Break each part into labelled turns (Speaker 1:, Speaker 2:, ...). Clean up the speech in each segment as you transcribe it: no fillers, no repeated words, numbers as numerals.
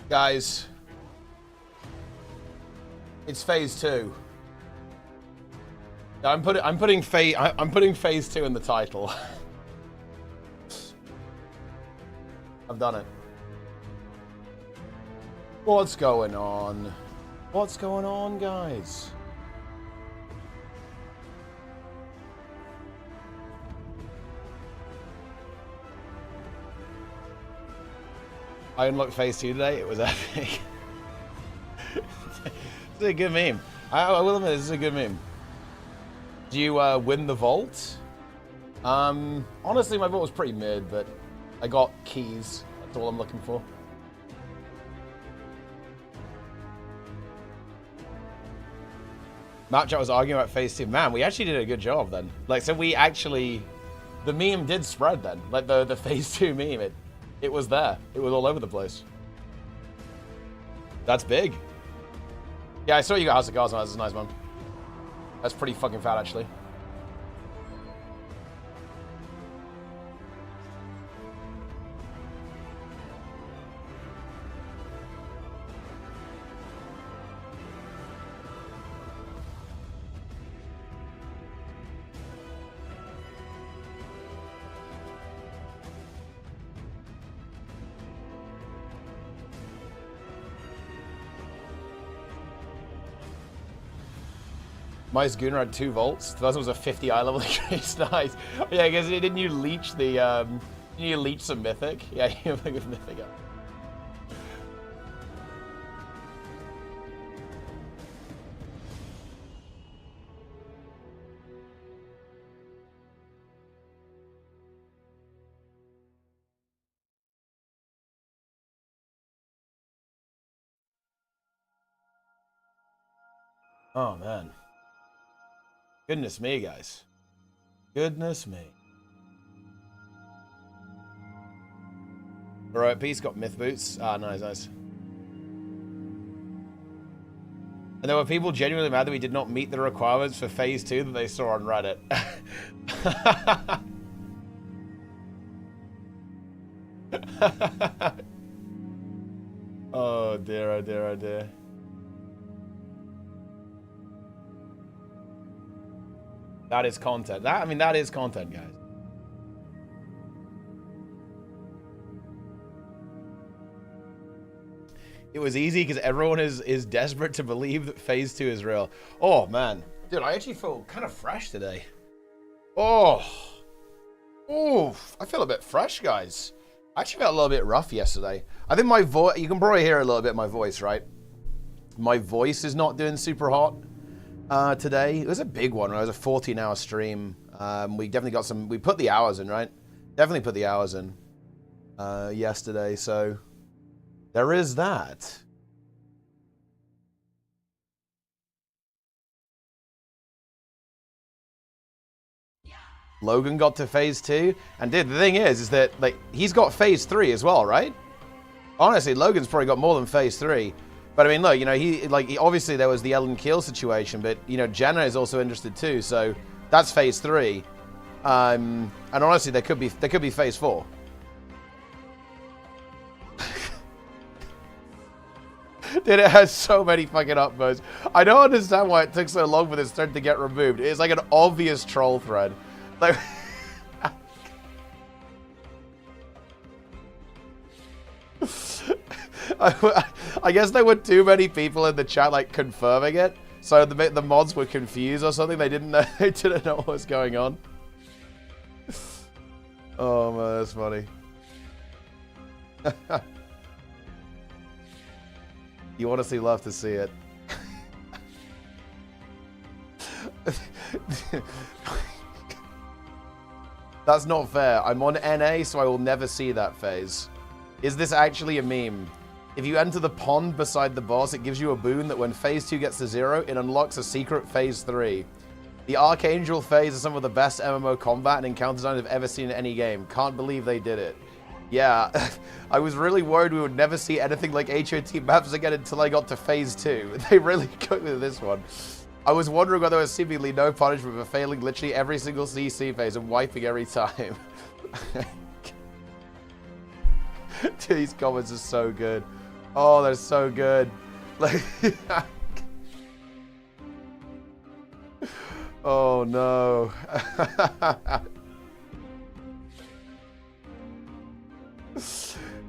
Speaker 1: Guys, it's phase 2. I'm putting phase 2 in the title. I've done it. What's going on? What's going on, guys? I unlocked phase 2 today. It was epic. It's a good meme. I will admit, this is a good meme. Do you win the vault? Honestly, my vault was pretty mid, but I got keys. That's all I'm looking for. Mapchat was arguing about phase 2. Man, we actually did a good job then. Like, so we actually, the meme did spread then. Like the phase 2 meme, it was there. It was all over the place. That's big. Yeah, I saw you got House of Cards. That's nice, man. That's pretty fucking fat, actually. My Schooner had 2 volts. The last one was a 50 eye level increase. Nice. Yeah, because didn't you leech the didn't you leech some mythic? Yeah, you have a good mythic up. Oh man. Goodness me, guys. Goodness me. Alright, Peace got myth boots. Ah, nice, nice. And there were people genuinely mad that we did not meet the requirements for phase 2 that they saw on Reddit. Oh dear, oh dear, oh dear. That is content. That is content, guys. It was easy because everyone is desperate to believe that phase 2 is real. Oh man, dude, I actually feel kind of fresh today. Oh, I feel a bit fresh, guys. I actually felt a little bit rough yesterday. I think my voice, you can probably hear a little bit of my voice, right? My voice is not doing super hot. Today. It was a big one. It was a 14-hour stream. We definitely got some... We put the hours in, right? Definitely put the hours in yesterday, so there is that. Logan got to phase 2, and dude, the thing is that like he's got phase 3 as well, right? Honestly, Logan's probably got more than phase 3. But I mean, look, you know, he obviously there was the Ellen Keel situation, but you know, Jenna is also interested too, so that's phase 3. And honestly, there could be phase 4. Dude, it has so many fucking upvotes. I don't understand why it took so long for this thread to get removed. It's like an obvious troll thread. Like. I guess there were too many people in the chat like confirming it, so the mods were confused or something. They didn't know. They didn't know what was going on. Oh man, that's funny. You honestly love to see it. That's not fair. I'm on NA, so I will never see that phase. Is this actually a meme? If you enter the pond beside the boss, it gives you a boon that when phase 2 gets to 0, it unlocks a secret phase 3. The Archangel phase is some of the best MMO combat and encounter design I've ever seen in any game. Can't believe they did it. Yeah, I was really worried we would never see anything like HOT maps again until I got to phase 2. They really cooked with this one. I was wondering whether there was seemingly no punishment for failing literally every single CC phase and wiping every time. These comments are so good. Oh, they're so good. Like, oh no.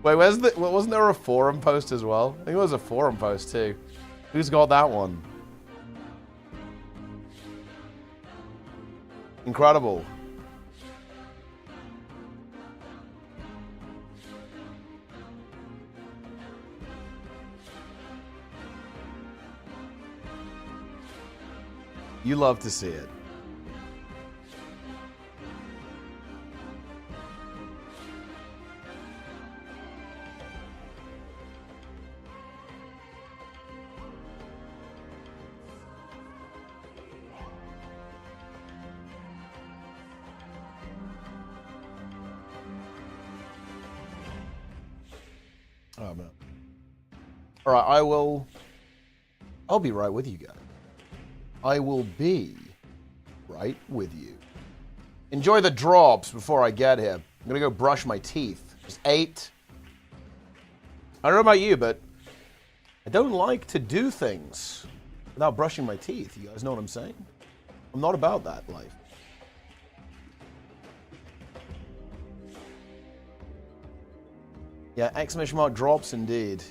Speaker 1: Wait, where's the? Wasn't there a forum post as well? I think it was a forum post too. Who's got that one? Incredible. You love to see it. Oh man. All right, I'll be right with you guys. I will be right with you. Enjoy the drops before I get here. I'm gonna go brush my teeth. Just 8. I don't know about you, but I don't like to do things without brushing my teeth. You guys know what I'm saying? I'm not about that life. Yeah, exclamation mark drops indeed.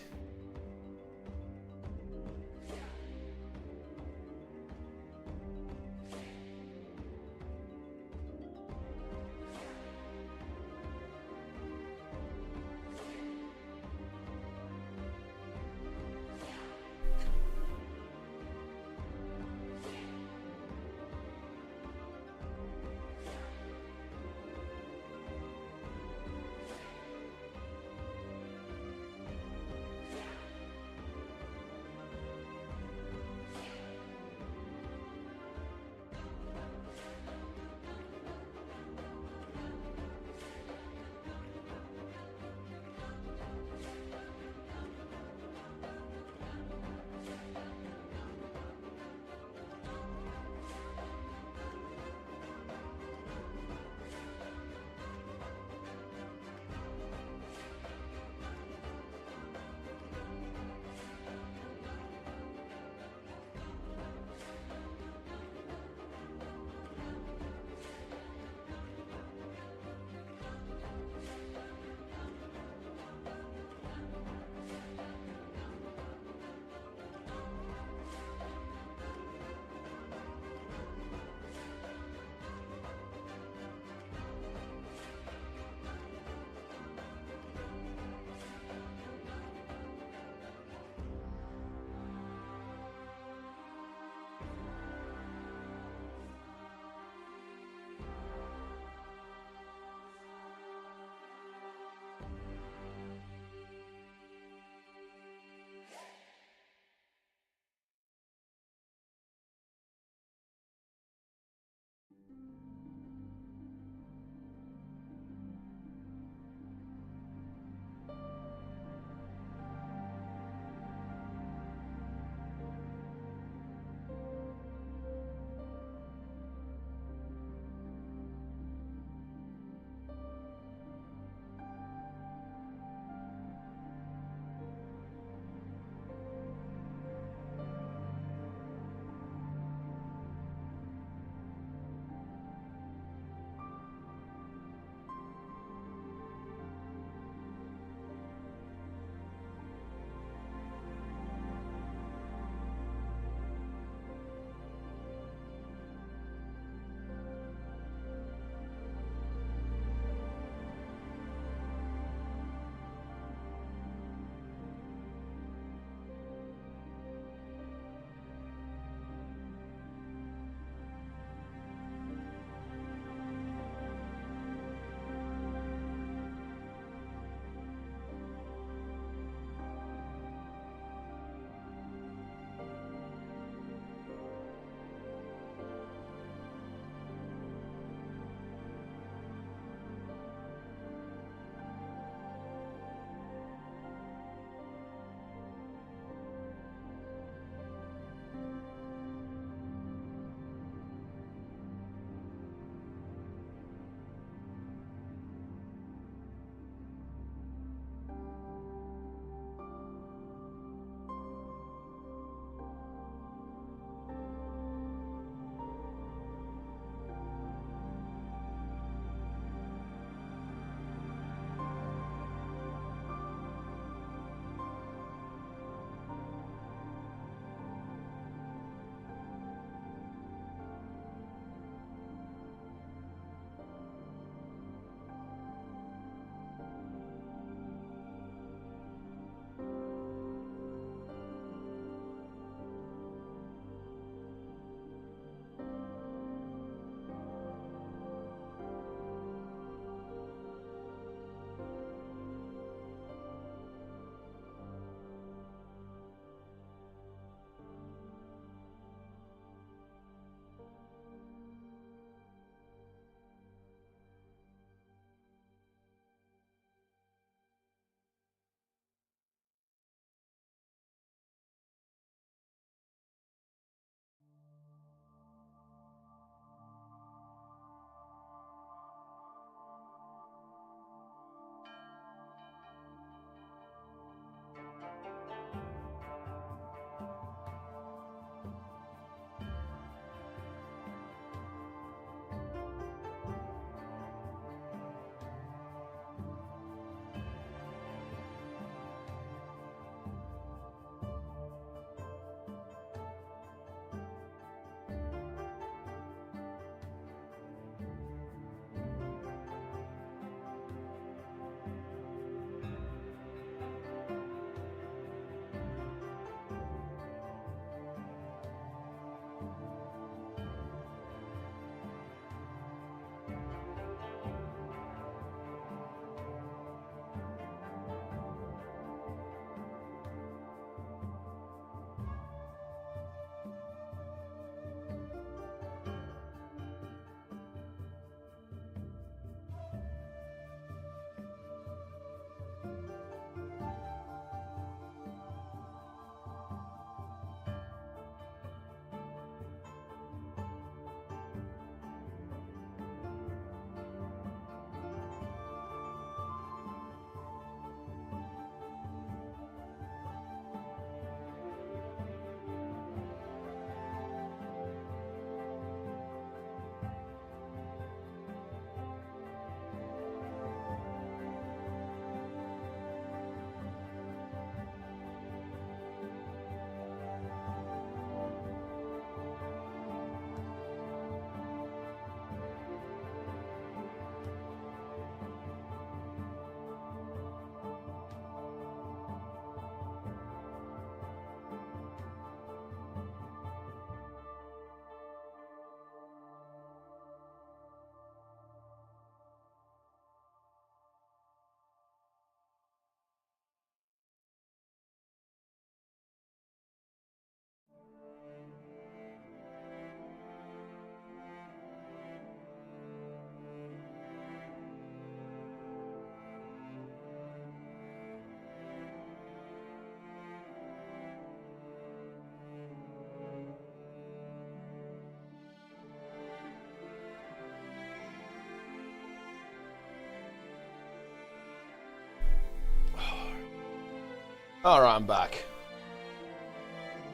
Speaker 1: Alright, I'm back.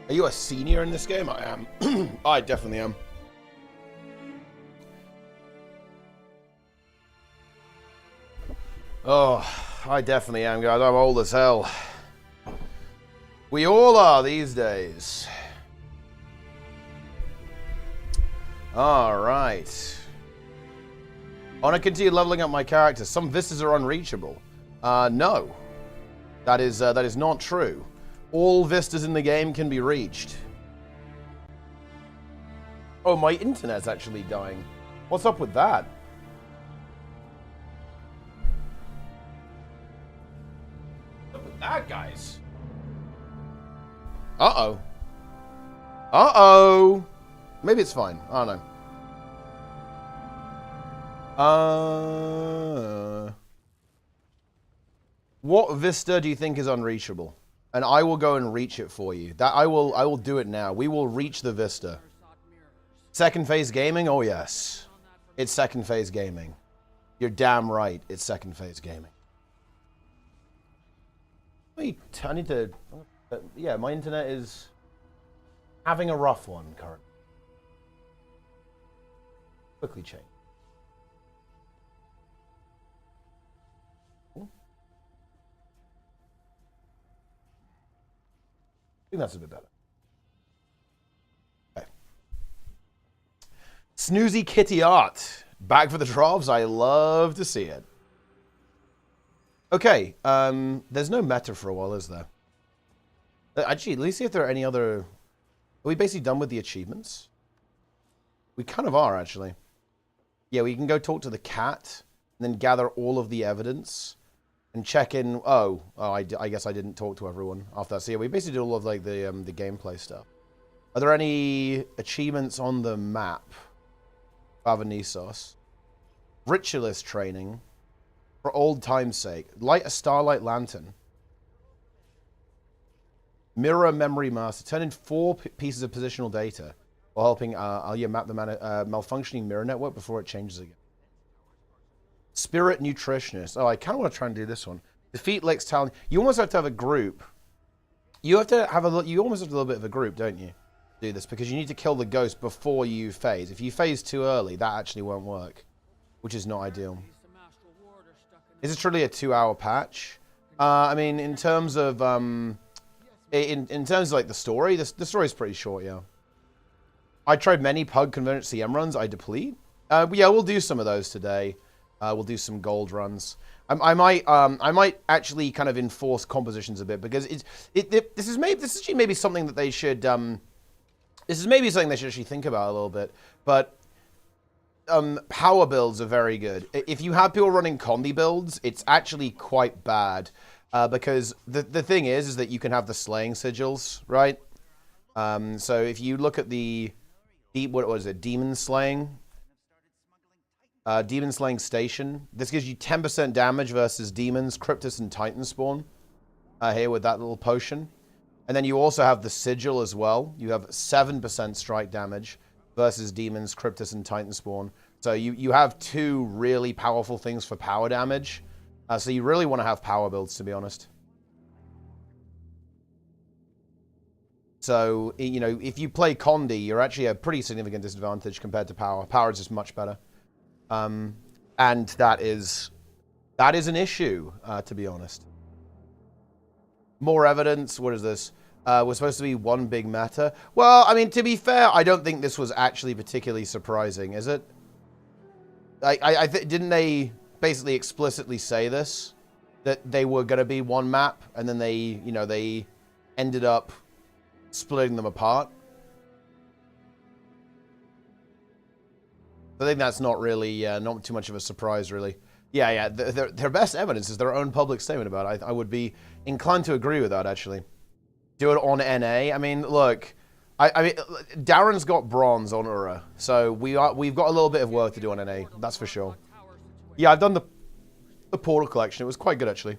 Speaker 1: Are you a senior in this game? I am. I definitely am. Oh, I definitely am, guys. I'm old as hell. We all are these days. Alright. I want to continue leveling up my character. Some vistas are unreachable. No. That is not true. All vistas in the game can be reached. Oh, my internet's actually dying. What's up with that? What's up with that, guys? Uh-oh. Uh-oh. Maybe it's fine. I don't know. What vista do you think is unreachable? And I will go and reach it for you. I will do it now. We will reach the vista. Second phase gaming? Oh yes. It's second phase gaming. You're damn right. It's second phase gaming. Wait, I need to... yeah, my internet is having a rough one currently. Quickly change. I think that's a bit better. Okay. Snoozy Kitty Art. Back for the drops. I love to see it. Okay. There's no meta for a while, is there? Actually, let's see if there are any other... Are we basically done with the achievements? We kind of are, actually. Yeah, we can go talk to the cat, and then gather all of the evidence, and check in... I guess I didn't talk to everyone after that. So yeah, we basically did all of like the gameplay stuff. Are there any achievements on the map? BAVA NISOS. Ritualist training. For old time's sake. Light a starlight lantern. Mirror memory master. Turn in 4 pieces of positional data while helping Alia map the malfunctioning mirror network before it changes again. Spirit nutritionist. Oh, I kind of want to try and do this one. Defeat Lex Talon. You almost have to have a group. You have to have a. You almost have a little bit of a group, don't you? Do this because you need to kill the ghost before you phase. If you phase too early, that actually won't work, which is not ideal. Is it truly a 2-hour patch? I mean, in terms of in terms of like the story, the story is pretty short. Yeah. I tried many Pug Convergence CM runs. I deplete. Yeah, we'll do some of those today. We'll do some gold runs. I might actually kind of enforce compositions a bit because this is actually maybe something that they should this is maybe something they should actually think about a little bit. But power builds are very good. If you have people running condi builds, it's actually quite bad because the thing is that you can have the slaying sigils, right? So if you look at the what was it, demon slaying. Demon Slaying Station. This gives you 10% damage versus demons, Cryptus, and Titan spawn. Here with that little potion. And then you also have the Sigil as well. You have 7% strike damage versus demons, Cryptus, and Titan spawn. So you have 2 really powerful things for power damage. So you really want to have power builds, to be honest. So, you know, if you play Condi, you're actually at a pretty significant disadvantage compared to power. Power is just much better. And that is an issue, to be honest. More evidence. What is this? We're supposed to be one big meta. Well, I mean, to be fair, I don't think this was actually particularly surprising, is it? Didn't they basically explicitly say this? That they were going to be one map, and then they ended up splitting them apart? I think that's not really, not too much of a surprise, really. Yeah. Their best evidence is their own public statement about it. I would be inclined to agree with that, actually. Do it on NA. I mean, look, I mean, Darren's got bronze on Ura, so we've got a little bit of work to do on NA. That's for sure. Yeah, I've done the Portal collection. It was quite good, actually.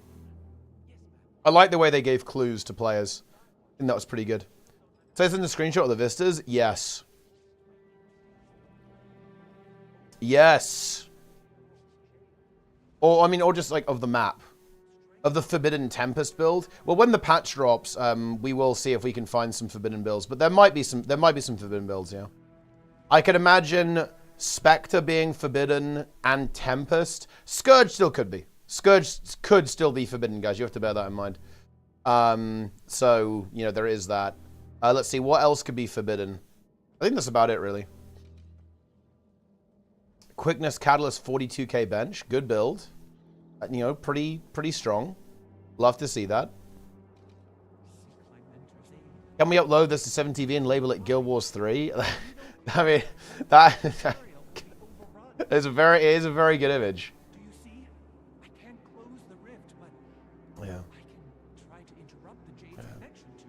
Speaker 1: I like the way they gave clues to players. I think that was pretty good. Says in the screenshot of the vistas, yes. Yes. Or, I mean, or just like of the map. Of the Forbidden Tempest build? Well, when the patch drops, we will see if we can find some Forbidden builds. But there might be some Forbidden builds, yeah. I could imagine Spectre being Forbidden and Tempest. Scourge still could be. Scourge could still be Forbidden, guys. You have to bear that in mind. So, you know, there is that. Let's see, what else could be Forbidden? I think that's about it, really. Quickness Catalyst 42k bench. Good build. You know, pretty strong. Love to see that. Can we upload this to 7TV and label it Guild Wars 3? I mean, that is a very good image. Yeah.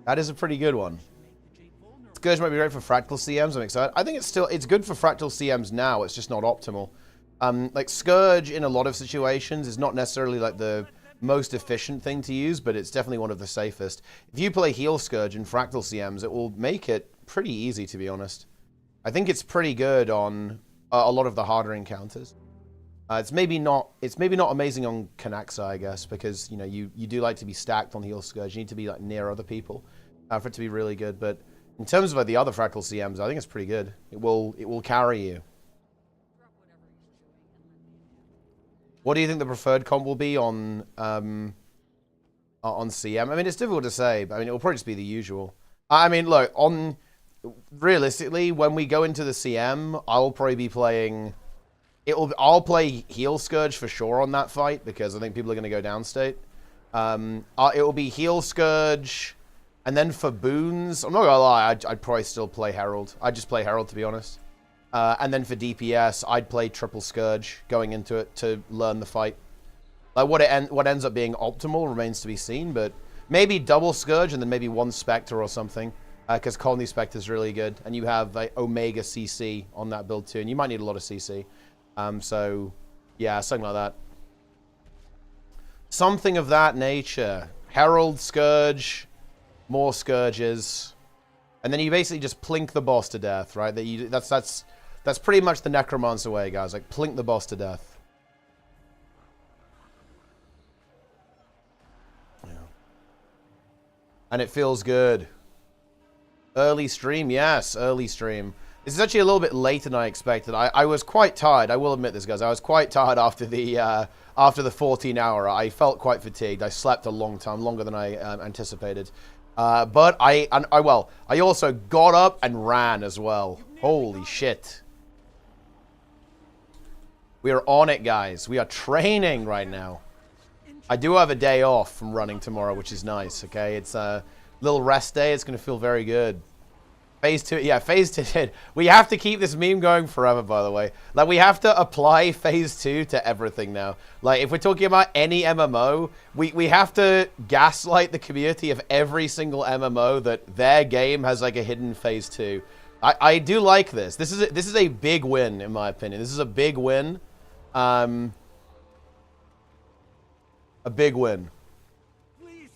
Speaker 1: That is a pretty good one. Scourge might be great for fractal CMs. I'm excited. I think it's good for fractal CMs now. It's just not optimal. Like Scourge in a lot of situations is not necessarily like the most efficient thing to use, but it's definitely one of the safest. If you play Heal Scourge in fractal CMs, it will make it pretty easy, to be honest. I think it's pretty good on a lot of the harder encounters. It's maybe not amazing on Canaxa, I guess, because you know you do like to be stacked on Heal Scourge. You need to be like near other people for it to be really good. But in terms of like, the other fractal CMs, I think it's pretty good. It will carry you. What do you think the preferred comp will be on CM? I mean, it's difficult to say, but I mean, it will probably just be the usual. I mean, look, realistically, when we go into the CM, I'll probably be playing. I'll play Heal Scourge for sure on that fight because I think people are going to go downstate. It will be Heal Scourge, and then for boons, I'm not gonna lie, I'd probably still play Herald. I'd just play Herald, to be honest. And then for DPS, I'd play Triple Scourge going into it to learn the fight. Like what ends up being optimal remains to be seen, but maybe double Scourge and then maybe one Spectre or something, because Colony Spectre is really good, and you have like, Omega CC on that build too, and you might need a lot of CC. So yeah, something like that. Something of that nature. Herald, Scourge, more Scourges, and then you basically just plink the boss to death, right? That's pretty much the Necromancer way, guys. Like, plink the boss to death. Yeah. And it feels good. Early stream? Yes, early stream. This is actually a little bit later than I expected. I was quite tired. I will admit this, guys. I was quite tired after the 14-hour. I felt quite fatigued. I slept a long time, longer than I anticipated. But I also got up and ran as well. Holy shit. We are on it, guys. We are training right now. I do have a day off from running tomorrow, which is nice, okay? It's a little rest day. It's going to feel very good. Phase 2, yeah, Phase 2. We have to keep this meme going forever, by the way. Like, we have to apply Phase 2 to everything now. Like, if we're talking about any MMO, we have to gaslight the community of every single MMO that their game has, like, a hidden Phase 2. I do like this. This is a big win, in my opinion. This is a big win. A big win.
Speaker 2: Please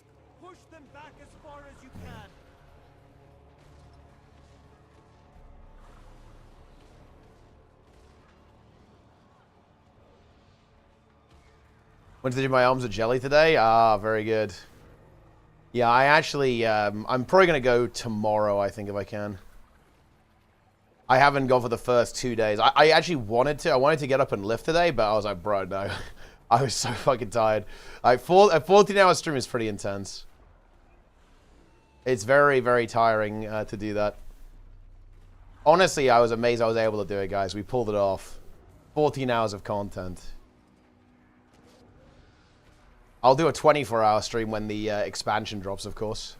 Speaker 2: push them back as far as you can.
Speaker 1: Went to do my arms of jelly today. Ah, very good. Yeah, I actually, I'm probably going to go tomorrow, I think, if I can. I haven't gone for the first 2 days. I actually wanted to. I wanted to get up and lift today, but I was like, bro, no. I was so fucking tired. A 14-hour stream is pretty intense. It's very, very tiring to do that. Honestly, I was amazed I was able to do it, guys. We pulled it off. 14 hours of content. I'll do a 24-hour stream when the expansion drops, of course.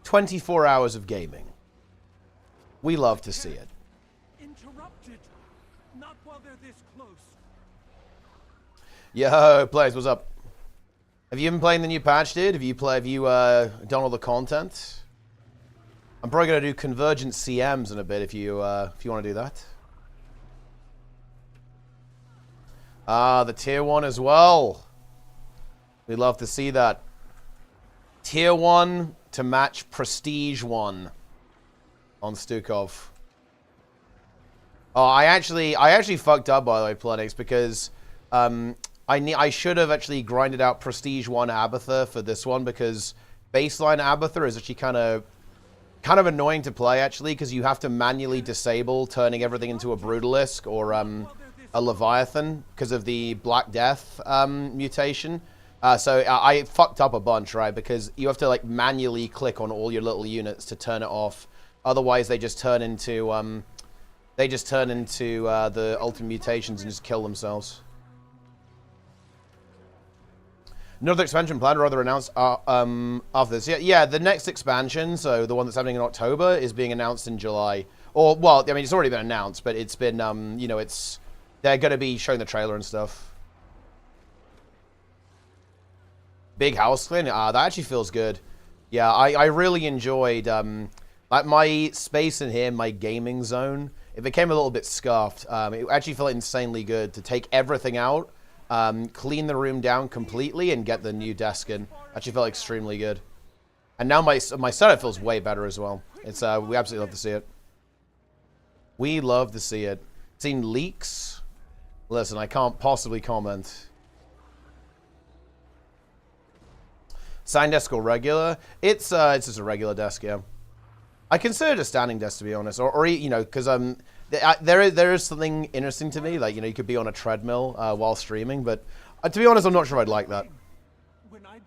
Speaker 1: "24 hours of gaming. We love to see it."
Speaker 2: Interrupted. Not while they're this close.
Speaker 1: Yo, players, what's up? Have you been playing the new patch, dude? Have you done all the content? I'm probably gonna do Convergence CMs in a bit if you want to do that. Ah, the tier 1 as well. We love to see that. Tier 1 to match Prestige 1 on Stukov. Oh, I actually fucked up, by the way, Planix, because I should have actually grinded out Prestige 1 Abathur for this one, because baseline Abathur is actually kind of annoying to play, actually, because you have to manually disable turning everything into a Brutalisk or a Leviathan because of the Black Death mutation. So I fucked up a bunch, right? Because you have to like manually click on all your little units to turn it off. Otherwise, they just turn into the ultimate mutations and just kill themselves. Another expansion plan rather announced after this. Yeah, the next expansion, so the one that's happening in October, is being announced in July. Or, well, I mean, it's already been announced, but it's been, you know, they're going to be showing the trailer and stuff. Big house clean? That actually feels good. Yeah, I really enjoyed, like, my space in here, my gaming zone, it became a little bit scuffed. It actually felt insanely good to take everything out, clean the room down completely, and get the new desk in. Actually felt extremely good. And now my setup feels way better as well. It's we absolutely love to see it. We love to see it. Seen leaks? Listen, I can't possibly comment. Sign desk or regular? It's just a regular desk, yeah. I consider it a standing desk, to be honest, or you know, because there is something interesting to me, like, you know, you could be on a treadmill while streaming, but to be honest, I'm not sure I'd like that.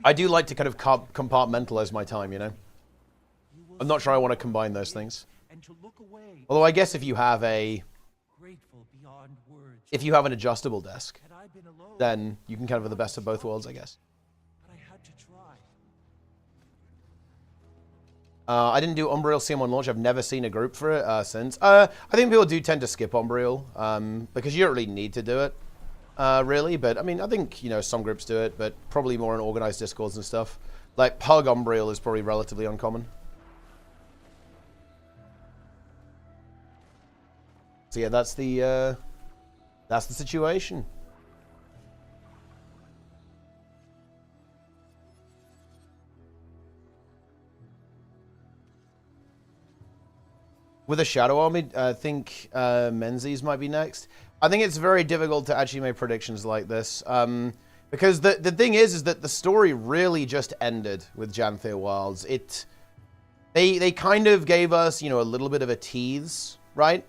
Speaker 1: I do like to kind of compartmentalize my time, you know. I'm not sure I want to combine those things. Although I guess if you have an adjustable desk, then you can kind of have the best of both worlds, I guess. I didn't do Umbriel CM1 launch. I've never seen a group for it since. I think people do tend to skip Umbriel because you don't really need to do it, really. But, I mean, I think, you know, some groups do it, but probably more in organized discords and stuff. Like, Pug Umbriel is probably relatively uncommon. So, yeah, that's the situation. With a Shadow Army, I think Menzies might be next. I think it's very difficult to actually make predictions like this. Because the thing is that the story really just ended with Janthir Wilds. They kind of gave us, you know, a little bit of a tease, right?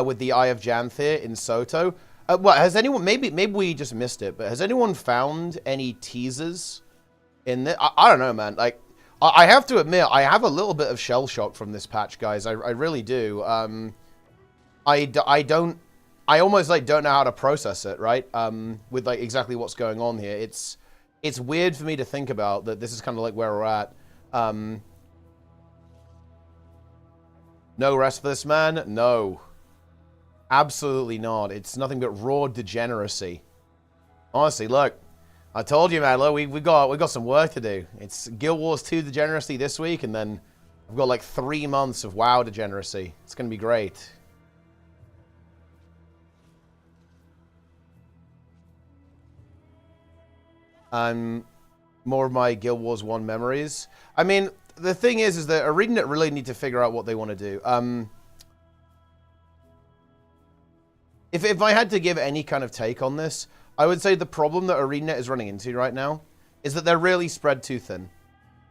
Speaker 1: With the Eye of Janthir in Soto. Well, has anyone, maybe we just missed it, but has anyone found any teasers in this? I don't know, man. Like, I have to admit, I have a little bit of shell shock from this patch, guys. I really do. I almost like don't know how to process it, right? With like exactly what's going on here. It's weird for me to think about that. This is kind of like where we're at. No rest for this man? No. Absolutely not. It's nothing but raw degeneracy. Honestly, look. I told you, man, look, we got some work to do. It's Guild Wars 2 degeneracy this week, and then I've got like 3 months of WoW degeneracy. It's going to be great. More of my Guild Wars 1 memories. I mean, the thing is that ArenaNet really need to figure out what they want to do. If I had to give any kind of take on this, I would say the problem that ArenaNet is running into right now is that they're really spread too thin.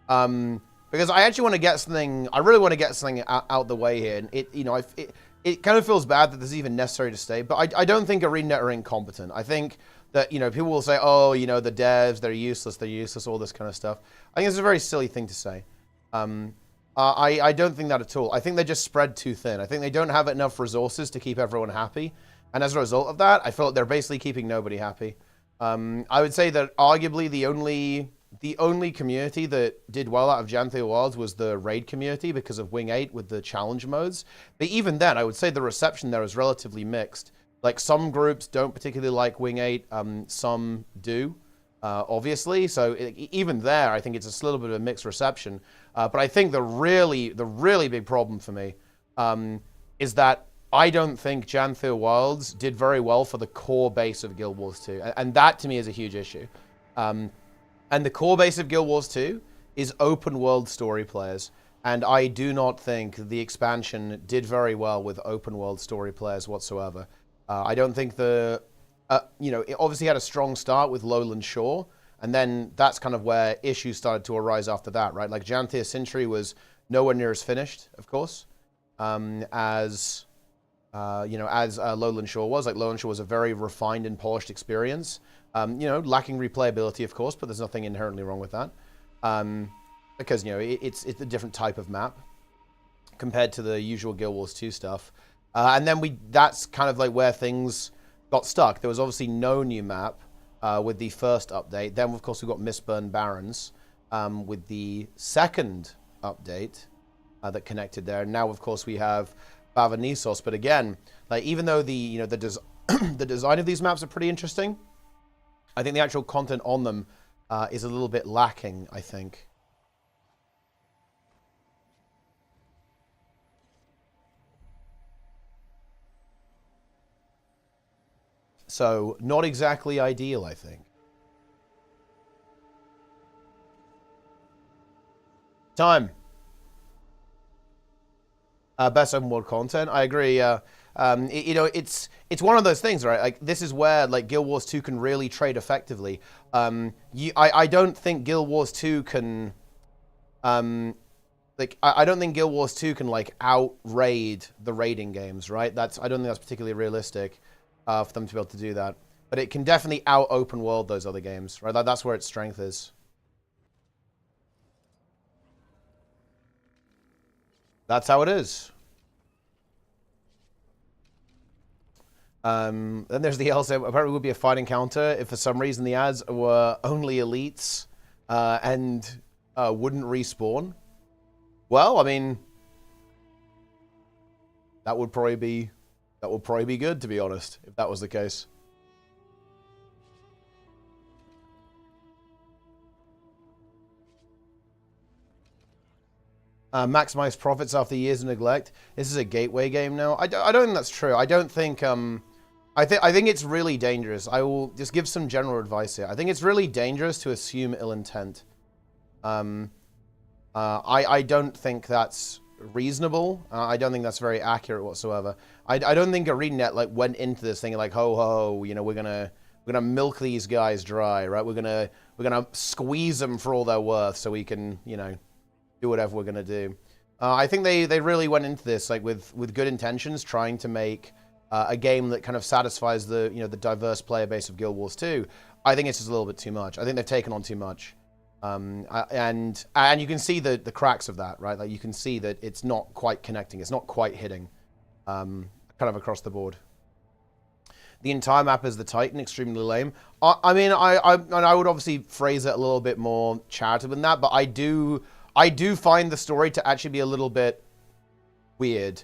Speaker 1: Because I actually want to get something, I really want to get something out the way here. And it kind of feels bad that this is even necessary to stay, but I don't think ArenaNet are incompetent. I think that, you know, people will say, oh, you know, the devs, they're useless, all this kind of stuff. I think it's a very silly thing to say. I don't think that at all. I think they're just spread too thin. I think they don't have enough resources to keep everyone happy. And as a result of that, I feel like they're basically keeping nobody happy. I would say that arguably the only community that did well out of Janthir Wilds was the raid community because of Wing 8 with the challenge modes. But even then, I would say the reception there is relatively mixed. Like, some groups don't particularly like Wing 8, some do, obviously. So even there, I think it's a little bit of a mixed reception. But I think the really big problem for me is that I don't think Janthir Wilds did very well for the core base of Guild Wars 2. And that, to me, is a huge issue. And the core base of Guild Wars 2 is open world story players. And I do not think the expansion did very well with open world story players whatsoever. I don't think it obviously had a strong start with Lowland Shore, and then that's kind of where issues started to arise after that, right? Like Janthea Sintry was nowhere near as finished, of course, as Lowland Shore was. Like Lowland Shore was a very refined and polished experience, lacking replayability, of course, but there's nothing inherently wrong with that. Because, it's a different type of map compared to the usual Guild Wars 2 stuff. And then that's kind of like where things got stuck. There was obviously no new map with the first update. Then, of course, we got Mistburn Barrens with the second update that connected there. And now, of course, we have BAVA NISOS. But again, like even though the design of these maps are pretty interesting, I think the actual content on them is a little bit lacking, I think. So, not exactly ideal, I think. Time. Best open world content. I agree. It's one of those things, right? Like this is where like Guild Wars 2 can really trade effectively. I don't think Guild Wars 2 can. I don't think Guild Wars 2 can like out raid the raiding games, right? I don't think that's particularly realistic. For them to be able to do that. But it can definitely out-open world those other games, right? That's where its strength is. That's how it is. Then there's the also apparently would be a fight encounter if for some reason the ads were only elites and wouldn't respawn. Well, I mean, that would probably be good, to be honest, if that was the case. Maximize profits after years of neglect. This is a gateway game now. I don't think that's true. I don't think... I think it's really dangerous. I will just give some general advice here. I think it's really dangerous to assume ill intent. I don't think that's reasonable. I don't think that's very accurate whatsoever. I don't think ArenaNet like went into this thing like ho ho, we're gonna milk these guys dry, right? We're gonna squeeze them for all they're worth so we can do whatever we're gonna do. I think they really went into this like with good intentions, trying to make a game that kind of satisfies the the diverse player base of Guild Wars 2. I think it's just a little bit too much. I think they've taken on too much. And you can see the cracks of that, right? Like you can see that it's not quite connecting, it's not quite hitting, kind of across the board. The entire map is the Titan, extremely lame. I mean, I would obviously phrase it a little bit more charitable than that, but I do find the story to actually be a little bit weird.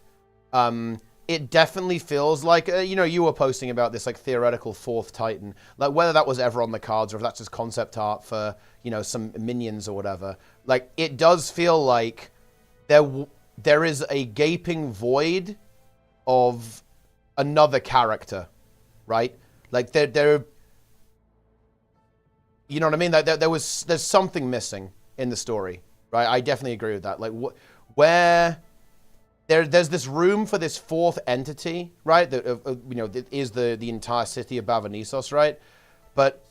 Speaker 1: It definitely feels like, you were posting about this like theoretical fourth Titan, like whether that was ever on the cards or if that's just concept art for, some minions or whatever. Like it does feel like there is a gaping void of another character, right? Like there you know what I mean? Like there's something missing in the story, right? I definitely agree with that. Like where there's this room for this fourth entity, right? That that is the entire city of BAVA NISOS, right? But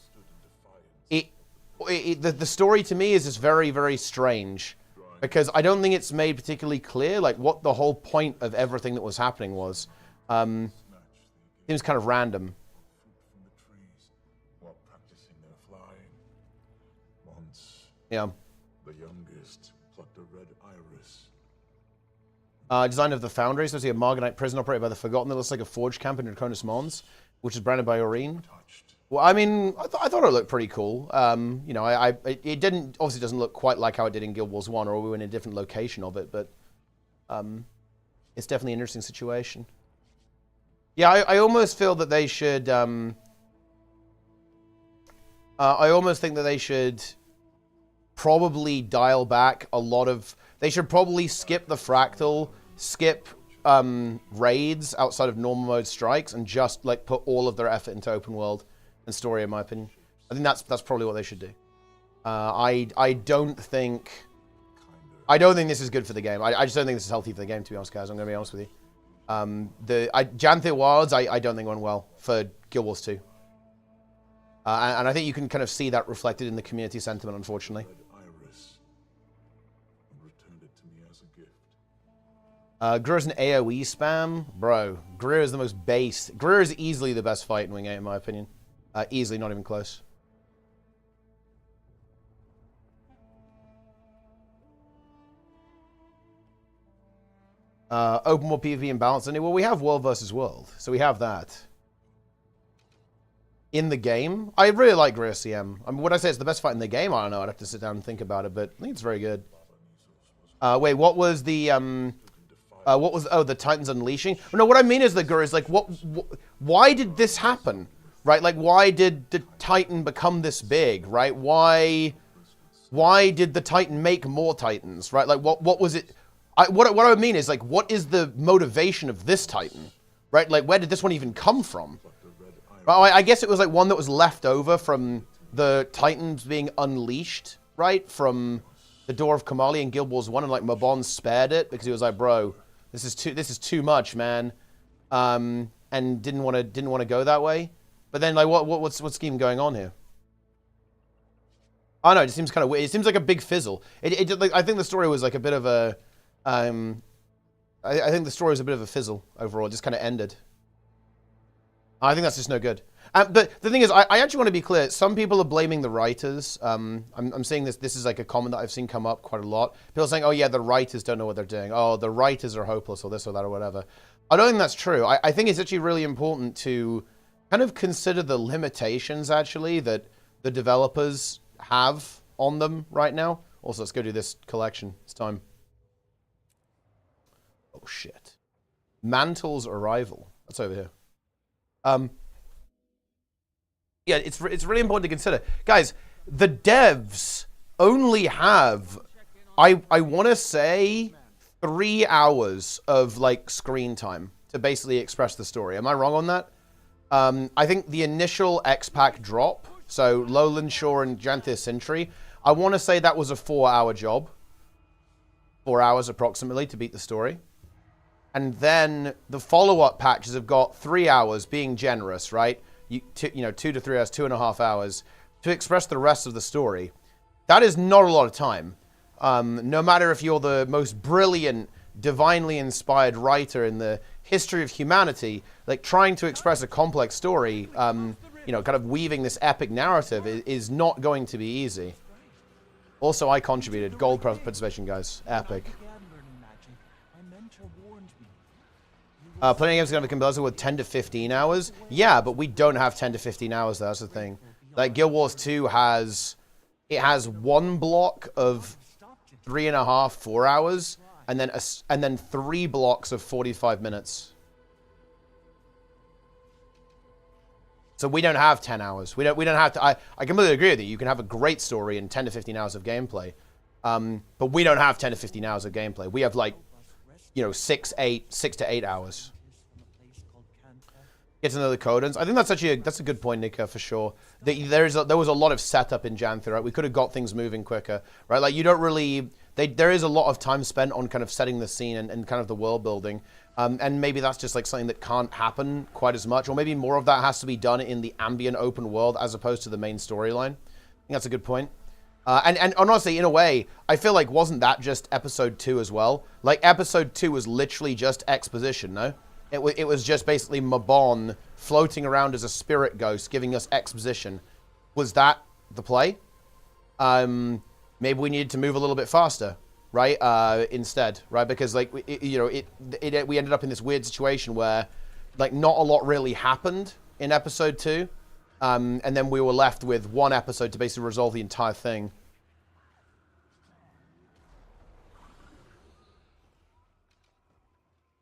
Speaker 1: the story to me is just very, very strange because I don't think it's made particularly clear like what the whole point of everything that was happening was. Seems kind of random. Yeah.
Speaker 3: The youngest plucked a red iris.
Speaker 1: Design of the Foundry, so it's a Marganite prison operated by the Forgotten that looks like a forge camp in Draconis Mons, which is branded by Aurene. Well, I mean, I thought it looked pretty cool. It obviously doesn't look quite like how it did in Guild Wars 1, or we were in a different location of it, but it's definitely an interesting situation. Yeah, I almost feel that they should. I almost think that they should probably dial back a lot of. They should probably skip the fractal, skip raids outside of normal mode strikes, and just like put all of their effort into open world and story. In my opinion, I think that's probably what they should do. I don't think. I don't think this is good for the game. I just don't think this is healthy for the game, to be honest, guys. I'm going to be honest with you. Janthir Wilds, I don't think went well for Guild Wars 2. And I think you can kind of see that reflected in the community sentiment, unfortunately.
Speaker 3: Iris and returned it to me as a gift.
Speaker 1: Greer's an AoE spam? Bro, Greer is the most base. Greer is easily the best fight in Wing 8, in my opinion. Easily, not even close. Open world PvP and balance. Well, we have world versus world, so we have that. In the game, I really like Greer CM. I mean, would I say it's the best fight in the game? I don't know. I'd have to sit down and think about it, but I think it's very good. Wait, what was the the Titans Unleashing? No, what I mean is like, why did this happen? Right? Like, why did the Titan become this big? Right? Why did the Titan make more Titans? Right? Like, what was it? What I mean is, like, what is the motivation of this Titan? Right? Like, where did this one even come from? Well, I guess it was like one that was left over from the Titans being unleashed, right? From the Door of Kamali in Guild Wars 1, and like Mabon spared it because he was like, bro, this is too much, man. And didn't want to go that way. But then like what's even going on here? I don't know, it seems kind of weird. It seems like a big fizzle. Like, I think the story was like a bit of a I think the story was a bit of a fizzle overall. It just kind of ended. I think that's just no good. But the thing is, I actually want to be clear. Some people are blaming the writers. I'm seeing this. This is like a comment that I've seen come up quite a lot. People are saying, oh yeah, the writers don't know what they're doing. Oh, the writers are hopeless, or this or that or whatever. I don't think that's true. I think it's actually really important to kind of consider the limitations, actually, that the developers have on them right now. Also, let's go do this collection. It's time. Oh, shit. Mantle's Arrival. That's over here. Yeah, it's really important to consider. Guys, the devs only have, I want to say, 3 hours of, like, screen time to basically express the story. Am I wrong on that? I think the initial EXPAC drop, so Lowland Shore and Janthir Sentry, I want to say that was a 4-hour job. 4 hours approximately to beat the story. And then the follow-up patches have got 3 hours, being generous, right? 2 to 3 hours, 2.5 hours to express the rest of the story. That is not a lot of time. No matter if you're the most brilliant, divinely inspired writer in the history of humanity, like trying to express a complex story, kind of weaving this epic narrative is not going to be easy. Also, I contributed. Gold participation, guys. Epic. Playing games is going to become better with 10 to 15 hours. Yeah, but we don't have 10 to 15 hours. That's the thing. Like Guild Wars 2 has one block of 3.5, 4 hours, and then 3 blocks of 45 minutes. So we don't have 10 hours. We don't have to. I completely agree with you. You can have a great story in 10 to 15 hours of gameplay, but we don't have 10 to 15 hours of gameplay. We have like 6 to 8 hours. Get to know the codons. I think that's actually that's a good point, Nika, for sure. There was a lot of setup in Janthir, right? We could have got things moving quicker, right? Like you don't really. There is a lot of time spent on kind of setting the scene and kind of the world building, and maybe that's just like something that can't happen quite as much, or maybe more of that has to be done in the ambient open world as opposed to the main storyline. I think that's a good point. And honestly, in a way, I feel like wasn't that just episode 2 as well? Like episode 2 was literally just exposition, no? It was just basically Mabon floating around as a spirit ghost, giving us exposition. Was that the play? Maybe we needed to move a little bit faster, right? Instead, right? Because like we ended up in this weird situation where like not a lot really happened in episode 2. And then we were left with 1 episode to basically resolve the entire thing.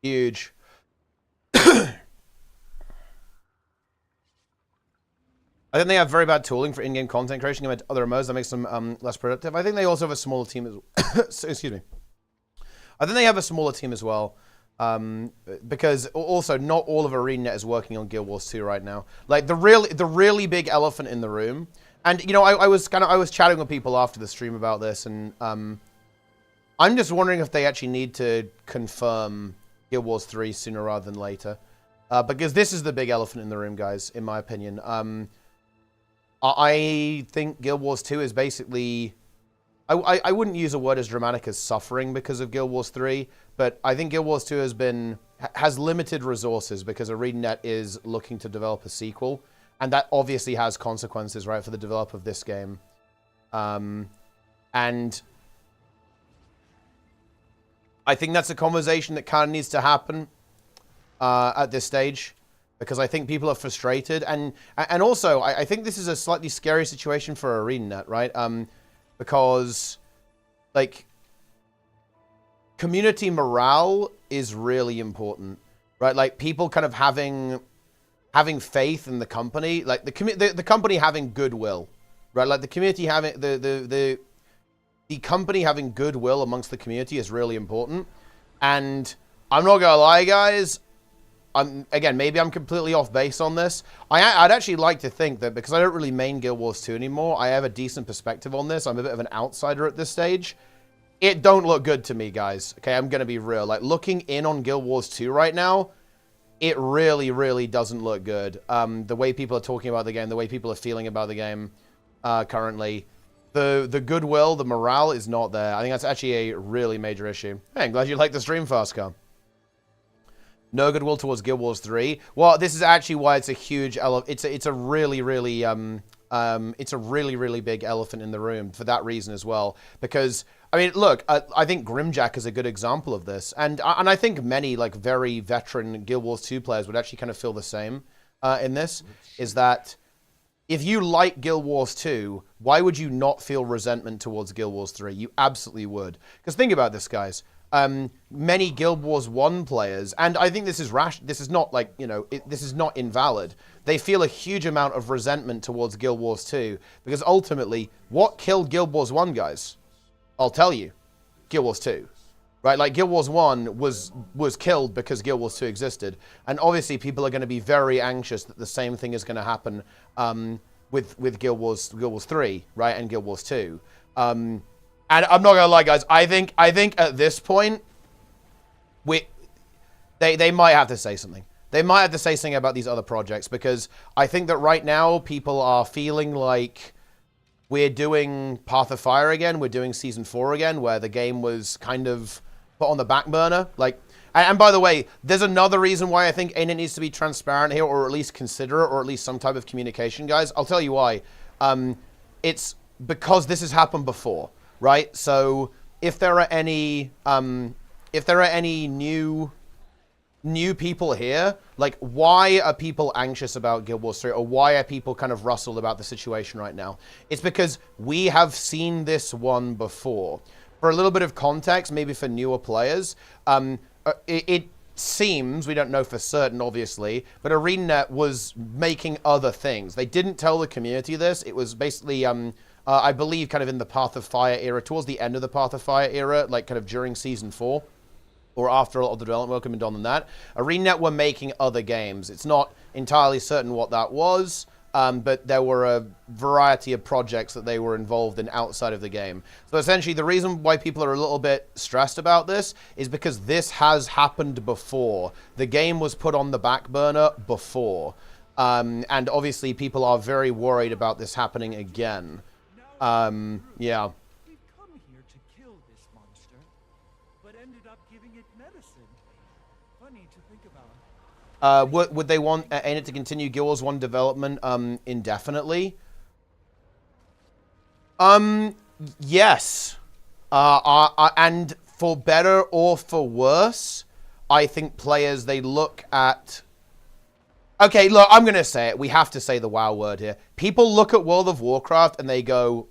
Speaker 1: Huge. I think they have very bad tooling for in-game content creation compared to other MMOs that makes them less productive. I think they also have a smaller team as well. Excuse me. I think they have a smaller team as well. Because also not all of ArenaNet is working on Guild Wars 2 right now. Like the really big elephant in the room. And I was chatting with people after the stream about this, and I'm just wondering if they actually need to confirm Guild Wars 3 sooner rather than later. Because this is the big elephant in the room, guys, in my opinion. I think Guild Wars 2 is basically... I wouldn't use a word as dramatic as suffering because of Guild Wars 3, but I think Guild Wars 2 has limited resources because ArenaNet is looking to develop a sequel, and that obviously has consequences, right, for the developer of this game. And I think that's a conversation that kind of needs to happen at this stage, because I think people are frustrated, and also I think this is a slightly scary situation for ArenaNet, right? Because, like, community morale is really important, right? Like, people kind of having faith in the company, like the company having goodwill, right? Like the community having the company having goodwill amongst the community is really important. And I'm not gonna lie, guys. Again, maybe I'm completely off base on this. I'd actually like to think that because I don't really main Guild Wars 2 anymore, I have a decent perspective on this. I'm a bit of an outsider at this stage. It don't look good to me, guys. Okay, I'm going to be real. Like, looking in on Guild Wars 2 right now, it really, really doesn't look good. The way people are talking about the game, the way people are feeling about the game currently. The goodwill, the morale is not there. I think that's actually a really major issue. Hey, I'm glad you liked the stream, Fastcar. No goodwill towards Guild Wars 3. Well, this is actually why it's a huge it's a really, really it's a really, really big elephant in the room for that reason as well. Because I mean, look, I think Grimjack is a good example of this, and I think many like very veteran Guild Wars 2 players would actually kind of feel the same in this. Is that if you like Guild Wars 2, why would you not feel resentment towards Guild Wars 3? You absolutely would. Because think about this, guys. Many Guild Wars 1 players, and I think this is this is not like, you know, this is not invalid. They feel a huge amount of resentment towards Guild Wars 2, because ultimately, what killed Guild Wars 1, guys? I'll tell you, Guild Wars 2. Right, like Guild Wars 1 was killed because Guild Wars 2 existed. And obviously people are going to be very anxious that the same thing is going to happen with Guild Wars 3, right, and Guild Wars 2. And I'm not gonna lie, guys. I think at this point, they might have to say something. They might have to say something about these other projects, because I think that right now people are feeling like we're doing Path of Fire again. We're doing Season 4 again, where the game was kind of put on the back burner. Like, and by the way, there's another reason why I think ANNOUCE needs to be transparent here, or at least consider it, or at least some type of communication, guys. I'll tell you why. It's because this has happened before. Right, so if there are any new people here, like, why are people anxious about Guild Wars 3, or why are people kind of rustled about the situation right now? It's because we have seen this one before. For a little bit of context, maybe for newer players, it seems, we don't know for certain, obviously, but ArenaNet was making other things. They didn't tell the community this. It was basically I believe kind of in the Path of Fire era, towards the end of the Path of Fire era, like kind of during Season 4, or after a lot of the development work had been done on that, ArenaNet were making other games. It's not entirely certain what that was, but there were a variety of projects that they were involved in outside of the game. So essentially, the reason why people are a little bit stressed about this is because this has happened before. The game was put on the back burner before. And obviously, people are very worried about this happening again. Yeah.
Speaker 2: We've come here to kill this monster, but ended up giving it medicine. Funny to think about.
Speaker 1: Would they want ANNOUCE to continue Guild Wars 1 development indefinitely? Yes. And for better or for worse, I think players, they look at... Okay, look, I'm going to say it. We have to say the WoW word here. People look at World of Warcraft and they go,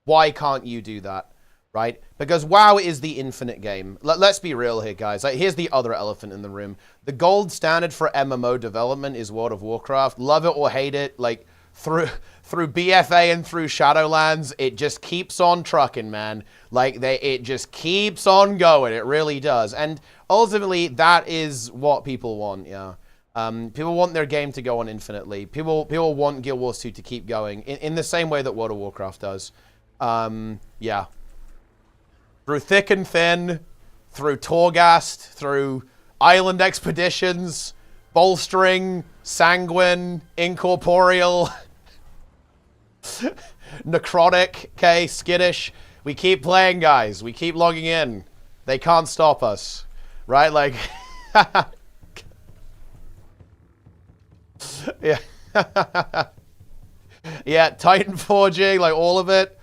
Speaker 1: why can't you do that? Right? Because WoW is the infinite game. Let's be real here, guys. Like, here's the other elephant in the room. The gold standard for MMO development is World of Warcraft. Love it or hate it, like, through BFA and through Shadowlands, it just keeps on trucking, man. Like, it just keeps on going. It really does. And ultimately, that is what people want, yeah. People want their game to go on infinitely. People want Guild Wars 2 to keep going in the same way that World of Warcraft does. Yeah. Through thick and thin, through Torghast, through island expeditions, bolstering, sanguine, incorporeal, necrotic, okay, skittish. We keep playing, guys. We keep logging in. They can't stop us. Right? Like, yeah. Yeah, Titan forging, like all of it.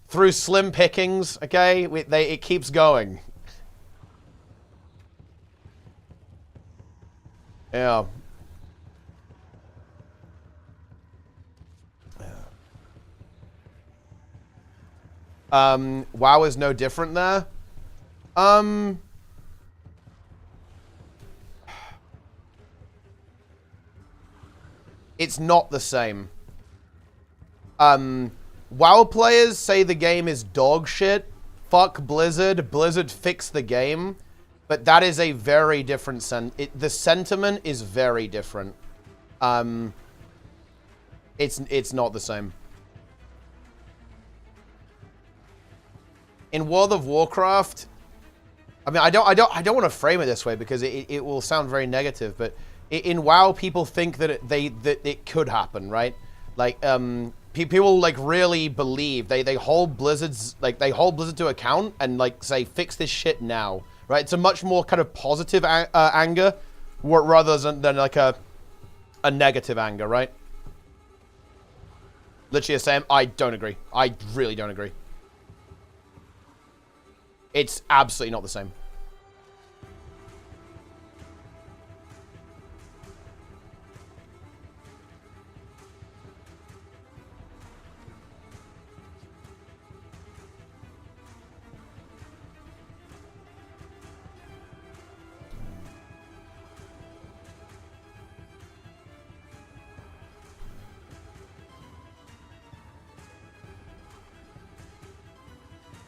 Speaker 1: Through slim pickings, okay? It keeps going. Yeah. WoW is no different there. It's not the same. WoW players say the game is dog shit. Fuck Blizzard. Blizzard fixed the game. But that is a very different the sentiment is very different. It's not the same. In World of Warcraft, I mean, I don't want to frame it this way because it will sound very negative. But in WoW, people think that it could happen, right? Like, people like really believe they hold Blizzard to account and like say fix this shit now, right? It's a much more kind of positive anger rather than like a negative anger, right? Literally, Sam, I don't agree. I really don't agree. It's absolutely not the same.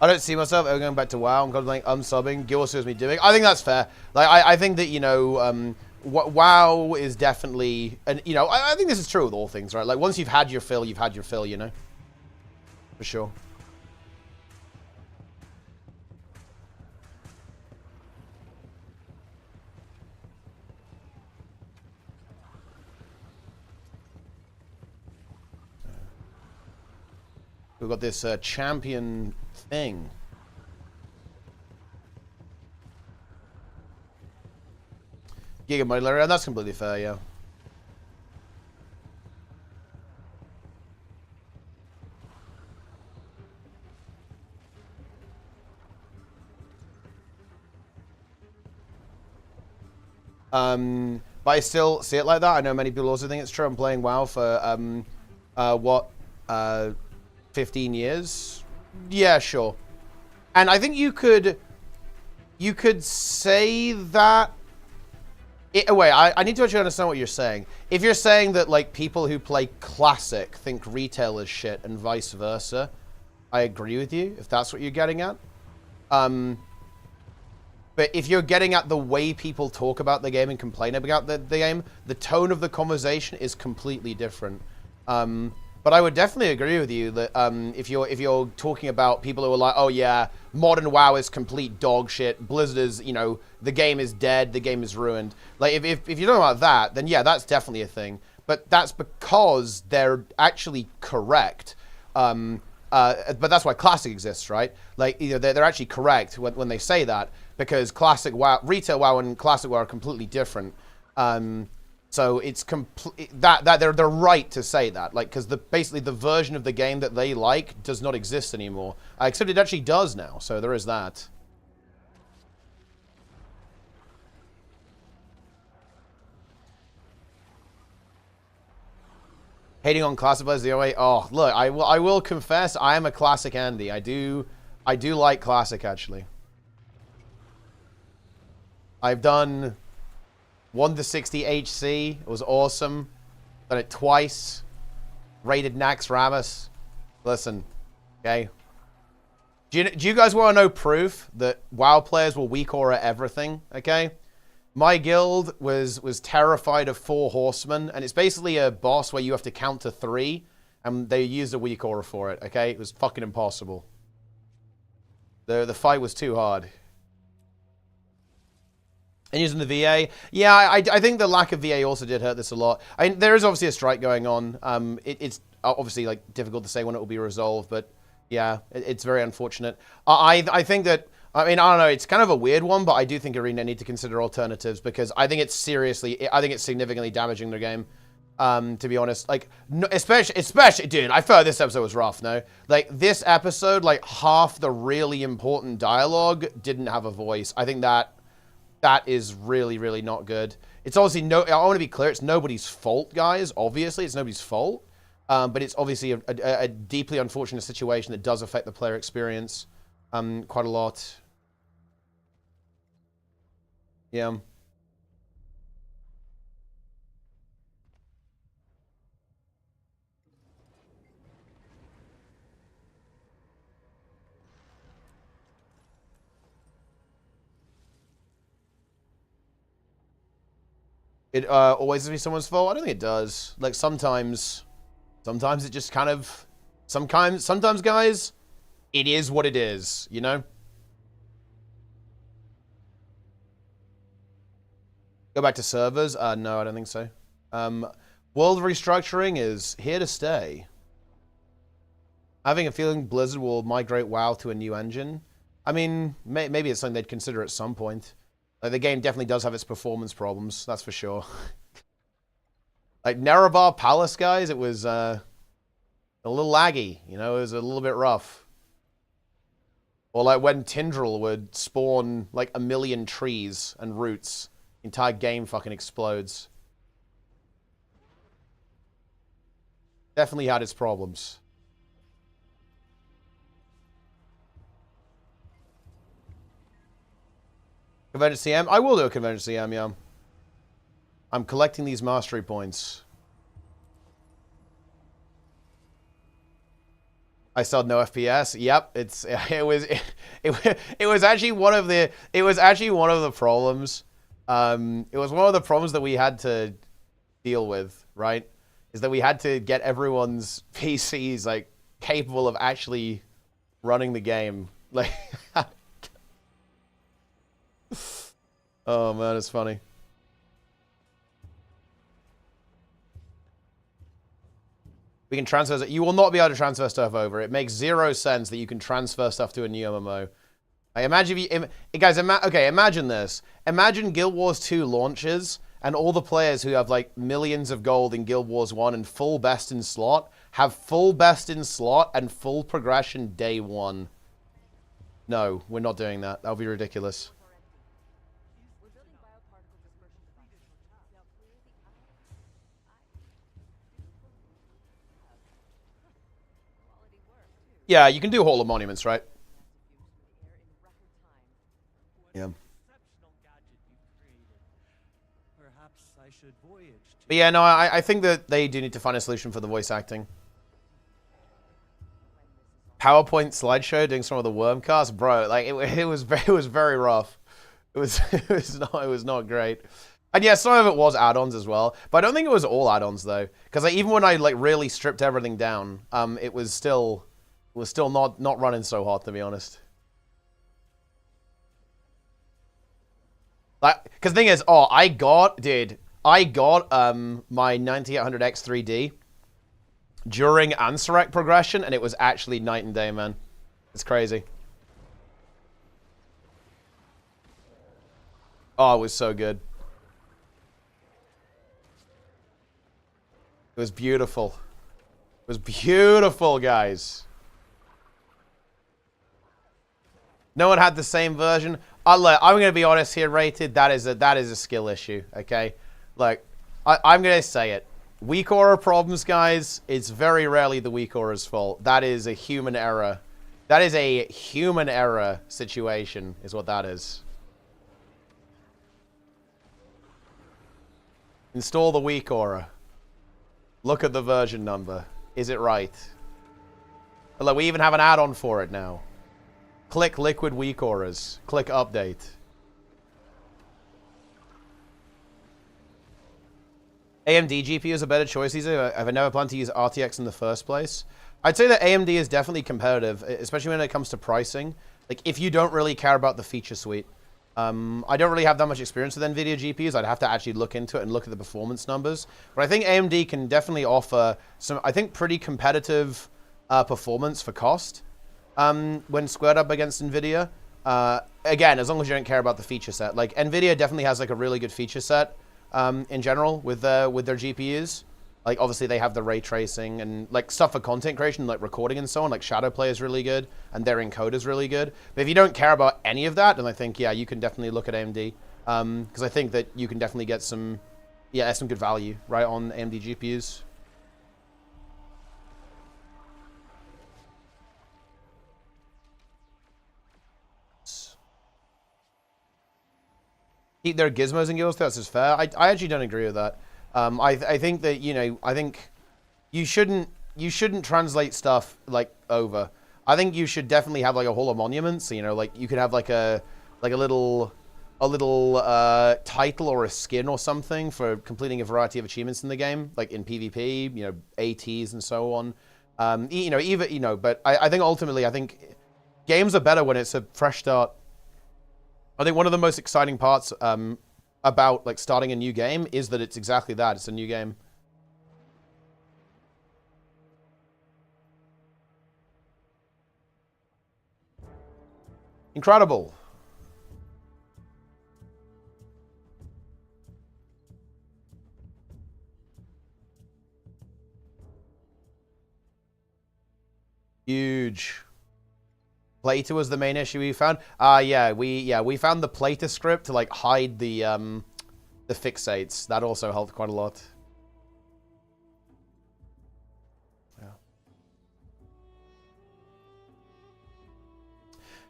Speaker 1: I don't see myself ever going back to WoW. I'm kind of like unsubbing. Gil sues me doing. I think that's fair. Like I think that, you know, WoW is definitely, and you know, I think this is true with all things, right? Like once you've had your fill, you've had your fill, you know, for sure. We've got this champion thing. Gigabyte Larry, and that's completely fair, yeah. But I still see it like that. I know many people also think it's true. I'm playing WoW for what 15 years? Yeah, sure. And I think you could say that. Wait, I need to actually understand what you're saying. If you're saying that like people who play classic think retail is shit and vice versa, I agree with you if that's what you're getting at. But if you're getting at the way people talk about the game and complain about the game, the tone of the conversation is completely different. But I would definitely agree with you that if you're talking about people who are like, oh yeah, modern WoW is complete dog shit, Blizzard is, you know, the game is dead, the game is ruined. Like if you're talking about that, then yeah, that's definitely a thing. But that's because they're actually correct. But that's why classic exists, right? Like, you know, they're actually correct when they say that, because classic WoW, retail WoW and classic WoW are completely different. So it's that they're right to say that, like, because basically the version of the game that they like does not exist anymore, except it actually does now. So there is that. Hating on classic players the other way. Oh, look, I will confess, I am a classic Andy. I do like classic actually. I've done 1 to 60 HC. It was awesome. Done it twice. Rated Nax Ramus. Listen, okay. Do you guys want to know proof that WoW players will weak aura everything? Okay. My guild was terrified of 4 horsemen, and it's basically a boss where you have to count to 3, and they used a weak aura for it. Okay, it was fucking impossible. The fight was too hard. And using the VA, yeah, I think the lack of VA also did hurt this a lot. I mean, there is obviously a strike going on. It's obviously like difficult to say when it will be resolved, but yeah, it's very unfortunate. I think that, I mean, I don't know, it's kind of a weird one, but I do think ArenaNet need to consider alternatives because I think it's significantly damaging their game. To be honest, like, no, especially, dude, I felt this episode was rough, no? Like, this episode, like, half the really important dialogue didn't have a voice. I think that is really, really not good. It's obviously I want to be clear, it's nobody's fault, guys. Obviously, it's nobody's fault. But it's obviously a deeply unfortunate situation that does affect the player experience quite a lot. Yeah. It always has to be someone's fault? I don't think it does. Like, sometimes it just kind of... Sometimes, guys, it is what it is, you know? Go back to servers? No, I don't think so. World restructuring is here to stay. Having a feeling Blizzard will migrate WoW to a new engine. I mean, maybe it's something they'd consider at some point. Like, the game definitely does have its performance problems, that's for sure. Like, Nerebar Palace, guys, it was a little laggy, you know, it was a little bit rough. Or like when Tindral would spawn like 1 million trees and roots, the entire game fucking explodes. Definitely had its problems. Convergence CM? I will do a Convergence CM, yeah. I'm collecting these mastery points. I saw no FPS. Yep, it was actually one of the problems. It was one of the problems that we had to deal with, right? Is that we had to get everyone's PCs like capable of actually running the game. Like, oh man, it's funny. We can transfer. You will not be able to transfer stuff over. It makes 0 sense that you can transfer stuff to a new MMO. Like, imagine if you, guys. Okay, imagine this. Imagine Guild Wars 2 launches, and all the players who have like millions of gold in Guild Wars 1 and full best in slot have full best in slot and full progression day 1. No, we're not doing that. That would be ridiculous. Yeah, you can do Hall of Monuments, right? Yeah. But yeah, no, I think that they do need to find a solution for the voice acting. PowerPoint slideshow doing some of the Wormcast, bro. Like it was very rough. It was not great. And yeah, some of it was add-ons as well, but I don't think it was all add-ons though, because like, even when I like really stripped everything down, it was still not running so hot, to be honest. Like, because the thing is, I got my 9800X 3D during Ansarek progression, and it was actually night and day, man. It's crazy. Oh, it was so good. It was beautiful. It was beautiful, guys. No one had the same version. I'm going to be honest here, Rated. That is a skill issue, okay? Like, I'm going to say it. Weak aura problems, guys, it's very rarely the weak aura's fault. That is a human error. That is a human error situation, is what that is. Install the weak aura. Look at the version number. Is it right? Look, we even have an add-on for it now. Click liquid weak auras. Click update. AMD GPU is a better choice. I've never planned to use RTX in the first place. I'd say that AMD is definitely competitive, especially when it comes to pricing. Like, if you don't really care about the feature suite. I don't really have that much experience with NVIDIA GPUs. I'd have to actually look into it and look at the performance numbers. But I think AMD can definitely offer some, I think, pretty competitive performance for cost when squared up against NVIDIA. Again, as long as you don't care about the feature set. Like, NVIDIA definitely has, like, a really good feature set in general with their GPUs. Like, obviously, they have the ray tracing and, like, stuff for content creation, like recording and so on. Like, Shadowplay is really good, and their encoder is really good. But if you don't care about any of that, then I think, yeah, you can definitely look at AMD. Because I think that you can definitely get some, yeah, some good value, right, on AMD GPUs. Keep their gizmos and gills, that's just fair. I actually don't agree with that. I think that, you know, I think you shouldn't translate stuff like over. I think you should definitely have like a Hall of Monuments. You know, like you could have like a little title or a skin or something for completing a variety of achievements in the game, like in PvP. You know, ATs and so on. You know, even you know, but I think ultimately, I think games are better when it's a fresh start. I think one of the most exciting parts about like starting a new game is that it's exactly that. It's a new game. Incredible. Huge. Plater was the main issue we found. Yeah, we found the Plater script to like hide the fixates. That also helped quite a lot. Yeah.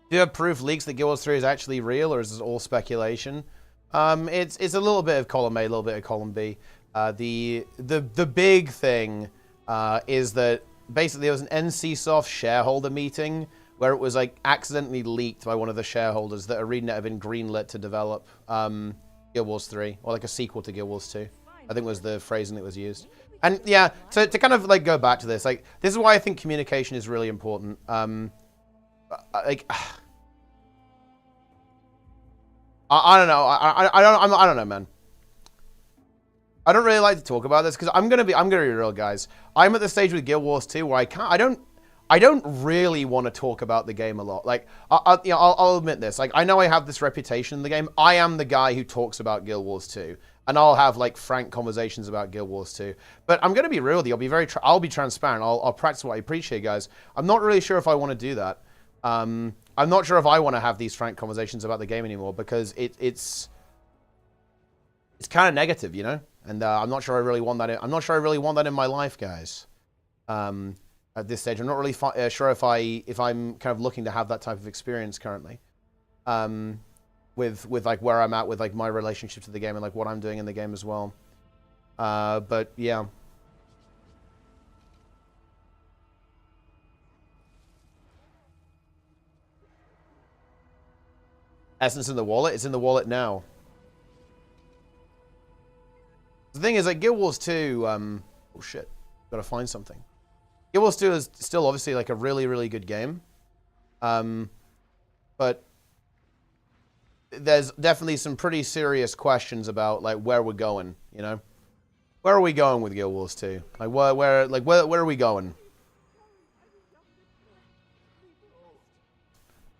Speaker 1: Do you have proof leaks that Guild Wars 3 is actually real, or is this all speculation? It's a little bit of column A, a little bit of column B. The big thing is that basically there was an NCSoft shareholder meeting where it was like accidentally leaked by one of the shareholders that ArenaNet had been greenlit to develop Guild Wars 3, or like a sequel to Guild Wars 2, I think was the phrasing that was used. And yeah, to kind of like go back to this, like this is why I think communication is really important. Like, I don't know, I don't know, man. I don't really like to talk about this because I'm gonna be real, guys. I'm at the stage with Guild Wars 2 where I don't really want to talk about the game a lot. Like, I'll admit this. Like, I know I have this reputation in the game. I am the guy who talks about Guild Wars 2, and I'll have like frank conversations about Guild Wars 2. But I'm gonna be real with you. I'll be transparent. I'll practice what I preach here, guys. I'm not really sure if I want to do that. I'm not sure if I want to have these frank conversations about the game anymore because it's kind of negative, you know. And I'm not sure I really want that. I'm not sure I really want that in my life, guys. At this stage, I'm not really sure if I'm kind of looking to have that type of experience currently, with like where I'm at with like my relationship to the game and like what I'm doing in the game as well. But yeah. Essence in the wallet. It's in the wallet now. The thing is, like Guild Wars 2. Oh shit! Gotta find something. Guild Wars 2 is still obviously like a really, really good game. But there's definitely some pretty serious questions about like where we're going, you know? Where are we going with Guild Wars 2? Like where are we going?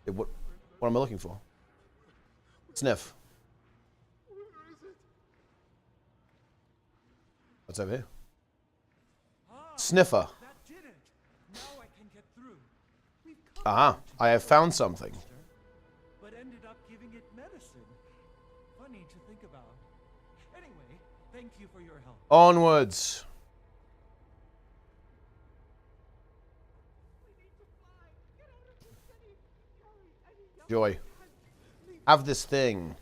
Speaker 1: What am I looking for? Sniff. What's over here? Sniffer. Ah, I have found something.
Speaker 2: But ended up giving it medicine. Funny to think about. Anyway, thank you for your help.
Speaker 1: Onwards. Joy. Have this thing.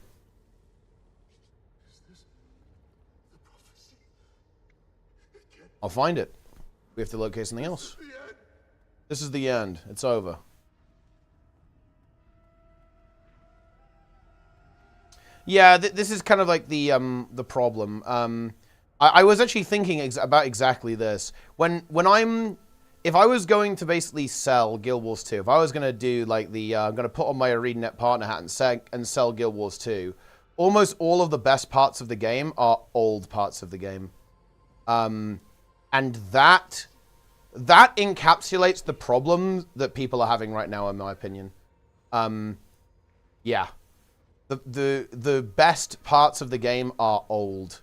Speaker 1: I'll find it. We have to locate something else. This is the end. It's over. Yeah, this is kind of like the problem. I was actually thinking about exactly this. When I'm if I was going to basically sell Guild Wars 2, if I was going to do like the, I'm going to put on my ArenaNet partner hat and sell Guild Wars 2, almost all of the best parts of the game are old parts of the game. And that encapsulates the problem that people are having right now, in my opinion. Yeah. The best parts of the game are old.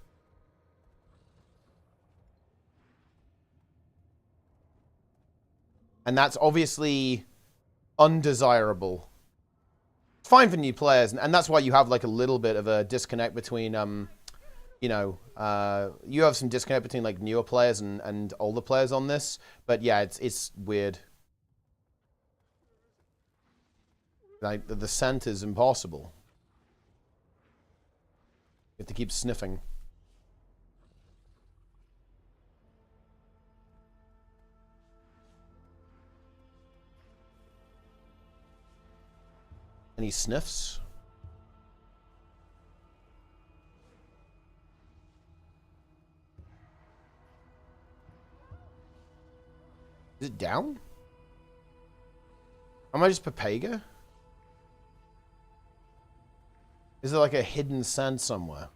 Speaker 1: And that's obviously undesirable. It's fine for new players, and that's why you have like a little bit of a disconnect between, you know, you have some disconnect between like newer players and older players on this. But yeah, it's weird. Like the scent is impossible. You have to keep sniffing. And he sniffs. Is it down? Am I just Papega? Is there like a hidden scent somewhere?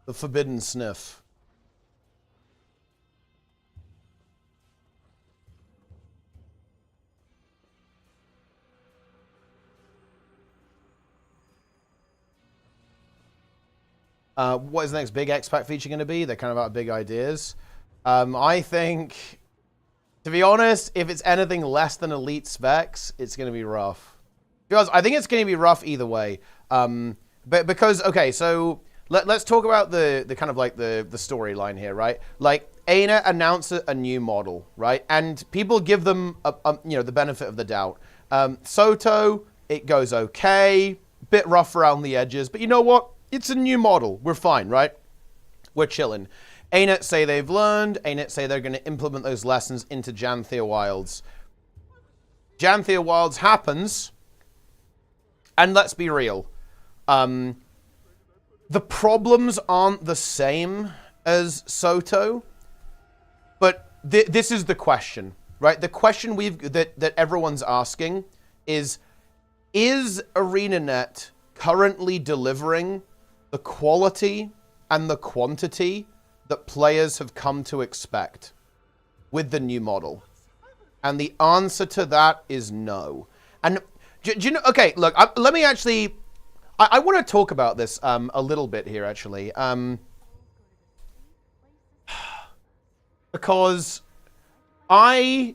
Speaker 1: The forbidden sniff. What is the next big EXPAC feature going to be? They're kind of about big ideas. I think, to be honest, if it's anything less than elite specs, it's going to be rough. Because I think it's going to be rough either way. But because, okay, so let's talk about the kind of like the storyline here, right? Like, ARENET announced a new model, right? And people give them, you know, the benefit of the doubt. Soto, it goes okay, bit rough around the edges, but you know what? It's a new model. We're fine, right? We're chilling. ANNOUCE say they've learned. ANNOUCE say they're going to implement those lessons into Janthea Wilds. Janthea Wilds happens, and let's be real. The problems aren't the same as Soto, but this is the question, right? The question that everyone's asking is ArenaNet currently delivering the quality and the quantity that players have come to expect with the new model? And the answer to that is no. And do you know, okay, look, let me actually, I want to talk about this a little bit here, actually. Because I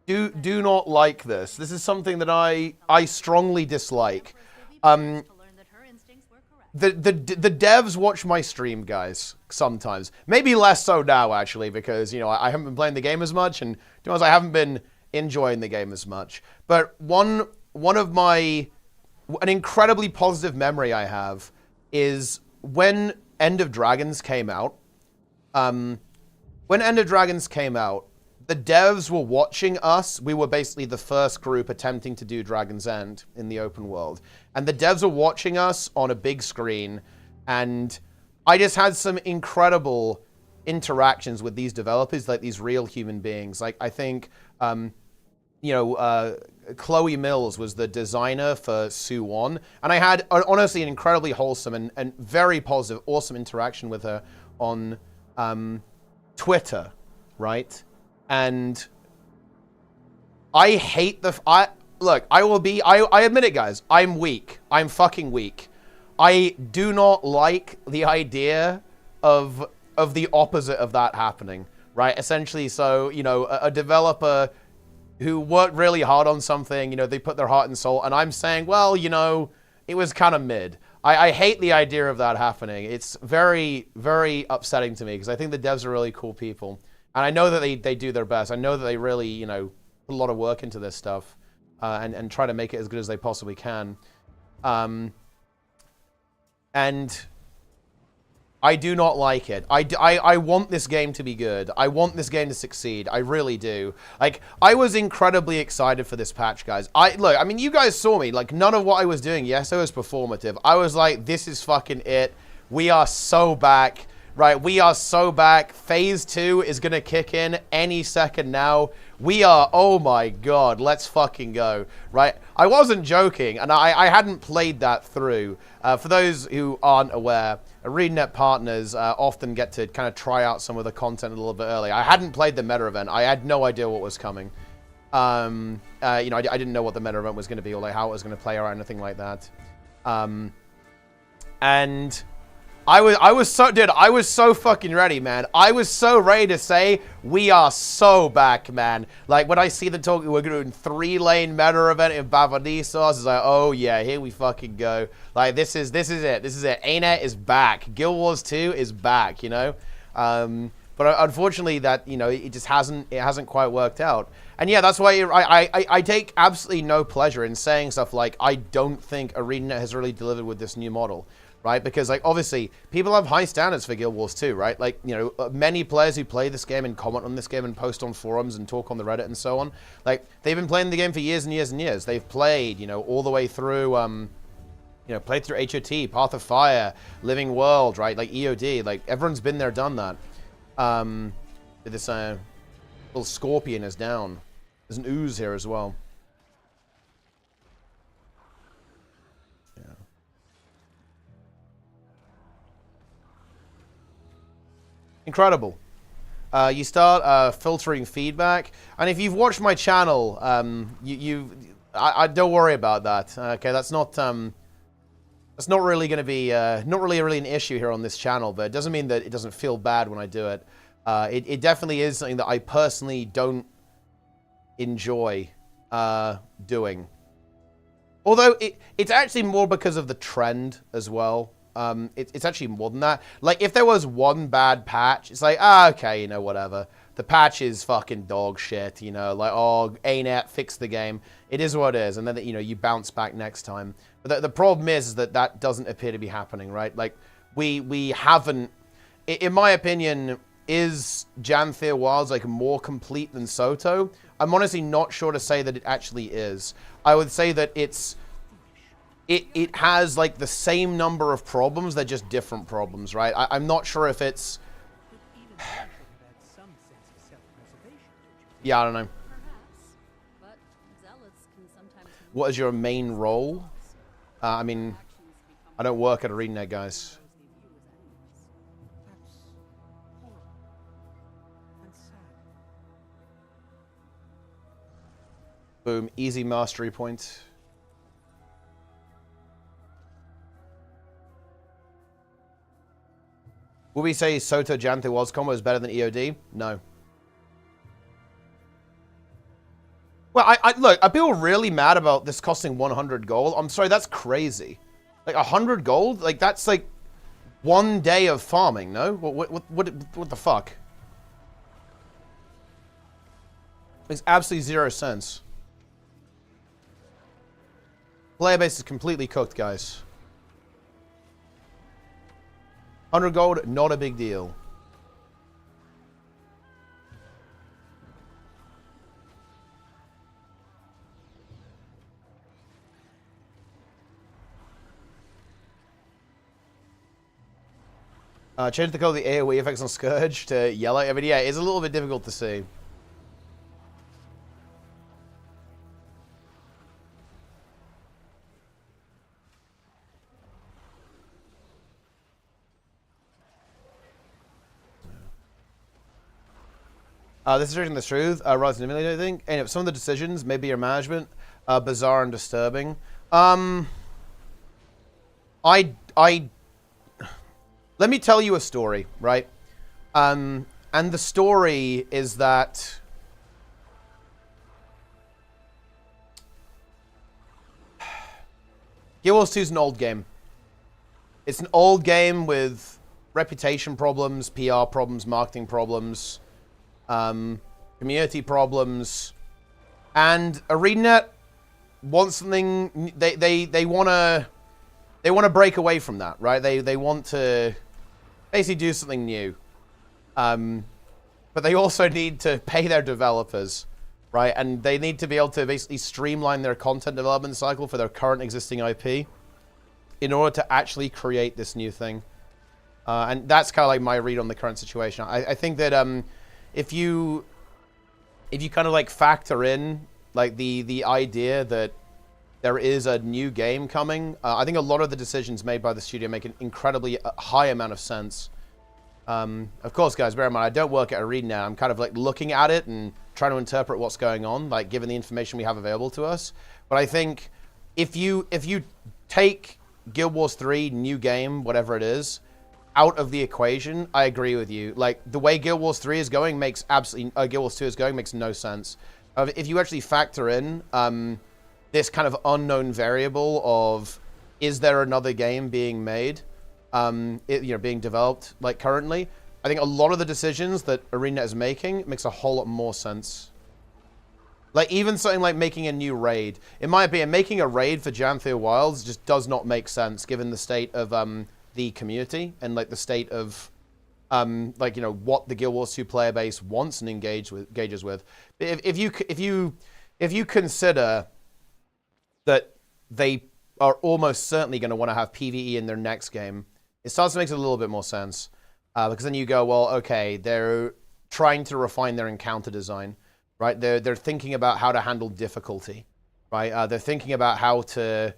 Speaker 1: do not like this. This is something that I strongly dislike. The devs watch my stream, guys, sometimes. Maybe less so now, actually, because, you know, I haven't been playing the game as much, and to be honest, I haven't been enjoying the game as much. But one of my, an incredibly positive memory I have is when End of Dragons came out. When End of Dragons came out, the devs were watching us. We were basically the first group attempting to do Dragon's End in the open world. And the devs were watching us on a big screen. And I just had some incredible interactions with these developers, like these real human beings. Like, I think, you know, Chloe Mills was the designer for Suwon. And I had, honestly, an incredibly wholesome and very positive, awesome interaction with her on Twitter, right? And I hate look, I admit it, guys. I'm weak. I'm fucking weak. I do not like the idea of the opposite of that happening, right? Essentially, so, you know, a developer who worked really hard on something, you know, they put their heart and soul, and I'm saying, well, you know, it was kind of mid. I hate the idea of that happening. It's very, very upsetting to me, because I think the devs are really cool people. And I know that they do their best. I know that they really, you know, put a lot of work into this stuff and try to make it as good as they possibly can. And I do not like it. I want this game to be good. I want this game to succeed. I really do. Like, I was incredibly excited for this patch, guys. Look, I mean, you guys saw me. Like, none of what I was doing, yes, it was performative. I was like, this is fucking it. We are so back. right? We are so back. Phase 2 is going to kick in any second now. We are, oh my god, let's fucking go, right? I wasn't joking, and I hadn't played that through. For those who aren't aware, ArenaNet partners often get to kind of try out some of the content a little bit early. I hadn't played the meta event. I had no idea what was coming. You know, I didn't know what the meta event was going to be or like how it was going to play or anything like that. And I was so fucking ready, man. I was so ready to say, we are so back, man. Like, when I see them talking, we're doing 3-lane meta event in BAVA NISOS, it's like, oh yeah, here we fucking go. Like, this is it. This is it. ANNOUCE is back. Guild Wars 2 is back, you know? But unfortunately that, you know, it just hasn't quite worked out. And yeah, that's why I take absolutely no pleasure in saying stuff like, I don't think ArenaNet has really delivered with this new model. Right? Because, like, obviously, people have high standards for Guild Wars 2, right? Like, you know, many players who play this game and comment on this game and post on forums and talk on the Reddit and so on, like, they've been playing the game for years and years and years. They've played, you know, all the way through, you know, played through HOT, Path of Fire, Living World, right? Like, EOD. Like, everyone's been there, done that. This little scorpion is down. There's an ooze here as well. Incredible. You start filtering feedback, and if you've watched my channel, I don't worry about that. Okay, that's not really going to be not really an issue here on this channel, but it doesn't mean that it doesn't feel bad when I do it. It definitely is something that I personally don't enjoy doing. Although it's actually more because of the trend as well. It's actually more than that. Like, if there was one bad patch, it's like, okay, you know, whatever. The patch is fucking dog shit, you know, like, oh, ANNOUCE, fix the game. It is what it is, and then, you know, you bounce back next time. But the problem is that that doesn't appear to be happening, right? Like, we haven't, in my opinion, is Janthir Wilds, like, more complete than Soto? I'm honestly not sure to say that it actually is. I would say that it has, like, the same number of problems, they're just different problems, right? I'm not sure if it's... Yeah, I don't know. What is your main role? I mean, I don't work at ArenaNet, guys. Boom, easy mastery point. Will we say Soto Janthir Wilds combo is better than EOD? No. Well, look, are people really mad about this costing 100 gold? I'm sorry, that's crazy. Like, 100 gold? Like, that's like 1 day of farming, no? What the fuck? Makes absolutely 0 sense. Player base is completely cooked, guys. 100 gold, not a big deal. Change the color of the AoE effects on Scourge to yellow. I mean, yeah, it's a little bit difficult to see. This is reaching the truth, rather than I think. And some of the decisions, maybe your management, bizarre and disturbing. Let me tell you a story, right? And the story is that Guild Wars 2 is an old game. It's an old game with reputation problems, PR problems, marketing problems, community problems, and ArenaNet wants something. They want to break away from that, right? They want to basically do something new, but they also need to pay their developers, right? And they need to be able to basically streamline their content development cycle for their current existing IP in order to actually create this new thing. And that's kind of like my read on the current situation. I think that if you kind of like factor in like the idea that there is a new game coming, I think a lot of the decisions made by the studio make an incredibly high amount of sense. Of course, guys, bear in mind, I don't work at ArenaNet. I'm kind of like looking at it and trying to interpret what's going on, like given the information we have available to us. But I think if you take Guild Wars 3, new game, whatever it is, out of the equation, I agree with you. Like the way Guild Wars 3 is going makes absolutely Guild Wars 2 is going makes no sense. If you actually factor in this kind of unknown variable of is there another game being made, being developed like currently, I think a lot of the decisions that ArenaNet is making makes a whole lot more sense. Like even something like making a new raid, in my opinion, making a raid for Janthea Wilds just does not make sense given the state of the community and like the state of what the Guild Wars 2 player base wants and engages with. If you consider that they are almost certainly going to want to have PvE in their next game, it starts to make a little bit more sense. Because then you go, well, okay, they're trying to refine their encounter design, right? They're thinking about how to handle difficulty, right? They're thinking about how to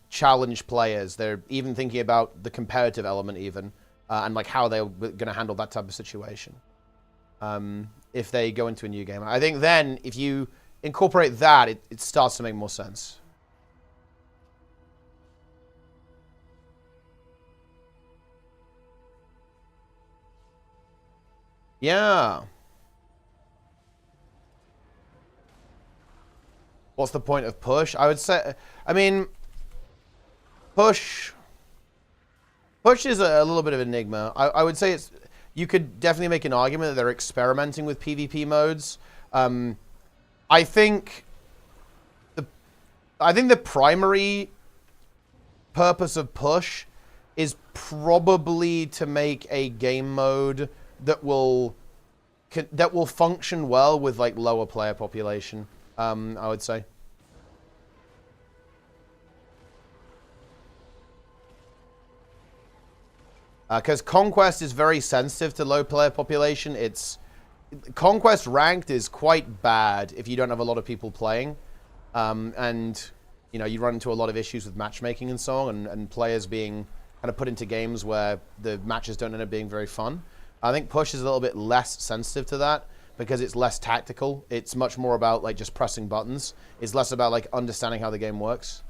Speaker 1: challenge players. They're even thinking about the competitive element even, and like how they're going to handle that type of situation if they go into a new game. I think then if you incorporate that, it starts to make more sense. Yeah. What's the point of push? I would say, I mean, push is a little bit of an enigma. I would say you could definitely make an argument that they're experimenting with PvP modes. I think the primary purpose of push is probably to make a game mode that will function well with like lower player population. I would say. Because Conquest is very sensitive to low player population. Conquest ranked is quite bad if you don't have a lot of people playing. And, you run into a lot of issues with matchmaking and so on, and players being kind of put into games where the matches don't end up being very fun. I think push is a little bit less sensitive to that because it's less tactical. It's much more about like just pressing buttons. It's less about like understanding how the game works.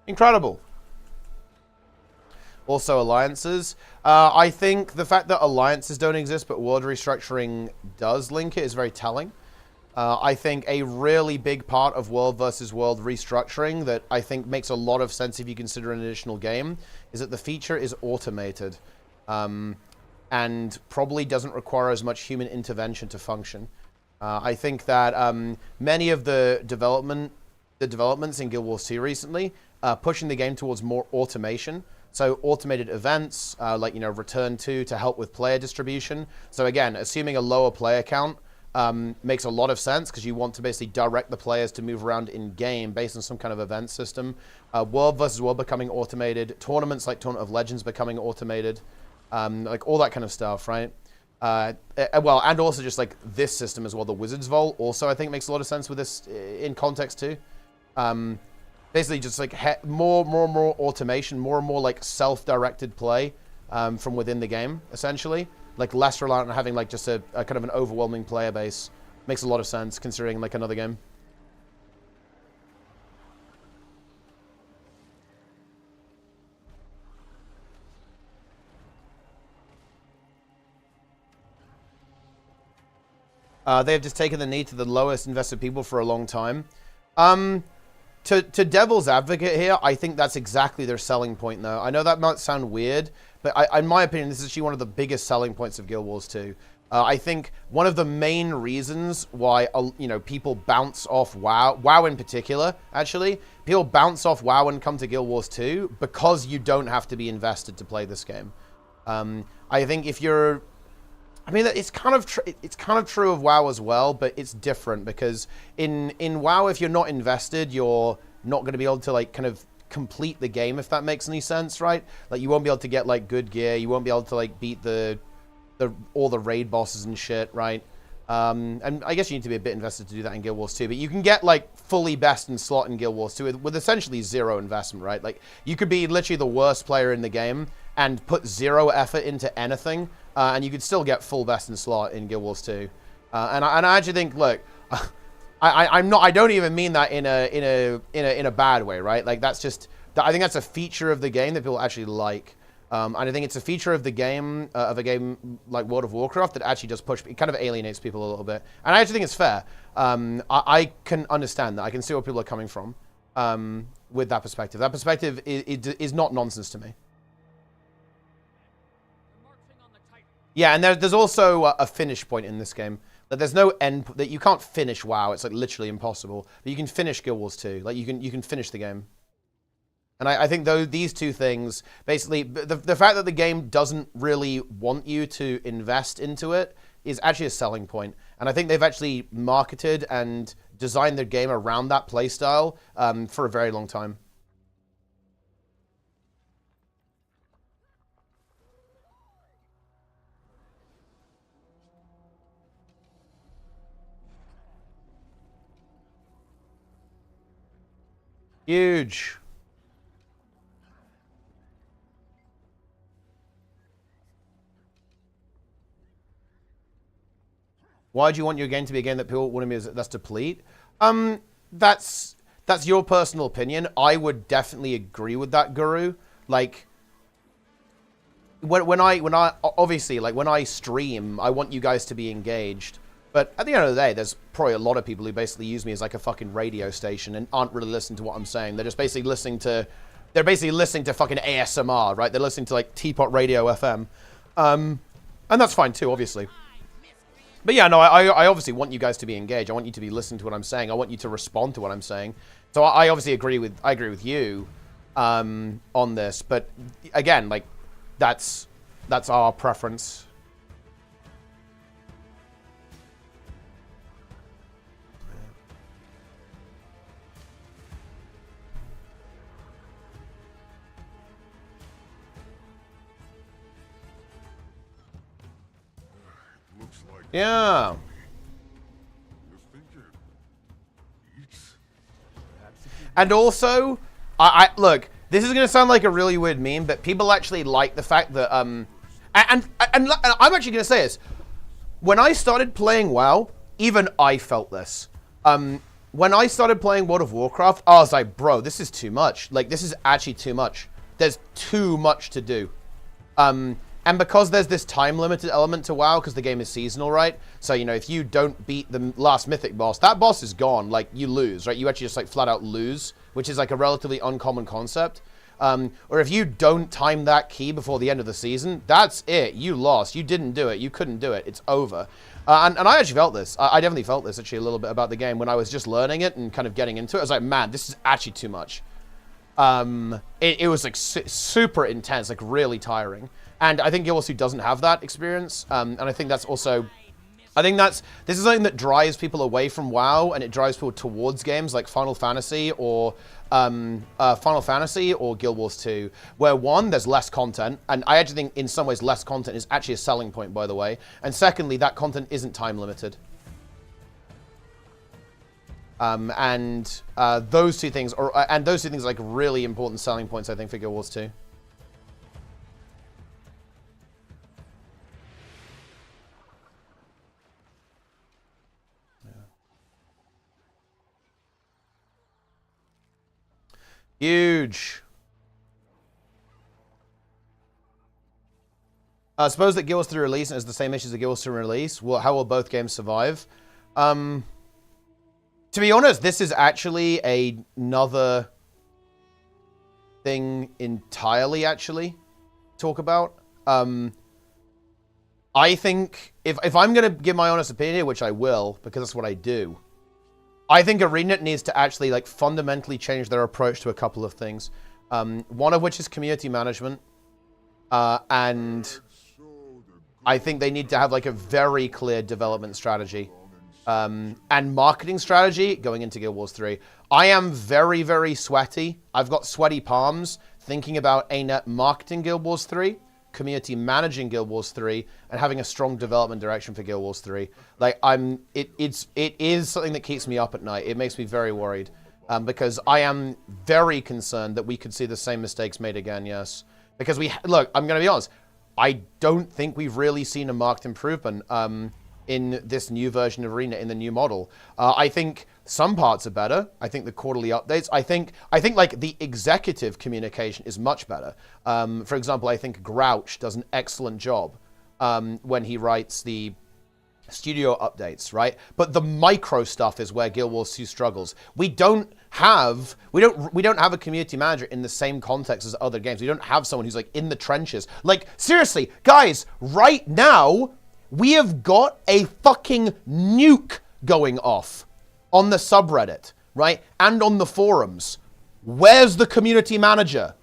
Speaker 1: Incredible. Also alliances. I think the fact that alliances don't exist but world restructuring does link it is very telling. I think a really big part of world versus world restructuring that I think makes a lot of sense if you consider an additional game is that the feature is automated and probably doesn't require as much human intervention to function. I think that many of the developments in Guild Wars 2 recently pushing the game towards more automation. So automated events, return to help with player distribution. So again, assuming a lower player count makes a lot of sense because you want to basically direct the players to move around in game based on some kind of event system. World versus world becoming automated. Tournaments like Tournament of Legends becoming automated. Like all that kind of stuff, right? Well, and also just like this system as well, the Wizard's Vault also I think makes a lot of sense with this in context too. Basically just like more automation, more and more like self-directed play from within the game, essentially. Like less reliant on having like just a kind of an overwhelming player base. Makes a lot of sense considering like another game. They have just taken the knee to the lowest invested people for a long time. To devil's advocate here, I think that's exactly their selling point, though. I know that might sound weird, but in my opinion, this is actually one of the biggest selling points of Guild Wars 2. I think one of the main reasons why, people bounce off WoW in particular, actually, people bounce off WoW and come to Guild Wars 2 because you don't have to be invested to play this game. I think if you're I mean, it's kind of true of WoW as well, but it's different because in WoW, if you're not invested, you're not going to be able to like kind of complete the game, if that makes any sense, right? Like you won't be able to get like good gear, you won't be able to like beat all the raid bosses and shit, right? And I guess you need to be a bit invested to do that in Guild Wars 2, but you can get like fully best in slot in Guild Wars 2 with essentially zero investment, right? Like you could be literally the worst player in the game and put zero effort into anything, and you could still get full best in slot in Guild Wars 2. And I actually think, look, I don't even mean that in a bad way, right? Like that's just, I think that's a feature of the game that people actually like. And I think it's a feature of the game, of a game like World of Warcraft that actually does push, it kind of alienates people a little bit. And I actually think it's fair. I can understand that. I can see where people are coming from with that perspective. That perspective is not nonsense to me. Yeah, and there's also a finish point in this game. That there's no end, that you can't finish WoW. It's like literally impossible. But you can finish Guild Wars 2. Like you can finish the game. And I think though these two things, basically, the fact that the game doesn't really want you to invest into it is actually a selling point. And I think they've actually marketed and designed their game around that playstyle for a very long time. Huge. Why do you want your game to be a game that people want to be that's deplete? That's your personal opinion. I would definitely agree with that, Guru. Like when I obviously like when I stream, I want you guys to be engaged. But at the end of the day, there's probably a lot of people who basically use me as like a fucking radio station and aren't really listening to what I'm saying. They're just basically listening to fucking ASMR, right? They're listening to like Teapot Radio FM. And that's fine too, obviously. But yeah, no, I obviously want you guys to be engaged. I want you to be listening to what I'm saying. I want you to respond to what I'm saying. So I obviously agree with you on this. But again, like that's our preference. Yeah. And also, I look, this is going to sound like a really weird meme, but people actually like the fact that, and I'm actually going to say this. When I started playing WoW, even I felt this. When I started playing World of Warcraft, I was like, bro, this is too much. Like, this is actually too much. There's too much to do. And because there's this time-limited element to WoW, because the game is seasonal, right? So, you know, if you don't beat the last mythic boss, that boss is gone. Like, you lose, right? You actually just, like, flat-out lose, which is, like, a relatively uncommon concept. Or if you don't time that key before the end of the season, that's it. You lost. You didn't do it. You couldn't do it. It's over. And I actually felt this. I definitely felt this, actually, a little bit about the game. When I was just learning it and kind of getting into it, I was like, man, this is actually too much. It was, like, super intense, like, really tiring. And I think Guild Wars 2 doesn't have that experience, and I think that's also, this is something that drives people away from WoW, and it drives people towards games like Final Fantasy or Guild Wars 2, where one, there's less content, and I actually think in some ways less content is actually a selling point, by the way, and secondly, that content isn't time limited. Those two things are like really important selling points, I think, for Guild Wars 2. Huge. Suppose that Guild Wars 3 release has the same issues as Guild Wars 2 release. Well, how will both games survive? To be honest, this is actually another thing entirely, actually, talk about. I think, if I'm going to give my honest opinion here, which I will, because that's what I do, I think ArenaNet needs to actually like fundamentally change their approach to a couple of things. One of which is community management, and I think they need to have like a very clear development strategy and marketing strategy going into Guild Wars 3. I am very, very sweaty. I've got sweaty palms thinking about ANET marketing Guild Wars 3, community managing Guild Wars 3, and having a strong development direction for Guild Wars 3. Like, it is something that keeps me up at night. It makes me very worried because I am very concerned that we could see the same mistakes made again, yes. Because look, I'm going to be honest, I don't think we've really seen a marked improvement in this new version of Arena, in the new model. I think some parts are better. I think the quarterly updates. I think like the executive communication is much better. For example, I think Grouch does an excellent job when he writes the studio updates, right? But the micro stuff is where Guild Wars 2 struggles. We don't have a community manager in the same context as other games. We don't have someone who's like in the trenches. Like, seriously, guys, right now we have got a fucking nuke going off on the subreddit, right? And on the forums. Where's the community manager?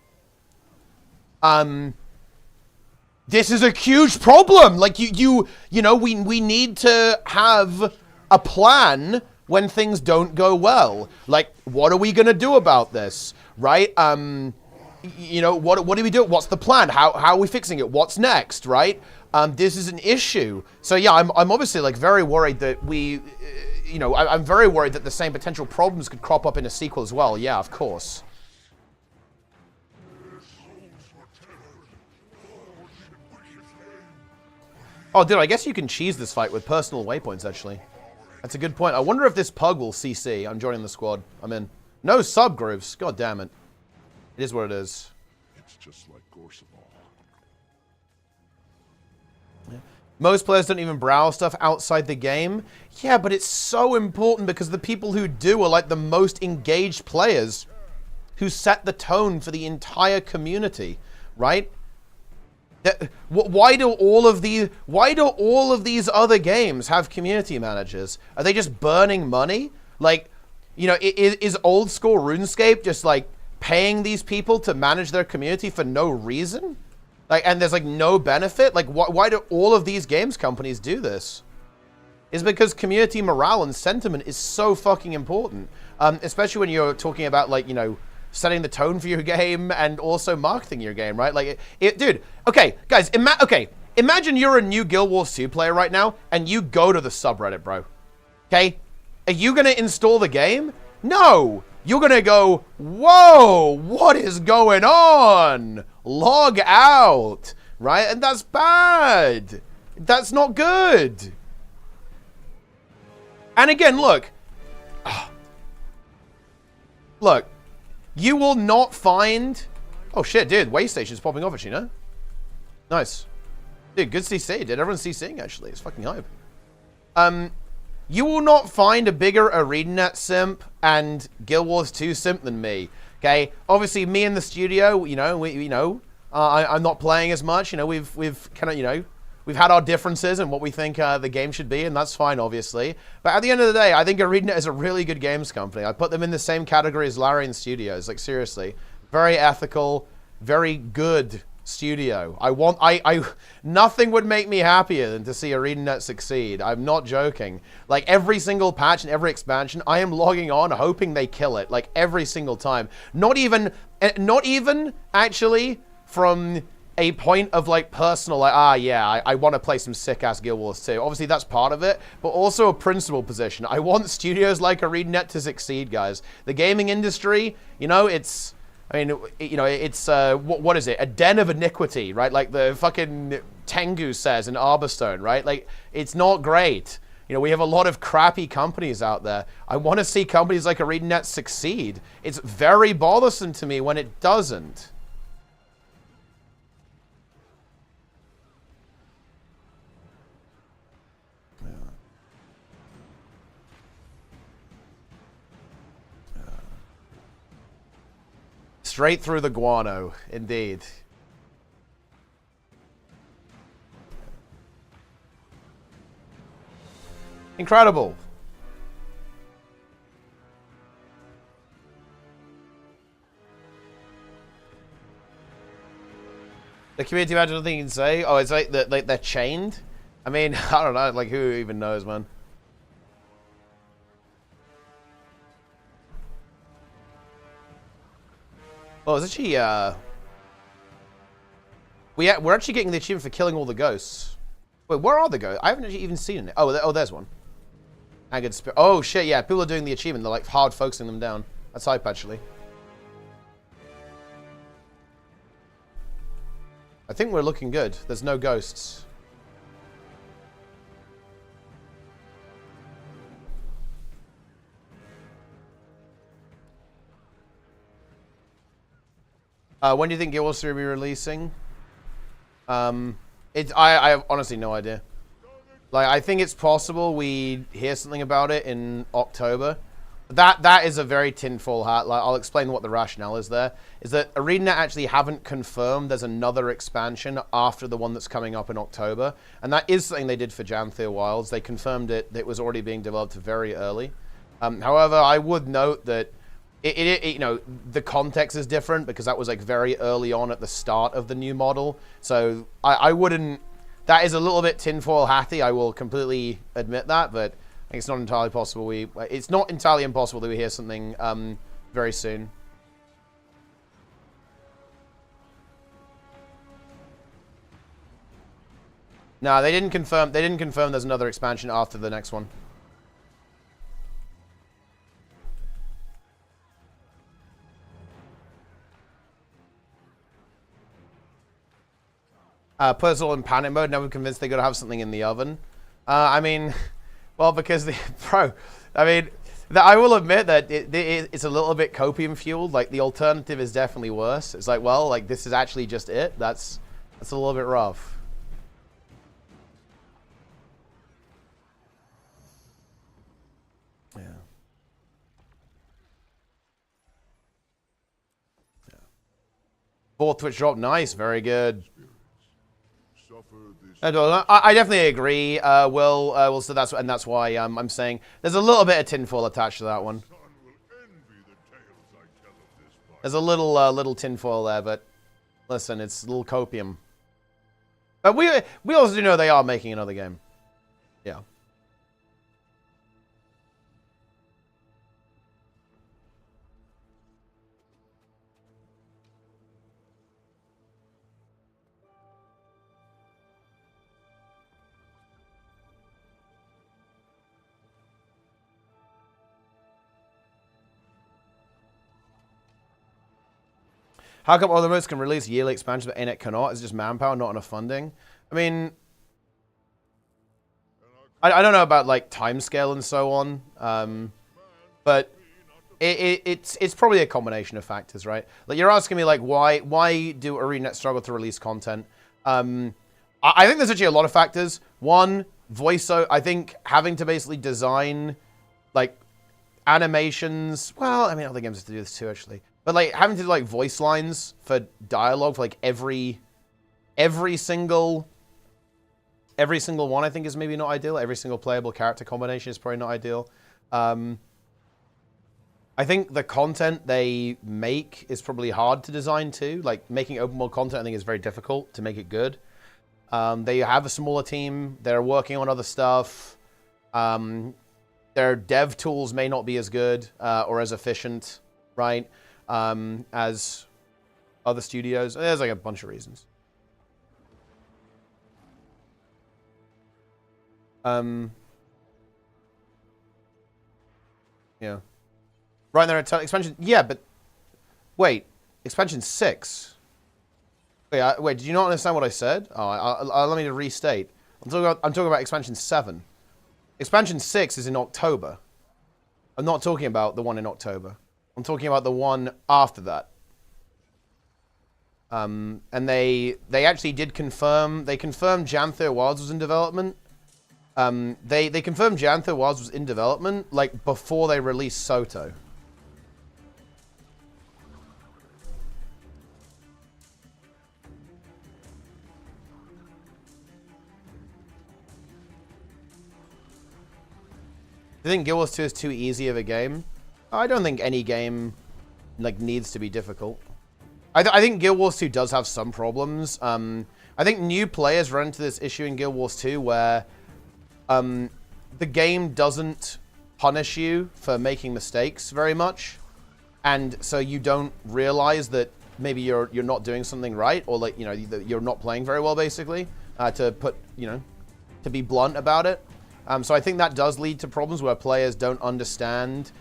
Speaker 1: This is a huge problem. Like, you know, we need to have a plan when things don't go well. Like, what are we going to do about this, right? You know, what do we do? What's the plan? How are we fixing it? What's next, right? This is an issue. So, yeah, I'm obviously, like, very worried that you know, I'm very worried that the same potential problems could crop up in a sequel as well. Yeah, of course. Oh, dude, I guess you can cheese this fight with personal waypoints, actually. That's a good point. I wonder if this pug will CC. I'm joining the squad. I'm in. No subgrooves. God damn it. It is what it is.
Speaker 3: It's just like Gorseval.
Speaker 1: Yeah. Most players don't even browse stuff outside the game. Yeah, but it's so important because the people who do are like the most engaged players who set the tone for the entire community, right? Why do all of these other games have community managers? Are they just burning money? Like, you know, is old school RuneScape just like paying these people to manage their community for no reason? Like, and there's like no benefit? Like, why do all of these games companies do this? Is because community morale and sentiment is so fucking important. Especially when you're talking about, like, you know, setting the tone for your game and also marketing your game, right? Like, dude, okay, guys, imagine you're a new Guild Wars 2 player right now and you go to the subreddit, bro. Okay? Are you gonna install the game? No! You're gonna go, whoa, what is going on? Log out, right? And that's bad. That's not good. And again, look. Look. You will not find... Oh, shit, dude. Way station's popping off, actually, no? Nice. Dude, good CC. Dude, everyone's CCing, actually. It's fucking hype. You will not find a bigger ArenaNet simp and Guild Wars 2 simp than me, okay? Obviously, me in the studio, you know, I'm not playing as much. You know, we've kind of, you know... We've had our differences in what we think the game should be, and that's fine, obviously. But at the end of the day, I think ArenaNet is a really good games company. I put them in the same category as Larian Studios. Like, seriously. Very ethical, very good studio. Nothing would make me happier than to see ArenaNet succeed. I'm not joking. Like, every single patch and every expansion, I am logging on hoping they kill it. Like, every single time. Not even actually from... a point of, like, personal, like, yeah, I want to play some sick-ass Guild Wars 2. Obviously, that's part of it, but also a principal position. I want studios like ArenaNet to succeed, guys. The gaming industry, you know, it's, I mean, you know, it's, what is it? A den of iniquity, right? Like the fucking Tengu says in Arborstone, right? Like, it's not great. You know, we have a lot of crappy companies out there. I want to see companies like ArenaNet succeed. It's very bothersome to me when it doesn't. Straight through the guano, indeed. Incredible. The community manager, nothing you can say? Oh, it's like they're chained? I mean, I don't know. Like, who even knows, man? Oh, it's actually, we're actually getting the achievement for killing all the ghosts. Wait, where are the ghosts? I haven't actually even seen it. Oh, there's one. Angered Spirit. Oh, shit, yeah. People are doing the achievement. They're, like, hard focusing them down. That's hype, actually. I think we're looking good. There's no ghosts. When do you think Guild Wars 3 will be releasing? I have honestly no idea. Like, I think it's possible we hear something about it in October. That is a very tinfoil hat. Like, I'll explain what the rationale is there. Is that ArenaNet actually haven't confirmed there's another expansion after the one that's coming up in October. And that is something they did for Janthir Wilds. They confirmed it was already being developed very early. However, I would note that you know, the context is different because that was like very early on at the start of the new model. So I wouldn't... That is a little bit tinfoil hatty. I will completely admit that, but I think it's not entirely possible it's not entirely impossible that we hear something very soon. No, they didn't confirm there's another expansion after the next one. Personal and panic mode, now we're convinced they're going to have something in the oven. I mean, well, because I mean, I will admit that it's a little bit copium fueled. Like, the alternative is definitely worse. It's like, well, like, this is actually just it. That's a little bit rough. Yeah. Fourth Twitch drop, nice, very good. I definitely agree, Will. So that's why I'm saying there's a little bit of tinfoil attached to that one. There's a little tinfoil there, but listen, it's a little copium. But we also do know they are making another game. Yeah. How come other modes can release yearly expansions but ANNOUCE cannot? Is it just manpower, not enough funding? I mean, I don't know about like timescale and so on, but it's probably a combination of factors, right? Like, you're asking me like why do ArenaNet struggle to release content? I think there's actually a lot of factors. One, voiceover. I think having to basically design like animations. Well, I mean, other games have to do this too, actually. But like having to do like voice lines for dialogue for like every single one, I think, is maybe not ideal. Every single playable character combination is probably not ideal. I think the content they make is probably hard to design too. Like, making open world content, I think, is very difficult to make it good. They have a smaller team. They're working on other stuff. Their dev tools may not be as good or as efficient, right? As other studios. There's like a bunch of reasons. Yeah. Right there, expansion. Yeah, but wait, expansion 6. Wait, did you not understand what I said? Oh, let me restate. I'm talking about expansion 7. Expansion 6 is in October. I'm not talking about the one in October. I'm talking about the one after that. And they actually did confirm. They confirmed Janthir Wilds was in development. They confirmed Janthir Wilds was in development like before they released Soto. Do you think Guild Wars 2 is too easy of a game? I don't think any game like needs to be difficult. I think Guild Wars 2 does have some problems. I think new players run into this issue in Guild Wars 2 where the game doesn't punish you for making mistakes very much, and so you don't realize that maybe you're not doing something right, or like, you know, you're not playing very well, basically, to put, you know, to be blunt about it. So I think that does lead to problems where players don't understand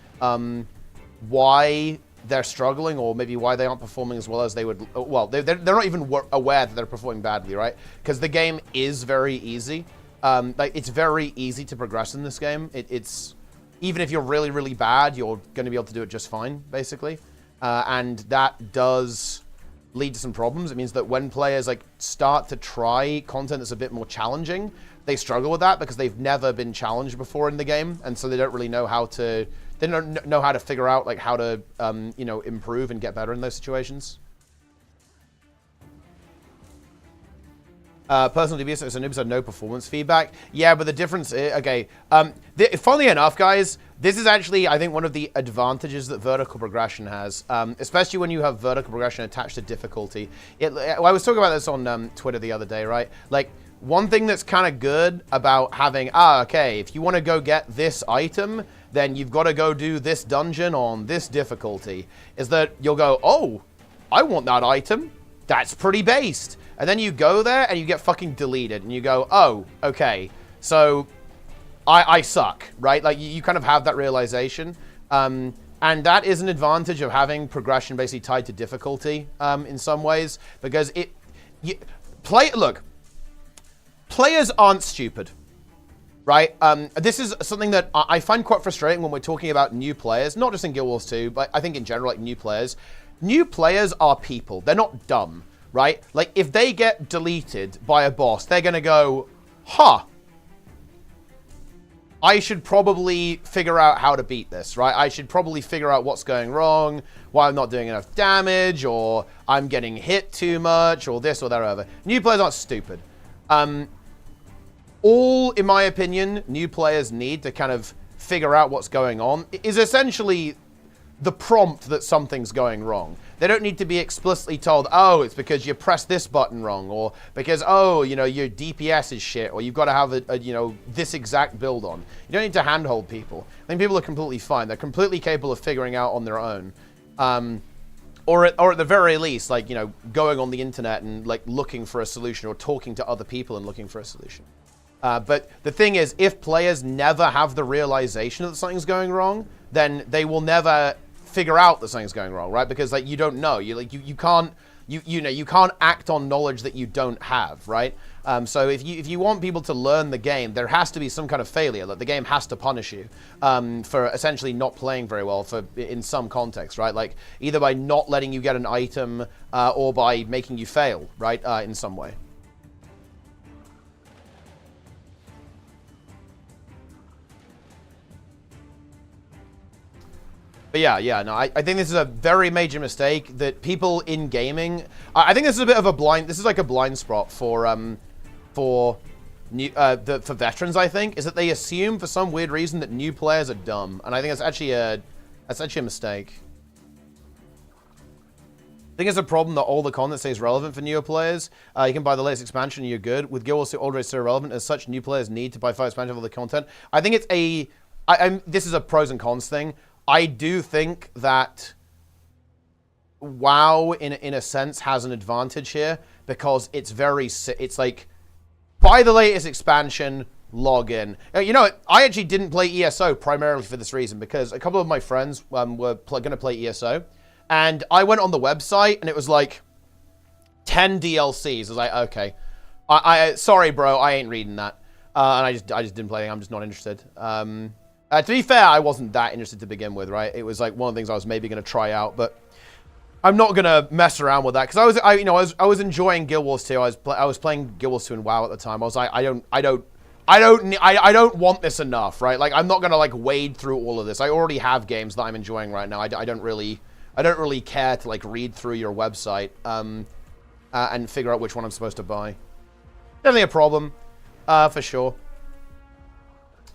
Speaker 1: why they're struggling, or maybe why they aren't performing as well as they would. Well, they're not even aware that they're performing badly, right? Because the game is very easy. Like, it's very easy to progress in this game. It's even if you're really, really bad, you're going to be able to do it just fine, basically. And that does lead to some problems. It means that when players like start to try content that's a bit more challenging, they struggle with that because they've never been challenged before in the game, and so they don't really know how to. They don't know how to figure out like how to, you know, improve and get better in those situations. Personal DBS, so noobs had no performance feedback. Yeah, but the difference is, okay, funnily enough, guys, this is actually, I think, one of the advantages that vertical progression has, especially when you have vertical progression attached to difficulty. I was talking about this on Twitter the other day, right? Like, one thing that's kind of good about having, okay, if you want to go get this item, then you've got to go do this dungeon on this difficulty, is that you'll go, oh, I want that item. That's pretty based. And then you go there and you get fucking deleted. And you go, oh, okay. So I suck, right? Like, you kind of have that realization. And that is an advantage of having progression basically tied to difficulty in some ways. Because look, players aren't stupid, right? This is something that I find quite frustrating when we're talking about new players. Not just in Guild Wars 2, but I think in general, like, new players. New players are people. They're not dumb. Right? Like, if they get deleted by a boss, they're going to go, huh, I should probably figure out how to beat this, right? I should probably figure out what's going wrong, why I'm not doing enough damage, or I'm getting hit too much, or this or that or other. New players aren't stupid. All, in my opinion, new players need to kind of figure out what's going on is essentially the prompt that something's going wrong. They don't need to be explicitly told, oh, it's because you pressed this button wrong, or because, oh, you know, your DPS is shit, or you've got to have you know, this exact build on. You don't need to handhold people. I think people are completely fine. They're completely capable of figuring out on their own. Or at the very least, like, you know, going on the internet and like looking for a solution, or talking to other people and looking for a solution. But the thing is, if players never have the realization that something's going wrong, then they will never figure out that something's going wrong, right? Because like, you don't know, you can't act on knowledge that you don't have, right? So if you want people to learn the game, there has to be some kind of failure. Like, the game has to punish you for essentially not playing very well in some context, right? Like, either by not letting you get an item or by making you fail, right? In some way. But yeah, no, I think this is a very major mistake that people in gaming. I think this is a bit of a blind. This is like a blind spot for veterans. I think is that they assume for some weird reason that new players are dumb, and I think that's actually a mistake. I think it's a problem that all the content stays relevant for newer players. You can buy the latest expansion and you're good. With Guild Wars 2 already so relevant, as such, new players need to buy 5 expansion of all the content. I think it's this is a pros and cons thing. I do think that WoW, in a sense, has an advantage here because it's like, buy the latest expansion, log in. You know, I actually didn't play ESO primarily for this reason, because a couple of my friends were going to play ESO, and I went on the website and it was like 10 DLCs. I was like, okay, sorry, bro, I ain't reading that, and I just didn't play it. I'm just not interested. To be fair, I wasn't that interested to begin with, right? It was like one of the things I was maybe going to try out, but I'm not going to mess around with that because I was enjoying Guild Wars 2. I was playing Guild Wars 2 and WoW at the time. I was like, I don't want this enough, right? Like, I'm not going to like wade through all of this. I already have games that I'm enjoying right now. I don't really care to like read through your website and figure out which one I'm supposed to buy. Definitely a problem, for sure.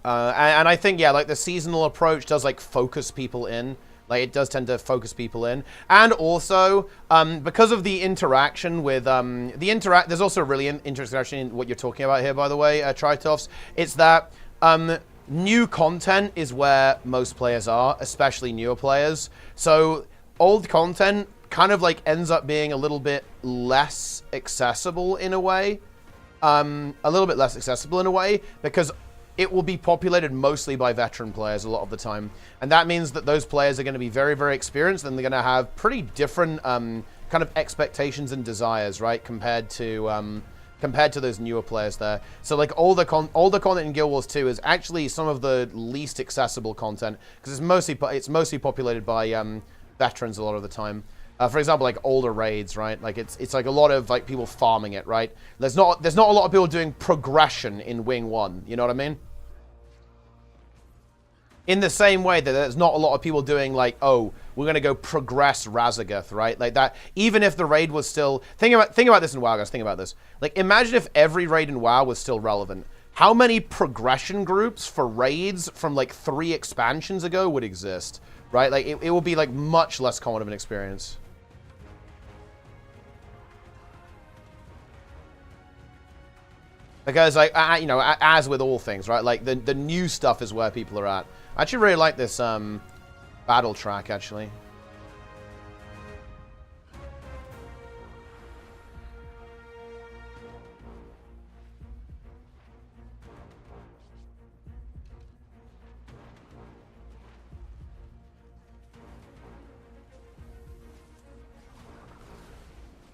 Speaker 1: And I think, yeah, like the seasonal approach does like focus people in Like, it does tend to focus people in. And also, because of the interaction with, there's also a really interesting in what you're talking about here, by the way, Tritovs. It's that new content is where most players are, especially newer players. So old content kind of like ends up being a little bit less accessible in a way. Because it will be populated mostly by veteran players a lot of the time. And that means that those players are going to be very, very experienced, and they're going to have pretty different kind of expectations and desires, right, compared to those newer players there. So like older content in Guild Wars 2 is actually some of the least accessible content, because it's mostly populated by veterans a lot of the time. For example, like older raids, right? Like it's like a lot of like people farming it, right? There's not a lot of people doing progression in Wing 1, you know what I mean? In the same way that there's not a lot of people doing like, oh, we're gonna go progress Razagath, right? Like that, even if the raid was still, think about this in WoW, guys, think about this. Like imagine if every raid in WoW was still relevant. How many progression groups for raids from like 3 expansions ago would exist, right? Like it would be like much less common of an experience. Because, like, you know, as with all things, right? Like, the new stuff is where people are at. I actually really like this battle track, actually.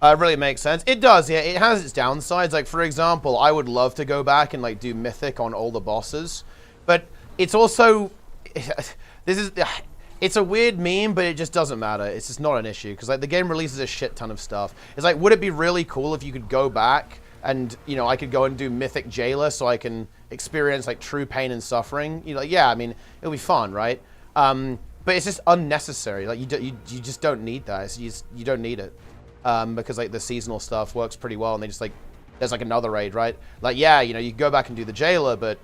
Speaker 1: It really makes sense. It does, yeah. It has its downsides. Like, for example, I would love to go back and, like, do Mythic on all the bosses. But it's also... It's a weird meme, but it just doesn't matter. It's just not an issue. Because, like, the game releases a shit ton of stuff. It's like, would it be really cool if you could go back and, you know, I could go and do Mythic Jailer so I can experience, like, true pain and suffering? You know, yeah, I mean, it'll be fun, right? But it's just unnecessary. Like, you just don't need that. You don't need it. Because like the seasonal stuff works pretty well, and they just like, there's like another raid, right? Like, yeah, you know, you go back and do the Jailer, but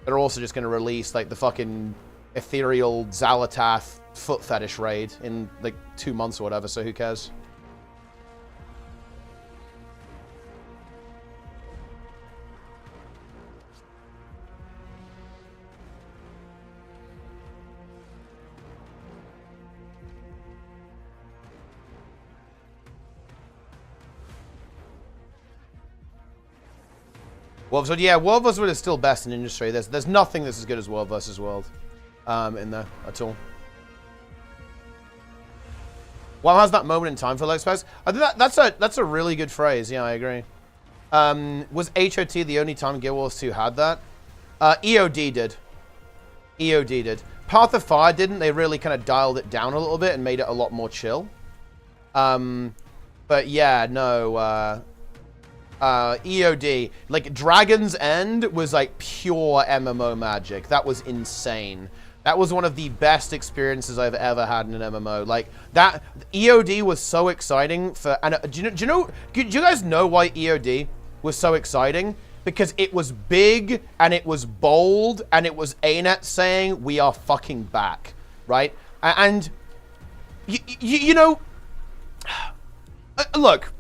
Speaker 1: they're also just going to release like the fucking ethereal Xalatath foot fetish raid in like 2 months or whatever, so who cares? World, yeah, World vs. World is still best in industry. There's nothing that's as good as World vs. World in there at all. WoW has that moment in time for Lexpex. I think that's a really good phrase. Yeah, I agree. Was HOT the only time Guild Wars 2 had that? EOD did. EOD did. Path of Fire didn't. They really kind of dialed it down a little bit and made it a lot more chill. But yeah, no. EOD, like Dragon's End was like pure MMO magic. That was insane. That was one of the best experiences I've ever had in an MMO. Like that, EOD was so exciting for. And do you guys know why EOD was so exciting? Because it was big and it was bold and it was ANNOUCE saying we are fucking back, right? And you know, look.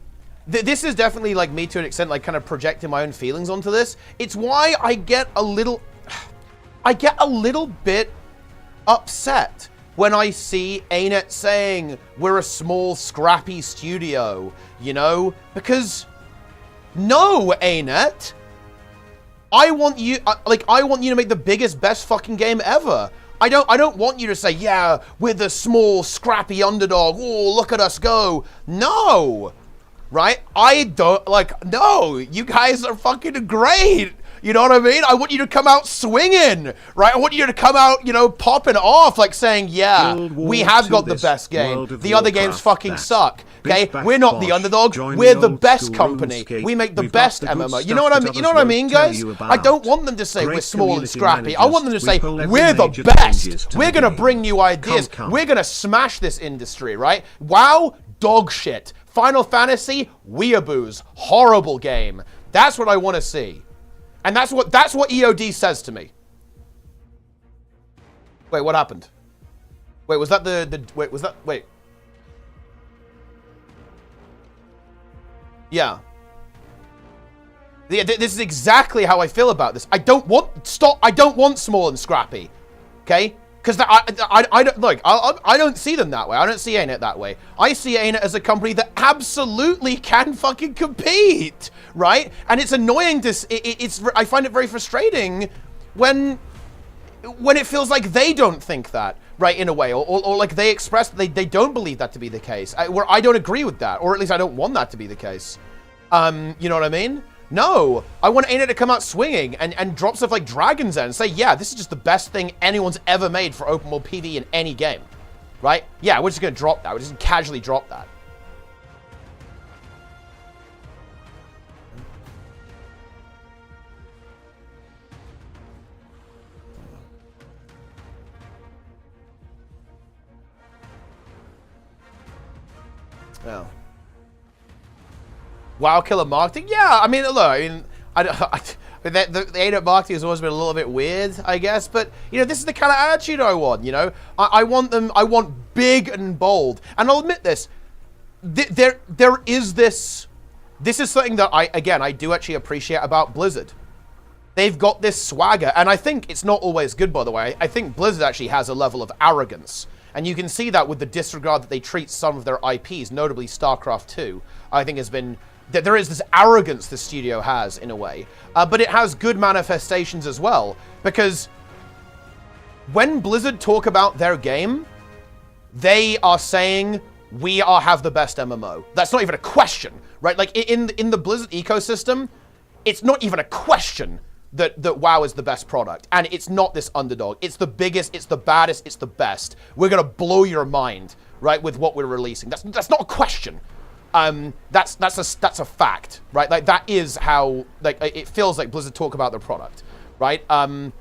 Speaker 1: This is definitely like me to an extent, like kind of projecting my own feelings onto this. It's why I get a little bit upset when I see ANNOUCE saying we're a small, scrappy studio, you know? Because no, ANNOUCE, I want you to make the biggest, best fucking game ever. I don't want you to say, yeah, we're the small, scrappy underdog. Oh, look at us go. No. Right? I don't, like, no, you guys are fucking great. You know what I mean? I want you to come out swinging, right? I want you to come out, you know, popping off, like saying, yeah, we have got the best game. The other games fucking suck, okay? We're not the underdog. We're the best company. We make the best MMO. You know what I mean? You know what I mean, guys? I don't want them to say we're small and scrappy. I want them to say we're the best. We're going to bring new ideas. We're going to smash this industry, right? WoW, dog shit. Final Fantasy, weeaboos, horrible game. That's what I want to see. And that's what EOD says to me. Wait, what happened? Wait, was that wait, was that, wait. Yeah. This is exactly how I feel about this. I don't want small and scrappy, okay? Because I don't, look, I don't see them that way. I don't see ANNOUCE that way. I see ANNOUCE as a company that absolutely can fucking compete, right? And it's annoying to, I find it very frustrating when it feels like they don't think that, right, in a way, or like they express they don't believe that to be the case, where I don't agree with that, or at least I don't want that to be the case. You know what I mean? No, I want ANNOUCE to come out swinging and drop stuff like Dragon's End and say, yeah, this is just the best thing anyone's ever made for open world PvE in any game, right? Yeah, we're just gonna drop that. We're just gonna casually drop that. Yeah. WoW killer marketing? Yeah, I mean, look, I mean, the ANNOUCE marketing has always been a little bit weird, I guess, but, you know, this is the kind of attitude I want, you know? I want big and bold, and I'll admit this, there is this is something that I do actually appreciate about Blizzard. They've got this swagger, and I think it's not always good, by the way. I think Blizzard actually has a level of arrogance. And you can see that with the disregard that they treat some of their IPs, notably StarCraft 2, I think has been, that there is this arrogance the studio has, in a way. But it has good manifestations as well, because when Blizzard talk about their game, they are saying, we have the best MMO. That's not even a question, right? Like, in the Blizzard ecosystem, it's not even a question that WoW is the best product, and it's not this underdog. It's the biggest, it's the baddest, it's the best. We're gonna blow your mind, right, with what we're releasing. That's not a question. That's a fact, right? Like, that is how, like, it feels like Blizzard talk about their product, right? And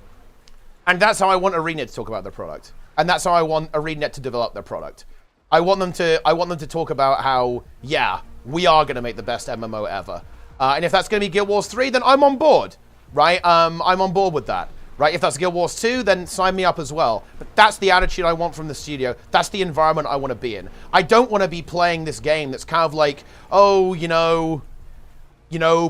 Speaker 1: that's how I want ArenaNet to talk about their product, and that's how I want ArenaNet to develop their product. I want them to talk about how, yeah, we are gonna make the best MMO ever, and if that's gonna be Guild Wars 3, then I'm on board. Right? I'm on board with that. Right? If that's Guild Wars 2, then sign me up as well. But that's the attitude I want from the studio. That's the environment I want to be in. I don't want to be playing this game that's kind of like, oh, you know,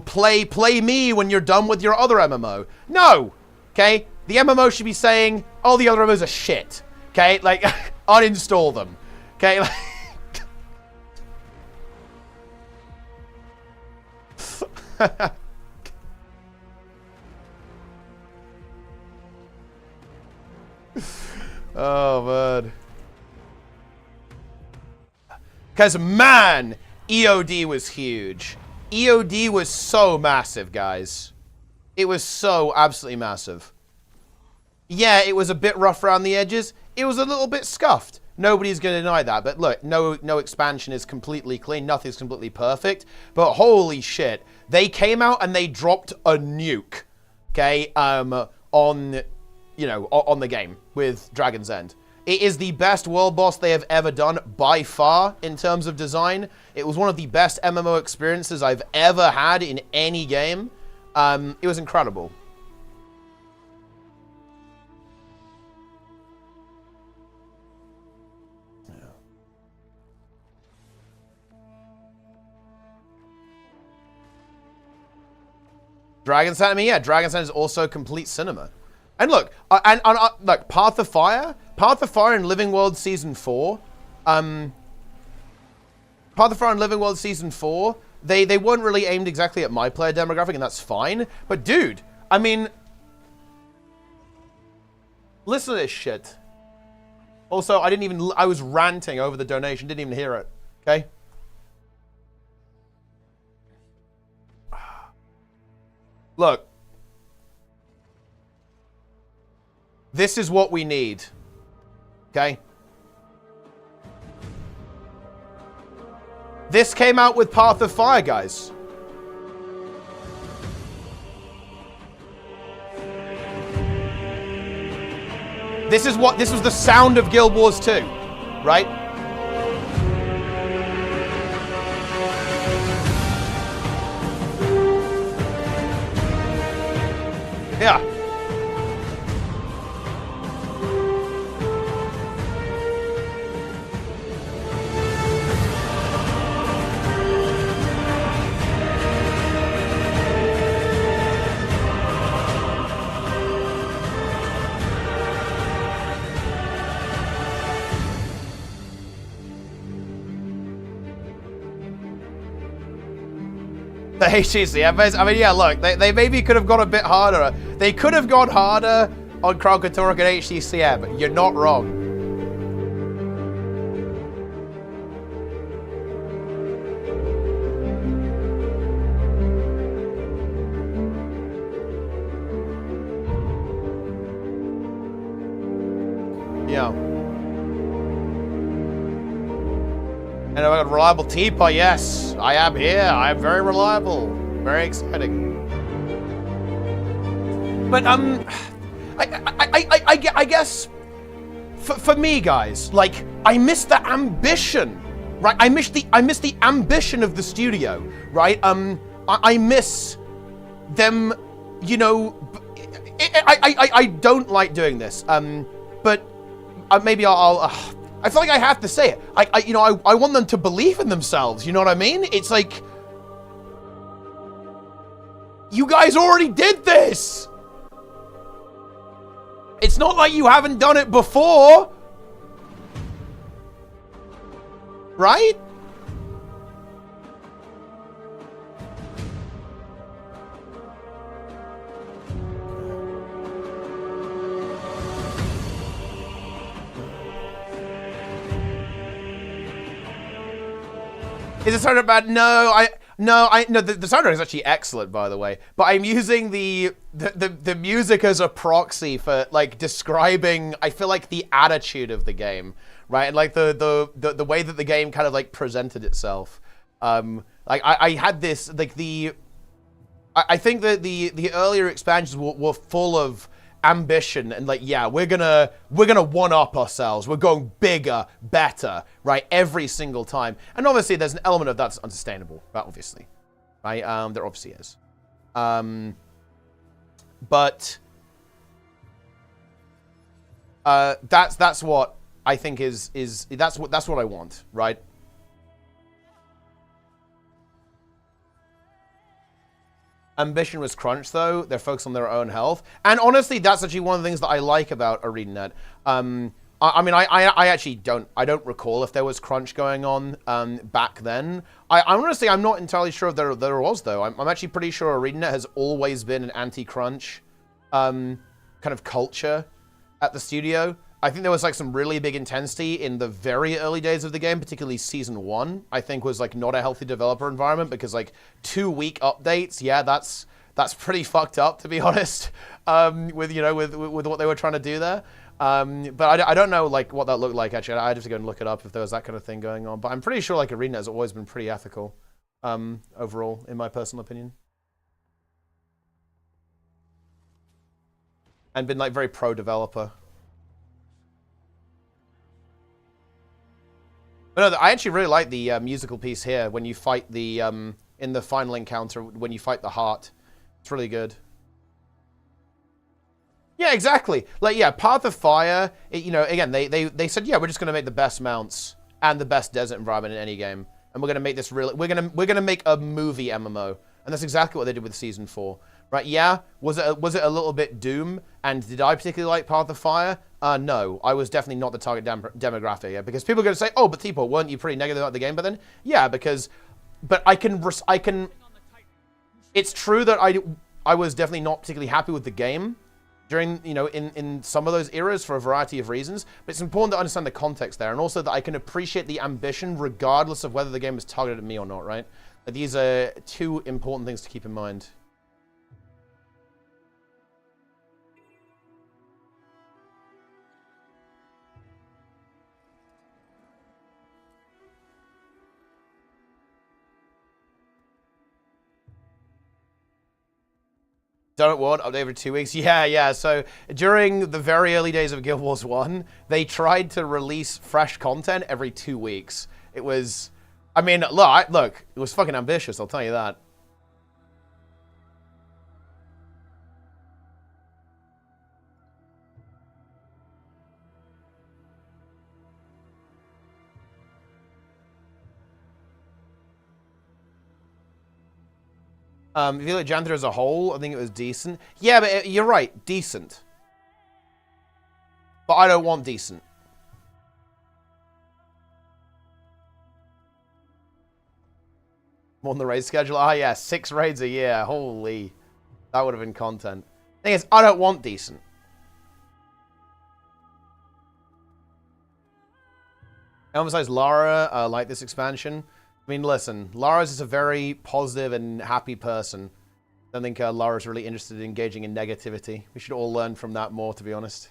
Speaker 1: play me when you're done with your other MMO. No! Okay? The MMO should be saying, oh, the other MMOs are shit. Okay? Like, uninstall them. Okay? Oh, man. Because, man, EOD was huge. EOD was so massive, guys. It was so absolutely massive. Yeah, it was a bit rough around the edges. It was a little bit scuffed. Nobody's going to deny that. But look, no expansion is completely clean. Nothing's completely perfect. But holy shit. They came out and they dropped a nuke. Okay? On... you know, on the game with Dragon's End. It is the best world boss they have ever done by far in terms of design. It was one of the best MMO experiences I've ever had in any game. It was incredible. Yeah. Dragon's End, I mean, yeah, Dragon's End is also complete cinema. And look, look, Path of Fire and Living World Season 4, Path of Fire and Living World Season 4, they weren't really aimed exactly at my player demographic, and that's fine. But dude, I mean, listen to this shit. Also, I was ranting over the donation, didn't even hear it, okay? Look. This is what we need. Okay? This came out with Path of Fire, guys. This was the sound of Guild Wars 2, right? Yeah. The HTC, I mean, yeah, look, they maybe could have gone a bit harder. They could have gone harder on Krakatorik and HTCM. You're not wrong. Yeah. And I got reliable teapot, yes. I am here. I am very reliable. Very exciting. But I guess for me, guys, like I miss the ambition, right? I miss the ambition of the studio, right? I miss them, you know. I don't like doing this, but maybe I'll I feel like I have to say it. I want them to believe in themselves. You know what I mean? It's like, you guys already did this. It's not like you haven't done it before. Right? Is the soundtrack bad? No, the soundtrack is actually excellent, by the way. But I'm using the music as a proxy for like describing, I feel like, the attitude of the game, right? And like the way that the game kind of like presented itself. Like I had this like I think that the earlier expansions were full of ambition and like, yeah, we're gonna one-up ourselves. We're going bigger, better, right? Every single time. And obviously there's an element of that's unsustainable, right? Obviously, right? There obviously is. But that's what I think that's what I want, right? Ambition was crunched, though. They're focused on their own health. And honestly, that's actually one of the things that I like about ArenaNet. I mean, I actually don't recall if there was crunch going on back then. I'm going to say I'm not entirely sure if there was, though. I'm actually pretty sure ArenaNet has always been an anti-crunch kind of culture at the studio. I think there was like some really big intensity in the very early days of the game, particularly Season 1, I think was like not a healthy developer environment because like 2-week updates, yeah, that's pretty fucked up, to be honest, with what they were trying to do there. But I don't know like what that looked like, actually. I'd have to go and look it up if there was that kind of thing going on. But I'm pretty sure like ArenaNet has always been pretty ethical overall, in my personal opinion. And been like very pro-developer. But no, I actually really like the musical piece here when you fight the, in the final encounter, when you fight the heart. It's really good. Yeah, exactly. Like, yeah, Path of Fire, again, they said, yeah, we're just going to make the best mounts and the best desert environment in any game. And we're going to make this really, we're going to make a movie MMO. And that's exactly what they did with Season 4. Right, yeah, was it a little bit Doom? And did I particularly like Path of Fire? No, I was definitely not the target demographic. Yeah, because people are going to say, oh, but Tipo, weren't you pretty negative about the game? But then, yeah, but I can. It's true that I was definitely not particularly happy with the game during, in some of those eras for a variety of reasons. But it's important to understand the context there, and also that I can appreciate the ambition regardless of whether the game is targeted at me or not. Right? These are two important things to keep in mind. Done it what? Update every 2 weeks? Yeah. So during the very early days of Guild Wars 1, they tried to release fresh content every 2 weeks. It was, I mean, look, it was fucking ambitious, I'll tell you that. If you look at Janther as a whole, I think it was decent. Yeah, but you're right, decent. But I don't want decent. I'm on the raid schedule. Ah, yeah, 6 raids a year. Holy. That would have been content. Thing is, I don't want decent. I emphasize Lara, like this expansion. I mean, listen, Lara's is a very positive and happy person. I don't think Lara's really interested in engaging in negativity. We should all learn from that more, to be honest.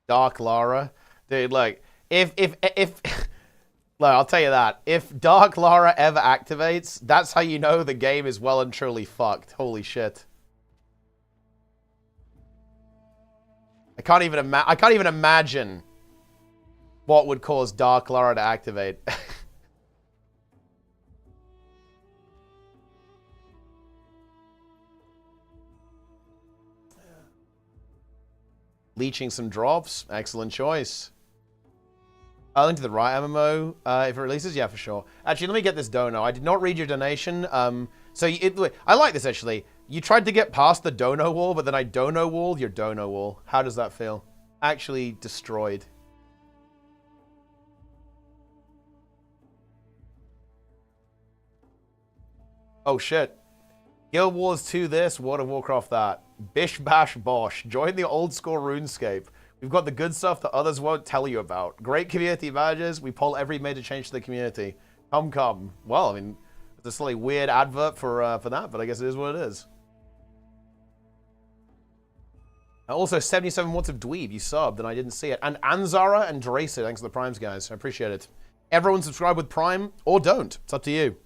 Speaker 1: Dark Lara. Dude, look, if look, I'll tell you that. If Dark Lara ever activates, that's how you know the game is well and truly fucked. Holy shit. I can't even imagine what would cause Dark Lara to activate. Leeching some drops. Excellent choice. I'll link to the right MMO if it releases. Yeah, for sure. Actually, let me get this dono. I did not read your donation. I like this, actually. You tried to get past the dono wall, but then I dono walled your dono wall. How does that feel? Actually destroyed. Oh, shit. Guild Wars 2 this, World of Warcraft that. Bish bash bosh. Join the old school RuneScape. We've got the good stuff that others won't tell you about. Great community managers. We pull every major change to the community. Come. Well, I mean, it's a slightly weird advert for that, but I guess it is what it is. Also, 77 watts of dweeb. You subbed, and I didn't see it. And Anzara and Dracer, thanks for the primes, guys. I appreciate it. Everyone subscribe with Prime, or don't. It's up to you.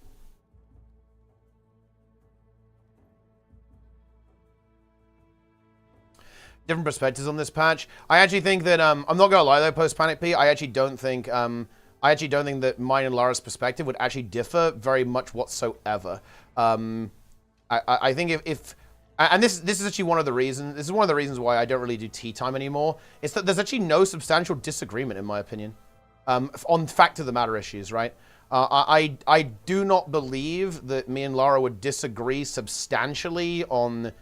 Speaker 1: Different perspectives on this patch. I actually think that I'm not gonna lie though, post Panic P, I actually don't think that mine and Lara's perspective would actually differ very much whatsoever. I think if and this is actually one of the reasons. This is one of the reasons why I don't really do tea time anymore. It's that there's actually no substantial disagreement, in my opinion, on fact of the matter issues. Right? I do not believe that me and Lara would disagree substantially on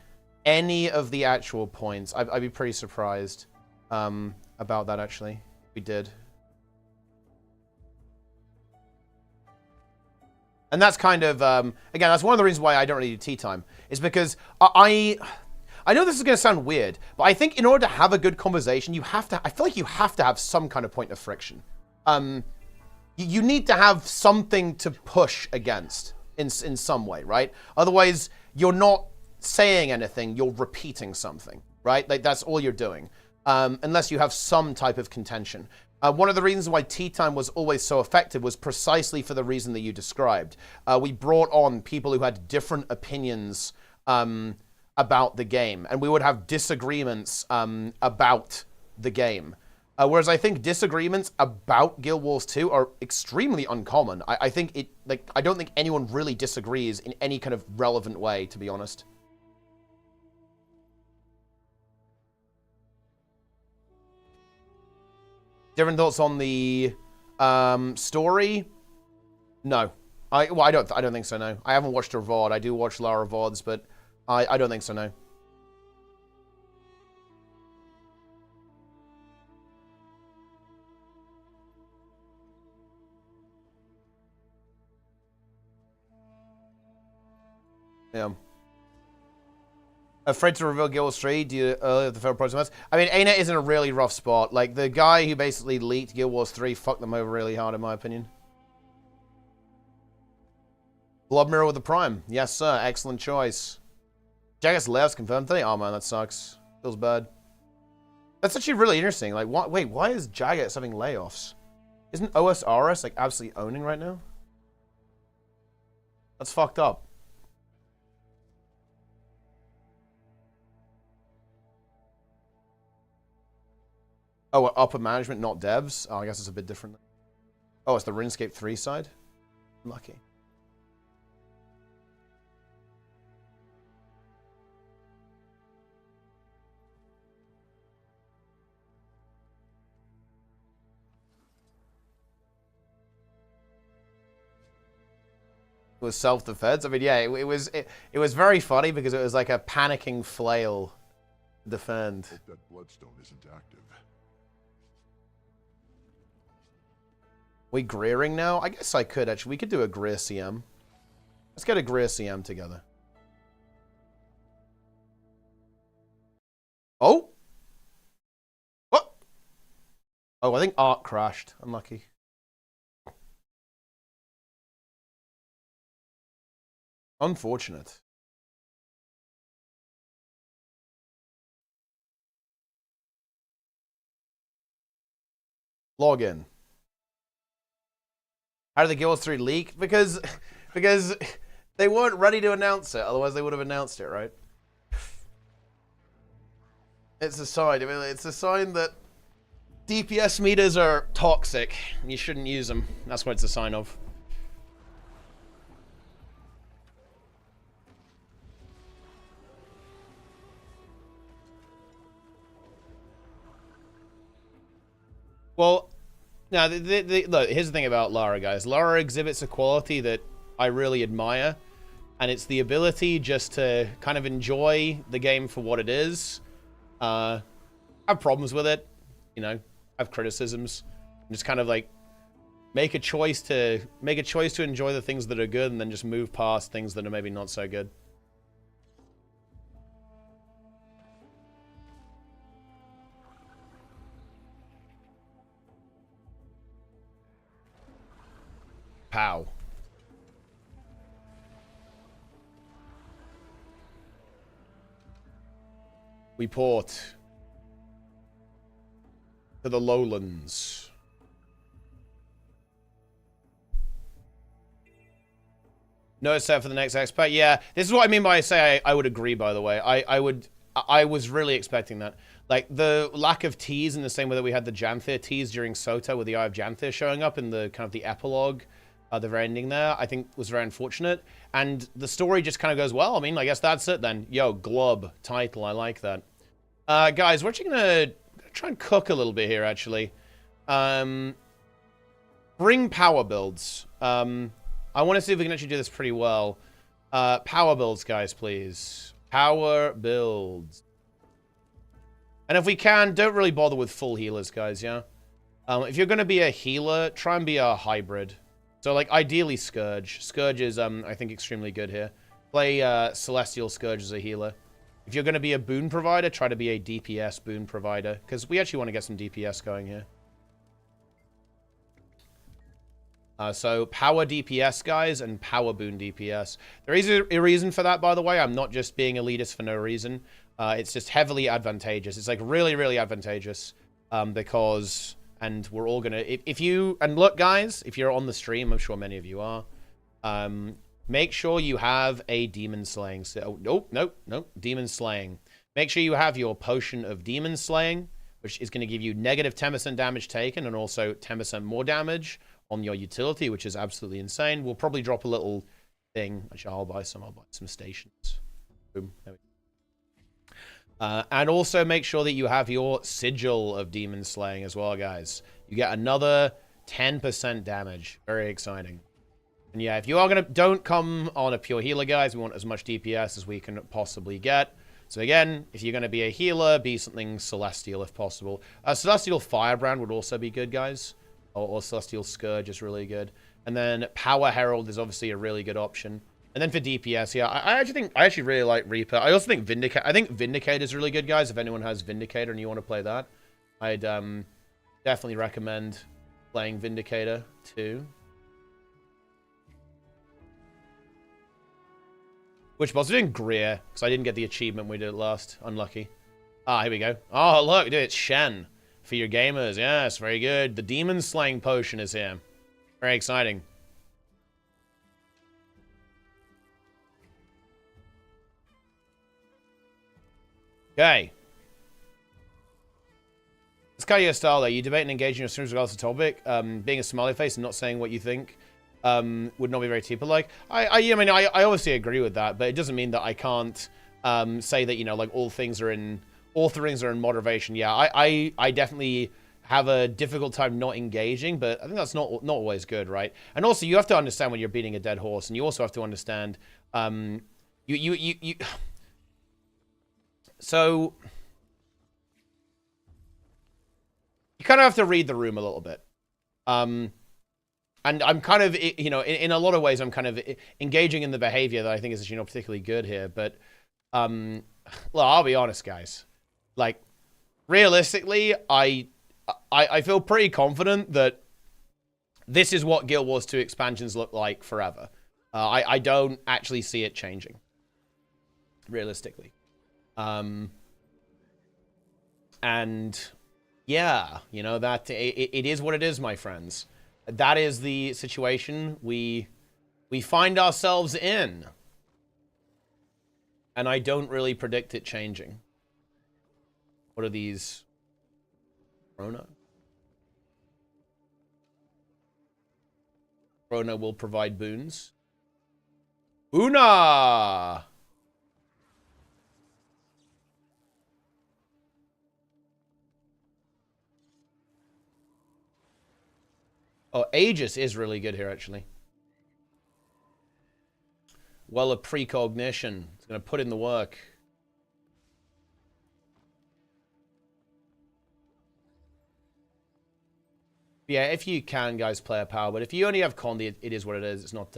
Speaker 1: any of the actual points. I'd be pretty surprised about that, actually. We did. And that's kind of, again, that's one of the reasons why I don't really do tea time. Is because I know this is going to sound weird, but I think in order to have a good conversation, you have to, I feel like you have to have some kind of point of friction. You need to have something to push against in some way, right? Otherwise, you're not saying anything, you're repeating something, right? Like, that's all you're doing, unless you have some type of contention. One of the reasons why tea time was always so effective was precisely for the reason that you described. We brought on people who had different opinions about the game, and we would have disagreements about the game. Whereas I think disagreements about Guild Wars 2 are extremely uncommon. I think I don't think anyone really disagrees in any kind of relevant way, to be honest. Different thoughts on the story? No, I don't think so. No, I haven't watched her VOD. I do watch Lara VODs, but I don't think so. No. Yeah. Afraid to reveal Guild Wars 3 due to earlier the failed project. I mean, ANNOUCE is in a really rough spot. Like, the guy who basically leaked Guild Wars 3 fucked them over really hard, in my opinion. Blood Mirror with the Prime. Yes, sir. Excellent choice. Jagex left confirmed today. Oh, man, that sucks. Feels bad. That's actually really interesting. Like, wait, why is Jagex having layoffs? Isn't OSRS, like, absolutely owning right now? That's fucked up. Oh, upper management, not devs? Oh, I guess it's a bit different. Oh, it's the RuneScape 3 side? Lucky. was self-defense. I mean, yeah, it was very funny because it was like a panicking flail to defend.
Speaker 3: Hope that bloodstone isn't active.
Speaker 1: We Greering now? I guess I could actually. We could do a Greer CM. Let's get a Greer CM together. Oh? What? Oh, I think Ark crashed. Unlucky. Unfortunate. Log in. How did the Guild 3 leak? Because they weren't ready to announce it. Otherwise, they would have announced it, right? It's a sign. I mean, it's a sign that DPS meters are toxic. You shouldn't use them. That's what it's a sign of. Well, now, look, here's the thing about Lara, guys. Lara exhibits a quality that I really admire, and it's the ability just to kind of enjoy the game for what it is. Have problems with it, you know, have criticisms, and just kind of like make a choice to enjoy the things that are good, and then just move past things that are maybe not so good. Pow. We port to the lowlands. No set for the next EXPAC. Yeah, this is what I mean by I would agree, by the way. I was really expecting that. Like, the lack of teas in the same way that we had the Janthir teas during Sota with the Eye of Janthir showing up in the kind of the epilogue, the very ending there, I think was very unfortunate. And the story just kind of goes, well, I mean, I guess that's it then. Yo, Glub title, I like that. Guys, we're actually gonna try and cook a little bit here, actually. Bring power builds. I want to see if we can actually do this pretty well. Power builds, guys, please. Power builds. And if we can, don't really bother with full healers, guys, yeah? If you're going to be a healer, try and be a hybrid. So, like, ideally Scourge. Scourge is, I think, extremely good here. Play Celestial Scourge as a healer. If you're going to be a boon provider, try to be a DPS boon provider. Because we actually want to get some DPS going here. So, power DPS, guys, and power boon DPS. There is a reason for that, by the way. I'm not just being elitist for no reason. It's just heavily advantageous. It's, like, really, really advantageous. Because... And we're all gonna, if you, and look guys, if you're on the stream, I'm sure many of you are, make sure you have a demon slaying, nope, demon slaying. Make sure you have your potion of demon slaying, which is gonna give you negative 10% damage taken and also 10% more damage on your utility, which is absolutely insane. We'll probably drop a little thing, actually I'll buy some stations. Boom, there we go. And also make sure that you have your Sigil of Demon Slaying as well, guys. You get another 10% damage. Very exciting. And yeah, if you are going to... Don't come on a pure healer, guys. We want as much DPS as we can possibly get. So again, if you're going to be a healer, be something Celestial if possible. Celestial Firebrand would also be good, guys. Or Celestial Scourge is really good. And then Power Herald is obviously a really good option. And then for DPS, yeah, I actually really like Reaper. I also think Vindicator. I think Vindicator is really good, guys. If anyone has Vindicator and you want to play that, I'd definitely recommend playing Vindicator too. Which boss? We're doing Greer, because I didn't get the achievement we did last. Unlucky. Ah, here we go. Oh, look, dude, it's Shen for your gamers. Yes, very good. The Demon Slaying Potion is here. Very exciting. Okay. It's kind of your style, though. You debate and engage in your streams regardless of topic. Being a smiley face and not saying what you think would not be very Teeper-like. I mean, I obviously agree with that, but it doesn't mean that I can't say that, you know, like all things are in moderation. Yeah, I definitely have a difficult time not engaging, but I think that's not always good, right? And also, you have to understand when you're beating a dead horse, and you also have to understand, so you kind of have to read the room a little bit. And I'm kind of, you know, in a lot of ways, I'm kind of engaging in the behavior that I think is, you know, particularly good here. But, well, I'll be honest, guys. Like, realistically, I feel pretty confident that this is what Guild Wars 2 expansions look like forever. I don't actually see it changing, realistically. And yeah, you know, that it is what it is, my friends. That is the situation we find ourselves in. And I don't really predict it changing. What are these? Rona? Rona will provide boons. Una! Oh, Aegis is really good here, actually. Well of precognition. It's going to put in the work. Yeah, if you can, guys, play a power. But if you only have Condi, it is what it is. It's not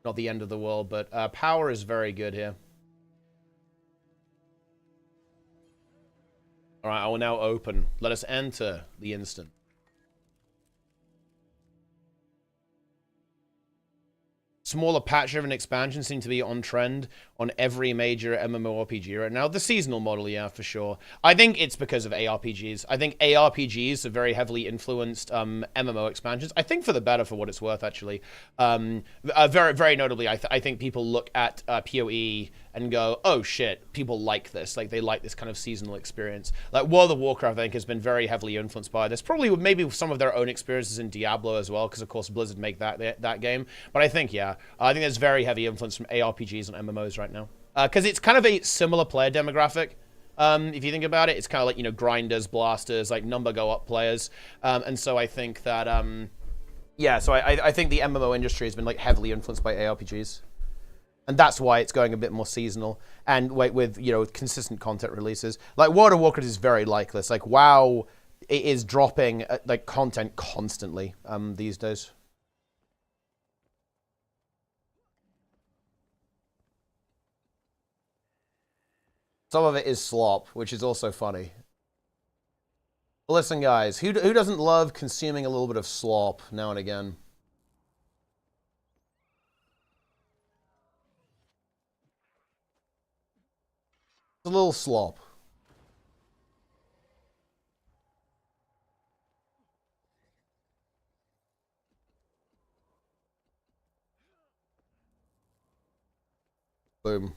Speaker 1: not the end of the world. But power is very good here. All right, I will now open. Let us enter the instant. Smaller patch-driven expansions seem to be on trend on every major MMORPG right now. The seasonal model, yeah, for sure. I think it's because of ARPGs. I think ARPGs have very heavily influenced MMO expansions. I think for the better, for what it's worth, actually. Very, very notably, I think people look at PoE and go, oh shit, people like this. Like, they like this kind of seasonal experience. Like, World of Warcraft, I think, has been very heavily influenced by this. Probably maybe some of their own experiences in Diablo as well, because, of course, Blizzard make that game. But I think, yeah, I think there's very heavy influence from ARPGs and MMOs right now. Because it's kind of a similar player demographic. If you think about it, it's kind of like, you know, grinders, blasters, like number go up players. And so I think that, yeah, so I think the MMO industry has been like heavily influenced by ARPGs. And that's why it's going a bit more seasonal and with, you know, consistent content releases. Like, World of Warcraft is very like this. Like, WoW, it is dropping, like, content constantly these days. Some of it is slop, which is also funny. But listen, guys, who doesn't love consuming a little bit of slop now and again? A little slop. Boom.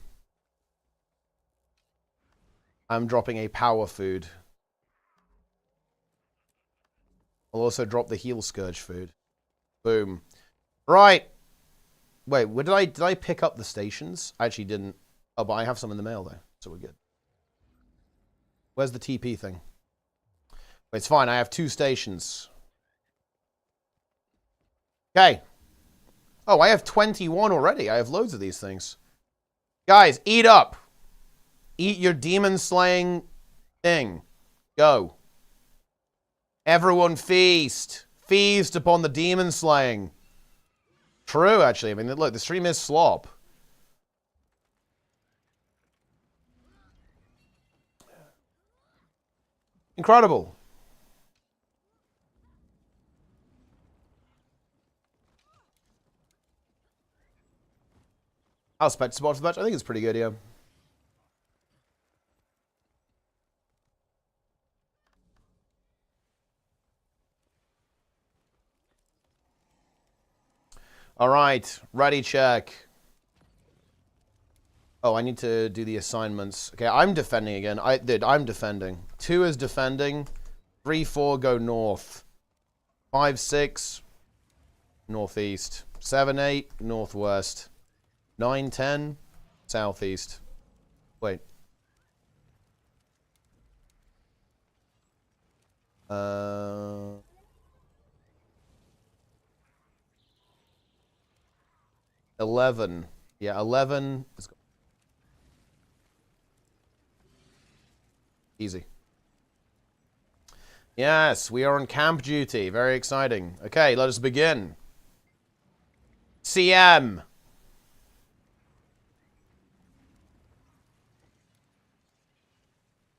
Speaker 1: I'm dropping a power food. I'll also drop the heal scourge food. Boom. Right. Wait, did I pick up the stations? I actually didn't. Oh, but I have some in the mail though, so we're good. Where's the TP thing? Wait, it's fine. I have 2 stations. Okay. Oh, I have 21 already. I have loads of these things. Guys, eat up. Eat your demon slaying thing. Go. Everyone feast. Feast upon the demon slaying. True, actually. I mean, look, the stream is slop. Incredible. I'll spec spot for the match. I think it's pretty good, yeah. All right, ready check. Oh, I need to do the assignments. Okay, I'm defending again. I'm defending. 2 is defending. 3, 4 go north. 5, 6 northeast. 7, 8 northwest. 9, 10 southeast. Wait. 11. Yeah, 11. Easy. Yes, we are on camp duty. Very exciting. Okay, let us begin. CM.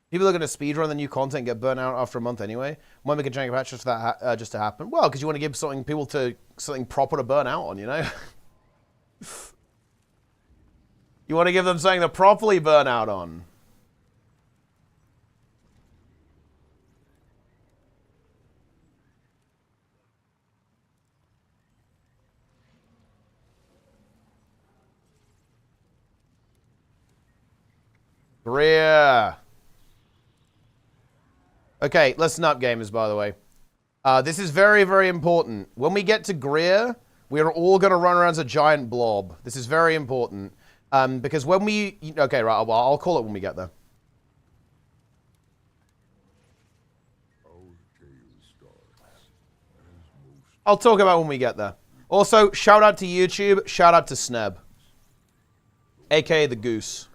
Speaker 1: People are going to speedrun the new content and get burnt out after a month anyway. When we can change a patch just for that just to happen? Well, because you want to give something something proper to burn out on, you know? You want to give them something to properly burn out on. Greer. Okay, listen up, gamers, by the way. This is very, very important. When we get to Greer, we are all going to run around as a giant blob. This is very important. Because when we... Okay, right, well, I'll call it when we get there. I'll talk about when we get there. Also, shout out to YouTube, shout out to Sneb. AKA the Goose.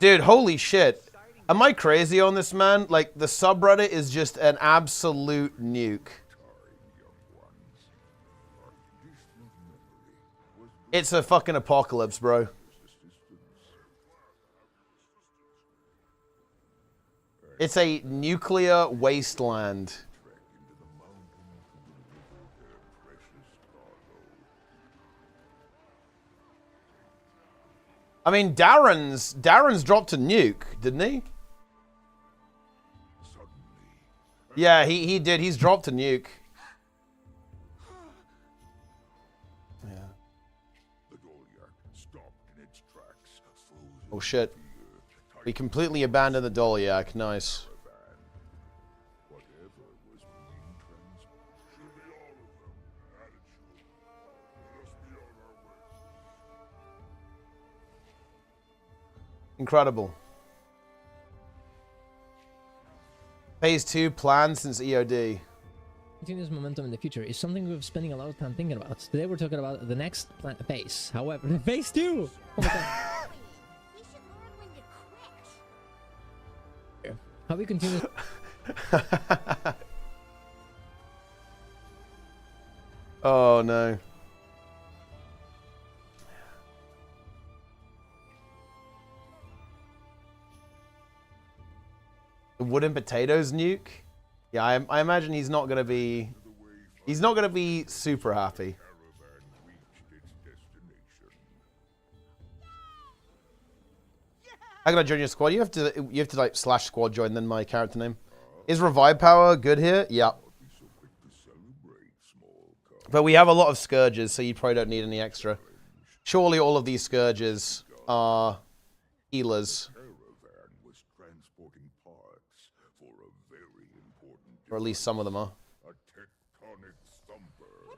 Speaker 1: Dude, holy shit. Am I crazy on this, man? Like, the subreddit is just an absolute nuke. It's a fucking apocalypse, bro. It's a nuclear wasteland. I mean, Darren's dropped a nuke, didn't he? Yeah, he did. He's dropped a nuke. Yeah. Oh shit. We completely abandoned the Dolyak. Nice. Incredible. Phase 2 planned since EOD.
Speaker 4: Continuous momentum in the future is something we're spending a lot of time thinking about. Today we're talking about the next phase. However, phase 2! Oh my god.
Speaker 5: We should learn when to quit.
Speaker 4: How we continue...
Speaker 1: Oh no. The wooden potatoes nuke? Yeah, I imagine he's not gonna be super happy. I gotta join your squad. You have to like slash squad join then my character name. Is revive power good here? Yeah. But we have a lot of scourges, so you probably don't need any extra. Surely all of these scourges are healers. Or at least some of them are.
Speaker 5: What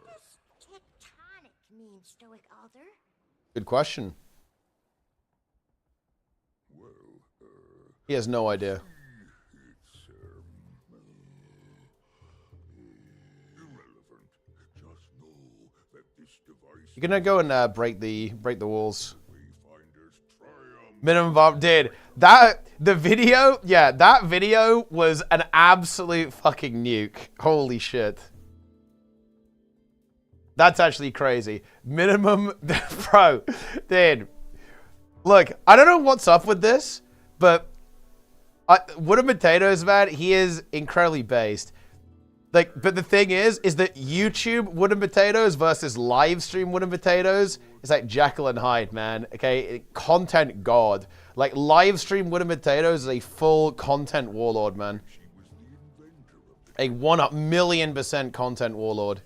Speaker 5: does tectonic mean, Stoic Alder?
Speaker 1: Good question. He has no idea. You're gonna go and break the walls. Minimum vibe, dude. The video, yeah, that video was an absolute fucking nuke. Holy shit. That's actually crazy. Minimum, bro, dude. Look, I don't know what's up with this, but Wooden Potatoes, man, he is incredibly based. Like, but the thing is that YouTube Wooden Potatoes versus live stream Wooden Potatoes is like Jekyll and Hyde, man. Okay, content god. Like live stream Wooden Potatoes is a full content warlord, man. A 1,000,000% content warlord.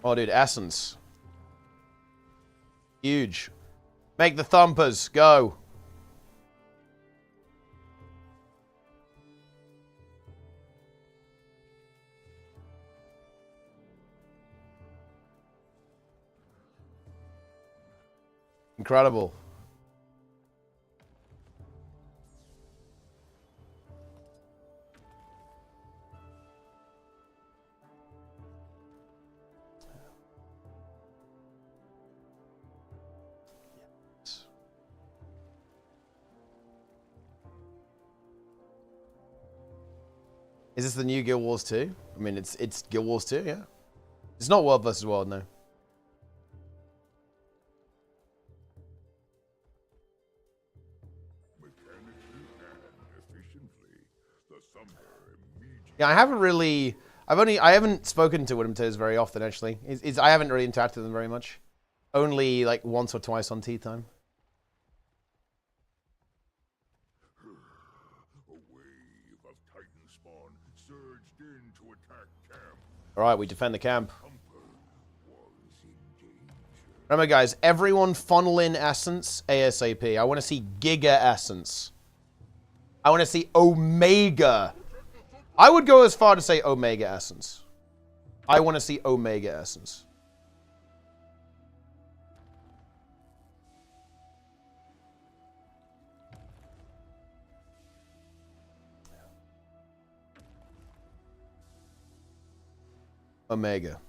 Speaker 1: Oh, dude, Essence. Huge. Make the thumpers. Go. Incredible. Is this the new Guild Wars 2? I mean, it's Guild Wars 2, yeah. It's not World versus World, no. Yeah, I haven't spoken to Widowtoes very often, actually. I haven't really interacted with them very much. Only, like, once or twice on tea time. Alright, we defend the camp. Remember, guys, everyone funnel in essence ASAP. I want to see Giga Essence. I want to see Omega. I would go as far to say Omega Essence. I want to see Omega Essence. Omega.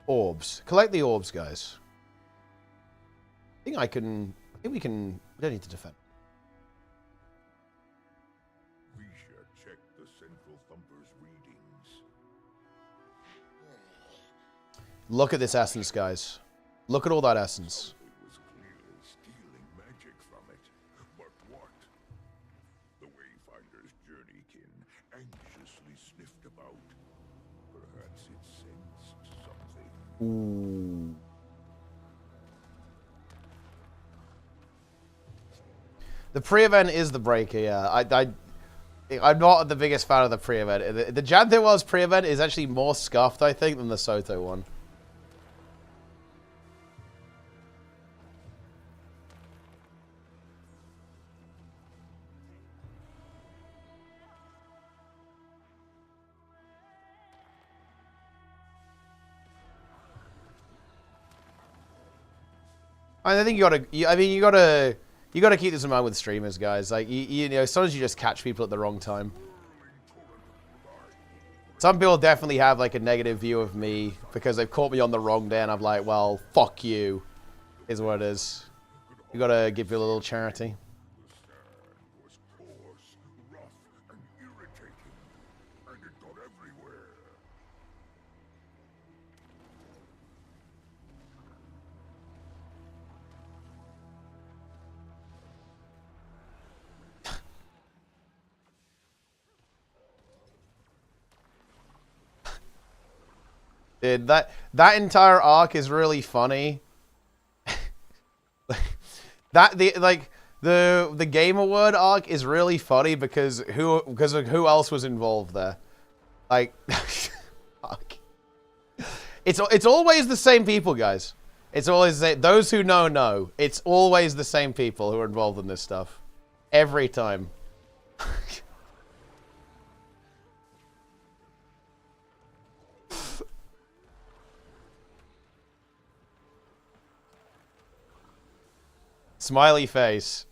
Speaker 1: Orbs. Collect the orbs, guys. I think we don't need to defend.
Speaker 3: Check the Central Thumper's readings.
Speaker 1: Look at this essence, guys. Look at all that essence.
Speaker 3: It was clearly stealing magic from it. But what? The Wayfinder's journeykin anxiously sniffed about. Perhaps it sensed something.
Speaker 1: Ooh. The pre-event is the breaker, yeah. I'm not the biggest fan of the pre-event. The Jantho Wells pre-event is actually more scuffed, I think, than the Soto one. I think you gotta keep this in mind with streamers, guys. Like, you know, sometimes you just catch people at the wrong time. Some people definitely have, like, a negative view of me because they've caught me on the wrong day, and I'm like, well, fuck you, is what it is. You gotta give people a little charity.
Speaker 3: The sand was coarse, rough, and irritating, and it got everywhere.
Speaker 1: Dude, that entire arc is really funny. The Game Award arc is really funny because of who else was involved there. Like, fuck. It's always the same people, guys. It's always those who know. It's always the same people who are involved in this stuff. Every time. Smiley face.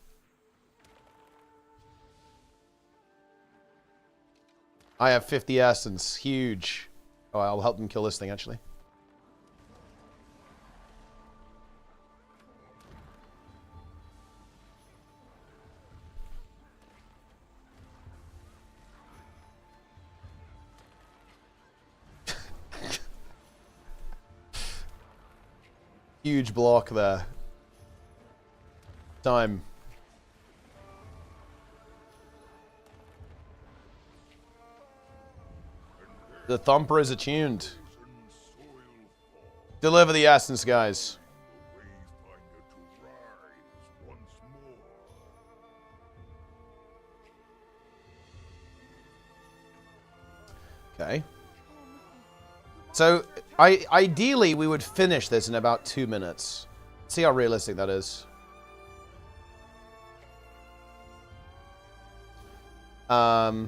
Speaker 1: I have 50 essence. Huge. Oh, I'll help them kill this thing, actually. Huge block there. Time. The Thumper is attuned. Deliver the essence, guys. Okay. So, ideally, we would finish this in about 2 minutes. See how realistic that is. Does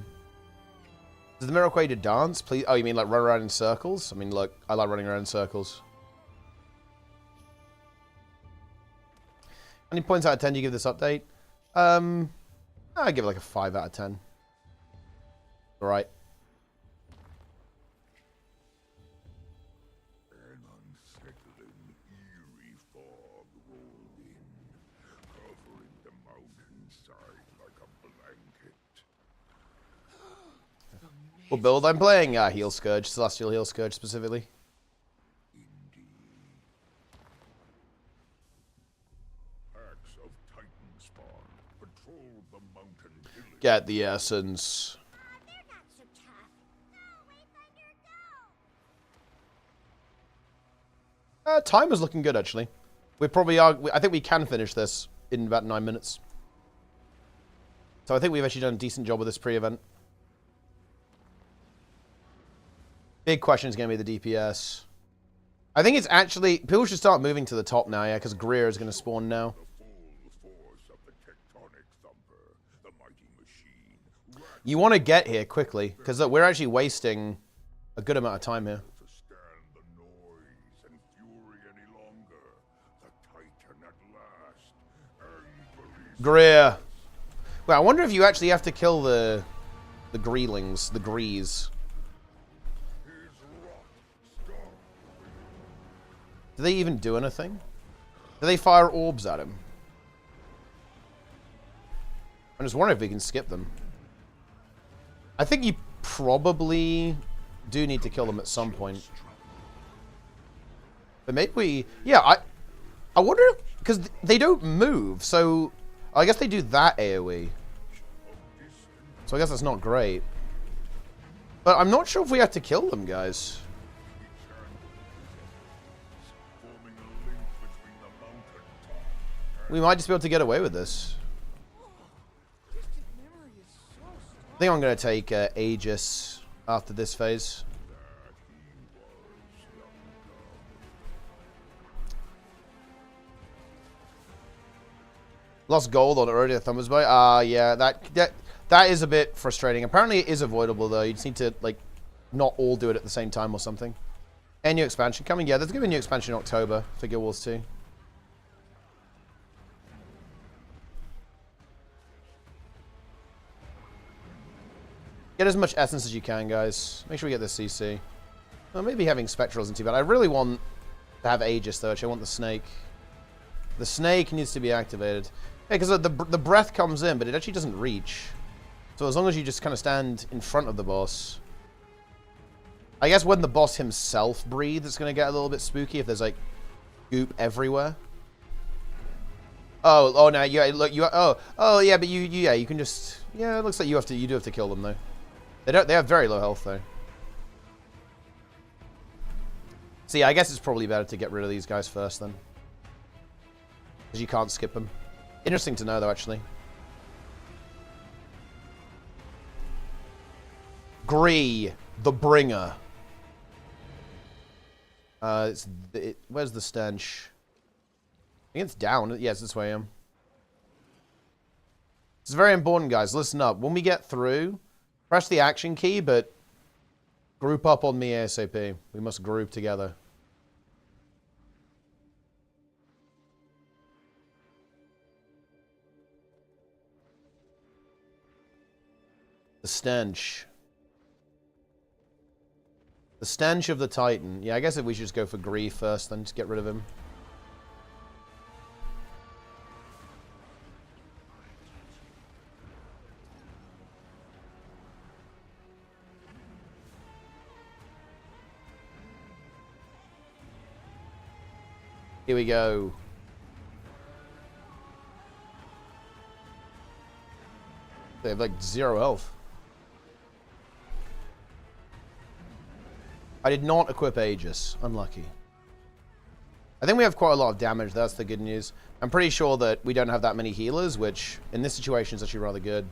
Speaker 1: the miracle way to dance? Please. Oh, you mean like run around in circles? I mean, look, I like running around in circles. How many points out of 10 do you give this update? I give it like a 5 out of 10. All right.
Speaker 3: An unsettling, eerie fog rolled in, covering the mountainside like a blanket.
Speaker 1: What build I'm playing? Heal Scourge, Celestial Heal Scourge specifically.
Speaker 3: Indeed. Packs of Titan spawn patrol the mountain village.
Speaker 1: Get the essence.
Speaker 5: They're not so tough. Go, Wayfinder, go!
Speaker 1: Time is looking good, actually. We probably are... I think we can finish this in about 9 minutes. So I think we've actually done a decent job with this pre-event. Big question is going to be the DPS. I think it's actually... People should start moving to the top now, yeah, because Greer is going to spawn now.
Speaker 3: The full force of the tectonic thumper, the mighty machine,
Speaker 1: You want to get here quickly, because we're actually wasting a good amount of time here.
Speaker 3: to stand the noise and fury any longer. The Titan at last, angrily
Speaker 1: Greer. Well, I wonder if you actually have to kill the Greelings, the Grees.
Speaker 3: his wrath storm.
Speaker 1: Do they even do anything? Do they fire orbs at him? I'm just wondering if we can skip them. I think you probably do need to kill them at some point. But maybe we... Yeah, I wonder... Because they don't move, so... I guess they do that AoE. So I guess that's not great. But I'm not sure if we have to kill them, guys.
Speaker 3: Forming a link between the mountain top
Speaker 1: We might just be able to get away with this.
Speaker 2: Distant memory is so strong.
Speaker 1: I think I'm going to take Aegis after this phase. Lost gold on earlier Thumbers Boy. Yeah, that is a bit frustrating. Apparently it is avoidable though. You just need to like not all do it at the same time or something. And new expansion coming. Yeah, there's going to be a new expansion in October for Guild Wars 2. Get as much essence as you can, guys. Make sure we get this CC. Well, maybe having Spectral isn't too bad. I really want to have Aegis, though. Actually, I want the Snake. The Snake needs to be activated. Yeah, because the breath comes in, but it actually doesn't reach. So as long as you just kind of stand in front of the boss. I guess when the boss himself breathes, it's going to get a little bit spooky if there's, like, goop everywhere. Oh, no, yeah, look, yeah, but you can just, yeah, it looks like you do have to kill them, though. They have very low health, though. See, I guess it's probably better to get rid of these guys first, then. Because you can't skip them. Interesting to know, though, actually. Gree, the Bringer. Where's the stench? I think it's down. Yes, this way I am. It's very important, guys. Listen up. When we get through, press the action key, but group up on me ASAP. We must group together. The stench. The stench of the Titan. Yeah, I guess if we should just go for Gree first, then just get rid of him. Here we go. They have like 0 health. I did not equip Aegis. Unlucky. I think we have quite a lot of damage. That's the good news. I'm pretty sure that we don't have that many healers, which in this situation is actually rather good.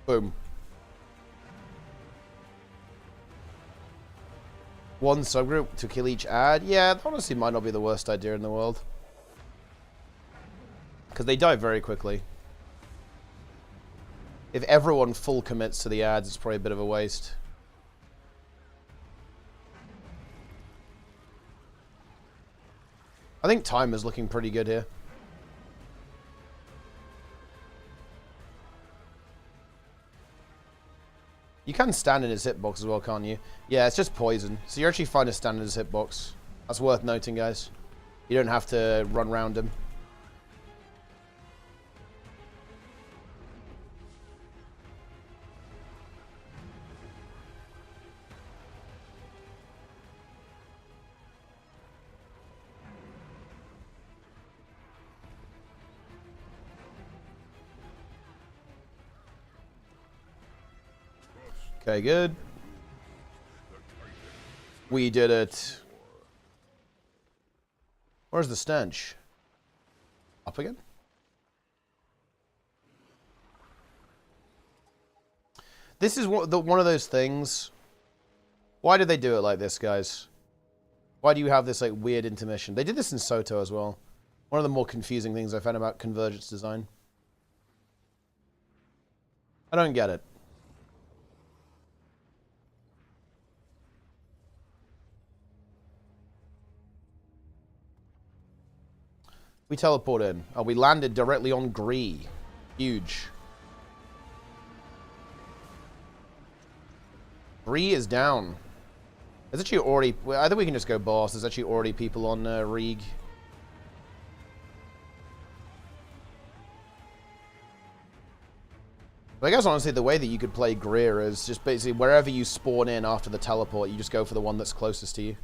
Speaker 1: Boom. One subgroup to kill each ad? Yeah, that honestly might not be the worst idea in the world. Because they die very quickly. If everyone full commits to the ads, it's probably a bit of a waste. I think timer's looking pretty good here. You can stand in his hitbox as well, can't you? Yeah, it's just poison. So you're actually fine to stand in his hitbox. That's worth noting, guys. You don't have to run around him. Okay, good. We did it. Where's the stench? Up again? This is one of those things. Why did they do it like this, guys? Why do you have this like weird intermission? They did this in Soto as well. One of the more confusing things I found about Convergence design. I don't get it. We teleport in. Oh, we landed directly on Gree. Huge. Gree is down. There's actually already... I think we can just go boss. There's actually already people on Reeg. But I guess honestly the way that you could play Greer is just basically wherever you spawn in after the teleport, you just go for the one that's closest to you.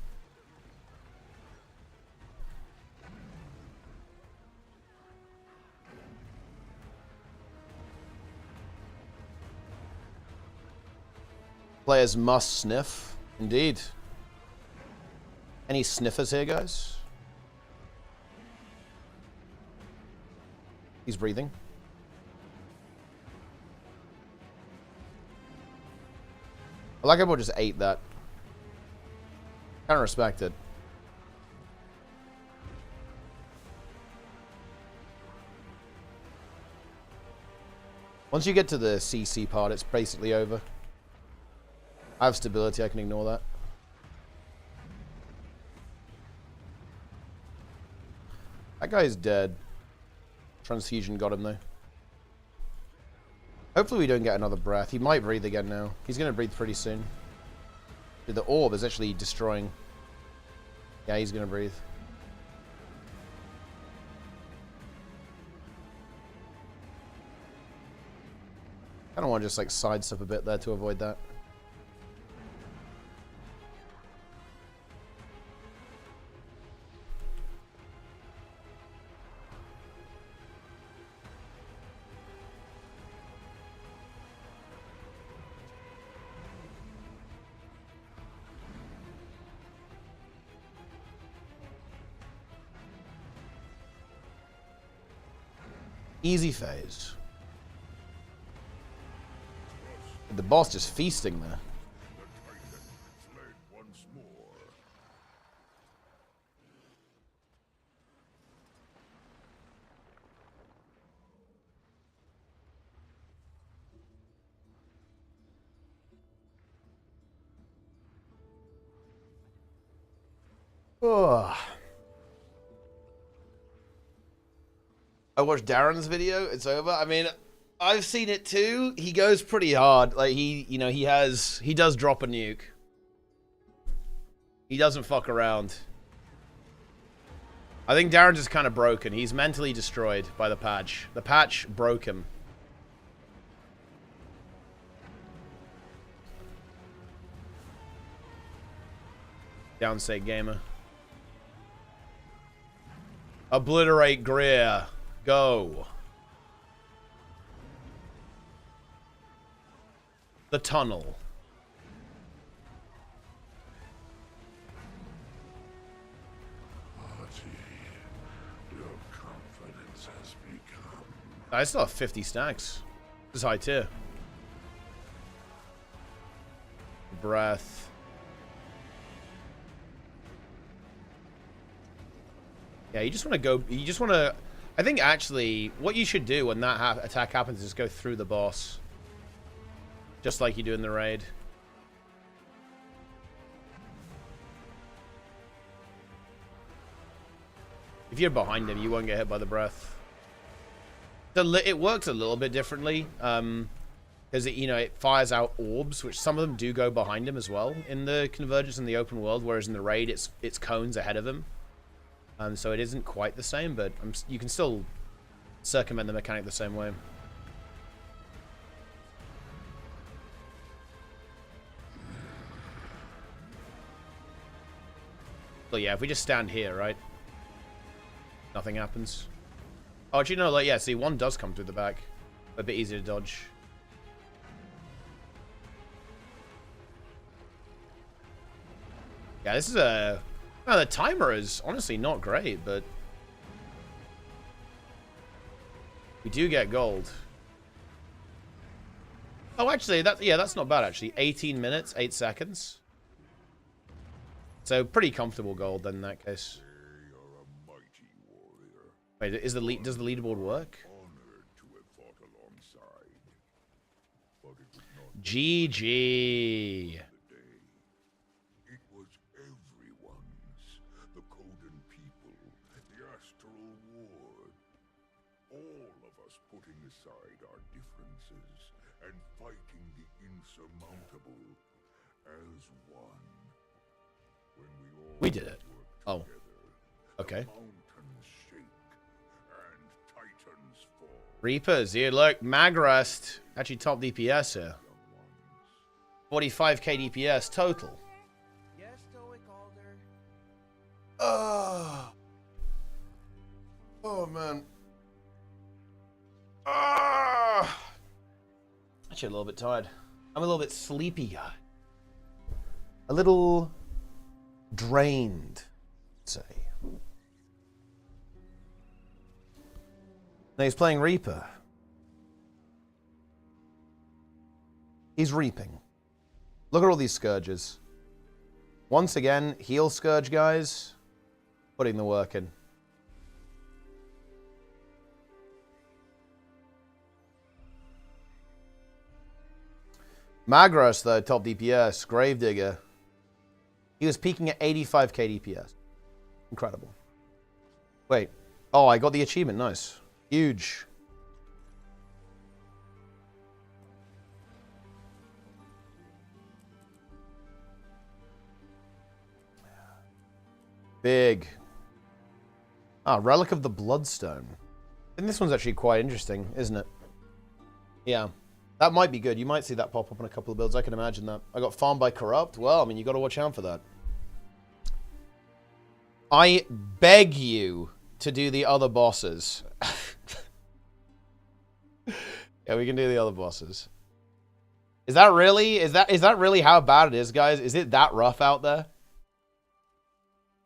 Speaker 1: Players must sniff. Indeed. Any sniffers here, guys? He's breathing. I like how everyone just ate that. Kind of respect it. Once you get to the CC part, it's basically over. I have stability, I can ignore that. That guy is dead. Transfusion got him though. Hopefully we don't get another breath. He might breathe again now. He's going to breathe pretty soon. Dude, the orb is actually destroying. Yeah, he's going to breathe. I kind of want to just like sidestep a bit there to avoid that. Easy phase. The boss just feasting there. Oh. I watched Darren's video. It's over. I mean, I've seen it too. He goes pretty hard. Like he does drop a nuke. He doesn't fuck around. I think Darren's just kind of broken. He's mentally destroyed by the patch. The patch broke him. Downstate gamer. Obliterate Greer. Go. The tunnel.
Speaker 3: Your confidence has become.
Speaker 1: I still have 50 stacks. This is high tier. breath. Yeah, you just want to go... You just want to... I think, actually, what you should do when that attack happens is go through the boss. Just like you do in the raid. If you're behind him, you won't get hit by the breath. It works a little bit differently. Because, you know, it fires out orbs, which some of them do go behind him as well in the Convergence in the open world, whereas in the raid, it's cones ahead of him. So it isn't quite the same, but you can still circumvent the mechanic the same way. So yeah, if we just stand here, right? Nothing happens. Oh, actually, no, like, yeah, see, one does come through the back. A bit easier to dodge. Yeah, this is a... Well, the timer is honestly not great, but... We do get gold. Oh, actually, that's not bad, actually. 18 minutes, 8 seconds. So, pretty comfortable gold, then, in that case. Wait, does the leaderboard work? GG. We did it. Oh. Okay. Reapers, here, look. Magrust. Actually, top DPS here. 45k DPS total.
Speaker 2: Yes, Stoic Alder.
Speaker 1: Oh, man. Actually, a little bit tired. I'm a little bit sleepy. A little drained, say. Now he's playing Reaper. He's reaping. Look at all these Scourges. Once again, heal Scourge guys. Putting the work in. Magros, though, top DPS. Gravedigger. He was peaking at 85k DPS. Incredible. Wait. Oh, I got the achievement. Nice. Huge. Big. Ah, Relic of the Bloodstone. And this one's actually quite interesting, isn't it? Yeah. That might be good. You might see that pop up on a couple of builds. I can imagine that. I got farmed by Corrupt. Well, I mean, you got to watch out for that. I beg you to do the other bosses. Yeah, we can do the other bosses. Is that really? Is that really how bad it is, guys? Is it that rough out there?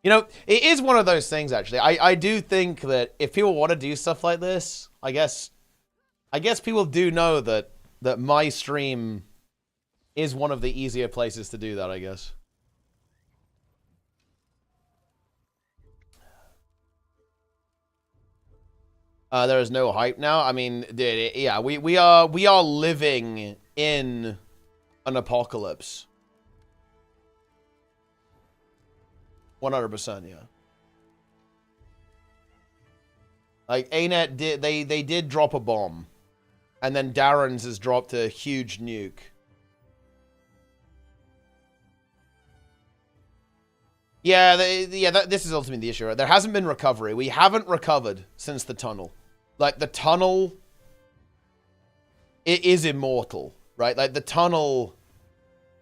Speaker 1: You know, it is one of those things, actually. I do think that if people want to do stuff like this, I guess people do know that my stream is one of the easier places to do that, I guess. There is no hype now. I mean, dude, yeah, we are living in an apocalypse. 100%, yeah. Like ANNOUCE did, they did drop a bomb, and then Darren's has dropped a huge nuke. Yeah, this is ultimately the issue, right? There hasn't been recovery. We haven't recovered since the tunnel. Like, the tunnel, it is immortal, right? Like, the tunnel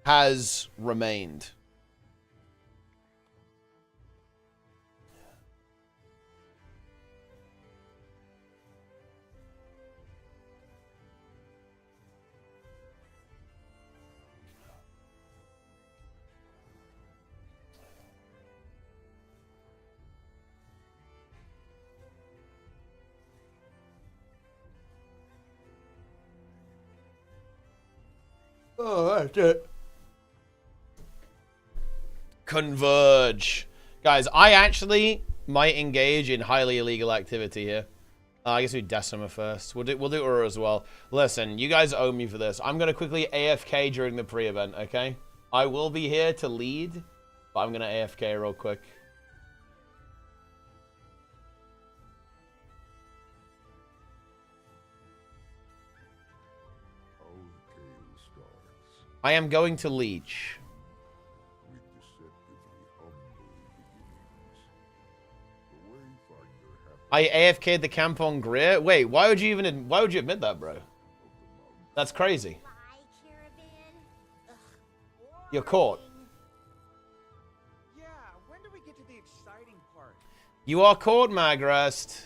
Speaker 1: has remained. Oh, that's it. Converge. Guys, I actually might engage in highly illegal activity here. I guess we Decima first. We'll do Ura as well. Listen, you guys owe me for this. I'm going to quickly AFK during the pre-event, okay? I will be here to lead, but I'm going to AFK real quick. I am going to leech. I AFK'd the camp on Greer. Wait, why would you admit that, bro? That's crazy. You're caught.
Speaker 2: Yeah, when do we get to the exciting part?
Speaker 1: You are caught, Magrest.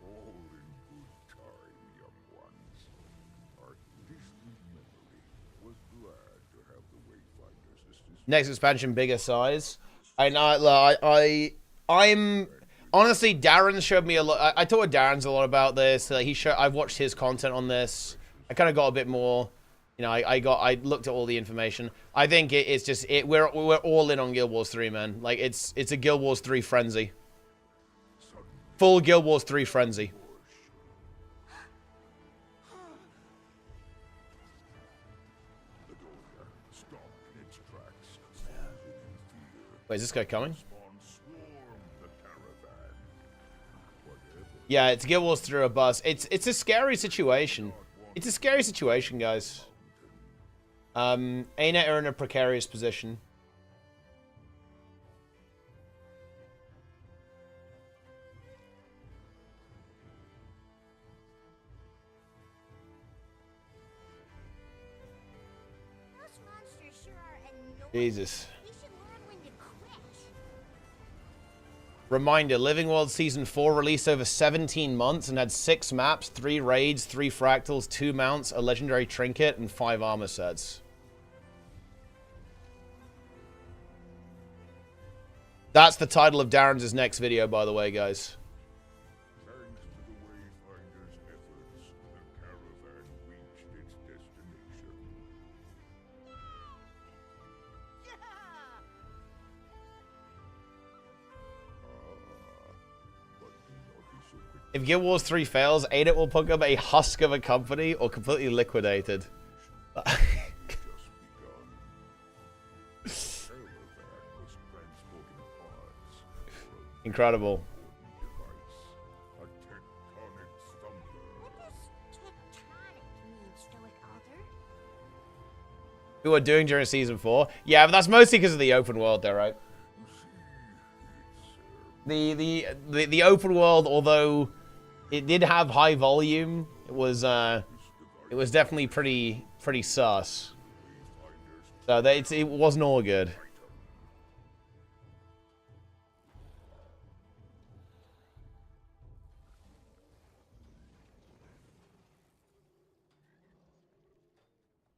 Speaker 3: All in good time, young ones. Our distant memory was glad to have the Wayfinders assist.
Speaker 1: Next expansion, bigger size. I'm honestly, Darren showed me a lot. I talked to Darren's a lot about this. I've watched his content on this. I kind of got a bit more. You know, I looked at all the information. I think we're all in on Guild Wars 3, man. Like it's a Guild Wars 3 frenzy. Full Guild Wars 3 frenzy. Wait, is this guy coming? Yeah, it's Guild Wars through a bus. It's a scary situation. It's a scary situation, guys. ANNOUCE are in a precarious position.
Speaker 5: Those monsters sure are annoying.
Speaker 1: Jesus.
Speaker 5: We should learn when to quit.
Speaker 1: Reminder, Living World Season 4 released over 17 months and had 6 maps, 3 raids, 3 fractals, 2 mounts, a legendary trinket, and 5 armor sets. That's the title of Darren's next video, by the way, guys.
Speaker 3: Thanks to the Wayfinders' efforts, the caravan reached its destination.
Speaker 1: If Guild Wars 3 fails, ANNOUCE will pick up a husk of a company or completely liquidated. Incredible.
Speaker 3: A tectonic thumper.
Speaker 5: What does tectonic mean, Stoic Alter?
Speaker 1: Who are doing during Season 4? Yeah, but that's mostly because of the open world there, right? The open world, although it did have high volume, it was definitely pretty sus. So it wasn't all good.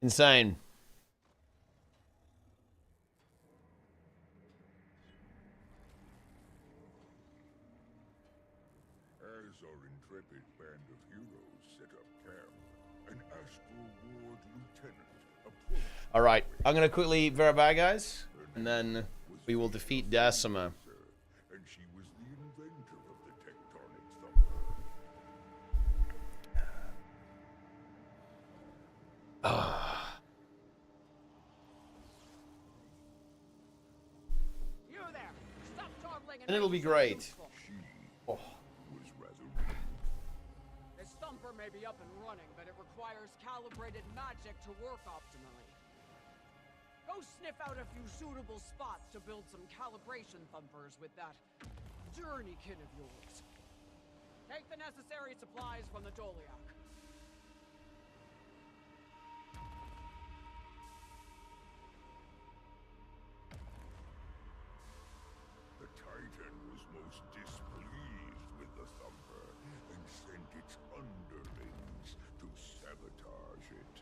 Speaker 1: Insane.
Speaker 3: As our intrepid band of heroes set up camp, an Astral Ward lieutenant approached.
Speaker 1: All right, I'm gonna quickly verify, guys, and then we will defeat Decima.
Speaker 3: And she was the inventor of the tectonic thumper.
Speaker 2: You there! Stop toddling
Speaker 1: And it'll be great. Oh.
Speaker 3: Was rather
Speaker 2: This thumper may be up and running, but it requires calibrated magic to work optimally. Go sniff out a few suitable spots to build some calibration thumpers with that journeykin of yours. Take the necessary supplies from the Doliac.
Speaker 3: The Titan was most displeased with the thumper and sent its underlings to sabotage it.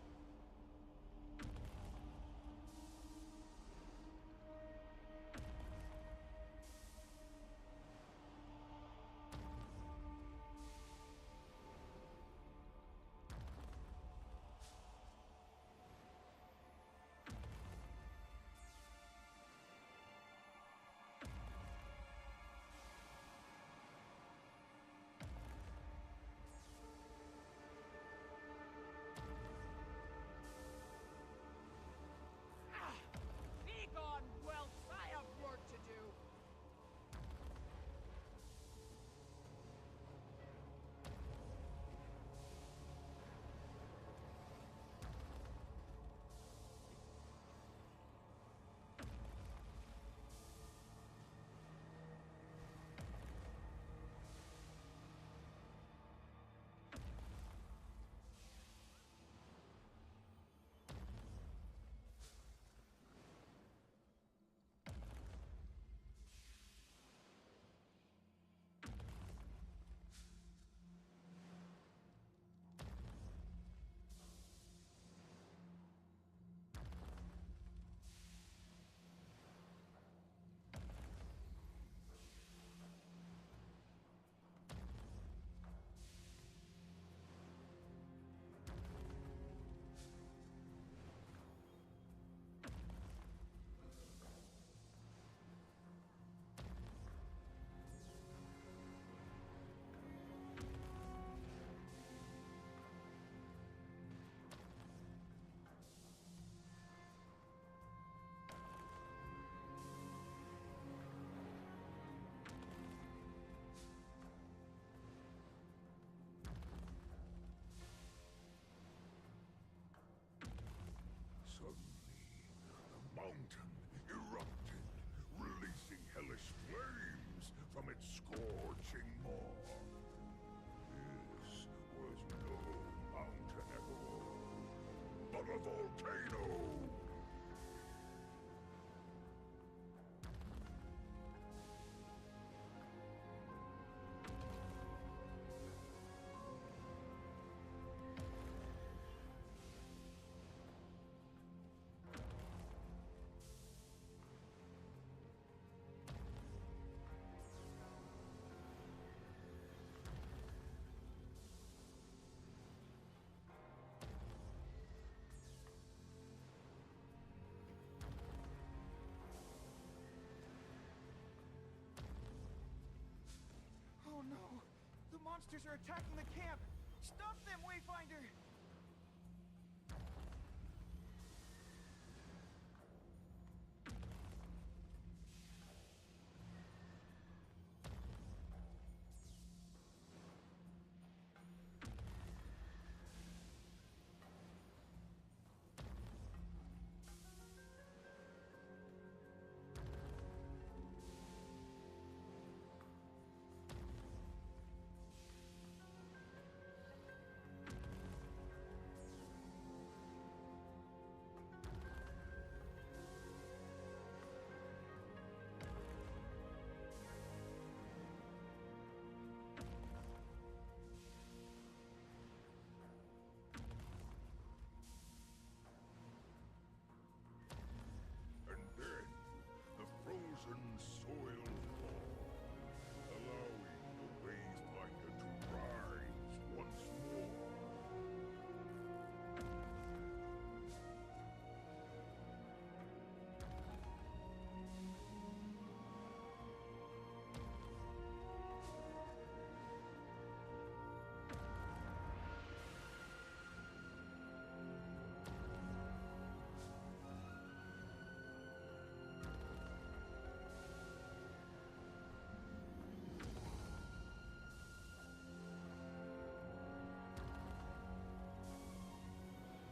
Speaker 3: volcano!
Speaker 6: Oh no! The monsters are attacking the camp! Stop them, Wayfinder! And then, the frozen soil thaw, allowing the Wayfinder to rise once more.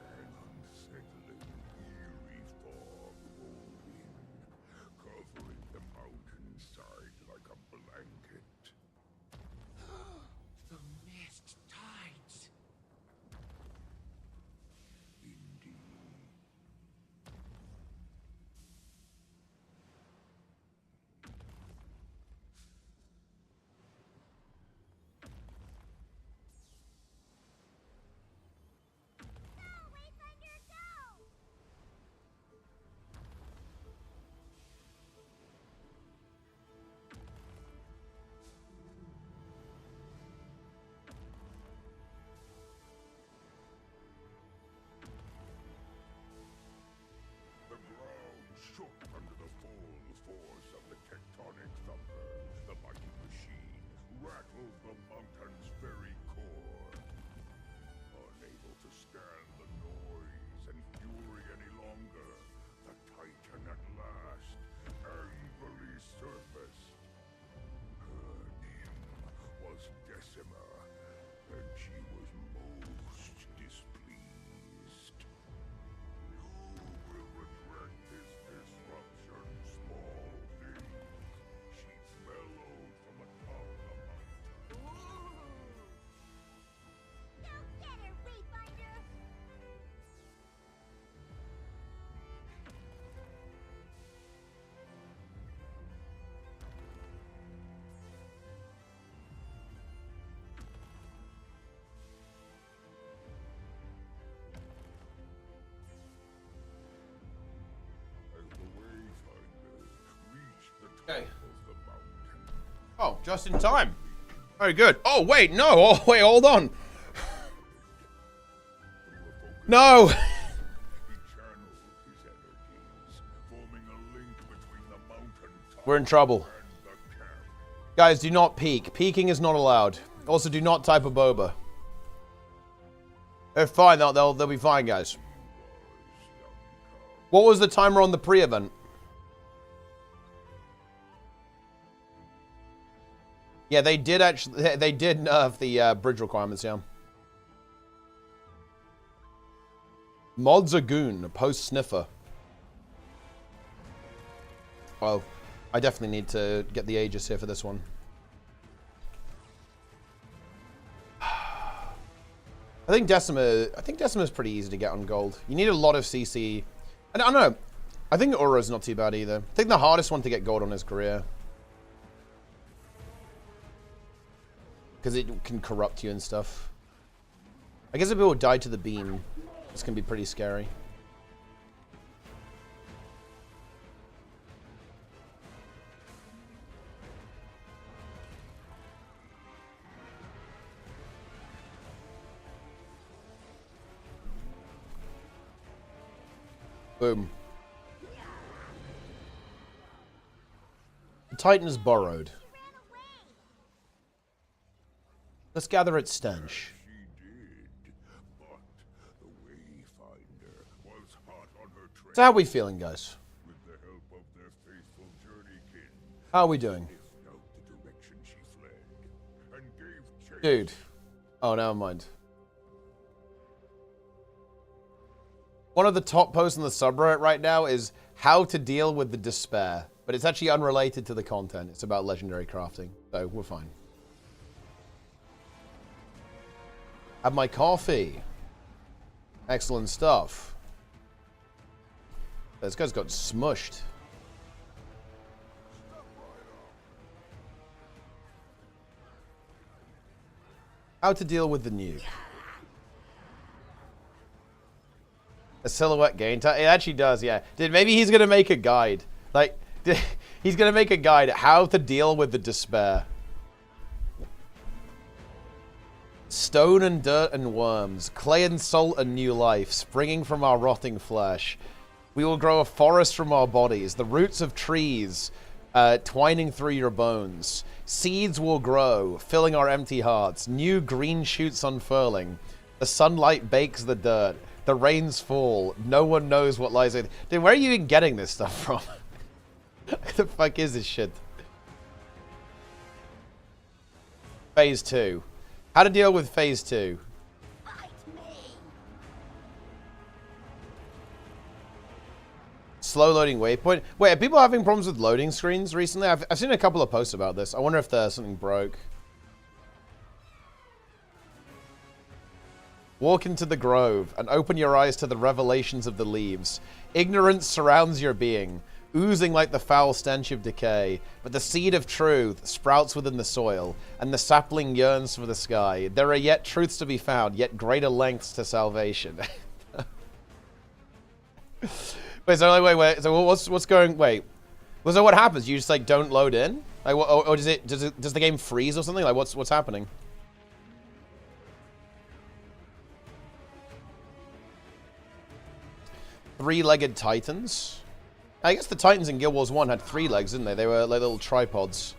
Speaker 6: An unsettling, eerie fog rolled in, covering the mountainside like a blanket. The mist tides!
Speaker 3: Indeed.
Speaker 5: Go, Wayfinder, go!
Speaker 3: The ground shook under the full force of the tectonic thunder. The mighty machine rattled the mountain's very core. Unable to stand the noise and fury any longer, the Titan at last angrily surfaced. Her name was Decima, and she was most displeased. You will regret this disruption, small thing. She bellowed from atop the mountain.
Speaker 5: Go get her, Wayfinder!
Speaker 3: As the Wayfinder reached the top
Speaker 1: Okay.
Speaker 3: of the mountain,
Speaker 1: Oh, just in time. Very good. Oh, wait, no. Oh, wait, hold on. No.
Speaker 3: he channeled his energies, forming a link between the mountain top
Speaker 1: We're in trouble.
Speaker 3: and the camp.
Speaker 1: Guys, do not peek. Peeking is not allowed. Also, do not type a boba. They're fine. They'll be fine, guys. What was the timer on the pre-event? Yeah, they did actually. They did nerf the bridge requirements. Yeah. Mod Zagoon, post sniffer. Well, I definitely need to get the Aegis here for this one. I think Decima is pretty easy to get on gold. You need a lot of CC. And I don't know. I think Aura's not too bad either. I think the hardest one to get gold on is Career. Because it can corrupt you and stuff. I guess if people die to the beam, this can be pretty scary. Boom. The Titan is borrowed. Let's gather its stench.
Speaker 3: She did, but the Wayfinder was hot on her trail.
Speaker 1: So how are we feeling, guys?
Speaker 3: With the help of their faithful journeykin,
Speaker 1: How are we doing?
Speaker 3: sniffed out the direction she fled, and gave chase.
Speaker 1: Dude. Oh, never mind. One of the top posts on the subreddit right now is how to deal with the despair. But it's actually unrelated to the content. It's about legendary crafting. So we're fine. Have my coffee. Excellent stuff. This guy's got smushed. How to deal with the nuke. A silhouette gain time. It actually does, yeah. Maybe he's gonna make a guide. Like, he's gonna make a guide how to deal with the despair. Stone and dirt and worms, clay and salt and new life, springing from our rotting flesh. We will grow a forest from our bodies, the roots of trees twining through your bones. Seeds will grow, filling our empty hearts. New green shoots unfurling. The sunlight bakes the dirt. The rains fall. No one knows what lies in. Dude, where are you even getting this stuff from? What the fuck is this shit? Phase 2. How to deal with Phase 2.
Speaker 5: Fight me.
Speaker 1: Slow loading waypoint. Wait, are people having problems with loading screens recently? I've seen a couple of posts about this. I wonder if there's something broke. Walk into the grove and open your eyes to the revelations of the leaves. Ignorance surrounds your being, oozing like the foul stench of decay. But the seed of truth sprouts within the soil, and the sapling yearns for the sky. There are yet truths to be found, yet greater lengths to salvation. Wait, so wait. So what's going? Wait. Well, so what happens? You just like don't load in, like, or does the game freeze or something? Like, what's happening? Three-legged titans. I guess the titans in Guild Wars 1 had 3 legs, didn't they? They were like little tripods.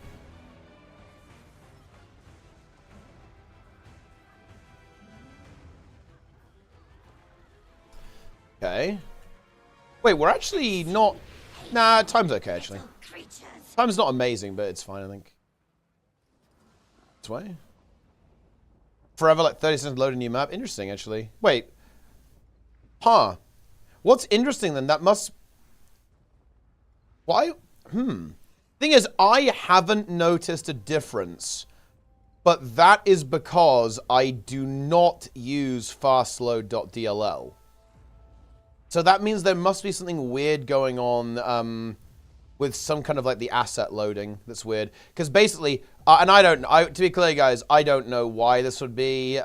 Speaker 1: Okay. Wait, we're actually not... Nah, time's okay, actually. Time's not amazing, but it's fine, I think. This way. Forever, like 30 seconds to load a new map. Interesting, actually. Wait. Huh. What's interesting, then, that must... Why? Thing is, I haven't noticed a difference, but that is because I do not use fastload.dll. So that means there must be something weird going on with some kind of like the asset loading that's weird. Because basically, and to be clear, guys, I don't know why this would be.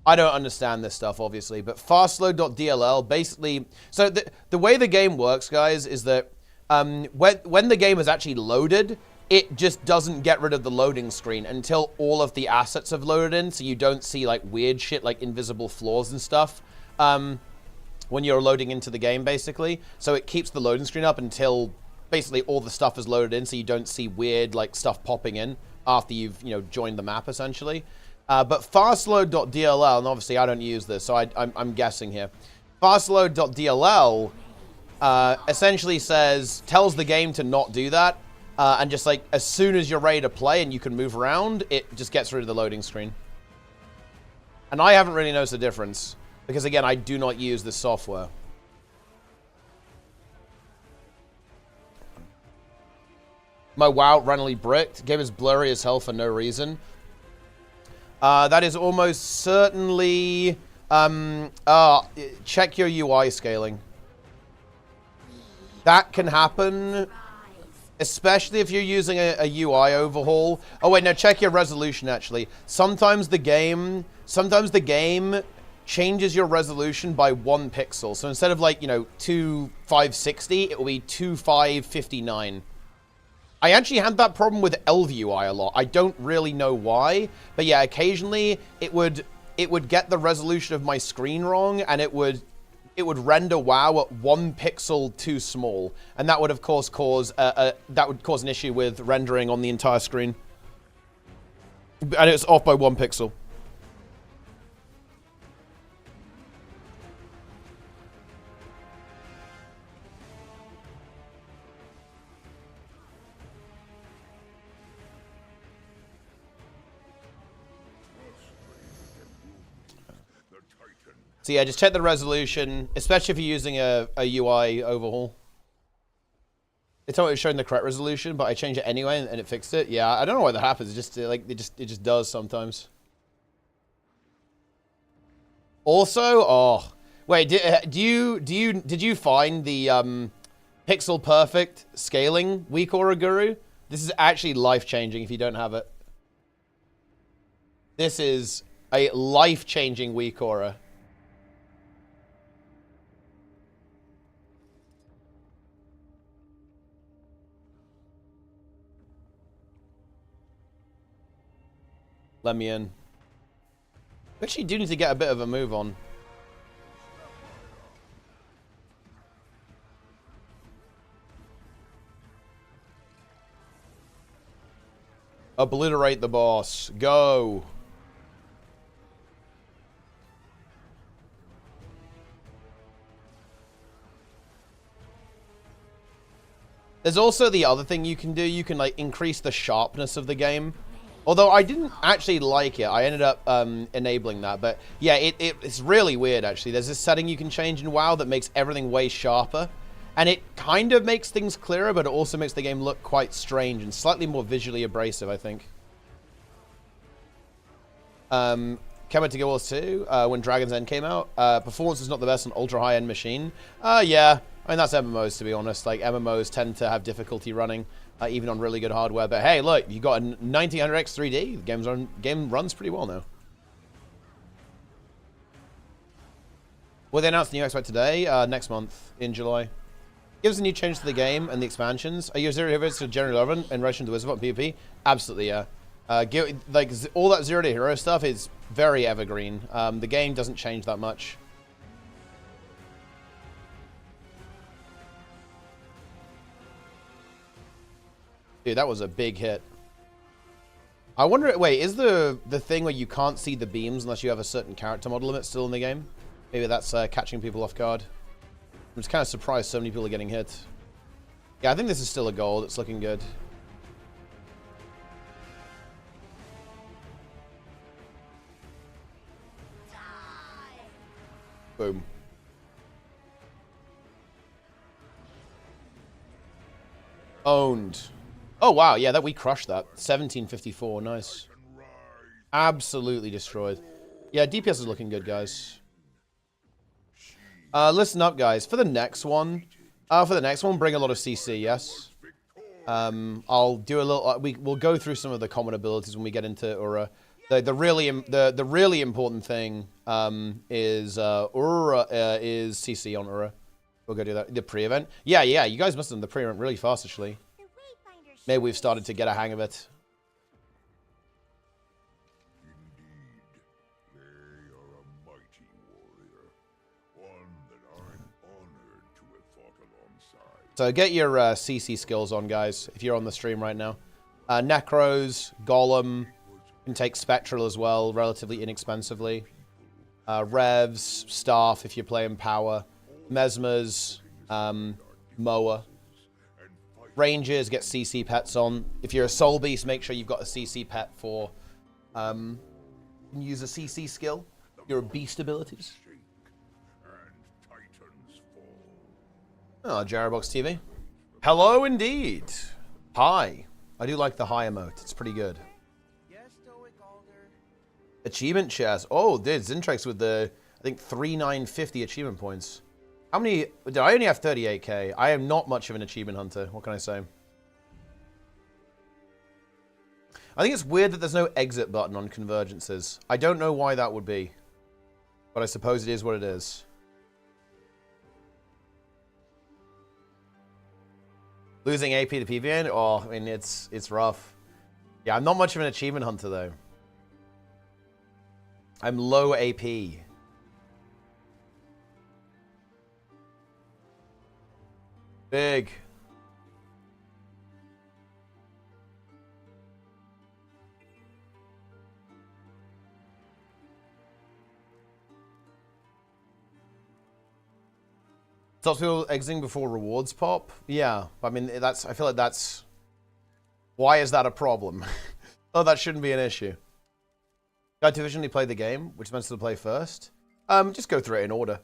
Speaker 1: I don't understand this stuff, obviously, but fastload.dll basically... So the way the game works, guys, is that when the game is actually loaded, it just doesn't get rid of the loading screen until all of the assets have loaded in, so you don't see like weird shit like invisible floors and stuff when you're loading into the game, basically. So it keeps the loading screen up until basically all the stuff is loaded in, so you don't see weird like stuff popping in after you've joined the map, essentially. But fastload.dll, and obviously I don't use this, so I'm guessing here. Fastload.dll essentially tells the game to not do that, and just like as soon as you're ready to play and you can move around, it just gets rid of the loading screen. And I haven't really noticed a difference, because again, I do not use this software. My WoW randomly bricked. Game is blurry as hell for no reason. That is almost certainly... check your UI scaling. That can happen, especially if you're using a UI overhaul. Oh wait, no, check your resolution actually. Sometimes the game changes your resolution by 1 pixel. So instead of like, you know, 2560, it will be 2559. I actually had that problem with LVUI a lot. I don't really know why, but yeah, occasionally it would get the resolution of my screen wrong, and it would render WoW at 1 pixel too small, and that would of course cause an issue with rendering on the entire screen. And it's off by 1 pixel. So yeah, just check the resolution, especially if you're using a UI overhaul. It's not showing the correct resolution, but I changed it anyway and it fixed it. Yeah, I don't know why that happens. It just does sometimes. Also, oh wait, did you find the pixel perfect scaling weak aura guru? This is actually life changing if you don't have it. This is a life changing weak aura. Let me in. Actually, do need to get a bit of a move on. Obliterate the boss. Go. There's also the other thing you can do. You can like increase the sharpness of the game. Although I didn't actually like it. I ended up enabling that. But yeah, it's really weird, actually. There's this setting you can change in WoW that makes everything way sharper. And it kind of makes things clearer, but it also makes the game look quite strange and slightly more visually abrasive, I think. Came out to gw2 when Dragon's End came out. Performance is not the best on ultra high-end machine. Yeah. I mean, that's MMOs, to be honest. Like, MMOs tend to have difficulty running. Even on really good hardware, but hey, look, you got a 1900X 3D. The game runs pretty well now. Will they announce the new EXPAC today? Next month in July. Gives a new change to the game and the expansions. Are you zero heroes to generally relevant in relation to Wizard and PvP? Absolutely, yeah. Like all that 0 to hero stuff is very evergreen. The game doesn't change that much. Dude, that was a big hit. I wonder, wait, is the thing where you can't see the beams unless you have a certain character model limit still in the game? Maybe that's catching people off guard. I'm just kind of surprised so many people are getting hit. Yeah, I think this is still a gold. It's looking good. Boom. Owned. Oh, wow. Yeah, we crushed that. 1754. Nice. Absolutely destroyed. Yeah, DPS is looking good, guys. Listen up, guys. For the next one, bring a lot of CC, yes? I'll do a little... we'll go through some of the common abilities when we get into Aura. The really important thing is Aura is CC on Aura. We'll go do that. The pre-event. Yeah, you guys must have done the pre-event really fast, actually. Maybe we've started to get a hang of it.
Speaker 3: Indeed, they are a mighty warrior, one that I'm honored to have fought alongside.
Speaker 1: So get your CC skills on, guys, if you're on the stream right now. Necros, Golem, can take Spectral as well, relatively inexpensively. Revs, Staff if you're playing Power. Mesmers, Moa. Rangers, get CC pets on. If you're a Soul Beast, make sure you've got a CC pet for... use a CC skill. Your beast abilities. Oh, Jarabox TV. Hello, indeed. Hi. I do like the high emote. It's pretty good.
Speaker 6: Yes, Stoic Alder.
Speaker 1: Achievement chest. Oh, dude, Zintrax with the, I think, 3,950 achievement points. How many? Did I only have 38k? I am not much of an achievement hunter. What can I say? I think it's weird that there's no exit button on convergences. I don't know why that would be. But I suppose it is what it is. Losing AP to PVN? Oh, I mean, it's rough. Yeah, I'm not much of an achievement hunter, though. I'm low AP. Big. Stops people exiting before rewards pop? Yeah, I mean, that's, I feel like that's, why is that a problem? Oh, that shouldn't be an issue. Guide to efficiently play the game, which is meant to play first. Just go through it in order.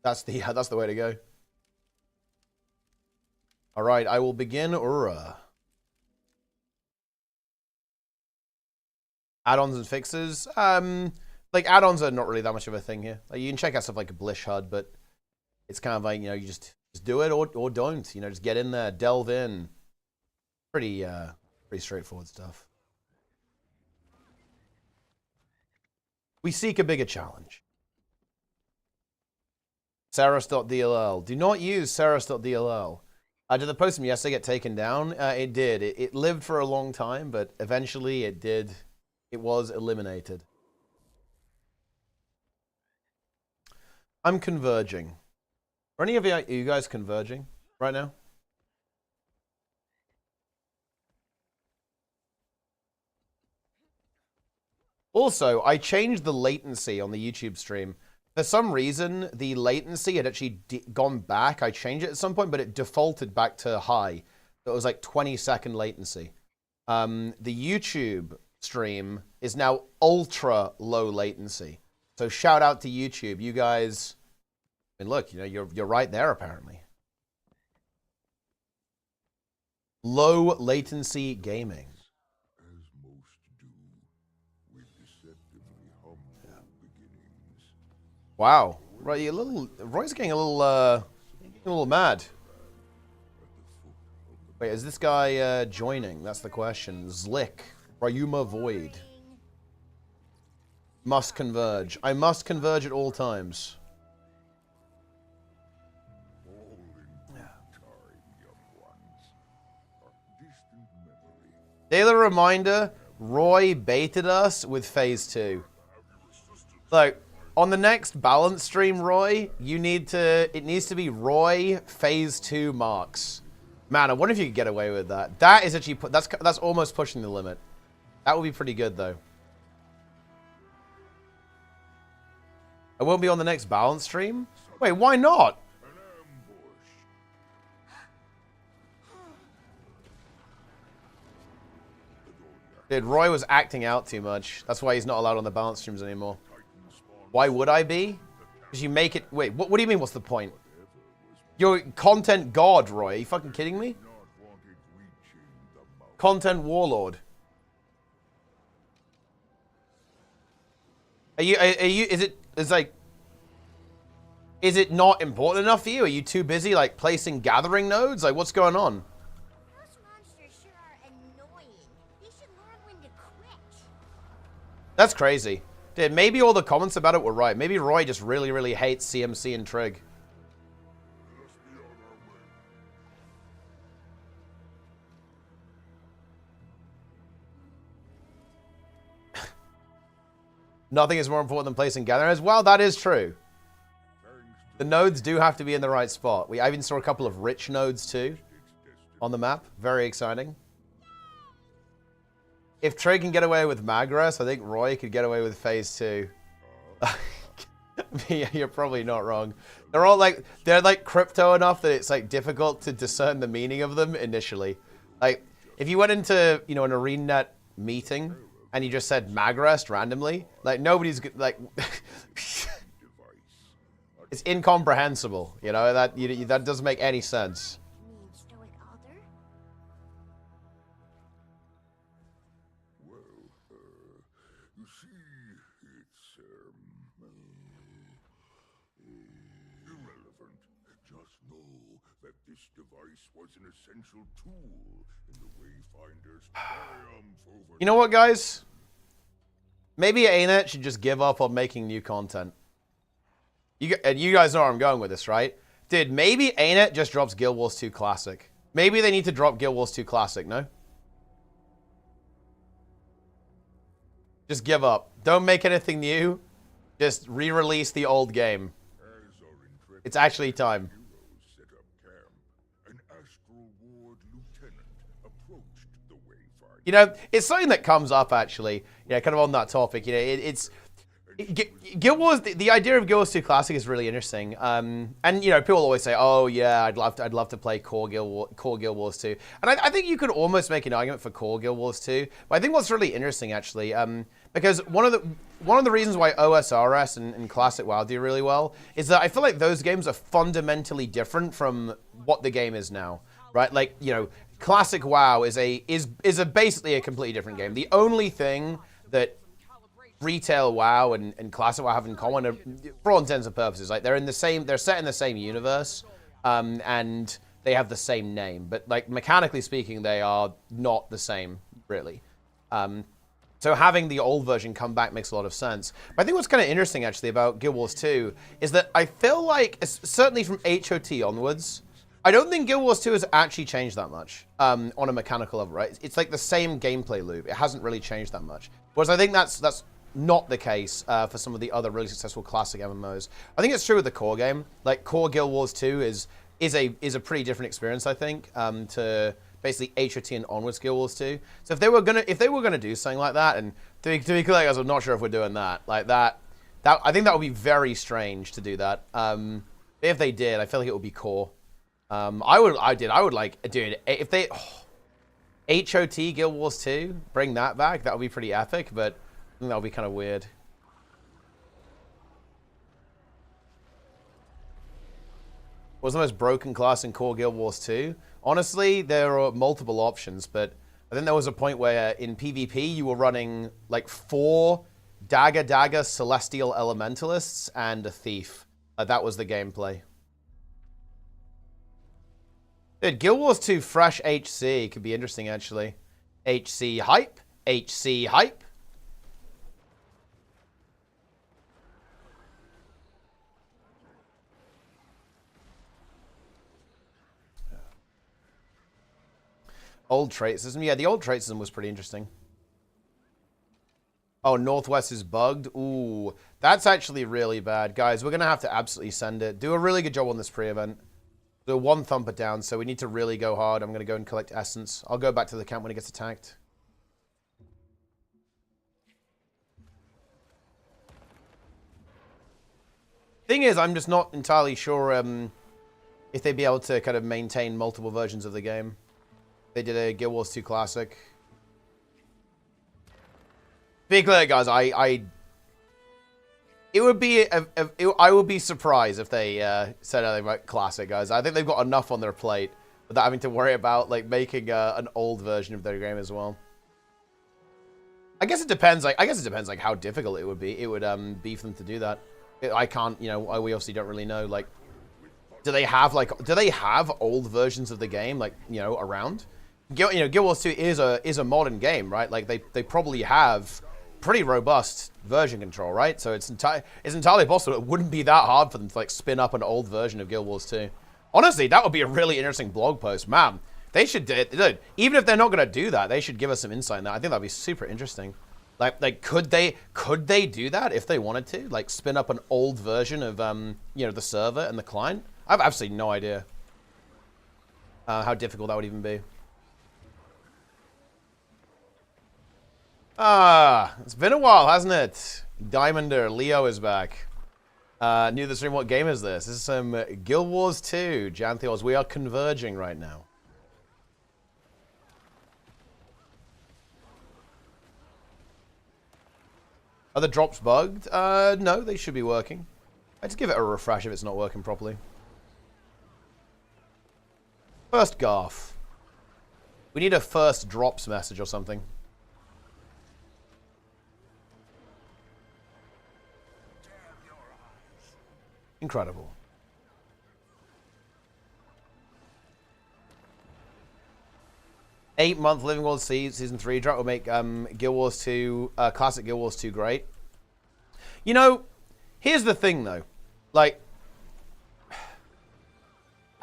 Speaker 1: That's the way to go. All right, I will begin Ura. Add-ons and fixes. Like add-ons are not really that much of a thing here. Like, you can check out stuff like a Blish HUD, but it's kind of like, you know, you just do it or don't. You know, just get in there, delve in. Pretty straightforward stuff. We seek a bigger challenge. Saras.dll. Do not use Saras.dll. Did the post from yesterday get taken down? It did. It lived for a long time, but eventually it did. It was eliminated. I'm converging. Are any of you guys converging right now? Also, I changed the latency on the YouTube stream. For some reason, the latency had actually gone back. I changed it at some point, but it defaulted back to high. So it was like 20-second latency. The YouTube stream is now ultra low latency. So shout out to YouTube. You guys, I mean, look, you know, you're right there apparently. Low latency gaming. Wow, right, Roy's getting a little mad. Wait, is this guy joining? That's the question. Zlick, Ryuma Void. Must converge. I must converge at all times. Daily reminder, Roy baited us with Phase 2. Like, on the next balance stream, Roy, it needs to be Roy Phase 2 marks. Man, I wonder if you could get away with that. That is actually, that's almost pushing the limit. That would be pretty good, though. I won't be on the next balance stream? Wait, why not? Dude, Roy was acting out too much. That's why he's not allowed on the balance streams anymore. Why would I be? Because you make it... Wait, what do you mean, what's the point? You're content god, Roy. Are you fucking kidding me? Content warlord. Is it not important enough for you? Are you too busy, like, placing gathering nodes? Like, what's going on?
Speaker 5: Those monsters sure are annoying. They should learn when to quit.
Speaker 1: That's crazy. Dude, maybe all the comments about it were right. Maybe Roy just really, really hates CMC and Trig. Nothing is more important than placing gatherers. Well, that is true. The nodes do have to be in the right spot. I even saw a couple of rich nodes too on the map. Very exciting. If Trey can get away with Magras, I think Roy could get away with Phase 2. You're probably not wrong. They're like crypto enough that it's like difficult to discern the meaning of them initially. Like if you went into, you know, an ArenaNet meeting and you just said Magrast randomly, like nobody's like it's incomprehensible, you know, that doesn't make any sense.
Speaker 3: You see, that this device was an essential tool in the Wayfinder's triumph over...
Speaker 1: You know what, guys? Maybe ANNOUCE should just give up on making new content. And you guys know where I'm going with this, right? Dude, maybe ANNOUCE just drops Guild Wars 2 Classic. Maybe they need to drop Guild Wars 2 Classic, no? Just give up. Don't make anything new. Just re-release the old game. It's actually time.
Speaker 3: Set up camp, an Astral Ward lieutenant approached the Wayfinder.
Speaker 1: You know, it's something that comes up, actually. Yeah, kind of on that topic. You know, Guild Wars, the idea of Guild Wars 2 Classic is really interesting. And, you know, people always say, oh, yeah, I'd love to play core Guild Wars 2. And I think you could almost make an argument for core Guild Wars 2. But I think what's really interesting, actually, because one of the reasons why OSRS and Classic WoW do really well is that I feel like those games are fundamentally different from what the game is now, right? Like, you know, Classic WoW is basically a completely different game. The only thing that retail WoW and Classic WoW have in common are, for all intents and purposes, like they're set in the same universe, and they have the same name, but like mechanically speaking, they are not the same, really. So having the old version come back makes a lot of sense. But I think what's kind of interesting, actually, about Guild Wars 2 is that I feel like, certainly from HOT onwards, I don't think Guild Wars 2 has actually changed that much on a mechanical level, right? It's like the same gameplay loop. It hasn't really changed that much. Whereas I think that's not the case for some of the other really successful classic MMOs. I think it's true with the core game. Like, core Guild Wars 2 is a pretty different experience, I think, to basically HOT and onwards Guild Wars 2. So if they were gonna do something like that, and to be clear, guys, I'm not sure if we're doing that. Like that I think that would be very strange to do that. If they did, I feel like it would be core. I would like, dude, if they HOT Guild Wars 2, bring that back, that would be pretty epic, but I think that would be kind of weird. What's the most broken class in core Guild Wars 2? Honestly, there are multiple options, but I think there was a point where in PvP you were running like 4 Dagger Celestial Elementalists and a Thief. That was the gameplay. Dude, Guild Wars 2 fresh HC could be interesting, actually. HC hype. HC hype. Old trait system. Yeah, the old trait system was pretty interesting. Oh, Northwest is bugged. Ooh, that's actually really bad. Guys, we're going to have to absolutely send it. Do a really good job on this pre-event. Do 1 thumper down, so we need to really go hard. I'm going to go and collect Essence. I'll go back to the camp when it gets attacked. Thing is, I'm just not entirely sure if they'd be able to kind of maintain multiple versions of the game. They did a Guild Wars 2 Classic. Be clear, guys, I would be surprised if they said anything about Classic, guys. I think they've got enough on their plate without having to worry about like making an old version of their game as well. I guess it depends. Like, how difficult it would be. It would be for them to do that. I can't. You know, we obviously don't really know. Like, do they have old versions of the game, like, you know, around? Guild Wars 2 is a modern game, right? Like they probably have pretty robust version control, right? So it's entirely possible it wouldn't be that hard for them to like spin up an old version of Guild Wars 2. Honestly, that would be a really interesting blog post, man. They should do it. Dude, even if they're not gonna do that, they should give us some insight in that. I think that'd be super interesting. Like could they do that if they wanted to? Like spin up an old version of you know, the server and the client? I have absolutely no idea how difficult that would even be. It's been a while, hasn't it? Diamonder, Leo is back. New to the stream, what game is this? This is some Guild Wars 2, Janthios. We are converging right now. Are the drops bugged? No, they should be working. I just give it a refresh if it's not working properly. First Garth. We need a first drops message or something. Incredible. 8-month Living World Season 3 drop will make Guild Wars 2, Classic Guild Wars 2 great. You know, here's the thing though. Like,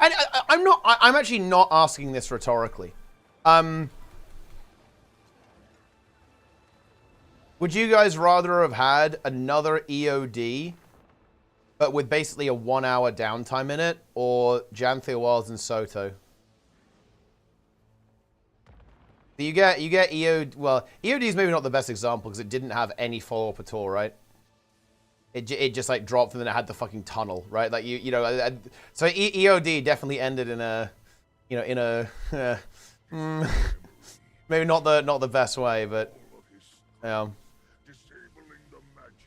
Speaker 1: I'm actually not asking this rhetorically. Would you guys rather have had another EOD, but with basically a 1-hour downtime in it, or Janthea Wilds and Soto? You get EOD. Well, EOD is maybe not the best example because it didn't have any follow-up at all, right? It just like dropped and then it had the fucking tunnel, right? Like you know, so EOD definitely ended in a, you know, in a maybe not the best way, but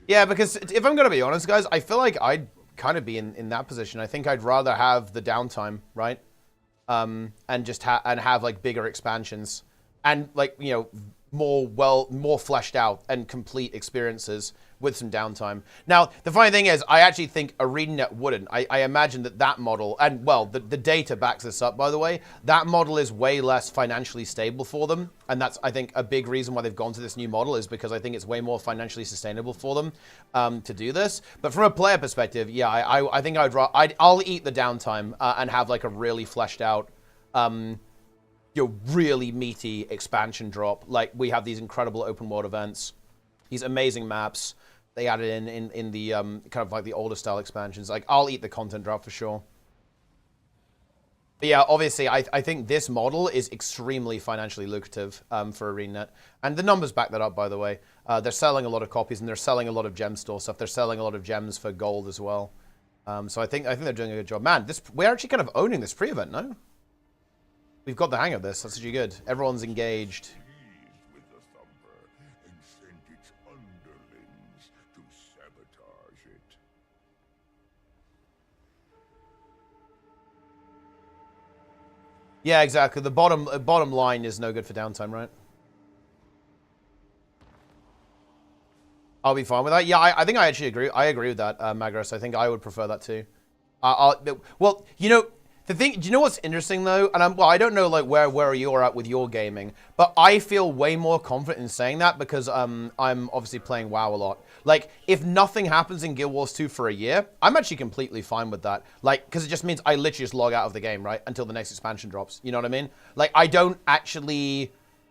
Speaker 1: yeah, because if I'm gonna be honest, guys, I feel like I'd kind of be in that position. I think I'd rather have the downtime, right? And just have like bigger expansions and like, you know, more fleshed out and complete experiences with some downtime. Now, the funny thing is, I actually think ArenaNet wouldn't. I imagine that model, and well, the data backs this up, by the way, that model is way less financially stable for them. And that's, I think, a big reason why they've gone to this new model is because I think it's way more financially sustainable for them to do this. But from a player perspective, yeah, I think I'll eat the downtime and have like a really fleshed out, you know, really meaty expansion drop. Like we have these incredible open world events, these amazing maps. They added in the kind of like the older style expansions. Like I'll eat the content drop for sure. But yeah, obviously I think this model is extremely financially lucrative for ArenaNet, and the numbers back that up. By the way, they're selling a lot of copies and they're selling a lot of gem store stuff. They're selling a lot of gems for gold as well. So I think they're doing a good job. Man, we're actually kind of owning this pre-event, no? We've got the hang of this. That's actually good. Everyone's engaged. Yeah, exactly. The bottom line is no good for downtime, right? I'll be fine with that. Yeah, I think I actually agree. I agree with that, Magros. I think I would prefer that too. Well, you know, the thing, do you know what's interesting though? And I don't know like where you're at with your gaming, but I feel way more confident in saying that because I'm obviously playing WoW a lot. Like, if nothing happens in Guild Wars 2 for a year, I'm actually completely fine with that. Like, because it just means I literally just log out of the game, right? Until the next expansion drops. You know what I mean? Like,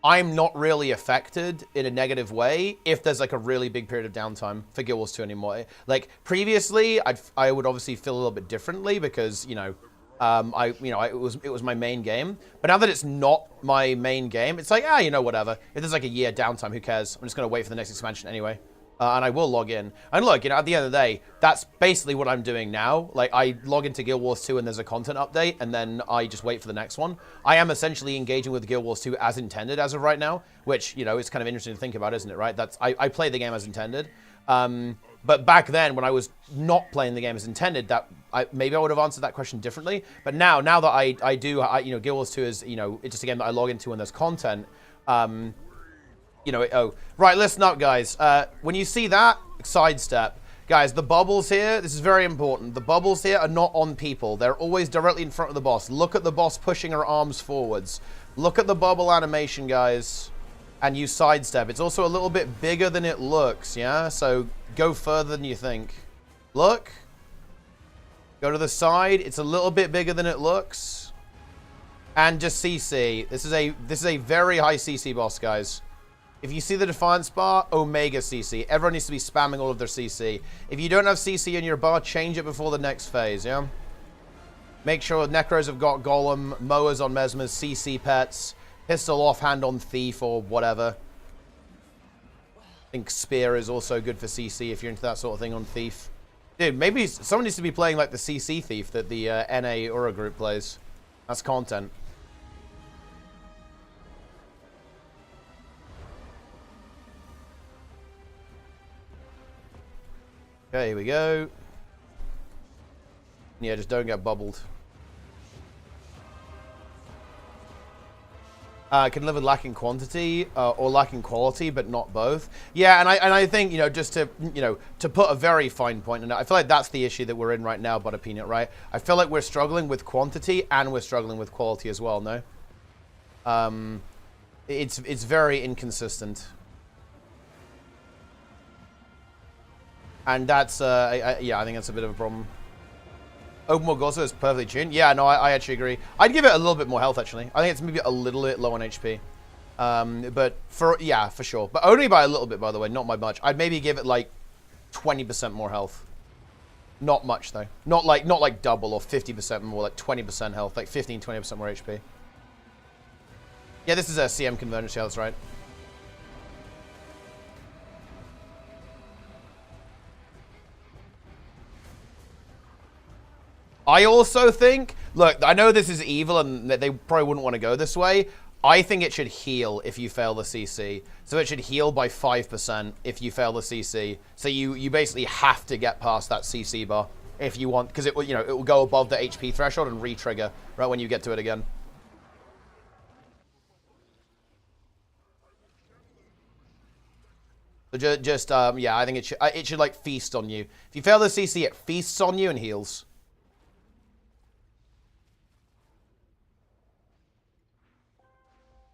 Speaker 1: I'm not really affected in a negative way if there's like a really big period of downtime for Guild Wars 2 anymore. Like, previously, I would obviously feel a little bit differently because, you know, it was my main game. But now that it's not my main game, it's like, you know, whatever. If there's like a year downtime, who cares? I'm just going to wait for the next expansion anyway. And I will log in. And look, you know, at the end of the day, that's basically what I'm doing now. Like, I log into Guild Wars 2 and there's a content update, and then I just wait for the next one. I am essentially engaging with Guild Wars 2 as intended as of right now, which, you know, is kind of interesting to think about, isn't it, right? I play the game as intended. But back then, when I was not playing the game as intended, maybe I would have answered that question differently. But now that I do, you know, Guild Wars 2 is, you know, it's just a game that I log into when there's content. You know, right, listen up, guys. When you see that, sidestep. Guys, the bubbles here, this is very important. The bubbles here are not on people. They're always directly in front of the boss. Look at the boss pushing her arms forwards. Look at the bubble animation, guys. And you sidestep. It's also a little bit bigger than it looks, yeah? So go further than you think. Look. Go to the side. It's a little bit bigger than it looks. And just CC. This is a very high CC boss, guys. If you see the Defiance bar, Omega CC. Everyone needs to be spamming all of their CC. If you don't have CC in your bar, change it before the next phase, yeah? Make sure Necros have got Golem, Mowers on Mesmers, CC pets, Pistol offhand on Thief or whatever. I think Spear is also good for CC if you're into that sort of thing on Thief. Dude, maybe someone needs to be playing like the CC Thief that the NA Ura group plays. That's content. Okay, here we go. Yeah, just don't get bubbled. Can live with lacking quantity or lacking quality, but not both. Yeah, and I think, you know, just to, you know, to put a very fine point on it, I feel like that's the issue that we're in right now, Butter Peanut, right? I feel like we're struggling with quantity and we're struggling with quality as well, no? It's very inconsistent. And that's, yeah, I think that's a bit of a problem. Open world also is perfectly tuned. Yeah, no, I actually agree. I'd give it a little bit more health, actually. I think it's maybe a little bit low on HP. But yeah, for sure. But only by a little bit, by the way, not by much. I'd maybe give it like 20% more health. Not much, though. Not like double or 50% more, like 20% health, like 15, 20% more HP. Yeah, this is a CM Convergence, yeah, that's right. I also think, look, I know this is evil and they probably wouldn't want to go this way. I think it should heal if you fail the CC. So it should heal by 5% if you fail the CC. So you basically have to get past that CC bar if you want, because it will, you know, it will go above the HP threshold and re-trigger right when you get to it again. So just yeah, I think it should like feast on you. If you fail the CC, it feasts on you and heals.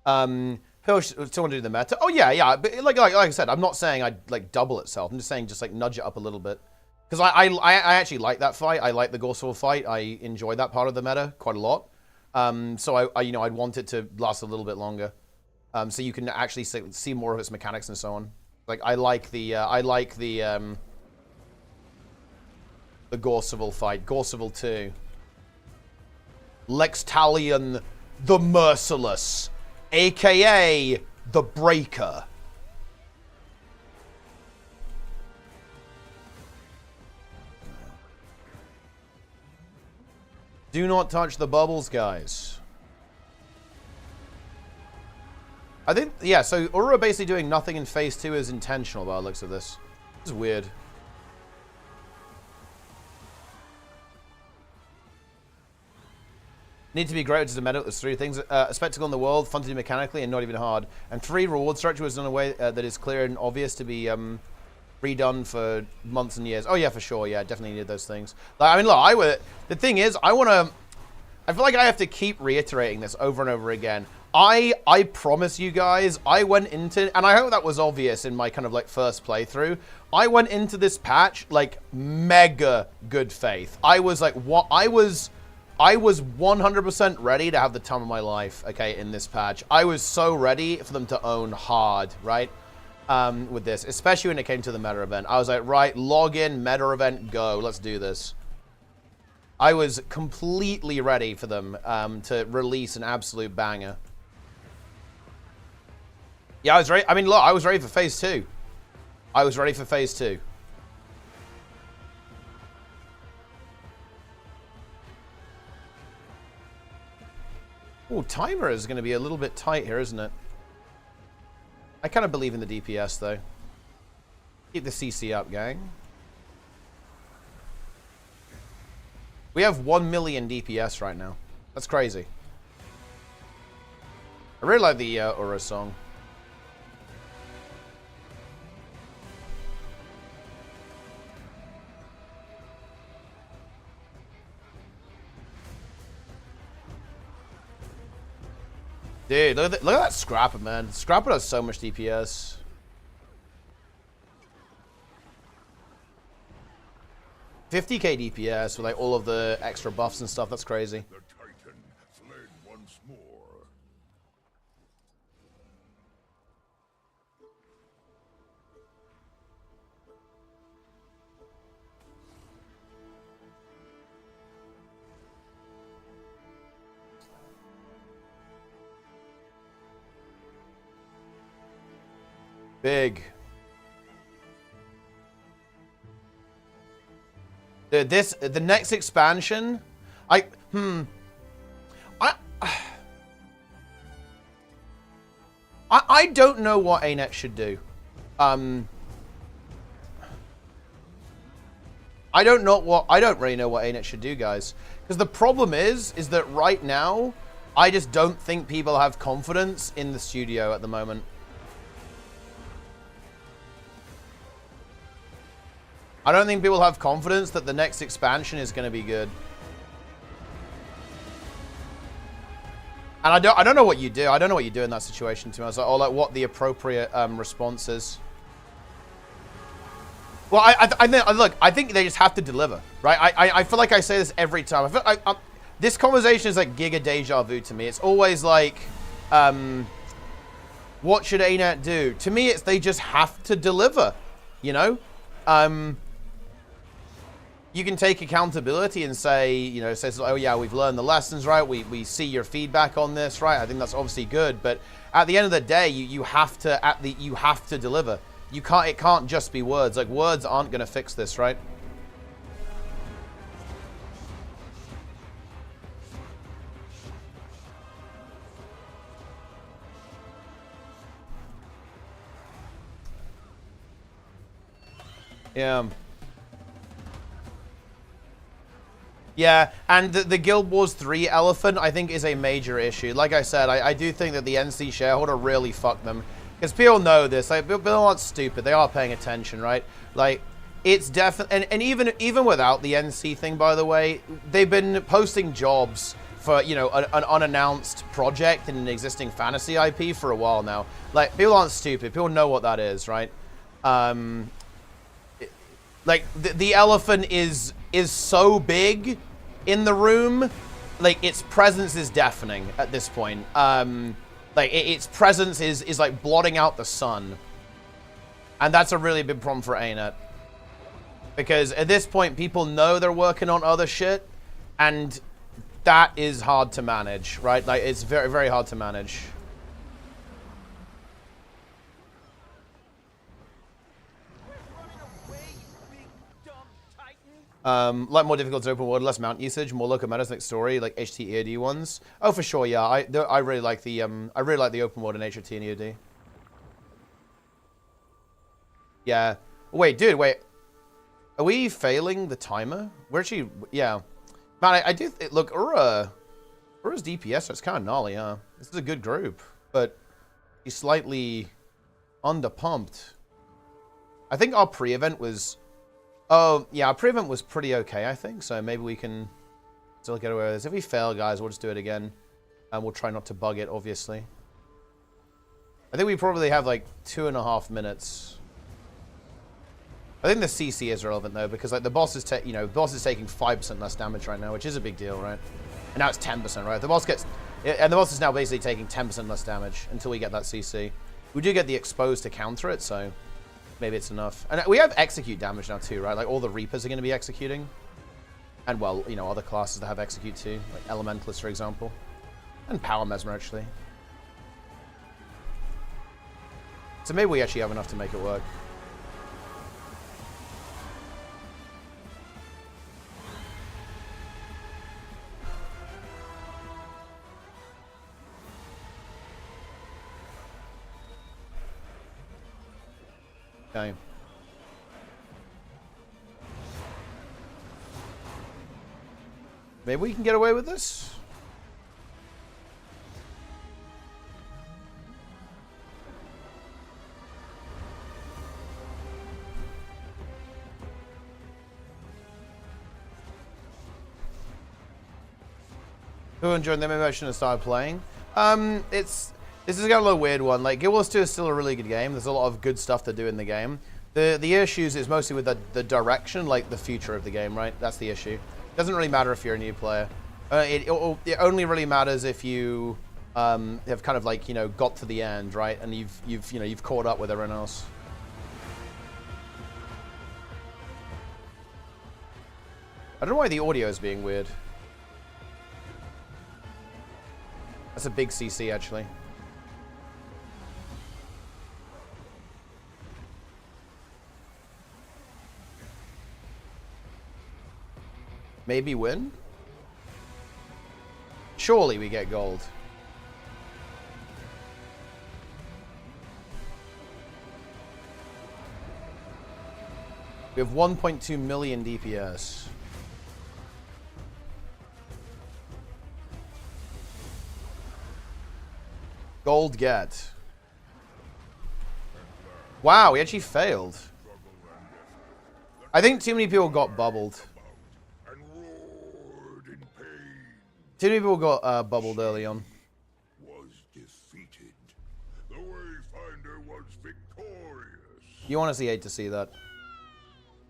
Speaker 1: Someone do the meta. Oh yeah, but like I said, I'm not saying I'd like double itself. I'm just saying just like nudge it up a little bit. Because I actually like that fight. I like the Gorsel fight. I enjoy that part of the meta quite a lot. So I you know, I'd want it to last a little bit longer. So you can actually see more of its mechanics and so on. Like I like the Gorsel fight, Gorsel 2. Lextalion the Merciless, aka the Breaker. Do not touch the bubbles, guys. I think, yeah, so Aurora basically doing nothing in phase 2 is intentional by the looks of this. This is weird. Need to be great as a meta. There's 3 things. A spectacle in the world, fun to do mechanically, and not even hard. And 3, reward structure was done in a way that is clear and obvious to be redone for months and years. Oh, yeah, for sure. Yeah, definitely needed those things. Like, I mean, look, the thing is, I feel like I have to keep reiterating this over and over again. I promise you guys, I went into, and I hope that was obvious in my kind of like first playthrough, I went into this patch like mega good faith. I was like, what? I was 100% ready to have the time of my life, okay, in this patch. I was so ready for them to own hard, right, with this, especially when it came to the meta event. I was like, right, log in, meta event, go, let's do this. I was completely ready for them to release an absolute banger. Yeah, I was ready. I mean, look, I was ready for phase 2. I was ready for phase 2. Oh, timer is going to be a little bit tight here, isn't it? I kind of believe in the DPS, though. Keep the CC up, gang. We have 1 million DPS right now. That's crazy. I really like the Aura song. Dude, look at that Scrapper, man. Scrapper does so much DPS. $50k DPS with like all of the extra buffs and stuff. That's crazy.
Speaker 3: The Titan fled once more.
Speaker 1: Big. Dude, the next expansion, I don't know what ANNOUCE should do. I don't really know what ANNOUCE should do, guys. Because the problem is that right now, I just don't think people have confidence in the studio at the moment. I don't think people have confidence that the next expansion is going to be good. And I don't know what you do. I don't know what you do in that situation, to be honest. Or like what the appropriate response is. Well, I think they just have to deliver, right? I feel like I say this every time. This conversation is like giga deja vu to me. It's always like, what should ANNOUCE do? To me, it's they just have to deliver, you know? You can take accountability and say, you know, says, oh yeah, we've learned the lessons, right? We see your feedback on this, right? I think that's obviously good, but at the end of the day, you have to deliver. It can't just be words. Like, words aren't going to fix this, right? Yeah. Yeah, and the Guild Wars 3 elephant, I think, is a major issue. Like I said, I do think that the NC shareholder really fucked them. Because people know this. Like, people aren't stupid. They are paying attention, right? Like, it's definitely... And even without the NC thing, by the way, they've been posting jobs for, you know, an unannounced project in an existing fantasy IP for a while now. Like, people aren't stupid. People know what that is, right? Like, the elephant is so big in the room, like, its presence is deafening at this point. Like, its presence is like blotting out the sun. And that's a really big problem for ANNOUCE. Because at this point, people know they're working on other shit, and that is hard to manage, right? Like, it's very, very hard to manage. Like more difficult to open world, less mount usage, more local metas like story, like HT EOD ones. Oh, for sure, yeah. I really like the open world in HT and EOD. Yeah. Wait, dude, wait. Are we failing the timer? We're actually, yeah. Man, I do look, Ura's DPS, it's kind of gnarly, huh? This is a good group, but he's slightly underpumped. I think our pre-event was. Oh, yeah, our pre-event was pretty okay, I think, so maybe we can still get away with this. If we fail, guys, we'll just do it again, and we'll try not to bug it, obviously. I think we probably have, like, 2.5 minutes. I think the CC is relevant, though, because, like, the boss is, boss is taking 5% less damage right now, which is a big deal, right? And now it's 10%, right? The boss gets... And the boss is now basically taking 10% less damage until we get that CC. We do get the exposed to counter it, so... Maybe it's enough. And we have execute damage now too, right? Like all the Reapers are going to be executing. And well, you know, other classes that have execute too. Like Elementalists, for example. And Power Mesmer, actually. So maybe we actually have enough to make it work. Okay. Maybe we can get away with this? Who enjoyed the emotion and started playing? This is a little weird one. Like, Guild Wars 2 is still a really good game. There's a lot of good stuff to do in the game. The issues is mostly with the direction, like the future of the game, right? That's the issue. It doesn't really matter if you're a new player. It only really matters if you have kind of like, you know, got to the end, right? And you've caught up with everyone else. I don't know why the audio is being weird. That's a big CC, actually. Maybe win? Surely we get gold. We have 1.2 million DPS. Gold get. Wow, we actually failed. I think too many people got bubbled. Too many people got bubbled early on. You honestly hate to see that.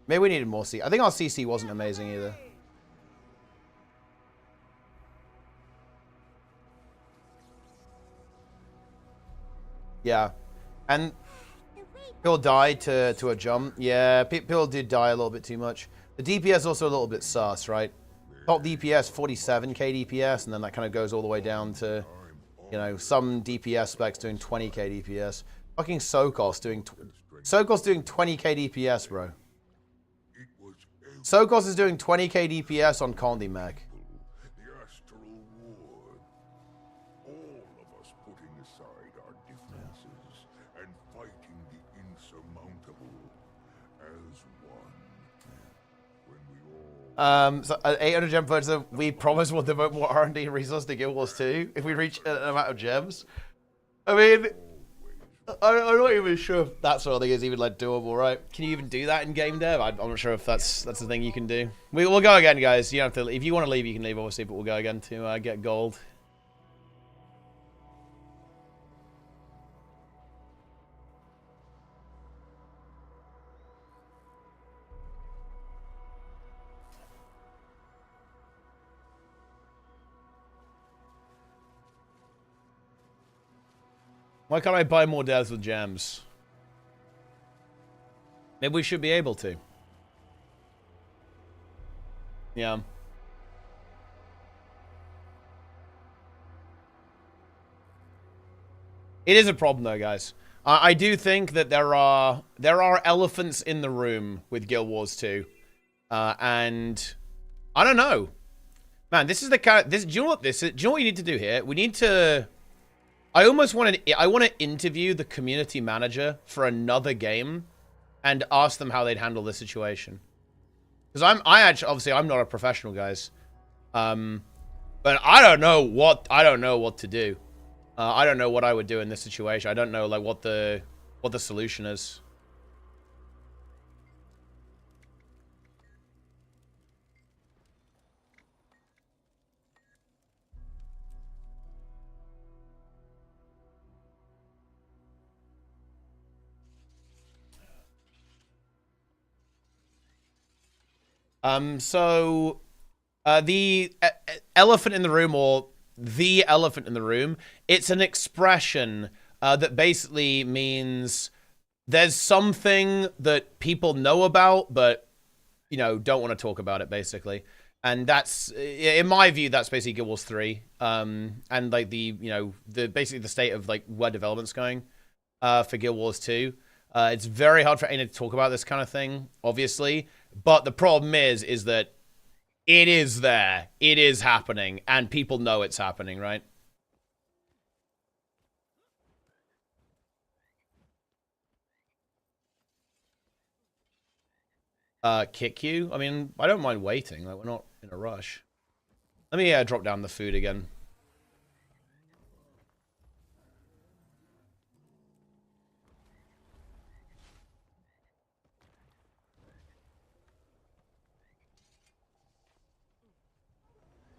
Speaker 1: Maybe we needed more C. I think our CC wasn't amazing either. Yeah. And people died to a jump. Yeah, people did die a little bit too much. The DPS also a little bit sus, right? Top DPS 47k DPS, and then that kind of goes all the way down to, you know, some DPS specs doing 20k DPS. Fucking Sokos doing 20k DPS, bro. Sokos is doing 20k DPS on Condi Mech.
Speaker 3: The astral ward. All of us putting aside our differences and fighting the insurmountable as one. When we all
Speaker 1: So 800 gem purchaser, we promise we'll devote more R&D resources to Guild Wars 2 if we reach an amount of gems. I mean, I'm not even sure if that sort of thing is even like doable, right? Can you even do that in game dev? I'm not sure if that's the thing you can do. We'll go again, guys. You don't have to. If you want to leave, you can leave, obviously, but we'll go again to get gold. Why can't I buy more devs with gems? Maybe we should be able to. Yeah. It is a problem though, guys. I do think that there are elephants in the room with Guild Wars 2. And I don't know. Man, this is the kind of do you know what this is? Do you know what you need to do here? We need to I want to interview the community manager for another game and ask them how they'd handle this situation. Because obviously I'm not a professional, guys. But I don't know what to do. I don't know what I would do in this situation. I don't know like what the solution is. So the elephant in the room, or the elephant in the room, it's an expression that basically means there's something that people know about, but, you know, don't want to talk about it, basically. And that's, in my view, that's basically Guild Wars 3. And like basically the state of like where development's going for Guild Wars 2. It's very hard for ArenaNet to talk about this kind of thing, obviously. But the problem is that it is there. It is happening. And people know it's happening, right? Kick you? I mean, I don't mind waiting. Like, we're not in a rush. Let me drop down the food again.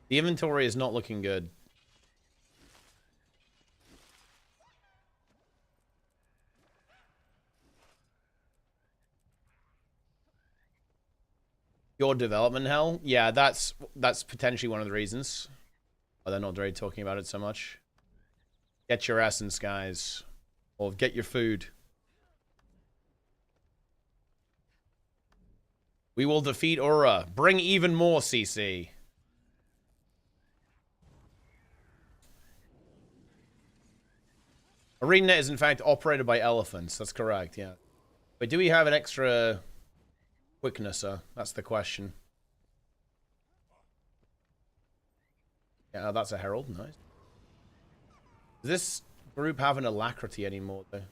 Speaker 1: The inventory is not looking good. Your development hell? Yeah, that's potentially one of the reasons why they're not really talking about it so much. Get your essence, guys. Or get your food. We will defeat Aura. Bring even more, CC. ArenaNet is in fact operated by elephants. That's correct, yeah. But do we have an extra quicknesser? That's the question. Yeah, that's a herald. Nice. Does this group have an alacrity anymore, though?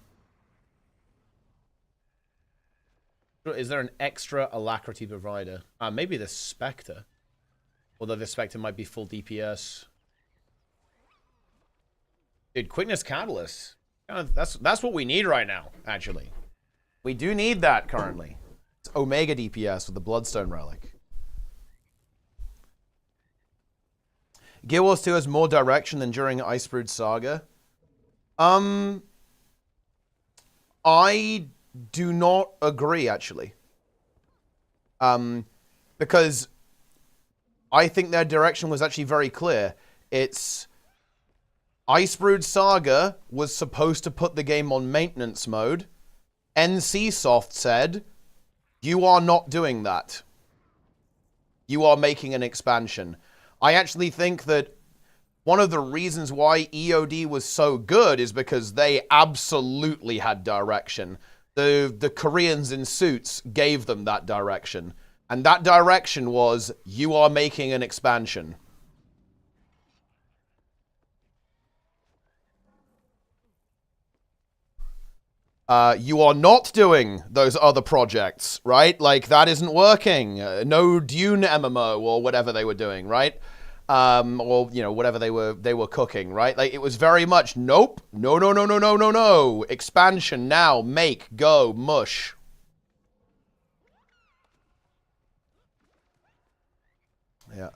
Speaker 1: Is there an extra alacrity provider? Maybe the Spectre. Although the Spectre might be full DPS. Dude, quickness catalyst. That's what we need right now, actually. We do need that currently. It's Omega DPS with the Bloodstone Relic. Guild Wars 2 has more direction than during Icebrood Saga. I do not agree, actually. Because I think their direction was actually very clear. It's Icebrood Saga was supposed to put the game on maintenance mode. NCSoft said, you are not doing that. You are making an expansion. I actually think that one of the reasons why EOD was so good is because they absolutely had direction. The Koreans in suits gave them that direction. And that direction was, you are making an expansion. You are not doing those other projects, right? Like, that isn't working. No Dune MMO or whatever they were doing, right? Or, you know, whatever they were cooking, right? Like, it was very much, nope, no, no, no, no, no, no, no. Expansion now, make, go, mush. Yeah.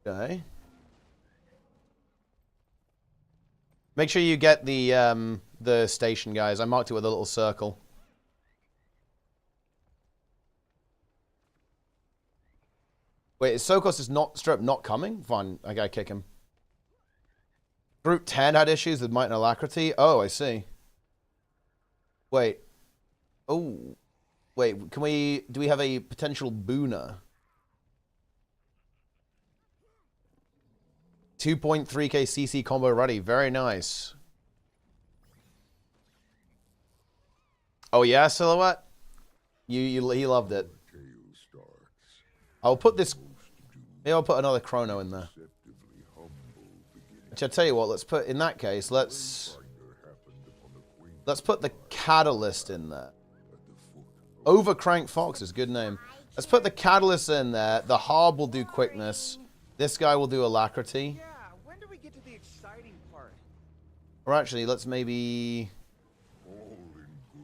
Speaker 1: Okay. Make sure you get the station, guys. I marked it with a little circle. Wait, is Sokos is not strip not coming? Fine, I gotta kick him. Group 10 had issues with Might and Alacrity. Oh, I see. Wait. Oh. Wait, do we have a potential booner? 2.3k CC combo ready. Very nice. Oh yeah, Silhouette? He loved it. I'll put this... Maybe I'll put another chrono in there. Which I'll tell you what, let's put... In that case, let's put the Catalyst in there. Overcrank Fox is a good name. Let's put the Catalyst in there. The Harb will do quickness. This guy will do Alacrity.
Speaker 6: Yeah, when do we get to the exciting part?
Speaker 1: Or actually, let's maybe...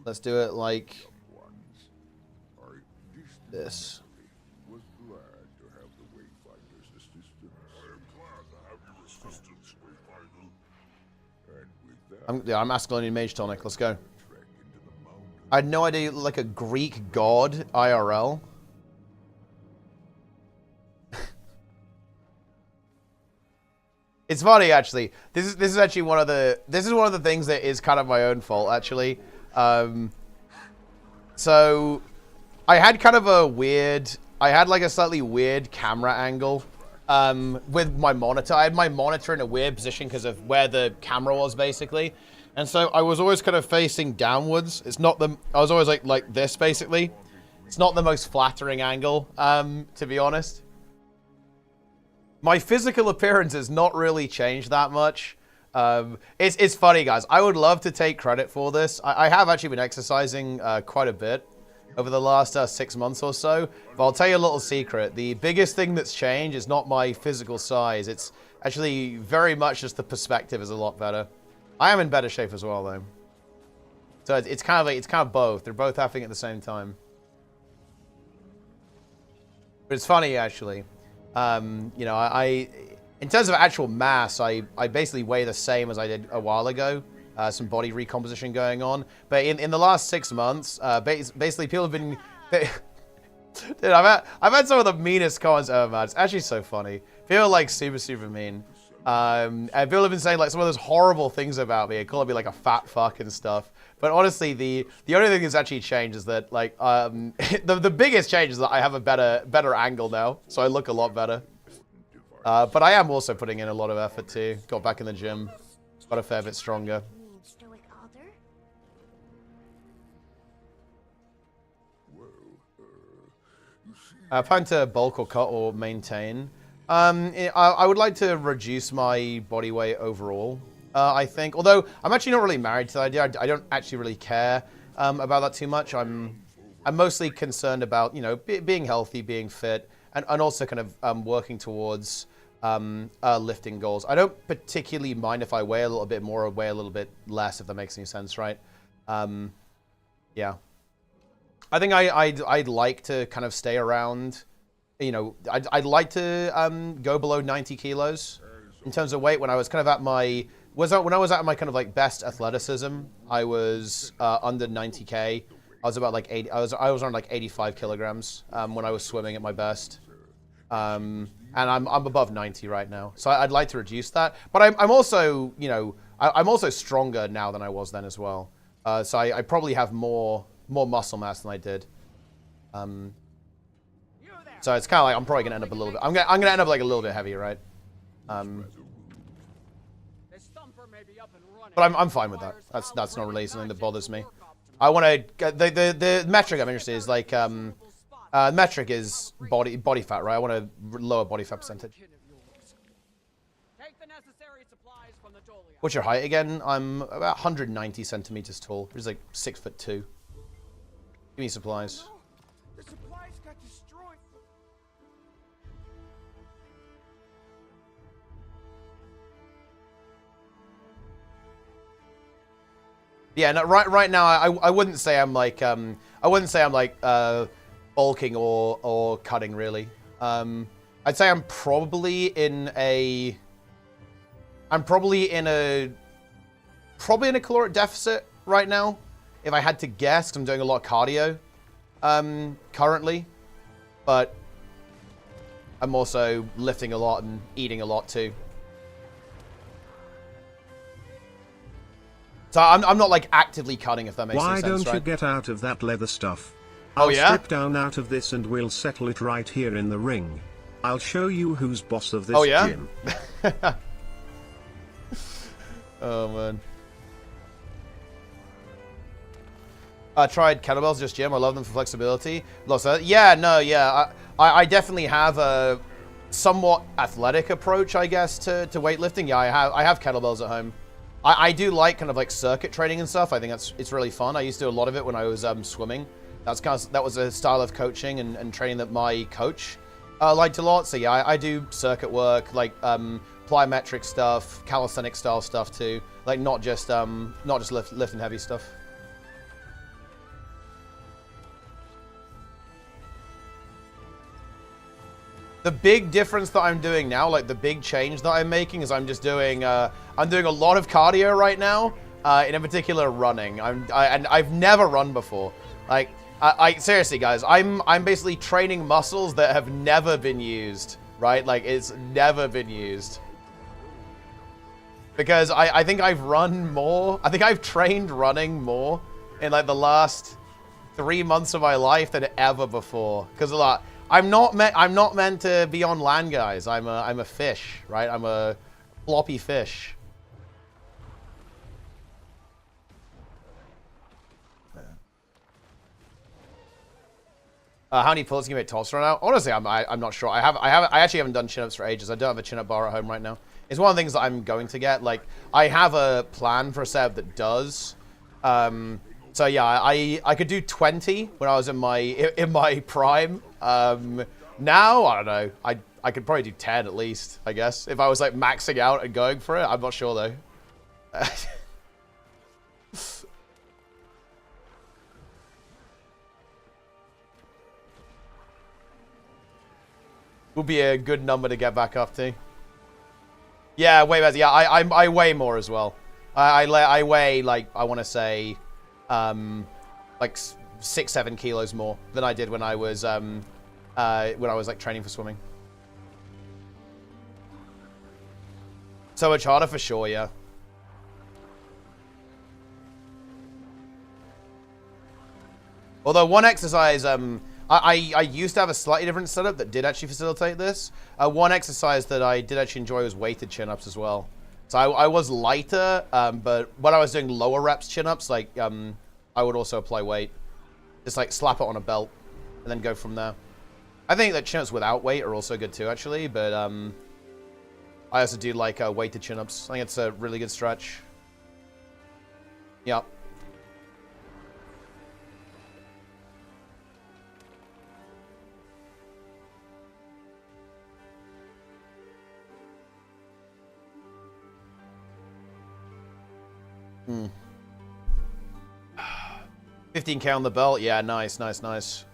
Speaker 1: Let's do it like... this. I'm Ascalonian Mage Tonic. Let's go. I had no idea, like a Greek god IRL. It's funny, actually. This is actually one of the things that is kind of my own fault, actually. So I had kind of a slightly weird camera angle with my monitor. I had my monitor in a weird position because of where the camera was, basically. And so I was always kind of facing downwards. I was always like this, basically. It's not the most flattering angle, to be honest. My physical appearance has not really changed that much. It's funny, guys. I would love to take credit for this. I have actually been exercising quite a bit over the last 6 months or so. But I'll tell you a little secret. The biggest thing that's changed is not my physical size. It's actually very much just the perspective is a lot better. I am in better shape as well, though. So it's kind of both. They're both happening at the same time. But it's funny, actually. You know, in terms of actual mass, I basically weigh the same as I did a while ago. Some body recomposition going on. But in the last 6 months, basically people have been... Dude, I've had some of the meanest comments ever, man. It's actually so funny. People are like super, super mean. And people have been saying like some of those horrible things about me. They call me like a fat fuck and stuff. But honestly, the only thing that's actually changed is that like the biggest change is that I have a better angle now, so I look a lot better. But I am also putting in a lot of effort too. Got back in the gym, got a fair bit stronger. Plan to bulk or cut or maintain. I would like to reduce my body weight overall. I think, although I'm actually not really married to the idea. I don't actually really care about that too much. I'm mostly concerned about, you know, being healthy, being fit, and also kind of working towards lifting goals. I don't particularly mind if I weigh a little bit more or weigh a little bit less, if that makes any sense, right? Yeah. I think I'd like to kind of stay around, you know, I'd like to go below 90 kilos in terms of weight when I was kind of at my when I was at my kind of like best athleticism, I was under 90k. I was about like 80. I was around like 85 kilograms when I was swimming at my best. And I'm above 90 right now, so I'd like to reduce that. But I'm also, you know, I'm also stronger now than I was then as well. So I probably have more muscle mass than I did. So it's kind of like I'm probably gonna end up a little bit. I'm gonna end up like a little bit heavier, right? But I'm fine with that. That's not really something that bothers me. I want to the metric I'm interested in is like metric is body fat, right? I want a lower body fat percentage. What's your height again? I'm about 190 centimeters tall, which is like 6'2". Give me supplies.
Speaker 6: No, the supplies got destroyed.
Speaker 1: Yeah, no, right now I wouldn't say I'm like bulking or cutting really. I'd say I'm probably in a caloric deficit right now, if I had to guess, 'cause I'm doing a lot of cardio currently, but I'm also lifting a lot and eating a lot too. So I'm not like actively cutting, if that makes
Speaker 7: Why
Speaker 1: any sense,
Speaker 7: don't you
Speaker 1: right?
Speaker 7: get out of that leather stuff?
Speaker 1: Oh,
Speaker 7: I'll
Speaker 1: yeah?
Speaker 7: strip down out of this and we'll settle it right here in the ring. I'll show you who's boss of this
Speaker 1: Oh, yeah?
Speaker 7: gym.
Speaker 1: Oh, man. I tried kettlebells, just gym. I love them for flexibility. Yeah, no, yeah. I definitely have a somewhat athletic approach, I guess, to weightlifting. Yeah, I have kettlebells at home. I do like kind of like circuit training and stuff. I think it's really fun. I used to do a lot of it when I was swimming. That was a style of coaching and training that my coach liked a lot. So yeah, I do circuit work, like plyometric stuff, calisthenic style stuff too. Like not just lifting heavy stuff. The big difference that I'm doing now, like the big change that I'm making, is I'm doing a lot of cardio right now. In particular, running. And I've never run before. Like, seriously, guys, I'm basically training muscles that have never been used, right? Like, it's never been used. Because I think I've run more. I think I've trained running more in like the last 3 months of my life than ever before. Because a lot. I'm not meant to be on land, guys. I'm a fish, right? I'm a floppy fish. How many pull-ups can you make tops right now? Honestly, I'm not sure. I actually haven't done chin-ups for ages. I don't have a chin-up bar at home right now. It's one of the things that I'm going to get. Like, I have a plan for a setup that does. So yeah, I could do 20 when I was in my prime. Now I don't know. I could probably do 10 at least, I guess, if I was like maxing out and going for it. I'm not sure though. Would be a good number to get back up to. Yeah, way better. Yeah, I weigh more as well. I weigh like I want to say. Like 6-7 kilos more than I did when I was like training for swimming. So much harder for sure, yeah. Although one exercise, I used to have a slightly different setup that did actually facilitate this. One exercise that I did actually enjoy was weighted chin-ups as well. So I was lighter, but when I was doing lower reps chin-ups, like I would also apply weight. Just like slap it on a belt and then go from there. I think that chin-ups without weight are also good too, actually, but I also do like weighted chin-ups. I think it's a really good stretch. Yep. Hmm. 15k on the belt. Yeah, nice, nice, nice.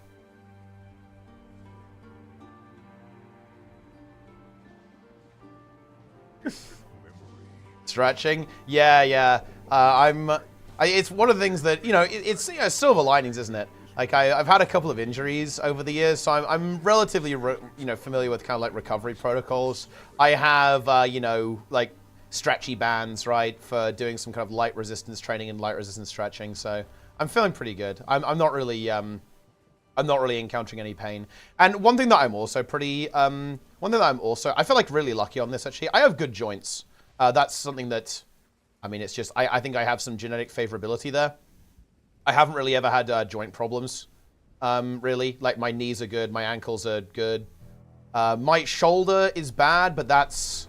Speaker 1: Stretching? Yeah. It's one of the things that, you know, it's silver linings, isn't it? Like, I've had a couple of injuries over the years, so I'm relatively, familiar with kind of like recovery protocols. I have, like stretchy bands, right, for doing some kind of light resistance training and light resistance stretching. So I'm feeling pretty good. I'm not really encountering any pain. And one thing that I'm also I feel like really lucky on this actually. I have good joints. That's something that, I mean, it's just I think I have some genetic favorability there. I haven't really ever had joint problems, really. Like, my knees are good, my ankles are good. My shoulder is bad, but that's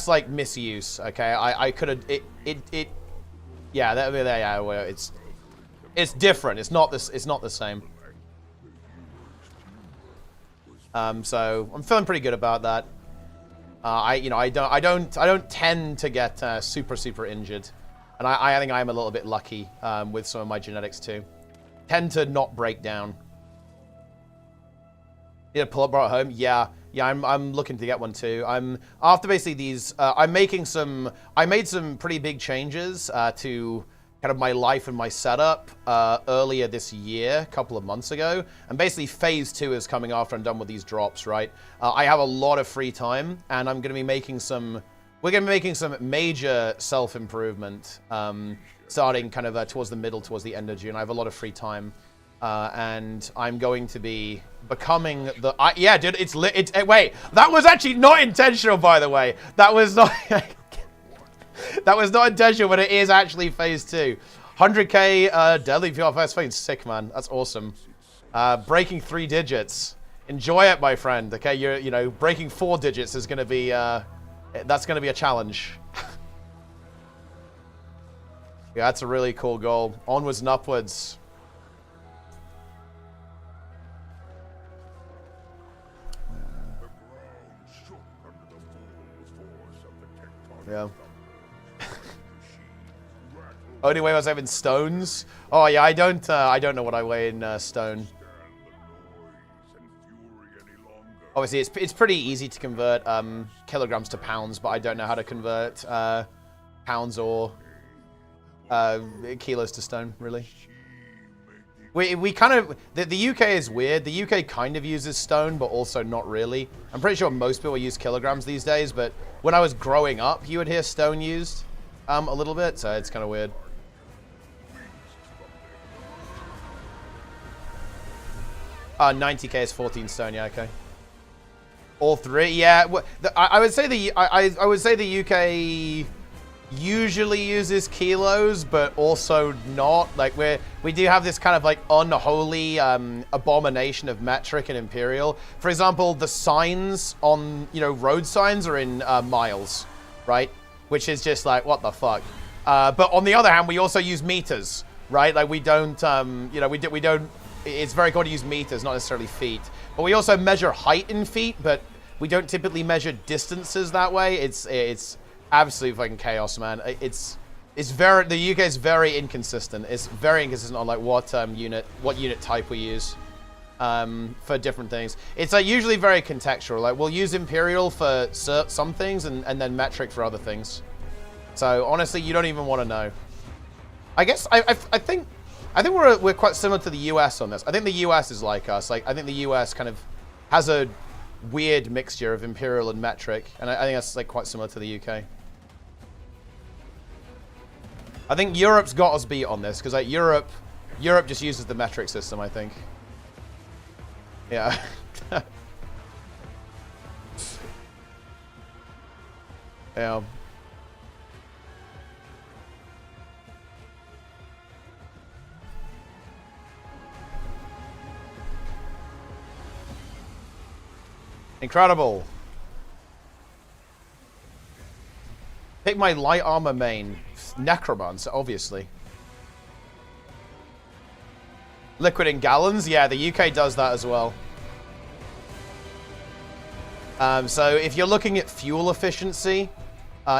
Speaker 1: like misuse, okay? I could have, it's different. It's not the same. So I'm feeling pretty good about that. I don't tend to get super injured. And I think I'm a little bit lucky with some of my genetics too. Tend to not break down. Need a pull-up bar at home? Yeah, I'm looking to get one too. After basically these, I made some pretty big changes to kind of my life and my setup earlier this year, a couple of months ago. And basically phase 2 is coming after I'm done with these drops, right? I have a lot of free time, and I'm going to be making some... We're going to be making some major self-improvement starting kind of towards the end of June. I have a lot of free time. And I'm going to be becoming the... yeah, dude, wait, that was actually not intentional, by the way. That was not... that was not intentional, but it is actually phase 2. 100k deadly VFS phase. Sick, man. That's awesome. Breaking 3 digits. Enjoy it, my friend. Okay, breaking 4 digits is going to be... that's going to be a challenge. Yeah, that's a really cool goal. Onwards and upwards. Yeah. Only way I was having stones. Oh yeah, I don't know what I weigh in stone. Obviously, it's pretty easy to convert kilograms to pounds, but I don't know how to convert pounds or kilos to stone, really. We kind of... The UK is weird. The UK kind of uses stone, but also not really. I'm pretty sure most people use kilograms these days, but when I was growing up, you would hear stone used a little bit, so it's kind of weird. $90k is 14 stone, yeah, okay. All 3, yeah. I would say the UK usually uses kilos, but also not. Like, we do have this kind of like unholy abomination of metric and imperial. For example, the signs on road signs are in miles, right? Which is just like, what the fuck. But on the other hand, we also use meters, right? Like, we don't we don't. It's very cool to use meters, not necessarily feet. But we also measure height in feet, but we don't typically measure distances that way. It's absolute fucking chaos, man. The UK is very inconsistent. It's very inconsistent on like what unit type we use for different things. It's like usually very contextual. Like, we'll use imperial for some things and then metric for other things. So honestly, you don't even want to know. I guess I think we're quite similar to the US on this. I think the US is like us. Like, I think the US kind of has a weird mixture of imperial and metric, and I think that's like quite similar to the UK. I think Europe's got us beat on this because like Europe just uses the metric system, I think. Yeah. Yeah. Incredible. Pick my light armor main. Necromancer, obviously. Liquid in gallons? Yeah, the UK does that as well. So if you're looking at fuel efficiency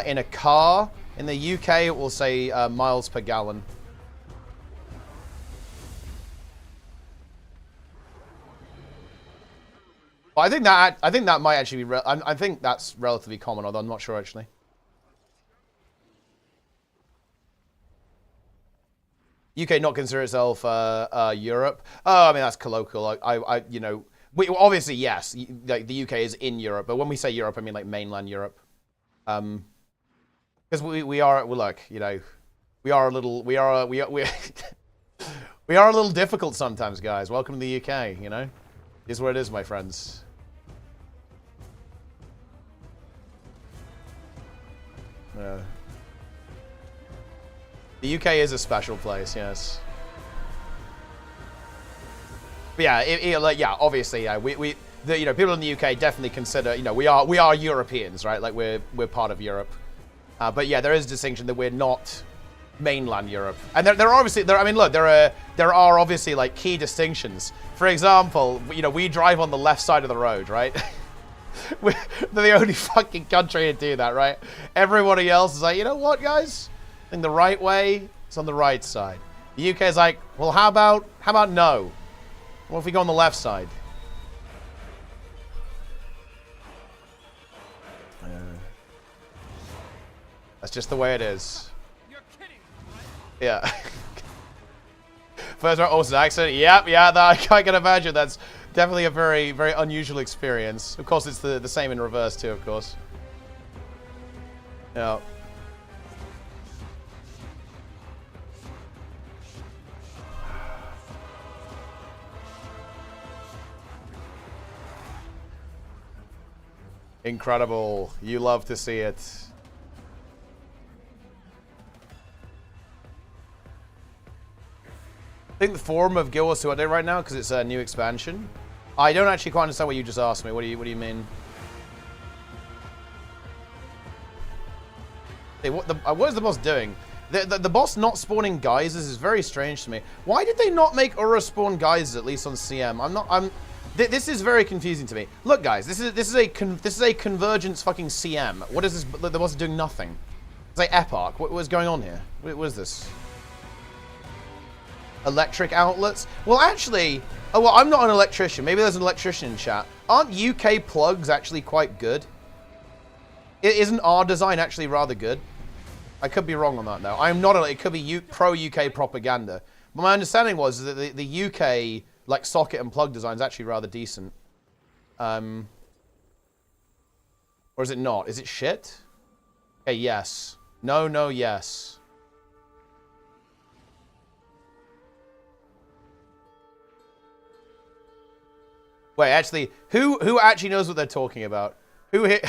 Speaker 1: in a car, in the UK it will say miles per gallon. I think that might actually be. I think that's relatively common, although I'm not sure actually. UK not consider itself Europe? Oh, I mean, that's colloquial. You know, obviously, yes, like the UK is in Europe, but when we say Europe, I mean like mainland Europe. Because we are, well, look, you know, we are a little difficult sometimes, guys. Welcome to the UK, you know? It is what it is, my friends. Yeah. The UK is a special place, yes. But yeah, like, yeah, obviously, yeah, you know, people in the UK definitely consider, you know, we are Europeans, right? Like we're part of Europe. But yeah, there is a distinction that we're not mainland Europe, and there are obviously I mean, look, there are obviously like key distinctions. For example, you know, we drive on the left side of the road, right? We're the only fucking country to do that, right? Everybody else is like, you know what, guys? I think the right way is on the right side. The UK is like, well, how about no? What if we go on the left side? That's just the way it is.
Speaker 6: You're kidding, right?
Speaker 1: Yeah. First Austin accent. Yep, yeah, that, I can imagine. That's definitely a very, very unusual experience. Of course, it's the same in reverse too, of course. Yeah. Incredible. You love to see it. I think the form of gw2 update right now because it's a new expansion. I don't actually quite understand what you just asked me. What do you mean? Hey, what is the boss doing? The boss not spawning geysers is very strange to me. Why did they not make Ura spawn geysers at least on CM? This is very confusing to me. Look, guys, this is a convergence fucking CM. What is this? The boss is doing nothing. It's like Epoch. What was going on here? What is this? Electric outlets? Well, actually, oh, well, I'm not an electrician. Maybe there's an electrician in chat. Aren't UK plugs actually quite good? Isn't our design actually rather good? I could be wrong on that, though. I'm not. It could be pro-UK propaganda. But my understanding was that the UK like socket and plug design is actually rather decent. Or is it not? Is it shit? Okay, yes. No, no, yes. Wait, actually, who actually knows what they're talking about? Who hit?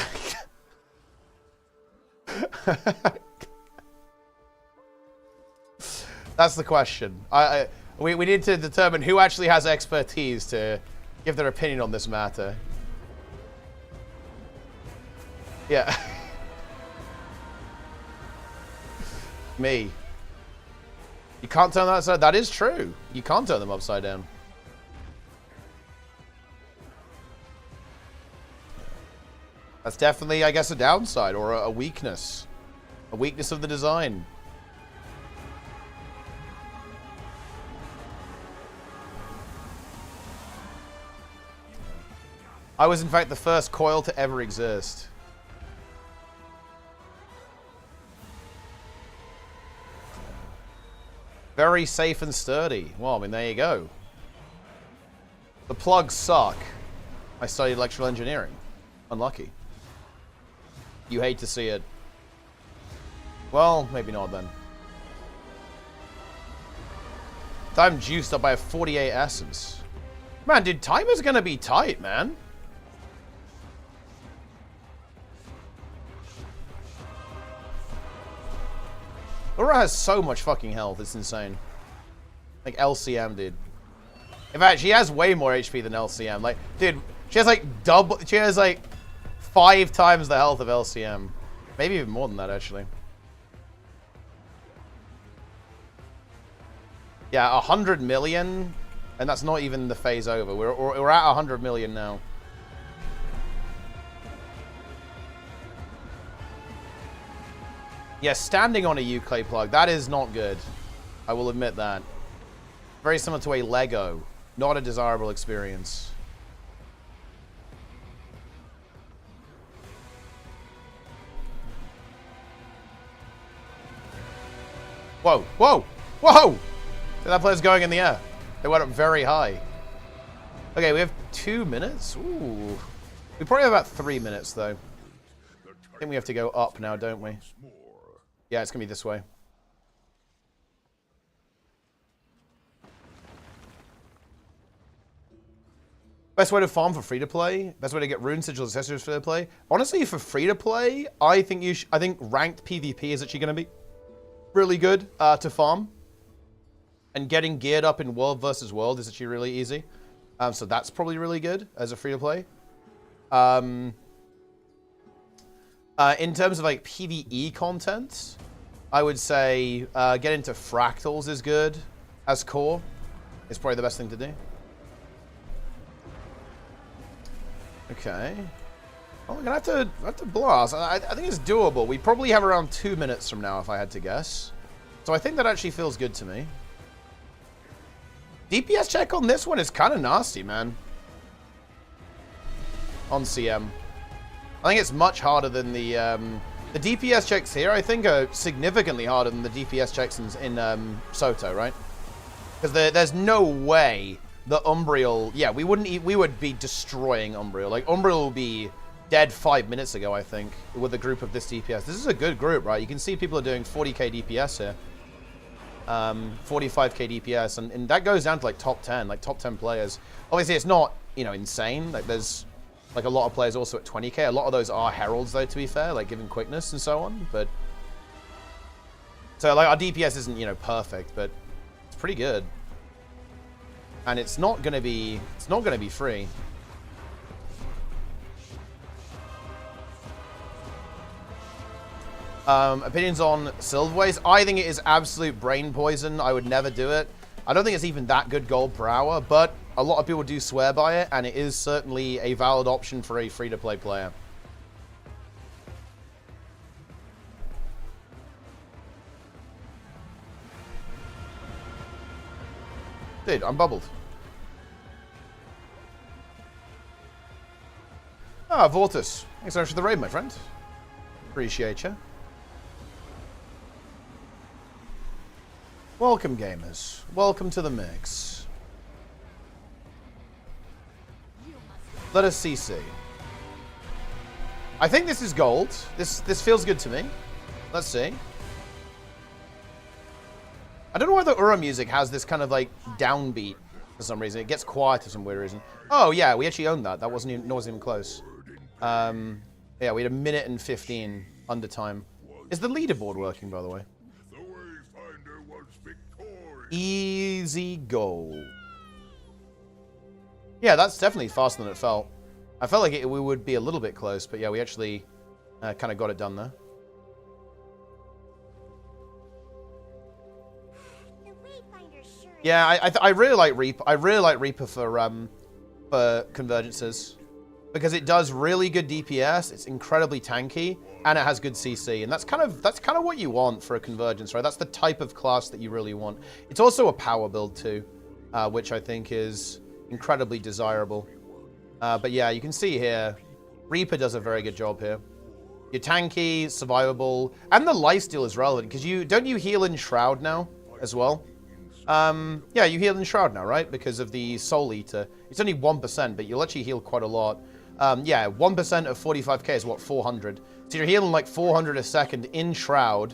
Speaker 1: That's the question. We need to determine who actually has expertise to give their opinion on this matter. Yeah. Me. You can't turn that upside. That is true. You can't turn them upside down. That's definitely, I guess, a downside or a weakness. A weakness of the design. I was, in fact, the first coil to ever exist. Very safe and sturdy. Well, I mean, there you go. The plugs suck. I studied electrical engineering. Unlucky. You hate to see it. Well, maybe not then. Time juiced up by a 48 essence. Man, dude, time is gonna be tight, man. Laura has so much fucking health, it's insane. Like LCM, dude. In fact, she has way more HP than LCM. Like, dude, she has like double, she has like 5 times the health of LCM. Maybe even more than that, actually. Yeah, 100 million, and that's not even the phase over. We're at 100 million now. Yeah, standing on a Uclay plug, that is not good. I will admit that. Very similar to a Lego. Not a desirable experience. Whoa, whoa, whoa! That player's going in the air. They went up very high. Okay, we have 2 minutes. Ooh. We probably have about 3 minutes, though. I think we have to go up now, don't we? Yeah, it's going to be this way. Best way to farm for free-to-play? Best way to get rune sigils accessories for free-to-play? Honestly, for free-to-play, I think ranked PvP is actually going to be really good to farm. And getting geared up in World versus World is actually really easy. So that's probably really good as a free-to-play. In terms of like PvE content, I would say get into fractals is good as core. It's probably the best thing to do. Okay. Well, we're gonna have to blast. I think it's doable. We probably have around 2 minutes from now, if I had to guess. So I think that actually feels good to me. DPS check on this one is kind of nasty, man. On CM. I think it's much harder than the DPS checks here, I think, are significantly harder than the DPS checks in Soto, right? Because there's no way the Umbriel... Yeah, we would be destroying Umbriel. Like, Umbriel will be dead 5 minutes ago, I think, with a group of this DPS. This is a good group, right? You can see people are doing 40k DPS here. 45k DPS, and that goes down to like top 10 players. Obviously, it's not, you know, insane. Like, there's like a lot of players also at 20k. A lot of those are heralds, though, to be fair, like giving quickness and so on. But so like our DPS isn't, you know, perfect, but it's pretty good. And it's not gonna be free. Opinions on Silverways? I think it is absolute brain poison. I would never do it. I don't think it's even that good gold per hour, but a lot of people do swear by it, and it is certainly a valid option for a free-to-play player. Dude, I'm bubbled. Ah, Vortus. Thanks so much for the raid, my friend. Appreciate you. Welcome, gamers. Welcome to the mix. Let us CC. I think this is gold. This feels good to me. Let's see. I don't know why the Ura music has this kind of like downbeat for some reason. It gets quiet for some weird reason. Oh yeah, we actually owned that. That wasn't even close. Yeah, we had 1 minute and 15 under time. Is the leaderboard working, by the way? Easy goal. Yeah, that's definitely faster than it felt. I felt like we would be a little bit close, but yeah, we actually kind of got it done there. Yeah, I really like Reaper. I really like Reaper for convergences because it does really good DPS. It's incredibly tanky and it has good CC, and that's kind of what you want for a convergence, right? That's the type of class that you really want. It's also a power build too, which I think is incredibly desirable. But yeah, you can see here, Reaper does a very good job here. You're tanky, survivable, and the lifesteal is relevant because don't you heal in Shroud now as well? Yeah, you heal in Shroud now, right? Because of the Soul Eater. It's only 1%, but you'll actually heal quite a lot. Yeah, 1% of 45k is what, 400. So you're healing like 400 a second in Shroud,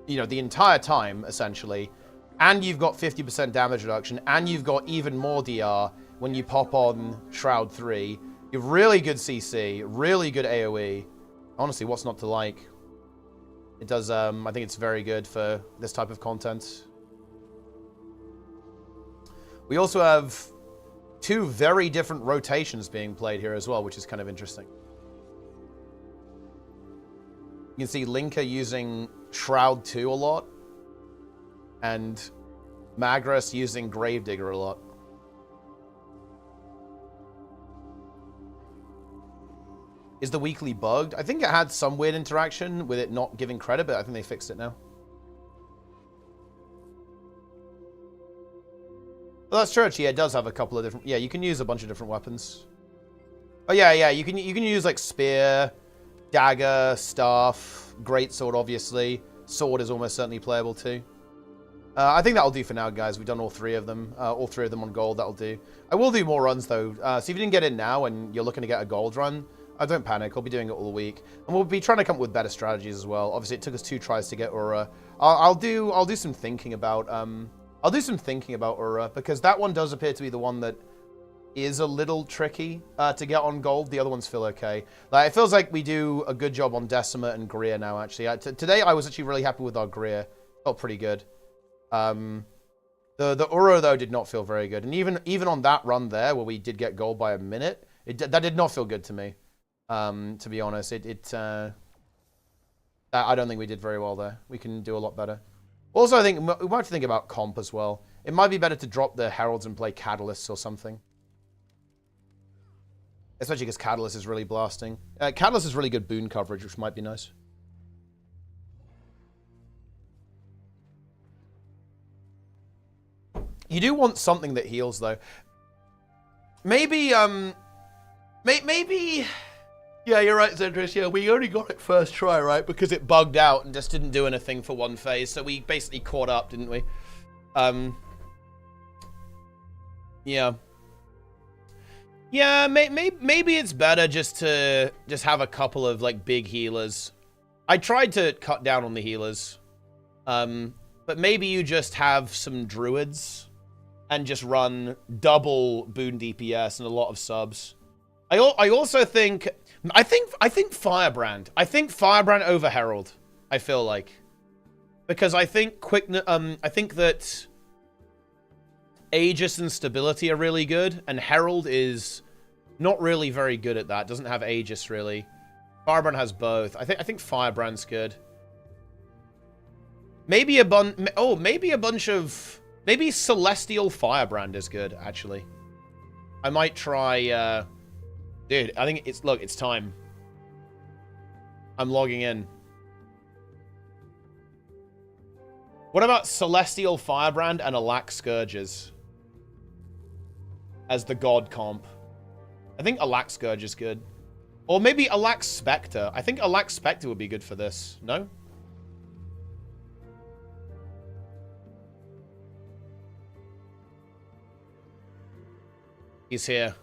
Speaker 1: you know, the entire time, essentially. And you've got 50% damage reduction, and you've got even more DR when you pop on Shroud 3. You have really good CC, really good AoE. Honestly, what's not to like? It does, I think it's very good for this type of content. We also have 2 very different rotations being played here as well, which is kind of interesting. You can see Linker using Shroud 2 a lot, and Magras using Gravedigger a lot. Is the weekly bugged? I think it had some weird interaction with it not giving credit, but I think they fixed it now. Well, that's true, actually. Yeah, it does have a couple of different... Yeah, you can use a bunch of different weapons. Oh, yeah, you can use, like, spear, dagger, staff, greatsword, obviously. Sword is almost certainly playable, too. I think that'll do for now, guys. We've done all three of them. All three of them on gold. That'll do. I will do more runs, though. So if you didn't get in now and you're looking to get a gold run, don't panic. I'll be doing it all week. And we'll be trying to come up with better strategies as well. Obviously, it took us 2 tries to get Aura. I'll do some thinking about... I'll do some thinking about Aura, because that one does appear to be the one that is a little tricky to get on gold. The other ones feel okay. Like, it feels like we do a good job on Decima and Greer now, actually. Today, I was actually really happy with our Greer. Felt pretty good. The Uro, though, did not feel very good. And even on that run there, where we did get gold by a minute, that did not feel good to me. To be honest, I don't think we did very well there. We can do a lot better. Also, I think we might have to think about comp as well. It might be better to drop the Heralds and play Catalysts or something. Especially because Catalyst is really blasting. Catalyst is really good boon coverage, which might be nice. You do want something that heals, though. Maybe, maybe... Yeah, you're right, Zendris. Yeah, we only got it first try, right? Because it bugged out and just didn't do anything for one phase. So we basically caught up, didn't we? Yeah. Yeah, maybe it's better just to have a couple of, like, big healers. I tried to cut down on the healers. But maybe you just have some druids and just run double boon DPS and a lot of subs. I also think... I think Firebrand. I think Firebrand over Herald. I feel like, because I think I think that Aegis and Stability are really good, and Herald is not really very good at that. Doesn't have Aegis really. Firebrand has both. I think Firebrand's good. Maybe maybe Celestial Firebrand is good actually. I might try. Dude, I think it's time. I'm logging in. What about Celestial Firebrand and Alack Scourges as the god comp? I think Alack Scourge is good. Or maybe Alack Spectre. I think Alack Spectre would be good for this. No? He's here.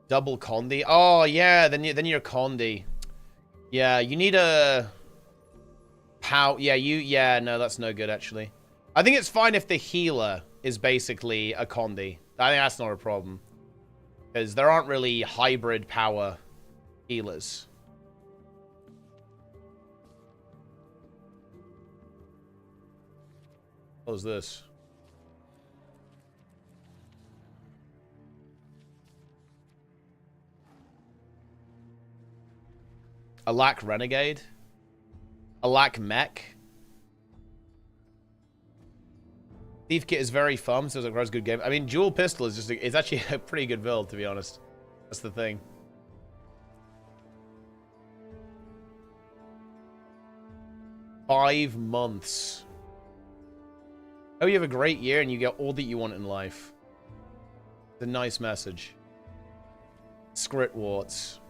Speaker 1: Double Condi. Oh yeah, then you're Condi. Yeah, you need a pow. Yeah, no, that's no good actually. I think it's fine if the healer is basically a Condi. I think that's not a problem, because there aren't really hybrid power healers. What was this? Alack Renegade? Alack Mech? Thief Kit is very fun, so it's a good game. I mean, Dual Pistol is just it's actually a pretty good build, to be honest. That's the thing. "5 months. Oh, you have a great year and you get all that you want in life. It's a nice message. Script warts.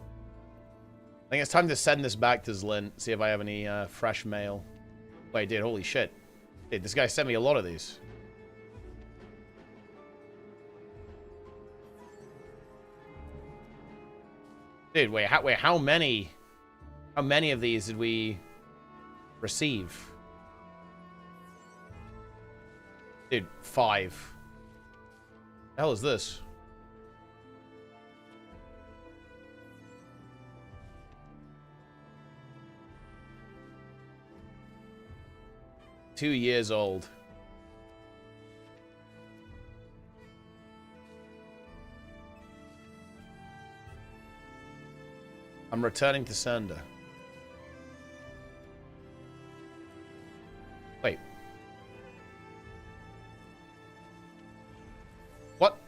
Speaker 1: I think it's time to send this back to Zlint, see if I have any fresh mail. Wait, dude, holy shit. Dude, this guy sent me a lot of these. Dude, wait, how many of these did we receive? Dude, 5. What the hell is this? Two years old. I'm returning to sender. Wait. What?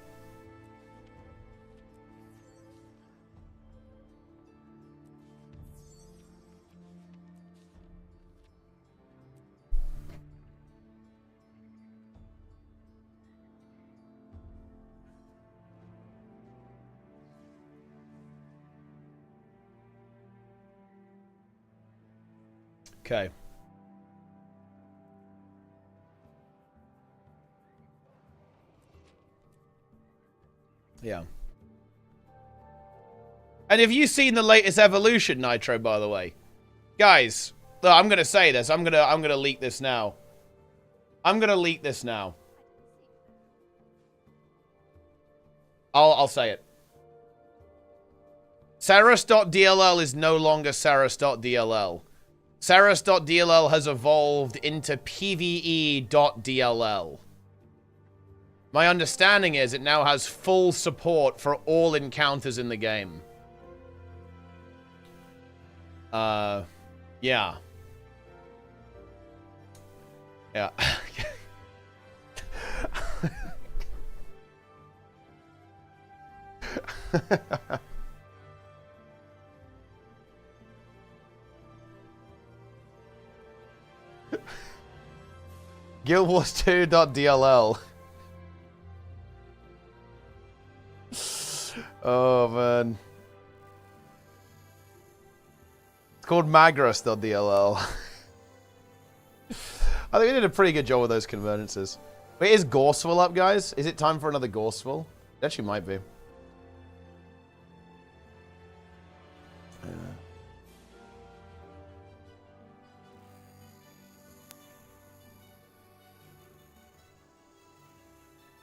Speaker 1: Okay. Yeah. And have you seen the latest evolution, Nitro, by the way? Guys, look, I'm gonna say this. I'm gonna leak this now. I'm gonna leak this now. I'll say it. Saras.dll is no longer Saras.dll. Saras.dll has evolved into PvE.dll. My understanding is it now has full support for all encounters in the game. Yeah. Yeah. Guild Wars 2.dll. Oh, man. It's called Magras.dll. I think we did a pretty good job with those convergences. Wait, is Gorseful up, guys? Is it time for another Gorseful? It actually might be.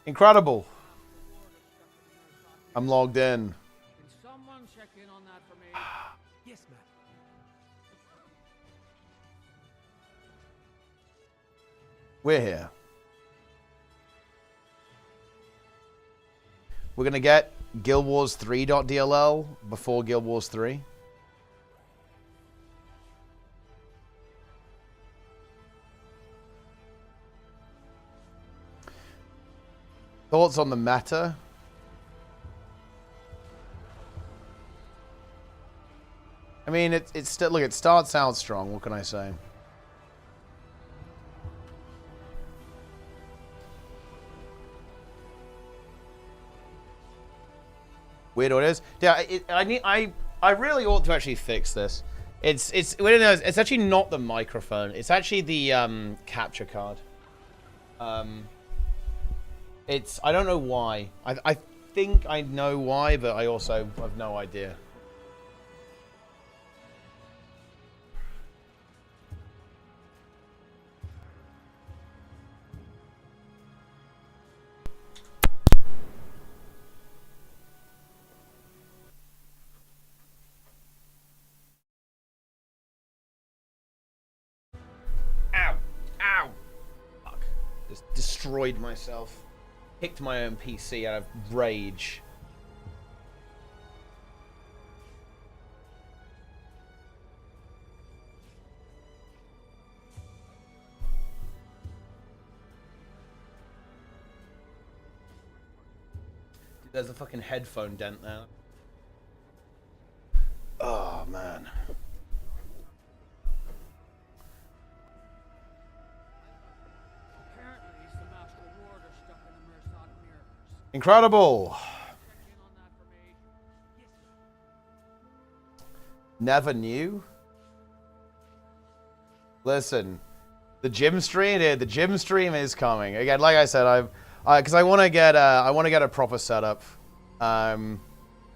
Speaker 1: Incredible. I'm logged in.
Speaker 2: Can someone check in on that for me?
Speaker 6: Yes, ma'am.
Speaker 1: We're here. We're going to get Guild Wars 3.dll before Guild Wars 3. Thoughts on the meta? I mean, it's still, look, it starts out strong. What can I say? Weird what it is. Yeah, I really ought to actually fix this. It's actually not the microphone. It's actually the capture card. I don't know why. I think I know why, but I also have no idea. Ow! Ow! Fuck. Just destroyed myself. Kicked my own PC out of rage. Dude, there's a fucking headphone dent there. Oh, man.
Speaker 2: Apparently, some astral ward are stuck in the Mersat mirrors.
Speaker 1: Incredible.
Speaker 2: Check in on that for me. Yes, ma'am.
Speaker 1: Never knew. Listen, the gym stream, the gym stream is coming again. Like I said, because I want to get a proper setup.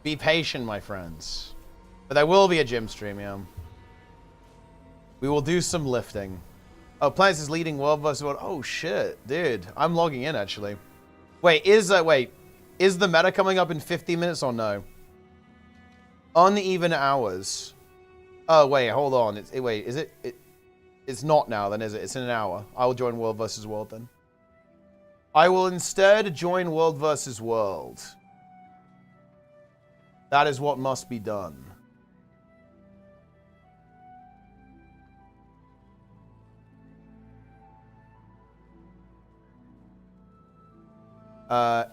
Speaker 1: Be patient, my friends. But there will be a gym stream, yeah. We will do some lifting. Oh, Plants is leading World vs. World. Oh shit, dude, I'm logging in actually. Wait, is the meta coming up in 50 minutes or no? Uneven hours. Oh wait, hold on. It's not now then, is it? It's in an hour. I will join World vs. World then. I will instead join World vs. World. That is what must be done.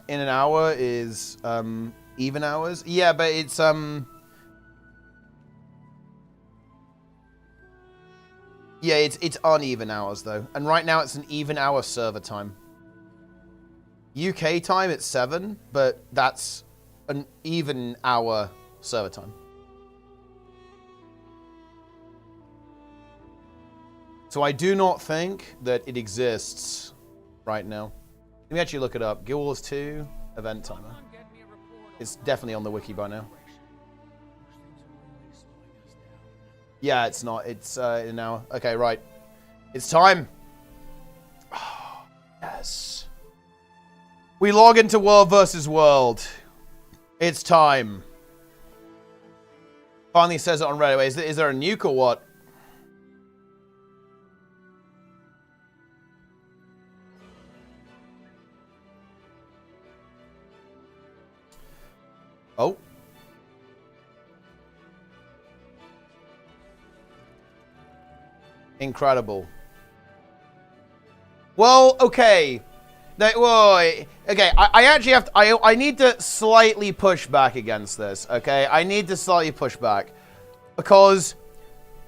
Speaker 1: In an hour is even hours. Yeah, but it's yeah, it's uneven hours though. And right now it's an even hour server time. UK time it's 7, but that's an even hour server time. So I do not think that it exists right now. Let me actually look it up. Guild Wars 2 event timer. It's definitely on the wiki by now. Yeah, it's not. It's now. Okay, right. It's time. Oh, yes. We log into World versus World. It's time. Finally says it on Reddit. Is there a nuke or what? Oh. Incredible. Well, okay. Okay, I actually have to, I need to slightly push back against this, okay? I need to slightly push back. Because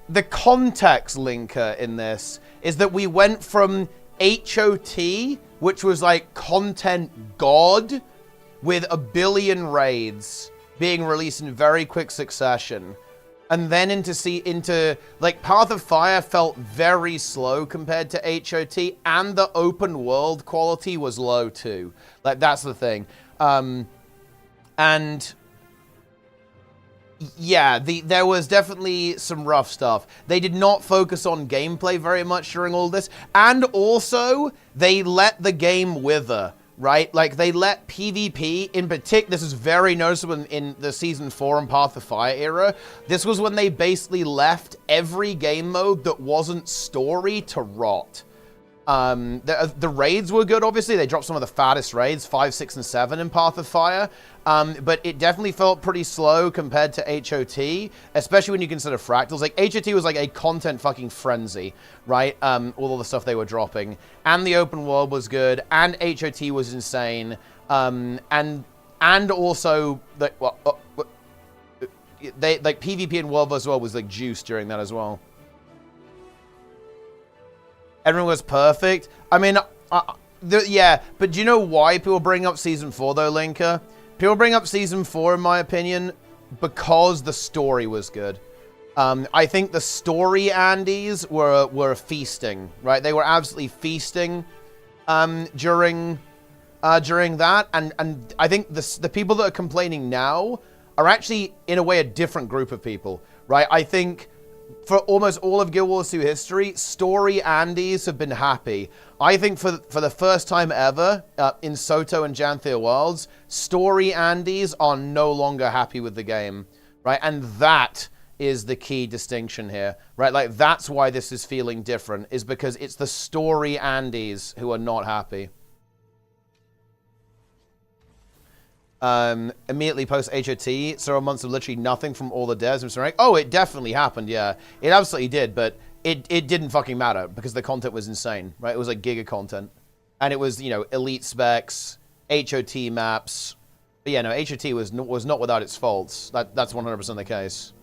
Speaker 1: the context linker in this is that we went from HOT, which was like content god, with 1 billion raids being released in very quick succession. And then into like Path of Fire felt very slow compared to HOT, and the open world quality was low too. Like that's the thing. And yeah, there was definitely some rough stuff. They did not focus on gameplay very much during all this, and also they let the game wither. Right? Like, they let PvP, in particular, this is very noticeable in the Season 4 and Path of Fire era. This was when they basically left every game mode that wasn't story to rot. The raids were good, obviously. They dropped some of the fattest raids, 5, 6, and 7 in Path of Fire. But it definitely felt pretty slow compared to HOT, especially when you consider fractals. Like, HOT was like a content fucking frenzy, right? All of the stuff they were dropping. And the open world was good, and HOT was insane. And also, like, like PvP and World vs. World was like juice during that as well. Everyone was perfect. I mean, yeah, but do you know why people bring up Season 4, though, Linker? People bring up Season 4, in my opinion, because the story was good. I think the story Andes were feasting, right? They were absolutely feasting during that, and I think the people that are complaining now are actually, in a way, a different group of people, right? I think for almost all of Guild Wars 2 history, story Andes have been happy. I think for the first time ever in Soto and Janthea Worlds, story Andes are no longer happy with the game, right? And that is the key distinction here, right? Like, that's why this is feeling different, is because it's the story Andes who are not happy. Immediately post HOT, several months of literally nothing from all the devs. I'm sorry. Oh, it definitely happened, yeah. It absolutely did, but it didn't fucking matter because the content was insane, right? It was like giga content. And it was, you know, elite specs, HOT maps. But yeah, no, HOT was not without its faults. That's 100% the case.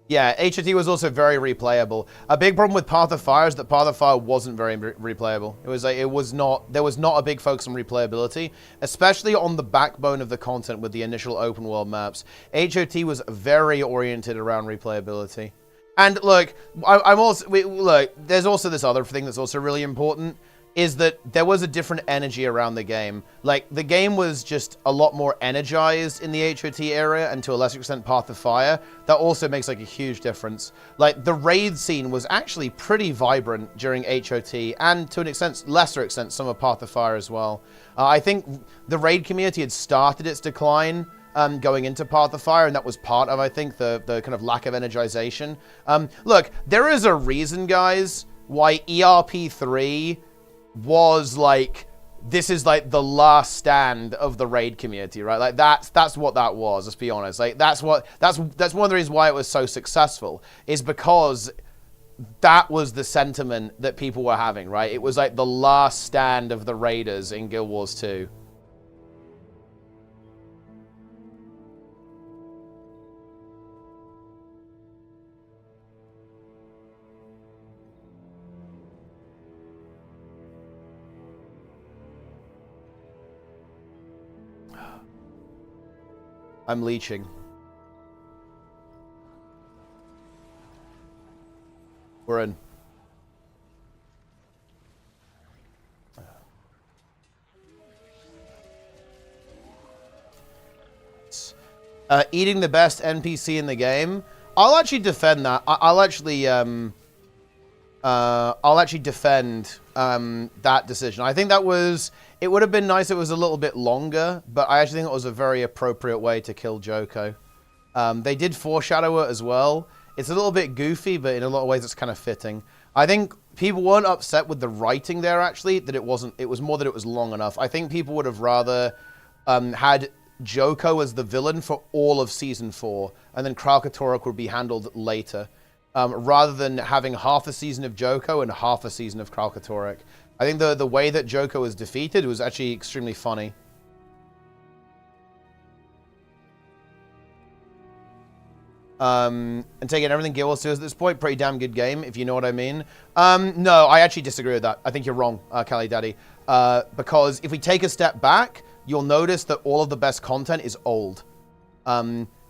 Speaker 1: Yeah, HOT was also very replayable. A big problem with Path of Fire is that Path of Fire wasn't very replayable. It was like, there was not a big focus on replayability, especially on the backbone of the content with the initial open world maps. HOT was very oriented around replayability. And look, look, there's also this other thing that's also really important, is that there was a different energy around the game. Like, the game was just a lot more energized in the HOT area, and to a lesser extent Path of Fire. That also makes like a huge difference. Like, the raid scene was actually pretty vibrant during HOT, and to an extent, lesser extent, some of Path of Fire as well. I think the raid community had started its decline going into Path of Fire, and that was part of, I think, the kind of lack of energization. Look, there is a reason, guys, why ERP3 was like, this is like the last stand of the raid community, right? Like, that's what that was, let's be honest. Like, that's one of the reasons why it was so successful, is because that was the sentiment that people were having, right? It was like the last stand of the raiders in Guild Wars 2. I'm leeching. We're in. Eating the best NPC in the game. I'll actually defend that. I'll actually defend that decision. I think that was. It would have been nice if it was a little bit longer, but I actually think it was a very appropriate way to kill Joko. They did foreshadow it as well. It's a little bit goofy, but in a lot of ways it's kind of fitting. I think people weren't upset with the writing there, actually, that it wasn't. It was more that it was long enough. I think people would have rather had Joko as the villain for all of Season 4, and then Kralkatorok would be handled later, rather than having half a season of Joko and half a season of Kralkatorok. I think the way that Joko was defeated was actually extremely funny. And taking everything Guild Wars 2 at this point, pretty damn good game, if you know what I mean. No, I actually disagree with that. I think you're wrong, Cali Daddy. Because if we take a step back, you'll notice that all of the best content is old.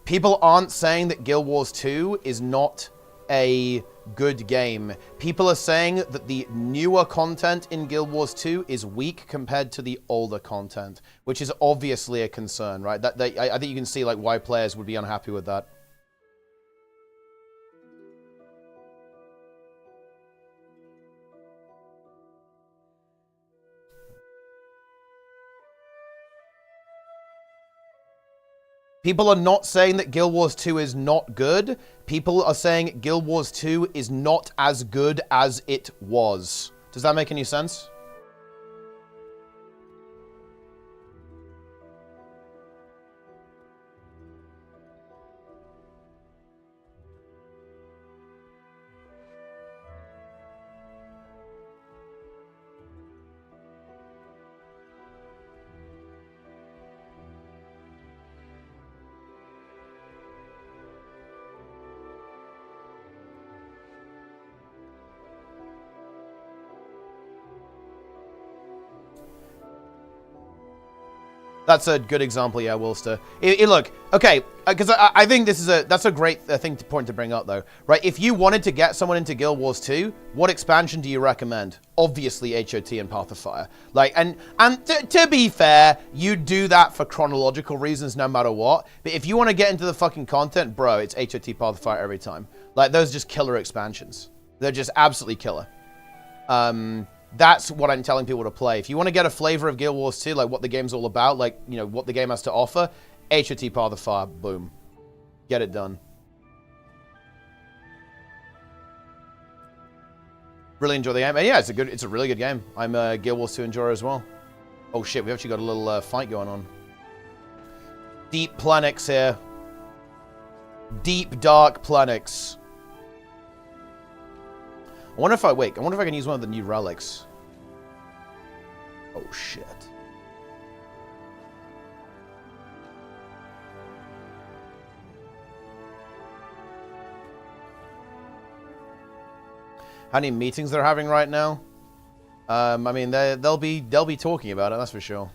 Speaker 1: People aren't saying that Guild Wars 2 is not a good game. People are saying that the newer content in Guild Wars 2 is weak compared to the older content, which is obviously a concern, right? I think you can see like why players would be unhappy with that. People are not saying that Guild Wars 2 is not good. People are saying Guild Wars 2 is not as good as it was. Does that make any sense? That's a good example, yeah, Wilster. Look, okay, because I think this is that's a great point to bring up, though, right? If you wanted to get someone into Guild Wars 2, what expansion do you recommend? Obviously, HOT and Path of Fire. Like, and to be fair, you do that for chronological reasons, no matter what. But if you want to get into the fucking content, bro, it's HOT Path of Fire every time. Like, those are just killer expansions. They're just absolutely killer. That's what I'm telling people to play. If you want to get a flavor of Guild Wars 2, like what the game's all about, like, you know, what the game has to offer, HOT Path of Fire, boom. Get it done. Really enjoy the game. And yeah, it's a really good game. I'm a Guild Wars 2 enjoyer as well. Oh shit, we actually got a little fight going on. Deep Planix here. Deep, dark Planix. I wonder if I can use one of the new relics. Oh shit. How many meetings they're having right now? I mean, they'll be talking about it, that's for sure.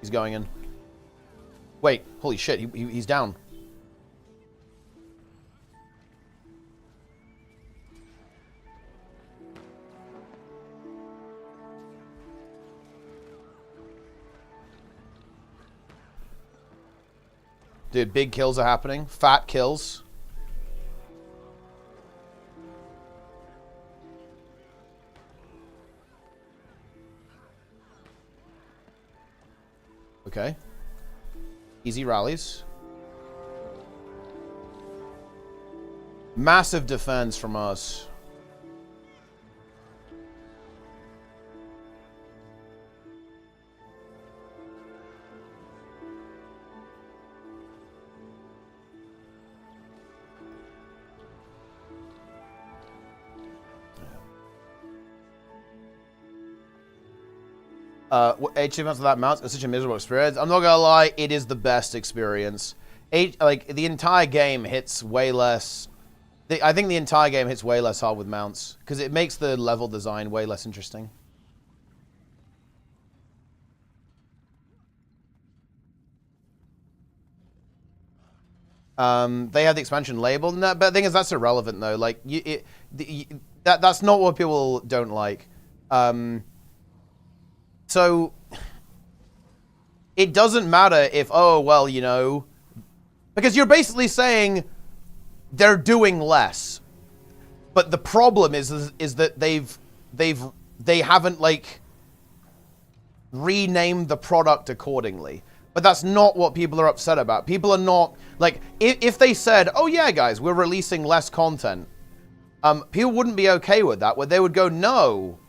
Speaker 1: He's going in. Wait, holy shit, he's down. Dude, big kills are happening. Fat kills. Okay. Easy rallies. Massive defense from us. Achievements of that mount is such a miserable experience. I'm not gonna lie, it is the best experience. Like, the entire game hits way less... I think the entire game hits way less hard with mounts, because it makes the level design way less interesting. They have the expansion labeled and that, but the thing is that's irrelevant though. Like that's not what people don't like. So it doesn't matter if, oh well, you know, because you're basically saying they're doing less. But the problem is that they haven't like renamed the product accordingly. But that's not what people are upset about. People are not like if they said, "Oh yeah, guys, we're releasing less content," people wouldn't be okay with that. Where they would go, "No,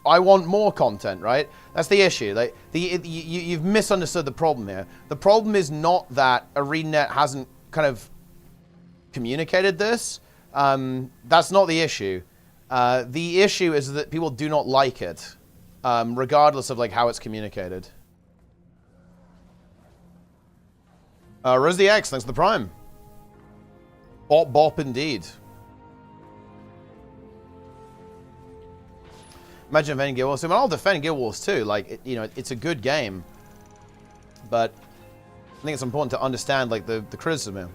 Speaker 1: I want more content." Right? That's the issue. Like you've misunderstood the problem here. The problem is not that ArenaNet hasn't kind of communicated this. That's not the issue. The issue is that people do not like it, regardless of like how it's communicated. Rose the X, thanks for the Prime. Bop bop indeed. Imagine defending Guild Wars 2. I mean, I'll defend Guild Wars 2. Like, you know, it's a good game. But I think it's important to understand, like, the criticism here.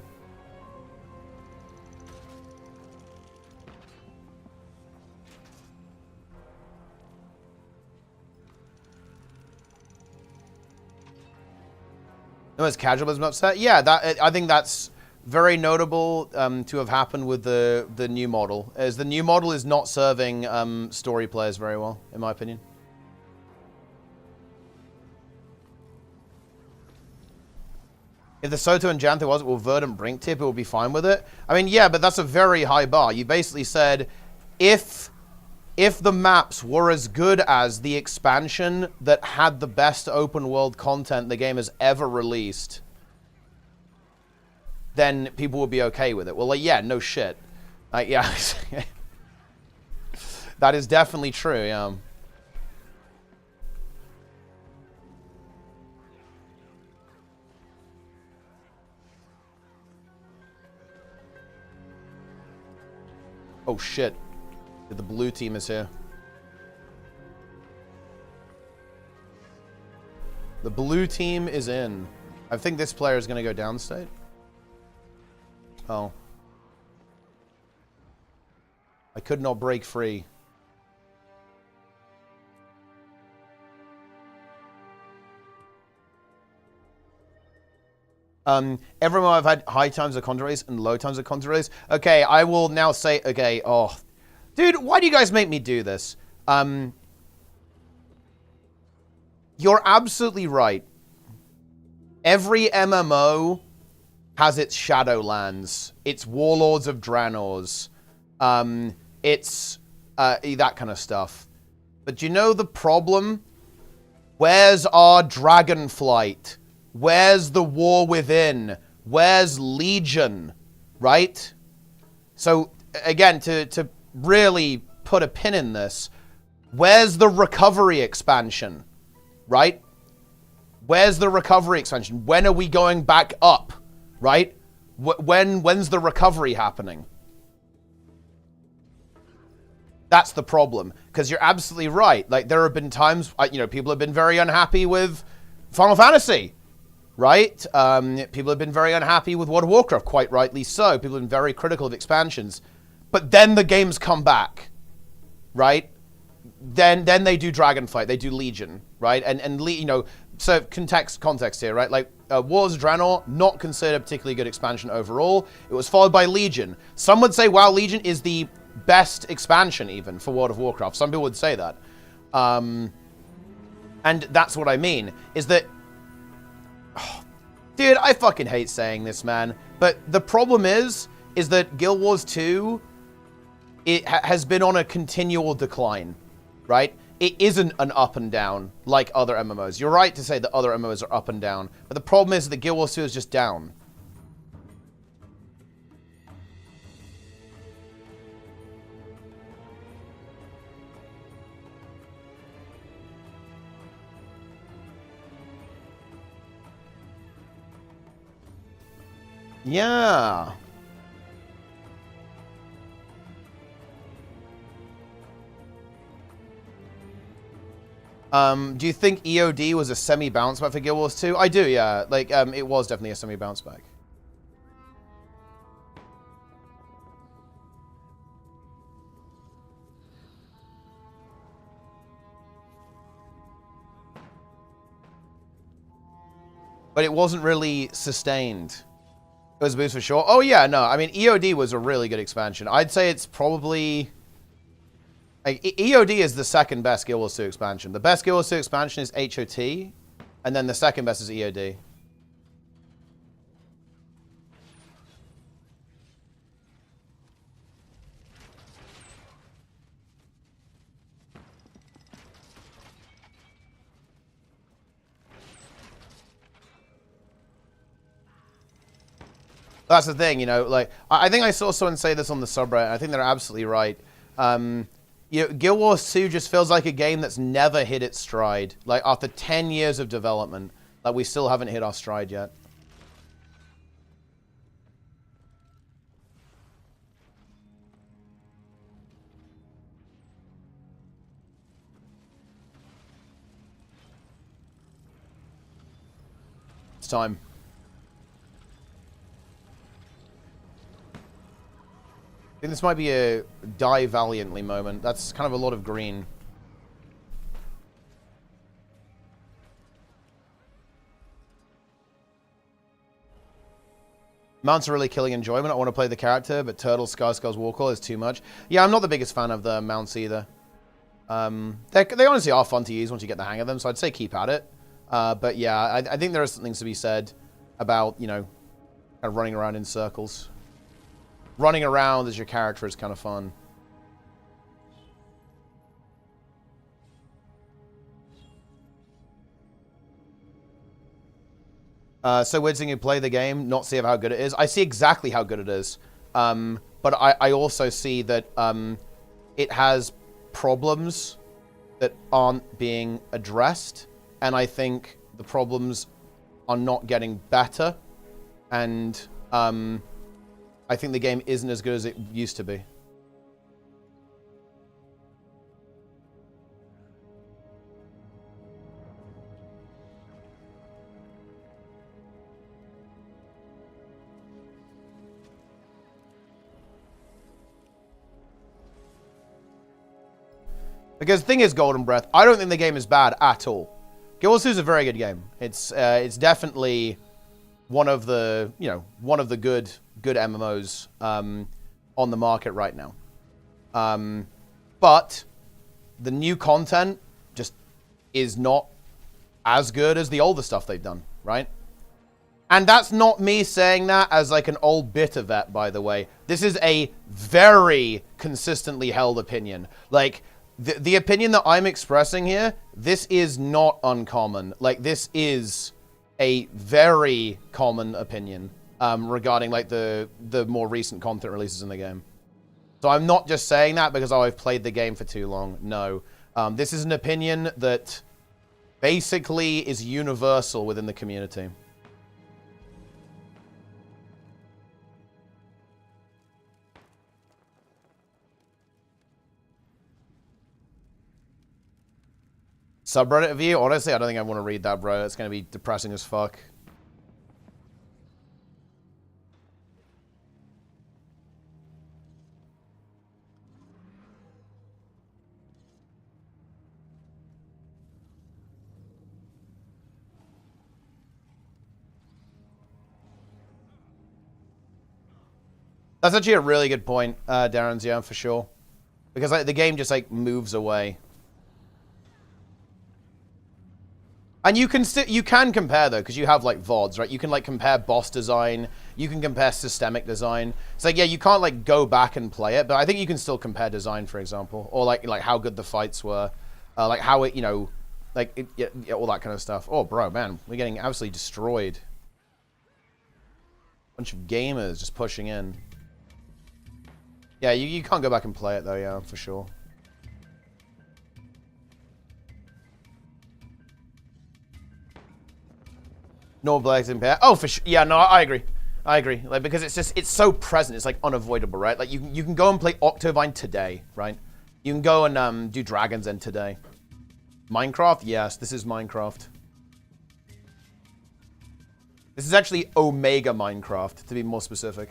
Speaker 1: No, it's casualism upset. Yeah, that I think that's very notable to have happened with the new model. As the new model is not serving story players very well, in my opinion. If the Soto and Janthe was, will Verdant Brink tip, it will be fine with it. I mean, yeah, but that's a very high bar. You basically said if the maps were as good as the expansion that had the best open world content the game has ever released, then people would be okay with it. Well, like, yeah, no shit. Yeah. That is definitely true, yeah. Oh shit. The blue team is here. The blue team is in. I think this player is going to go downstate. Oh. I could not break free. Everyone I've had high times of contra race and low times of contra race. Okay, I will now say, okay, oh. Dude, why do you guys make me do this? You're absolutely right. Every MMO has its Shadowlands, its Warlords of Draenors, its that kind of stuff. But you know the problem? Where's our Dragonflight? Where's the War Within? Where's Legion? Right? So, again, to really put a pin in this, where's the recovery expansion? Right? Where's the recovery expansion? When are we going back up? Right? When's the recovery happening? That's the problem. Because you're absolutely right. Like, there have been times, you know, people have been very unhappy with Final Fantasy. Right? People have been very unhappy with World of Warcraft, quite rightly so. People have been very critical of expansions. But then the games come back. Right? Then they do Dragonflight, they do Legion, right? And you know, so context here, right? Like Wars of Draenor, not considered a particularly good expansion overall. It was followed by Legion. Some would say, wow, Legion is the best expansion even for World of Warcraft. Some people would say that. And that's what I mean, is that... Oh, dude, I fucking hate saying this, man. But the problem is that Guild Wars 2, it has been on a continual decline, right? It isn't an up and down like other MMOs. You're right to say that other MMOs are up and down, but the problem is that Guild Wars 2 is just down. Yeah. Do you think EOD was a semi-bounce back for Guild Wars 2? I do, yeah. Like, it was definitely a semi-bounce back. but it wasn't really sustained. It was a boost for sure. Oh yeah, no, I mean EOD was a really good expansion. I'd say it's probably like, EOD is the second best Guild Wars 2 expansion. The best Guild Wars 2 expansion is HOT, and then the second best is EOD. That's the thing, you know, like, I think I saw someone say this on the subreddit, and I think they're absolutely right. You know, Guild Wars 2 just feels like a game that's never hit its stride. Like, after 10 years of development, like, we still haven't hit our stride yet. It's time. I think this might be a die valiantly moment. That's kind of a lot of green. Mounts are really killing enjoyment. I want to play the character, but Turtle, Skulls, Warcall is too much. Yeah, I'm not the biggest fan of the mounts either. They honestly are fun to use once you get the hang of them, so I'd say keep at it. But yeah, I think there are some things to be said about, you know, kind of running around in circles. Running around as your character is kind of fun. So we're seeing you play the game, not see how good it is. I see exactly how good it is. But I also see that it has problems that aren't being addressed. And I think the problems are not getting better. And I think the game isn't as good as it used to be. Because the thing is, Golden Breath, I don't think the game is bad at all. Guild Wars 2 is a very good game. It's definitely one of the, you know, one of the good MMOs on the market right now. But the new content just is not as good as the older stuff they've done, right? And that's not me saying that as like an old bitter vet, by the way. This is a very consistently held opinion. Like, the opinion that I'm expressing here, this is not uncommon. Like, this is a very common opinion regarding like the more recent content releases in the game. So I'm not just saying that because, oh, I've played the game for too long. No. This is an opinion that basically is universal within the community. Subreddit review? Honestly, I don't think I want to read that, bro. It's going to be depressing as fuck. That's actually a really good point, Darren's, yeah, for sure. Because like, the game just like moves away. And you can compare though, because you have like VODs, right? You can like compare boss design, you can compare systemic design. It's like, yeah, you can't like go back and play it, but I think you can still compare design, for example, or like how good the fights were, like how it, you know, like yeah, all that kind of stuff. Oh, bro, man, we're getting absolutely destroyed. Bunch of gamers just pushing in. Yeah, you can't go back and play it though, yeah, for sure. No blacks impair. Oh, for sure. Yeah, no, I agree. I agree. Like, because it's just, it's so present. It's like unavoidable, right? Like you can go and play Octovine today, right? You can go and do Dragon's End today. Minecraft? Yes, this is Minecraft. This is actually Omega Minecraft, to be more specific.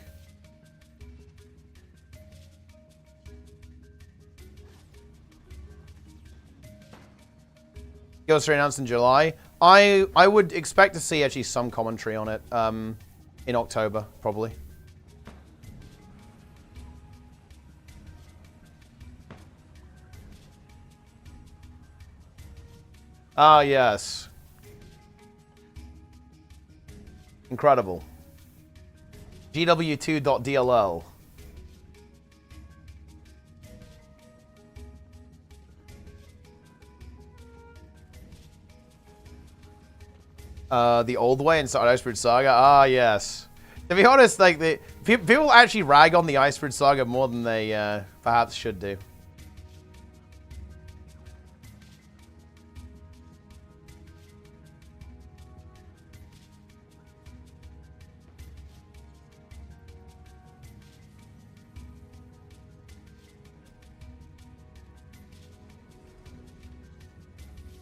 Speaker 1: Goes to announced in July. I would expect to see actually some commentary on it in October, probably. Ah, yes. Incredible. gw2.dll. The old way inside Icebridge Saga? Ah, yes. To be honest, like, people actually rag on the Icebridge Saga more than they perhaps should do.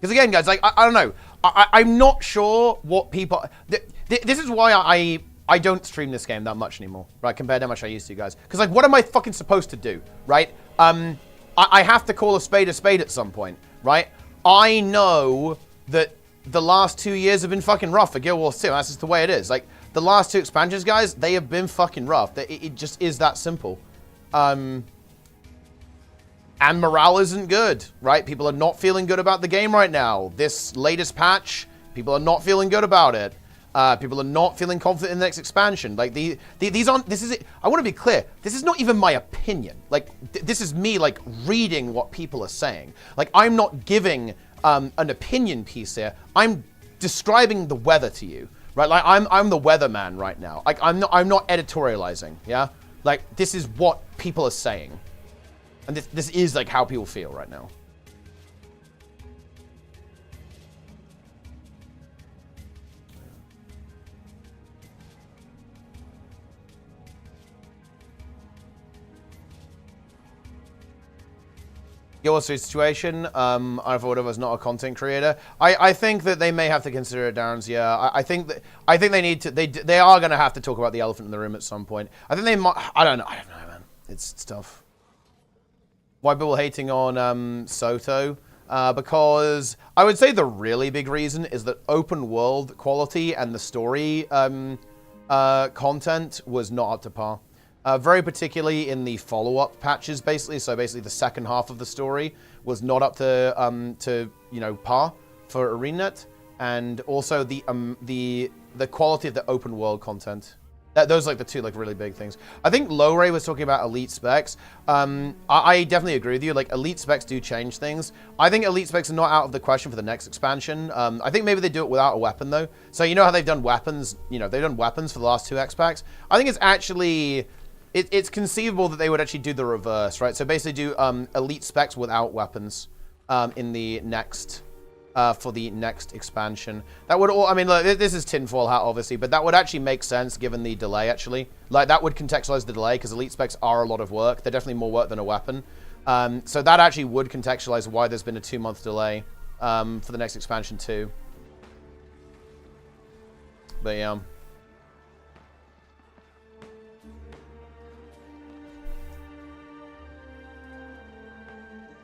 Speaker 1: Because again, guys, like, I don't know. I'm not sure what people... This is why I don't stream this game that much anymore, right? Compared to how much I used to, guys. Because, like, what am I fucking supposed to do, right? I have to call a spade at some point, right? I know that the last 2 years have been fucking rough for Guild Wars 2. That's just the way it is. Like, the last 2 expansions, guys, they have been fucking rough. It just is that simple. And morale isn't good, right? People are not feeling good about the game right now. This latest patch, people are not feeling good about it. People are not feeling confident in the next expansion. Like, these aren't, this is it. I want to be clear. This is not even my opinion. Like, this is me, like, reading what people are saying. Like, I'm not giving an opinion piece here. I'm describing the weather to you, right? Like, I'm the weatherman right now. Like, I'm not editorializing, yeah? Like, this is what people are saying. And this is, like, how people feel right now. Your situation, I thought of as not a content creator. I think that they may have to consider it, Darren's. Yeah, I think they need to. They are going to have to talk about the elephant in the room at some point. I think they might. I don't know, man. It's tough. Why people hating on Soto? Because I would say the really big reason is that open world quality and the story content was not up to par. Very particularly in the follow-up patches, basically. So basically, the second half of the story was not up to par for ArenaNet, and also the quality of the open world content. Those are like the two like really big things. I think Lowray was talking about elite specs. I definitely agree with you. Like, elite specs do change things. I think elite specs are not out of the question for the next expansion. I think maybe they do it without a weapon though. So you know how they've done weapons. You know, they've done weapons for the last 2 EXPACs. I think it's actually it's conceivable that they would actually do the reverse, right? So basically do elite specs without weapons in the next. For the next expansion. That would all, I mean, look, this is tinfoil hat, obviously, but that would actually make sense given the delay, actually. Like, that would contextualize the delay, because elite specs are a lot of work. They're definitely more work than a weapon. So that actually would contextualize why there's been a 2-month delay for the next expansion, too. But, yeah.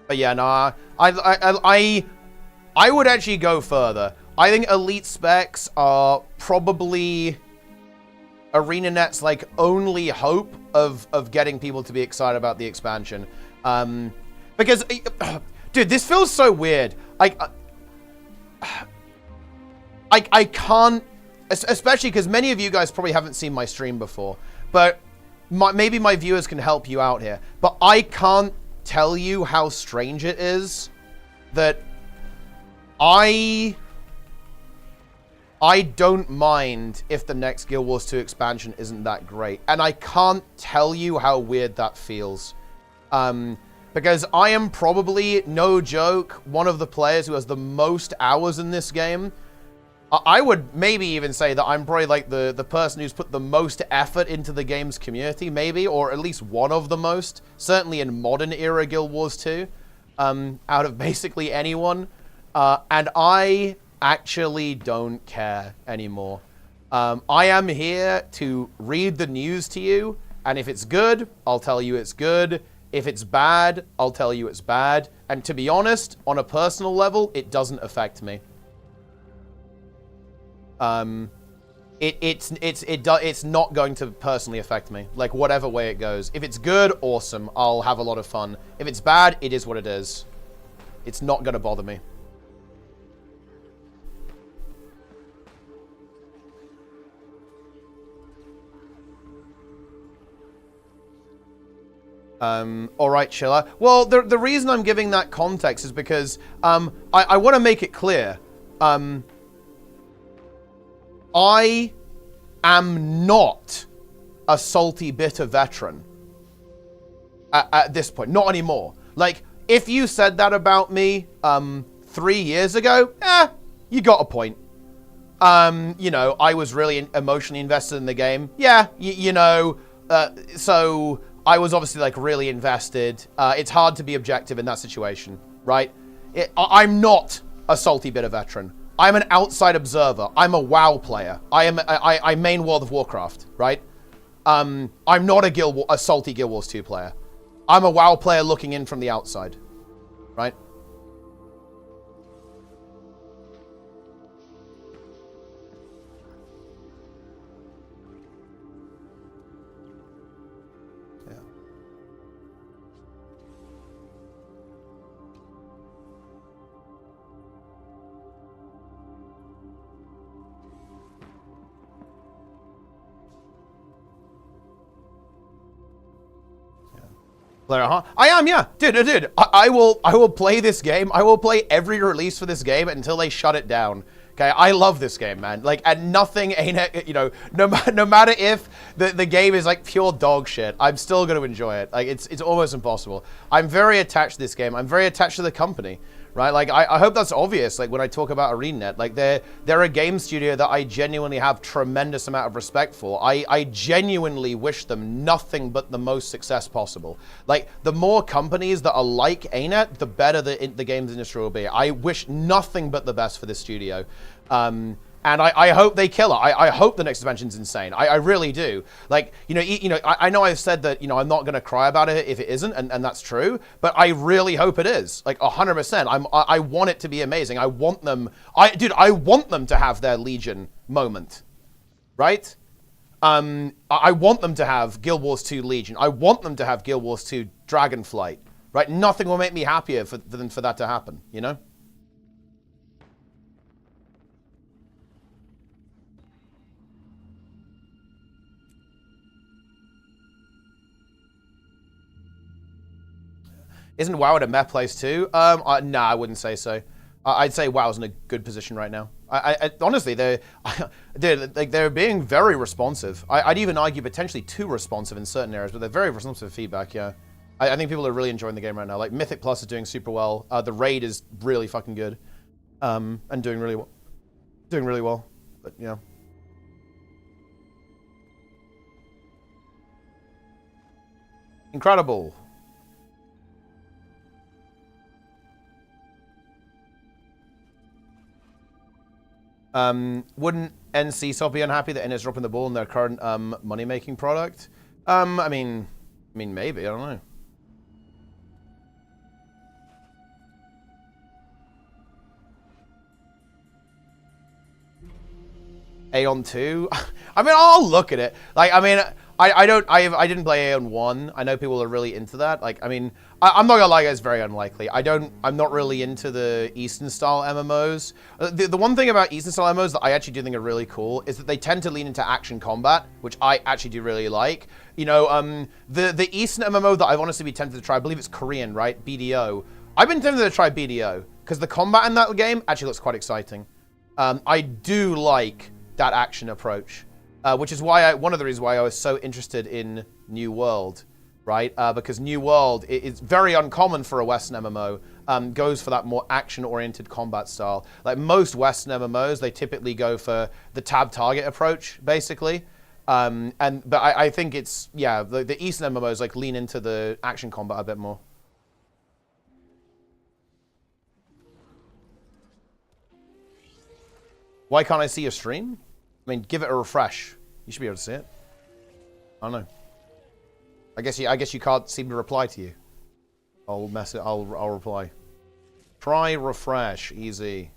Speaker 1: But, yeah, no, I would actually go further. I think elite specs are probably ArenaNet's like only hope of getting people to be excited about the expansion. Because, dude, this feels so weird. I can't, especially because many of you guys probably haven't seen my stream before, but maybe my viewers can help you out here. But I can't tell you how strange it is that I don't mind if the next Guild Wars 2 expansion isn't that great. And I can't tell you how weird that feels. Because I am probably, no joke, one of the players who has the most hours in this game. I would maybe even say that I'm probably like the person who's put the most effort into the game's community, maybe. Or at least one of the most. Certainly in modern era Guild Wars 2. Out of basically anyone. And I actually don't care anymore. I am here to read the news to you, and if it's good, I'll tell you it's good. If it's bad, I'll tell you it's bad. And to be honest, on a personal level, it doesn't affect me. It's not going to personally affect me, like whatever way it goes. If it's good, awesome, I'll have a lot of fun. If it's bad, it is what it is. It's not going to bother me. All right, Chiller. Well, the reason I'm giving that context is because I want to make it clear. I am not a salty, bitter veteran at this point. Not anymore. Like, if you said that about me 3 years ago, you got a point. You know, I was really emotionally invested in the game. Yeah, you know, so I was obviously, like, really invested. It's hard to be objective in that situation, right? I'm not a salty, bitter veteran. I'm an outside observer. I'm a WoW player. I main World of Warcraft, right? I'm not a salty Guild Wars 2 player. I'm a WoW player looking in from the outside, right? Player, huh? I am, yeah. Dude. I will play this game. I will play every release for this game until they shut it down. Okay, I love this game, man. Like, and nothing ain't it, you know, no matter if the game is like pure dog shit, I'm still going to enjoy it. Like, it's almost impossible. I'm very attached to this game. I'm very attached to the company, right? Like, I hope that's obvious, like, when I talk about ArenaNet. Like, they're a game studio that I genuinely have tremendous amount of respect for. I genuinely wish them nothing but the most success possible. Like, the more companies that are like ANET, the better the games industry will be. I wish nothing but the best for this studio. And I hope they kill it. I hope the next expansion's insane. I really do. Like, you know, I know I've said that, you know, I'm not going to cry about it if it isn't, and that's true, but I really hope it is. Like, 100%. I want it to be amazing. I want them to have their Legion moment, right? I want them to have Guild Wars 2 Legion. I want them to have Guild Wars 2 Dragonflight, right? Nothing will make me happier than for that to happen, you know? Isn't WoW at a meh place too? Nah, I wouldn't say so. I'd say WoW's in a good position right now. Honestly, they're being very responsive. I'd even argue potentially too responsive in certain areas, but they're very responsive to feedback, yeah. I think people are really enjoying the game right now. Like, Mythic Plus is doing super well. The Raid is really fucking good. And doing really well. Doing really well, but, you know. Incredible. Wouldn't NCSOP be unhappy that N is dropping the ball in their current money-making product? I mean, maybe, I don't know. Aeon 2? I mean, I'll look at it. Like, I mean, I didn't play Aeon 1. I know people are really into that. Like, I mean, I'm not gonna lie, guys, very unlikely. I'm not really into the Eastern-style MMOs. The one thing about Eastern-style MMOs that I actually do think are really cool is that they tend to lean into action combat, which I actually do really like. You know, the Eastern MMO that I've honestly been tempted to try, I believe it's Korean, right? BDO. I've been tempted to try BDO, because the combat in that game actually looks quite exciting. I do like that action approach, which is why one of the reasons why I was so interested in New World, right? Because New World is very uncommon for a Western MMO. Goes for that more action-oriented combat style. Like most Western MMOs, they typically go for the tab target approach, basically. But I think it's, yeah, the Eastern MMOs like lean into the action combat a bit more. Why can't I see your stream? I mean, give it a refresh. You should be able to see it. I don't know. I guess you can't seem to reply to you. I'll reply. Try refresh. Easy.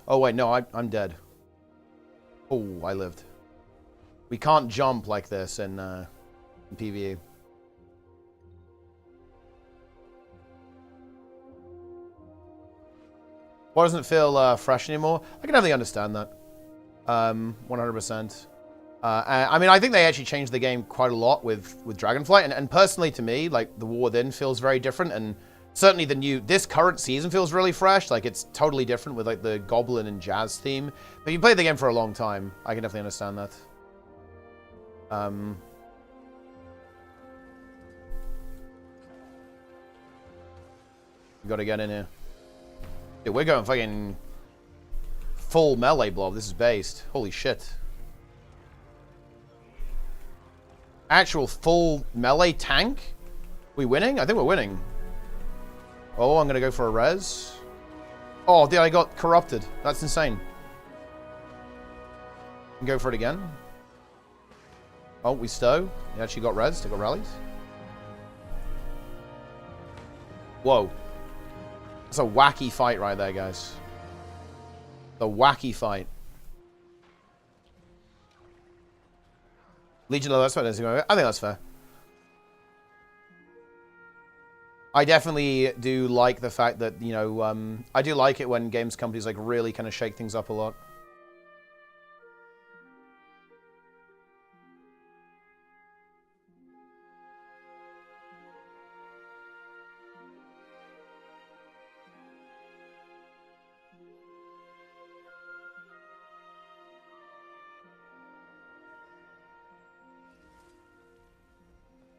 Speaker 1: Oh, wait, no, I'm dead. Oh, I lived. We can't jump like this in PvE. Why doesn't it feel fresh anymore? I can definitely understand that. 100%. I mean, I think they actually changed the game quite a lot with Dragonflight. And personally, to me, like, the War Within feels very different. And certainly this current season feels really fresh. Like, it's totally different with, like, the Goblin and Jazz theme. But if you played the game for a long time, I can definitely understand that. We gotta get in here. Dude, we're going fucking full melee blob. This is based. Holy shit. Actual full melee tank? We winning? I think we're winning. Oh, I'm gonna go for a res. Oh, dude, I got corrupted. That's insane. Can go for it again. Oh, we stow. He actually got res. They got rallies. Whoa. That's a wacky fight right there, guys. The wacky fight. Legion of that's fair. I think that's fair. I definitely do like the fact that, you know, I do like it when games companies like really kind of shake things up a lot.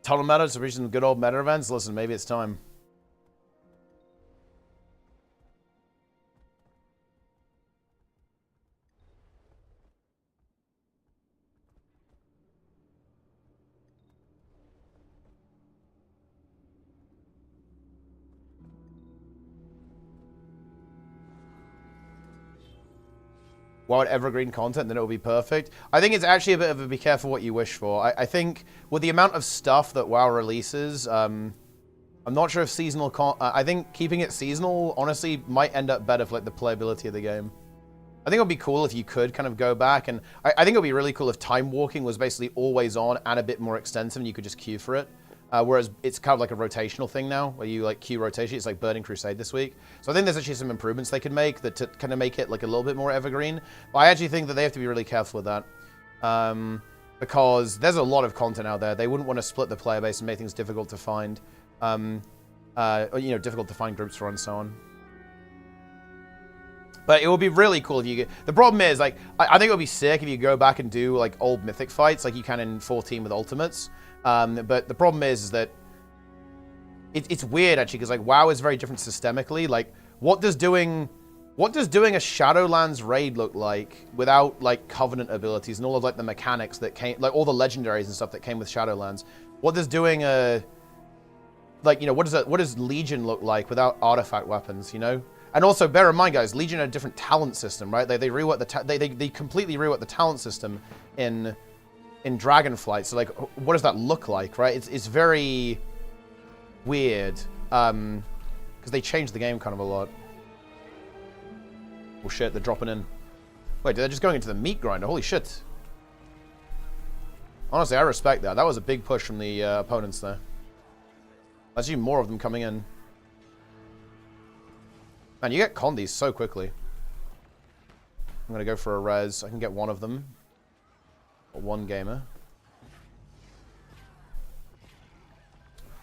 Speaker 1: Total meta to reach some good old meta events. Listen, maybe it's time. Wild evergreen content, then it will be perfect. I think it's actually a bit of a be careful what you wish for. I think with the amount of stuff that WoW releases, I'm not sure if seasonal I think keeping it seasonal, honestly, might end up better for like the playability of the game. I think it would be cool if you could kind of go back, and I think it would be really cool if time walking was basically always on and a bit more extensive and you could just queue for it. Whereas it's kind of like a rotational thing now, where you like queue rotation. It's like Burning Crusade this week. So I think there's actually some improvements they could make that to kind of make it like a little bit more evergreen. But I actually think that they have to be really careful with that. Because there's a lot of content out there. They wouldn't want to split the player base and make things difficult to find. You know, difficult to find groups for and so on. But it would be really cool if you get... The problem is, like, I think it would be sick if you go back and do, like, old Mythic fights, like you can in 14 with Ultimates. But the problem is that it's weird, actually, because, like, WoW is very different systemically. Like, what does doing a Shadowlands raid look like without, like, Covenant abilities and all of, like, the mechanics that came... Like, all the legendaries and stuff that came with Shadowlands? What does doing a... Like, you know, what does Legion look like without artifact weapons, you know? And also, bear in mind, guys, Legion had a different talent system, right? They reworked they completely reworked the talent system in Dragonflight. So, like, what does that look like, right? It's very weird because they changed the game kind of a lot. Oh shit, they're dropping in. Wait, they're just going into the meat grinder. Holy shit. Honestly, I respect that. That was a big push from the opponents there. There's even more of them coming in. Man, you get Condis so quickly. I'm gonna go for a res. I can get one of them. Or one gamer.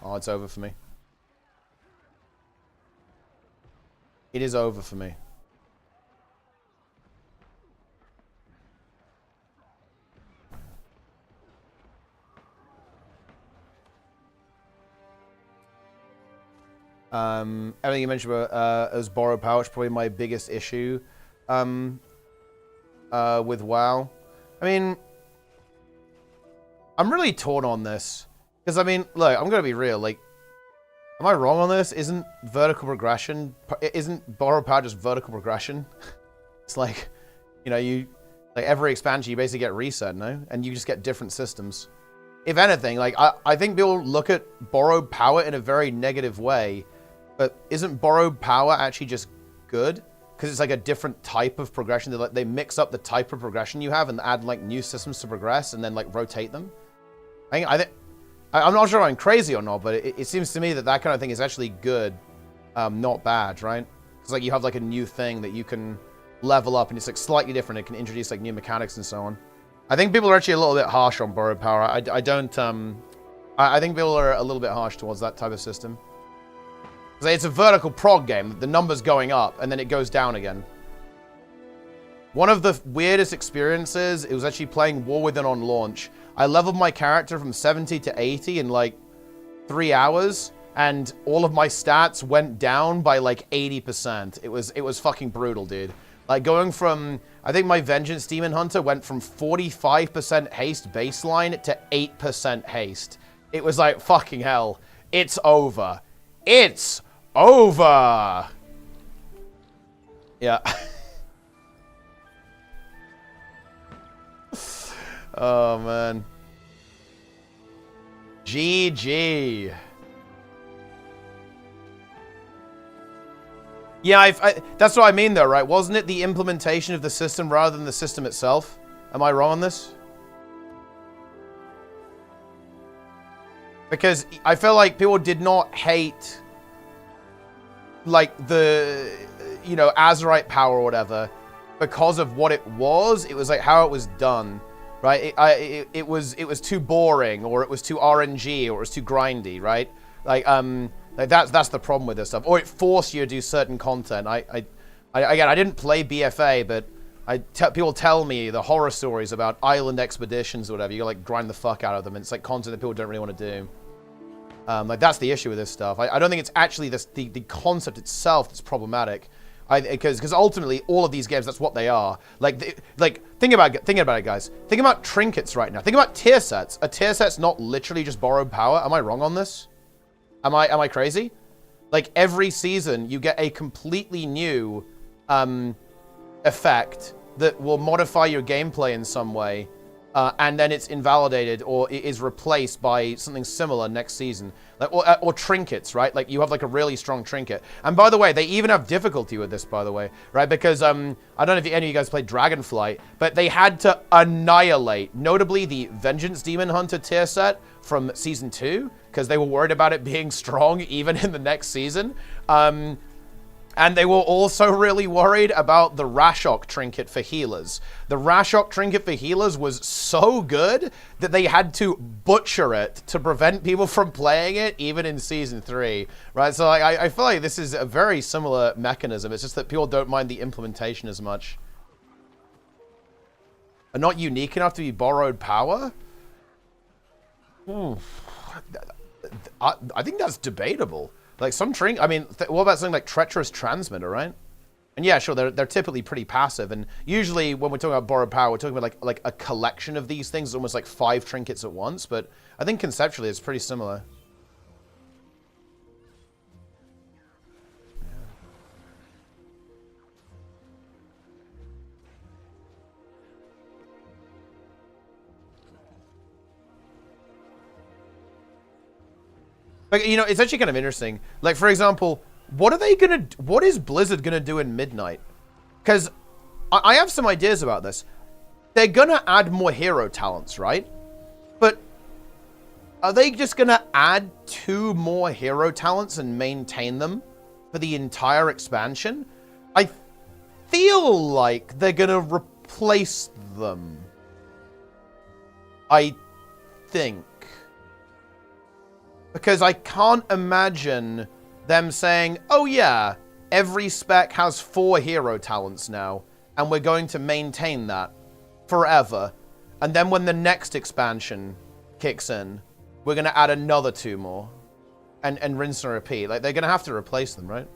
Speaker 1: Oh, it's over for me. It is over for me. Everything you mentioned about as borrowed power is probably my biggest issue with WoW. I mean, I'm really torn on this because I mean, look, I'm gonna be real. Like, Am I wrong on this? Isn't vertical progression, isn't borrowed power just vertical progression? It's like, you know, like every expansion you basically get reset, no? And you just get different systems. If anything, like I think people look at borrowed power in a very negative way, but isn't borrowed power actually just good? Because it's like a different type of progression. They mix up the type of progression you have and add like new systems to progress and then like rotate them. I'm not sure I'm crazy or not, but it seems to me that that kind of thing is actually good, not bad, right? It's like you have like a new thing that you can level up and it's like slightly different. It can introduce like new mechanics and so on. I think people are actually a little bit harsh on borrowed power. I think people are a little bit harsh towards that type of system. It's a vertical prog game. The number's going up, and then it goes down again. One of the weirdest experiences, it was actually playing War Within on launch. I leveled my character from 70 to 80 in like 3 hours, and all of my stats went down by like 80%. It was fucking brutal, dude. Like going from, I think my Vengeance Demon Hunter went from 45% haste baseline to 8% haste. It was like, fucking hell. It's over. It's over. Yeah. Oh, man. GG. Yeah, that's what I mean, though, right? Wasn't it the implementation of the system rather than the system itself? Am I wrong on this? Because I feel like people did not hate, like, the, you know, Azerite power or whatever because of what it was. It was, like, how it was done, right? It was too boring, or it was too RNG, or it was too grindy, right? Like that's the problem with this stuff. Or it forced you to do certain content. Again, I didn't play BFA, but people tell me the horror stories about island expeditions or whatever. You gotta like grind the fuck out of them, and it's like content that people don't really want to do. Like that's the issue with this stuff. I don't think it's actually the concept itself that's problematic. Because ultimately all of these games, that's what they are. Like think about it, guys. Think about trinkets right now. Think about tier sets. A tier set's not literally just borrowed power. Am I wrong on this? Am I crazy? Like every season you get a completely new effect that will modify your gameplay in some way, and then it's invalidated or it is replaced by something similar next season. Like or trinkets, right? Like you have like a really strong trinket. And by the way, they even have difficulty with this, by the way, right? Because I don't know if any of you guys played Dragonflight, but they had to annihilate, notably the Vengeance Demon Hunter tier set from season 2, because they were worried about it being strong even in the next season. And they were also really worried about the Rashok trinket for healers. The Rashok trinket for healers was so good that they had to butcher it to prevent people from playing it even in season 3, right? So I feel like this is a very similar mechanism. It's just that people don't mind the implementation as much. Are not unique enough to be borrowed power? I think that's debatable. Like some what about something like Treacherous Transmitter, right? And yeah, sure, they're typically pretty passive. And usually when we're talking about borrowed power, we're talking about like a collection of these things, almost like 5 trinkets at once. But I think conceptually it's pretty similar. Like, you know, it's actually kind of interesting. Like, for example, what is Blizzard gonna do in Midnight? Because I have some ideas about this. They're gonna add more hero talents, right? But are they just gonna add 2 more hero talents and maintain them for the entire expansion? I feel like they're gonna replace them. I think. Because I can't imagine them saying, oh yeah, every spec has 4 hero talents now, and we're going to maintain that forever. And then when the next expansion kicks in, we're going to add another 2 more. And rinse and repeat. Like, they're going to have to replace them, right?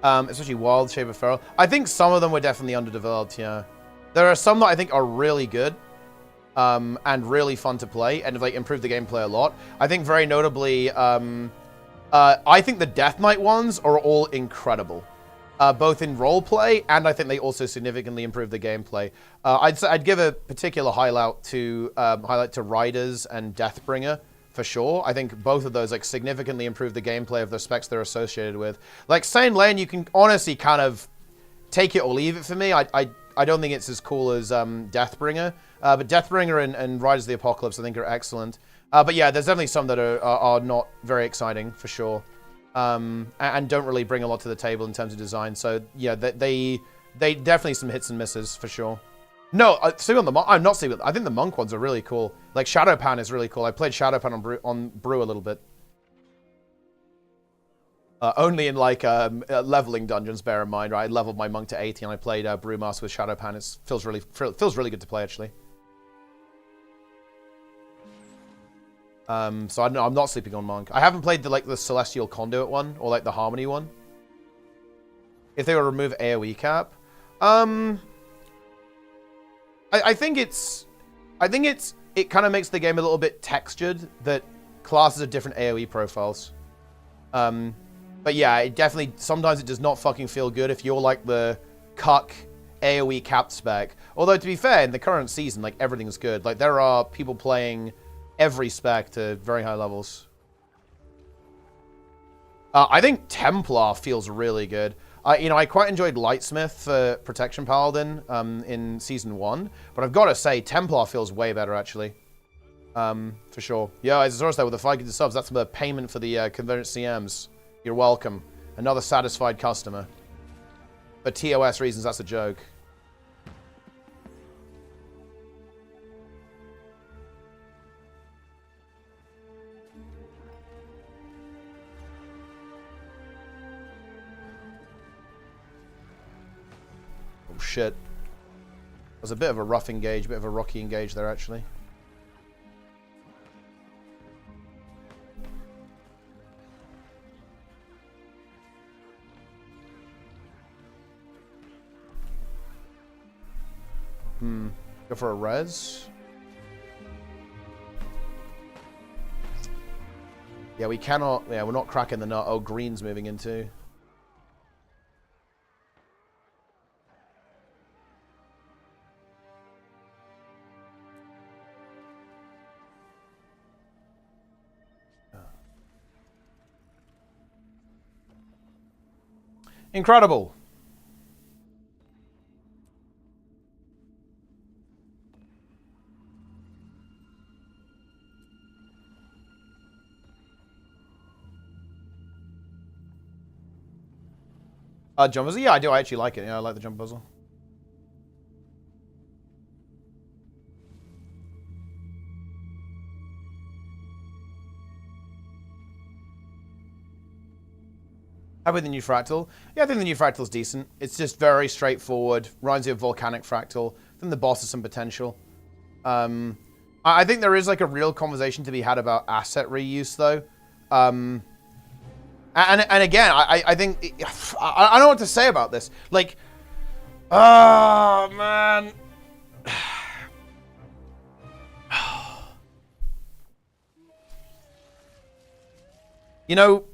Speaker 1: Especially Wild Shape of Feral. I think some of them were definitely underdeveloped, yeah. There are some that I think are really good. and really fun to play, and like improved the gameplay a lot. I think very notably, I think the Death Knight ones are all incredible, both in roleplay, and I think they also significantly improved the gameplay. I'd give a particular highlight to Riders and Deathbringer for sure. I think both of those like significantly improved the gameplay of the specs they're associated with. Like Sane Lane, you can honestly kind of take it or leave it for me. I don't think it's as cool as Deathbringer, but Deathbringer and Riders of the Apocalypse I think are excellent. But yeah, there's definitely some that are not very exciting for sure, and don't really bring a lot to the table in terms of design. So yeah, they definitely some hits and misses for sure. No, sleep on the monk. I'm not sleeping. I think the monk ones are really cool. Like Shadowpan is really cool. I played Shadowpan on Brew a little bit. Only in like leveling dungeons, bear in mind, right? I leveled my monk to 80 and I played Brewmaster with Shadowpan. It feels really good to play actually. So I'm not sleeping on monk. I haven't played the Celestial Conduit one or like the Harmony one. If they were to remove AoE cap, I think it kind of makes the game a little bit textured that classes have different AoE profiles. But yeah, it definitely, sometimes it does not fucking feel good if you're like the cuck AoE capped spec. Although to be fair, in the current season, like everything's good. Like there are people playing every spec to very high levels. I think Templar feels really good. I quite enjoyed Lightsmith for Protection Paladin in Season 1. But I've got to say, Templar feels way better, actually. For sure. Yeah, as a there with the 5 gifted subs, that's the payment for the Convergence CMs. You're welcome. Another satisfied customer. For TOS reasons, that's a joke. Oh shit. There's a bit of a rough engage, bit of a rocky engage there actually. Go for a res. Yeah, we cannot. Yeah, we're not cracking the nut. Oh, green's moving into. Incredible. Jump puzzle? Yeah, I do. I actually like it. Yeah, I like the jump puzzle. How about the new Fractal? Yeah, I think the new Fractal's decent. It's just very straightforward. Reminds you of Volcanic Fractal. I think the boss has some potential. I think there is like a real conversation to be had about asset reuse, though. And again, I think I don't know what to say about this. Like, oh man, you know,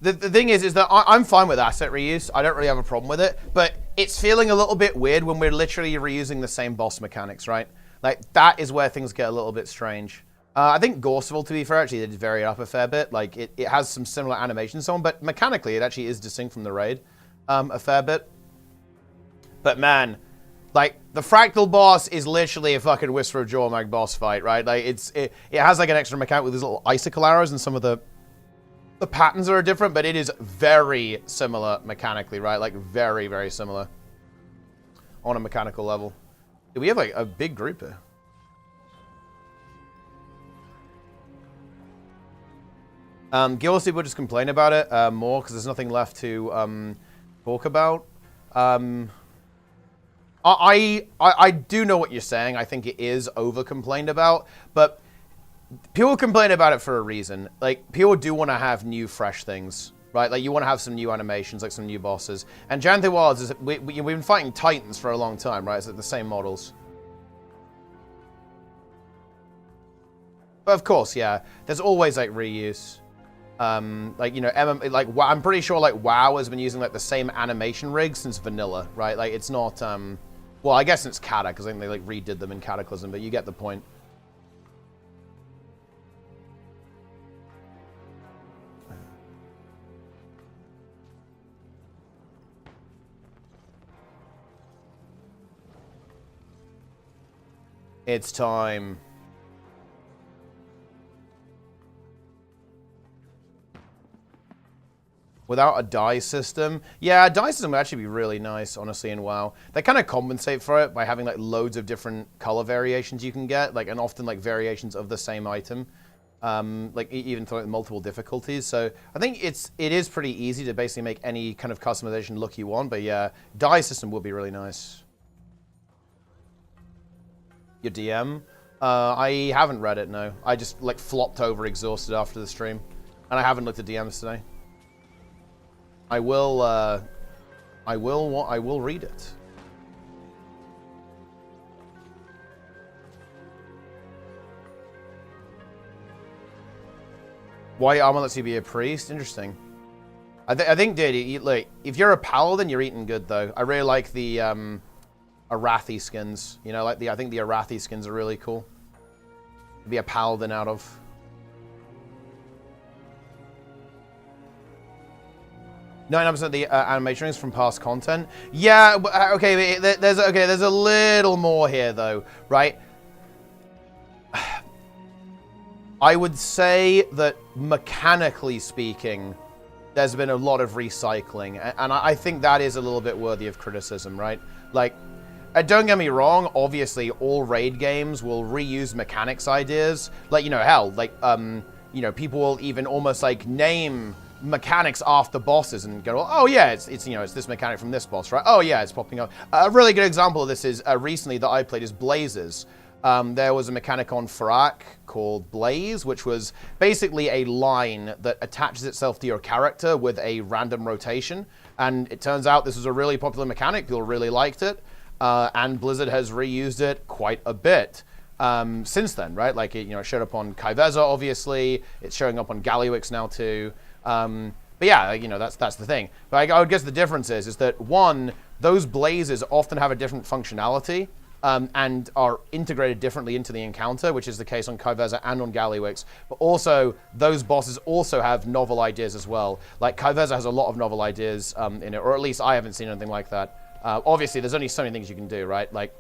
Speaker 1: the thing is that I'm fine with asset reuse. I don't really have a problem with it, but it's feeling a little bit weird when we're literally reusing the same boss mechanics, right? Like that is where things get a little bit strange. I think Gorseville, to be fair, actually did vary it up a fair bit. Like, it has some similar animations and so on, but mechanically, it actually is distinct from the raid a fair bit. But man, like, the Fractal boss is literally a fucking Whisper of Jormag boss fight, right? Like, it has, like, an extra mechanic with these little icicle arrows and some of the patterns are different, but it is very similar mechanically, right? Like, very, very similar on a mechanical level. We have, like, a big group here. Guild people just complain about it more because there's nothing left to talk about. I do know what you're saying. I think it is over complained about, but people complain about it for a reason. Like, people do want to have new, fresh things, right? Like, you want to have some new animations, like some new bosses. And Janthe Wilds is we've been fighting Titans for a long time, right? It's like the same models. But of course, yeah, there's always like reuse. Like, you know, I'm pretty sure like WoW has been using like the same animation rig since vanilla, right? Like it's not, well, I guess it's Cata because I think they like redid them in Cataclysm, but you get the point. It's time. Without a dye system? Yeah, a dye system would actually be really nice, honestly, in WoW. They kind of compensate for it by having like loads of different color variations you can get, like, and often like variations of the same item. Like even for like, multiple difficulties. So I think it is pretty easy to basically make any kind of customization look you want, but yeah, dye system would be really nice. Your DM? I haven't read it, no. I just like flopped over exhausted after the stream. And I haven't looked at DMs today. I will read it. White armor lets you be a priest? Interesting. I think, dude, like, if you're a paladin, you're eating good, though. I really like the Arathi skins. You know, like I think the Arathi skins are really cool. To be a paladin out of. 99% of the animation is from past content. Yeah, okay, there's a little more here though, right? I would say that mechanically speaking, there's been a lot of recycling, and I think that is a little bit worthy of criticism, right? Like, don't get me wrong, obviously all raid games will reuse mechanics ideas. Like, you know, hell, like, you know, people will even almost like name mechanics after bosses and go, oh yeah, it's you know, it's this mechanic from this boss, right? Oh yeah, it's popping up. A really good example of this is recently that I played is Blazes. There was a mechanic on Farak called Blaze, which was basically a line that attaches itself to your character with a random rotation. And it turns out this was a really popular mechanic. People really liked it. And Blizzard has reused it quite a bit since then, right? Like, it, you know, it showed up on Kaiveza, obviously. It's showing up on Gallywix now, too. But yeah, you know, that's the thing. But I would guess the difference is that, one, those blazes often have a different functionality and are integrated differently into the encounter, which is the case on Kaiveza and on Gallywix. But also, those bosses also have novel ideas as well. Like, Kaiveza has a lot of novel ideas in it, or at least I haven't seen anything like that. Obviously, there's only so many things you can do, right? Like,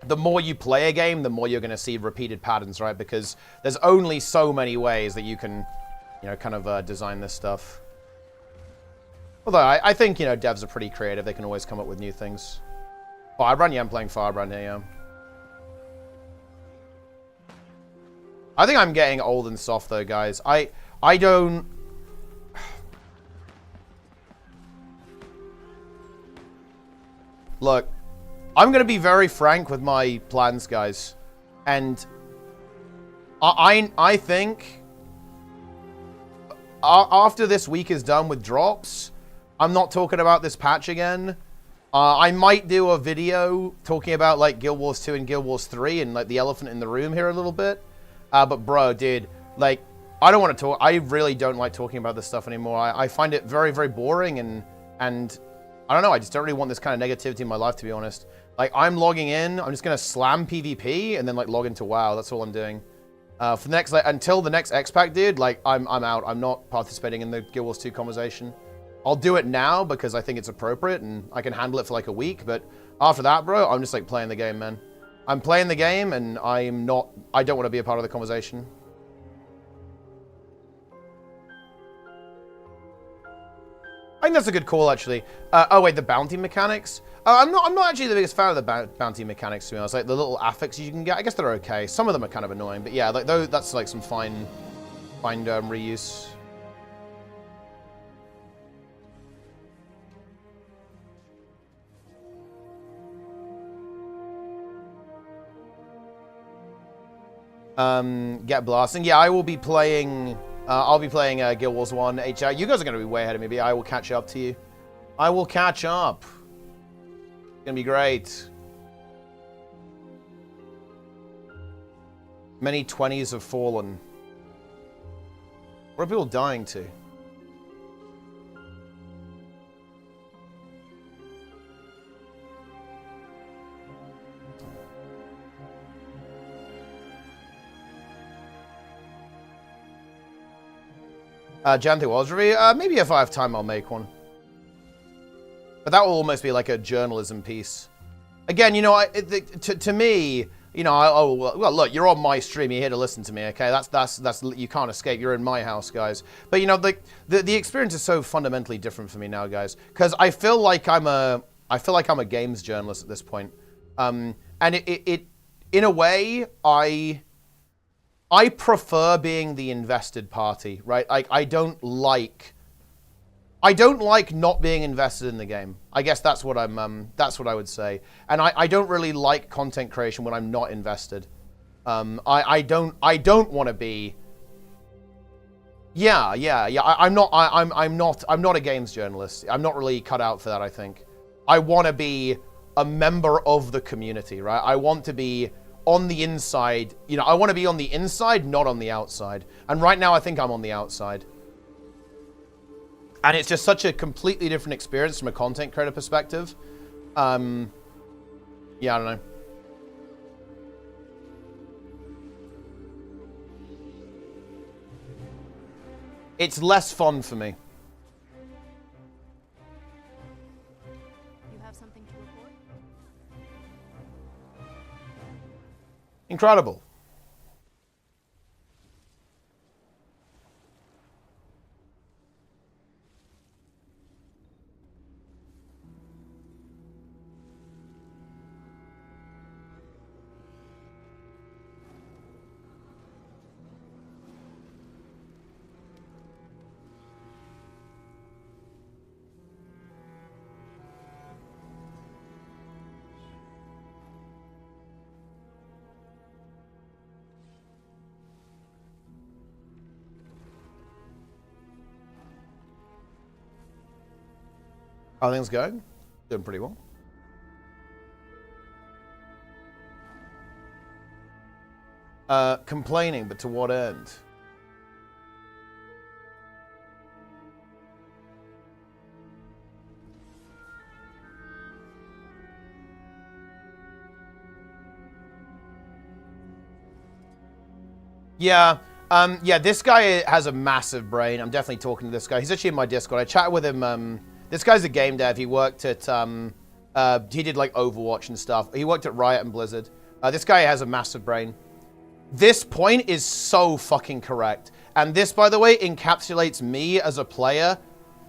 Speaker 1: the more you play a game, the more you're going to see repeated patterns, right? Because there's only so many ways that you can, you know, kind of design this stuff. Although I think, you know, devs are pretty creative. They can always come up with new things. Firebrand? Yeah, I'm playing Firebrand here, yeah. I think I'm getting old and soft, though, guys. I don't... Look, I'm going to be very frank with my plans, guys. And I think... after this week is done with drops, I'm not talking about this patch again. I might do a video talking about, like, Guild Wars 2 and Guild Wars 3 and, like, the elephant in the room here a little bit. But, bro, dude, like, I don't want to talk. I really don't like talking about this stuff anymore. I find it very, very boring, and I don't know. I just don't really want this kind of negativity in my life, to be honest. Like, I'm logging in. I'm just going to slam PvP and then, like, log into WoW. That's all I'm doing. For the next, like, until the next EXPAC, dude, like, I'm out. I'm not participating in the Guild Wars 2 conversation. I'll do it now because I think it's appropriate and I can handle it for like a week. But after that, bro, I'm just like playing the game, man. I'm playing the game and I don't want to be a part of the conversation. I think that's a good call, actually. Oh wait, the bounty mechanics. I'm not actually the biggest fan of the bounty mechanics, to be honest. Like the little affixes you can get, I guess they're okay. Some of them are kind of annoying, but yeah, like that's like some fine reuse. Get blasting. Yeah, I will be playing. I'll be playing Guild Wars 1 HR. You guys are going to be way ahead of me, but I will catch up to you. I will catch up. It's going to be great. Many 20s have fallen. What are people dying to? Janthy Walls review? Maybe if I have time, I'll make one. But that will almost be like a journalism piece. Again, you know, to me, you know, well, look, you're on my stream. You're here to listen to me, okay? That's you can't escape. You're in my house, guys. But you know, the experience is so fundamentally different for me now, guys, because I feel like I'm a games journalist at this point. And it in a way, I prefer being the invested party, right? I don't like not being invested in the game. I guess that's what that's what I would say. And I don't really like content creation when I'm not invested. I don't want to be. Yeah. I'm not a games journalist. I'm not really cut out for that, I think. I want to be a member of the community, right? I want to be on the inside. You know, I want to be on the inside, not on the outside. And right now I think I'm on the outside. And it's just such a completely different experience from a content creator perspective. Yeah, I don't know. It's less fun for me.
Speaker 5: You have something to report?
Speaker 1: Incredible. How are things going? Doing pretty well. Complaining, but to what end? Yeah. Yeah, this guy has a massive brain. I'm definitely talking to this guy. He's actually in my Discord. I chatted with him. This guy's a game dev. He worked at, he did like Overwatch and stuff. He worked at Riot and Blizzard. This guy has a massive brain. This point is so fucking correct. And this, by the way, encapsulates me as a player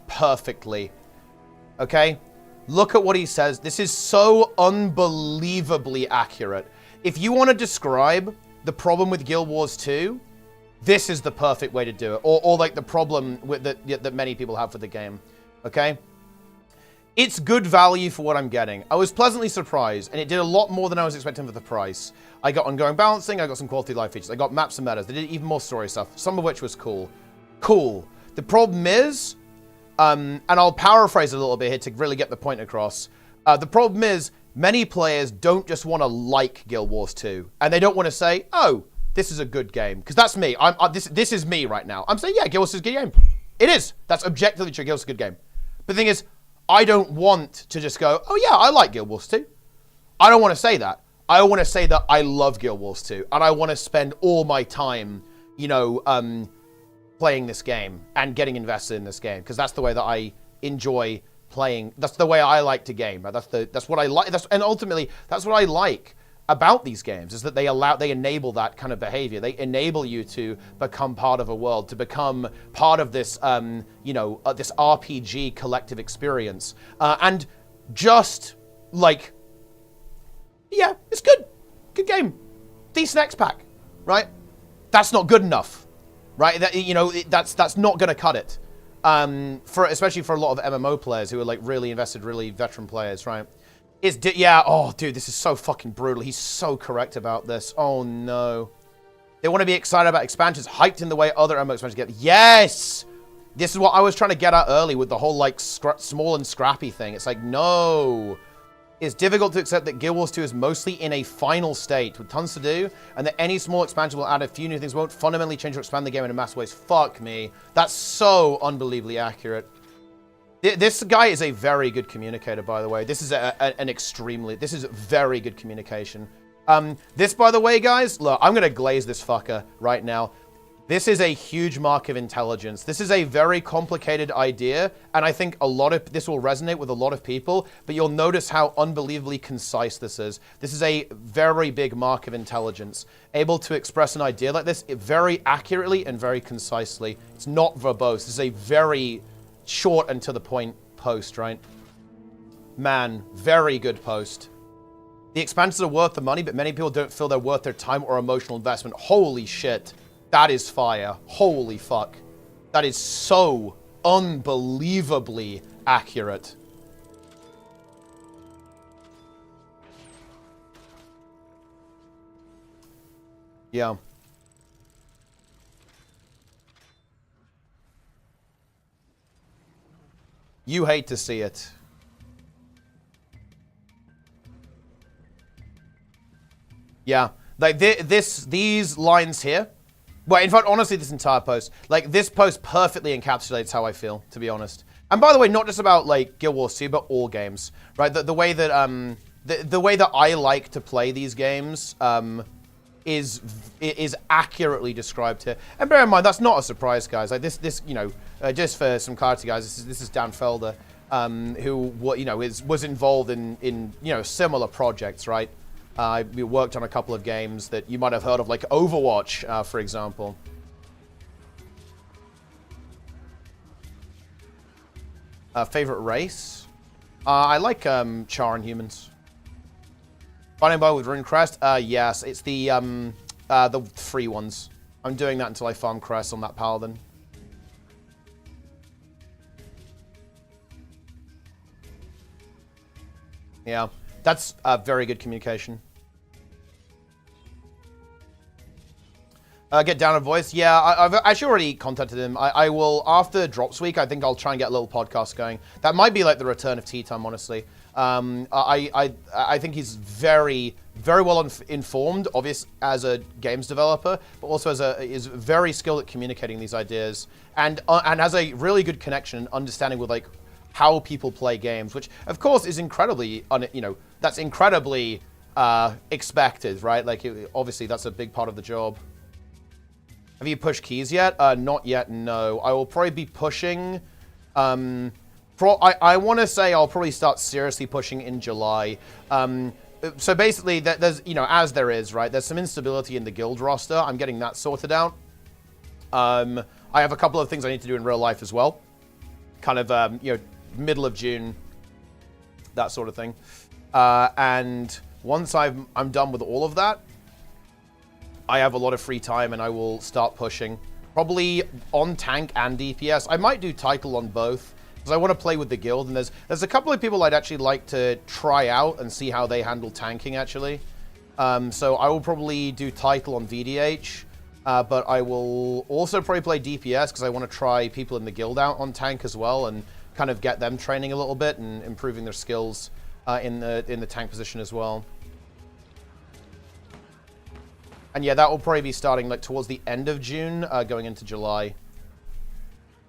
Speaker 1: perfectly. Okay? Look at what he says. This is so unbelievably accurate. If you want to describe the problem with Guild Wars 2, this is the perfect way to do it. Or like the problem with that many people have for the game. Okay? It's good value for what I'm getting. I was pleasantly surprised, and it did a lot more than I was expecting for the price. I got ongoing balancing, I got some quality of life features, I got maps and metas, they did even more story stuff, some of which was cool. Cool. The problem is, and I'll paraphrase a little bit here to really get the point across. The problem is, many players don't just want to like Guild Wars 2, and they don't want to say, oh, this is a good game. Because that's me. This is me right now. I'm saying, yeah, Guild Wars is a good game. It is. That's objectively true. Guild Wars is a good game. But the thing is, I don't want to just go, oh yeah, I like Guild Wars 2. I don't want to say that. I want to say that I love Guild Wars 2. And I want to spend all my time, you know, playing this game and getting invested in this game. Because that's the way that I enjoy playing. That's the way I like to game. That's what I like. And ultimately, that's what I like about these games, is that they enable that kind of behavior. They enable you to become part of a world, to become part of this, you know, this RPG collective experience. And just like, yeah, it's good. Good game. Decent EXPAC, right? That's not good enough, right? That, you know, that's not going to cut it. Especially for a lot of MMO players who are like really invested, really veteran players, right? Yeah, oh, dude, this is so fucking brutal. He's so correct about this. Oh, no. They want to be excited about expansions, hyped in the way other MMO expansions get. Yes! This is what I was trying to get at early with the whole, like, small and scrappy thing. It's like, no. It's difficult to accept that Guild Wars 2 is mostly in a final state with tons to do, and that any small expansion will add a few new things won't fundamentally change or expand the game in a massive ways. Fuck me. That's so unbelievably accurate. This guy is a very good communicator, by the way. This is this is very good communication. This, by the way, guys, look, I'm going to glaze this fucker right now. This is a huge mark of intelligence. This is a very complicated idea, and I think this will resonate with a lot of people, but you'll notice how unbelievably concise this is. This is a very big mark of intelligence. Able to express an idea like this very accurately and very concisely. It's not verbose. This is a very short and to the point post, right? Man, very good post. The expansions are worth the money, but many people don't feel they're worth their time or emotional investment. Holy shit. That is fire. Holy fuck. That is so unbelievably accurate. Yeah. You hate to see it. Yeah. Like these lines here. Well, in fact, honestly, this entire post, like, this post perfectly encapsulates how I feel, to be honest. And by the way, not just about, like, Guild Wars 2, but all games, right? The way that, the way that I like to play these games, is accurately described here. And bear in mind, that's not a surprise, guys. Like, this, you know, just for some clarity, guys, this is Dan Felder, who, you know, was involved in, you know, similar projects, right? We worked on a couple of games that you might have heard of, like Overwatch, for example. Favorite race? I like Charon humans. Fighting bow with Rune Crest? Yes, it's the free ones. I'm doing that until I farm Crest on that Paladin. Yeah, that's very good communication. Get down a voice. Yeah, I've actually already contacted him. I will, after Drops Week, I think I'll try and get a little podcast going. That might be like the return of Tea Time, honestly. I think he's very, very well informed, obvious as a games developer, but also is very skilled at communicating these ideas, and has a really good connection and understanding with, like, how people play games, which of course is incredibly, you know, that's incredibly expected, right? Like, obviously that's a big part of the job. Have you pushed keys yet? Not yet, no. I will probably be pushing. I want to say I'll probably start seriously pushing in July. So basically, there's, you know, as there is, right, there's some instability in the guild roster. I'm getting that sorted out. I have a couple of things I need to do in real life as well. Kind of, you know, middle of June, that sort of thing. And once I'm done with all of that, I have a lot of free time and I will start pushing. Probably on tank and DPS. I might do title on both because I want to play with the guild. And there's a couple of people I'd actually like to try out and see how they handle tanking, actually. So I will probably do title on VDH. But I will also probably play DPS because I want to try people in the guild out on tank as well and kind of get them training a little bit and improving their skills in the tank position as well. And yeah, that will probably be starting like towards the end of June, going into July.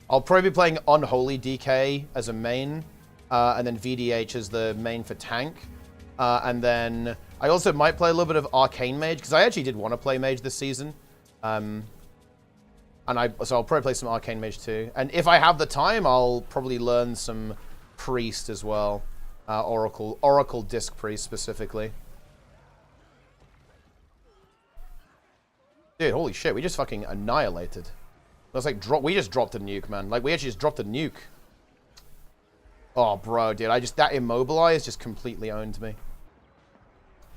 Speaker 1: I'll probably be playing Unholy DK as a main, and then VDH as the main for tank. And then I also might play a little bit of Arcane Mage, because I actually did want to play Mage this season. So I'll probably play some Arcane Mage too. And if I have the time, I'll probably learn some Priest as well. Oracle Disc Priest specifically. Dude, holy shit, we just fucking annihilated. That's like, we just dropped a nuke, man. Like, we actually just dropped a nuke. Oh, bro, dude, that immobilize just completely owned me.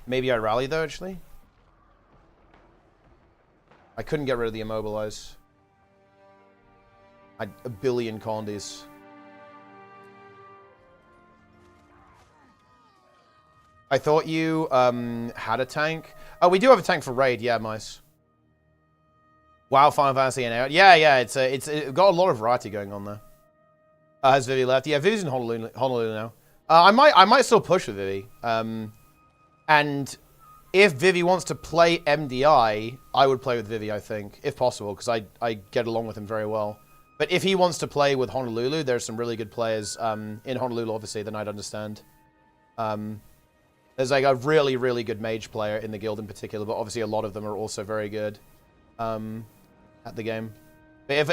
Speaker 1: Maybe I rally, though, actually. I couldn't get rid of the immobilize. I had a billion condies. I thought you had a tank. Oh, we do have a tank for raid, yeah, mice. Wow, Final Fantasy and yeah, it's got a lot of variety going on there. Has Vivi left? Yeah, Vivi's in Honolulu now. I might still push with Vivi. And if Vivi wants to play MDI, I would play with Vivi, I think, if possible, because I get along with him very well. But if he wants to play with Honolulu, there's some really good players in Honolulu, obviously, that I'd understand. There's like a really, really good mage player in the guild in particular, but obviously a lot of them are also very good at the game. But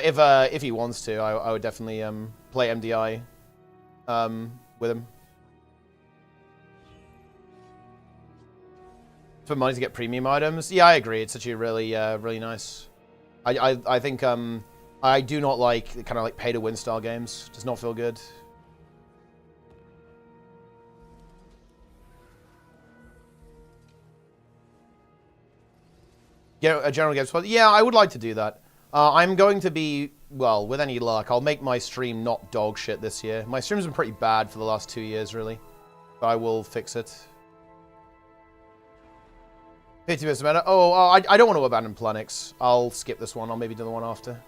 Speaker 1: if he wants to, I would definitely play MDI with him. For money to get premium items, yeah, I agree. It's actually really, really nice. I think I do not like kind of like pay to win style games. Does not feel good. Get a general game spot. Yeah, I would like to do that. I'm going to be, well, with any luck, I'll make my stream not dog shit this year. My stream's been pretty bad for the last 2 years, really. But I will fix it. 50% meta. Oh, I don't want to abandon Planix. I'll skip this one. I'll maybe do the one after.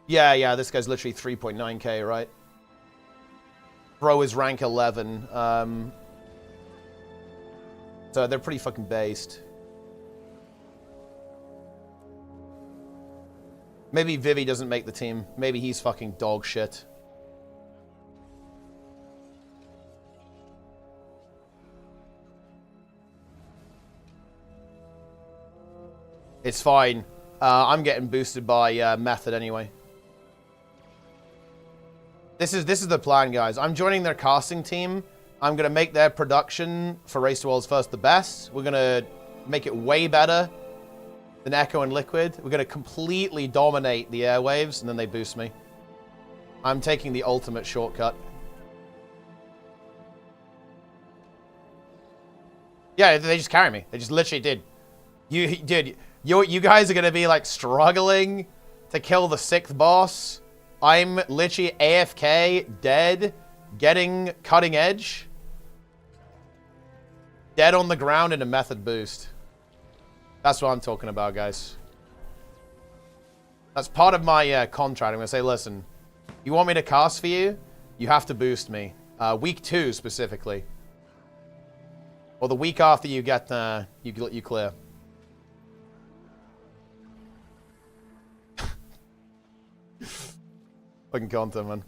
Speaker 1: Yeah, this guy's literally 3.9k, right? Bro is rank 11. So they're pretty fucking based. Maybe Vivi doesn't make the team. Maybe he's fucking dog shit. It's fine. I'm getting boosted by Method anyway. This is the plan, guys. I'm joining their casting team. I'm going to make their production for Race to Worlds First the best. We're going to make it way better than Echo and Liquid. We're going to completely dominate the airwaves, and then they boost me. I'm taking the ultimate shortcut. Yeah, they just carry me. They just literally did. You guys are going to be, like, struggling to kill the 6th boss. I'm literally AFK, dead, getting cutting edge. Dead on the ground in a Method boost. That's what I'm talking about, guys. That's part of my contract. I'm going to say, listen, you want me to cast for you? You have to boost me. Week 2, specifically. Or the week after you get, you clear. Fucking content, man.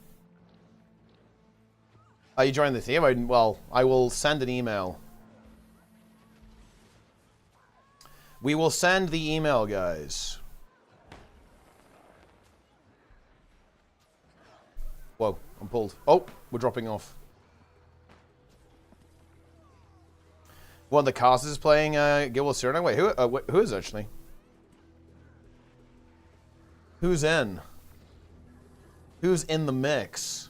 Speaker 1: Are you joining the team? Well, I will send an email. We will send the email, guys. Whoa, I'm pulled. Oh, we're dropping off. One of the casters is playing gw2 Arenet. Wait, who is actually? Who's in? Who's in the mix?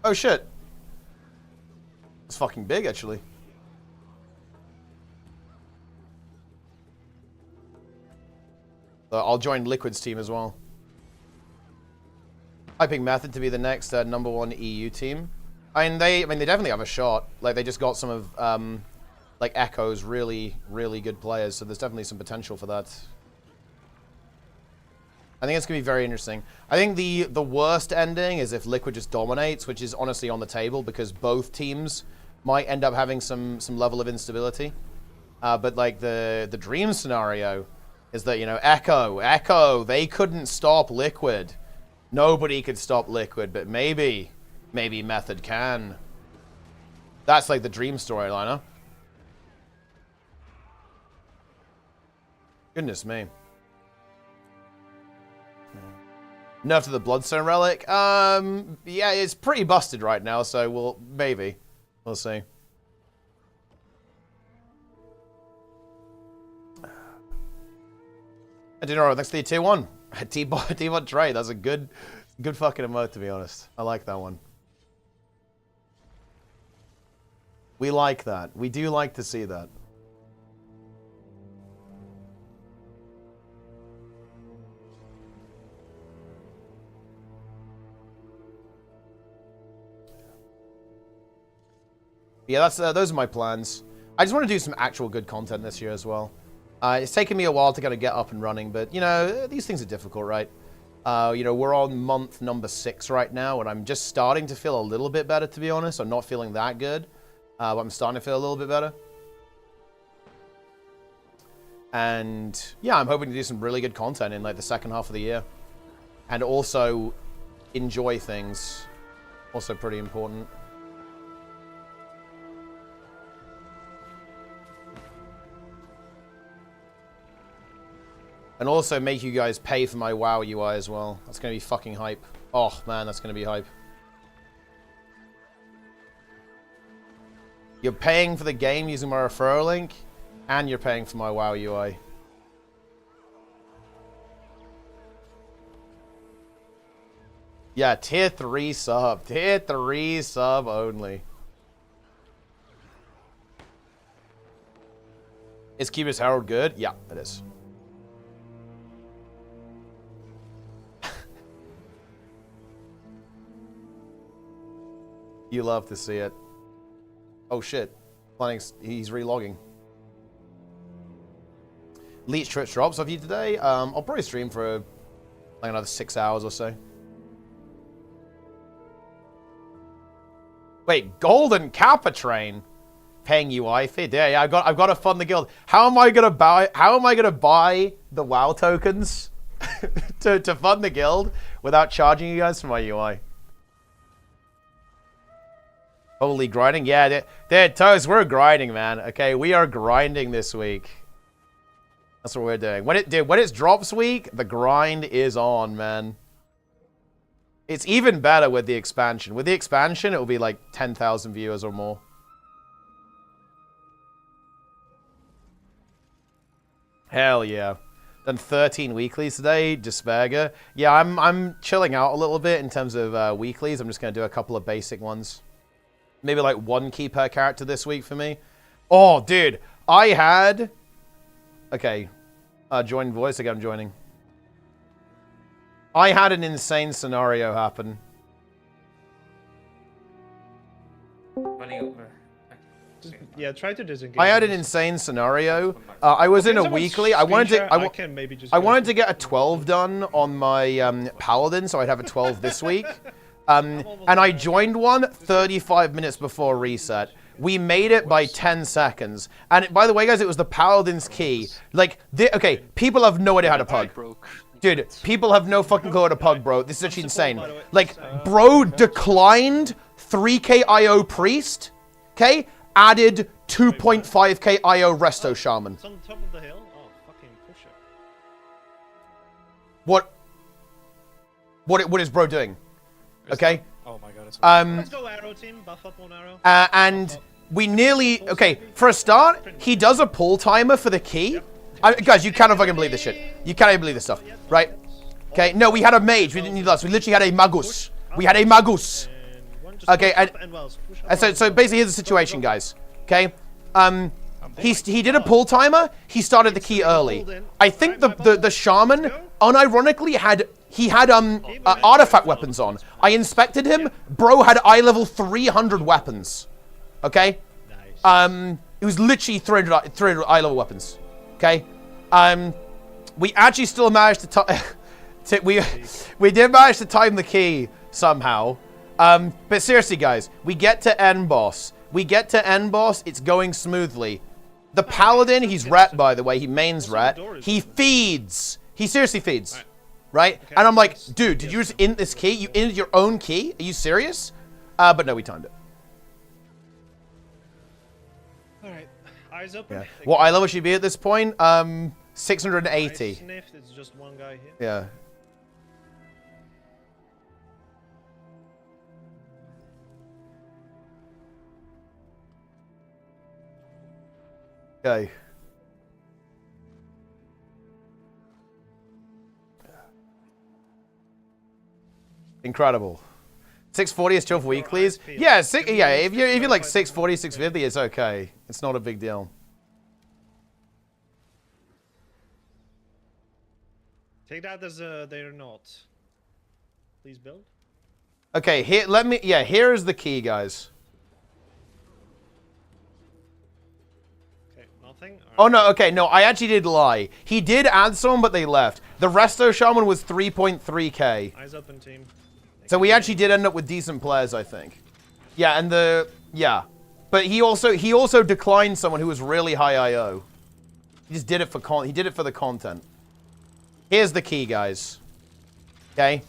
Speaker 1: Oh shit. It's fucking big, actually. I'll join Liquid's team as well. I pick Method to be the next #1 EU team. I mean, they definitely have a shot. Like, they just got some of, like, Echo's really, really good players, so there's definitely some potential for that. I think it's going to be very interesting. I think the worst ending is if Liquid just dominates, which is honestly on the table, because both teams might end up having some level of instability. But, like, the dream scenario is that, you know, Echo, they couldn't stop Liquid. Nobody could stop Liquid, but maybe Method can. That's, like, the dream storyline, huh? Goodness me. Nerf to the Bloodstone Relic? Yeah, it's pretty busted right now, so maybe. We'll see. I didn't know, thanks to the tier 1. T-Bot trade, that's a good fucking emote, to be honest. I like that one. We like that. We do like to see that. Yeah, those are my plans. I just want to do some actual good content this year as well. It's taken me a while to kind of get up and running, but, you know, these things are difficult, right? You know, we're on month number 6 right now, and I'm just starting to feel a little bit better, to be honest. I'm not feeling that good, but I'm starting to feel a little bit better. And, yeah, I'm hoping to do some really good content in, like, the second half of the year. And also enjoy things. Also pretty important. And also make you guys pay for my WoW UI as well. That's going to be fucking hype. Oh, man, that's going to be hype. You're paying for the game using my referral link, and you're paying for my WoW UI. Yeah, tier 3 sub. Tier 3 sub only. Is Keeper's Herald good? Yeah, it is. You love to see it. Oh shit. He's relogging. Leech Twitch drops of you today. I'll probably stream for like another 6 hours or so. Wait, Golden Kappa Train paying UI fee? Yeah, I've got to fund the guild. How am I gonna buy the WoW tokens to fund the guild without charging you guys for my UI? Holy grinding, yeah, Toes, we're grinding, man. Okay, we are grinding this week. That's what we're doing. When it's drops week, the grind is on, man. It's even better with the expansion. With the expansion, it will be like 10,000 viewers or more. Hell yeah. Done 13 weeklies today, Despairger. Yeah, I'm chilling out a little bit in terms of weeklies. I'm just going to do a couple of basic ones. Maybe like 1 key per character this week for me. Oh, dude. I had... Okay. Join voice. Again, I'm joining. I had an insane scenario happen.
Speaker 8: Yeah, try to disengage.
Speaker 1: I had an insane scenario. I was in a weekly. I wanted to get a 12 done on my paladin, so I'd have a 12 this week. And I joined one 35 minutes before reset. We made it by 10 seconds. And by the way, guys, it was the paladin's key. Like, okay, people have no idea how to pug. Dude, people have no fucking clue how to pug, bro. This is actually insane. Like, bro declined 3k IO priest, okay? Added 2.5k IO resto shaman.
Speaker 8: It's on top of the hill. Oh, fucking push it.
Speaker 1: What is bro doing? Okay?
Speaker 9: Oh my god, it's
Speaker 8: Let's go arrow team, buff up on arrow.
Speaker 1: And we nearly... Okay, for a start, he does a pull timer for the key. Guys, you cannot fucking believe this shit. You cannot even believe this stuff, right? Okay, no, we had a mage. We didn't need us. We literally had a magus. We had a magus. Okay, and so basically here's the situation, guys. Okay, he did a pull timer. He started the key early. I think the shaman unironically had artifact weapons on. I inspected him. Bro had eye level 300 weapons. Okay, it was literally 300 eye level weapons. Okay, we actually still managed to we did manage to time the key somehow. But seriously, guys, we get to end boss. It's going smoothly. The paladin, he's ret, by the way. He mains ret. He feeds. He seriously feeds. Right? Okay, and I'm like, dude, did you just int this key? You inted your own key? Are you serious? But no, we timed it.
Speaker 8: Alright. Eyes open.
Speaker 1: Yeah. What eye level should you be at this point? 680.
Speaker 8: I sniffed. It's just one guy here.
Speaker 1: Yeah. Okay. Incredible. 640 is 12 weeklies. Yeah, if you're like 640, 650, it's okay. It's not a big deal.
Speaker 8: Take that as they're not. Please build.
Speaker 1: Okay, here is the key, guys.
Speaker 8: Okay. Nothing?
Speaker 1: Oh, no, okay, no, I actually did lie. He did add some, but they left. The Resto Shaman was 3.3k.
Speaker 8: Eyes open, team.
Speaker 1: So we actually did end up with decent players, I think. Yeah, and yeah. But he also declined someone who was really high IO. He just did it for the content. Here's the key, guys. Okay?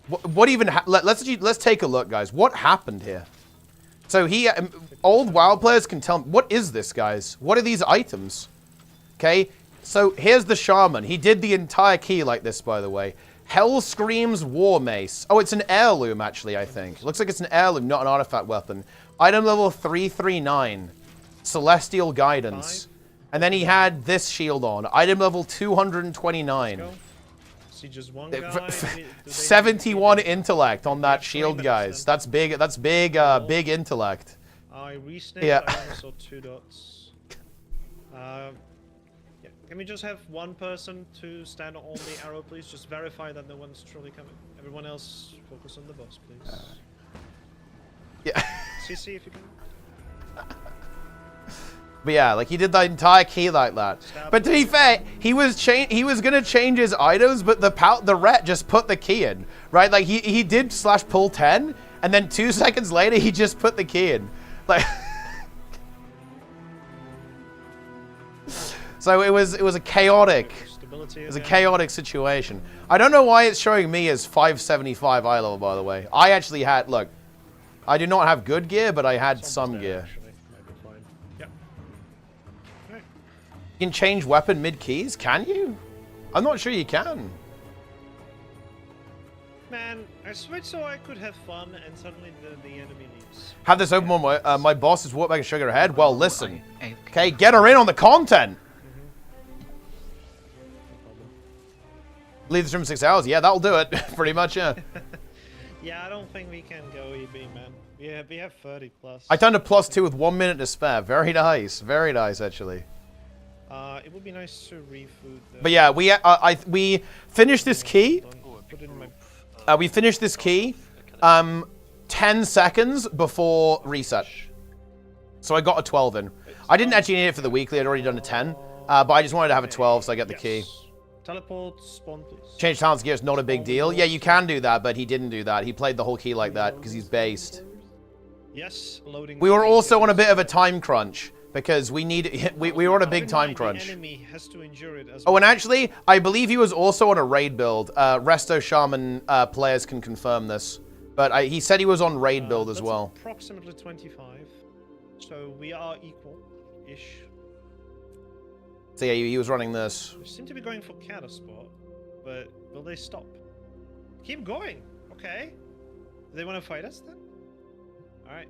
Speaker 1: What even let's take a look, guys. What happened here? So old WoW players can tell me, what is this, guys? What are these items? Okay? So here's the Shaman. He did the entire key like this, by the way. Hell Screams War Mace. Oh, it's an heirloom, actually, I think. Looks like it's an heirloom, not an artifact weapon. Item level 339. Celestial Guidance. And then he had this shield on. Item level 229.
Speaker 8: See just one guy.
Speaker 1: 71 intellect on that shield, guys. That's big. That's big. Big intellect.
Speaker 8: I re-sniffed.
Speaker 1: Yeah.
Speaker 8: I only saw 2 dots. Yeah. Can we just have one person to stand on the arrow, please? Just verify that no one's truly coming. Everyone else, focus on the boss, please.
Speaker 1: Yeah.
Speaker 8: CC if you can.
Speaker 1: But yeah, like he did the entire key like that. But to be fair, he was gonna change his items, but the ret just put the key in, right? Like he did /pull 10, and then 2 seconds later he just put the key in, like. So it was a chaotic. It was a chaotic situation. I don't know why it's showing me as 575 eye level, by the way. I actually had, look, I do not have good gear, but I had some gear. You can change weapon mid-keys? Can you? I'm not sure you can.
Speaker 8: Man, I switched so I could have fun, and suddenly the enemy leaves.
Speaker 1: Have this open on my boss is walk back and shake her head? Well, listen. Okay, get her in on the content. Leave this room 6 hours? Yeah, that'll do it. Pretty much, yeah.
Speaker 8: Yeah, I don't think we can go EB, man. We have 30 plus.
Speaker 1: I turned to +2 with 1 minute to spare. Very nice. Very nice, actually.
Speaker 8: It would be nice to refood.
Speaker 1: But yeah, we finished this key. We finished this key 10 seconds before reset. So I got a 12 in. I didn't actually need it for the weekly. I'd already done a 10. But I just wanted to have a 12, so I get the key.
Speaker 8: Teleport, spawn, please.
Speaker 1: Change talents gear is not a big deal. Yeah, you can do that, but he didn't do that. He played the whole key like that because he's based.
Speaker 8: Yes, loading.
Speaker 1: We were also on a bit of a time crunch because we were on a big time crunch.
Speaker 8: Enemy has to endure it as
Speaker 1: Oh, and actually, I believe he was also on a raid build. Resto Shaman players can confirm this, but he said he was on raid build as well.
Speaker 8: Approximately 25, so we are equal-ish.
Speaker 1: So yeah, he was running this.
Speaker 8: We seem to be going for counter spot, but will they stop? Keep going. Okay. Do they want to fight us then? All right.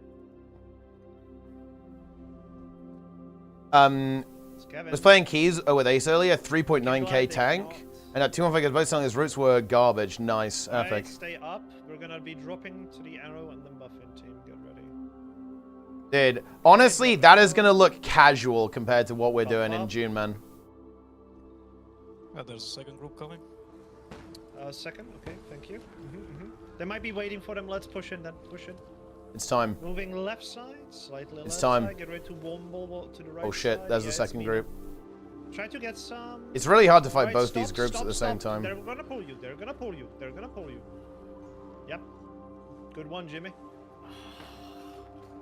Speaker 1: I was playing keys with Ace earlier, 3.9k tank, and at 2.5 both selling his roots were garbage. Nice, epic.
Speaker 8: Right, stay up. We're gonna be dropping to the arrow and then buffing team. Get ready.
Speaker 1: Dude, honestly, that is gonna look casual compared to what we're doing in June, man.
Speaker 9: There's a second group coming.
Speaker 8: Second, okay, thank you. They might be waiting for them. Let's push in then. Push in.
Speaker 1: It's time.
Speaker 8: Moving left side, slightly
Speaker 1: It's
Speaker 8: left
Speaker 1: time.
Speaker 8: side. Get ready to womble to the right.
Speaker 1: Oh shit,
Speaker 8: side.
Speaker 1: there's
Speaker 8: Yeah,
Speaker 1: the second group.
Speaker 8: Try to get some.
Speaker 1: It's really hard to fight
Speaker 8: Right,
Speaker 1: both
Speaker 8: stop,
Speaker 1: these groups
Speaker 8: stop,
Speaker 1: at the same time.
Speaker 8: They're gonna pull you. They're gonna pull you. They're gonna pull you. Yep. Good one, Jimmy.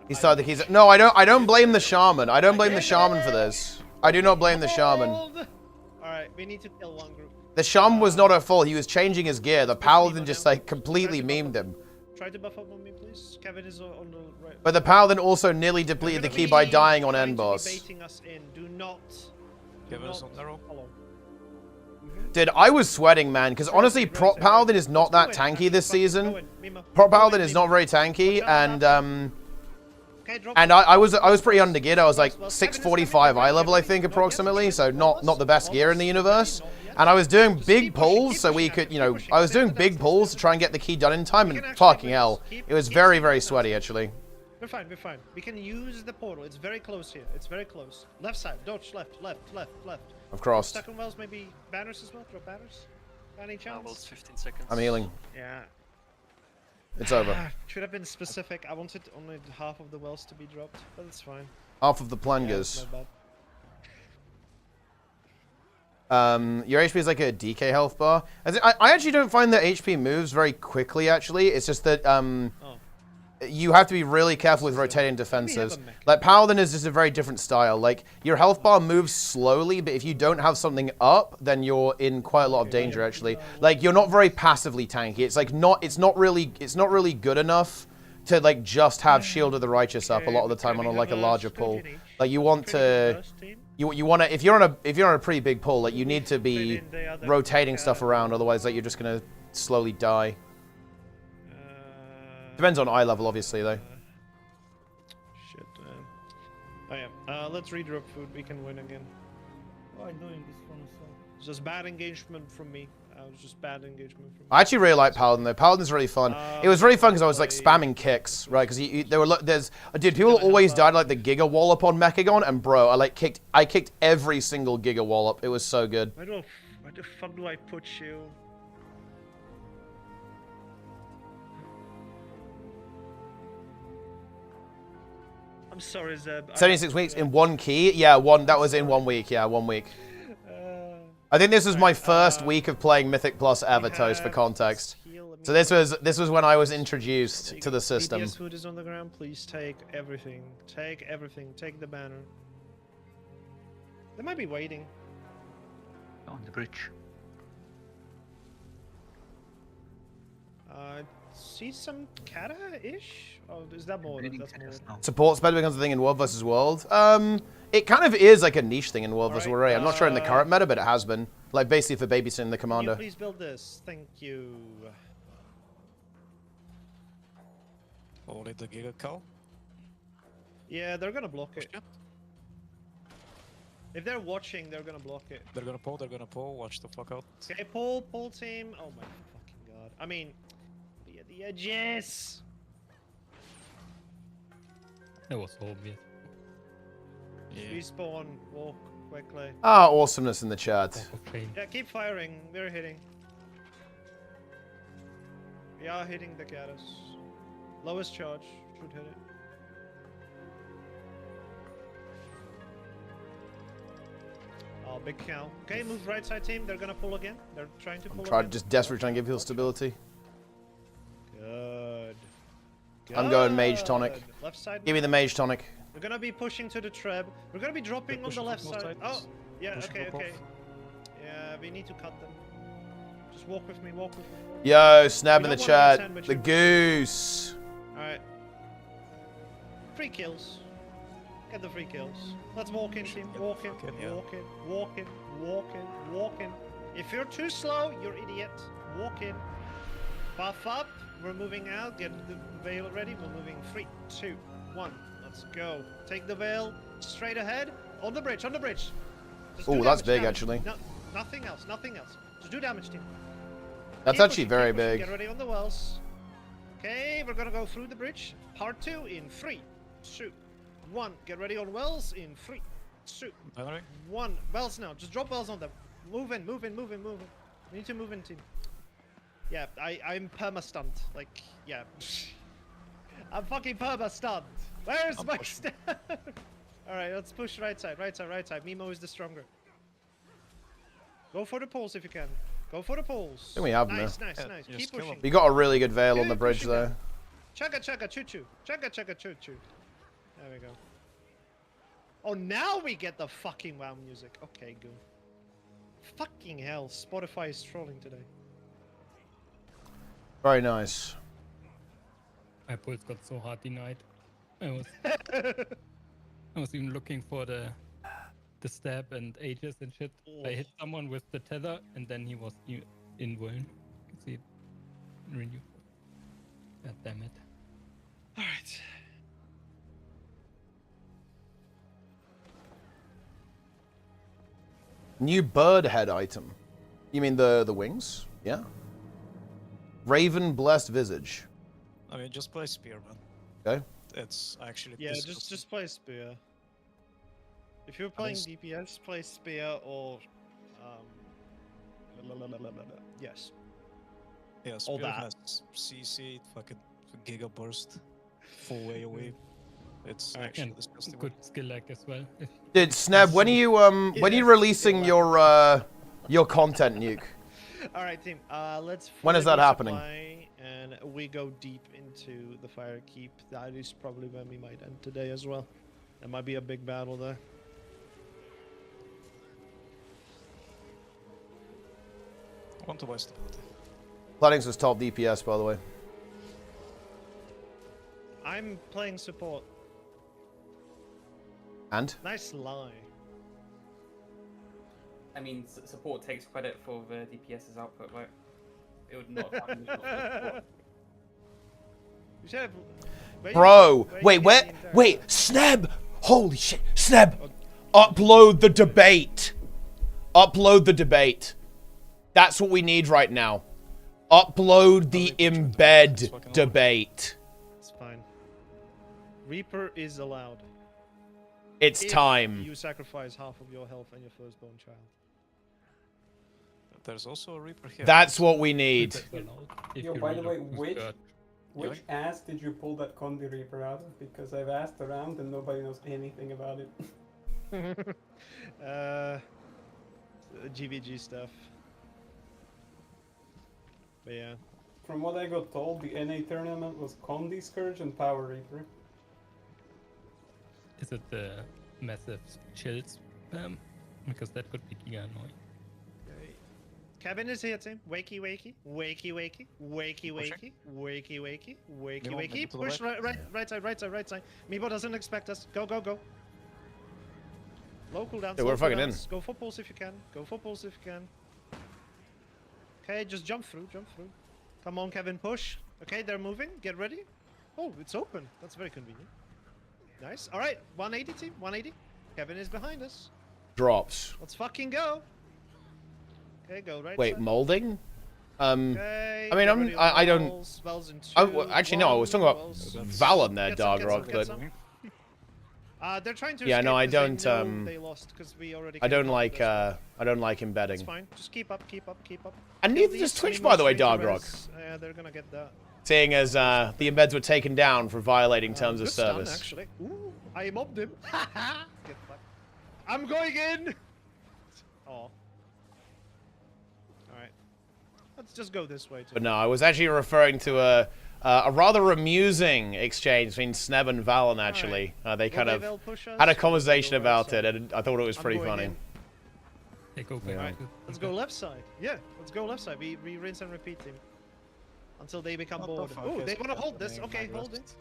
Speaker 1: He started the keys. No, I don't blame the shaman. I don't blame the shaman for this. I do not blame the shaman.
Speaker 8: Alright, we need to kill one group.
Speaker 1: The shaman was not at full. He was changing his gear. The paladin just like completely memed him.
Speaker 8: Try to buff up on me, please. Kevin is on the right.
Speaker 1: But the paladin also nearly depleted the key by dying on end boss.
Speaker 8: Baiting us in. Do not.
Speaker 9: Kevin is on arrow.
Speaker 1: Dude, I was sweating, man, because honestly, Prop Paladin is not that tanky this season. Prop Paladin is not very tanky, and I was pretty under geared. I was like 645 eye level, I think, approximately, so not the best gear in the universe. And I was doing big pulls so we could, I was doing big pulls to try and get the key done in time, and fucking hell, it was very, very sweaty, actually.
Speaker 8: We're fine, we're fine. We can use the portal. It's very close here. It's very close. Left side, dodge, left.
Speaker 1: I've crossed.
Speaker 8: Second wells, maybe banners as well. Drop banners. Any chance?
Speaker 9: Wells 15 seconds.
Speaker 1: I'm healing.
Speaker 8: Yeah.
Speaker 1: It's over.
Speaker 8: Should have been specific. I wanted only half of the wells to be dropped, but it's fine.
Speaker 1: Half of the plangers.
Speaker 8: Yeah,
Speaker 1: Your HP is like a DK health bar. I actually don't find that HP moves very quickly, actually. It's just that you have to be really careful with rotating defensives. Like, Paladin is just a very different style. Like, your health bar moves slowly, but if you don't have something up, then you're in quite a lot of danger, actually. Like, you're not very passively tanky. It's like it's not really good enough to like just have Shield of the Righteous up a lot of the time on like a larger pull. Like, you want to you want to if you're on a pretty big pull, like you need to be rotating stuff around, otherwise like you're just gonna slowly die. Depends on eye level, obviously, though.
Speaker 8: Shit. Oh yeah. Let's redrop food. We can win again.
Speaker 10: Oh, I'm doing this one as well.
Speaker 8: It's just bad engagement from me. It was just bad engagement from me.
Speaker 1: I actually really like Paladin, though. Paladin's really fun. It was really fun because I was like spamming kicks, right? Because dude, people always died like the Giga Wallop on Mechagon, and bro, I kicked every single Giga Wallop. It was so good.
Speaker 8: Where the fuck do I put you? I'm sorry, Zeb.
Speaker 1: 76 weeks in one key? Yeah, that was in 1 week. Yeah, 1 week. I think this was my first week of playing Mythic Plus ever, Toast, for context. So this was when I was introduced to the system.
Speaker 8: DPS food is on the ground. Please take everything. Take everything. Take the banner. They might be waiting.
Speaker 9: On the bridge.
Speaker 8: See some kata-ish? Oh, is that more? That's more.
Speaker 1: Support spell becomes a thing in World vs. World. It kind of is like a niche thing in World vs. World. I'm not sure in the current meta, but it has been. Like basically for babysitting the commander.
Speaker 8: Can you please build this? Thank you.
Speaker 9: Only the Giga Cow?
Speaker 8: Yeah, they're gonna block it. If they're watching, they're gonna block it.
Speaker 9: They're gonna pull, watch the fuck out.
Speaker 8: Okay, pull team. Oh my fucking god. I mean, be at the edges.
Speaker 10: That was obvious.
Speaker 9: Yeah.
Speaker 8: Respawn, walk quickly.
Speaker 1: Ah, awesomeness in the chat.
Speaker 8: Yeah, keep firing. We're hitting. We are hitting the Gaddis. Lowest charge should hit it. Oh, big cow. Okay, move right side team. They're gonna pull again. They're trying to pull again.
Speaker 1: Just desperately trying to give people stability.
Speaker 8: Good.
Speaker 1: I'm going Mage Tonic.
Speaker 8: Left side.
Speaker 1: Give me the Mage Tonic.
Speaker 8: We're gonna be pushing to the treb. We're gonna be dropping on the left side. Oh, yeah, okay. Yeah, we need to cut them. Just walk with me, walk with me.
Speaker 1: Yo, Snap in the chat. The goose.
Speaker 8: Alright. Free kills. Get the free kills. Let's walk in, team. Walk in, walk in, walk in, walk in, walk in. If you're too slow, you're idiot. Walk in. Buff up. We're moving out. Get the veil ready. We're moving 3, 2, 1. Let's go. Take the veil. Straight ahead. On the bridge, on the bridge.
Speaker 1: Oh, that's big, actually.
Speaker 8: No, nothing else, nothing else. Just do damage, team.
Speaker 1: That's actually very big.
Speaker 8: Get ready on the wells. Okay, we're gonna go through the bridge. Part 2 in 3, 2, 1. Get ready on wells in 3, 2, 1. Wells now. Just drop wells on them. Move in, move in, move in, move in. We need to move in, team. Yeah, I'm perma-stunned. Like, yeah. I'm fucking perma-stunned. Where's my stand? Alright, let's push right side, right side, right side. Mimo is the stronger. Go for the poles if you can. Go for the poles.
Speaker 1: I think we have
Speaker 8: nice,
Speaker 1: them.
Speaker 8: nice, nice. Keep pushing.
Speaker 1: We got a really good veil on the bridge, though.
Speaker 8: Chugga chugga choo choo. Chugga chugga choo choo. There we go. Oh, now we get the fucking WoW music. Okay, good. Fucking hell, Spotify is trolling today.
Speaker 1: Very nice.
Speaker 10: My pulse got so hard denied. I was even looking for the stab and ages and shit. I hit someone with the tether and then he was in Vuln. You can see it in renew. God damn it.
Speaker 8: Alright.
Speaker 1: New bird head item. You mean the wings? Yeah. Raven blessed visage.
Speaker 9: I mean, just play Spearman.
Speaker 1: Okay.
Speaker 9: It's actually...
Speaker 8: Yeah, just play Spear. If you're playing DPS, play Spear or... yes.
Speaker 9: Yeah, Spear has CC, fucking Giga Burst, full way away. It's actually disgusting.
Speaker 10: Good skill lag as well.
Speaker 1: Dude, Snab, when are you releasing your Your content nuke.
Speaker 8: All right, team. Let's.
Speaker 1: When is
Speaker 8: fully
Speaker 1: that happening?
Speaker 8: resupply, and we go deep into the fire keep. That is probably when we might end today as well. That might be a big battle there.
Speaker 9: I want to buy stability.
Speaker 1: Planning was top DPS, by the way.
Speaker 8: I'm playing support.
Speaker 1: And?
Speaker 8: Nice lie.
Speaker 11: I mean, support takes credit for the DPS's output, right? It would not have happened if not for support.
Speaker 8: You should have.
Speaker 1: Bro, wait, wait, Sneb! Holy shit, Sneb! Upload the debate. Upload the debate. That's what we need right now. Upload the embed debate.
Speaker 8: It's fine. Reaper is allowed.
Speaker 1: It's
Speaker 8: if
Speaker 1: time.
Speaker 8: You sacrifice half of your health and your firstborn child.
Speaker 9: There's also a Reaper here.
Speaker 1: That's what we need.
Speaker 12: Yo, by the way, which ass did you pull that Condi Reaper out of? Because I've asked around and nobody knows anything about it.
Speaker 8: GVG stuff. But yeah.
Speaker 12: From what I got told, the NA tournament was Condi Scourge and Power Reaper.
Speaker 10: Is it the massive shield spam? Because that could be giga annoying.
Speaker 8: Kevin is here, team. Wakey, wakey, wakey, wakey, wakey, wakey, wakey, wakey, wakey, wakey. Push right side. Meebo doesn't expect us. Go, go, go. Low cooldown.
Speaker 1: Hey, we're fucking in.
Speaker 8: Go for pulse if you can. Go for pulse if you can. Okay, just jump through. Come on, Kevin, push. Okay, they're moving. Get ready. Oh, it's open. That's very convenient. Nice. All right, 180, team. 180. Kevin is behind us.
Speaker 1: Drops.
Speaker 8: Let's fucking go. Okay, go right.
Speaker 1: Wait,
Speaker 8: side.
Speaker 1: molding?
Speaker 8: Okay,
Speaker 1: I mean, I don't.
Speaker 8: Wells in
Speaker 1: Well, actually, no. I was talking about Valen there, Dargrok, but.
Speaker 8: They're trying to.
Speaker 1: Yeah, no, I don't.
Speaker 8: They lost because we already.
Speaker 1: I don't like. I don't like embedding.
Speaker 8: It's fine. Just keep up.
Speaker 1: And neither does Twitch, by the way, Dargrok.
Speaker 8: Yeah, they're gonna get that.
Speaker 1: Seeing as the embeds were taken down for violating terms of
Speaker 8: Good stun,
Speaker 1: service.
Speaker 8: actually. Ooh, I mobbed him. Get fucked. I'm going in. Oh. Alright. Let's just go this way, too.
Speaker 1: But no, I was actually referring to a rather amusing exchange between Sneb and Valen, actually. They kind of had a conversation about it, and I thought it was pretty funny.
Speaker 10: Hey, go
Speaker 1: Yeah.
Speaker 8: Alright, let's go left side. Yeah, let's go left side. We rinse and repeat, team. Until they become bored. Oh, they want to hold this. Okay, hold it.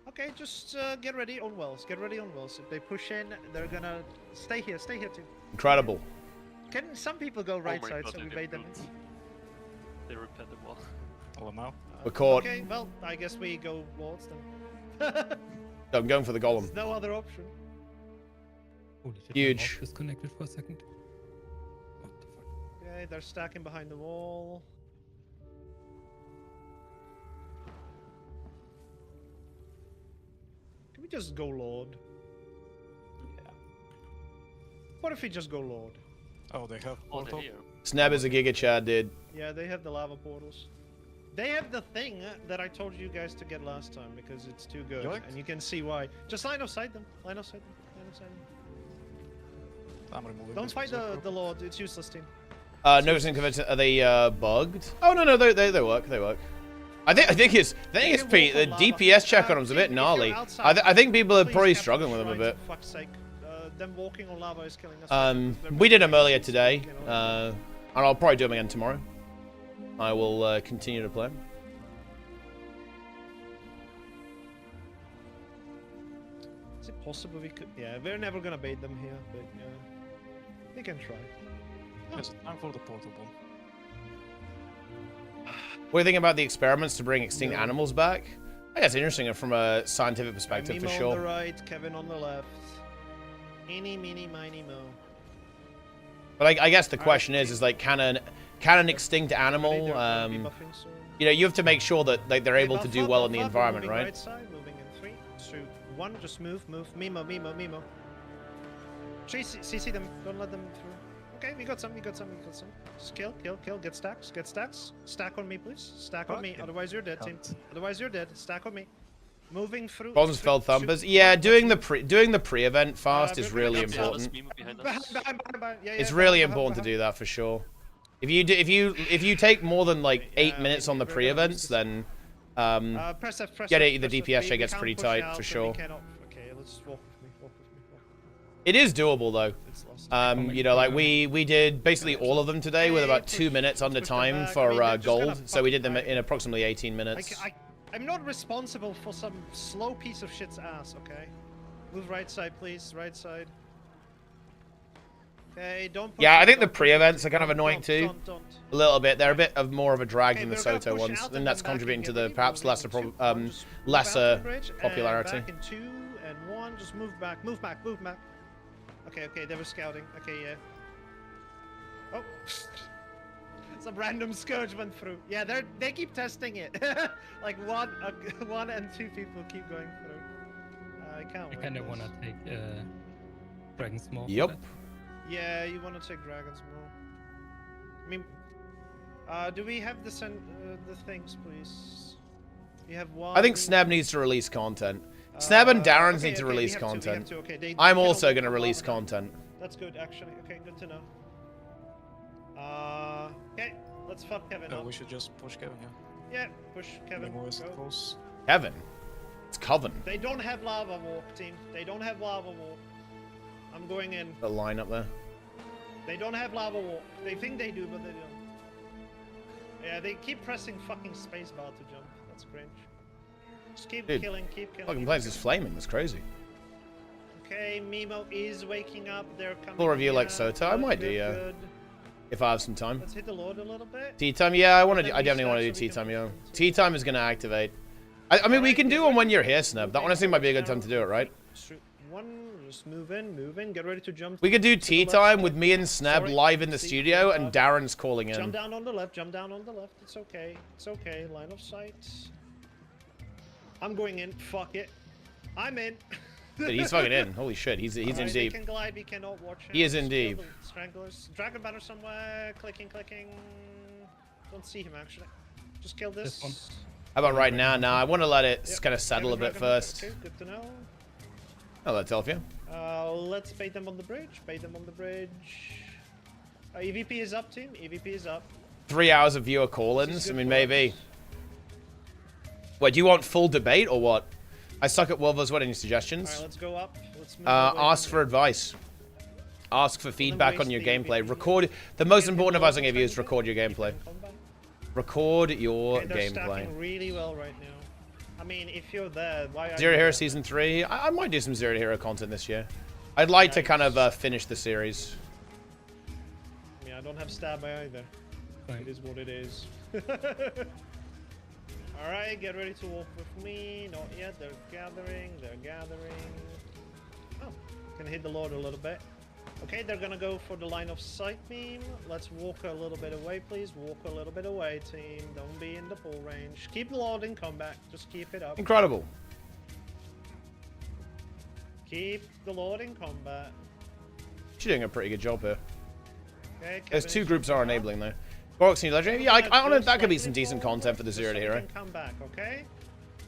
Speaker 8: Okay, just get ready on wells. Get ready on wells. If they push in, they're gonna stay here. Stay here, too.
Speaker 1: Incredible.
Speaker 8: Can some people go right side so we bait them in?
Speaker 13: They repaired the wall.
Speaker 9: Oh, now?
Speaker 1: We're caught.
Speaker 8: Okay, well, I guess we go wards then.
Speaker 1: I'm going for the golem.
Speaker 8: There's no other option.
Speaker 10: Holy shit,
Speaker 1: Huge.
Speaker 10: Disconnected for a second. What the fuck?
Speaker 8: Okay, they're stacking behind the wall. Can we just go Lord?
Speaker 13: Yeah.
Speaker 8: What if we just go Lord?
Speaker 9: Oh, they have portal.
Speaker 1: Sneb is a Giga Chad, dude.
Speaker 8: Yeah, they have the lava portals. They have the thing that I told you guys to get last time because it's too good, and you can see why. Just line of sight them. Line of sight them. Line of sight them.
Speaker 9: I'm removing.
Speaker 8: Don't fight the Lord. It's useless, team.
Speaker 1: Noticing convention. Are they bugged? Oh no, they work. They work. I think it's Pete. The DPS check on them's a bit gnarly. I think people are probably struggling with them a bit.
Speaker 8: For fuck's sake, them walking on lava is killing us.
Speaker 1: We did them earlier today, and I'll probably do them again tomorrow. I will continue to play.
Speaker 8: Is it possible we could? Yeah, we're never gonna bait them here, but yeah, we can try.
Speaker 9: Yes, time for the portal bomb.
Speaker 1: What do you think about the experiments to bring extinct animals back? I think that's interesting from a scientific perspective, for
Speaker 8: Mimo
Speaker 1: sure.
Speaker 8: on the right, Kevin on the left. Eeny, meeny, miny, mo.
Speaker 1: But I guess the question is like, can an extinct animal, you know, you have to make sure that like, they're able to do well in the environment, right?
Speaker 8: Right side, moving in 3, 2, 1. Just move. Mimo. CC them. Don't let them through. Okay, we got some. Just kill. Get stacks. Stack on me, please. Stack on me. Otherwise, you're dead, team. Otherwise, you're dead. Stack on me. Moving through.
Speaker 1: Bronzefell Thumpers. Yeah, doing the pre-event fast is really important. It's really important to do that for sure. If you take more than like 8 minutes on the pre-events, then
Speaker 8: press F,
Speaker 1: the DPS share gets pretty tight for sure.
Speaker 8: Okay, let's walk with me.
Speaker 1: It is doable though. You know, like we did basically all of them today with about 2 minutes under time for gold, so we did them in approximately 18 minutes.
Speaker 8: I'm not responsible for some slow piece of shit's ass, okay? Move right side, please. Right side. Okay, don't push.
Speaker 1: Yeah, I think the pre-events are kind of annoying too. A little bit. They're a bit of more of a drag than the Soto ones, and that's contributing to the perhaps lesser popularity.
Speaker 8: Back in 2 and 1. Just move back. Move back. Move back. Okay, they were scouting. Okay, yeah. Oh. Some random scourge went through. Yeah, they keep testing it. Like one and 2 people keep going through. I can't.
Speaker 10: I kind of want to take Dragon's Maw.
Speaker 1: Yep.
Speaker 8: Yeah, you want to take Dragon's Maw. I mean, do we have the things, please? We have one.
Speaker 1: I think Sneb needs to release content. Sneb and Darren's need to release content. I'm also going to release content.
Speaker 8: That's good, actually. Okay, good to know. Okay, let's fuck Kevin up.
Speaker 9: We should just push Kevin, yeah.
Speaker 8: Yeah, push Kevin. Go.
Speaker 1: Kevin? It's Coven.
Speaker 8: They don't have lava walk, team. They don't have lava walk. I'm going in.
Speaker 1: The line up there.
Speaker 8: They don't have lava walk. They think they do, but they don't. Yeah, they keep pressing fucking spacebar to jump. That's cringe. Just keep killing, keep killing.
Speaker 1: Fucking place is flaming. That's crazy.
Speaker 8: Okay, Mimo is waking up. They're coming.
Speaker 1: Full review like Soto. I might do, yeah. If I have some time.
Speaker 8: Let's hit the Lord a little bit.
Speaker 1: Tea time, yeah. I definitely want to do tea time, yo. Tea time is gonna activate. I mean, we can do them when you're here, Sneb. That honestly might be a good time to do it, right?
Speaker 8: Just move in. Get ready to jump.
Speaker 1: We could do tea time with me and Sneb live in the studio, and Darren's calling in.
Speaker 8: Jump down on the left. Jump down on the left. It's okay. It's okay. Line of sight. I'm going in. Fuck it. I'm in.
Speaker 1: Dude, he's fucking in. Holy shit. He's in deep.
Speaker 8: He can glide. We cannot watch him.
Speaker 1: He is in deep.
Speaker 8: Stranglers. Dragon banner somewhere. Clicking. Don't see him actually. Just kill this.
Speaker 1: How about right now? Nah, I want to let it kind of settle a bit first.
Speaker 8: Okay, good to know.
Speaker 1: Oh, that's Elfia.
Speaker 8: Let's bait them on the bridge. EVP is up, team. EVP is up.
Speaker 1: 3 hours of viewer call-ins? I mean, maybe. What, do you want full debate or what? I suck at Wolvers. What, any suggestions?
Speaker 8: Alright, let's go up. Let's move
Speaker 1: ask for advice. Ask for feedback on your gameplay. Record. The most important advice I can give you is record your gameplay. Record your gameplay.
Speaker 8: Stacking really well right now. I mean, if you're there, why are
Speaker 1: Zero Hero Season 3? I might do some Zero Hero content this year. I'd like to kind of finish the series.
Speaker 8: I mean, I don't have stab by either. It is what it is. Alright, get ready to walk with me. Not yet, they're gathering. Oh, can hit the Lord a little bit. Okay, they're gonna go for the line of sight beam. Let's walk a little bit away, please. Walk a little bit away, team. Don't be in the full range. Keep the Lord in combat. Just keep it up.
Speaker 1: Incredible.
Speaker 8: Keep the Lord in combat.
Speaker 1: You're doing a pretty good job here.
Speaker 8: Okay,
Speaker 1: there's 2 groups are enabling though. Boxing Legendary? Yeah, I don't know. That could be some decent content for the Zero Hero.
Speaker 8: Come back, okay?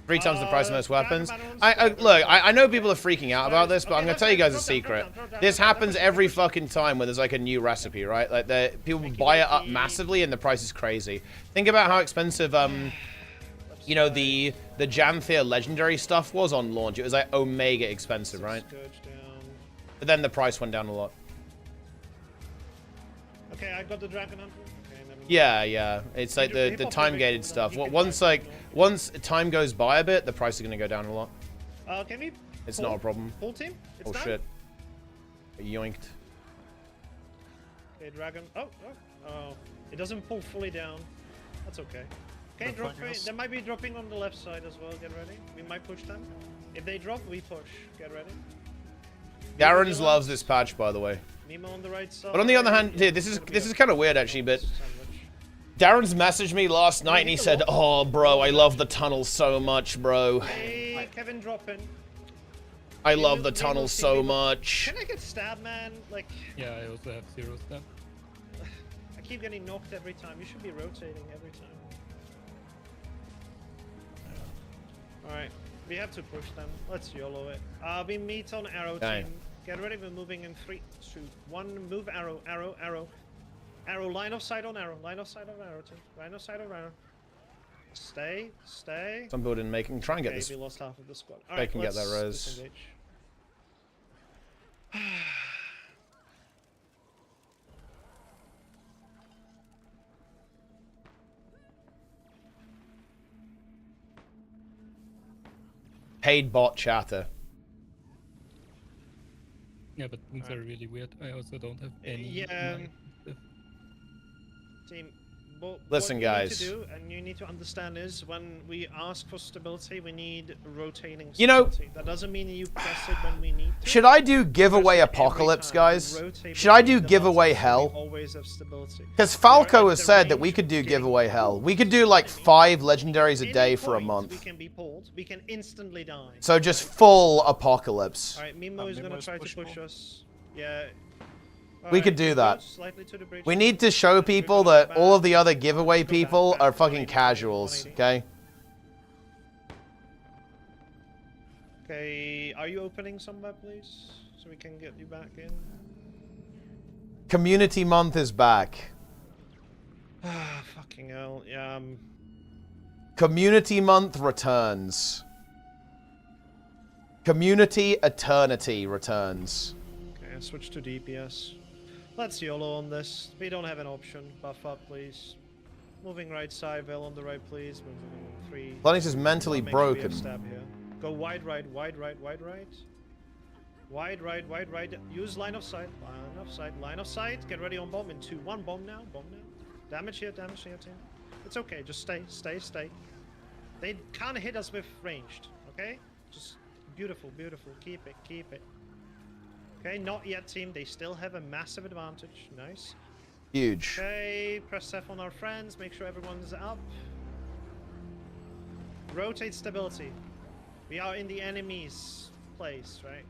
Speaker 1: 3 times the price of most weapons. Look, I know people are freaking out about this, but I'm gonna tell you guys a secret. This happens every fucking time when there's like a new recipe, right? Like people buy it up massively and the price is crazy. Think about how expensive, you know, the Janthea Legendary stuff was on launch. It was like omega expensive, right? But then the price went down a lot.
Speaker 8: Okay, I got the Dragon Hunter.
Speaker 1: Yeah. It's like the time-gated stuff. Once time goes by a bit, the price is going to go down a lot.
Speaker 8: Can we?
Speaker 1: It's not a problem.
Speaker 8: Full team?
Speaker 1: Oh shit! Yoinked.
Speaker 8: Okay, Dragon. Oh. It doesn't pull fully down. That's okay. Okay, they might be dropping on the left side as well. Get ready. We might push them. If they drop, we push. Get ready.
Speaker 1: Darren's loves this patch, by the way.
Speaker 8: Mimo on the right side.
Speaker 1: But on the other hand, dude, this is kind of weird actually, but Darren's messaged me last night and he said, "Oh, bro, I love the tunnel so much, bro.
Speaker 8: Hey, Kevin dropping.
Speaker 1: I love the tunnel so much."
Speaker 8: Can I get stabbed, man? Like.
Speaker 10: Yeah, I also have 0 stab.
Speaker 8: I keep getting knocked every time. You should be rotating every time. All right. We have to push them. Let's YOLO it. We meet on arrow
Speaker 1: Okay.
Speaker 8: team. Get ready, we're moving in 3, 2, 1. Move arrow, arrow, arrow. Arrow, line of sight on arrow. Line of sight on arrow team. Line of sight on arrow. Stay, stay.
Speaker 1: Some people didn't make it. Try and get
Speaker 8: Okay,
Speaker 1: this.
Speaker 8: we lost half of the squad.
Speaker 1: They can get that
Speaker 8: let's
Speaker 1: res.
Speaker 8: disengage.
Speaker 1: Paid bot chatter.
Speaker 10: Yeah, but things are really weird. I also don't have any.
Speaker 8: Yeah. Team,
Speaker 1: Listen,
Speaker 8: what
Speaker 1: guys.
Speaker 8: you need to do, and you need to understand, is when we ask for stability, we need rotating
Speaker 1: You know-
Speaker 8: stability. That doesn't mean you press it when we need to.
Speaker 1: Should I do giveaway
Speaker 8: Press it every
Speaker 1: apocalypse,
Speaker 8: time.
Speaker 1: guys?
Speaker 8: Rotate
Speaker 1: Should I do
Speaker 8: between the
Speaker 1: giveaway
Speaker 8: buttons, so we
Speaker 1: hell?
Speaker 8: always have stability.
Speaker 1: Because
Speaker 8: We are
Speaker 1: Falco
Speaker 8: at
Speaker 1: has
Speaker 8: the
Speaker 1: said that we
Speaker 8: range
Speaker 1: could do
Speaker 8: of
Speaker 1: giveaway
Speaker 8: game.
Speaker 1: hell. We could do like 5 legendaries a
Speaker 8: Any
Speaker 1: day for a
Speaker 8: point
Speaker 1: month.
Speaker 8: We can be pulled. We can instantly die.
Speaker 1: So just full apocalypse.
Speaker 8: All right, Mimo is gonna
Speaker 9: Mimo's
Speaker 8: try to push
Speaker 9: pushable.
Speaker 8: us. Yeah.
Speaker 1: We could do that.
Speaker 8: Slightly to the bridge.
Speaker 1: We need to show people that all of the other giveaway people are fucking casuals, okay?
Speaker 8: Okay, are you opening somewhere, please, so we can get you back in?
Speaker 1: Community month is back.
Speaker 8: Ah, fucking hell. Yeah.
Speaker 1: Community month returns. Community eternity returns.
Speaker 8: Okay, I switch to DPS. Let's YOLO on this. We don't have an option. Buff up, please. Moving right side, Veil on the right, please. Moving 3.
Speaker 1: Lennox is mentally
Speaker 8: Make sure we have
Speaker 1: broken.
Speaker 8: stab here. Go wide right, wide right, wide right. Wide right, wide right. Use line of sight. Line of sight, line of sight. Get ready on bomb in 2, 1. Bomb now, bomb now. Damage here, team. It's okay, just stay, stay, stay. They can't hit us with ranged, okay? Just beautiful, beautiful. Keep it, keep it. Okay, not yet, team. They still have a massive advantage. Nice.
Speaker 1: Huge.
Speaker 8: Okay, press F on our friends. Make sure everyone's up. Rotate stability. We are in the enemy's place, right?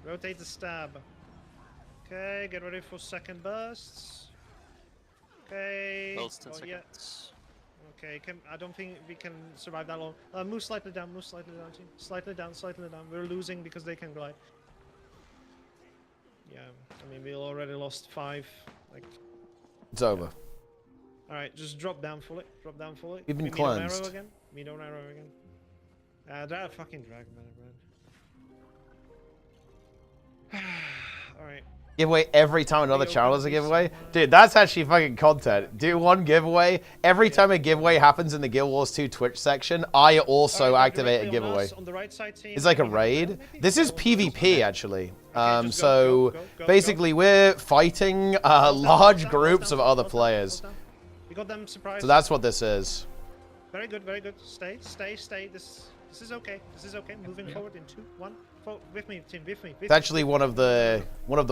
Speaker 8: Rotate the stab. Okay, get ready for second bursts. Okay.
Speaker 13: Well, it's 10
Speaker 8: yeah.
Speaker 13: seconds.
Speaker 8: Okay, I don't think we can survive that long. Move slightly down, team. Slightly down, slightly down. We're losing because they can glide. Yeah, I mean, we already lost 5. Like,
Speaker 1: It's over.
Speaker 8: alright, just drop down fully. Drop down fully.
Speaker 1: We've been
Speaker 8: We meet on
Speaker 1: cleansed.
Speaker 8: arrow again. Meet on arrow again. That fucking dragon, man. Alright.
Speaker 1: Giveaway every time another
Speaker 8: We
Speaker 1: channel
Speaker 8: open
Speaker 1: is a
Speaker 8: these
Speaker 1: giveaway?
Speaker 8: somewhere.
Speaker 1: Dude, that's actually fucking content. Do one giveaway. Every time a giveaway happens in the Guild Wars 2 Twitch section, I also
Speaker 8: Alright,
Speaker 1: activate a
Speaker 8: directly on
Speaker 1: giveaway.
Speaker 8: us, on the right side, team.
Speaker 1: It's like a
Speaker 8: We have
Speaker 1: raid.
Speaker 8: maybe?
Speaker 1: This is
Speaker 8: Go,
Speaker 1: PvP, actually.
Speaker 8: just
Speaker 1: So,
Speaker 8: go,
Speaker 1: basically, we're fighting large groups of other players.
Speaker 8: We got them surprised.
Speaker 1: So that's what this is.
Speaker 8: Very good, very good. Stay, stay, stay. This is okay. This is okay. Moving forward in 2, 1. With me, team. With me.
Speaker 1: It's actually one of the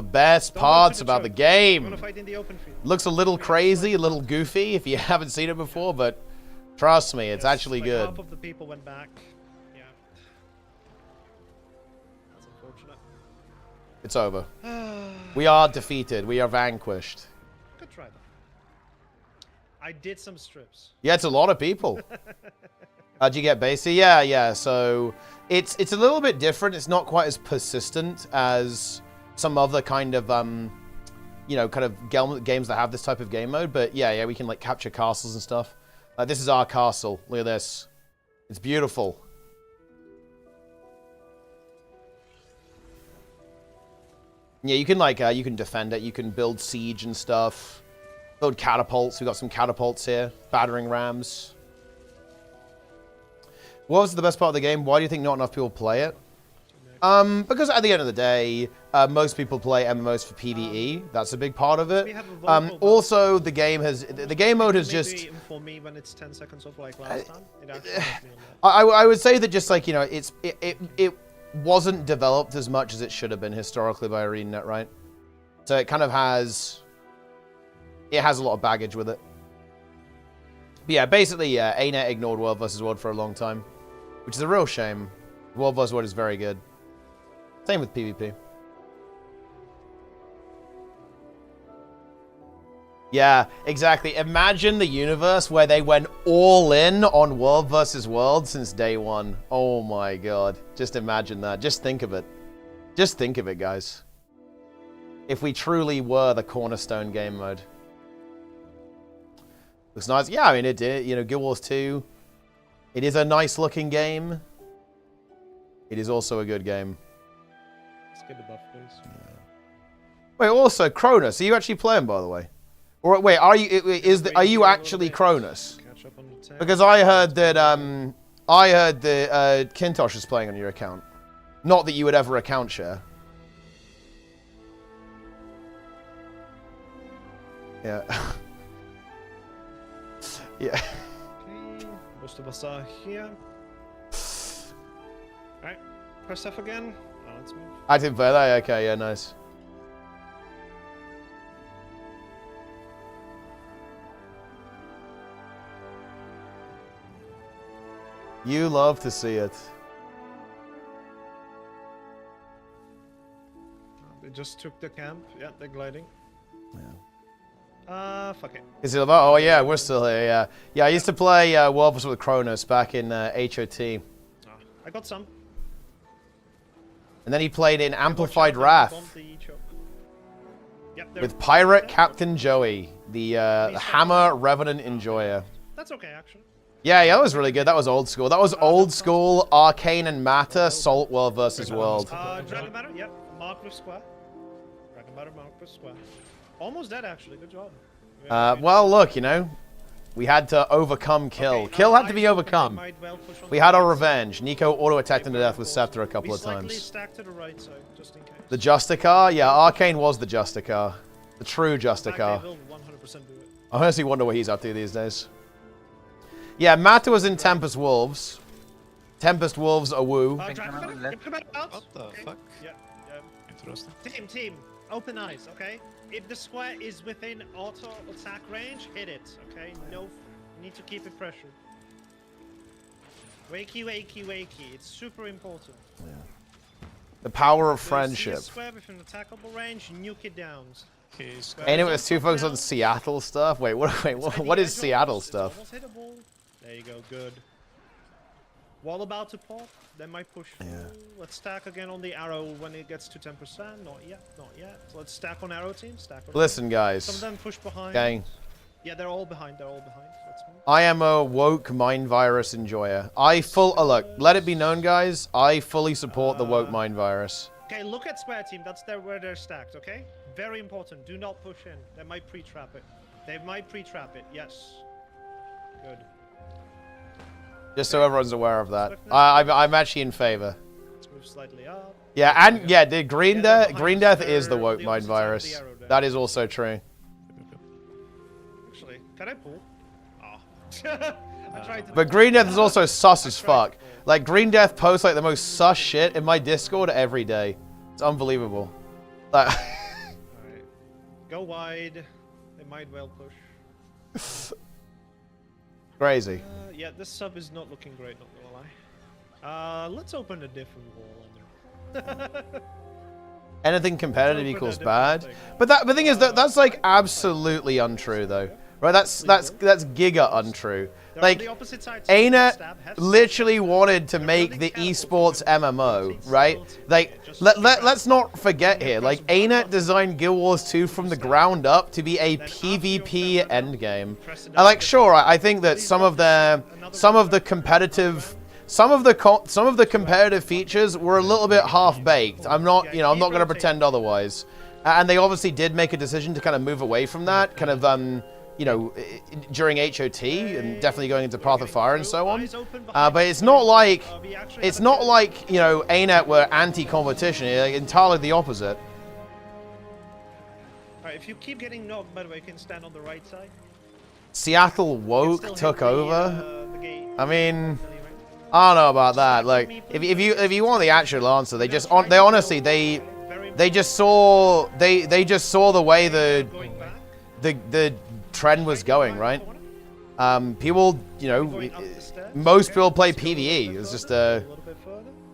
Speaker 1: best
Speaker 8: Don't
Speaker 1: parts
Speaker 8: go to the
Speaker 1: about the
Speaker 8: choke.
Speaker 1: game.
Speaker 8: We're gonna fight in the open field.
Speaker 1: Looks a little crazy, a little goofy if you haven't seen it before, but trust me, it's
Speaker 8: Yes,
Speaker 1: actually
Speaker 8: like
Speaker 1: good.
Speaker 8: Half of the people went back. Yeah. That's unfortunate.
Speaker 1: It's over. We are defeated. We are vanquished.
Speaker 8: Good try though. I did some strips.
Speaker 1: Yeah, it's a lot of people. How'd you get Basie? Yeah. So it's a little bit different. It's not quite as persistent as some other kind of kind of games that have this type of game mode. But yeah, we can like capture castles and stuff. This is our castle. Look at this. It's beautiful. Yeah, you can you can defend it. You can build siege and stuff. Build catapults. We got some catapults here. Battering rams. What was the best part of the game? Why do you think not enough people play it? Because at the end of the day, most people play MMOs for PvE. That's a big part of it. Also, the game mode has just.
Speaker 8: Maybe inform me when it's 10 seconds off like last time. It actually helps me a lot.
Speaker 1: I would say that just it wasn't developed as much as it should have been historically by ArenaNet, right? So it kind of has. It has a lot of baggage with it. But yeah, basically, ANET ignored World vs. World for a long time, which is a real shame. World vs. World is very good. Same with PvP. Yeah, exactly. Imagine the universe where they went all in on world versus world since day one. Oh my god. Just imagine that. Just think of it. Just think of it, guys. If we truly were the cornerstone game mode. Looks nice. Yeah, I mean, it did. You know, Guild Wars 2. It is a nice looking game. It is also a good game.
Speaker 8: Let's get the buff, please.
Speaker 1: Yeah. Wait, also, Cronus. Are you actually playing, by the way? Or wait, are you actually Cronus? Because I heard that Kintosh is playing on your account. Not that you would ever account share. Yeah. Yeah.
Speaker 8: Okay, most of us are here. Alright, press F again. Oh, let's move.
Speaker 1: Active play. Okay, yeah, nice. You love to see it.
Speaker 8: They just took the camp. Yeah, they're gliding.
Speaker 1: Yeah.
Speaker 8: Fuck it.
Speaker 1: Is it about? Oh yeah, we're still here. Yeah, yeah. I used to play Wolves with Cronus back in HOT.
Speaker 8: Oh, I got some.
Speaker 1: And then he played in Amplified Wrath with Pirate Captain Joey, the Hammer Revenant Enjoyer.
Speaker 8: That's okay, actually.
Speaker 1: Yeah, yeah, that was really good. That was old school. That was old school Arcane and Matter Salt World versus World.
Speaker 8: Dragon Matter, yep. Mark with square. Dragon Matter, Mark with square. Almost dead, actually. Good job.
Speaker 1: Well, look, you know, we had to overcome Kill. Okay, Kill had to be overcome. We had our revenge. Nico auto-attacked him to death with Scepter a couple of times.
Speaker 8: Stacked to the right side, just in case.
Speaker 1: The Justicar? Yeah, Arcane was the Justicar. The true Justicar. I honestly wonder what he's up to these days. Yeah, Matter was in Tempest Wolves. Tempest Wolves are woo.
Speaker 8: What
Speaker 9: the fuck?
Speaker 8: Yeah, yeah.
Speaker 9: Interesting.
Speaker 8: Team, open eyes, okay? If the square is within auto attack range, hit it, okay? No, you need to keep it pressured. Wakey, wakey, wakey. It's super important.
Speaker 1: Yeah. The power of
Speaker 8: See
Speaker 1: friendship.
Speaker 8: a square within attackable range, nuke it down.
Speaker 1: Anyway, it's too focused on Seattle stuff. Wait, what is Seattle stuff?
Speaker 8: There you go, good. Wall about to pop, they might push through.
Speaker 1: Yeah.
Speaker 8: Let's stack again on the arrow when it gets to 10%. Not yet, not yet. So let's stack on arrow team, stack on
Speaker 1: Listen, guys.
Speaker 8: Some of them push behind.
Speaker 1: Okay.
Speaker 8: Yeah, they're all behind, Let's move.
Speaker 1: I am a woke mind virus enjoyer. Look, let it be known, guys, I fully support the woke mind virus.
Speaker 8: Okay, look at square team, that's where they're stacked, okay? Very important, do not push in. They might pre-trap it. They might pre-trap it, yes. Good.
Speaker 1: Just so everyone's aware of that. I'm actually in favor.
Speaker 8: Let's move slightly up.
Speaker 1: Yeah, and yeah, the Green Death is the woke mind virus. That is also true.
Speaker 8: Actually, can I pull? Oh. I tried to.
Speaker 1: But Green Death is also sus as fuck. Like, Green Death posts like the most sus shit in my Discord every day. It's unbelievable. Like
Speaker 8: Alright. Go wide. They might well push.
Speaker 1: Crazy.
Speaker 8: Yeah, this sub is not looking great, not gonna lie. Let's open a different wall.
Speaker 1: Anything competitive equals bad. But the thing is that that's like absolutely untrue though. Right? That's giga untrue. Like, ArenaNet literally wanted to make the esports MMO, right? Like, let's not forget here. Like, ArenaNet designed Guild Wars 2 from the ground up to be a PvP endgame. And like, sure, I think that some of the competitive features were a little bit half-baked. I'm not going to pretend otherwise. And they obviously did make a decision to kind of move away from that, kind of you know, during HOT and definitely going into Path of Fire and so on. But it's not like you know, ANET were anti-competition. Like, entirely the opposite.
Speaker 8: Alright, if you keep getting knocked, by the way, you can stand on the right side.
Speaker 1: Seattle woke took over. I mean, I don't know about that. Like, if you want the actual answer, they just honestly they just saw the way the trend was going, right? People, you know, most people play PvE. It's just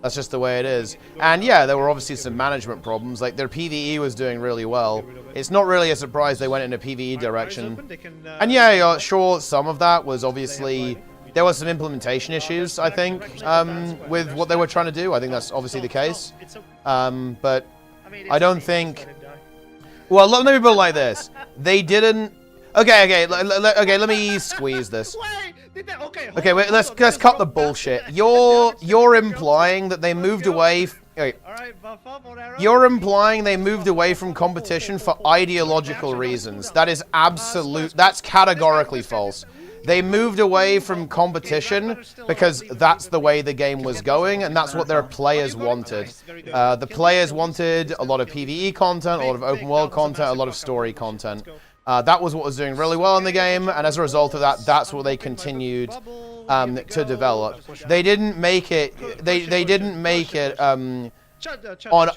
Speaker 1: That's just the way it is. And yeah, there were obviously some management problems. Like their PvE was doing really well. It's not really a surprise they went in a PvE direction. And yeah, sure, some of that was obviously... There was some implementation issues, I think, with what they were trying to do. I think that's obviously the case. But I don't think... Well, let me put it like this. They didn't... Okay, let me squeeze this. Okay, wait, let's cut the bullshit. You're implying that they moved away... Wait. You're implying they moved away from competition for ideological reasons. That is absolute... That's categorically false. They moved away from competition because that's the way the game was going, and that's what their players wanted. The players wanted a lot of PvE content, a lot of open world content, a lot of story content. That was what was doing really well in the game, and as a result of that, that's what they continued to develop. They didn't make it. They didn't make it on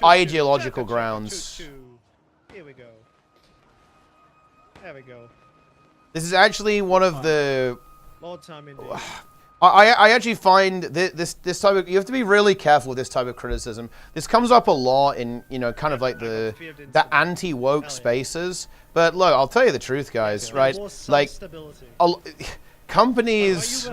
Speaker 1: ideological grounds.
Speaker 8: Here we go. There we go.
Speaker 1: This is actually one of the...
Speaker 8: More time indeed.
Speaker 1: I actually find this type of... You have to be really careful with this type of criticism. This comes up a lot in, you know, kind of like the anti-woke spaces. But look, I'll tell you the truth, guys, right? Like, companies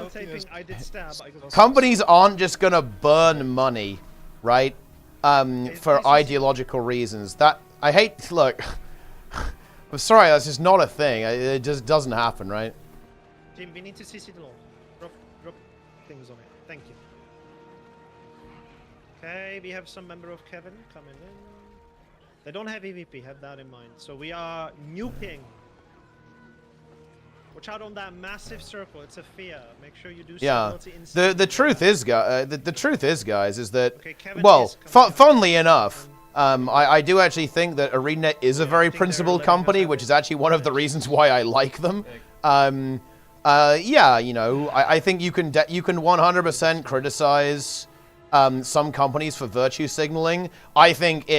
Speaker 1: aren't just gonna burn money, right? For ideological reasons. That... I hate... Look... I'm sorry, that's just not a thing. It just doesn't happen, right?
Speaker 8: Jim, we need to CC the law. Drop things on it. Thank you. Okay, we have some member of Kevin coming in. They don't have EVP, have that in mind. So we are nuking. Watch out on that massive circle. It's a fear. Make sure you do stability inside.
Speaker 1: The truth is, the truth is, guys, is that well, funnily enough. I do actually think that ArenaNet is a very principled company, which is actually one of the reasons why I like them. Yeah, you know, I think you can 100% criticize some companies for virtue signaling. I think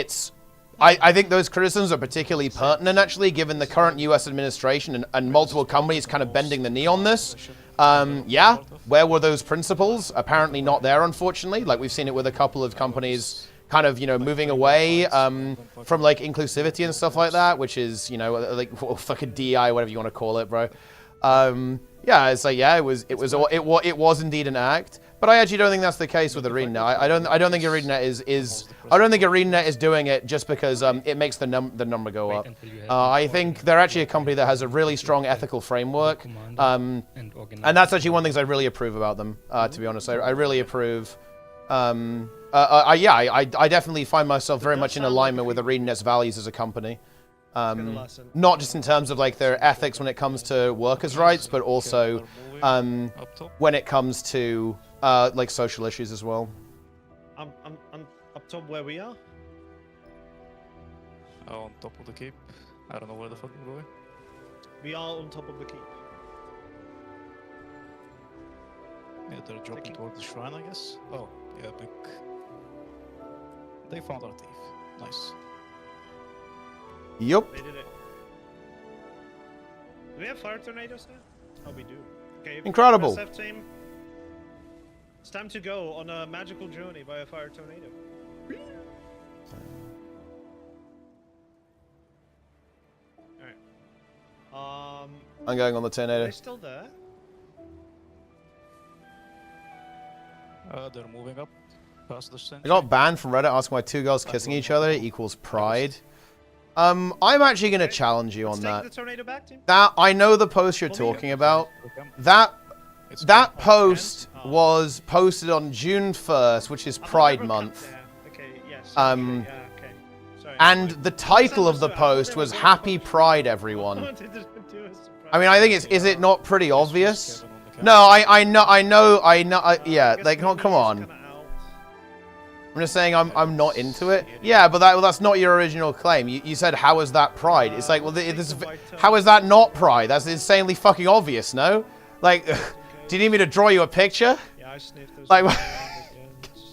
Speaker 1: I think those criticisms are particularly pertinent, actually, given the current U.S. administration and multiple companies kind of bending the knee on this. Yeah, where were those principles? Apparently not there, unfortunately. Like, we've seen it with a couple of companies kind of, you know, moving away from, like, inclusivity and stuff like that, which is, you know, like, fucking DEI, whatever you want to call it, bro. Yeah, it's like, yeah, it was indeed an act, but I actually don't think that's the case with ArenaNet. I don't think ArenaNet is doing it just because it makes the number go up. I think they're actually a company that has a really strong ethical framework, and that's actually one of the things I really approve about them. To be honest, I really approve. Yeah, I definitely find myself very much in alignment with ArenaNet's values as a company. Not just in terms of like their ethics when it comes to workers' rights, but also when it comes to like social issues as well.
Speaker 8: I'm up top where we are.
Speaker 9: Oh, on top of the keep. I don't know where the fuck we're going.
Speaker 8: We are on top of the keep.
Speaker 9: Yeah, they're dropping toward the shrine, I guess. Oh, yeah, big. They found our thief. Nice.
Speaker 1: Yup.
Speaker 8: They did it. Do we have fire tornadoes now? Oh, we do. Okay.
Speaker 1: Incredible.
Speaker 8: SF team. It's time to go on a magical journey by a fire tornado. Alright.
Speaker 1: I'm going on the tornado.
Speaker 8: Are they still there?
Speaker 9: They're moving up past the center.
Speaker 1: I got banned from Reddit asking why two girls kissing each other equals pride. I'm actually going to challenge you on that.
Speaker 8: The tornado back, team.
Speaker 1: That I know the post you're talking about. That post was posted on June 1st, which is Pride Month.
Speaker 8: Okay, yes.
Speaker 1: And the title of the post was Happy Pride, everyone. I mean, I think is it not pretty obvious? No, I know, yeah, like, come on. I'm just saying I'm not into it. Yeah, but that's not your original claim. You said, how is that pride? It's like, well, how is that not pride? That's insanely fucking obvious, no? Like, do you need me to draw you a picture?
Speaker 8: Yeah, I sniffed those.
Speaker 1: Like,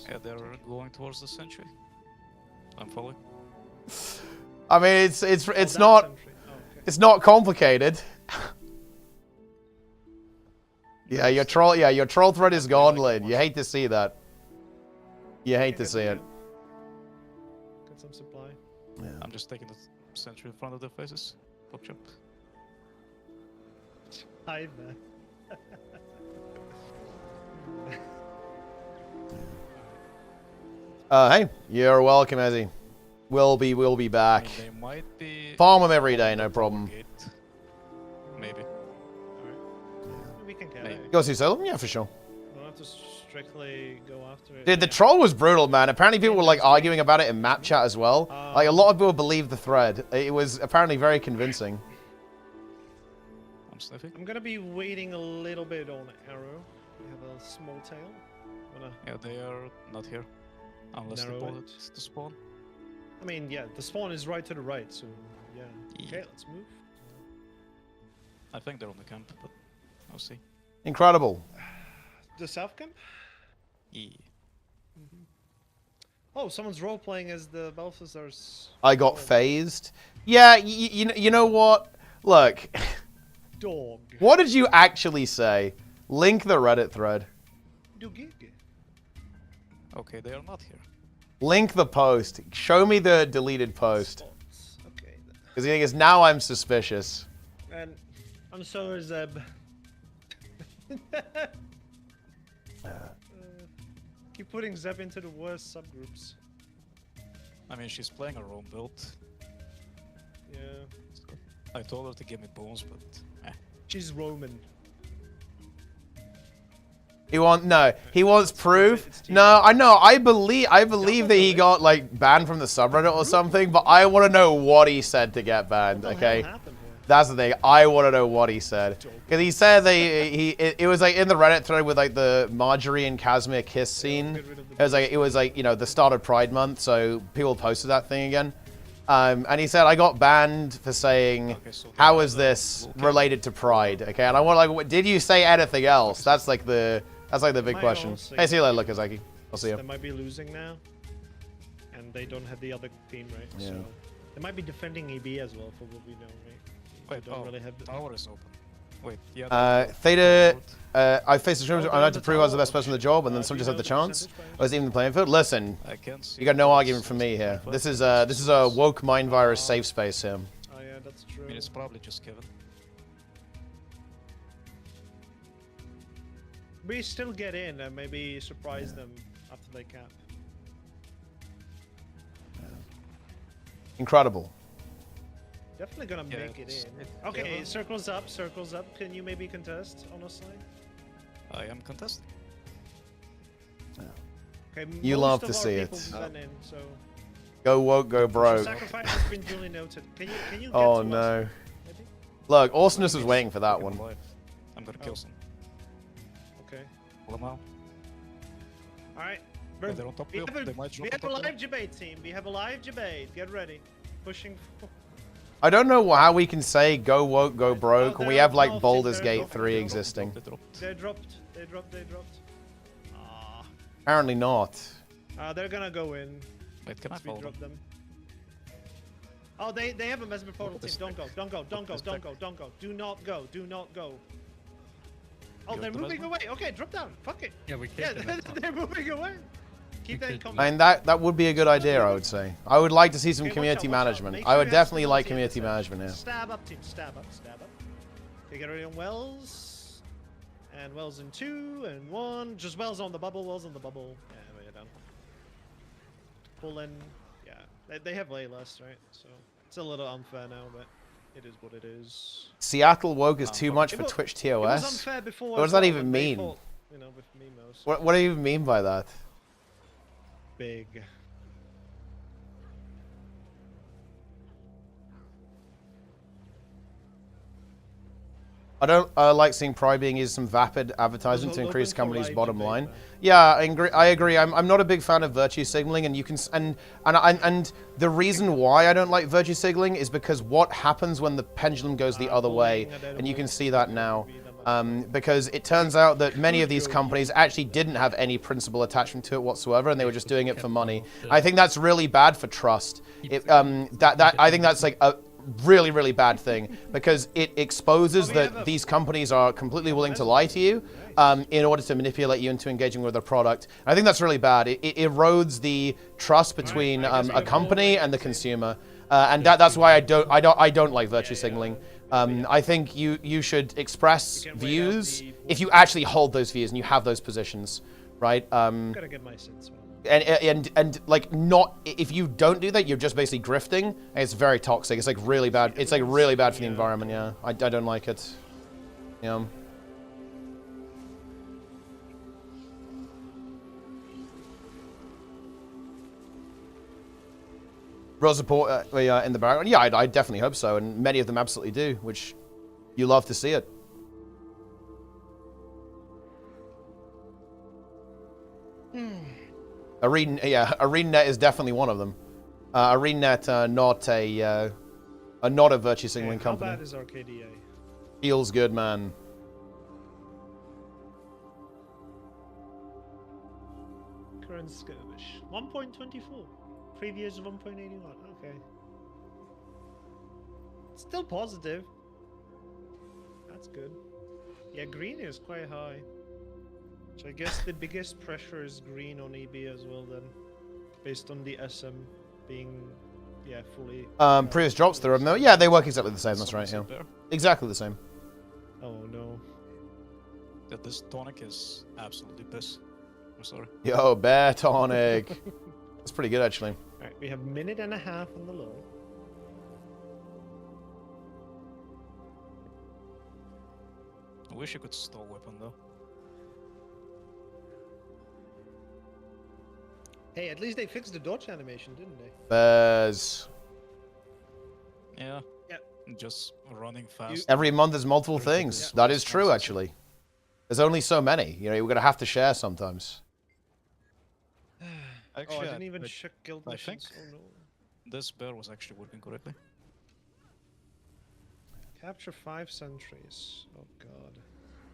Speaker 9: yeah, they're going towards the century. I'm following.
Speaker 1: I mean, it's not complicated. Yeah, your troll thread is gone, Lynn. You hate to see that. You hate to see it.
Speaker 8: Get some supply.
Speaker 1: Yeah.
Speaker 9: I'm just taking the sentry in front of the faces. Pop jump.
Speaker 8: Hi, man.
Speaker 1: Hey, you're welcome, Ezzy. We'll be back.
Speaker 9: I mean, they might be
Speaker 1: Farm them every day, no problem.
Speaker 9: Maybe.
Speaker 8: We can get it.
Speaker 1: Go see Salem? Yeah, for sure.
Speaker 8: Don't have to strictly go after it.
Speaker 1: Dude, the troll was brutal, man. Apparently people were like arguing about it in map chat as well. Like a lot of people believed the thread. It was apparently very convincing.
Speaker 9: I'm sniffing.
Speaker 8: I'm gonna be waiting a little bit on Arrow. We have a small tail.
Speaker 9: Yeah, they are not here. Unless they pull it to spawn.
Speaker 8: I mean, yeah, the spawn is right to the right, so yeah. Okay, let's move.
Speaker 9: I think they're on the camp, but I'll see.
Speaker 1: Incredible.
Speaker 8: The south camp?
Speaker 9: Yeah.
Speaker 8: Oh, someone's role playing as the Balthazar's.
Speaker 1: I got phased. Yeah, you know what? Look.
Speaker 8: Dog.
Speaker 1: What did you actually say? Link the Reddit thread.
Speaker 9: Okay, they are not here.
Speaker 1: Link the post. Show me the deleted post.
Speaker 8: Okay.
Speaker 1: Because now I'm suspicious.
Speaker 8: And I'm so Zeb. Keep putting Zeb into the worst subgroups.
Speaker 9: I mean, she's playing her own build.
Speaker 8: Yeah.
Speaker 9: So I told her to give me bones, but
Speaker 8: She's Roman.
Speaker 1: He wants proof. No, I know. I believe that he got like banned from the subreddit or something, but I want to know what he said to get banned, okay? That's the thing. I want to know what he said. Because he said that it was like in the Reddit thread with like the Marjorie and Casimir kiss scene. It was like, you know, the start of Pride Month, so people posted that thing again. And he said, I got banned for saying, how is this related to Pride? Okay, and I want like, did you say anything else? That's like the big question. Hey, see you later, Lukazaki. I'll see you.
Speaker 8: They might be losing now, and they don't have the other team, right?
Speaker 1: Yeah.
Speaker 8: So they might be defending EB as well, for what we know, right?
Speaker 9: Wait,
Speaker 8: don't really have the
Speaker 9: tower is open. Wait, yeah.
Speaker 1: Theta, I faced the streamers. I had to prove I was the best person in the job, and then some just had the chance. I was even the playing field. Listen, you got no argument from me here. This is a woke mind virus safe space here.
Speaker 8: Oh yeah, that's true.
Speaker 9: I mean, it's probably just Kevin.
Speaker 8: We still get in and maybe surprise them after they cap.
Speaker 1: Incredible.
Speaker 8: Definitely gonna make it in. Okay, circles up, circles up. Can you maybe contest on our side?
Speaker 9: I am contesting.
Speaker 8: Okay,
Speaker 1: You love to see it.
Speaker 8: In, so.
Speaker 1: Go woke, go broke.
Speaker 8: Sacrifice has been duly noted. Can you get
Speaker 1: oh
Speaker 8: to
Speaker 1: no.
Speaker 8: us,
Speaker 1: Look, Awesomeness was waiting for that one.
Speaker 9: I'm gonna kill some.
Speaker 8: Okay.
Speaker 9: Pull them out.
Speaker 8: Alright.
Speaker 9: Yeah, they're on top
Speaker 8: We
Speaker 9: hill.
Speaker 8: have
Speaker 9: They might drop
Speaker 8: a
Speaker 9: on top hill.
Speaker 8: live debate, team. We have a live debate. Get ready. Pushing.
Speaker 1: I don't know how we can say go woke, go broke when we have like Baldur's Gate 3 existing.
Speaker 8: They dropped. They dropped.
Speaker 1: Apparently not.
Speaker 8: They're gonna go in.
Speaker 9: Wait, can I follow
Speaker 8: drop them? Oh, they have a mesmer portal team. Don't go. Don't go. Don't go. Don't go. Don't go. Do not go. Do not go. Oh, they're moving away. Okay, drop down. Fuck it.
Speaker 10: Yeah, we
Speaker 8: Yeah,
Speaker 10: killed them.
Speaker 8: they're moving away. Keep that coming.
Speaker 1: I mean, that would be a good idea, I would say. I would like to see some community management. I would definitely like community management here.
Speaker 8: Stab up, team. Stab up. Stab up. Okay, get ready on Wells. And Wells in 2 and 1. Just Wells on the bubble. Wells on the bubble. Yeah, we're done. Pull in. Yeah, they have Laylas, right? So it's a little unfair now, but it is what it is.
Speaker 1: Seattle woke is too much for Twitch TOS.
Speaker 8: It was unfair before.
Speaker 1: What does that even mean?
Speaker 8: Fought, you know, with Mimos.
Speaker 1: What do you even mean by that?
Speaker 8: Big.
Speaker 1: I don't like seeing Pride being used as some vapid advertising to increase the company's bottom line. Yeah, I agree. I'm not a big fan of virtue signaling, and you can and the reason why I don't like virtue signaling is because what happens when the pendulum goes the other way, and you can see that now. Because it turns out that many of these companies actually didn't have any principal attachment to it whatsoever, and they were just doing it for money. I think that's really bad for trust. I think that's like really, really bad thing because it exposes that these companies are completely willing to lie to you in order to manipulate you into engaging with their product. I think that's really bad. It erodes the trust between a company and the consumer, and that's why I don't like virtue signaling. I think you should express views if you actually hold those views and you have those positions, right?
Speaker 8: Gotta get my sense.
Speaker 1: And like not if you don't do that, you're just basically grifting. And it's very toxic. It's like really bad. It's like really bad for the environment. Yeah, I don't like it. Yeah. Real support in the background. Yeah, I definitely hope so, and many of them absolutely do, which you love to see it. ArenaNet is definitely one of them. ArenaNet, not a virtue signaling company.
Speaker 8: How bad is Arcadia?
Speaker 1: Feels good, man.
Speaker 8: Current skirmish 1.24. Previous 1.81. Okay. Still positive. That's good. Yeah, green is quite high. So I guess the biggest pressure is green on EB as well then, based on the SM being, fully...
Speaker 1: previous drops the room though. Yeah, they work exactly the same, that's right, yeah. Exactly the same.
Speaker 8: Oh no.
Speaker 9: Yeah, this tonic is absolutely piss. I'm sorry.
Speaker 1: Yo, bear tonic. That's pretty good actually.
Speaker 8: Alright, we have 1.5 minutes on the low.
Speaker 9: I wish I could stall weapon though.
Speaker 8: Hey, at least they fixed the dodge animation, didn't they?
Speaker 1: Bears.
Speaker 9: Yeah.
Speaker 8: Yep.
Speaker 9: Just running fast.
Speaker 1: Every month there's multiple things. Yeah. That is true, actually. There's only so many. You know, we're gonna have to share sometimes.
Speaker 9: Actually,
Speaker 8: I didn't even check guild missions.
Speaker 9: Oh no. This bear was actually working correctly.
Speaker 8: Capture 5 sentries. Oh god.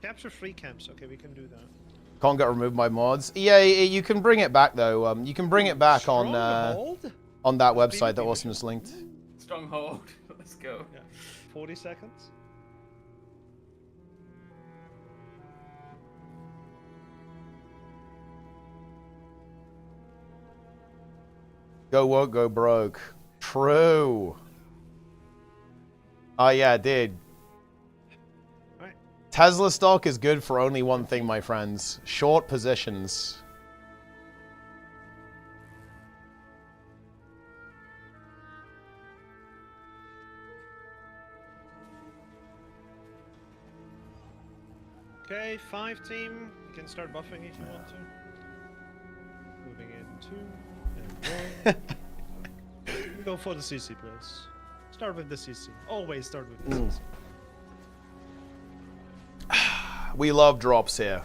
Speaker 8: Capture 3 camps. Okay, we can do that.
Speaker 1: Can't get removed by mods. Yeah, you can bring it back though. You can bring it back on that website that Awesome just linked.
Speaker 11: Stronghold. Let's go.
Speaker 8: Yeah. 40 seconds.
Speaker 1: Go woke, go broke. True. Oh yeah, dude. Tesla stock is good for only one thing, my friends. Short positions.
Speaker 8: Okay, 5 team. You can start buffing if you want to. Moving in 2 and 1. Go for the CC, please. Start with the CC. Always start with the CC.
Speaker 1: We love drops here.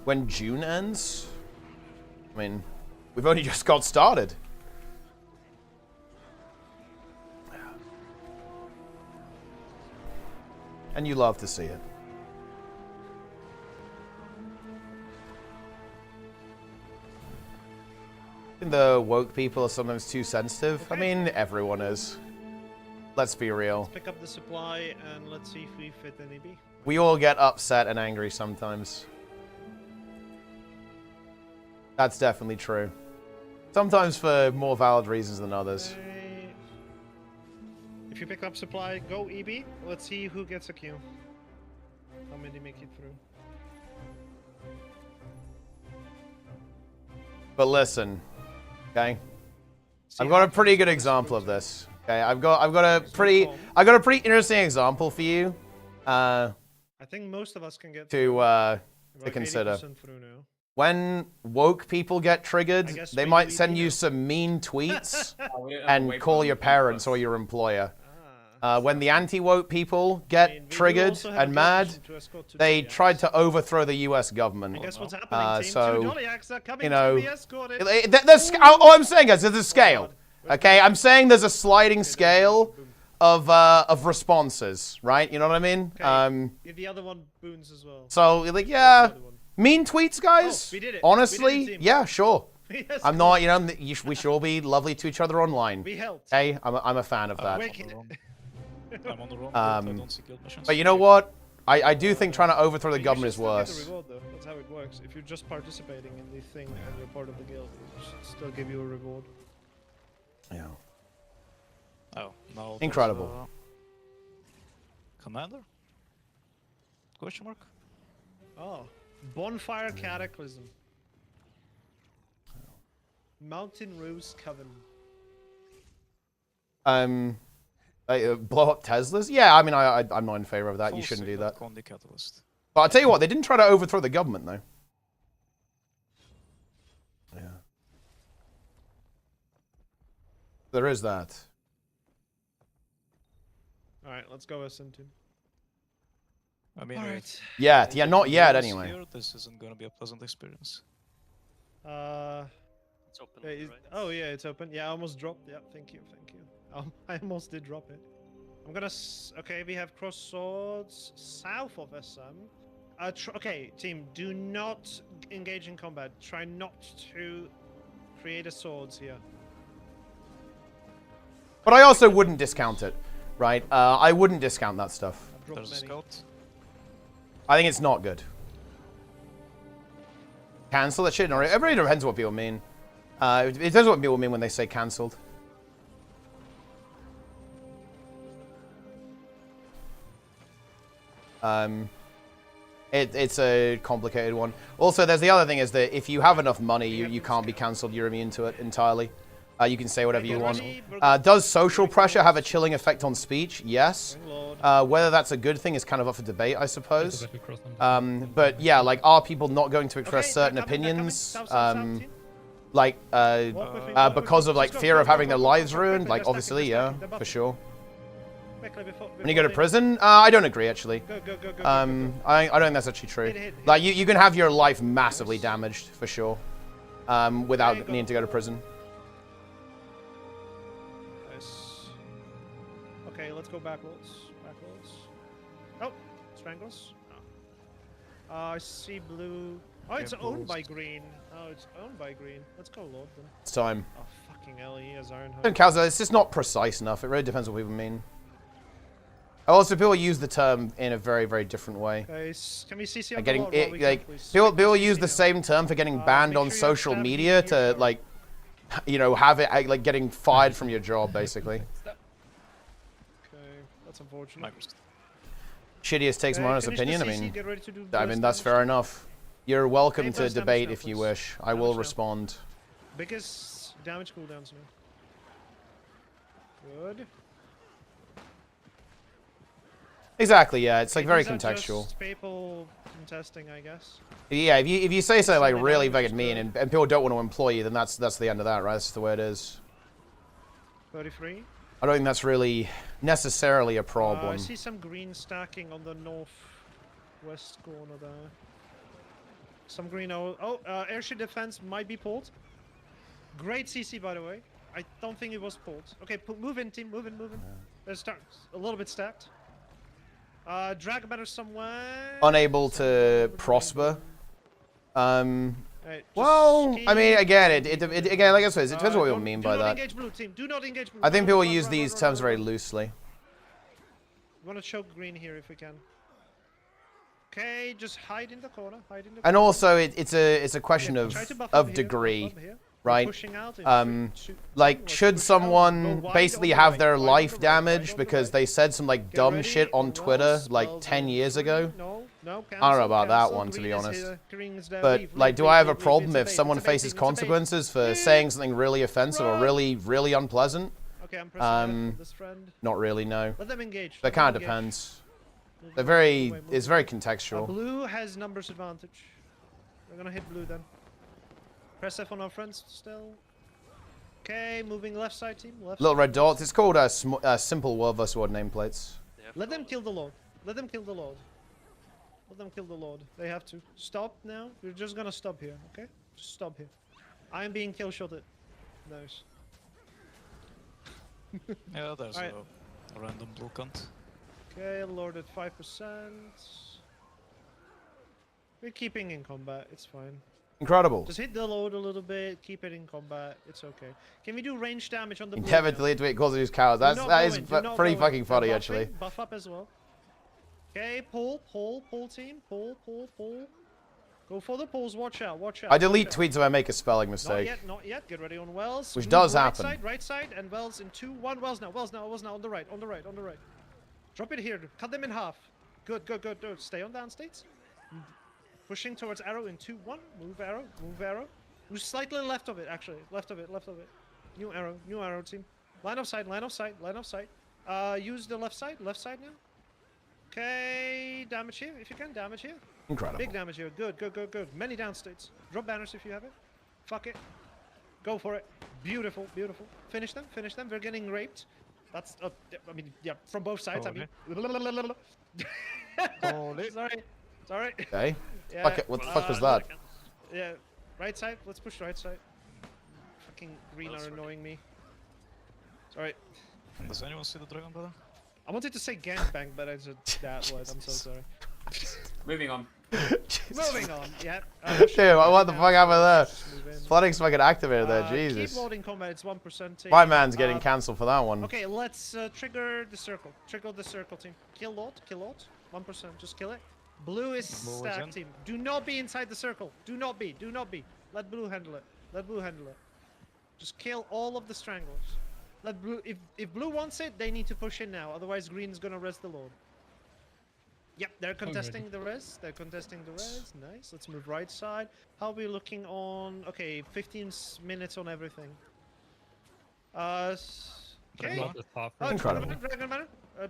Speaker 1: When June ends? I mean, we've only just got started. And you love to see it. I think the woke people are sometimes too sensitive. Okay. I mean, everyone is. Let's be real.
Speaker 8: Let's pick up the supply and let's see if we fit any B.
Speaker 1: We all get upset and angry sometimes. That's definitely true. Sometimes for more valid reasons than others.
Speaker 8: Okay. If you pick up supply, go EB. Let's see who gets a Q. How many make it through?
Speaker 1: But listen, okay? I've got a pretty good example of this. Okay, I've got a pretty interesting example for you.
Speaker 8: I think most of us can get
Speaker 1: to consider. When woke people get triggered, they might send you some mean tweets and call your parents or your employer. When the anti-woke people get triggered and mad, they tried to overthrow the U.S. government. So, you know, all I'm saying is there's a scale. Okay, I'm saying there's a sliding scale of responses, right? You know what I mean?
Speaker 8: Okay. The other one boons as well.
Speaker 1: So, like, yeah, mean tweets, guys.
Speaker 8: Oh, we did it.
Speaker 1: Honestly, yeah, sure.
Speaker 8: Yes,
Speaker 1: I'm not, you know, we should all be lovely to each other online.
Speaker 8: We helped.
Speaker 1: Hey, I'm a fan of that.
Speaker 9: I'm on the wrong I don't see guild missions.
Speaker 1: But you know what? I do think trying to overthrow the government is
Speaker 8: You should still get
Speaker 1: worse.
Speaker 8: a reward, though. That's how it works. If you're just participating in the thing and you're part of the guild, it should still give you a reward.
Speaker 1: Yeah.
Speaker 9: Oh, no.
Speaker 1: Incredible.
Speaker 9: Commander? Question mark?
Speaker 8: Oh. Bonfire Cataclysm. Mountain Rose Coven.
Speaker 1: Blow up Teslas? Yeah, I mean, I'm not in favor of that. You shouldn't do that.
Speaker 9: Catalyst.
Speaker 1: But I'll tell you what, they didn't try to overthrow the government, though. Yeah. There is that.
Speaker 8: Alright, let's go SN2.
Speaker 9: I mean,
Speaker 8: Alright.
Speaker 1: Yeah, not yet,
Speaker 9: Here,
Speaker 1: anyway.
Speaker 9: this isn't gonna be a pleasant experience.
Speaker 13: It's open. Right?
Speaker 8: Oh yeah, it's open. Yeah, I almost dropped. Yeah, thank you, thank you. I almost did drop it. I'm gonna. Okay, we have cross swords south of SM. Okay, team, do not engage in combat. Try not to create a swords here.
Speaker 1: But I also wouldn't discount it, right? I wouldn't discount that stuff.
Speaker 9: There's a scout.
Speaker 1: I think it's not good. Cancel that shit? No, it really depends what people mean. It depends what people mean when they say cancelled. It's a complicated one. Also, there's the other thing is that if you have enough money, you can't be cancelled. You're immune to it entirely. You can say whatever you want. Does social pressure have a chilling effect on speech? Yes. Whether that's a good thing is kind of up for debate, I suppose. But yeah, like, are people not going to express certain opinions? Because of like fear of having their lives ruined? Like, obviously, yeah, for sure. When you go to prison? I don't agree, actually. I don't think that's actually true. Like, you can have your life massively damaged, for sure, without needing to go to prison.
Speaker 8: Okay, let's go backwards. Oh, strangles. Oh. I see blue. Oh, it's owned by green. Oh, it's owned by green. Let's go, Lord, then.
Speaker 1: It's time.
Speaker 8: Oh, fucking hell, he has Iron
Speaker 1: It's just not precise enough. It really depends what people mean. Also, people use the term in a very, very different way.
Speaker 8: Guys, can we CC on
Speaker 1: getting
Speaker 8: the Lord,
Speaker 1: like people use the same term for getting banned on social media to like, you know, have it like getting fired from your job, basically.
Speaker 8: That's unfortunate.
Speaker 1: Shittiest takes my honest opinion. I mean, that's fair enough. You're welcome to debate if you wish. I will respond.
Speaker 8: Biggest damage cooldowns now. Good.
Speaker 1: Exactly. Yeah, it's like very contextual.
Speaker 8: Just people contesting, I guess.
Speaker 1: Yeah, if you say something like really fucking mean and people don't want to employ you, then that's the end of that, right? That's just the way it is.
Speaker 8: 33.
Speaker 1: I don't think that's really necessarily a problem.
Speaker 8: I see some green stacking on the northwest corner there. Some green. Airship defense might be pulled. Great CC, by the way. I don't think it was pulled. Okay, move in, team. Move in. There's a little bit stacked. Drag banner somewhere.
Speaker 1: Unable to prosper. Well, I mean, again, again, like I said, it depends what people mean by that.
Speaker 8: Engage blue, team. Do not engage blue.
Speaker 1: I think people use these terms very loosely.
Speaker 8: We want to choke green here if we can. Okay, just hide in the corner.
Speaker 1: And also, it's a question of degree, right? Like, should someone basically have their life damaged because they said some like dumb shit on Twitter like 10 years ago? I don't know about that one, to be honest. But like, do I have a problem if someone faces consequences for saying something really offensive or really, really unpleasant?
Speaker 8: Okay, I'm pressing this friend.
Speaker 1: Not really, no.
Speaker 8: Let them engage.
Speaker 1: That kind of depends. It's very contextual.
Speaker 8: Blue has numbers advantage. We're gonna hit blue then. Press F on our friends still. Okay, moving left side, team.
Speaker 1: Little red dots. It's called simple word versus word nameplates.
Speaker 8: Let them kill the Lord. Let them kill the Lord. They have to. Stop now. We're just gonna stop here, okay? Just stop here. I am being kill shotted. Nice.
Speaker 9: Yeah, there's a random blue cunt.
Speaker 8: Okay, Lord at 5%. We're keeping in combat. It's fine.
Speaker 1: Incredible.
Speaker 8: Just hit the load a little bit, keep it in combat. It's okay. Can we do range damage on the
Speaker 1: You
Speaker 8: blue
Speaker 1: never
Speaker 8: now?
Speaker 1: delete tweet calls these cows. That is pretty fucking funny, actually.
Speaker 8: Buff up as well. Okay, pull team. Pull. Go for the pulls. Watch out.
Speaker 1: I delete tweets if I make a spelling mistake.
Speaker 8: Not yet. Get ready on Wells.
Speaker 1: Which does
Speaker 8: right
Speaker 1: happen.
Speaker 8: Right side, and Wells in 2, 1. Wells now. On the right. Drop it here. Cut them in half. Good. Stay on down states. Pushing towards arrow in 2, 1. Move arrow. Move slightly left of it, actually. Left of it. New arrow team. Line of sight. Use the left side now. Okay, damage here, if you can,
Speaker 1: Incredible.
Speaker 8: Big damage here, good. Many down states. Drop banners if you have it. Fuck it. Go for it. Beautiful. Finish them, we're getting raped. That's, I mean, yeah, from both sides,
Speaker 9: Holy.
Speaker 8: Sorry.
Speaker 1: Okay.
Speaker 8: Yeah,
Speaker 1: Fuck it, what the fuck was that?
Speaker 8: Yeah, right side, let's push right side. Fucking green are annoying me. Sorry.
Speaker 9: Does anyone see the dragon, brother?
Speaker 8: I wanted to say gangbang, but I said that word. I'm so sorry.
Speaker 11: Moving on.
Speaker 8: Yeah.
Speaker 1: Dude, what the fuck happened there? Flooding's fucking activated there, Jesus.
Speaker 8: Keep loading combat, it's 1%.
Speaker 1: My man's getting cancelled for that one.
Speaker 8: Okay, let's trigger the circle. Trigger the circle, team. Kill Lord. 1%, just kill it. Blue is stacked, team. Do not be inside the circle. Do not be. Let blue handle it. Just kill all of the stranglers. Let blue, if blue wants it, they need to push in now. Otherwise, green's gonna res the Lord. Yep, they're contesting the res. Nice. Let's move right side. How are we looking on? Okay, 15 minutes on everything. Okay.
Speaker 1: Incredible.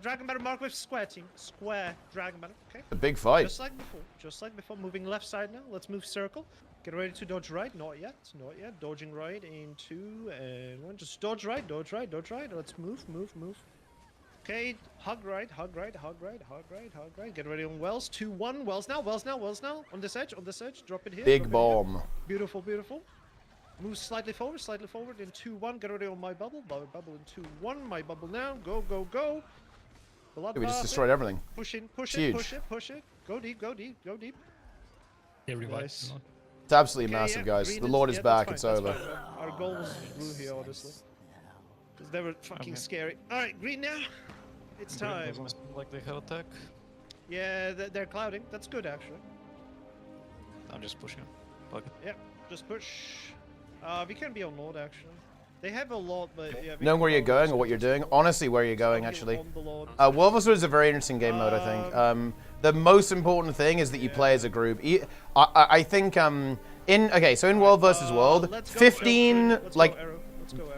Speaker 8: Dragon banner mark with square team. Square dragon banner. Okay.
Speaker 1: A big fight.
Speaker 8: Just like before. Moving left side now. Let's move circle. Get ready to dodge right. Not yet. Dodging right in 2 and 1. Just dodge right. Let's move. Okay, hug right. Get ready on Wells. 2, 1. Wells now. On this edge. Drop it here.
Speaker 1: Big bomb.
Speaker 8: Beautiful. Move slightly forward. In 2, 1. Get ready on my bubble. Bubble in 2, 1. My bubble now. Go.
Speaker 1: Dude, we just destroyed everything.
Speaker 8: Push it. Go deep.
Speaker 10: Nice.
Speaker 1: It's absolutely massive, guys. The Lord is back. It's over.
Speaker 8: Our goal was blue here, honestly. Because they were fucking scary. Alright, green now. It's time.
Speaker 9: Like they have attack.
Speaker 8: Yeah, they're clouding. That's good, actually.
Speaker 9: I'm just pushing. Fuck it.
Speaker 8: Yeah, just push. We can be on Lord, actually. They have a lot, but yeah.
Speaker 1: Knowing where you're going or what you're doing? Honestly, where you're going, actually. World vs. World is a very interesting game mode, I think. The most important thing is that you play as a group. I think, in World vs. World, 15, like,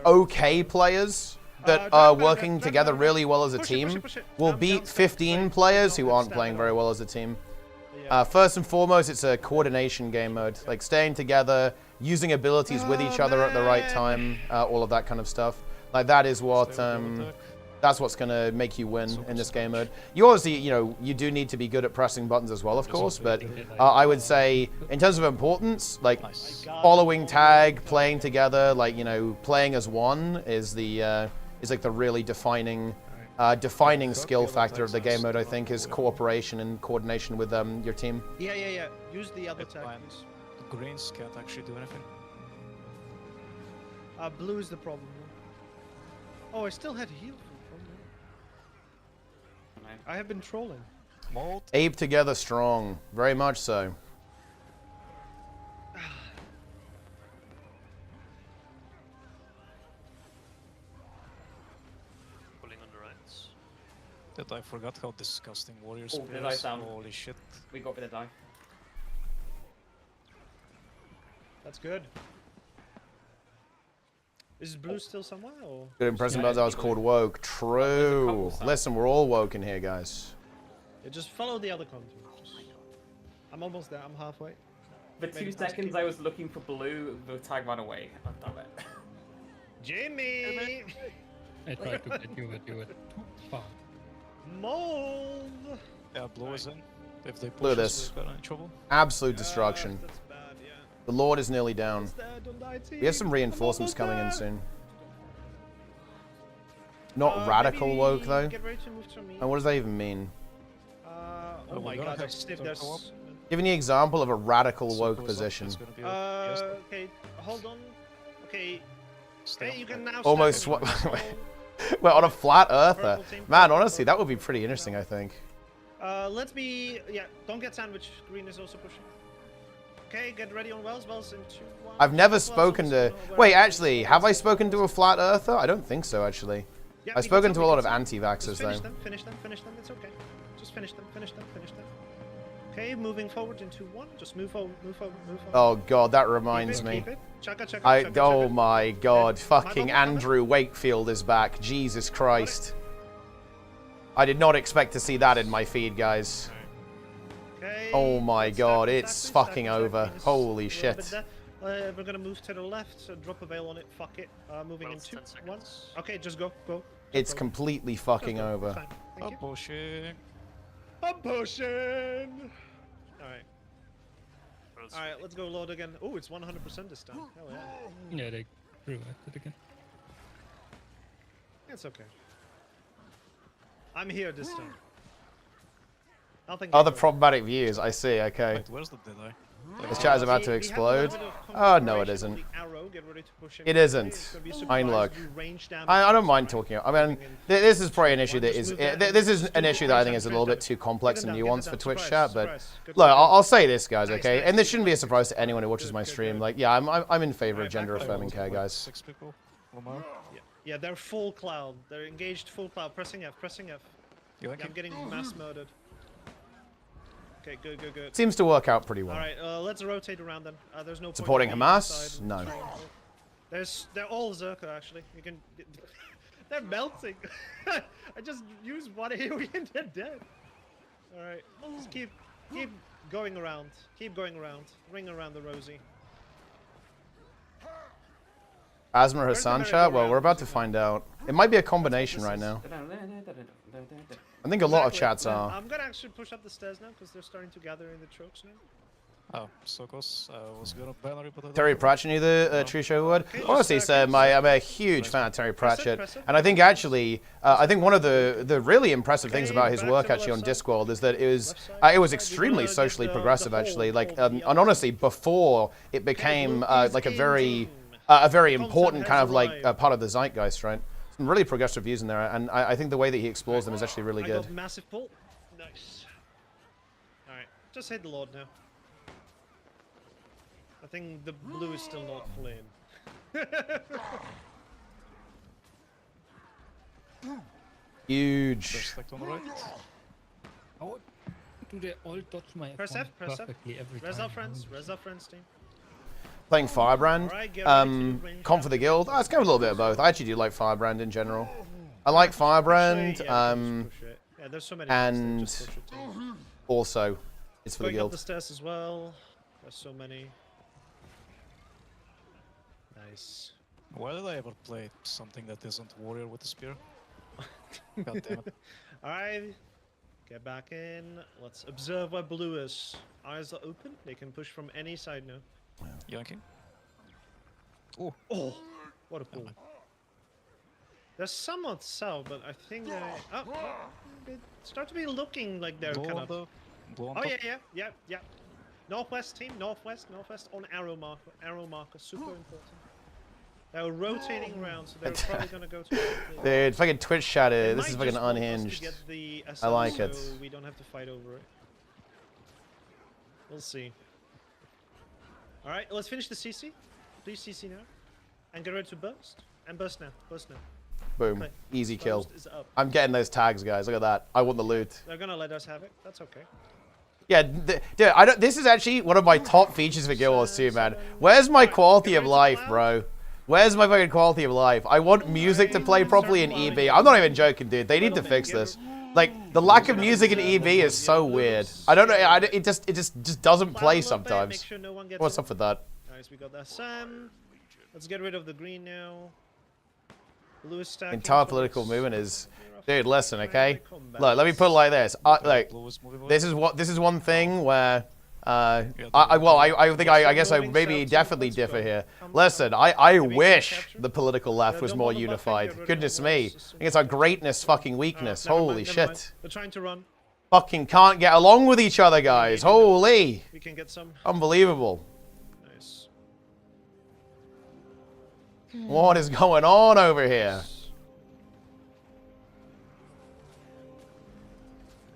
Speaker 1: okay players that are working together really well as a team will beat 15 players who aren't playing very well as a team. First and foremost, it's a coordination game mode. Like, staying together, using abilities with each other at the right time, all of that kind of stuff. Like, that is what, that's what's going to make you win in this game mode. You obviously, you do need to be good at pressing buttons as well, of course, but I would say, in terms of importance, like, following tag, playing together, like, playing as one is like the really defining skill factor of the game mode, I think, is cooperation and coordination with your team.
Speaker 8: Yeah. Use the other tag, please.
Speaker 9: The greens can't actually do anything.
Speaker 8: Blue is the problem. Oh, I still had heal. I have been trolling.
Speaker 1: Ape together strong. Very much so.
Speaker 13: Pulling on the rights.
Speaker 9: That I forgot how disgusting warriors
Speaker 11: Oh, the dice down.
Speaker 9: Holy shit.
Speaker 11: We got rid of die.
Speaker 8: That's good. Is blue still somewhere, or?
Speaker 1: Good impression about that was called woke. True. Listen, we're all woke in here, guys.
Speaker 8: Yeah, just follow the other contour. I'm almost there. I'm halfway.
Speaker 11: For 2 seconds, I was looking for blue. The tag ran away. Oh, damn it.
Speaker 8: Jimmy!
Speaker 10: I tried to get you, but you were too far.
Speaker 8: Mold!
Speaker 9: Yeah, blue is in. If they push
Speaker 1: Look at
Speaker 9: us,
Speaker 1: this.
Speaker 9: we're in trouble.
Speaker 1: Absolute destruction. The Lord is nearly down. We have some reinforcements coming in soon. Not radical woke, though. And what does that even mean?
Speaker 8: Oh my god, I sniffed
Speaker 1: Give any example of a radical woke position.
Speaker 8: Okay, hold on. Okay. Okay, you can now
Speaker 1: Almost what? Well, on a flat earther. Man, honestly, that would be pretty interesting, I think.
Speaker 8: Let's be... Yeah, don't get sandwich. Green is also pushing. Okay, get ready on Wells. Wells in 2, 1.
Speaker 1: I've never spoken to... Wait, actually, have I spoken to a flat earther? I don't think so, actually.
Speaker 8: Yeah,
Speaker 1: I've spoken to a lot of anti-vaxxers, though.
Speaker 8: Finish them. It's okay. Just finish them. Okay, moving forward in 2, 1. Just move forward.
Speaker 1: Oh, God, that reminds me.
Speaker 8: Keep it. Chugga,
Speaker 1: Oh, my God. Fucking Andrew Wakefield is back. Jesus Christ. I did not expect to see that in my feed, guys.
Speaker 8: Okay,
Speaker 1: oh, my God. It's fucking over. Holy shit.
Speaker 8: We're gonna move to the left, so drop a veil on it. Fuck it. Moving in 2, 1. Okay, just go.
Speaker 1: It's completely fucking over.
Speaker 8: I'm pushing. Alright. Alright, let's go load again. Oh, it's 100% this time. Hell yeah.
Speaker 10: Yeah, they reworked it again.
Speaker 8: It's okay. I'm here this time. Nothing.
Speaker 1: Other problematic views. I see. Okay.
Speaker 9: Wait, where's the delay?
Speaker 1: This chat is about to explode. Oh, no, it isn't. It isn't. Look. I don't mind talking. I mean, this is probably an issue that is... This is an issue that I think is a little bit too complex and nuanced for Twitch chat, but... Look, I'll say this, guys, okay? And this shouldn't be a surprise to anyone who watches my stream. Like, yeah, I'm in favor of gender-affirming care, guys.
Speaker 9: 6 people.
Speaker 8: Yeah, they're full cloud. They're engaged full cloud. Pressing F. Yeah, I'm getting mass murdered. Okay, good.
Speaker 1: Seems to work out pretty well.
Speaker 8: Alright, let's rotate around them. There's no
Speaker 1: supporting
Speaker 8: point
Speaker 1: Hamas? No.
Speaker 8: They're all Zerka, actually. You can... They're melting. I just used one AoE and they're dead. Alright, just keep going around. Ring around the Rosie.
Speaker 1: Asma or Sancha? Well, we're about to find out. It might be a combination right now. I think a lot of chats are.
Speaker 8: I'm gonna actually push up the stairs now because they're starting to gather in the chokes now.
Speaker 9: Oh, so close. I was gonna banner, but
Speaker 1: Terry Pratchett knew the true show would. Honestly, sir, I'm a huge fan of Terry Pratchett, and I think actually, I think one of the really impressive things about his work actually on Discworld is that it was extremely socially progressive actually. Like, and honestly, before it became like a very important kind of like part of the zeitgeist, right? Some really progressive views in there, and I think the way that he explores them is actually really good.
Speaker 8: I got massive pull. Nice. Alright, just hit the Lord now. I think the blue is still not full in.
Speaker 1: Huge.
Speaker 9: On the right.
Speaker 10: How do they all dodge my
Speaker 8: press F,
Speaker 10: perfectly every time?
Speaker 8: Res our friends team.
Speaker 1: Playing Firebrand, Comp for the Guild. It's kind of a little bit of both. I actually do like Firebrand in general. I like Firebrand, and also it's for the Guild.
Speaker 8: Up the stairs as well. There's so many. Nice.
Speaker 9: Why did I ever play something that isn't warrior with a spear? God damn it.
Speaker 8: Alright, get back in. Let's observe where blue is. Eyes are open. They can push from any side now.
Speaker 9: Yanking.
Speaker 8: Oh, what a pull. They're somewhat south, but I think they start to be looking like they're kind of... Oh, yeah. Northwest team, northwest on arrow marker, super important. They're rotating around, so they're probably gonna go to...
Speaker 1: Dude, fucking Twitch chat is, this is fucking unhinged. I like it.
Speaker 8: So we don't have to fight over it. We'll see. Alright, let's finish the CC. Please CC now. And get ready to burst. And burst now.
Speaker 1: Boom.
Speaker 8: Okay.
Speaker 1: Easy kill. I'm getting those tags, guys. Look at that. I want the loot.
Speaker 8: They're gonna let us have it. That's okay.
Speaker 1: Yeah, dude, this is actually one of my top features for Guild Wars 2, man. Where's my quality of life, bro? Where's my fucking quality of life? I want music to play properly in EB. I'm not even joking, dude. They need to fix this. Like, the lack of music in EB is so weird. I don't know. It just doesn't play sometimes. What's up with that?
Speaker 8: Nice, we got that Sam. Let's get rid of the green now. Blue is stacking.
Speaker 1: Entire political movement is... Dude, listen, okay? Look, let me put it like this. Like, this is one thing where... I guess I maybe definitely differ here. Listen, I wish the political left was more unified. Goodness me. I think it's our greatness fucking weakness. Holy shit.
Speaker 8: They're trying to run.
Speaker 1: Fucking can't get along with each other, guys. Holy.
Speaker 8: We can get some.
Speaker 1: Unbelievable.
Speaker 8: Nice.
Speaker 1: What is going on over here?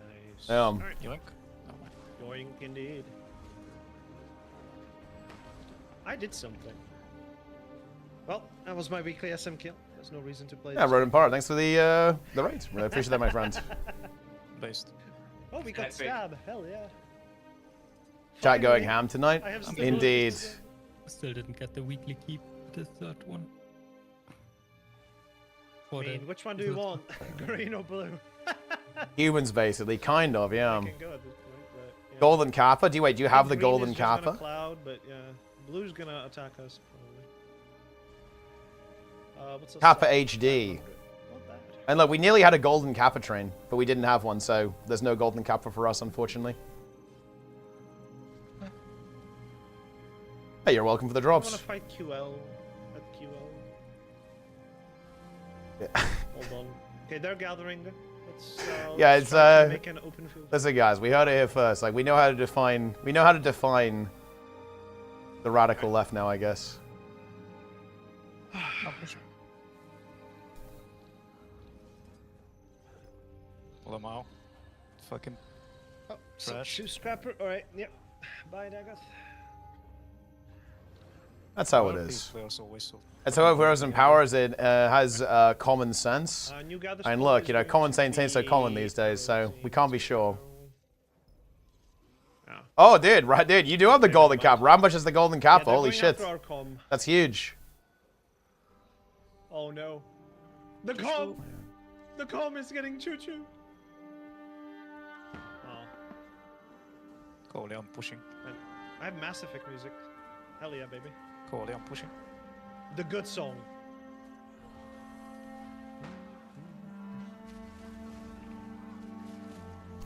Speaker 8: Nice.
Speaker 1: Damn.
Speaker 8: Right. Yoink indeed. I did something. Well, that was my weekly SM kill. There's no reason to play.
Speaker 1: Yeah, Rodent Power, thanks for the raid. Really appreciate that, my friend.
Speaker 9: Based.
Speaker 8: Oh, we got stab. Hell yeah.
Speaker 1: Chat going ham tonight?
Speaker 8: I have some
Speaker 1: Indeed.
Speaker 10: Still didn't get the weekly keep, the third one.
Speaker 8: I mean, which one do you want? Green or blue?
Speaker 1: Humans, basically. Kind of, yeah.
Speaker 8: I can go at this point, but, yeah.
Speaker 1: Golden Kappa? Do you have the
Speaker 8: Green
Speaker 1: Golden
Speaker 8: is just gonna
Speaker 1: Kappa?
Speaker 8: cloud, but yeah. Blue's gonna attack us, probably. What's
Speaker 1: Kappa HD. And look, we nearly had a Golden Kappa train, but we didn't have one, so there's no Golden Kappa for us, unfortunately. Hey, you're welcome for the
Speaker 8: I
Speaker 1: drops.
Speaker 8: want to fight QL at QL.
Speaker 1: Yeah.
Speaker 8: Hold on. Okay, they're gathering. Let's,
Speaker 1: Yeah,
Speaker 8: let's
Speaker 1: it's
Speaker 8: try to make an open field.
Speaker 1: listen, guys, we heard it here first. Like, we know how to define the radical left now, I guess.
Speaker 9: Lamau. Fucking trash.
Speaker 8: Shoe scrapper. Alright, yep. Bye, Dagoth.
Speaker 1: That's how it is.
Speaker 9: Players always so.
Speaker 1: That's how whoever's in power has common sense. And look, you know, common sense ain't so common these days, so we can't be sure. Oh, dude, right, dude, you do have the Golden Cap. Rambush is the Golden Cap.
Speaker 8: Yeah,
Speaker 1: Holy shit. That's huge.
Speaker 8: Oh no. The com! The com is getting choo-choo. Oh.
Speaker 9: Coley, I'm pushing.
Speaker 8: I have Mass Effect music. Hell yeah, baby.
Speaker 9: Coley, I'm pushing.
Speaker 8: The good song.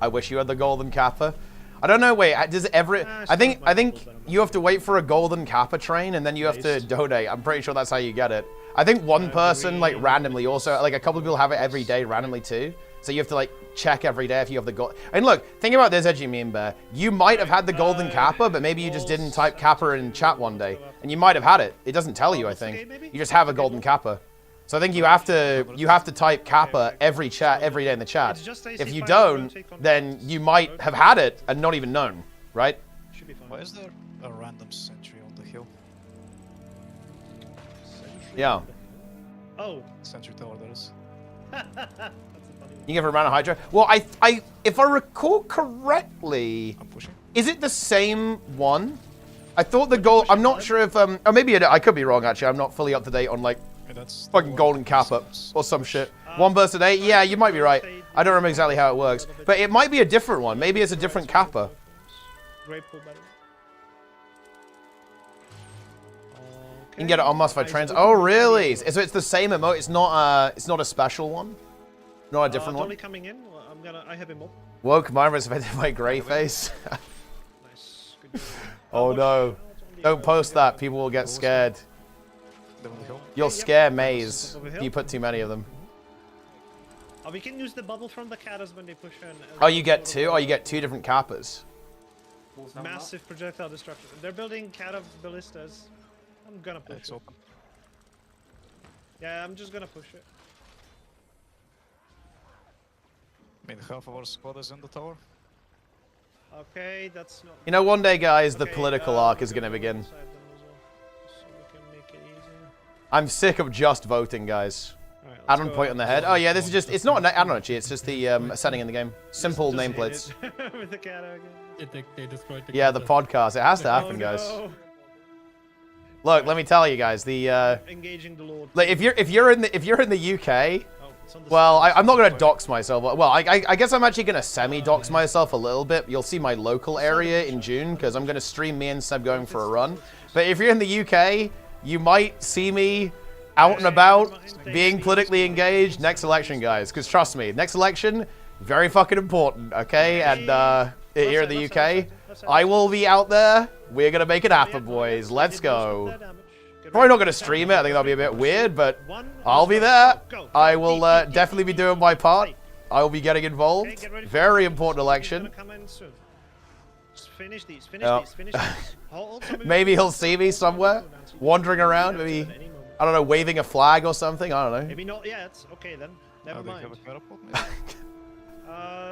Speaker 1: I wish you had the Golden Kappa. I don't know, wait, does every... I think you have to wait for a Golden Kappa train, and then you have to donate. I'm pretty sure that's how you get it. I think one person, like, randomly also... Like, a couple of people have it every day randomly, too. So you have to, like, check every day if you have the gold... And look, think about this, Edgy Meme Bear. You might have had the Golden Kappa, but maybe you just didn't type Kappa in chat one day. And you might have had it. It doesn't tell you, I think. You just have a Golden Kappa. So I think you have to type Kappa every day in the chat. If you don't, then you might have had it and not even known, right?
Speaker 9: Why is there a random sentry on the hill?
Speaker 1: Yeah.
Speaker 8: Oh.
Speaker 9: Sentry tower there is.
Speaker 1: You give her a random Hydra. Well, if I recall correctly, is it the same one? I thought the gold. I'm not sure if or maybe I could be wrong actually. I'm not fully up to date on like fucking Golden Kappa or some shit. One burst a day. Yeah, you might be right. I don't remember exactly how it works, but it might be a different one. Maybe it's a different Kappa.
Speaker 8: Grateful, buddy.
Speaker 1: You can get it on must-fight trains. Oh, really? So it's the same emote. It's not a special one. Not a different one.
Speaker 8: Coming in. I have him up.
Speaker 1: Woke Myra's affected by grey face.
Speaker 8: Nice. Good.
Speaker 1: Oh no! Don't post that. People will get scared. You'll scare Maze if you put too many of them.
Speaker 8: Oh, we can use the bubble from the Katas when they push in.
Speaker 1: Oh, you get two? Oh, you get two different Kappas.
Speaker 8: Massive projectile destruction. They're building Kata ballistas. I'm gonna push it.
Speaker 9: Open.
Speaker 8: Yeah, I'm just gonna push it.
Speaker 9: I mean, half of our squad is in the tower.
Speaker 8: Okay, that's not...
Speaker 1: You know, one day, guys, the political arc is going to begin.
Speaker 8: So we can make it easier.
Speaker 1: I'm sick of just voting, guys.
Speaker 8: Right,
Speaker 1: Add-on point on the head. Oh, yeah, this is just... It's not an add-on, actually. It's just the setting in the game. Simple nameplates.
Speaker 8: With the Kata again.
Speaker 10: They destroyed the
Speaker 1: Yeah, the podcast. It has to happen, guys.
Speaker 8: No.
Speaker 1: Look, let me tell you guys. The
Speaker 8: engaging the Lord.
Speaker 1: like, if you're in the UK... Well, I'm not going to dox myself. Well, I guess I'm actually going to semi-dox myself a little bit. You'll see my local area in June because I'm going to stream me and Seb going for a run. But if you're in the UK, you might see me out and about being politically engaged next election, guys. Because trust me, next election, very fucking important, okay? And here in the UK, I will be out there. We're going to make it happen, boys. Let's go. Probably not going to stream it. I think that'll be a bit weird, but I'll be there. I will definitely be doing my part. I will be getting involved.
Speaker 8: Okay, get ready for
Speaker 1: Very
Speaker 8: the
Speaker 1: important
Speaker 8: He's
Speaker 1: election.
Speaker 8: gonna come in soon. Just finish these. Finish
Speaker 1: Yeah.
Speaker 8: these. Finish these. Hold some of
Speaker 1: Maybe
Speaker 8: your-
Speaker 1: he'll see me somewhere, wandering around. Maybe, I don't know, waving a flag or something. I don't know.
Speaker 8: Maybe not yet. Okay then. Never mind.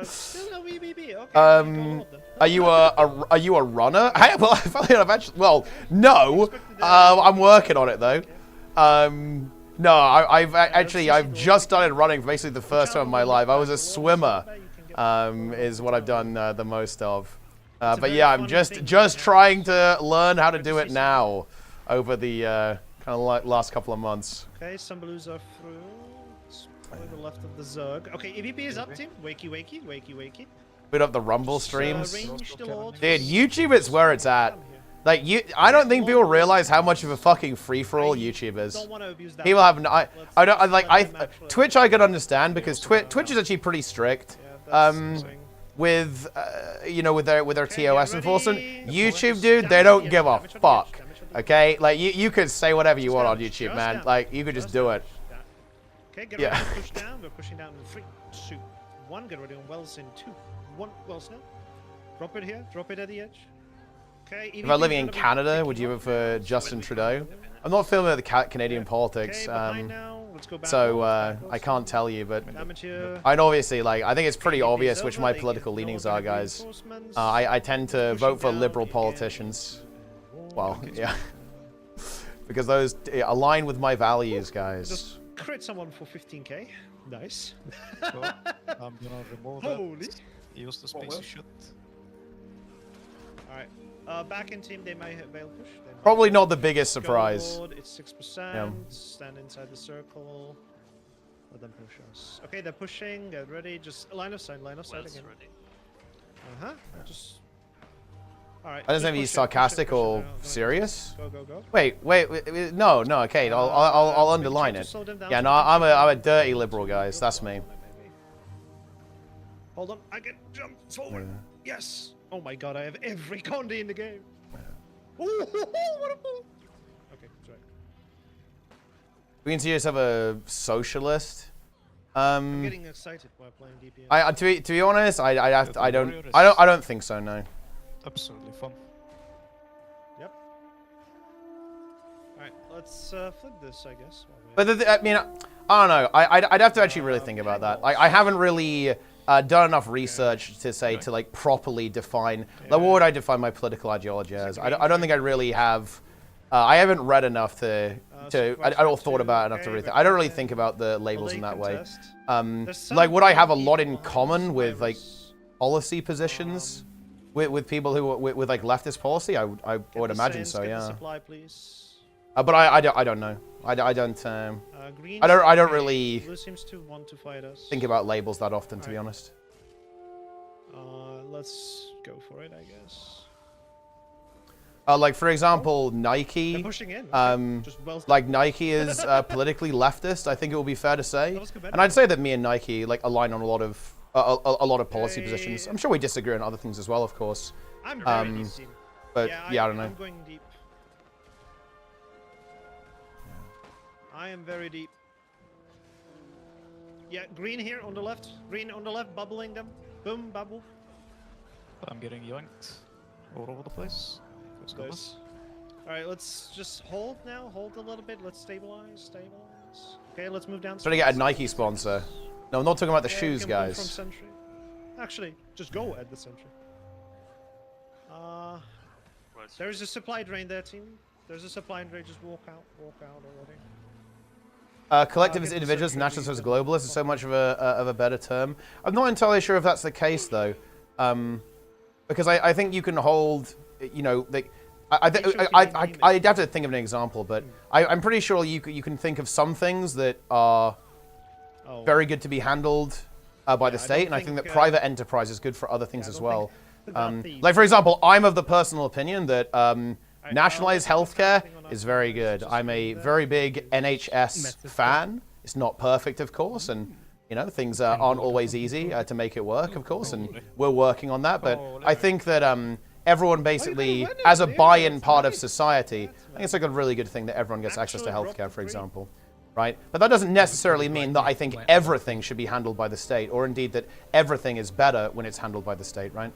Speaker 8: Still no BBB. Okay.
Speaker 1: Are you a runner? Well, funny enough, actually, well, no. I'm working on it though. No, I've just started running for basically the first time in my life. I was a swimmer, is what I've done the most of. But yeah, I'm just trying to learn how to do it now over the kind of like last couple of months.
Speaker 8: Okay, some blues are through. To the left of the Zerg. Okay, EVP is up, team. Wakey, wakey, wakey, wakey.
Speaker 1: Put up the Rumble streams.
Speaker 8: Range to Lord.
Speaker 1: Dude, YouTube is where it's at. Like, I don't think people realize how much of a fucking free-for-all YouTube is. People have no, Twitch I could understand because Twitch is actually pretty strict. With you know, with their TOS enforcement. YouTube, dude, they don't give a fuck. Okay, like you could say whatever you want on YouTube, man. Like you could just do it.
Speaker 8: Okay, get ready to push down. We're pushing down in 3, 2, 1. Get ready on wells in 2, 1. Wells now. Drop it here. Drop it at the edge. Okay.
Speaker 1: If I'm living in Canada, would you vote for Justin Trudeau? I'm not familiar with the Canadian politics, so I can't tell you. But I know obviously, like, I think it's pretty obvious which my political leanings are, guys. I tend to vote for liberal politicians. Well, yeah, because those align with my values, guys.
Speaker 8: Crit someone for 15k. Nice.
Speaker 9: I'm gonna remove that. Use the space you should.
Speaker 8: Alright. Back in team, they may fail push.
Speaker 1: Probably not the biggest surprise.
Speaker 8: It's 6%. Stand inside the circle. Let them push us. Okay, they're pushing. Get ready. Just line of sight again. Just. Alright.
Speaker 1: I don't know if he's sarcastic or serious.
Speaker 8: Go, go, go.
Speaker 1: Wait, no, okay, I'll underline it. Yeah, no, I'm a dirty liberal, guys. That's me.
Speaker 8: Hold on, I can jump forward. Yes. Oh my god, I have every Condi in the game. Ooh, what a fool. Okay, sorry.
Speaker 1: We can see us have a socialist.
Speaker 8: I'm getting excited while playing DPS.
Speaker 1: To be honest, I don't think so. No.
Speaker 9: Absolutely fun.
Speaker 8: Yep. Alright, let's flip this, I guess.
Speaker 1: But I mean, I don't know. I'd have to actually really think about that. I haven't really done enough research to say to like properly define. Like, what would I define my political ideology as? I don't think I really have. I haven't read enough I don't thought about enough to really think. I don't really think about the labels in that way. Like, would I have a lot in common with like policy positions? With people who with like leftist policy, I would imagine so, yeah. But I don't know. I don't really think about labels that often, to be honest.
Speaker 8: Let's go for it, I guess.
Speaker 1: Like for example, Nike. Like Nike is politically leftist. I think it will be fair to say, and I'd say that me and Nike like align on a lot of policy positions. I'm sure we disagree on other things as well, of course.
Speaker 8: I'm very deep.
Speaker 1: But yeah, I don't know.
Speaker 8: I'm going deep. I am very deep. Yeah, green here on the left. Green on the left, bubbling them. Boom, bubble.
Speaker 9: I'm getting yoinked all over the place.
Speaker 8: Nice. Alright, let's just hold now. Hold a little bit. Let's stabilize. Okay, let's move down.
Speaker 1: Trying to get a Nike sponsor. No, I'm not talking about the shoes, guys.
Speaker 8: From Sentry. Actually, just go at the Sentry. There's a supply drain there, team. There's a supply drain. Just walk out already.
Speaker 1: Collectivist individuals, nationalists versus globalists is so much of a better term. I'm not entirely sure if that's the case though, because I think you can hold, you know, like I'd have to think of an example, but I'm pretty sure you can think of some things that are very good to be handled by the state, and I think that private enterprise is good for other things as well. Like for example, I'm of the personal opinion that nationalized healthcare is very good. I'm a very big NHS fan. It's not perfect, of course, and you know things aren't always easy to make it work, of course, and we're working on that. But I think that everyone basically, as a buy-in part of society, I think it's like a really good thing that everyone gets access to healthcare, for example. right? But that doesn't necessarily mean that I think everything should be handled by the state, or indeed that everything is better when it's handled by the state, right?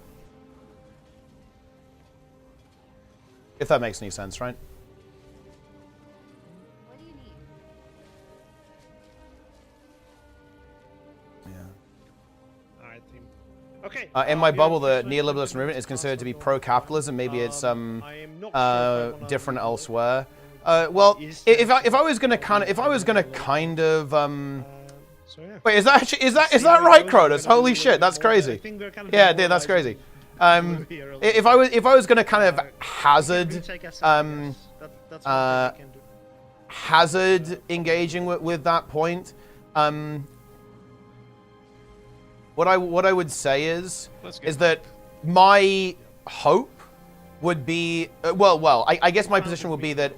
Speaker 1: If that makes any sense, right?
Speaker 5: What do you need?
Speaker 8: Alright, team. Okay.
Speaker 1: In my bubble, the neoliberalist movement is considered to be pro-capitalism. Maybe it's different elsewhere. Well, if I was gonna kind of wait, is that right, Cronus? Holy shit, that's crazy. Yeah, dude, that's crazy. If I was gonna kind of hazard engaging with that point, what I would say is that my hope would be I guess my position would be that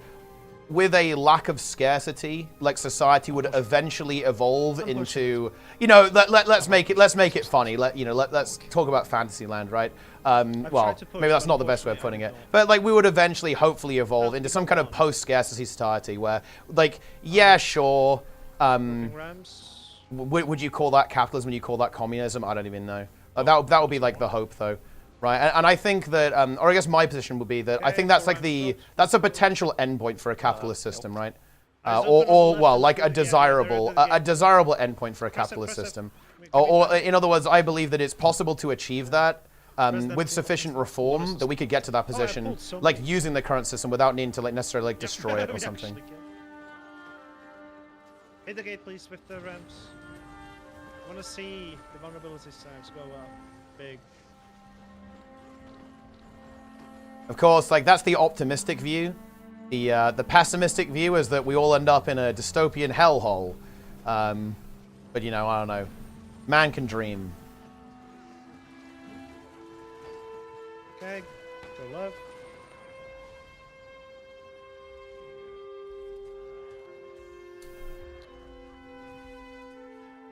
Speaker 1: with a lack of scarcity, like society would eventually evolve into, let's make it funny. Let's talk about Fantasyland, right? Well, maybe that's not the best way of putting it, but like we would eventually, hopefully, evolve into some kind of post-scarcity society where, like, yeah, sure. Would you call that capitalism? Would you call that communism? I don't even know. That would be like the hope, though. Right, and I think that, or I guess my position would be that I think that's like that's a potential endpoint for a capitalist system, right? Or like a desirable endpoint for a capitalist system. Or in other words, I believe that it's possible to achieve that with sufficient reform that we could get to that position, like using the current system without needing to like necessarily like destroy it or something.
Speaker 8: Hit the gate, please, with the ramps. I want to see the vulnerability signs go up big.
Speaker 1: Of course, like that's the optimistic view. The pessimistic view is that we all end up in a dystopian hellhole. But I don't know. Man can dream.
Speaker 8: Okay, go left.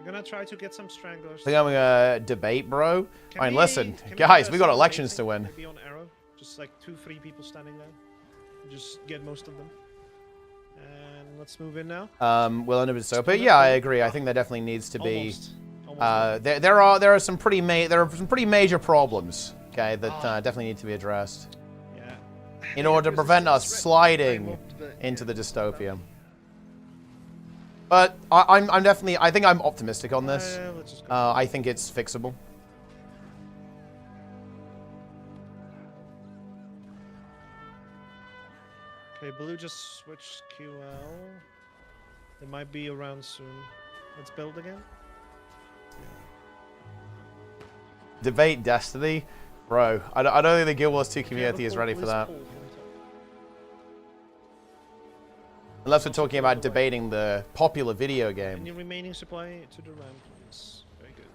Speaker 8: I'm gonna try to get some stranglers.
Speaker 1: I think I'm gonna debate, bro. I mean, listen, guys, we got elections to win.
Speaker 8: Maybe on arrow. Just like 2-3 people standing there. Just get most of them. And let's move in now.
Speaker 1: We'll end up so, but yeah, I agree. I think there definitely needs to be. There are some pretty major problems. Okay, that definitely need to be addressed.
Speaker 8: Yeah.
Speaker 1: In order to prevent us sliding into the dystopia. But I think I'm optimistic on this. I think it's fixable.
Speaker 8: Okay, blue just switched QL. They might be around soon. Let's build again.
Speaker 1: Debate Destiny? Bro, I don't think the Guild Wars 2 community is ready for that. Unless we're talking about debating the popular video game.
Speaker 8: Any remaining supply to the ramp, please. Very good.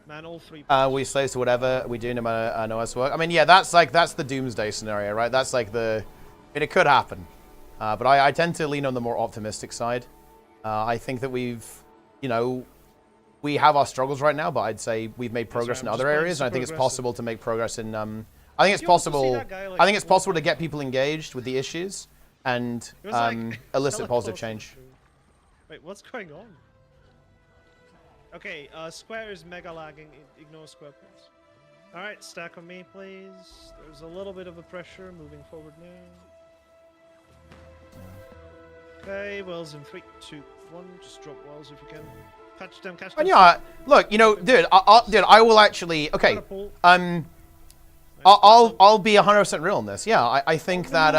Speaker 8: Man, all 3.
Speaker 1: We slaves to whatever we do no matter NOS work. I mean, yeah, that's the doomsday scenario, right? That's like it could happen. But I tend to lean on the more optimistic side. I think that we have our struggles right now, but I'd say we've made progress in other areas, and I think it's possible to make progress in. I think it's possible. I think it's possible to get people engaged with the issues and elicit positive change.
Speaker 8: Wait, what's going on? Okay, square is mega lagging. Ignore square, please. All right, stack on me, please. There's a little bit of a pressure moving forward now. Okay, wells in 3, 2, 1. Just drop wells if you can. Catch them, catch them.
Speaker 1: And yeah, look, dude, I will actually. Okay, I'll be 100% real on this. Yeah, I think that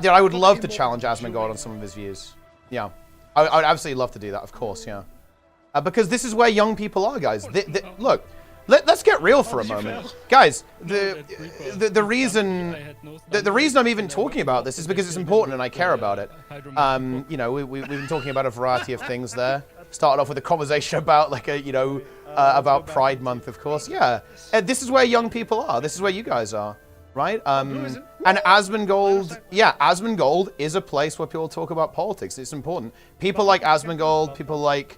Speaker 1: dude, I would love to challenge Asmongold on some of his views. Yeah, I would absolutely love to do that. Of course, yeah, because this is where young people are, guys. Look. Let's get real for a moment, guys. The reason I'm even talking about this is because it's important and I care about it. We've been talking about a variety of things there. Started off with a conversation about about Pride Month, of course. Yeah, this is where young people are. This is where you guys are, right? And Asmongold, yeah, Asmongold is a place where people talk about politics. It's important. People like Asmongold, people like,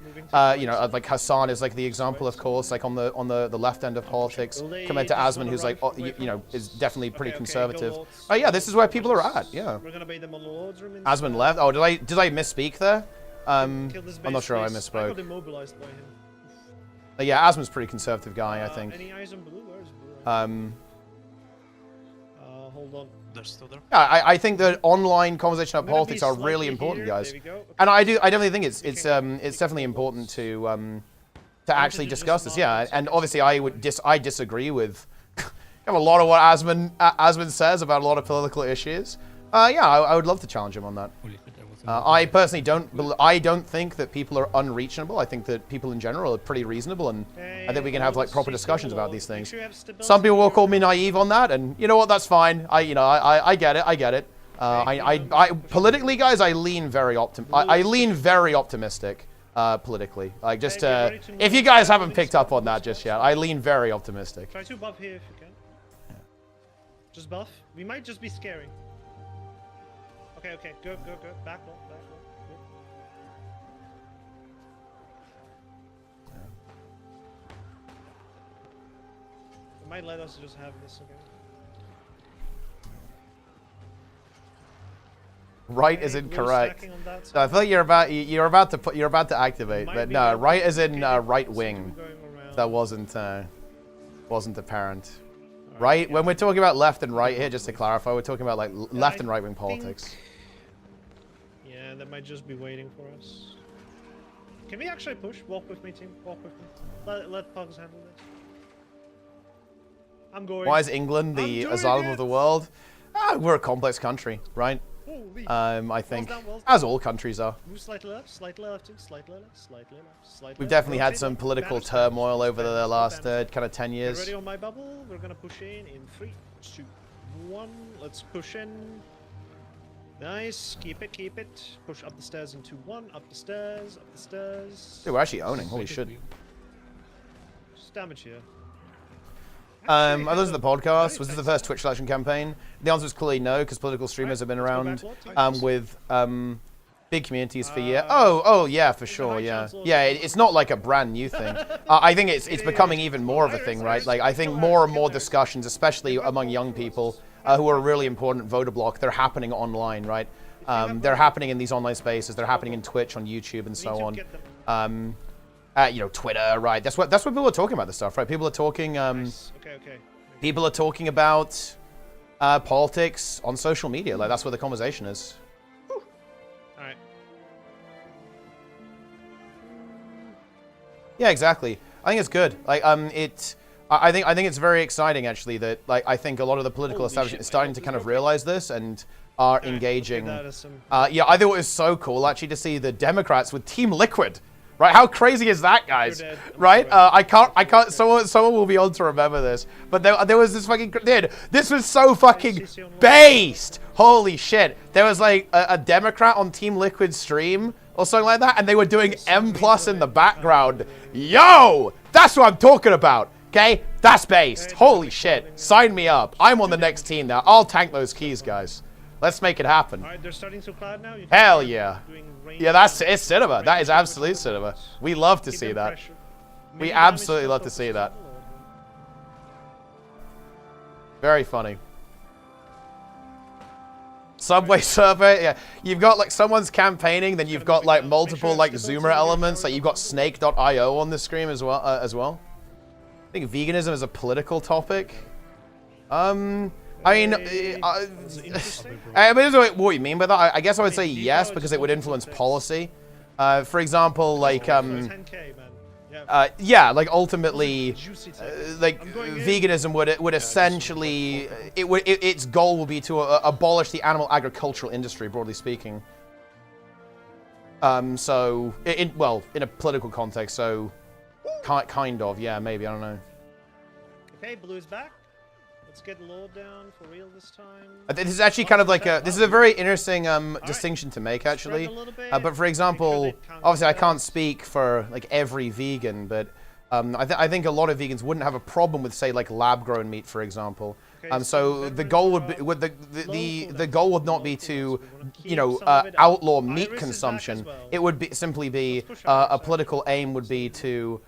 Speaker 1: you know, like Hassan is like the example, of course, like on the left end of politics, compared to Asmon, who's like, you know, is definitely pretty conservative. Oh yeah, this is where people are at. Yeah. Asmon left. Oh, did I misspeak there? I'm not sure I misspoke. Yeah, Asmon's a pretty conservative guy, I think.
Speaker 8: Any eyes on blue? Where's blue? Hold on.
Speaker 9: They're still there.
Speaker 1: Yeah, I think that online conversation about politics are really important, guys. And I definitely think it's definitely important to actually discuss this. Yeah, and obviously I disagree with a lot of what Asmon says about a lot of political issues. Yeah, I would love to challenge him on that. I personally don't think that people are unreasonable. I think that people in general are pretty reasonable, and I think we can have like proper discussions about these things. Some people will call me naive on that, and you know what? That's fine. I get it. I get it. Politically, guys, I lean very optimistic. Politically, like just if you guys haven't picked up on that just yet, I lean very optimistic.
Speaker 8: Try to buff here if you can. Just buff. We might just be scary. Okay, go. Back roll. Good. It might let us just have this again.
Speaker 1: Right is incorrect. No, I feel like you're about to activate, but no, right is in right wing. That wasn't apparent. Right, when we're talking about left and right here, just to clarify, we're talking about like left and right wing politics.
Speaker 8: Yeah, that might just be waiting for us. Can we actually push? Walk with me, team. Walk with me. Let Pugs handle this. I'm going.
Speaker 1: Why is England the asylum of the world? We're a complex country, right? I think, as all countries are.
Speaker 8: Move slightly left, slightly left, slightly left.
Speaker 1: We've definitely had some political turmoil over the last kind of 10 years.
Speaker 8: Ready on my bubble? We're gonna push in 3, 2, 1. Let's push in. Nice. Keep it. Push up the stairs in 2, 1. Up the stairs.
Speaker 1: Dude, we're actually owning. Holy shit.
Speaker 8: Just damage here.
Speaker 1: I listened to the podcast. Was this the first Twitch election campaign? The answer was clearly no, because political streamers have been around with big communities for years. Oh, yeah, for sure, yeah. Yeah, it's not like a brand new thing. I think it's becoming even more of a thing, right? Like, I think more and more discussions, especially among young people, who are a really important voter bloc, they're happening online, right? They're happening in these online spaces. They're happening in Twitch, on YouTube, and so on. You know, Twitter, right? That's what people are talking about. This stuff, right? People are talking. People are talking about politics on social media. Like that's where the conversation is.
Speaker 8: All right.
Speaker 1: Yeah, exactly. I think it's good. Like I think it's very exciting actually that like I think a lot of the political establishment is starting to kind of realize this and are engaging. Yeah, I thought it was so cool actually to see the Democrats with Team Liquid. Right? How crazy is that, guys? Right? I can't. Someone will be on to remember this. But there was this fucking dude. This was so fucking based. Holy shit! There was like a Democrat on Team Liquid's stream or something like that, and they were doing M+ in the background. Yo, that's what I'm talking about. Okay, that's based. Holy shit! Sign me up. I'm on the next team now. I'll tank those keys, guys. Let's make it happen.
Speaker 8: Alright, they're starting to cloud now.
Speaker 1: Hell yeah. Yeah, it's cinema. That is absolute cinema. We love to see that. We absolutely love to see that. Very funny. Subway server, yeah. You've got like someone's campaigning, then you've got like multiple like Zoomer elements. Like you've got Snake.io on the screen as well. I think veganism is a political topic. I mean, what you mean by that? I guess I would say yes, because it would influence policy. For example, like, yeah, like ultimately, like veganism would essentially, its goal would be to abolish the animal agricultural industry, broadly speaking. So, well, in a political context, so kind of, yeah, maybe, I don't know.
Speaker 8: Okay, Blue's back. Let's get low down for real this time.
Speaker 1: This is actually kind of like this is a very interesting distinction to make, actually. But for example, obviously I can't speak for like every vegan, but I think a lot of vegans wouldn't have a problem with, say, like lab-grown meat, for example.
Speaker 8: Okay,
Speaker 1: So the goal would be the goal would not be to, you know, outlaw meat consumption. It would be simply be a political aim would be to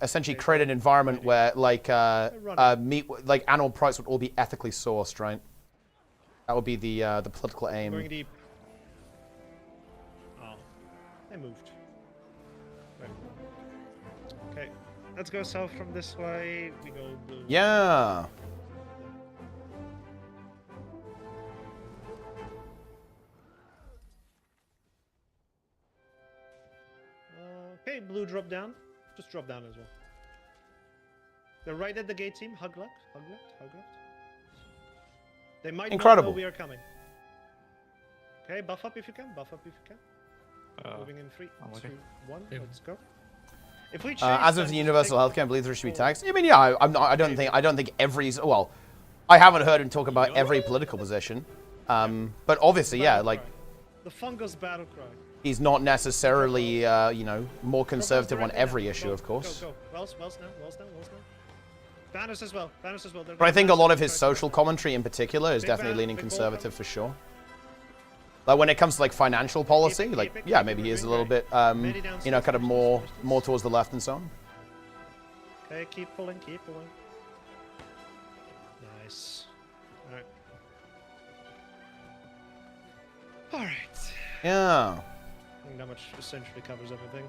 Speaker 1: essentially create an environment where like meat, like animal products would all be ethically sourced, right? That would be the political aim.
Speaker 8: Going deep. Oh, they moved. Right. Okay, let's go south from this way. We go blue.
Speaker 1: Yeah.
Speaker 8: Okay, blue drop down. Just drop down as well. They're right at the gate team. Hug left, hug left, hug left. They might not know we are coming. Okay, buff up if you can. Buff up if you can. Moving in 3, 2, 1. Let's go. If we
Speaker 1: as of the universal healthcare, I believe there should be tax. I mean, yeah, I don't think every. Well, I haven't heard him talk about every political position. But obviously, yeah, like.
Speaker 8: The fungus battle cry.
Speaker 1: He's not necessarily, you know, more conservative on every issue, of course.
Speaker 8: Go. Wells now. Banners as well.
Speaker 1: But I think a lot of his social commentary in particular is definitely leaning conservative for sure. Like when it comes to like financial policy, like yeah, maybe he is a little bit, you know, kind of more towards the left and so on.
Speaker 8: Okay, keep pulling. Nice. All right.
Speaker 1: Yeah.
Speaker 8: I think that much essentially covers everything.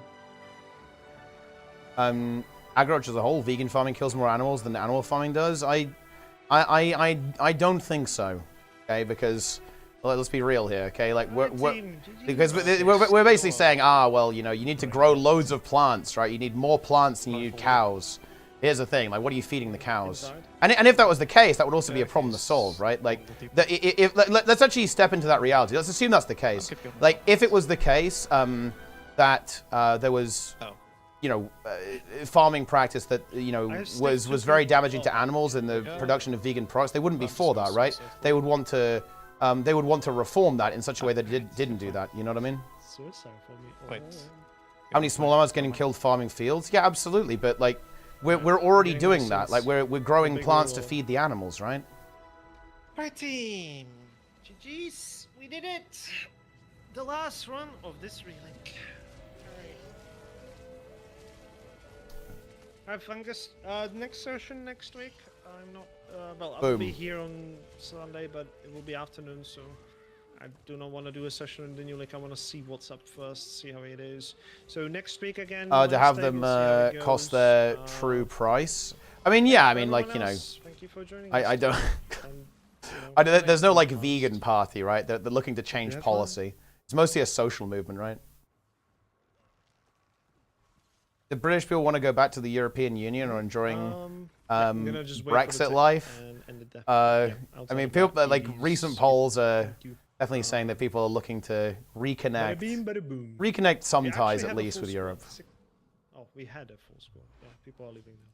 Speaker 1: Agriculture as a whole, vegan farming kills more animals than animal farming does. I don't think so. Okay, because well, let's be real here. Okay, like we're basically saying, well, you know, you need to grow loads of plants, right? You need more plants than you need cows. Here's the thing, like, what are you feeding the cows? And if that was the case, that would also be a problem to solve, right? Like, let's actually step into that reality. Let's assume that's the case. Like, if it was the case that there was, you know, farming practice that, you know, was very damaging to animals in the production of vegan products, they wouldn't be for that, right? They would want to reform that in such a way that it didn't do that. You know what I mean?
Speaker 8: Wait.
Speaker 1: How many small animals getting killed farming fields? Yeah, absolutely. But like. We're already doing that. Like we're growing plants to feed the animals, right?
Speaker 8: Right team. GG's. We did it. The last run of this relink. Alright, Fungus. Next session next week. I'm not well, I'll be here on Sunday, but it will be afternoon, so I do not want to do a session in the new link. I want to see what's up first, see how it is. So next week again.
Speaker 1: To have them cost their true price. I mean, yeah. I mean, like you know,
Speaker 8: thank you for joining
Speaker 1: I don't. There's no like vegan party, right? They're looking to change policy. It's mostly a social movement, right? The British people want to go back to the European Union or enjoying Brexit life. I mean, people like recent polls are. Definitely saying that people are looking to reconnect some ties at least with Europe.
Speaker 8: Oh, we had a full squad. Yeah, people are leaving now.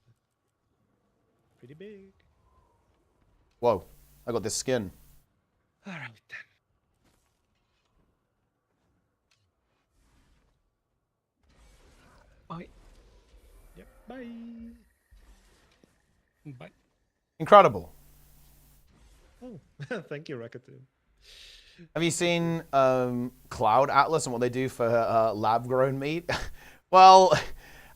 Speaker 8: Pretty big.
Speaker 1: Whoa, I got this skin.
Speaker 8: All right then. Bye. Yep. Bye.
Speaker 10: Bye.
Speaker 1: Incredible.
Speaker 8: Oh, thank you, Rakatoon.
Speaker 1: Have you seen Cloud Atlas and what they do for lab-grown meat? Well,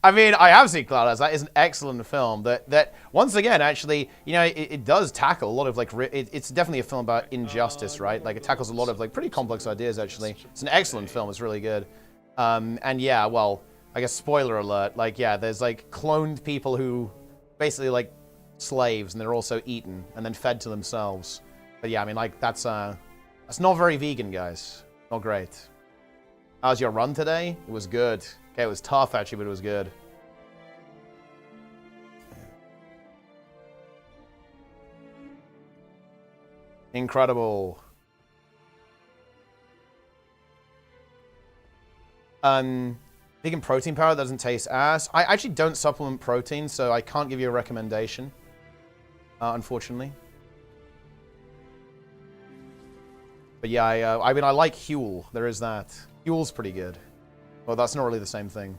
Speaker 1: I mean, I have seen Cloud Atlas. That is an excellent film. That once again, actually, you know, it does tackle a lot of like. It's definitely a film about injustice, right? Like it tackles a lot of like pretty complex ideas. Actually, it's an excellent film. It's really good. And yeah, well, I guess spoiler alert. Like, yeah, there's like cloned people who basically like slaves, and they're also eaten and then fed to themselves. But yeah, I mean, like that's not very vegan, guys. Not great. How's your run today? It was good. Okay, it was tough actually, but it was good. Incredible. Vegan protein powder doesn't taste ass. I actually don't supplement protein, so I can't give you a recommendation, unfortunately. But yeah, I mean, I like Huel. There is that. Huel's pretty good. Well, that's not really the same thing.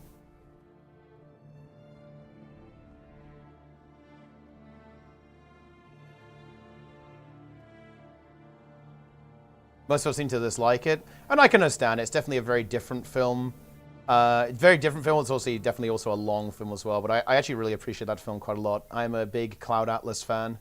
Speaker 1: Most people seem to dislike it, and I can understand it. It's definitely a very different film. Very different film. It's also definitely also a long film as well, but I actually really appreciate that film quite a lot. I'm a big Cloud Atlas fan.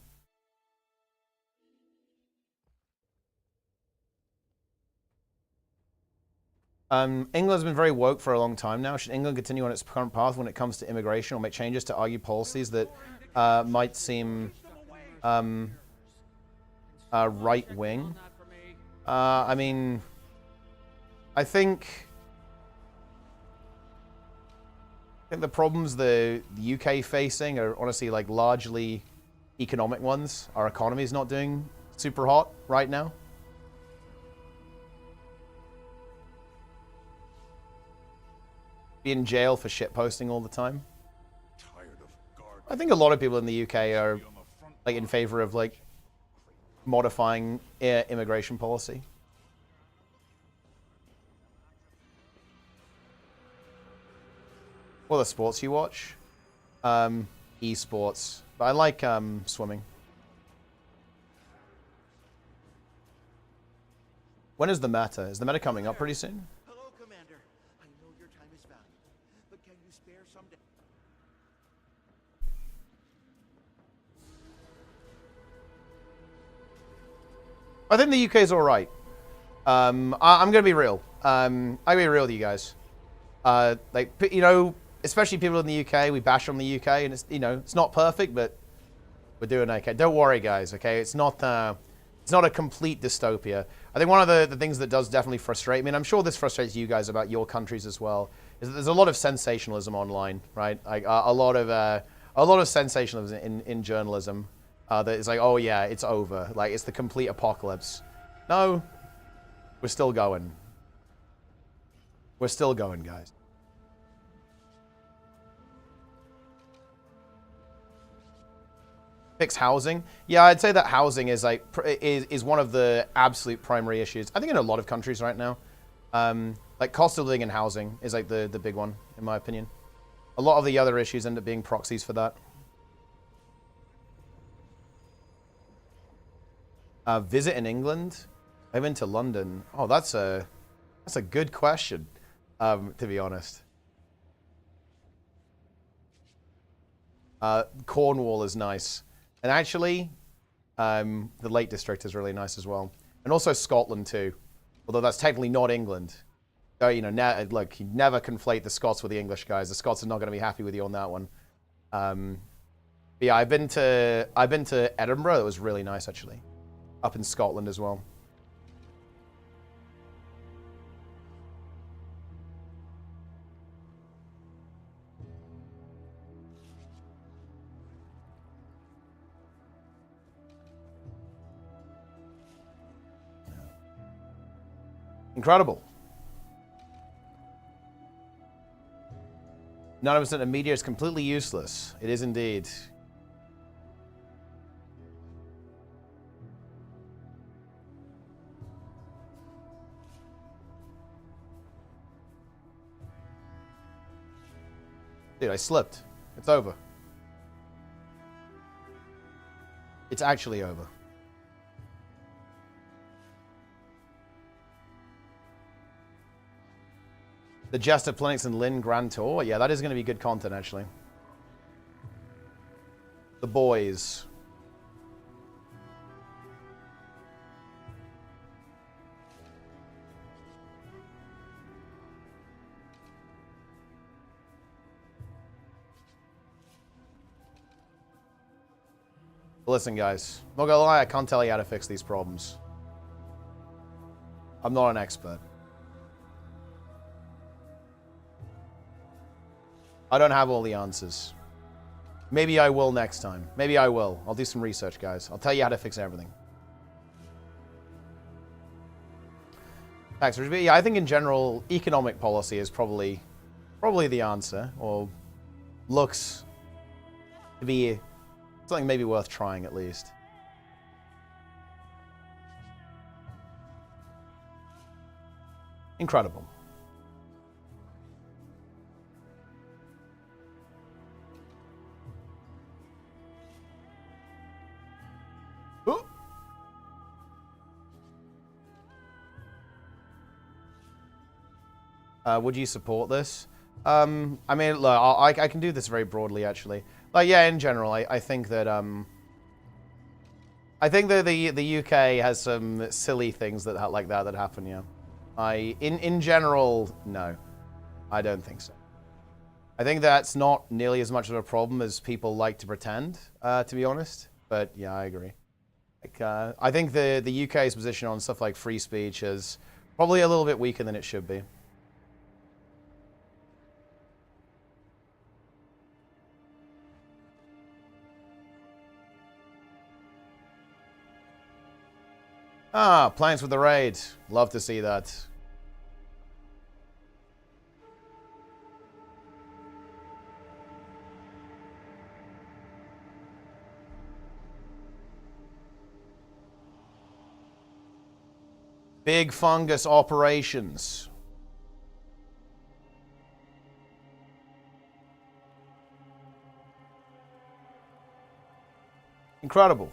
Speaker 1: England's been very woke for a long time now. Should England continue on its current path when it comes to immigration or make changes to argue policies that might seem right-wing? I mean, I think the problems the UK facing are honestly like largely economic ones. Our economy is not doing super hot right now. Be in jail for shitposting all the time. I think a lot of people in the UK are like in favor of like modifying immigration policy. What are the sports you watch? Esports. But I like swimming. When is the meta? Is the meta coming up pretty soon?
Speaker 6: Hello, Commander. I know your time is valuable, but can you spare some day?
Speaker 1: I think the UK is all right. I'm gonna be real. I'm gonna be real with you guys. Like, you know, especially people in the UK, we bash on the UK, and it's, you know, it's not perfect, but we're doing okay. Don't worry, guys. Okay, it's not a complete dystopia. I think one of the things that does definitely frustrate me, and I'm sure this frustrates you guys about your countries as well, is that there's a lot of sensationalism online, right? Like a lot of sensationalism in journalism. That is like, oh yeah, it's over. Like, it's the complete apocalypse. No, we're still going. We're still going, guys. Fix housing. Yeah, I'd say that housing is like is one of the absolute primary issues. I think in a lot of countries right now, like cost of living and housing is like the big one in my opinion. A lot of the other issues end up being proxies for that. Visit in England? I've been to London. Oh, that's a good question, to be honest. Cornwall is nice. And actually, the Lake District is really nice as well. And also Scotland too. Although that's technically not England. So, you know, look, you never conflate the Scots with the English guys. The Scots are not going to be happy with you on that one. But yeah, I've been to Edinburgh. It was really nice actually. Up in Scotland as well. Incredible. 90% of media is completely useless. It is indeed. Dude, I slipped. It's over. It's actually over. The Jester Plinix and Lynn Grand Tour. Yeah, that is going to be good content, actually. The boys. Listen, guys. I'm not gonna lie, I can't tell you how to fix these problems. I'm not an expert. I don't have all the answers. Maybe I will next time. Maybe I will. I'll do some research, guys. I'll tell you how to fix everything. Thanks, Richard. Yeah, I think in general, economic policy is probably the answer, or looks to be something maybe worth trying at least. Incredible. Would you support this? I mean, look, I can do this very broadly, actually. Like, yeah, in general, I think that the UK has some silly things that like that happen. Yeah, in general, no, I don't think so. I think that's not nearly as much of a problem as people like to pretend, to be honest. But yeah, I agree. Like, I think the UK's position on stuff like free speech is probably a little bit weaker than it should be. Ah, plans with the raid. Love to see that. Big fungus operations. Incredible.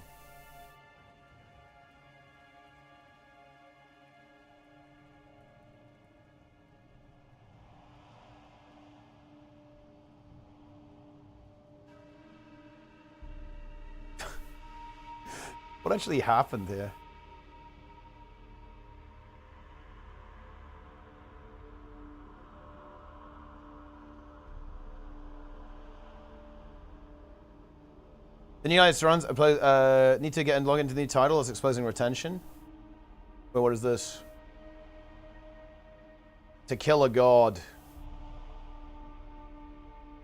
Speaker 1: What actually happened here? The new IS runs need to get and log into the new title as exposing retention. But what is this? To kill a god.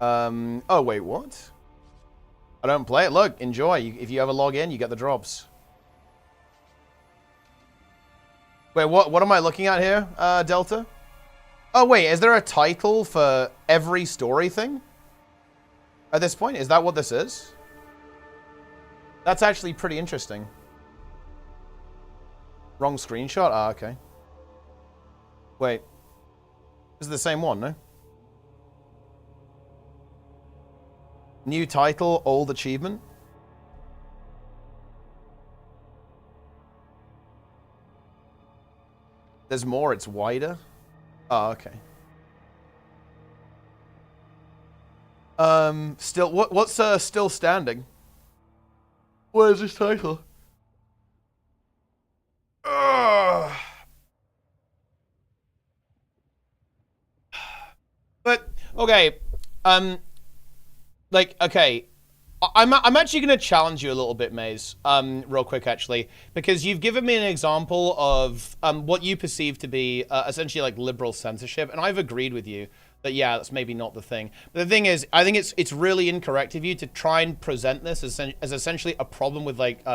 Speaker 1: Oh wait, what? I don't play it. Look, enjoy. If you ever log in, you get the drops. Wait, what am I looking at here, Delta? Oh wait, is there a title for every story thing? At this point, is that what this is? That's actually pretty interesting. Wrong screenshot? Ah, okay. Wait. This is the same one, no? New title, old achievement. There's more, it's wider. Oh, okay. Still, what's still standing? What is this title? But okay, like okay, I'm actually gonna challenge you a little bit, Maze, real quick actually, because you've given me an example of what you perceive to be essentially like liberal censorship, and I've agreed with you that yeah, that's maybe not the thing. But the thing is, I think it's really incorrect of you to try and present this as essentially a problem with like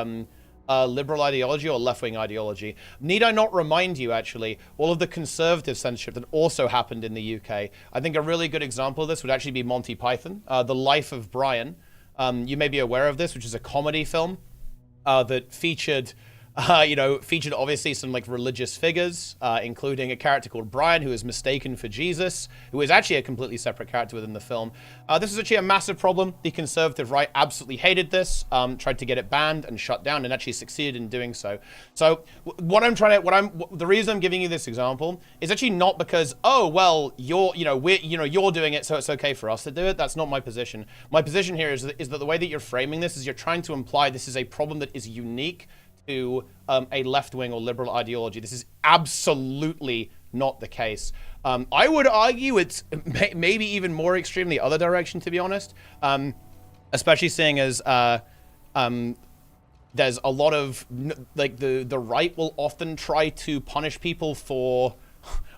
Speaker 1: liberal ideology or left-wing ideology. Need I not remind you, actually, all of the conservative censorship that also happened in the UK? I think a really good example of this would actually be Monty Python, The Life of Brian. You may be aware of this, which is a comedy film that featured featured obviously some like religious figures, including a character called Brian, who is mistaken for Jesus, who is actually a completely separate character within the film. This is actually a massive problem. The conservative right absolutely hated this, tried to get it banned and shut down, and actually succeeded in doing so. So the reason I'm giving you this example is actually not because, oh well, you're doing it, so it's okay for us to do it. That's not my position. My position here is that the way that you're framing this is you're trying to imply this is a problem that is unique to a left-wing or liberal ideology. This is absolutely not the case. I would argue it's maybe even more extreme the other direction, to be honest, especially seeing as there's a lot of, like, the right will often try to punish people for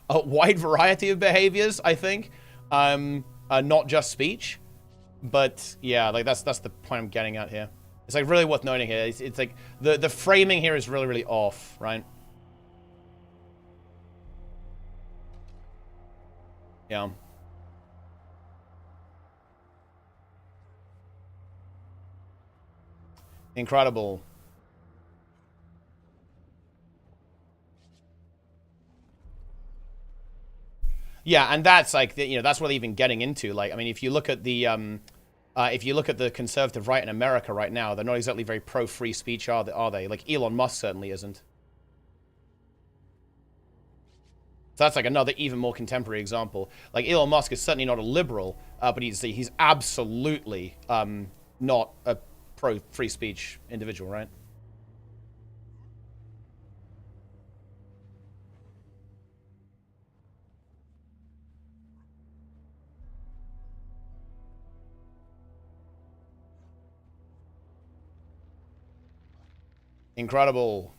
Speaker 1: a wide variety of behaviors, I think, not just speech. But yeah, like that's the point I'm getting at here. It's like really worth noting here. It's like the framing here is really, really off, right? Yeah. Incredible. Yeah, and that's like, that's what they're even getting into. Like, I mean, if you look at the conservative right in America right now, they're not exactly very pro-free speech, are they? Like, Elon Musk certainly isn't. So that's like another even more contemporary example. Like Elon Musk is certainly not a liberal, but he's absolutely not a pro-free speech individual, right? Incredible.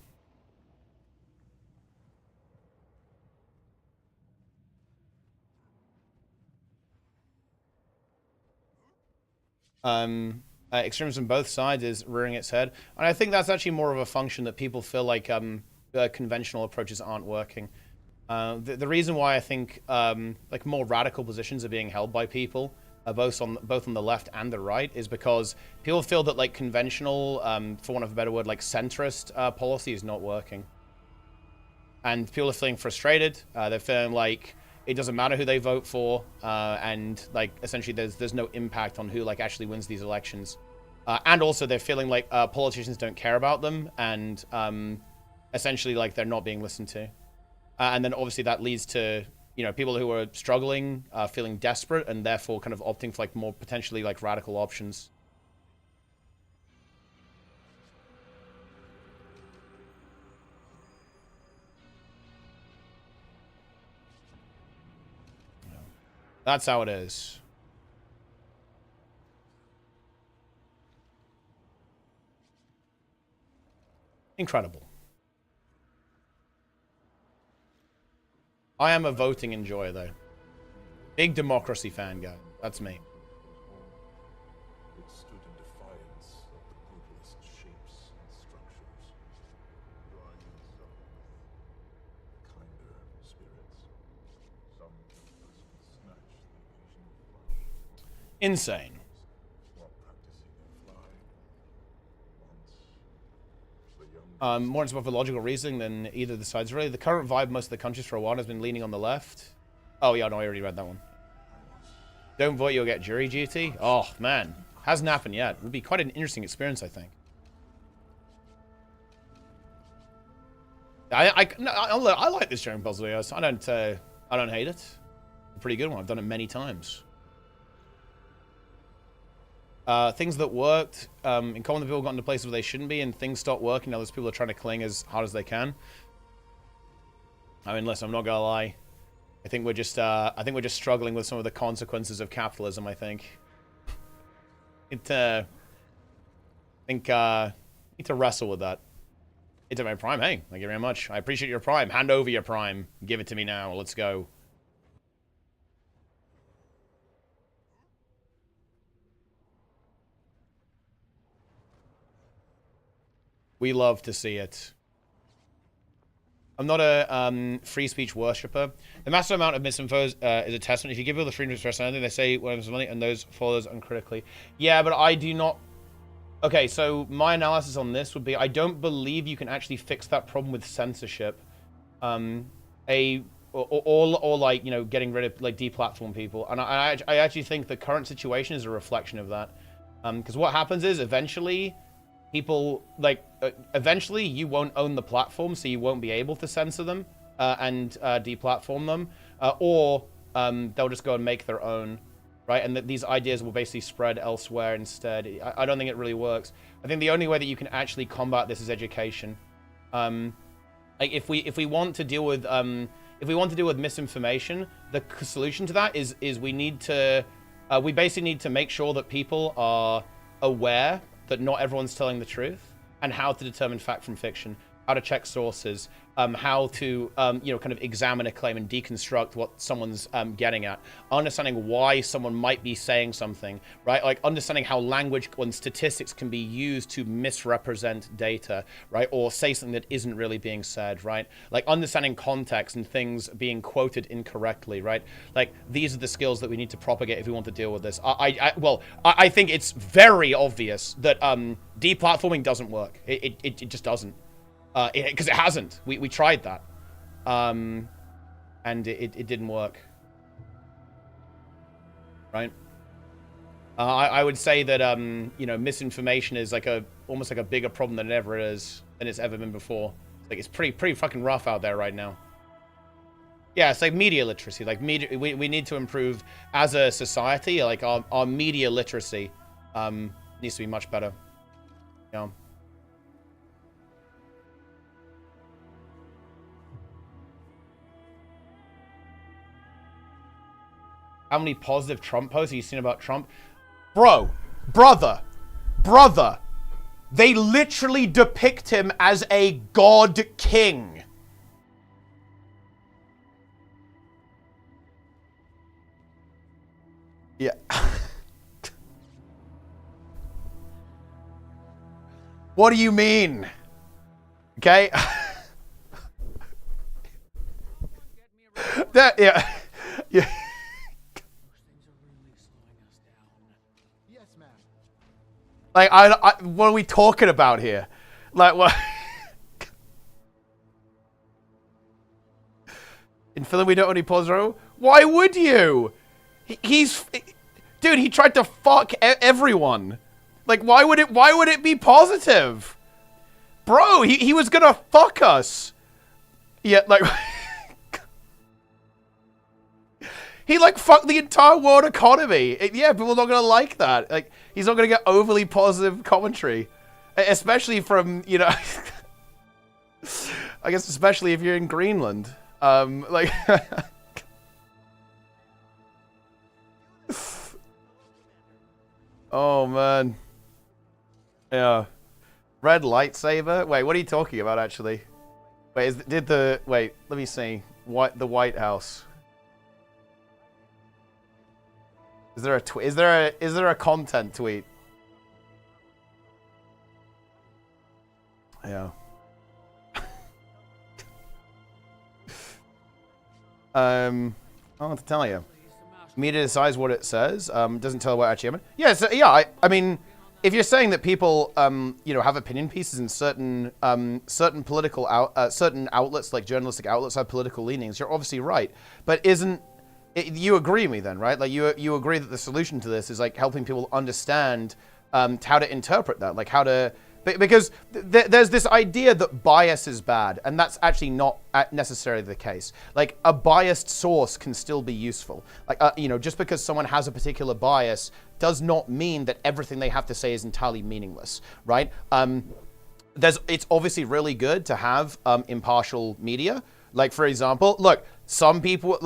Speaker 1: Extremism on both sides is rearing its head, and I think that's actually more of a function that people feel like conventional approaches aren't working. The reason why I think like more radical positions are being held by people, both on the left and the right, is because people feel that like conventional, for want of a better word, like centrist policy is not working, and people are feeling frustrated. They're feeling like it doesn't matter who they vote for, and like essentially there's no impact on who like actually wins these elections, and also they're feeling like politicians don't care about them, and essentially like they're not being listened to, and then obviously that leads to, you know, people who are struggling, feeling desperate, and therefore kind of opting for like more potentially like radical options. That's how it is. Incredible. I am a voting enjoyer, though. Big democracy fan, guy. That's me.
Speaker 3: It stood in defiance of the brutalist shapes and structures, rising some with kinder spirits. Some campers snatch the occasional fly.
Speaker 1: Insane.
Speaker 3: While practicing their fly, once the young
Speaker 1: More into for logical reasoning than either of the sides, really. The current vibe most of the countries for a while has been leaning on the left. Oh, yeah, no, I already read that one. Don't vote, you'll get jury duty. Oh, man. Hasn't happened yet. Would be quite an interesting experience, I think. I like this German puzzle, yes. I don't hate it. It's a pretty good one. I've done it many times. Things that worked, in common, the people got into places where they shouldn't be, and things stopped working. Now those people are trying to cling as hard as they can. I mean, listen, I'm not gonna lie. I think we're just struggling with some of the consequences of capitalism. I think. Need to wrestle with that. Into my prime. Hey, thank you very much. I appreciate your prime. Hand over your prime. Give it to me now. Let's go. We love to see it. I'm not a free speech worshipper. The massive amount of misinfo is a testament. If you give people the freedom to express anything, they say whatever's money, and those follows uncritically. Yeah, but I do not. Okay, so my analysis on this would be: I don't believe you can actually fix that problem with censorship, or like, you know, getting rid of like deplatform people. And I actually think the current situation is a reflection of that. Because what happens is eventually, people like eventually you won't own the platform, so you won't be able to censor them and deplatform them, or they'll just go and make their own, right? And these ideas will basically spread elsewhere instead. I don't think it really works. I think the only way that you can actually combat this is education. Like if we want to deal with misinformation, the solution to that is we need to we basically need to make sure that people are aware that not everyone's telling the truth, and how to determine fact from fiction, how to check sources, how to you know, kind of examine a claim and deconstruct what someone's getting at, understanding why someone might be saying something, right? Like understanding how language and statistics can be used to misrepresent data, right? Or say something that isn't really being said, right? Like understanding context and things being quoted incorrectly, right? Like these are the skills that we need to propagate if we want to deal with this. I think it's very obvious that deplatforming doesn't work. It just doesn't. Because it hasn't. We tried that. And it didn't work. Right? I would say that, you know, misinformation is like almost like a bigger problem than it's ever been before. Like it's pretty fucking rough out there right now. Yeah, it's like media literacy. Like media, we need to improve as a society. Like our media literacy needs to be much better. Yeah. How many positive Trump posts have you seen about Trump? Bro, brother, they literally depict him as a god king. Yeah. What do you mean? Okay. That, yeah. Yeah. Like, what are we talking about here? Like, what? In Philly, we don't only pause row. Why would you? Dude, he tried to fuck everyone. Like, why would it be positive? Bro, he was gonna fuck us. Yeah, like... He, like, fucked the entire world economy. Yeah, people are not gonna like that. Like, he's not gonna get overly positive commentary. Especially from, you know... I guess especially if you're in Greenland. Like... Oh, man. Yeah. Red lightsaber? Wait, what are you talking about, actually? Wait, wait, let me see. The White House. Is there a is there a content tweet? Yeah. I want to tell you. Media decides what it says. Doesn't tell what actually happened. Yeah, so, yeah. I mean, if you're saying that people, you know, have opinion pieces in certain certain outlets, like journalistic outlets, have political leanings, you're obviously right. But you agree with me then, right? Like you agree that the solution to this is like helping people understand how to interpret that, like how to, because there's this idea that bias is bad, and that's actually not necessarily the case. Like a biased source can still be useful. Like you know, just because someone has a particular bias does not mean that everything they have to say is entirely meaningless, right? It's obviously really good to have impartial media. Like for example, look, some people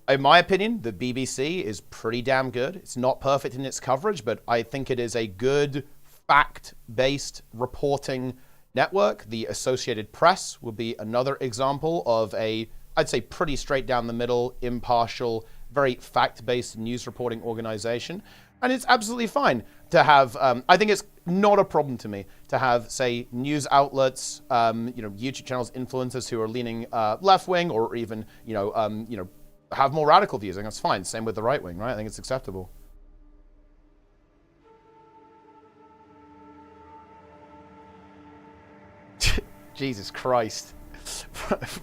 Speaker 1: in my opinion, the BBC is pretty damn good. It's not perfect in its coverage, but I think it is a good fact-based reporting network. The Associated Press would be another example of I'd say pretty straight down the middle, impartial, very fact-based news reporting organization. And it's absolutely fine to have, I think it's not a problem to me to have, say, news outlets, you know, YouTube channels, influencers who are leaning left-wing or even, you know, have more radical views. I think that's fine. Same with the right wing, right? I think it's acceptable. Jesus Christ.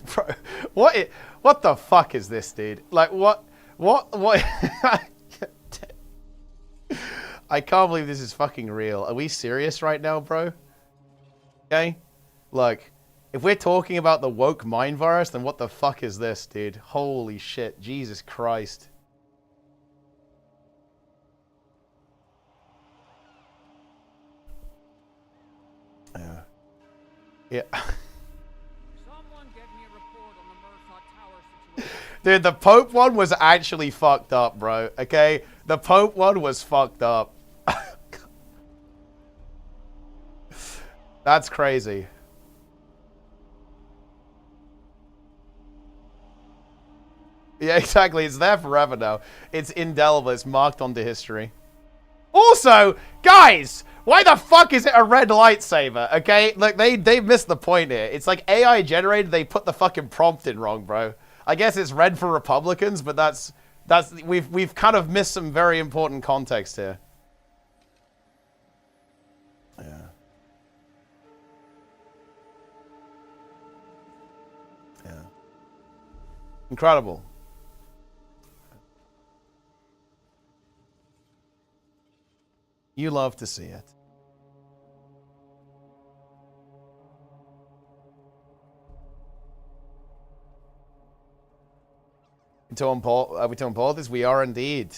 Speaker 1: Bro, what the fuck is this, dude? Like, what? I can't believe this is fucking real. Are we serious right now, bro? Okay? Look. If we're talking about the woke mind virus, then what the fuck is this, dude? Holy shit. Jesus Christ. Yeah. Yeah.
Speaker 2: Someone get me a report on the Murtaugh Tower situation.
Speaker 1: Dude, the Pope one was actually fucked up, bro. Okay? The Pope one was fucked up. That's crazy. Yeah, exactly. It's there forever now. It's indelible. It's marked onto history. Also, guys, why the fuck is it a red lightsaber? Okay, look, they missed the point here. It's like AI generated. They put the fucking prompt in wrong, bro. I guess it's red for Republicans, but we've kind of missed some very important context here. Yeah. Yeah. Incredible. You love to see it. To import this, we are indeed.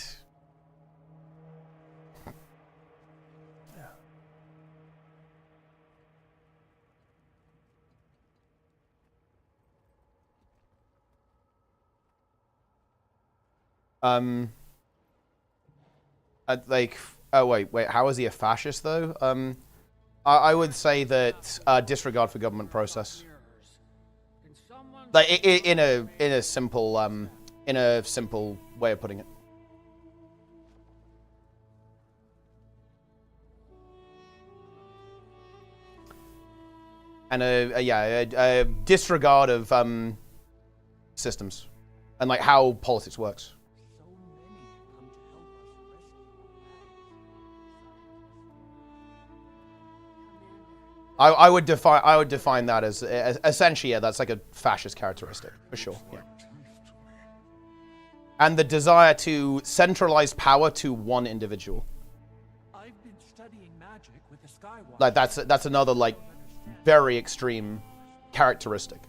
Speaker 1: Like, oh wait, how is he a fascist though? I would say that disregard for government process. Like in a simple way of putting it. And a disregard of systems and like how politics works. I would define that as essentially, yeah, that's like a fascist characteristic for sure. Yeah. And the desire to centralize power to one individual.
Speaker 6: I've been studying magic with the Skywatch.
Speaker 1: Like that's another like very extreme characteristic.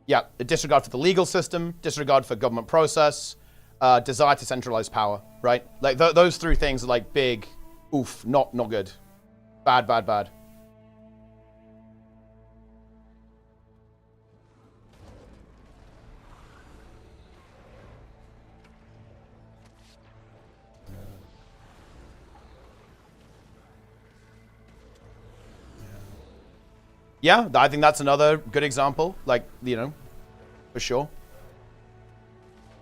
Speaker 1: Yeah, a disregard for the legal system, disregard for government process, desire to centralize power. Right, like those three things are like big, oof, not good. Bad, bad, bad. Yeah, I think that's another good example. Like, you know, for sure.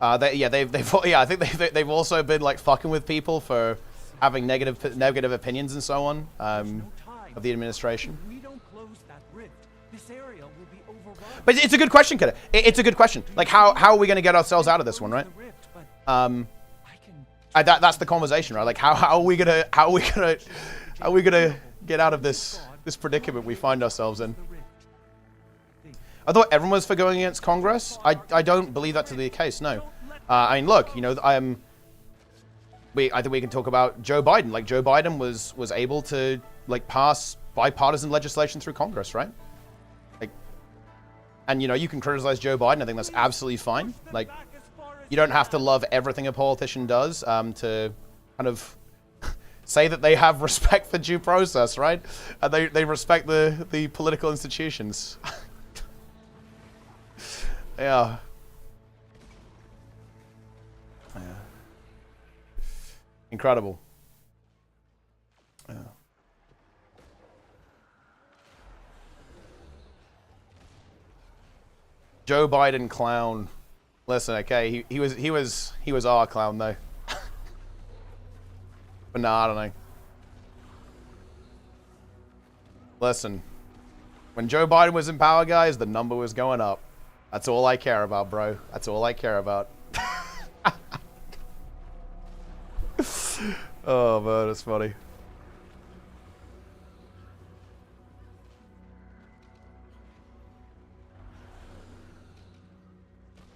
Speaker 1: I think they've also been like fucking with people for having negative opinions and so on of the administration.
Speaker 6: If we don't close that rift, this area will be overrun.
Speaker 1: But it's a good question, Kidda. It's a good question. Like, how are we going to get ourselves out of this one, right? That's the conversation, right? Like, how are we gonna get out of this predicament we find ourselves in? I thought everyone was for going against Congress. I don't believe that to be the case. No. I mean, look, you know, I think we can talk about Joe Biden. Like, Joe Biden was able to like pass bipartisan legislation through Congress, right? Like, and you know, you can criticize Joe Biden. I think that's absolutely fine. Like, you don't have to love everything a politician does to kind of say that they have respect for due process, right? And they respect the political institutions. Yeah. Yeah. Incredible. Yeah. Joe Biden clown. Listen, okay, he was our clown though. But nah, I don't know. Listen, when Joe Biden was in power, guys, the number was going up. That's all I care about, bro. That's all I care about. Oh man, that's funny.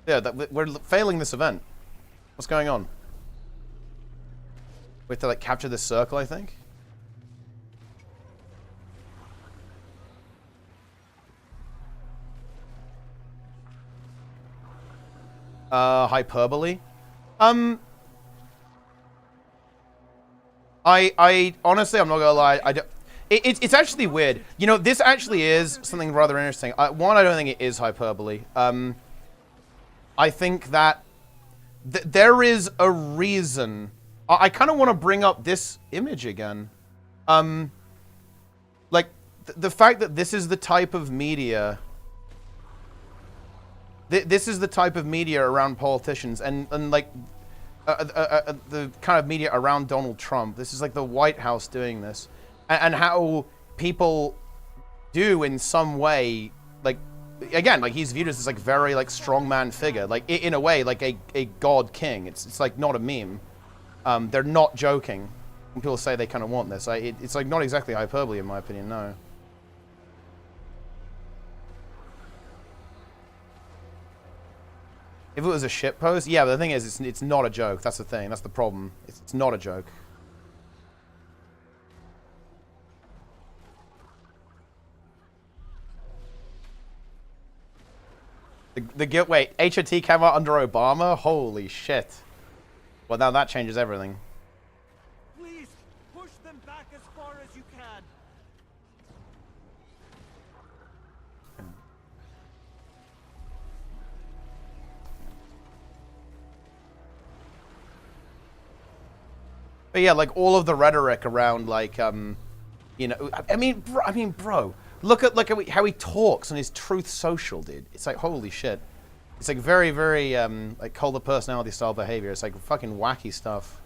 Speaker 1: Yeah, we're failing this event. What's going on? We have to like capture this circle, I think. Hyperbole. I honestly, I'm not gonna lie. It's actually weird. You know, this actually is something rather interesting. One, I don't think it is hyperbole. I think that there is a reason. I kind of want to bring up this image again. Like the fact that this is the type of media. This is the type of media around politicians and like the kind of media around Donald Trump. This is like the White House doing this, and how people do in some way, like, again, like he's viewed as this like very like strongman figure, like in a way like a god king. It's like not a meme. They're not joking when people say they kind of want this. It's like not exactly hyperbole in my opinion, no. If it was a shit post, yeah, but the thing is, it's not a joke. That's the thing. That's the problem. It's not a joke. Wait, HOT came out under Obama? Holy shit. Well, now that changes everything.
Speaker 6: Please, push them back as far as you can.
Speaker 1: But yeah, like all of the rhetoric around, like, you know, I mean, bro, look at how he talks on his Truth Social, dude. It's like, holy shit. It's like very, very, like cult of personality style behavior. It's like fucking wacky stuff.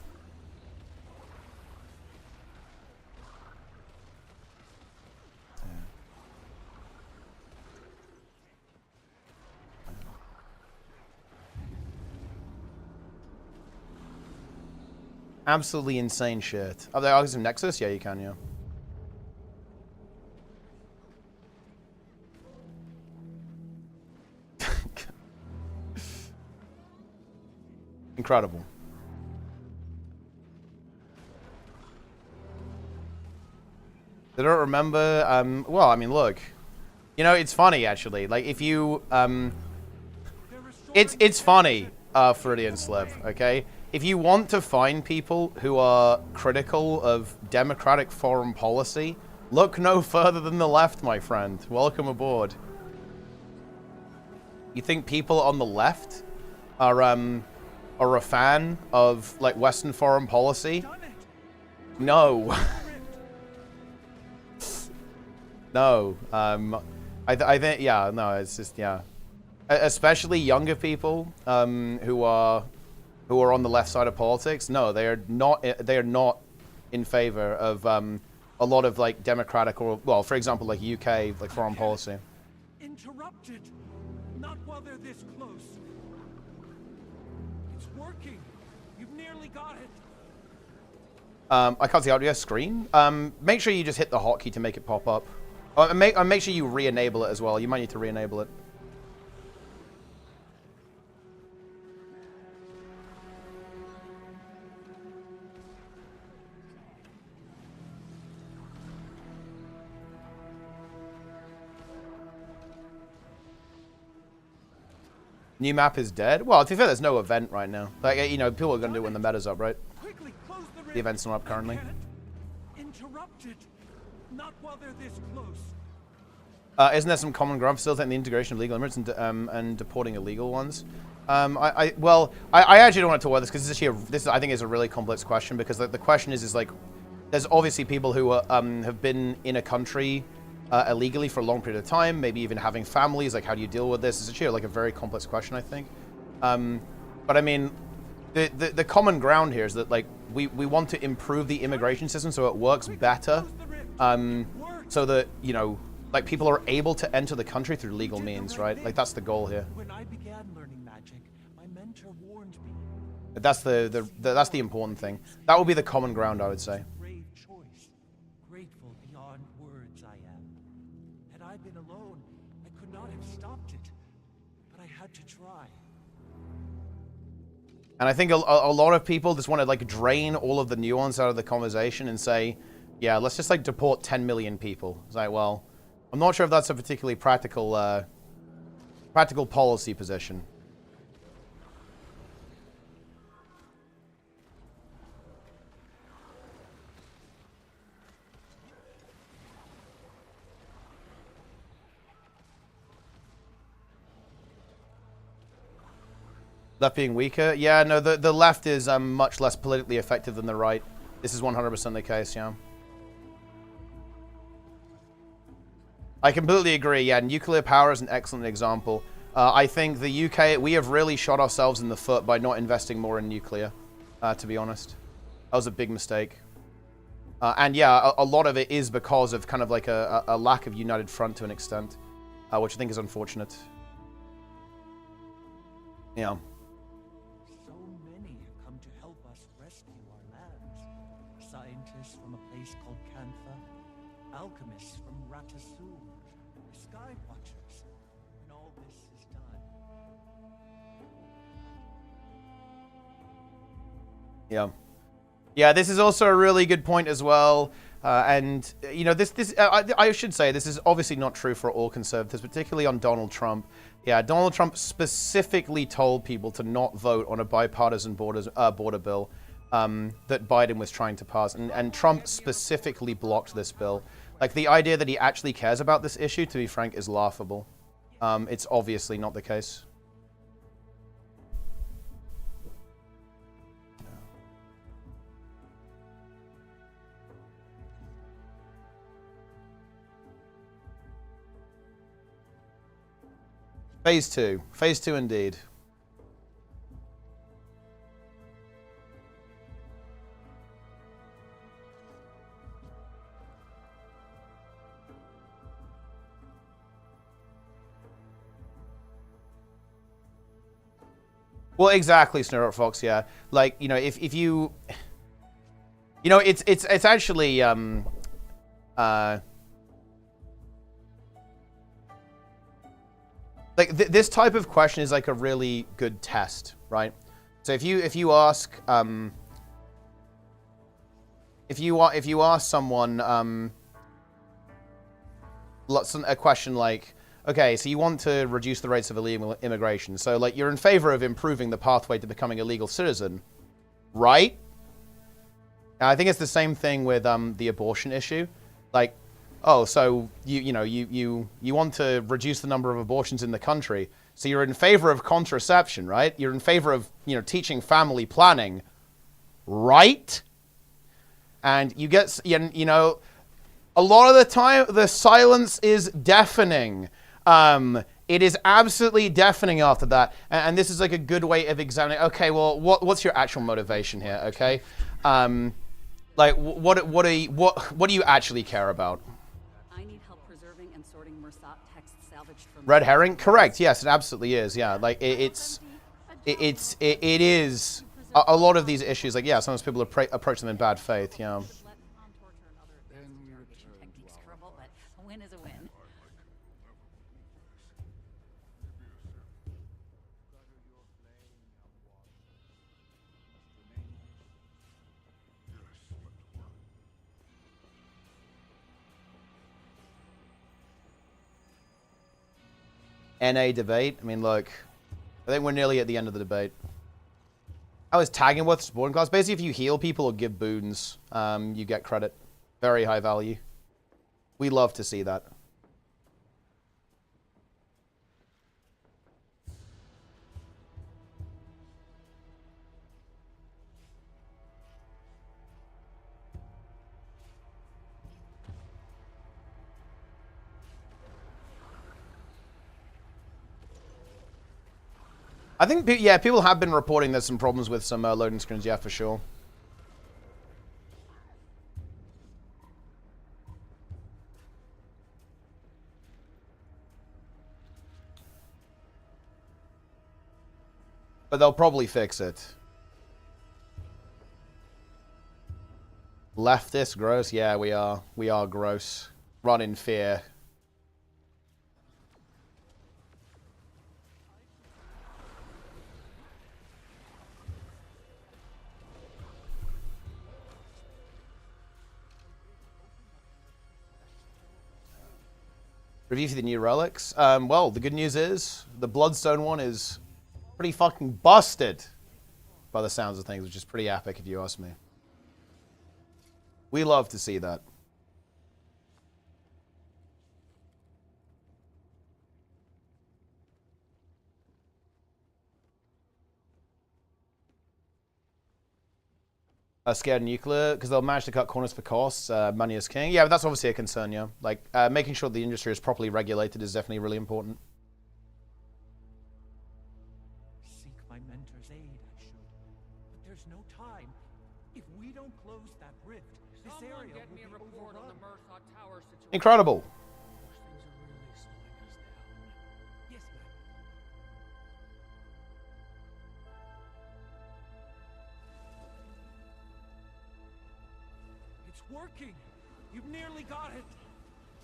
Speaker 1: Absolutely insane shit. Are there arguments of Nexus? Yeah, you can, yeah. Incredible. I don't remember, well, I mean, look. You know, it's funny, actually. Like, if you, it's funny, Freudian slip, okay? If you want to find people who are critical of democratic foreign policy, look no further than the left, my friend. Welcome aboard. You think people on the left are a fan of, like, Western foreign policy? No. No. I think, yeah, no, it's just, yeah. Especially younger people who are on the left side of politics. No, they are not in favor of a lot of, like, democratic or, well, for example, like UK, like, foreign policy.
Speaker 6: Interrupted. Not while they're this close. It's working. You've nearly got it.
Speaker 1: I can't see how to do screen. Make sure you just hit the hotkey to make it pop up. And make sure you re-enable it as well. You might need to re-enable it. New map is dead? Well, to be fair, there's no event right now. Like, you know, people are going to do it when the meta's up, right? The event's not up currently.
Speaker 6: Interrupted. Not while they're this close.
Speaker 1: Isn't there some common ground facilitating the integration of legal immigrants and deporting illegal ones? I actually don't want to talk about this because this I think is a really complex question, because the question is like, there's obviously people who are, have been in a country illegally for a long period of time, maybe even having families. Like, how do you deal with this? It's actually like a very complex question, I think. But I mean, the common ground here is that, like, we want to improve the immigration system so it works better, so that, you know, like, people are able to enter the country through legal means, right? Like, that's the goal here.
Speaker 6: When I began learning magic, my mentor warned me.
Speaker 1: That's the important thing. That would be the common ground, I would say.
Speaker 6: Brave choice. Grateful beyond words I am. Had I been alone, I could not have stopped it. But I had to try.
Speaker 1: And I think a lot of people just want to, like, drain all of the nuance out of the conversation and say, yeah, let's just, like, deport 10 million people. It's like, well, I'm not sure if that's a particularly practical policy position. Left being weaker? Yeah, no, the left is much less politically effective than the right. This is 100% the case, yeah. I completely agree, yeah. Nuclear power is an excellent example. I think the UK, we have really shot ourselves in the foot by not investing more in nuclear, to be honest. That was a big mistake. And yeah, a lot of it is because of kind of like a lack of united front to an extent, which I think is unfortunate. Yeah.
Speaker 6: So many have come to help us rescue our lands. Scientists from a place called Cantha, alchemists from Ratasu, sky watchers, and all this is done.
Speaker 1: Yeah. Yeah, this is also a really good point as well. And, you know, I should say this is obviously not true for all conservatives, particularly on Donald Trump. Yeah, Donald Trump specifically told people to not vote on a bipartisan border bill that Biden was trying to pass. And Trump specifically blocked this bill. Like, the idea that he actually cares about this issue, to be frank, is laughable. It's obviously not the case. Phase 2. Phase 2 indeed. Well, exactly, Snurrot Fox, yeah. Like, you know, if you... You know, it's actually, like, this type of question is like a really good test, right? So if you ask, if you ask someone, a question like, okay, so you want to reduce the rates of illegal immigration. So, like, you're in favor of improving the pathway to becoming a legal citizen, right? And I think it's the same thing with the abortion issue. Like, oh, so you want to reduce the number of abortions in the country. So you're in favor of contraception, right? You're in favor of, you know, teaching family planning, right? And you get, you know, a lot of the time the silence is deafening. It is absolutely deafening after that. And this is like a good way of examining, okay, well, what's your actual motivation here, okay? Like, what do you actually care about?
Speaker 14: I need help preserving and sorting Mersat text salvaged from
Speaker 1: Red herring? Correct. Yes, it absolutely is. Yeah, like it is. A lot of these issues, like, yeah, sometimes people approach them in bad faith. Yeah. NA debate. I mean, look, I think we're nearly at the end of the debate. How is tagging worth supporting class? Basically, if you heal people or give boons, you get credit. Very high value. We love to see that. I think, yeah, people have been reporting there's some problems with some loading screens, yeah, for sure. But they'll probably fix it. Leftist gross? Yeah, we are. We are gross. Run in fear. Review for the new relics. Well, the good news is the Bloodstone one is pretty fucking busted by the sounds of things, which is pretty epic if you ask me. We love to see that. Scared nuclear because they'll manage to cut corners for costs. Money is king. Yeah, but that's obviously a concern. Yeah, like making sure the industry is properly regulated is definitely really important.
Speaker 6: Seek my mentor's aid, I should, but there's no time. If we don't close that rift, this area will be overrun.
Speaker 1: Incredible.
Speaker 6: Working. You've nearly got it.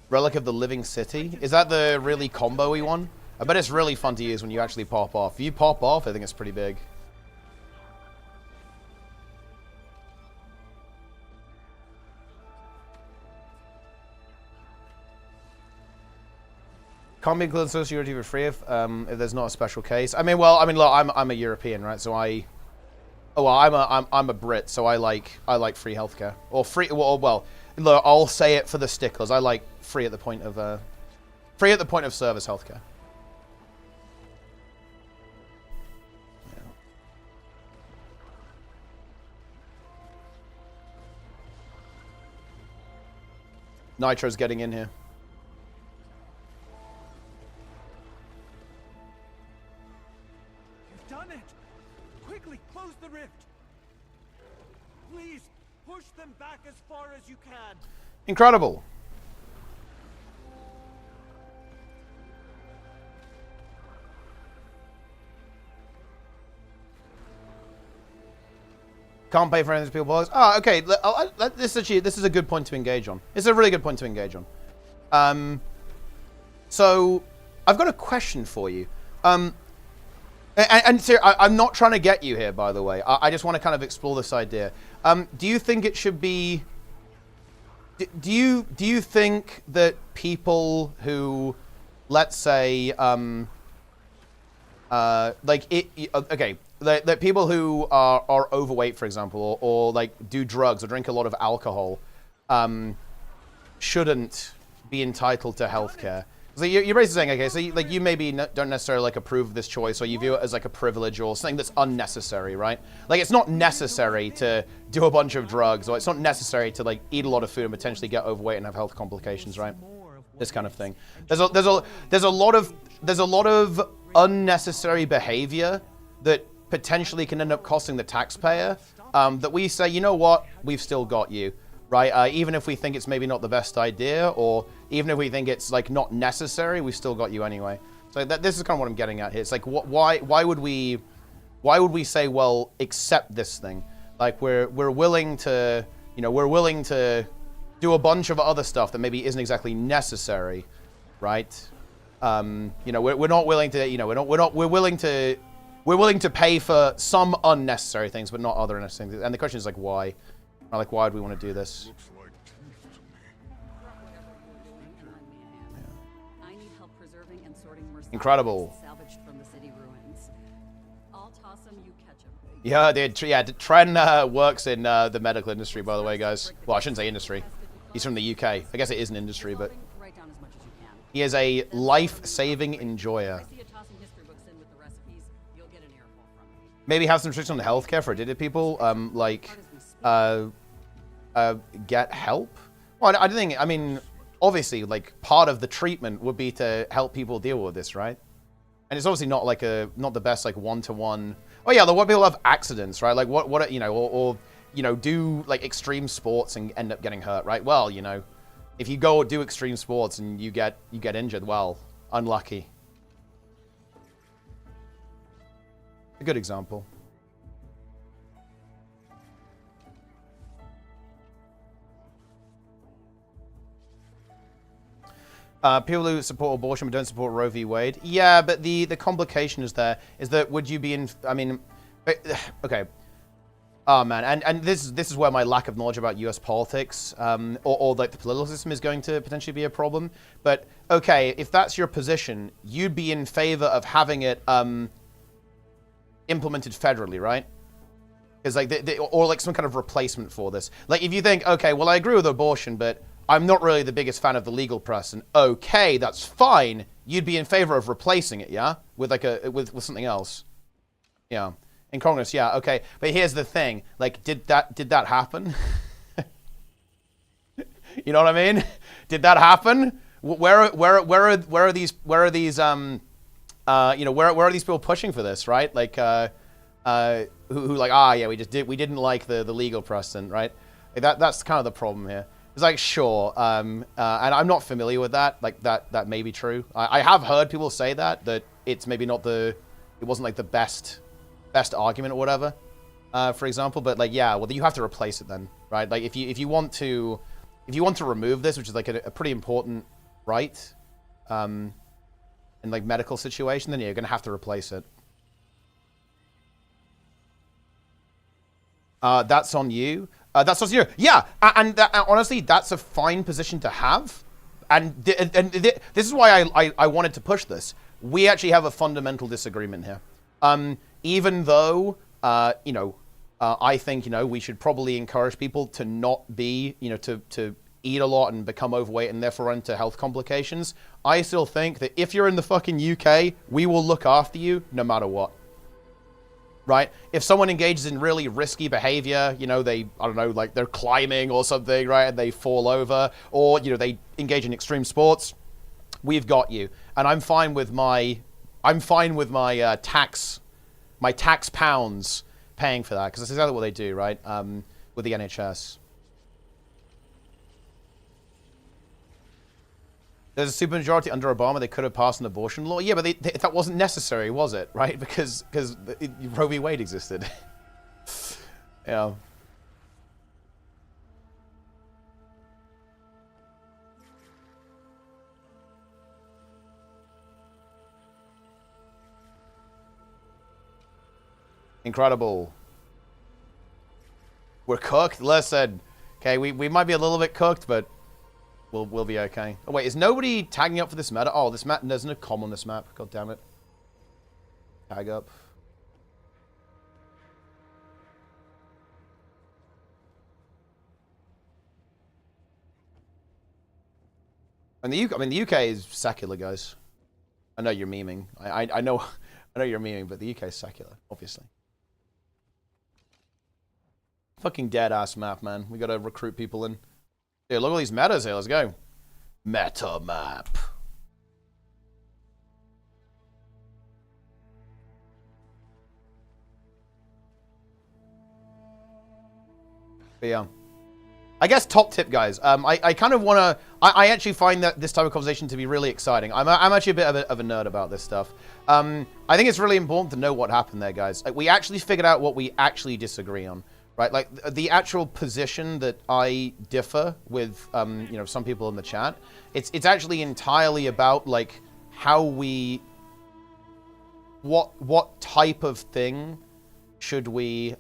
Speaker 1: Relic of the Living City. Is that the really combo-y one? I bet it's really fun to use when you actually pop off. If you pop off, I think it's pretty big. Can't be included Social Security for free if there's not a special case. I mean, well, I mean, look, I'm a European, right? So I'm a Brit, so I like free healthcare or free. Well, look, I'll say it for the sticklers. I like free at the point of service healthcare. Nitro's getting in here.
Speaker 6: You've done it! Quickly, close the rift! Please, push them back as far as you can!
Speaker 1: Incredible! Can't pay for anything to people policy. Oh, okay. This is a good point to engage on. It's a really good point to engage on. So I've got a question for you. And so I'm not trying to get you here, by the way. I just want to kind of explore this idea. Do you think it should be? Do you think that people who, let's say, okay. That people who are overweight, for example, or like do drugs or drink a lot of alcohol, shouldn't be entitled to healthcare. So you're basically saying, okay, so you maybe don't necessarily like approve of this choice, or you view it as like a privilege or something that's unnecessary, right? Like it's not necessary to do a bunch of drugs, or it's not necessary to like eat a lot of food and potentially get overweight and have health complications, right? This kind of thing. There's a lot of unnecessary behavior that potentially can end up costing the taxpayer, that we say, you know what, we've still got you, right? Even if we think it's maybe not the best idea, or even if we think it's like not necessary, we still got you anyway. So this is kind of what I'm getting at here. It's like, why would we say, well, accept this thing? Like we're willing to, you know, we're willing to do a bunch of other stuff that maybe isn't exactly necessary, right? You know, we're not willing to, you know, we're willing to pay for some unnecessary things, but not other unnecessary things. And the question is like, why? Like, why do we want to do this?
Speaker 14: I need help preserving and sorting
Speaker 1: Incredible.
Speaker 14: salvaged from the city ruins. I'll toss them, you catch them.
Speaker 1: Yeah, Tren works in the medical industry, by the way, guys. Well, I shouldn't say industry. He's from the UK. I guess it is an industry, but he is a life-saving enjoyer. Maybe have some restrictions on healthcare for addicted people, get help. Well, I don't think. I mean, obviously, like part of the treatment would be to help people deal with this, right? And it's obviously not like not the best like one-to-one. Oh yeah, what people have accidents, right? Like what you know, or you know, do like extreme sports and end up getting hurt, right? Well, you know, if you go do extreme sports and you get injured, well, unlucky. A good example. People who support abortion but don't support Roe v. Wade. Yeah, but the complication is that would you be in? I mean, okay. Oh man, and this is where my lack of knowledge about U.S. politics or like the political system is going to potentially be a problem. But okay, if that's your position, you'd be in favor of having it implemented federally, right? Because like or like some kind of replacement for this. Like if you think, okay, well I agree with abortion, but I'm not really the biggest fan of the legal press, and okay, that's fine. You'd be in favor of replacing it, yeah, with like with something else, yeah. In Congress, yeah, okay. But here's the thing: like, did that happen? You know what I mean? Did that happen? Where are these you know, where are these people pushing for this, right? Like, who like, yeah, we didn't like the legal precedent, right? Like that's kind of the problem here. It's like, sure, and I'm not familiar with that. Like that may be true. I have heard people say that it's maybe not it wasn't like the best argument or whatever, for example. But like, yeah, well, you have to replace it then, right? Like if you want to remove this, which is like a pretty important right, in like medical situation, then you're gonna have to replace it. That's on you. That's on you. Yeah, and honestly, that's a fine position to have. this is why I wanted to push this. We actually have a fundamental disagreement here. Even though, you know, I think, you know, we should probably encourage people to not be, you know, to eat a lot and become overweight and therefore run into health complications. I still think that if you're in the fucking UK, we will look after you no matter what. Right? If someone engages in really risky behavior, you know, I don't know, like they're climbing or something, right, and they fall over, or, you know, they engage in extreme sports, we've got you. And I'm fine with my tax pounds paying for that, because that's exactly what they do, right, with the NHS. There's a supermajority under Obama. They could have passed an abortion law. Yeah, but that wasn't necessary, was it? Right? Because Roe v. Wade existed. Yeah. Incredible. We're cooked. Listen, okay, we might be a little bit cooked, but we'll be okay. Oh wait, is nobody tagging up for this meta? Oh, this map, there's no comm on this map. God damn it. Tag up. And the UK, I mean, the UK is secular, guys. I know you're memeing. I know you're memeing, but the UK is secular, obviously. Fucking dead ass map, man. We gotta recruit people in. Dude, look at all these metas here. Let's go. Meta map. But yeah. I guess top tip, guys. I kind of want to... I actually find that this type of conversation to be really exciting. I'm actually a bit of a nerd about this stuff. I think it's really important to know what happened there, guys. Like, we actually figured out what we actually disagree on. Right, like the actual position that I differ with, you know, some people in the chat. It's actually entirely about like how we, what type of thing should we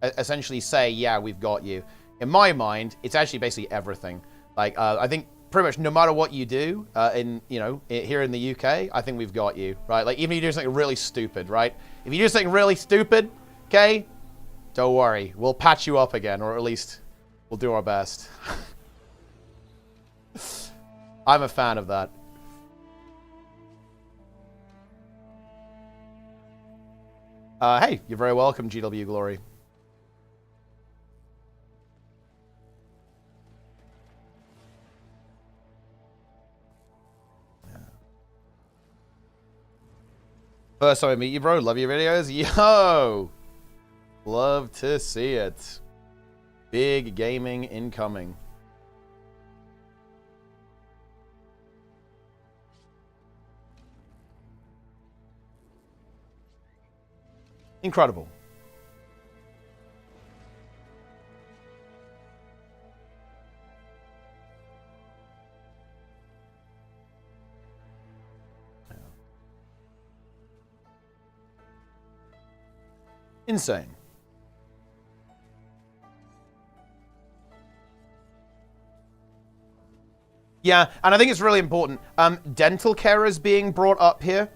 Speaker 1: essentially say? Yeah, we've got you. In my mind, it's actually basically everything. Like I think pretty much no matter what you do here in the UK, I think we've got you. Right, like even if you do something really stupid, right? If you do something really stupid, okay. Don't worry, we'll patch you up again, or at least we'll do our best. I'm a fan of that. Hey, you're very welcome, GW Glory. Yeah. First time I meet you, bro. Love your videos. Yo! Love to see it. Big gaming incoming. Incredible. Insane. Yeah, and I think it's really important. Dental care is being brought up here.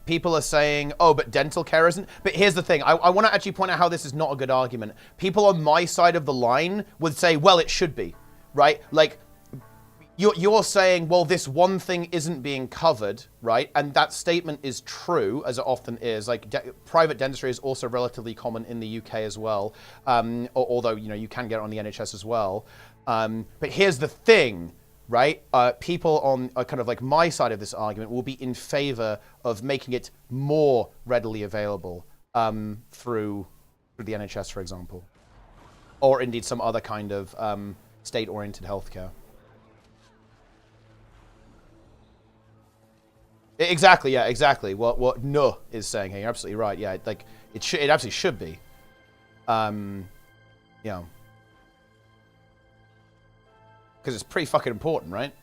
Speaker 1: People are saying, oh, but dental care isn't. But here's the thing. I want to actually point out how this is not a good argument. People on my side of the line would say, well, it should be, right? Like, you're saying, well, this one thing isn't being covered, right? And that statement is true, as it often is. Like, private dentistry is also relatively common in the UK as well. Although, you know, you can get it on the NHS as well. But here's the thing. Right? People on kind of like my side of this argument will be in favor of making it more readily available through the NHS, for example. Or indeed some other kind of state-oriented healthcare. Exactly, yeah, exactly. What No is saying here, you're absolutely right. Yeah, like it absolutely should be. Yeah. Because it's pretty fucking important, right?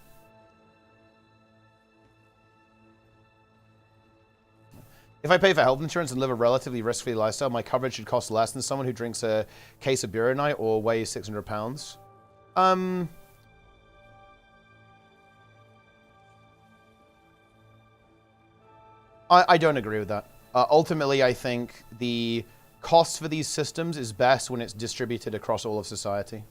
Speaker 1: If I pay for health insurance and live a relatively risk-free lifestyle, my coverage should cost less than someone who drinks a case of beer a night or weighs 600 pounds. I don't agree with that. Ultimately, I think the cost for these systems is best when it's distributed across all of society.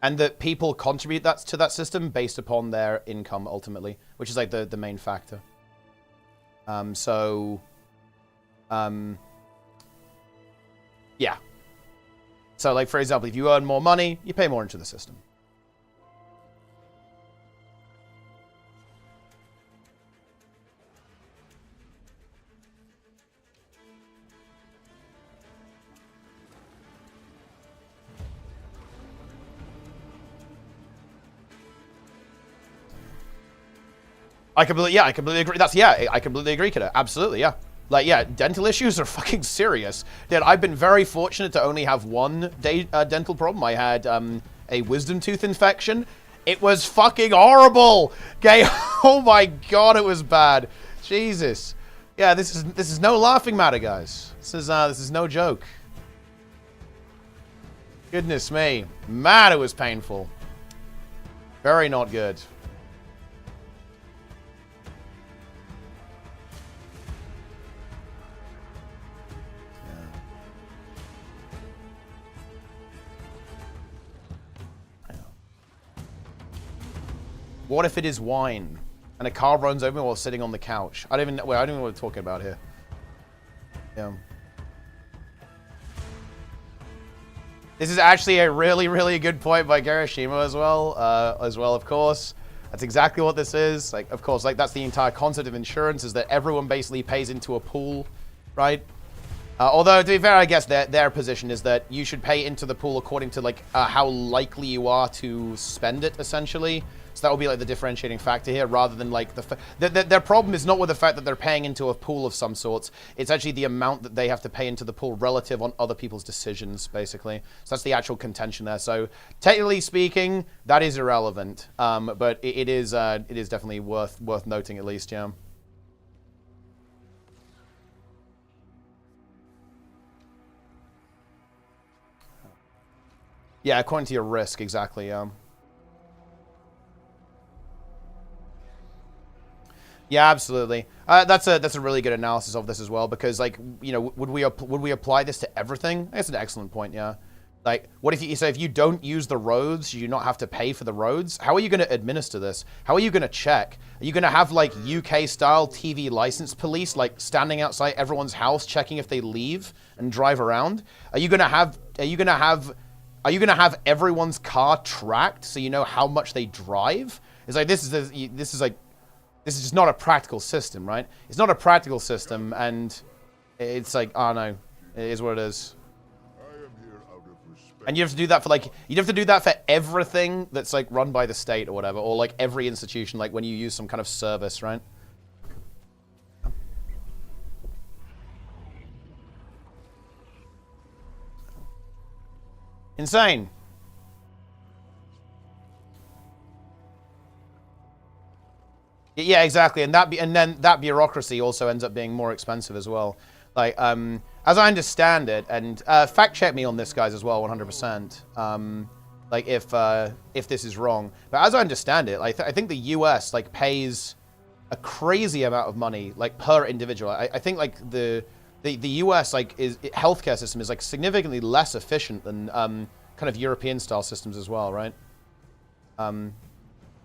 Speaker 1: And that people contribute to that system based upon their income, ultimately, which is like the main factor. Yeah. So, like, for example, if you earn more money, you pay more into the system. I completely agree. I completely agree, kiddo. Absolutely, yeah. Like, yeah, dental issues are fucking serious. Dude, I've been very fortunate to only have one dental problem. I had a wisdom tooth infection. It was fucking horrible. Okay, oh my god, it was bad. Jesus. Yeah, this is no laughing matter, guys. This is no joke. Goodness me, man, it was painful. Very not good. What if it is wine and a car runs over me while sitting on the couch? I don't even know what we're talking about here. Yeah. This is actually a really, really good point by Garashima as well, of course. That's exactly what this is. Like, of course, like that's the entire concept of insurance, is that everyone basically pays into a pool, right? Although, to be fair, I guess their position is that you should pay into the pool according to like how likely you are to spend it, essentially. So that will be like the differentiating factor here, rather than like their problem is not with the fact that they're paying into a pool of some sorts. It's actually the amount that they have to pay into the pool relative on other people's decisions, basically. So that's the actual contention there. So technically speaking, that is irrelevant, but it is definitely worth noting at least, yeah. Yeah, according to your risk, exactly, yeah. Yeah, absolutely. That's a really good analysis of this as well, because like, you know, would we apply this to everything? That's an excellent point, yeah. Like, what if if you don't use the roads, you do not have to pay for the roads? How are you going to administer this? How are you going to check? Are you going to have like UK-style TV license police like standing outside everyone's house checking if they leave and drive around? Are you going to have everyone's car tracked so you know how much they drive? It's like this is just not a practical system, right? It's not a practical system, and it's like, I don't know, it is what it is. And you have to do that for everything that's like run by the state or whatever, or like every institution, like when you use some kind of service, right? Insane. Yeah, exactly, and then that bureaucracy also ends up being more expensive as well. Like, as I understand it, and fact check me on this, guys, as well, 100%. Like, if this is wrong, but as I understand it, I think the U.S. like pays a crazy amount of money like per individual. I think like the U.S. like healthcare system is like significantly less efficient than kind of European style systems as well, right?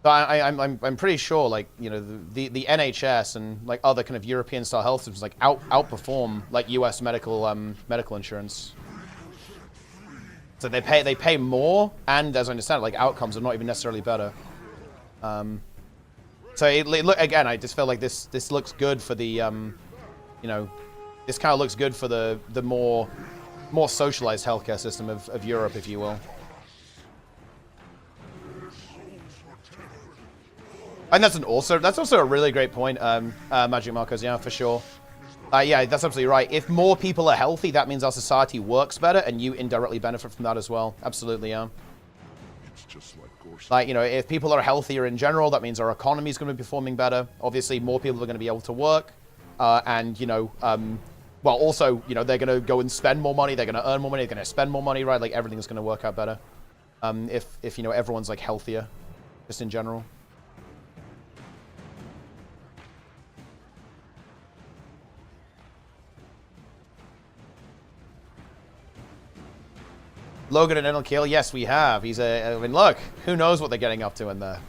Speaker 1: But I'm pretty sure, like, you know, the NHS and like other kind of European style health systems like outperform like US medical insurance. So they pay more, and as I understand it, like outcomes are not even necessarily better. So look again, I just feel like this looks good for the you know, this kind of looks good for the more socialized healthcare system of Europe, if you will. And that's also a really great point, Magic Marcos, yeah, for sure. Yeah, that's absolutely right. If more people are healthy, that means our society works better, and you indirectly benefit from that as well. Absolutely, yeah. It's just like, you know, if people are healthier in general, that means our economy is going to be performing better. Obviously, more people are going to be able to work, and, you know, well, also, you know, they're going to go and spend more money, they're going to earn more money, they're going to spend more money, right? Like, everything's going to work out better. If you know, everyone's, like, healthier, just in general. Logan and Enel Kill, yes, we have. He's I mean, look, who knows what they're getting up to in there.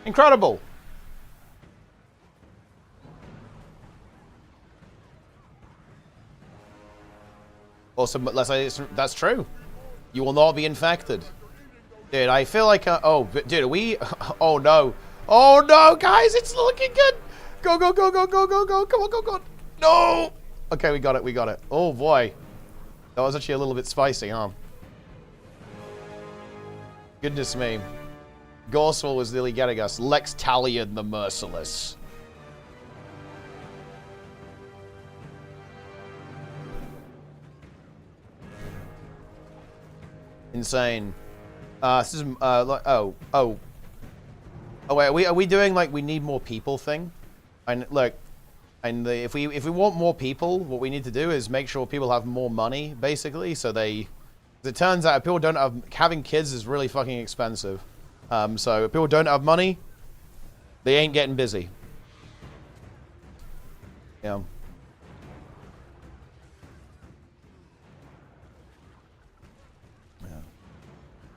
Speaker 1: Incredible. Also, let's say that's true. You will not be infected. Dude, I feel like... oh, dude, are we... oh, no. Oh, no, guys, it's looking good. Go, go, go, go, go, go, go. Come on, go, go. No. Okay, we got it, we got it. Oh, boy. That was actually a little bit spicy, huh? Goodness me. Gorswell was nearly getting us. Lex Talion the Merciless. Insane. This is like oh wait, are we doing like we need more people thing? And look, and if we want more people, what we need to do is make sure people have more money, basically. So they, as it turns out, if people don't have, having kids is really fucking expensive. So if people don't have money, they ain't getting busy. Yeah.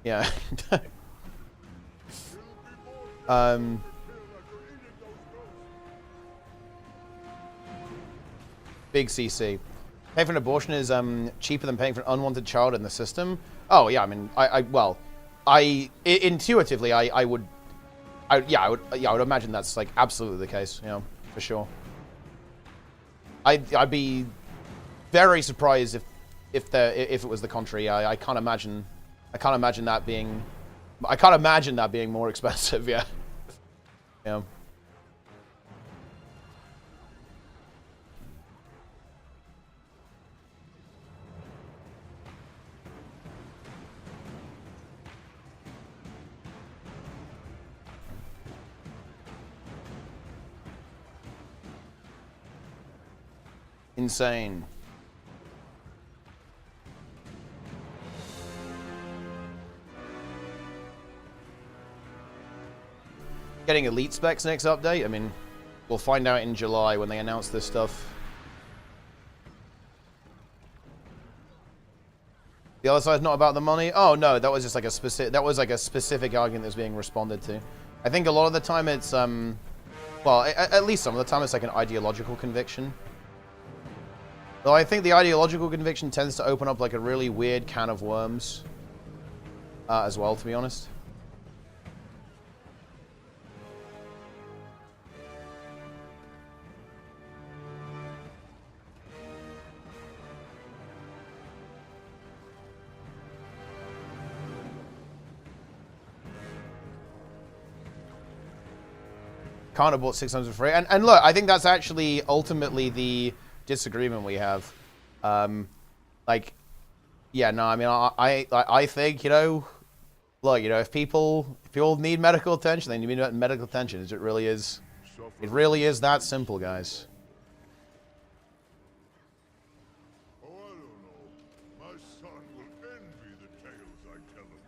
Speaker 1: Yeah. Big CC. Paying for an abortion is cheaper than paying for an unwanted child in the system. Oh yeah, I mean, well, intuitively I would imagine that's like absolutely the case. You know, for sure. I'd be very surprised if it was the contrary. I can't imagine. I can't imagine that being more expensive, yeah. Yeah. Insane. Getting elite specs next update? I mean, we'll find out in July when they announce this stuff. The other side's not about the money? Oh no, that was just like a specific argument that's being responded to. I think a lot of the time it's well, at least some of the time it's like an ideological conviction. Though I think the ideological conviction tends to open up like a really weird can of worms as well, to be honest. Can't have bought 600 for free. And look, I think that's actually ultimately the disagreement we have. Like, yeah, no, I mean, I think, you know, look, you know, if people need medical attention, they need medical attention. It really is that simple, guys.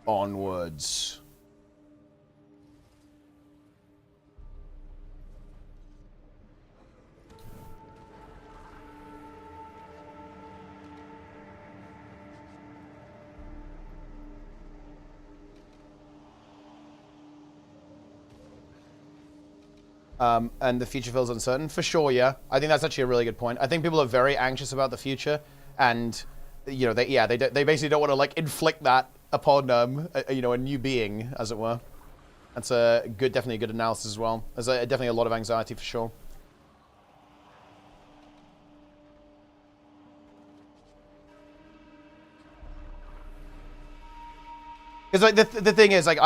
Speaker 1: Onwards. And the future feels uncertain. For sure, yeah. I think that's actually a really good point. I think people are very anxious about the future, and you know, they basically don't want to like inflict that upon you know, a new being, as it were. That's definitely a good analysis as well. There's definitely a lot of anxiety for sure. Because like the thing is, like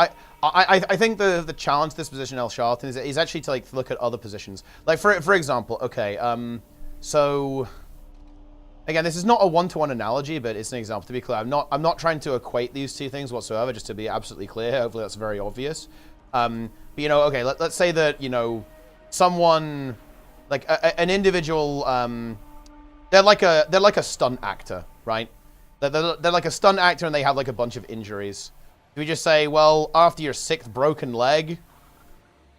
Speaker 1: I think the challenge to this position, El Charlatan, is actually to like look at other positions. Like for example, okay, so again, this is not a one-to-one analogy, but it's an example. To be clear, I'm not trying to equate these two things whatsoever. Just to be absolutely clear, hopefully that's very obvious. But you know, okay, let's say that, you know, someone like an individual, they're like a stunt actor, right? They're like a stunt actor, and they have like a bunch of injuries. Do we just say, well, after your 6th broken leg,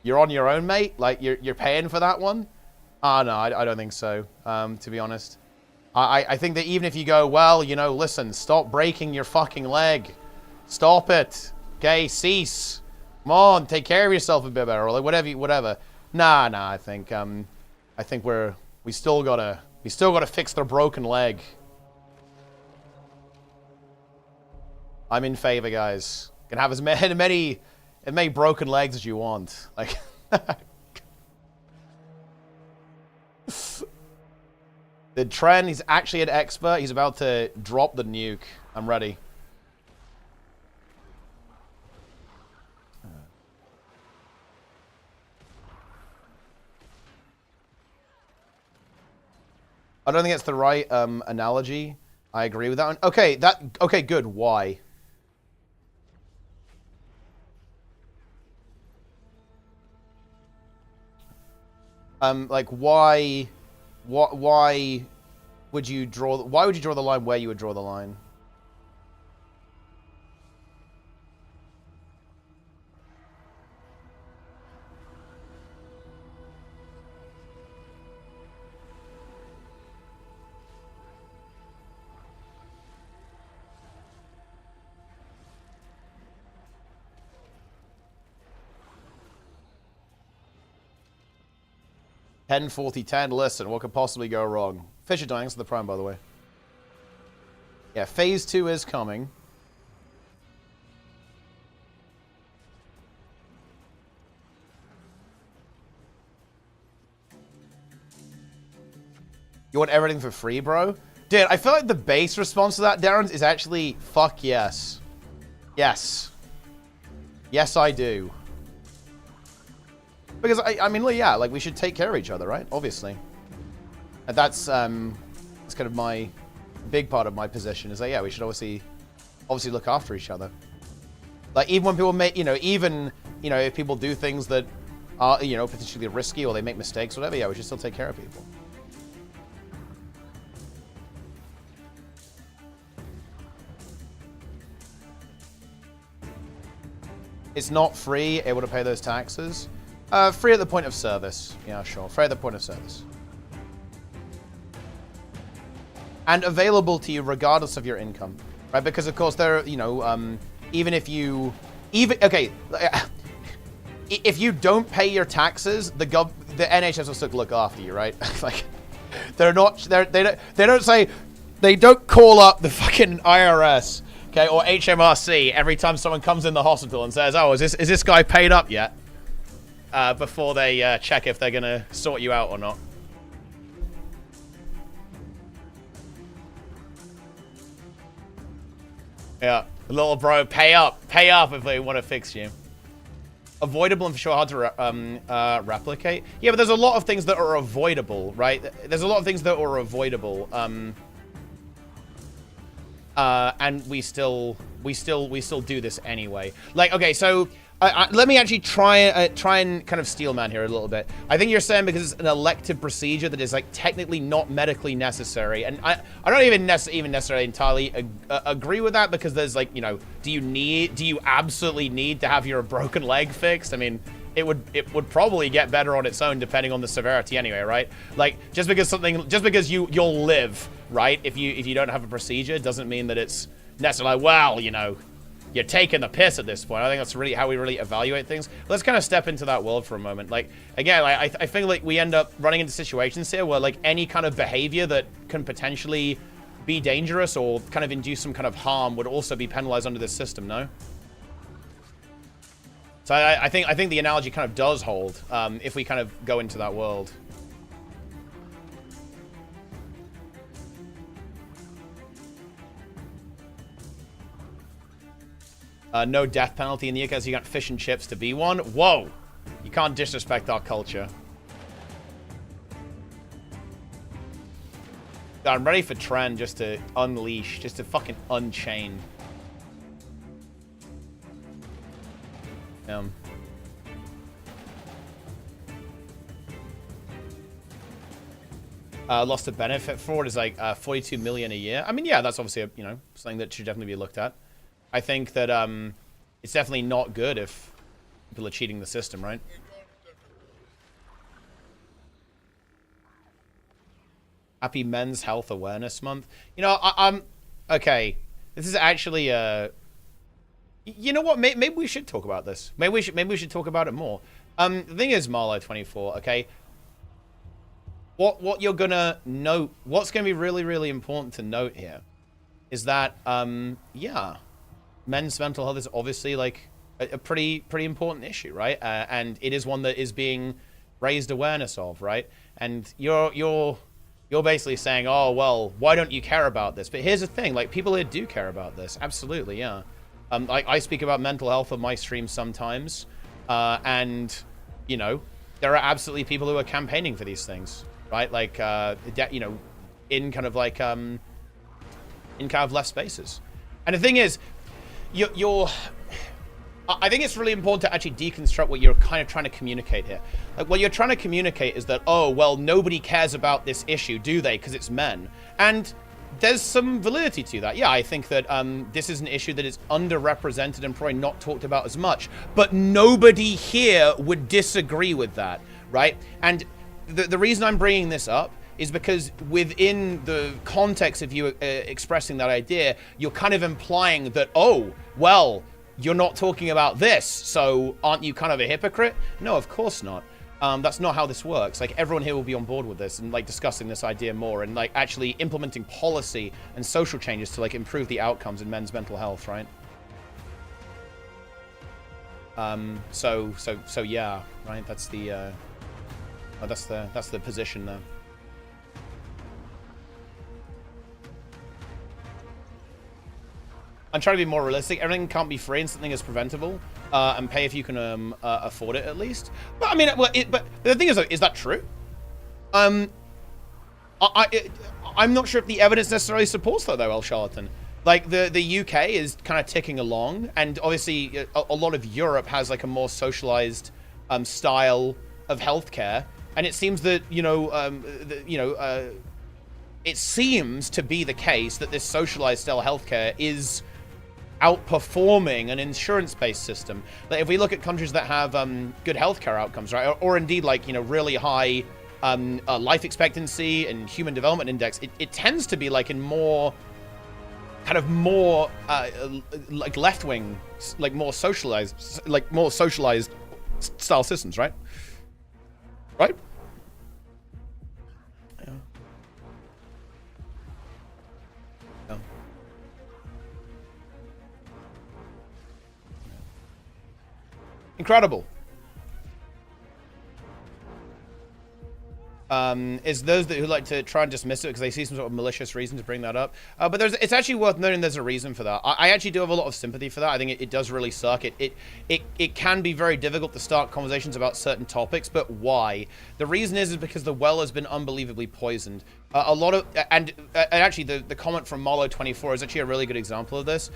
Speaker 1: You're on your own, mate? Like, you're paying for that one? Ah, no, I don't think so, to be honest. I think that even if you go, well, you know, listen, stop breaking your fucking leg. Stop it. Okay, cease. Come on, take care of yourself a bit better, or like whatever. Nah, I think we still gotta fix their broken leg. I'm in favor, guys. You can have as many broken legs as you want. Like the Tren, he's actually an expert. He's about to drop the nuke. I'm ready. I don't think it's the right analogy. I agree with that one. Okay, good. Why? Like why would you draw the line where you would draw the line? Ten 40-10. Listen, what could possibly go wrong? Fisher thanks for the prime, by the way. Yeah, phase 2 is coming. You want everything for free, bro? Dude, I feel like the base response to that, Darren, is actually fuck yes. Yes. Yes, I do. Because, I mean, yeah, like, we should take care of each other, right? Obviously. And that's kind of my big part of my position, is that, yeah, we should obviously look after each other. Like, even when people make, if people do things that are, potentially risky or they make mistakes, whatever, yeah, we should still take care of people. It's not free, able to pay those taxes. Free at the point of service. Yeah, sure. Free at the point of service. And available to you regardless of your income. Right? Because, of course, there are, even if you... Okay. If you don't pay your taxes, the NHS will still look after you, right? Like, they don't call up the fucking IRS, okay, or HMRC every time someone comes in the hospital and says, oh, is this guy paid up yet? Before they check if they're going to sort you out or not. Yeah, little bro, pay up if they want to fix you. Avoidable and for sure hard to replicate. Yeah, but there's a lot of things that are avoidable, right? There's a lot of things that are avoidable. And we still do this anyway. Like, okay, so let me actually try and kind of steel man here a little bit. I think you're saying because it's an elective procedure that is like technically not medically necessary, and I don't even necessarily entirely agree with that, because there's like, do you absolutely need to have your broken leg fixed? I mean, it would probably get better on its own depending on the severity anyway, right? Like, just because you'll live, right? If you don't have a procedure doesn't mean that it's necessarily like, well, you're taking the piss at this point. I think that's really how we really evaluate things. Let's kind of step into that world for a moment. Like, again, I think like we end up running into situations here where like any kind of behavior that can potentially be dangerous or kind of induce some kind of harm would also be penalized under this system, no? So I think the analogy kind of does hold if we kind of go into that world. No death penalty in the UK, so you got fish and chips to be one. Whoa! You can't disrespect our culture. I'm ready for Tren just to unleash, just to fucking unchain. Lost of benefit for it is like 42 million a year. I mean, yeah, that's obviously something that should definitely be looked at. I think that it's definitely not good if people are cheating the system, right? Happy Men's Health Awareness Month. You know, I'm okay. This is actually you know what? Maybe we should talk about this. Maybe we should talk about it more. The thing is, Marlo24. Okay. What you're gonna note? What's gonna be really, really important to note here is that yeah, men's mental health is obviously like a pretty important issue, right? And it is one that is being raised awareness of, right? And you're basically saying, oh well, why don't you care about this? But here's the thing, like people here do care about this, absolutely, yeah. I speak about mental health on my stream sometimes, and you know, there are absolutely people who are campaigning for these things, right? Like you know, in kind of like in kind of left spaces. And the thing is, I think it's really important to actually deconstruct what you're kind of trying to communicate here. Like, what you're trying to communicate is that, oh, well, nobody cares about this issue, do they? Because it's men. And there's some validity to that. Yeah, I think that this is an issue that is underrepresented and probably not talked about as much. But nobody here would disagree with that, right? And the reason I'm bringing this up is because within the context of you expressing that idea, you're kind of implying that, oh, well, you're not talking about this, so aren't you kind of a hypocrite? No, of course not. That's not how this works. Like, everyone here will be on board with this and like discussing this idea more and like actually implementing policy and social changes to like improve the outcomes in men's mental health, right? So yeah, right? That's the that's the position there. I'm trying to be more realistic. Everything can't be free and something is preventable. And pay if you can afford it, at least. But I mean, but the thing is that true? I'm not sure if the evidence necessarily supports that, though, El Charlatan. Like, the UK is kind of ticking along, and obviously a lot of Europe has like a more socialized style of healthcare, and it seems that it seems to be the case that this socialized style healthcare is outperforming an insurance-based system. Like, if we look at countries that have good healthcare outcomes, right, or indeed like really high life expectancy and human development index, it tends to be like in more kind of more like left-wing, like more socialized style systems, right? Right? Yeah. Yeah. Incredible. Is those who like to try and dismiss it because they see some sort of malicious reason to bring that up. But it's actually worth noting there's a reason for that. I actually do have a lot of sympathy for that. I think it does really suck. It can be very difficult to start conversations about certain topics, but why? The reason is because the well has been unbelievably poisoned. A lot of, and actually the comment from Marlo24 is actually a really good example of this.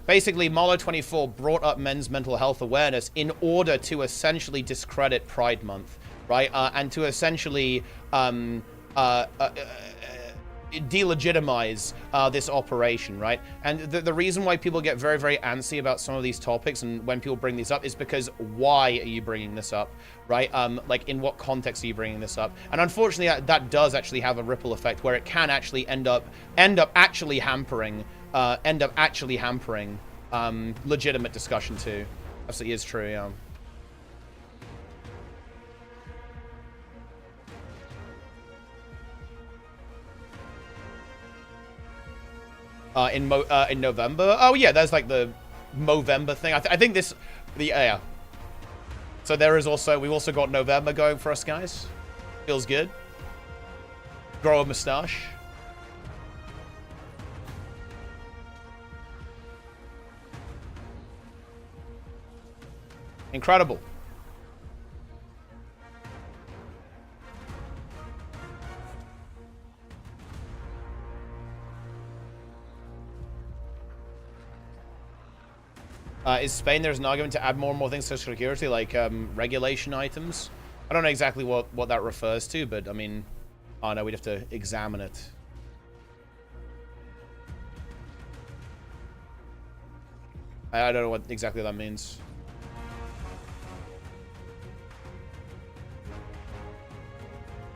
Speaker 1: Basically, Marlo24 brought up men's mental health awareness in order to essentially discredit Pride Month. Right, and to essentially delegitimize this operation, right? And the reason why people get very, very antsy about some of these topics and when people bring these up is because why are you bringing this up, right? Like, in what context are you bringing this up? And unfortunately, that does actually have a ripple effect where it can actually end up actually hampering legitimate discussion too. Absolutely is true, yeah. In November. Oh yeah, there's like the Movember thing. I think this, yeah. So there is also, we've also got November going for us, guys. Feels good. Grow a mustache. Incredible. Is Spain, there's an argument to add more and more things to social security, like regulation items. I don't know exactly what that refers to, but I mean, I know we'd have to examine it. I don't know what exactly that means.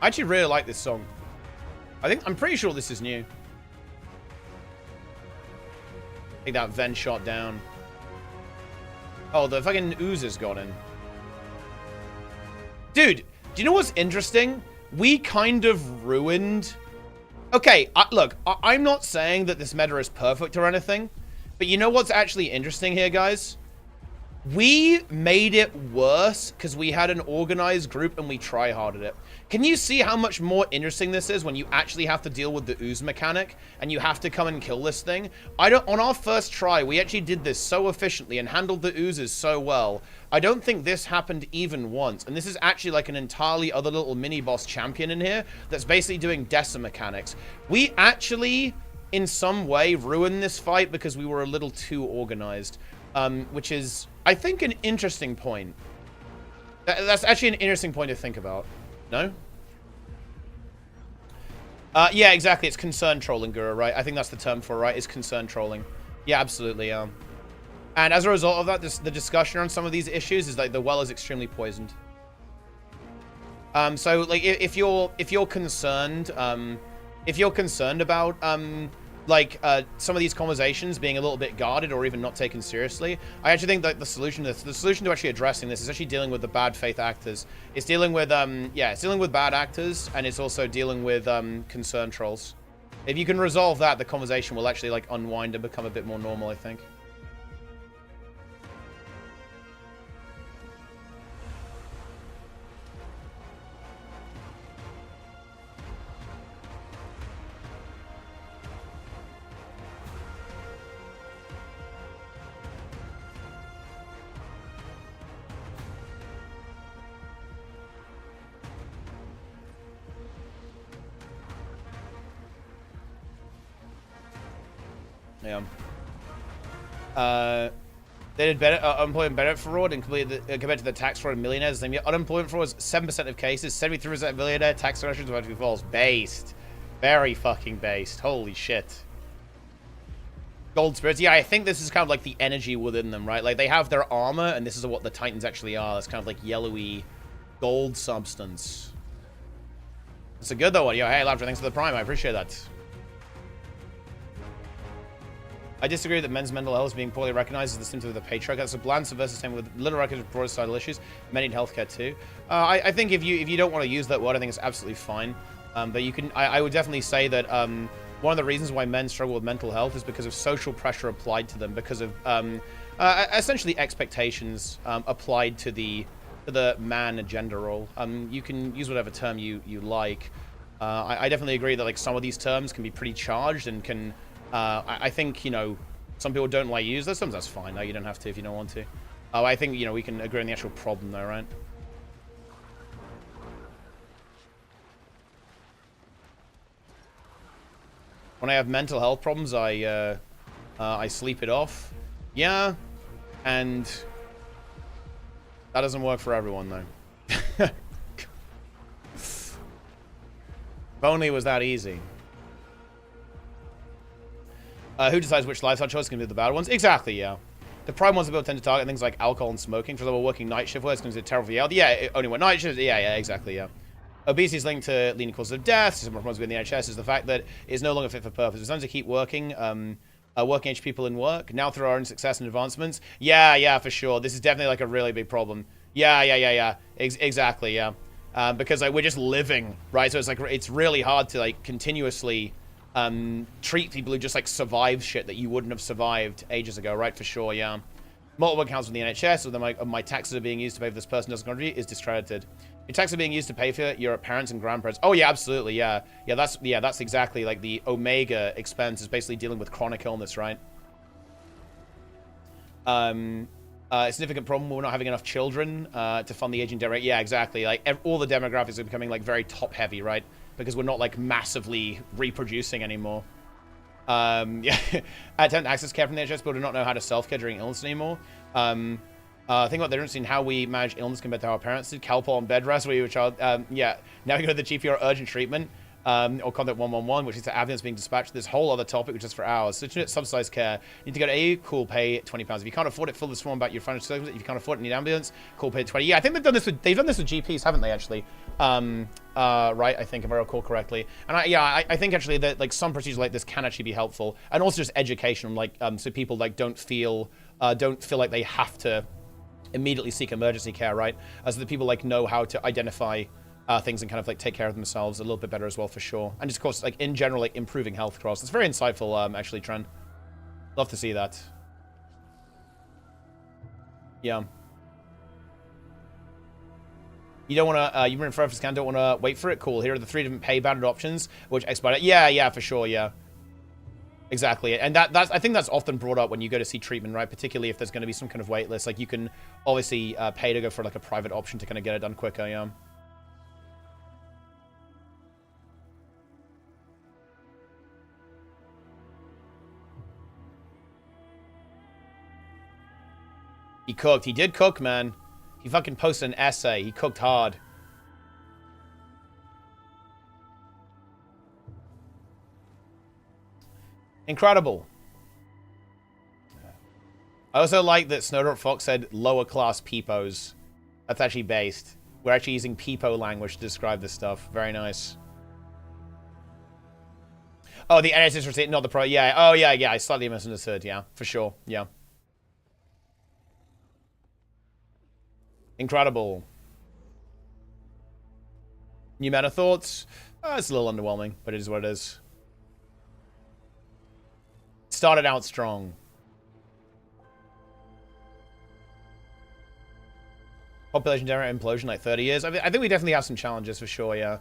Speaker 1: I actually really like this song. I'm pretty sure this is new. Take that vent shot down. Oh, the fucking ooze has gone in. Dude, do you know what's interesting? We kind of ruined... Okay, look, I'm not saying that this meta is perfect or anything, but you know what's actually interesting here, guys? We made it worse because we had an organized group and we try-harded it. Can you see how much more interesting this is when you actually have to deal with the ooze mechanic and you have to come and kill this thing? On our first try, we actually did this so efficiently and handled the oozes so well. I don't think this happened even once. And this is actually like an entirely other little mini-boss champion in here that's basically doing Dessa mechanics. We actually, in some way, ruined this fight because we were a little too organized. Which is, I think, an interesting point. That's actually an interesting point to think about. No? Yeah, exactly. It's concern trolling, Guru, right? I think that's the term for it, right? It's concern trolling. Yeah, absolutely. And as a result of that, the discussion on some of these issues is like the well is extremely poisoned. So like if you're concerned, about some of these conversations being a little bit guarded or even not taken seriously, I actually think that the solution to actually addressing this is actually dealing with the bad faith actors. It's dealing with it's dealing with bad actors, and it's also dealing with concern trolls. If you can resolve that, the conversation will actually like unwind and become a bit more normal, I think. Yeah. They did better unemployment benefit fraud and compared to the tax fraud of millionaires. Unemployment fraud was 7% of cases, 73% of millionaire tax deductions about to be false. Based. Very fucking based. Holy shit. Gold spirits. Yeah, I think this is kind of like the energy within them, right? Like they have their armor, and this is what the Titans actually are. It's kind of like yellowy gold substance. It's a good though one. Yo, hey, Laughter, thanks for the prime. I appreciate that. I disagree that men's mental health is being poorly recognized as the symptom of the patriarchy. That's a bland subversive statement with little record of broader societal issues, many in healthcare too. I think if you don't want to use that word, I think it's absolutely fine. But you can. I would definitely say that one of the reasons why men struggle with mental health is because of social pressure applied to them, because of essentially expectations applied to the man gender role. You can use whatever term you like. I definitely agree that like some of these terms can be pretty charged and can. I think, you know, some people don't like use those. Sometimes that's fine. No, you don't have to if you don't want to. I think, you know, we can agree on the actual problem though, right? When I have mental health problems, I sleep it off. Yeah, and that doesn't work for everyone though. If only it was that easy. Who decides which lifestyle choice can be the bad ones? Exactly, yeah. The prime ones people tend to target things like alcohol and smoking. For example, working night shift work is considered terrible for the health. Yeah, only one night shift. Yeah, exactly, yeah. Obesity is linked to leading causes of death. Some problems within the NHS is the fact that it's no longer fit for purpose. It's time to keep working, working age people in work. Now through our own success and advancements. Yeah, for sure. This is definitely like a really big problem. Yeah. Exactly, yeah. Because like we're just living, right? So it's like it's really hard to like continuously treat people who just like survive shit that you wouldn't have survived ages ago, right? For sure, yeah. Multiple accounts from the NHS, or my taxes are being used to pay for this person doesn't contribute, is discredited. Your taxes are being used to pay for your parents and grandparents. Oh yeah, absolutely, yeah. That's exactly like the Omega expense is basically dealing with chronic illness, right? A significant problem, we're not having enough children to fund the aging demographic. Yeah, exactly. Like all the demographics are becoming like very top heavy, right? Because we're not like massively reproducing anymore. Yeah, attempt access care from the NHS, people do not know how to self-care during illness anymore. Think about the difference in how we manage illness compared to how our parents did. Calpol and bed rest, where you were a child. Yeah, now we go to the GP or urgent treatment. or Content 111, which is the ambulance being dispatched. This whole other topic, which is for hours. Subsidized care. You need to go to AU, cool, pay £20. If you can't afford it, fill the form about your financial circumstances. If you can't afford it, need ambulance, cool, pay 20. Yeah, I think they've done this with GPs, haven't they? Actually, right? I think if I recall correctly. And I think actually that like some procedures like this can actually be helpful, and also just education, like so people like don't feel like they have to immediately seek emergency care, right? So that people like know how to identify things and kind of like take care of themselves a little bit better as well, for sure. And just of course, like in general, like improving health across. It's very insightful, actually, Trent. Love to see that. Yeah. You don't want to, you've been in for scan, don't want to wait for it? Cool. Here are the 3 different pay banded options, which expire it. Yeah, for sure, yeah. Exactly. And that's I think that's often brought up when you go to see treatment, right? Particularly if there's going to be some kind of wait list. Like you can obviously pay to go for like a private option to kind of get it done quicker, yeah. He cooked. He did cook, man. He fucking posted an essay. He cooked hard. Incredible. I also like that Snowdrop Fox said lower class peepos. That's actually based. We're actually using peepo language to describe this stuff. Very nice. Oh, the NSS receipt, not the pro. Yeah. Oh, yeah. I slightly misunderstood. Yeah, for sure. Yeah. Incredible. New meta thoughts? It's a little underwhelming, but it is what it is. Started out strong. Population generate implosion like 30 years. I think we definitely have some challenges for sure, yeah.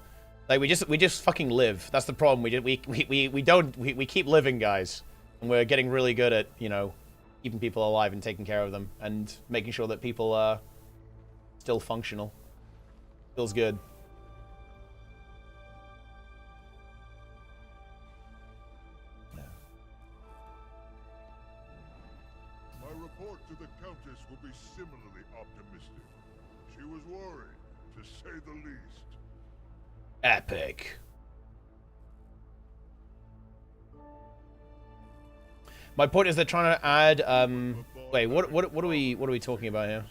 Speaker 1: Like we just fucking live. That's the problem. We keep living, guys. And we're getting really good at, you know, keeping people alive and taking care of them and making sure that people are still functional. Feels good.
Speaker 3: My report to the Countess will be similarly optimistic. She was worried, to say the least.
Speaker 1: Epic. My point is they're trying to add wait, what are we talking about here?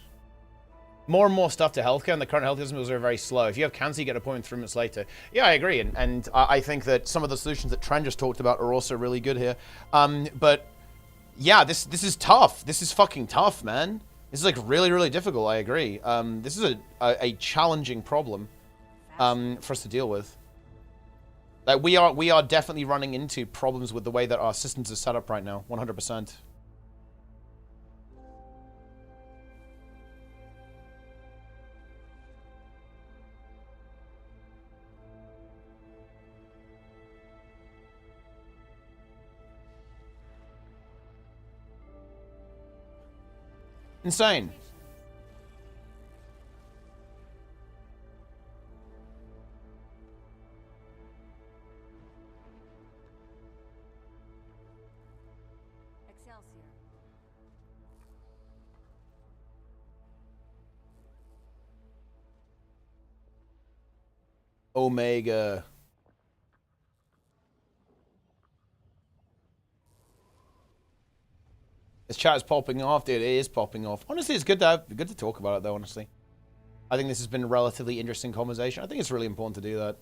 Speaker 1: More and more stuff to healthcare, and the current health systems are very slow. If you have cancer, you get an appointment 3 minutes later. Yeah, I agree, and I think that some of the solutions that Trent just talked about are also really good here. But yeah, this is tough. This is fucking tough, man. This is like really, really difficult. I agree. This is a challenging problem for us to deal with. Like we are definitely running into problems with the way that our systems are set up right now. 100%. Insane.
Speaker 14: Excelsior.
Speaker 1: Omega. This chat is popping off, dude. It is popping off. Honestly, it's good to talk about it, though. Honestly, I think this has been a relatively interesting conversation. I think it's really important to do that.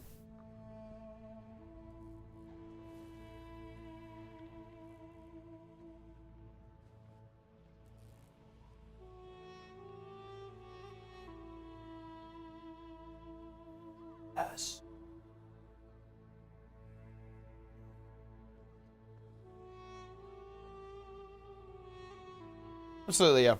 Speaker 1: Yes. Absolutely, yeah.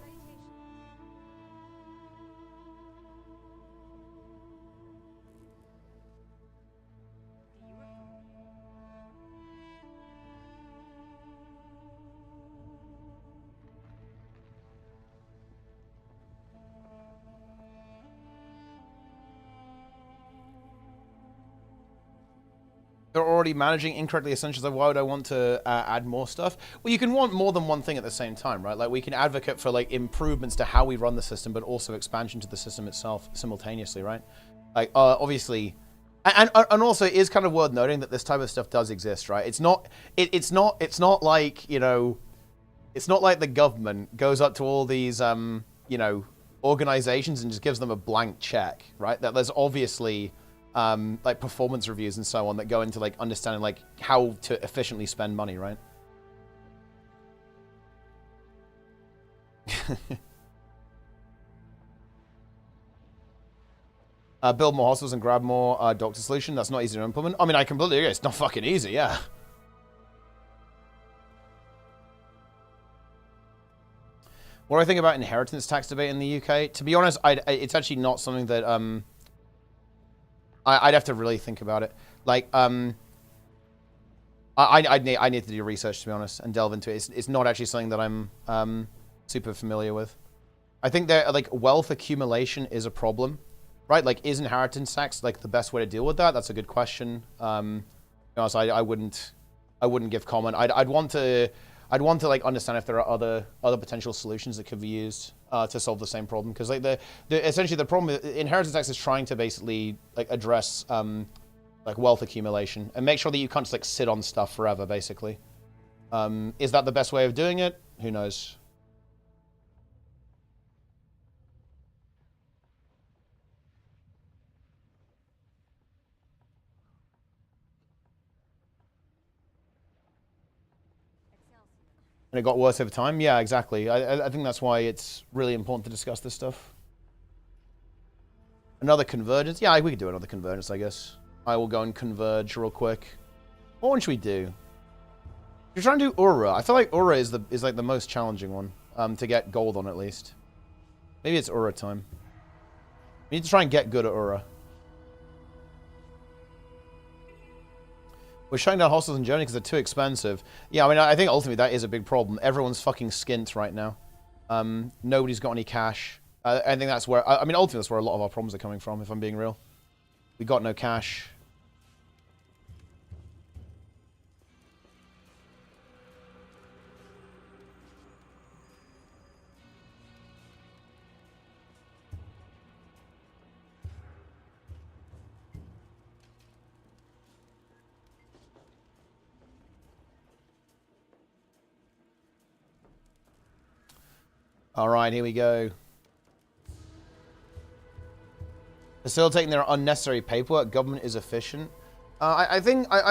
Speaker 1: They're already managing incorrectly essentials. Why would I want to add more stuff? Well, you can want more than one thing at the same time, right? Like we can advocate for like improvements to how we run the system, but also expansion to the system itself simultaneously, right? Like obviously, And also, it is kind of worth noting that this type of stuff does exist, right? It's not like, you know, it's not like the government goes up to all these, you know, organizations and just gives them a blank check, right? That there's obviously, like, performance reviews and so on that go into, like, understanding, like, how to efficiently spend money, right? Build more hospitals and grab more doctor solution. That's not easy to implement. I mean, I completely agree. It's not fucking easy, yeah. What do I think about inheritance tax debate in the UK? To be honest, it's actually not something that I'd have to really think about it. Like I need to do research, to be honest, and delve into it. It's not actually something that I'm super familiar with. I think that, like, wealth accumulation is a problem. Right, like, is inheritance tax, like, the best way to deal with that? That's a good question. You know, so I wouldn't give comment. I'd want to like understand if there are other potential solutions that could be used to solve the same problem. Because, like, essentially the problem inheritance tax is trying to basically, like, address like wealth accumulation and make sure that you can't just, like, sit on stuff forever. Basically, is that the best way of doing it? Who knows? And it got worse over time? Yeah, exactly. I think that's why it's really important to discuss this stuff. Another convergence? Yeah, we could do another convergence, I guess. I will go and converge real quick. What one should we do? You're trying to do Ura. I feel like Ura is like the most challenging one to get gold on, at least. Maybe it's Ura time. We need to try and get good at Ura. We're shutting down hostels in Germany because they're too expensive. Yeah, I mean, I think ultimately that is a big problem. Everyone's fucking skint right now. Nobody's got any cash. I think that's where... I mean, ultimately that's where a lot of our problems are coming from, if I'm being real. We got no cash. All right, here we go. Facilitating their unnecessary paperwork. Government is efficient. I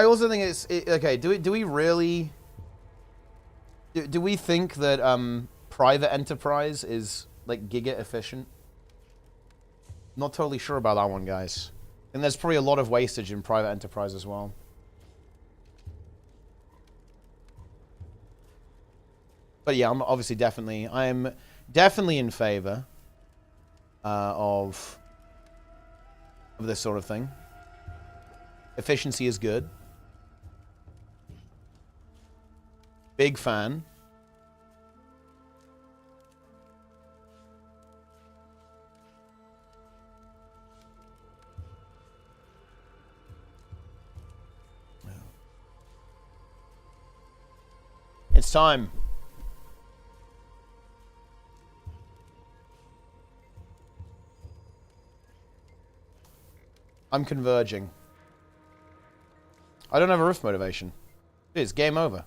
Speaker 1: also think it's okay. Do we really? Do we think that private enterprise is like giga efficient? Not totally sure about that one, guys. And there's probably a lot of wastage in private enterprise as well. But yeah, I'm obviously I'm definitely in favor of this sort of thing. Efficiency is good. Big fan. It's time. I'm converging. I don't have a rift motivation. It's game over.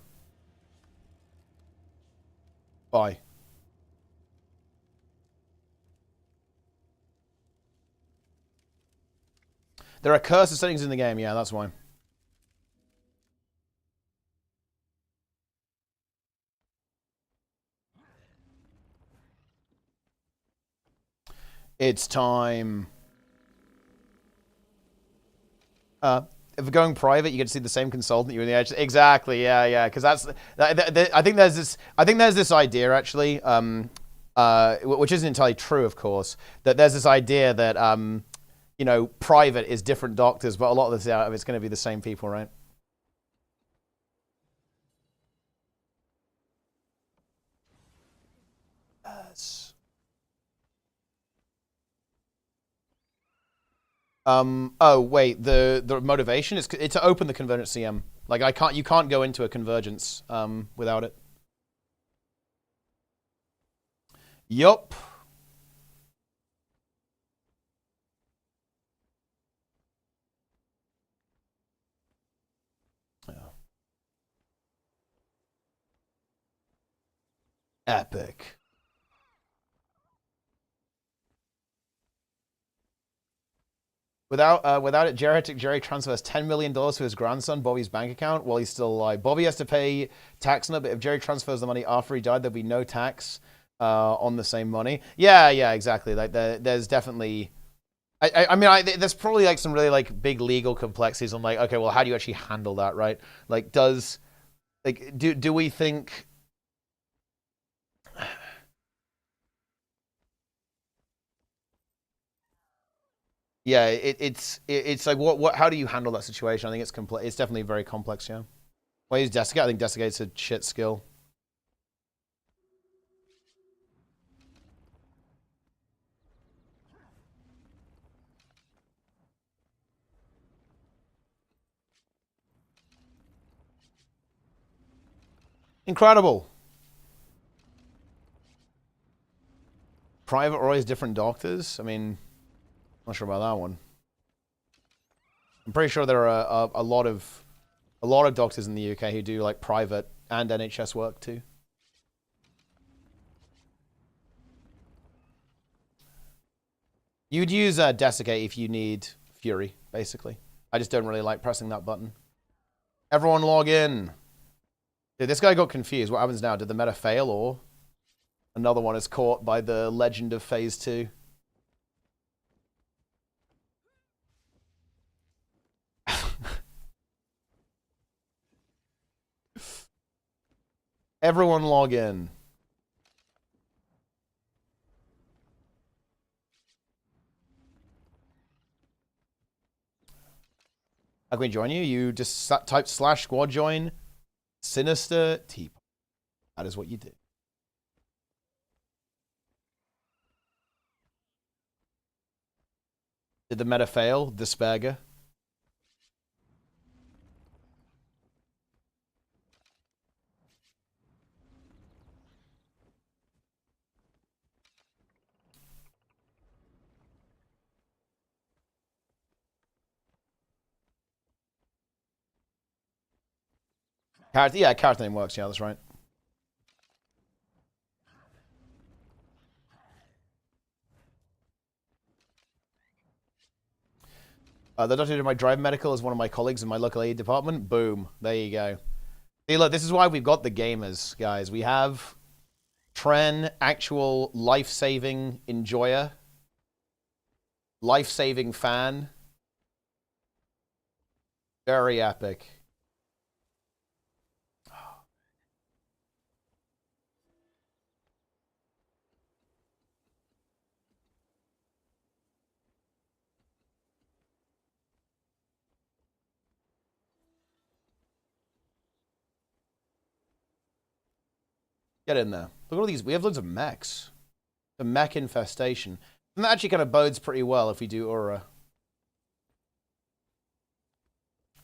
Speaker 1: Bye. There are cursor settings in the game. Yeah, that's why. It's time. If we're going private, you get to see the same consultant you in the edge. Exactly. Yeah. Because I think there's this idea actually, which isn't entirely true, of course. That there's this idea that you know, private is different doctors, but a lot of this it's going to be the same people, right? Yes. Oh wait, the motivation is to open the Convergence CM. Like you can't go into a convergence without it. Yup. Epic. Without it, Jerry transfers $10 million to his grandson, Bobby's bank account, while he's still alive. Bobby has to pay tax on it, but if Jerry transfers the money after he died, there'll be no tax on the same money. Yeah, exactly. Like there's definitely, I mean, there's probably like some really like big legal complexities on like, okay, well, how do you actually handle that, right? Like, do we think? Yeah, it's like how do you handle that situation? I think it's complex. It's definitely very complex. Yeah. Why use Desicate? I think Desicate's a shit skill. Incredible. Private or always different doctors? I mean, not sure about that one. I'm pretty sure there are a lot of doctors in the UK who do like private and NHS work too. You'd use Desiccate if you need Fury, basically. I just don't really like pressing that button. Everyone log in. Dude, this guy got confused. What happens now? Did the meta fail or another one is caught by the legend of phase 2? Everyone log in. How can we join you? You just type /squad join Sinister T. That is what you do. Did the meta fail? Despair. Yeah, character name works. Yeah, that's right. The doctor who did my drive medical is one of my colleagues in my local aid department. Boom. There you go. See, look, this is why we've got the gamers, guys. We have Tren, actual life-saving enjoyer, life-saving fan. Very epic. Get in there. Look at all these. We have loads of mechs. The mech infestation. And that actually kind of bodes pretty well if we do Aura.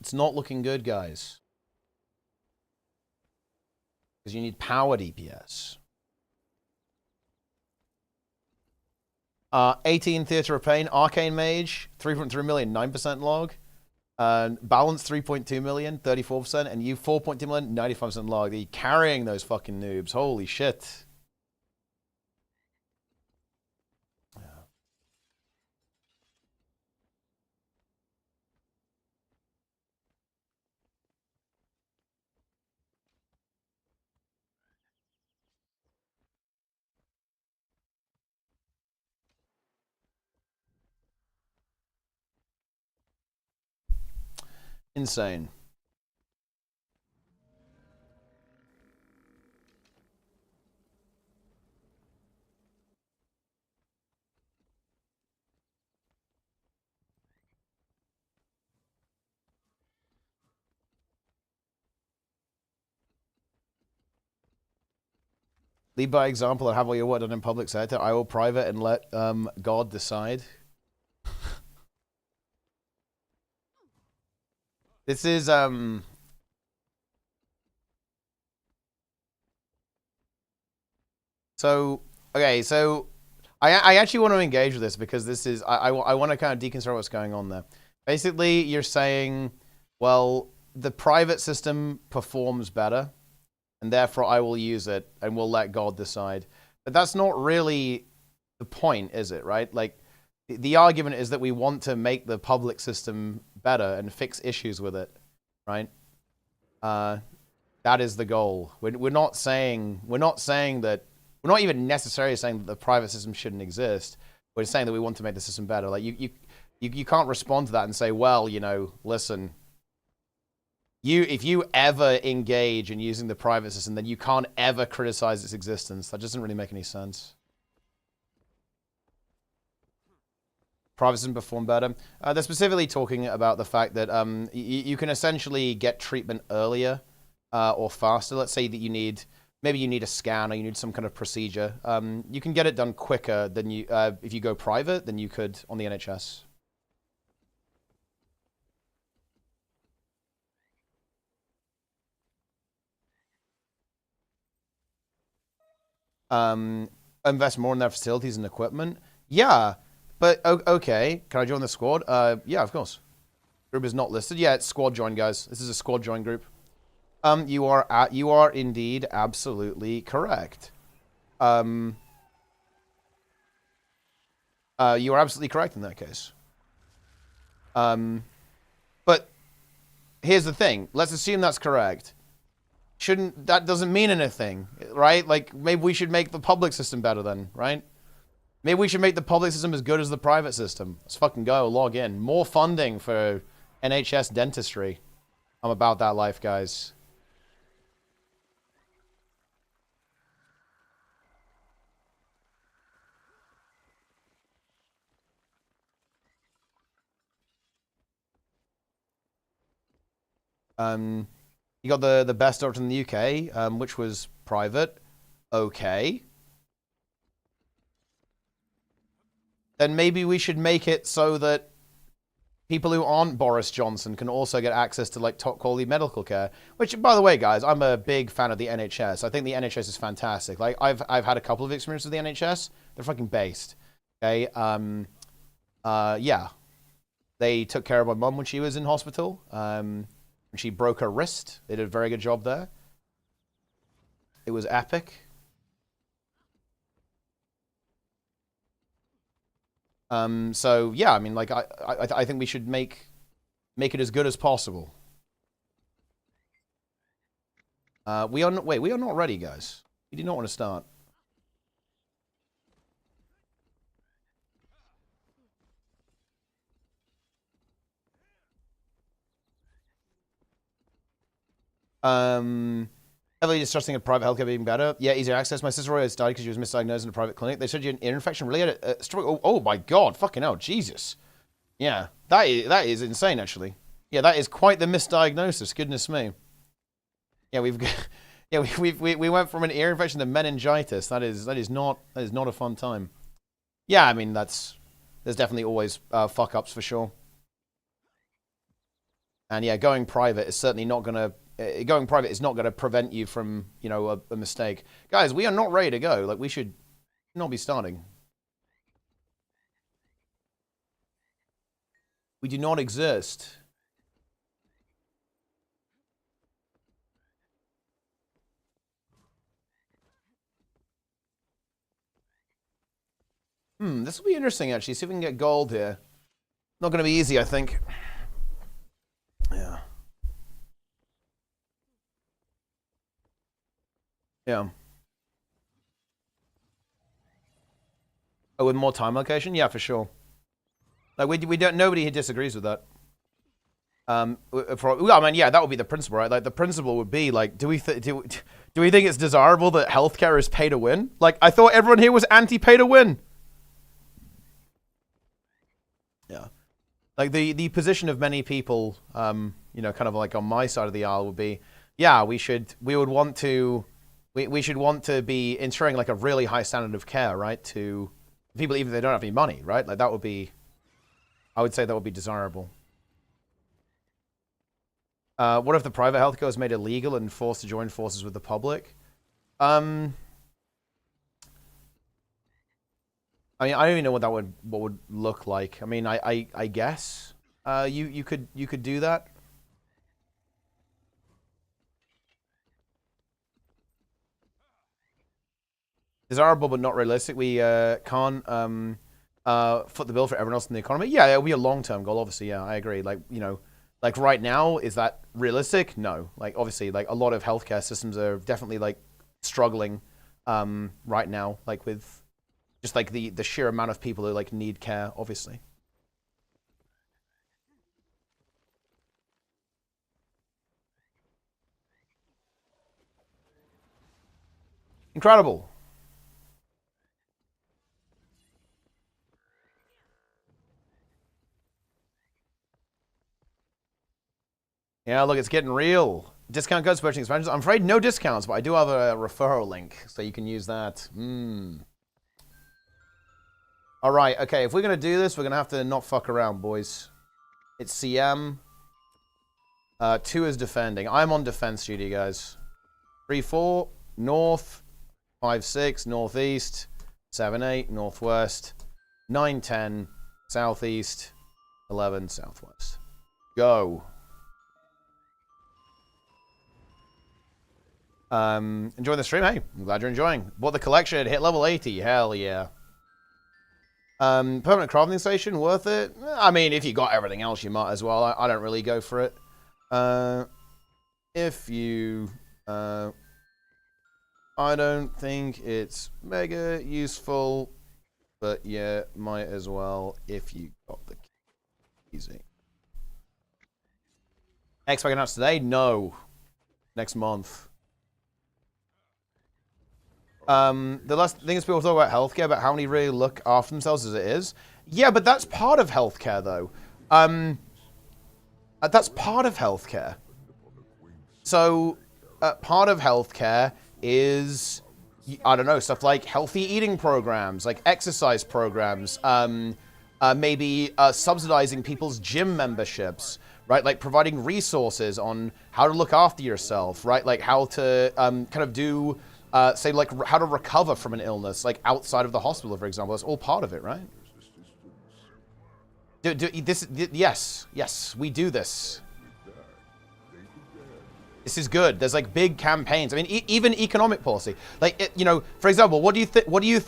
Speaker 1: It's not looking good, guys. Because you need power DPS. 18 Theater of Pain, Arcane Mage, 3.3 million, 9% log. Balance 3.2 million, 34%, and you 4.2 million, 95% log. They're carrying those fucking noobs. Holy shit. Yeah. Insane. Lead by example and have all your work done in public sector. I will private and let God decide. This is so okay, so I actually want to engage with this because this is I want to kind of deconstruct what's going on there. Basically, you're saying, well, the private system performs better and therefore I will use it, and we'll let God decide. But that's not really the point, is it, right? Like, the argument is that we want to make the public system better and fix issues with it, right? That is the goal. We're not saying that, we're not even necessarily saying that the private system shouldn't exist. We're saying that we want to make the system better. Like, you can't respond to that and say, well, you know, listen, if you ever engage in using the private system, then you can't ever criticize its existence. That doesn't really make any sense. Private system perform better. They're specifically talking about the fact that you can essentially get treatment earlier or faster. Let's say that maybe you need a scan or you need some kind of procedure. You can get it done quicker than if you go private than you could on the NHS. Invest more in their facilities and equipment. Yeah, but okay. Can I join the squad? Yeah, of course. Group is not listed. Yeah, it's squad join, guys. This is a squad join group. You are indeed absolutely correct. You are absolutely correct in that case. But here's the thing. Let's assume that's correct. That doesn't mean anything, right? Like, maybe we should make the public system better then, right? Maybe we should make the public system as good as the private system. Let's fucking go, log in. More funding for NHS dentistry. I'm about that life, guys. You got the best doctor in the UK, which was private. Okay. Then maybe we should make it so that people who aren't Boris Johnson can also get access to, like, top quality medical care. Which, by the way, guys, I'm a big fan of the NHS. I think the NHS is fantastic. Like, I've had a couple of experiences with the NHS. They're fucking based. Okay. Yeah. They took care of my mum when she was in hospital. She broke her wrist. They did a very good job there. It was epic. So yeah, I mean, like, I think we should make it as good as possible. We are not ready, guys. We do not want to start. Heavily distrusting of private healthcare being better. Yeah, easier access. My sister always died because she was misdiagnosed in a private clinic. They said you had an ear infection. Really had a stroke. Oh my god, fucking hell, Jesus. Yeah, that is insane, actually. Yeah, that is quite the misdiagnosis. Goodness me. Yeah, we went from an ear infection to meningitis. That is not a fun time. Yeah, I mean, there's definitely always fuck ups for sure. And yeah, going private is certainly not gonna. Going private is not going to prevent you from, you know, a mistake. Guys, we are not ready to go. Like, we should not be starting. We do not exist. This will be interesting, actually. See if we can get gold here. Not going to be easy, I think. Yeah. Yeah. Oh, with more time allocation? Yeah, for sure. Like, we don't, nobody here disagrees with that. Well, I mean, yeah, that would be the principle, right? Like, the principle would be, like, do we think it's desirable that healthcare is pay to win? Like, I thought everyone here was anti-pay to win. Yeah. Like, the position of many people, you know, kind of like on my side of the aisle would be, yeah, we should want to be ensuring, like, a really high standard of care, right, to people even if they don't have any money, right? Like, that would be, I would say that would be desirable. What if the private healthcare was made illegal and forced to join forces with the public? I mean, I don't even know what would look like. I mean, I guess you could do that. Desirable but not realistic. We can't foot the bill for everyone else in the economy. Yeah, it'll be a long-term goal, obviously. Yeah, I agree. Like, you know, like right now, is that realistic? No. Like, obviously, like a lot of healthcare systems are definitely like struggling right now, like with just like the sheer amount of people who like need care, obviously. Incredible. Yeah, look, it's getting real. Discount codes, purchasing expansions. I'm afraid no discounts, but I do have a referral link, so you can use that. All right, okay, if we're going to do this, we're going to have to not fuck around, boys. It's CM. 2 is defending. I'm on defense duty, guys. 3-4, north. 5-6, northeast. 7-8, northwest. 9-10, southeast. 11, southwest. Go. Enjoying the stream? Hey, I'm glad you're enjoying. Bought the collection, hit level 80. Hell yeah. Permanent crafting station, worth it? I mean, if you got everything else, you might as well. I don't really go for it. If you... I don't think it's mega useful, but yeah, might as well if you got the easy. EXPAC announced today? No. Next month. The last thing is people talk about healthcare, but how many really look after themselves as it is. Yeah, but that's part of healthcare, though. That's part of healthcare. So, part of healthcare is, I don't know, stuff like healthy eating programs, like exercise programs, maybe subsidizing people's gym memberships, right? Like providing resources on how to look after yourself, right? Like how to kind of do... say, like, how to recover from an illness, like, outside of the hospital, for example. That's all part of it, right? Yes, we do this. This is good. There's, like, big campaigns. I mean, even economic policy. Like, you know, for example, what do you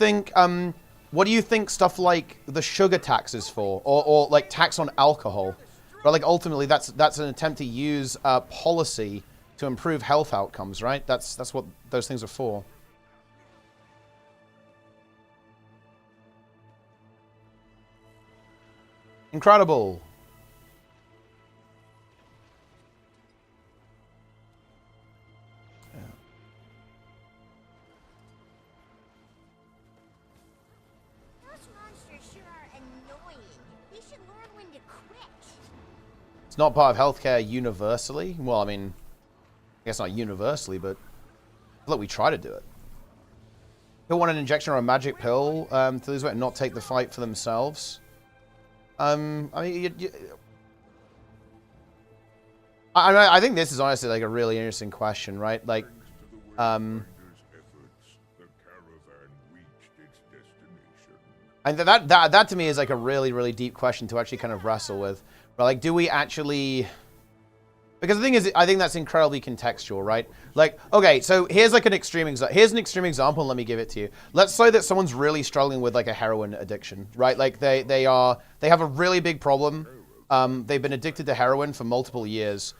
Speaker 1: think stuff like the sugar tax is for? Or like, tax on alcohol? But, like, ultimately, that's an attempt to use policy to improve health outcomes, right? That's what those things are for. Incredible. Yeah.
Speaker 5: Those monsters sure are annoying. They should learn when to quit.
Speaker 1: It's not part of healthcare universally. Well, I mean, I guess not universally, but I feel like we try to do it. People want an injection or a magic pill to lose weight and not take the fight for themselves. I mean, I think this is honestly like a really interesting question, right? Like, and that to me is like a really, really deep question to actually kind of wrestle with. But like, do we actually? Because the thing is, I think that's incredibly contextual, right? Like, okay, so here's like an extreme example. Here's an extreme example, and let me give it to you. Let's say that someone's really struggling with like a heroin addiction, right? Like they have a really big problem. They've been addicted to heroin for multiple years,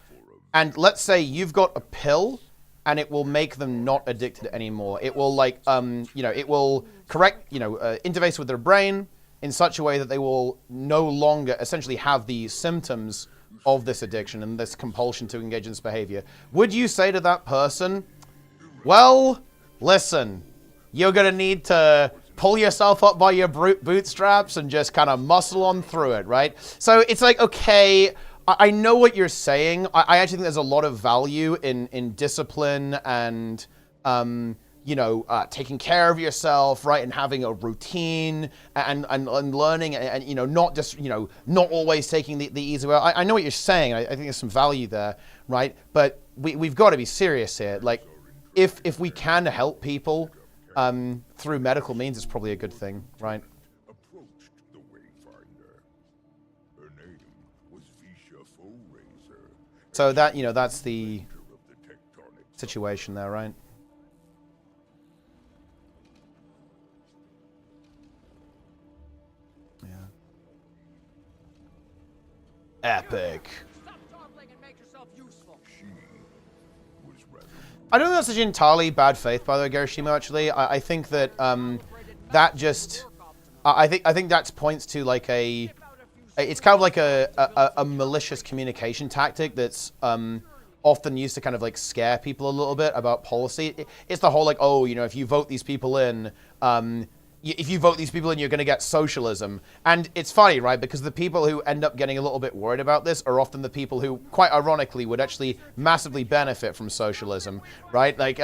Speaker 1: and let's say you've got a pill, and it will make them not addicted anymore. It will like you know, it will correct, you know, interface with their brain in such a way that they will no longer essentially have the symptoms of this addiction and this compulsion to engage in this behavior. Would you say to that person, well, listen, you're going to need to pull yourself up by your bootstraps and just kind of muscle on through it, right? So it's like, okay, I know what you're saying. I actually think there's a lot of value in discipline and, you know, taking care of yourself, right, and having a routine and learning and, you know, not just, you know, not always taking the easy way. I know what you're saying. I think there's some value there, right? But we've got to be serious here. Like, if we can help people through medical means, it's probably a good thing, right? So that, you know, that's the situation there, right? Epic.
Speaker 2: Stop dawdling and make yourself useful.
Speaker 1: I don't think that's such entirely bad faith, by the way, Garishima, actually. I think that that just... I think that points to like a... It's kind of like a malicious communication tactic that's often used to kind of like scare people a little bit about policy. It's the whole like, oh, you know, if you vote these people in, you're going to get socialism. And it's funny, right? Because the people who end up getting a little bit worried about this are often the people who, quite ironically, would actually massively benefit from socialism, right? Like,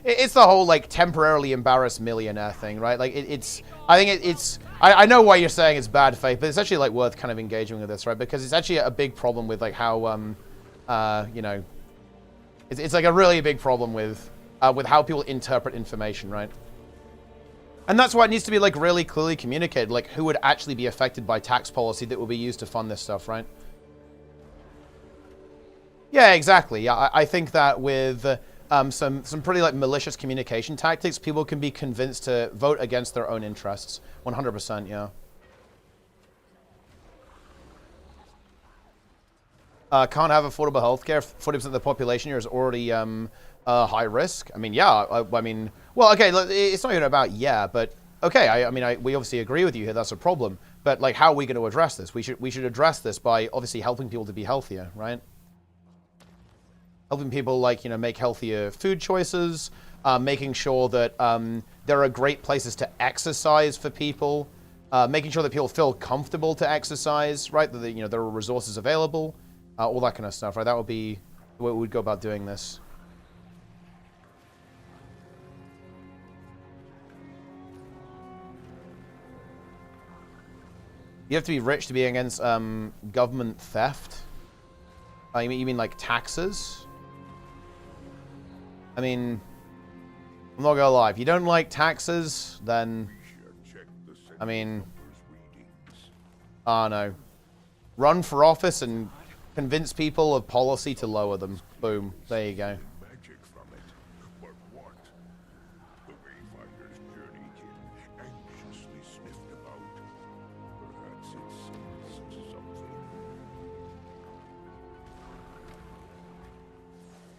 Speaker 1: it's the whole like temporarily embarrassed millionaire thing, right? Like, I know why you're saying it's bad faith, but it's actually like worth kind of engaging with this, right? Because it's actually a big problem with like how, you know, it's like a really big problem with how people interpret information, right? And that's why it needs to be like really clearly communicated, like who would actually be affected by tax policy that will be used to fund this stuff, right? Yeah, exactly. Yeah, I think that with some pretty like malicious communication tactics, people can be convinced to vote against their own interests. 100%, yeah. Can't have affordable healthcare. 40% of the population here is already high risk. I mean, yeah. I mean, well, okay. It's not even about yeah, but okay. I mean, we obviously agree with you here. That's a problem. But like, how are we going to address this? We should address this by obviously helping people to be healthier, right? Helping people like, you know, make healthier food choices. Making sure that there are great places to exercise for people. Making sure that people feel comfortable to exercise, right? That you know there are resources available. All that kind of stuff, right? That would be the way we would go about doing this. You have to be rich to be against government theft? You mean like taxes? I mean, I'm not gonna lie. If you don't like taxes, then... I mean... no. Run for office and convince people of policy to lower them. Boom. There you go.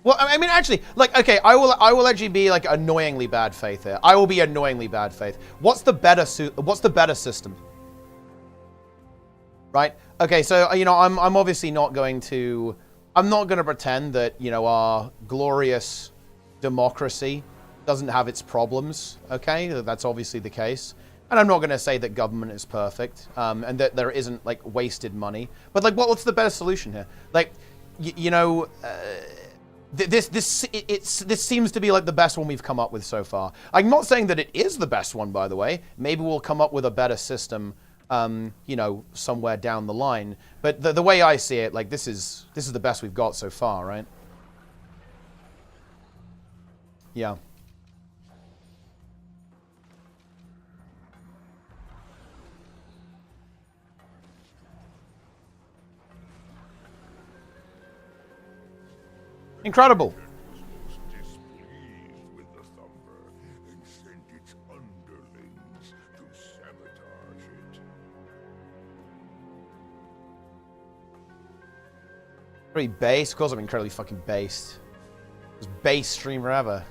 Speaker 1: Well, I mean, actually, like, okay, I will actually be like annoyingly bad faith here. I will be annoyingly bad faith. What's the better system? Right? Okay, so you know, I'm obviously not going to pretend that, you know, our glorious democracy doesn't have its problems. Okay, that's obviously the case. And I'm not going to say that government is perfect, and that there isn't like wasted money. But like, what's the better solution here? Like, you know. This seems to be like the best one we've come up with so far. I'm not saying that it is the best one, by the way. Maybe we'll come up with a better system, you know, somewhere down the line. But the way I see it, like this is the best we've got so far, right? Yeah. Incredible. Pretty based. Of course I'm incredibly fucking based. Most base streamer ever.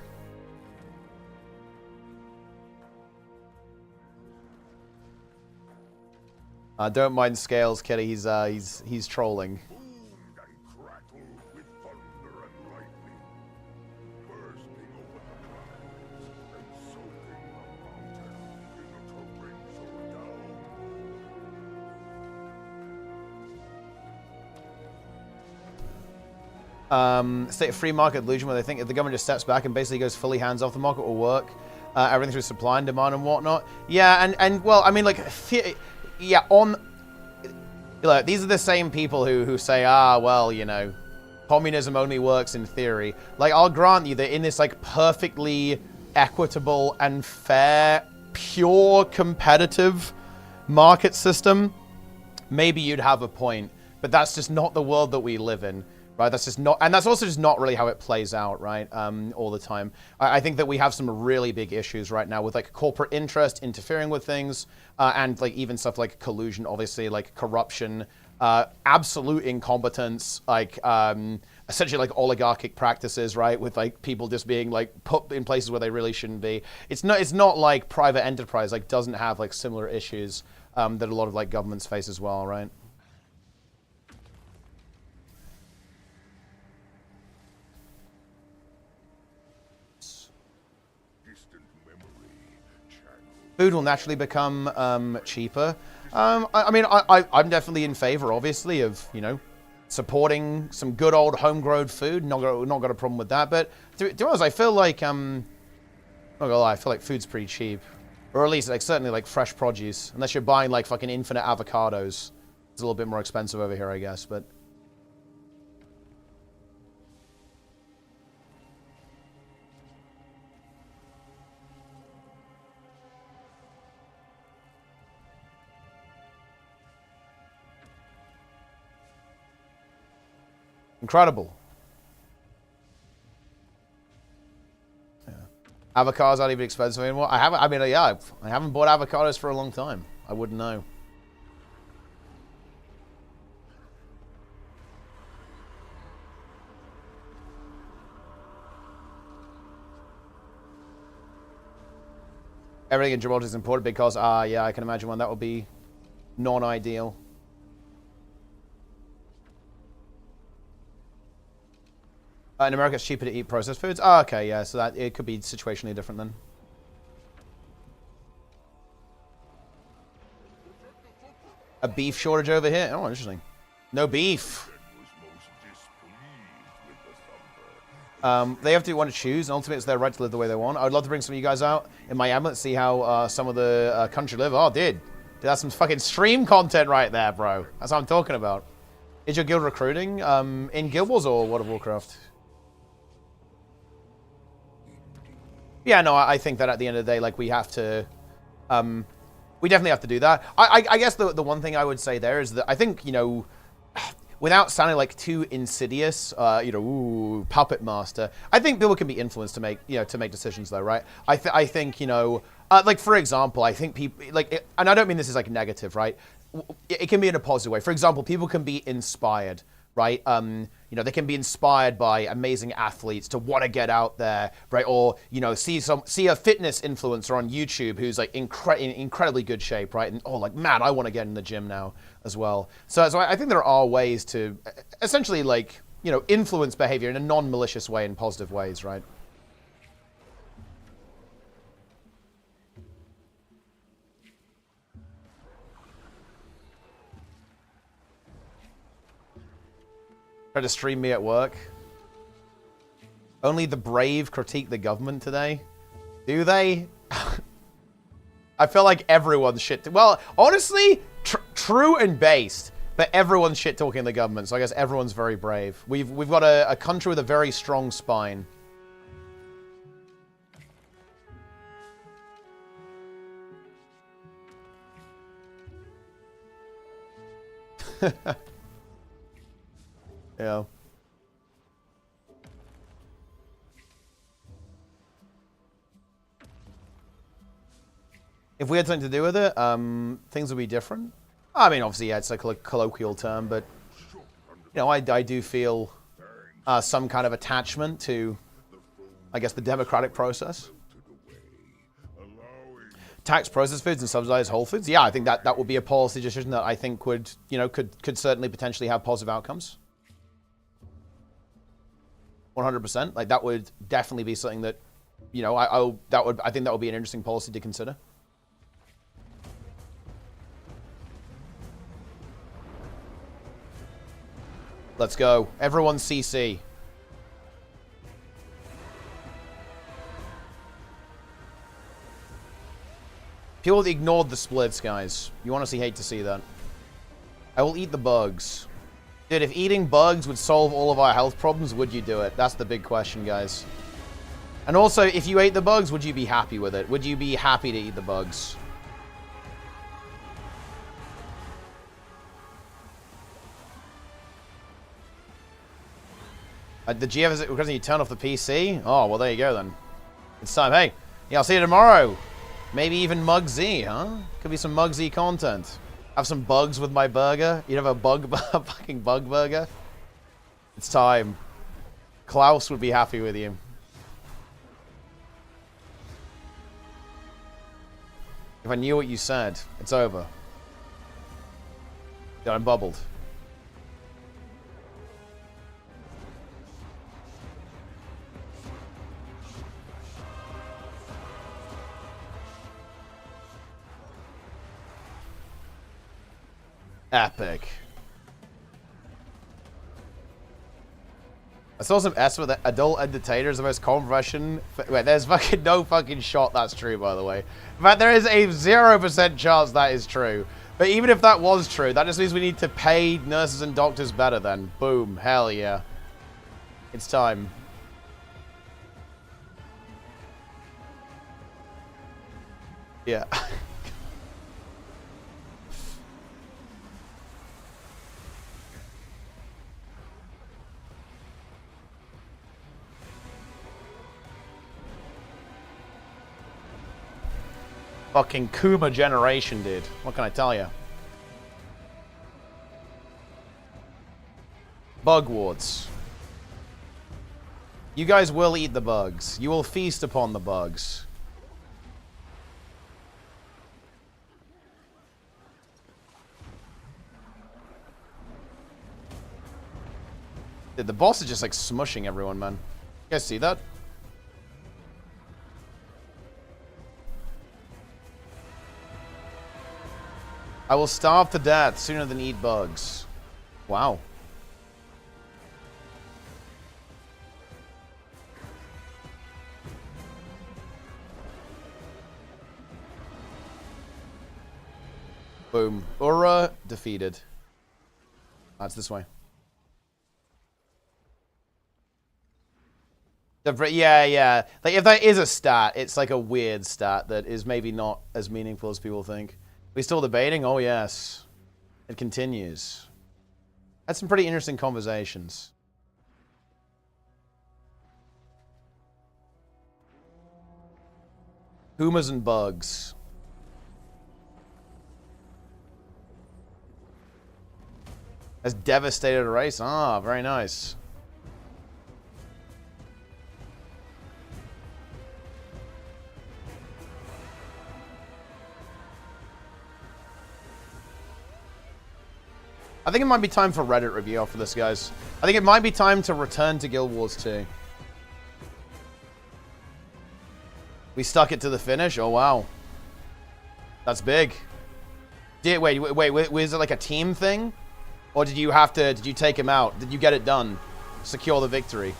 Speaker 1: Don't mind Scales, Kitty. He's trolling. State of free market illusion where they think if the government just steps back and basically goes fully hands off, the market will work. Everything through supply and demand and whatnot. Yeah, and well, I mean, like, yeah, look, these are the same people who say, well, you know, communism only works in theory. Like, I'll grant you that in this, like, perfectly equitable and fair, pure competitive market system, maybe you'd have a point. But that's just not the world that we live in. Right, that's just not, and that's also just not really how it plays out, right? All the time. I think that we have some really big issues right now with like corporate interest interfering with things, and like even stuff like collusion, obviously, like corruption, absolute incompetence, like essentially like oligarchic practices, right? With like people just being like put in places where they really shouldn't be. It's not like private enterprise like doesn't have like similar issues that a lot of like governments face as well, right? Food will naturally become cheaper. I mean, I'm definitely in favor, obviously, of, you know, supporting some good old homegrown food. Not got a problem with that. But to be honest, I feel like not gonna lie, I feel like food's pretty cheap, or at least like certainly like fresh produce. Unless you're buying like fucking infinite avocados, it's a little bit more expensive over here, I guess. But incredible. Yeah. Avocados aren't even expensive anymore. I haven't bought avocados for a long time. I wouldn't know. Everything in Gibraltar is important because, yeah, I can imagine one that would be non-ideal. In America, it's cheaper to eat processed foods. Oh, okay, yeah, so that it could be situationally different then. A beef shortage over here? Oh, interesting. No beef. They have to want to choose, and ultimately it's their right to live the way they want. I would love to bring some of you guys out in Miami. Let's see how some of the country live. Oh, dude, that's some fucking stream content right there, bro. That's what I'm talking about. Is your guild recruiting in Guild Wars or World of Warcraft? Yeah, no, I think that at the end of the day, like, we have to, we definitely have to do that. I guess the one thing I would say there is that I think, you know, without sounding like too insidious, you know, ooh, puppet master, I think people can be influenced to make, you know, to make decisions though, right? I think, you know, like, for example, I think people, like, and I don't mean this is like negative, right? It can be in a positive way. For example, people can be inspired, right? You know, they can be inspired by amazing athletes to want to get out there, right? Or, you know, see a fitness influencer on YouTube who's like in incredibly good shape, right? And, oh, like, man, I want to get in the gym now as well. So I think there are ways to essentially, like, you know, influence behavior in a non-malicious way, in positive ways, right? Try to stream me at work. Only the brave critique the government today. Do they? I feel like everyone's shit. Well, honestly, true and based, but everyone's shit talking the government. So I guess everyone's very brave. We've got a country with a very strong spine. Yeah. If we had something to do with it, things would be different. I mean, obviously, yeah, it's like a colloquial term, but, you know, I do feel some kind of attachment to, I guess, the democratic process. Tax processed foods and subsidize whole foods. Yeah, I think that would be a policy decision that I think would, you know, could certainly potentially have positive outcomes. 100%. Like, that would definitely be something that, you know, I think that would be an interesting policy to consider. Let's go. Everyone CC. People ignored the splits, guys. You honestly hate to see that. I will eat the bugs. Dude, if eating bugs would solve all of our health problems, would you do it? That's the big question, guys. And also, if you ate the bugs, would you be happy with it? Would you be happy to eat the bugs? The GF is because you turn off the PC? Oh, well, there you go then. It's time. Hey, yeah, I'll see you tomorrow. Maybe even Mug Z, huh? Could be some Mug Z content. Have some bugs with my burger. You have a fucking bug burger. It's time. Klaus would be happy with you. If I knew what you said, it's over. Yeah, I'm bubbled. Epic. I saw some S with adult entertainers, the most conversion. Wait, there's fucking no fucking shot that's true, by the way. In fact, there is a 0% chance that is true. But even if that was true, that just means we need to pay nurses and doctors better then. Boom. Hell yeah. It's time. Yeah. Fucking Kuma generation, dude. What can I tell you? Bug wards. You guys will eat the bugs. You will feast upon the bugs. Dude, the boss is just like smushing everyone, man. You guys see that? I will starve to death sooner than eat bugs. Wow. Boom. Aura defeated. That's this way. Yeah. Like, if that is a stat, it's like a weird stat that is maybe not as meaningful as people think. We still debating? Oh, yes. It continues. Had some pretty interesting conversations. Pumas and bugs. Has devastated a race? Ah, very nice. I think it might be time for Reddit review after this, guys. I think it might be time to return to Guild Wars 2. We stuck it to the finish? Oh, wow. That's big. Wait, was it like a team thing? Or did you take him out? Did you get it done? Secure the victory?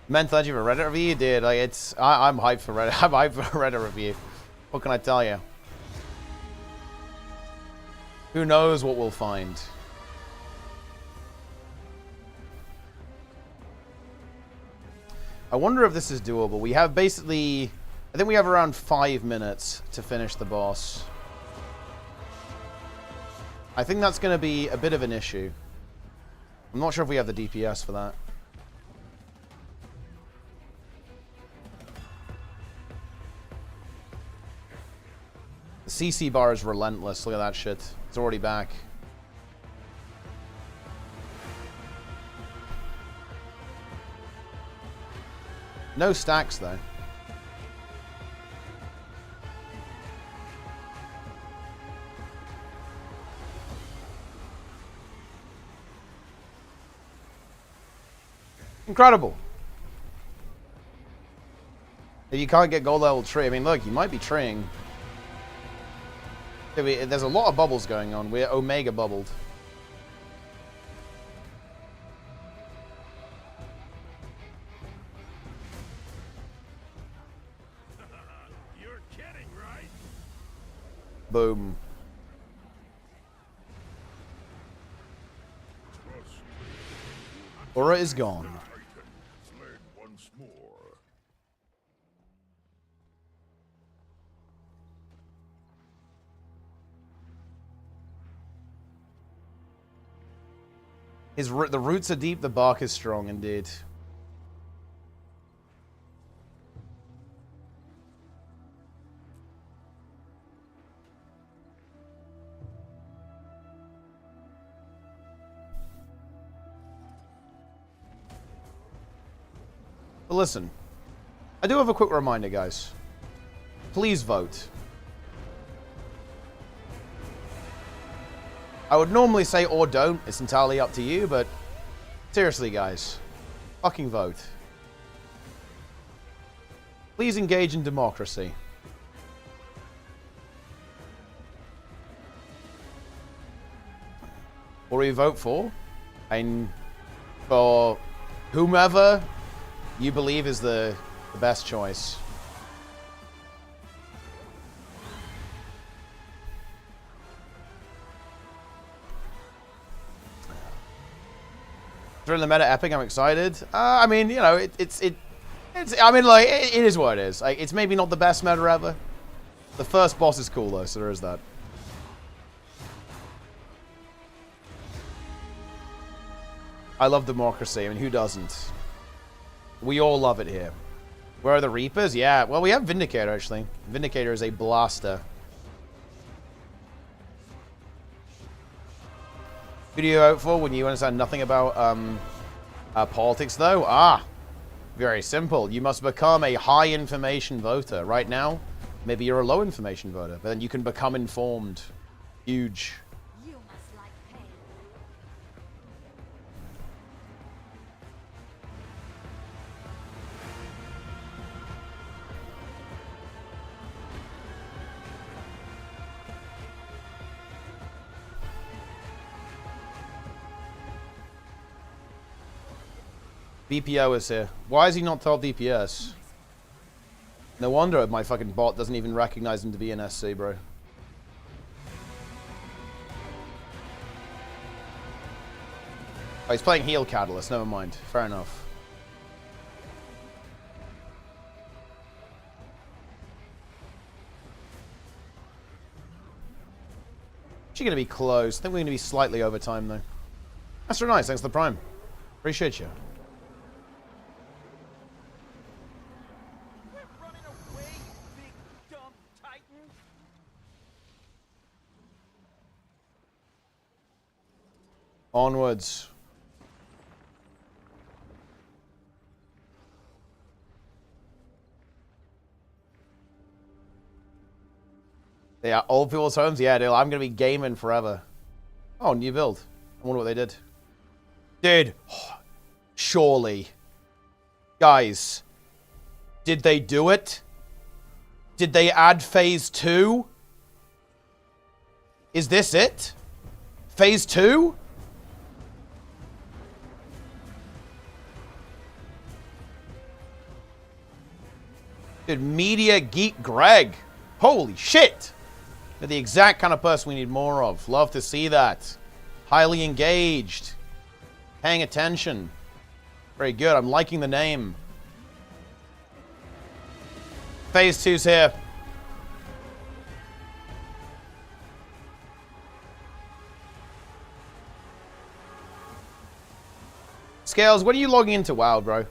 Speaker 1: Men thought you for Reddit review? You did. Like, I'm hyped for Reddit. I'm hyped for Reddit review. What can I tell you? Who knows what we'll find? I wonder if this is doable. We have basically... I think we have around 5 minutes to finish the boss. I think that's going to be a bit of an issue. I'm not sure if we have the DPS for that. The CC bar is relentless. Look at that shit. It's already back. No stacks, though. Incredible. If you can't get gold level tree, I mean, look, you might be treeing. There's a lot of bubbles going on. We're Omega bubbled.
Speaker 3: You're kidding, right?
Speaker 1: Boom. Aura is gone.
Speaker 3: Fled once more.
Speaker 1: The roots are deep, the bark is strong, indeed. But listen, I do have a quick reminder, guys. Please vote. I would normally say or don't. It's entirely up to you, but seriously, guys. Fucking vote. Please engage in democracy. What do you vote for? And for whomever you believe is the best choice. During the meta epic, I'm excited. I mean, you know, it's I mean, like, it is what it is. Like, it's maybe not the best meta ever. The first boss is cool though, so there is that. I love democracy. I mean, who doesn't? We all love it here. Where are the Reapers? Yeah, well, we have Vindicator, actually. Vindicator is a blaster. Who do you vote for when you understand nothing about politics, though? Ah, very simple. You must become a high information voter. Right now, maybe you're a low information voter, but then you can become informed. Huge. BPO is here. Why is he not 12 DPS? No wonder my fucking bot doesn't even recognize him to be an SC, bro. Oh, he's playing Heal Catalyst. Never mind. Fair enough. Actually going to be close. I think we're going to be slightly over time, though. That's so nice. Thanks for the prime. Appreciate you. Onwards. Yeah, old people's homes? Yeah, dude, I'm going to be gaming forever. Oh, new build. I wonder what they did. Dude, surely. Guys, did they do it? Did they add phase 2? Is this it? Phase 2? Dude, Media Geek Greg. Holy shit. They're the exact kind of person we need more of. Love to see that. Highly engaged. Paying attention. Very good. I'm liking the name. Phase 2's here. Scales, when are you logging into WoW, bro?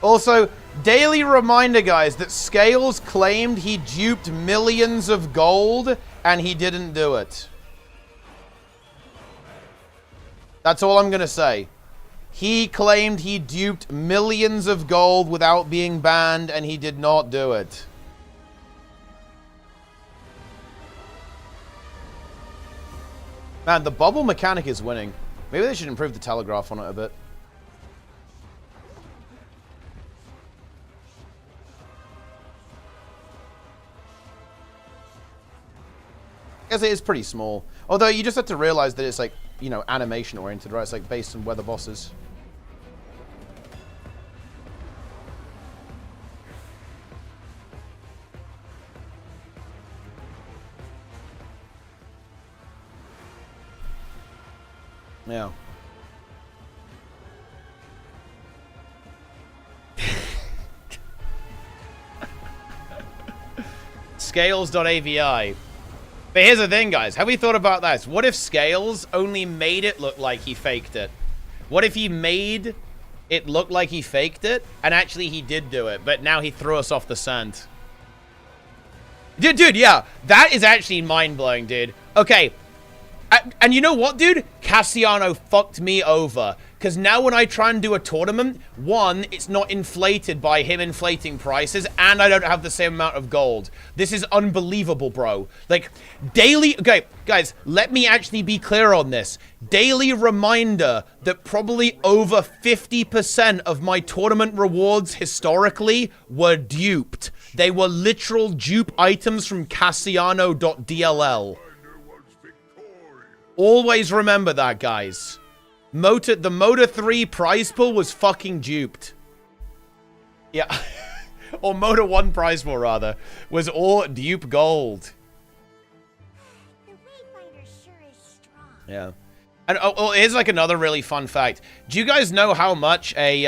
Speaker 1: Also, daily reminder, guys, that Scales claimed he duped millions of gold, and he didn't do it. That's all I'm going to say. He claimed he duped millions of gold without being banned, and he did not do it. Man, the bubble mechanic is winning. Maybe they should improve the telegraph on it a bit. I guess it is pretty small. Although you just have to realize that it's like, you know, animation oriented, right? It's like based on where the boss is. Yeah. Scales.avi. But here's the thing, guys. Have we thought about this? What if Scales only made it look like he faked it? What if he made it look like he faked it, and actually he did do it, but now he threw us off the scent? Dude, yeah. That is actually mind-blowing, dude. Okay. And you know what, dude? Cassiano fucked me over. Because now when I try and do a tournament, one, it's not inflated by him inflating prices, and I don't have the same amount of gold. This is unbelievable, bro. Like, daily... Okay, guys, let me actually be clear on this. Daily reminder that probably over 50% of my tournament rewards historically were duped. They were literal dupe items from Cassiano.dll. Always remember that, guys. The Motor 3 prize pool was fucking duped. Yeah. Or Motor 1 prize pool, rather, was all dupe gold.
Speaker 5: The Wayfinder sure is strong.
Speaker 1: Yeah. And oh, here's like another really fun fact. Do you guys know how much a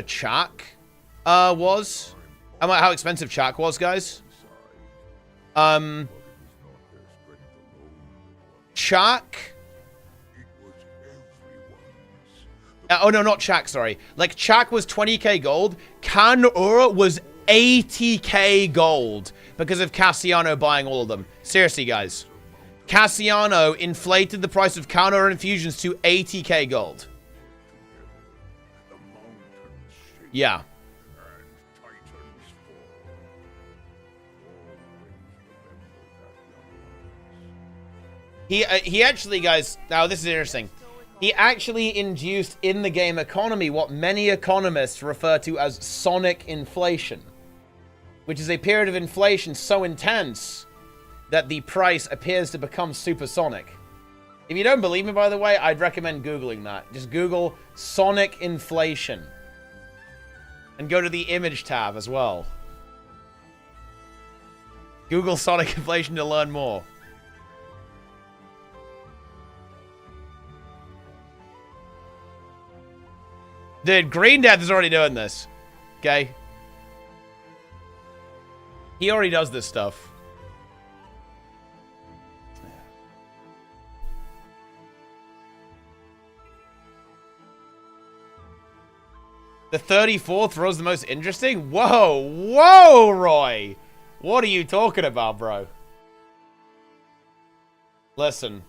Speaker 1: Chak was? How expensive Chak was, guys? Chak. Oh no, not Chak, sorry. Like Chak was 20k gold. Kan-Ur was 80k gold because of Cassiano buying all of them. Seriously, guys. Cassiano inflated the price of Kan-Ur infusions to 80k gold. Yeah. He actually, guys, now this is interesting. He actually induced in the game economy what many economists refer to as sonic inflation, which is a period of inflation so intense that the price appears to become supersonic. If you don't believe me, by the way, I'd recommend Googling that. Just Google sonic inflation. And go to the image tab as well. Google sonic inflation to learn more. Dude, Green Death is already doing this. Okay? He already does this stuff. The 34th row's the most interesting? Whoa, whoa, Roy! What are you talking about, bro? Listen.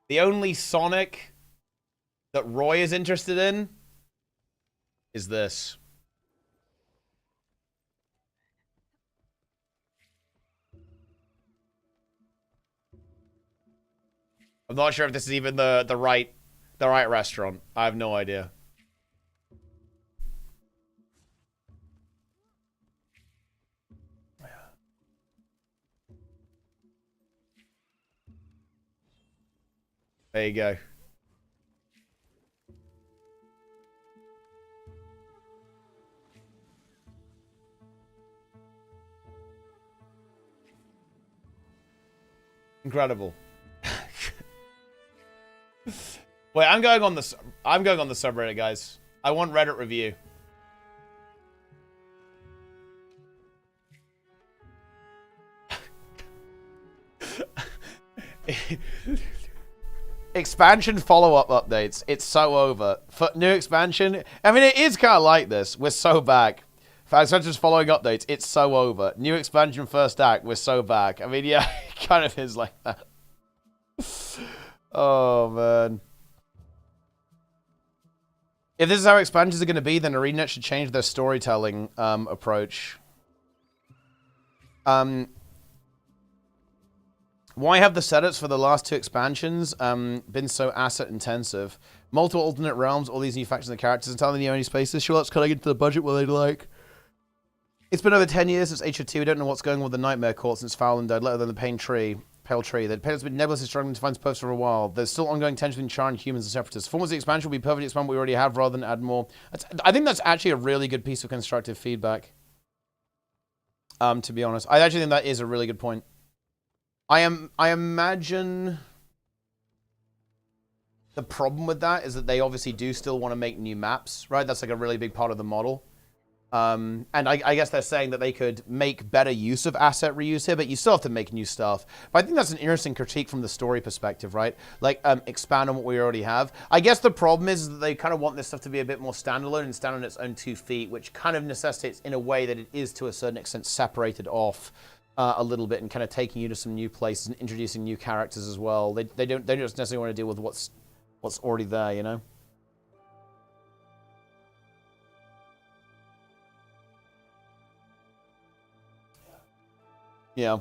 Speaker 1: The only Sonic that Roy is interested in is this. I'm not sure if this is even the right restaurant. I have no idea. There you go. Incredible. Wait, I'm going on the subreddit, guys. I want Reddit review. Expansion follow-up updates. It's so over. For new expansion, I mean, it is kind of like this. We're so back. For expansion's following updates, it's so over. New expansion first act, we're so back. I mean, yeah, it kind of is like that. Oh, man. If this is how expansions are going to be, then ArenaNet should change their storytelling approach. Why have the setups for the last two expansions been so asset intensive? Multiple alternate realms, all these new factions and characters, entirely new only spaces. Sure, that's cutting into the budget where they'd like. It's been over 10 years since HO2. We don't know what's going on with the Nightmare Court since Fowland died, let alone the Pale Tree. The Pale has been nebulously struggling to find its purpose for a while. There's still ongoing tension between Char and humans and separatists. Form of the expansion will be perfectly expand what we already have rather than add more. I think that's actually a really good piece of constructive feedback. To be honest, I actually think that is a really good point. I imagine the problem with that is that they obviously do still want to make new maps, right? That's like a really big part of the model. And I guess they're saying that they could make better use of asset reuse here, but you still have to make new stuff. But I think that's an interesting critique from the story perspective, right? Like, expand on what we already have. I guess the problem is that they kind of want this stuff to be a bit more standalone and stand on its own 2 feet, which kind of necessitates, in a way, that it is to a certain extent separated off a little bit and kind of taking you to some new places and introducing new characters as well. They don't just necessarily want to deal with what's already there, you know? Yeah.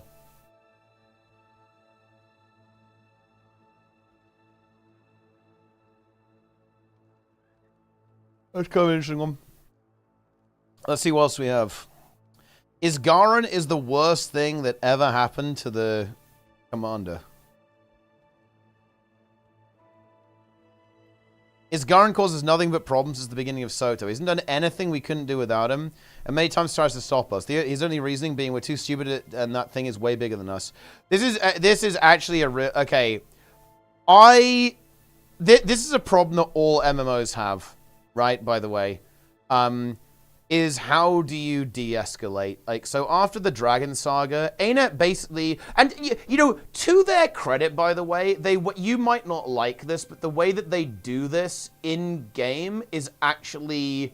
Speaker 1: That's kind of an interesting one. Let's see what else we have. Isgaran is the worst thing that ever happened to the commander. Isgaran causes nothing but problems since the beginning of Soto. He hasn't done anything we couldn't do without him, and many times tries to stop us. His only reasoning being we're too stupid and that thing is way bigger than us. This is actually a real... Okay. This is a problem that all MMOs have, right, by the way. Is how do you de-escalate? Like, so after the Dragon Saga, ANNOUCE basically, and you know, to their credit, by the way, you might not like this, but the way that they do this in game is actually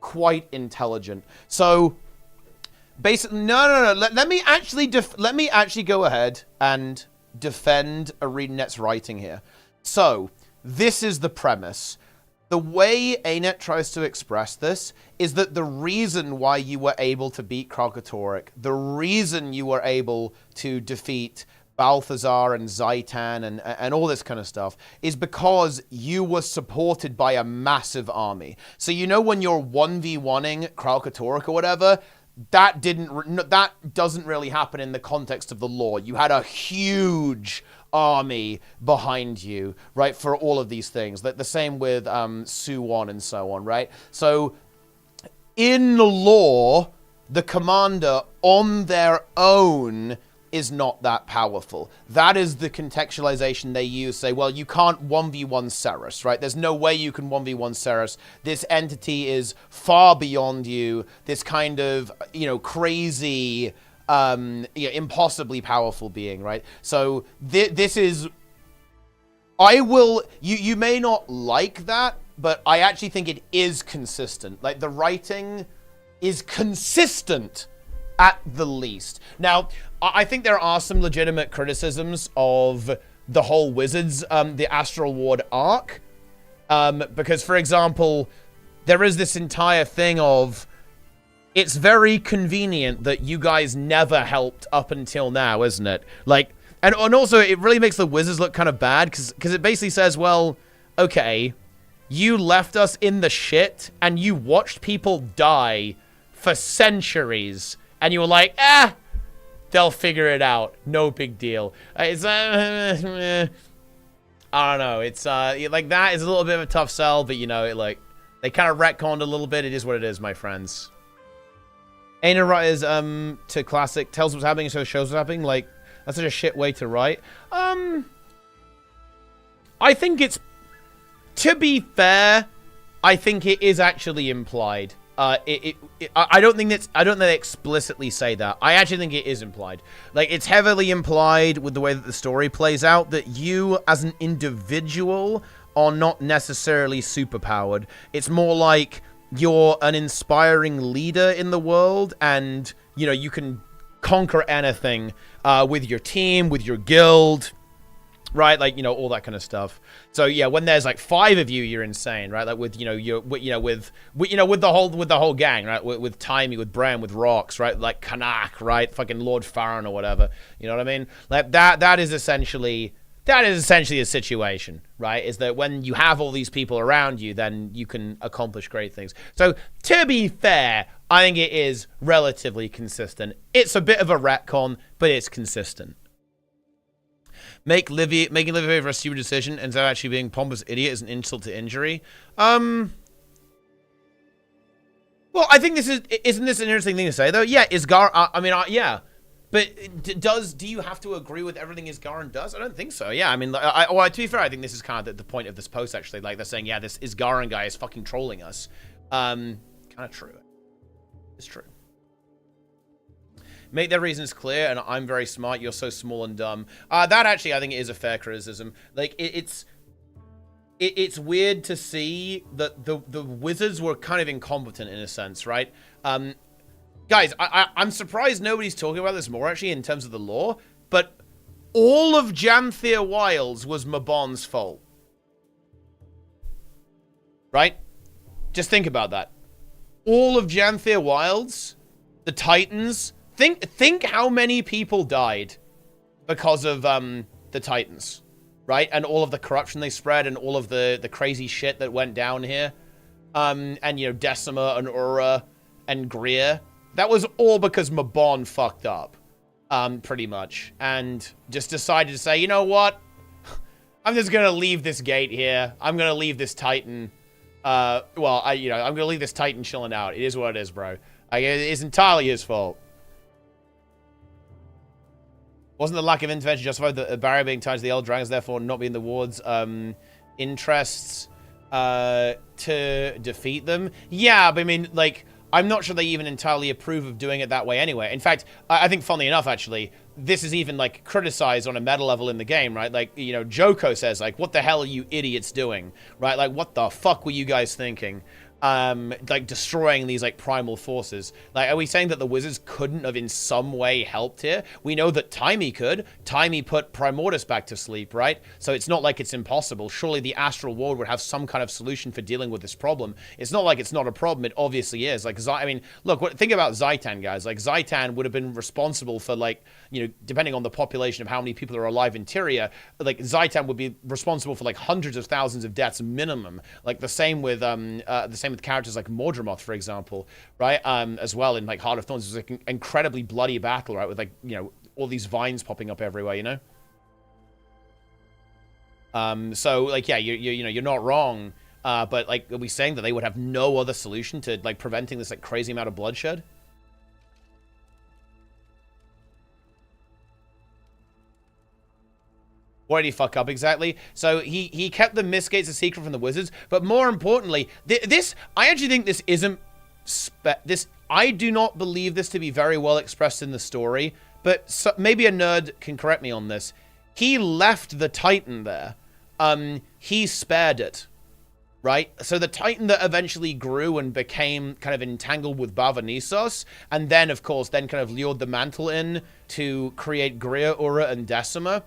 Speaker 1: quite intelligent. So basically, no. Let me actually go ahead and defend ArenaNet's writing here. So this is the premise. The way ANNOUCE tries to express this is that the reason why you were able to beat Kralkatorrik, the reason you were able to defeat Balthazar and Zaitan and all this kind of stuff is because you were supported by a massive army. So you know when you're 1v1ing Kralkatorrik or whatever, that doesn't really happen in the context of the lore. You had a huge army behind you, right, for all of these things. The same with Suwon and so on, right? So in the lore, the commander on their own is not that powerful. That is the contextualization they use. Say, well, you can't 1v1 Ceres, right? There's no way you can 1v1 Ceres. This entity is far beyond you. This kind of, you know, crazy, impossibly powerful being, right? So this is... You may not like that, but I actually think it is consistent. Like, the writing is consistent at the least. Now, I think there are some legitimate criticisms of the whole Wizards, the Astral Ward arc. Because, for example, there is this entire thing of, it's very convenient that you guys never helped up until now, isn't it? Like, and also, it really makes the Wizards look kind of bad, because it basically says, well, okay, you left us in the shit, and you watched people die for centuries, and you were like, they'll figure it out. No big deal. It's, I don't know. It's, like, that is a little bit of a tough sell, but, you know, like, they kind of retconned a little bit. It is what it is, my friends. Aina writers, to classic, tells what's happening, so shows what's happening. Like, that's such a shit way to write. I think it's, to be fair, I think it is actually implied. I don't think they explicitly say that. I actually think it is implied. Like, it's heavily implied with the way that the story plays out that you, as an individual, are not necessarily superpowered. It's more like you're an inspiring leader in the world, and, you know, you can conquer anything with your team, with your guild, right? Like, you know, all that kind of stuff. So yeah, when there's like 5 of you, you're insane, right? Like with, you know, with the whole gang, right? With Timey, with Bran, with Rox, right? Like Kanak, right? Fucking Lord Farron or whatever. You know what I mean? Like that is essentially a situation, right? Is that when you have all these people around you, then you can accomplish great things. So to be fair, I think it is relatively consistent. It's a bit of a retcon, but it's consistent. Making Livia favor a stupid decision and so actually being pompous idiot is an insult to injury. Well, I think isn't this an interesting thing to say though? Yeah, yeah. But do you have to agree with everything Isgaran does? I don't think so. Yeah, I mean, to be fair, I think this is kind of the point of this post, actually. Like, they're saying, yeah, this Isgaran guy is fucking trolling us. Kind of true. It's true. Make their reasons clear, and I'm very smart. You're so small and dumb. That actually, I think, is a fair criticism. Like, it's weird to see that the wizards were kind of incompetent in a sense, right? Guys, I'm surprised nobody's talking about this more, actually, in terms of the lore, but all of Janthir Wilds was Mabon's fault. Right? Just think about that. All of Janthir Wilds, the Titans, think how many people died because of the Titans, right? And all of the corruption they spread and all of the crazy shit that went down here. And, you know, Decima and Ura and Greer. That was all because Mabon fucked up, pretty much. And just decided to say, you know what? I'm just going to leave this gate here. I'm going to leave this Titan. I'm going to leave this Titan chilling out. It is what it is, bro. Like, it is entirely his fault. Wasn't the lack of intervention justified the barrier being tied to the Elder Dragons, therefore not being the ward's interests to defeat them? Yeah, but I mean, like, I'm not sure they even entirely approve of doing it that way anyway. In fact, I think, funnily enough, actually, this is even, like, criticized on a meta level in the game, right? Like, you know, Joko says, like, what the hell are you idiots doing? Right? Like, what the fuck were you guys thinking? Like, destroying these, like, primal forces. Like, are we saying that the wizards couldn't have in some way helped here? We know that Timey could. Timey put Primordus back to sleep, right? So it's not like it's impossible. Surely the Astral Ward would have some kind of solution for dealing with this problem. It's not like it's not a problem. It obviously is. Like, I mean, look, think about Zaitan, guys. Like, Zaitan would have been responsible for, like, you know, depending on the population of how many people are alive in Tyria, like, Zaitan would be responsible for, like, hundreds of thousands of deaths minimum. Like, the same with characters like Mordramoth, for example, right? As well in, like, Heart of Thorns. It was, like, an incredibly bloody battle, right? With, like, you know, all these vines popping up everywhere, you know? So, like, yeah, you know, you're not wrong. But, like, are we saying that they would have no other solution to, like, preventing this, like, crazy amount of bloodshed? What did he fuck up exactly? So he kept the Mistgates a secret from the wizards, but more importantly, I actually think this isn't I do not believe this to be very well expressed in the story, but maybe a nerd can correct me on this. He left the Titan there. He spared it, right? So the Titan that eventually grew and became kind of entangled with BAVA NISOS, and then, of course, then kind of lured the mantle in to create Greer, Ura, and Decima.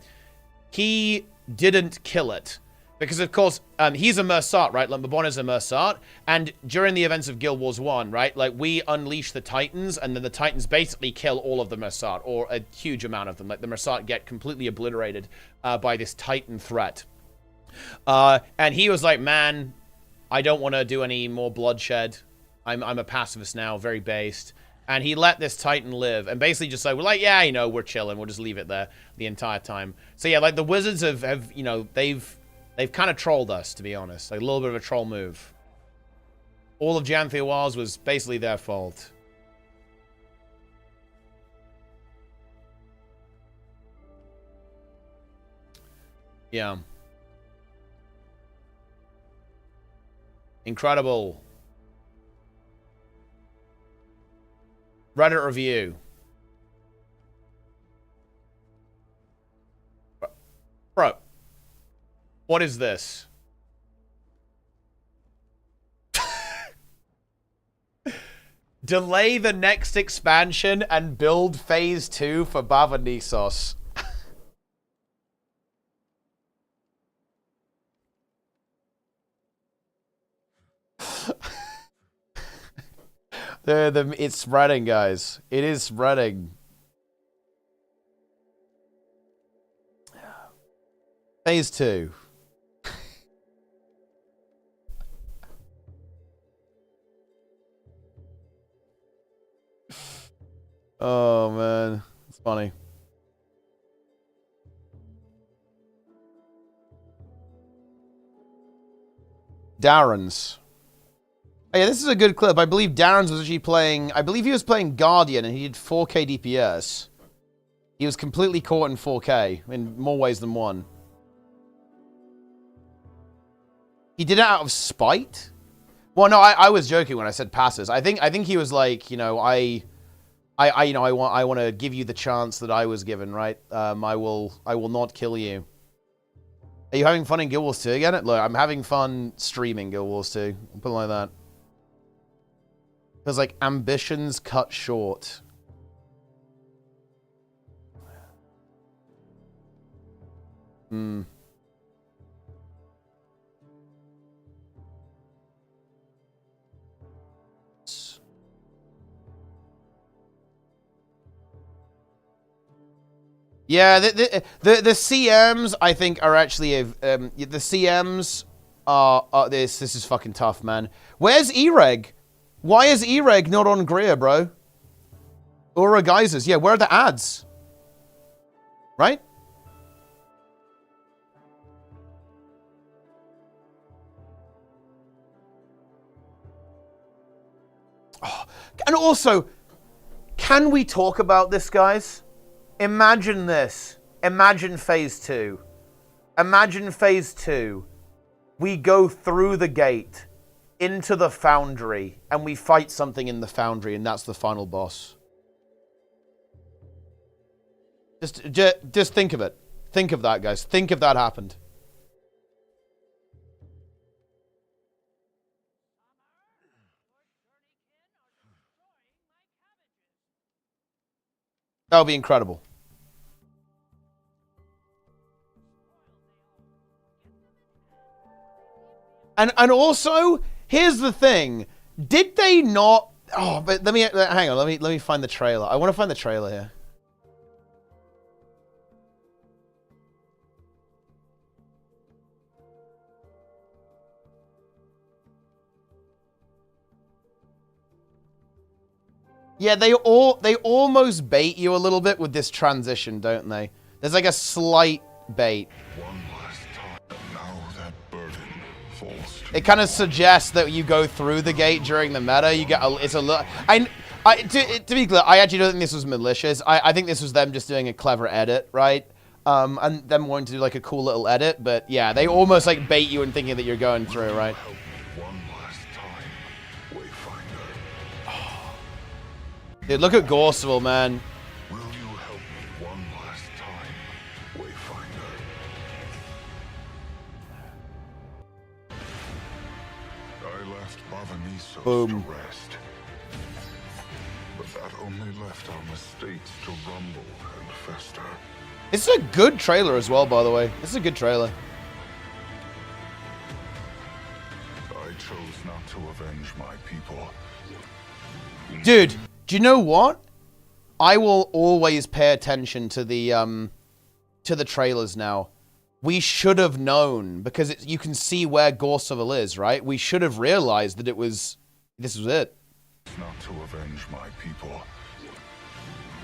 Speaker 1: He didn't kill it. Because, of course, he's a Mersat, right? Like, Mabon is a Mersat. And during the events of Guild Wars 1, right? Like, we unleash the Titans, and then the Titans basically kill all of the Mersat, or a huge amount of them. Like, the Mersat get completely obliterated by this Titan threat. And he was like, man, I don't want to do any more bloodshed. I'm a pacifist now, very based. And he let this Titan live, and basically just like, we're like, yeah, you know, we're chilling. We'll just leave it there the entire time. So yeah, like, the wizards have you know, they've kind of trolled us, to be honest. Like, a little bit of a troll move. All of Janthir Wilds was basically their fault. Yeah. Incredible. Reddit review. Bro. What is this? Delay the next expansion and build phase 2 for BAVA NISOS. It's spreading, guys. It is spreading. Phase 2. Oh, man. It's funny. Darren's. Oh, yeah, this is a good clip. I believe Darren's was actually playing... I believe he was playing Guardian, and he did 4K DPS. He was completely caught in 4K, in more ways than one. He did it out of spite? Well, no, I was joking when I said passes. I think he was like, you know, I want to give you the chance that I was given, right? I will not kill you. Are you having fun in Guild Wars 2 again? Look, I'm having fun streaming Guild Wars 2. I'll put it like that. Because, like, ambitions cut short. Hmm. Yeah, the CMs I think are actually the CMs are this is fucking tough, man. Where's Ereg? Why is Ereg not on Greer, bro? Aura Geysers, yeah, where are the ads? Right? Oh, and also, can we talk about this, guys? Imagine this. Imagine phase 2. Imagine phase 2. We go through the gate into the foundry and we fight something in the foundry and that's the final boss. Just think of it. Think of that, guys. Think if that happened. That would be incredible. And also, here's the thing. Did they not... Oh, but let me... Hang on. Let me find the trailer. I want to find the trailer here. Yeah, they almost bait you a little bit with this transition, don't they? There's like a slight bait. It kind of suggests that you go through the gate during the meta. You get it's a little. To be clear, I actually don't think this was malicious. I think this was them just doing a clever edit, right? And them wanting to do like a cool little edit. But yeah, they almost like bait you in thinking that you're going through, right? Dude, look at Gorseville, man.
Speaker 3: Will you help me one last time, Wayfinder? I left BAVA NISOS
Speaker 1: Boom.
Speaker 3: to rest, but that only left our mistakes to rumble and fester.
Speaker 1: It's a good trailer as well, by the way. This is a good trailer.
Speaker 3: I chose not to avenge my people.
Speaker 1: Dude, do you know what? I will always pay attention to the trailers now. We should have known because you can see where Gorseville is, right? We should have realized that this was it.
Speaker 3: Not to avenge my people,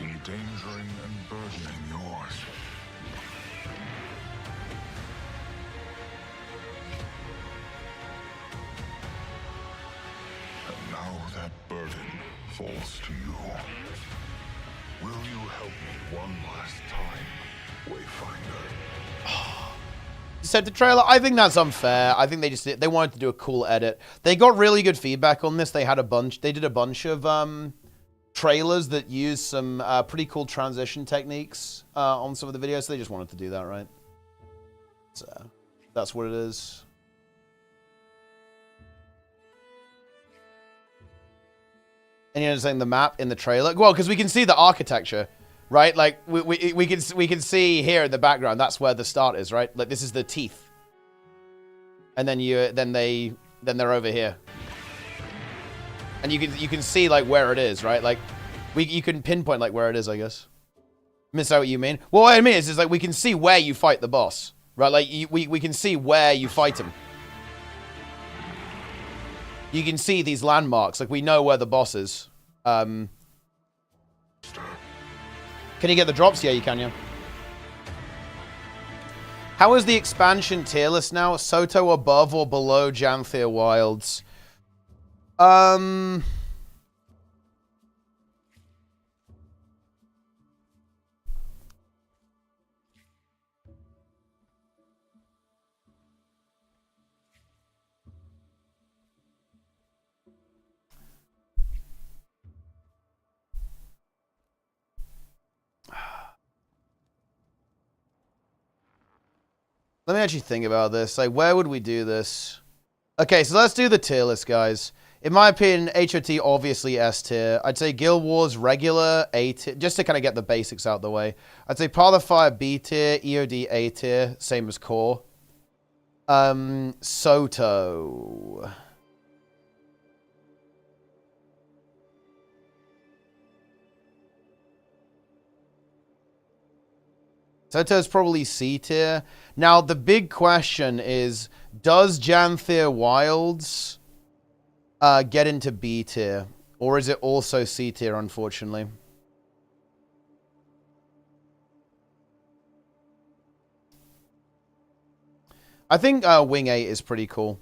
Speaker 3: endangering and burdening yours. And now that burden falls to you. Will you help me one last time, Wayfinder?
Speaker 1: Said the trailer, I think that's unfair. I think they wanted to do a cool edit. They got really good feedback on this. They did a bunch of trailers that used some pretty cool transition techniques on some of the videos. So they just wanted to do that, right? So that's what it is. And you're saying the map in the trailer? Well, because we can see the architecture, right? Like we can see here in the background. That's where the start is, right? Like this is the teeth, and then they're over here, and you can see like where it is, right? Like you can pinpoint like where it is, I guess. Miss out what you mean? Well, what I mean is like we can see where you fight the boss, right? Like we can see where you fight him. You can see these landmarks. Like, we know where the boss is. Can you get the drops? Yeah, you can, yeah. How is the expansion tier list now? Soto above or below Janthir Wilds? Let me actually think about this. Like, where would we do this? Okay, so let's do the tier list, guys. In my opinion, HOT obviously S tier. I'd say Guild Wars regular A tier, just to kind of get the basics out of the way. I'd say Path of Fire B tier, EOD A tier, same as Core. Soto. Soto's probably C tier. Now, the big question is, does Janthir Wilds get into B tier? Or is it also C tier, unfortunately? I think Wing 8 is pretty cool.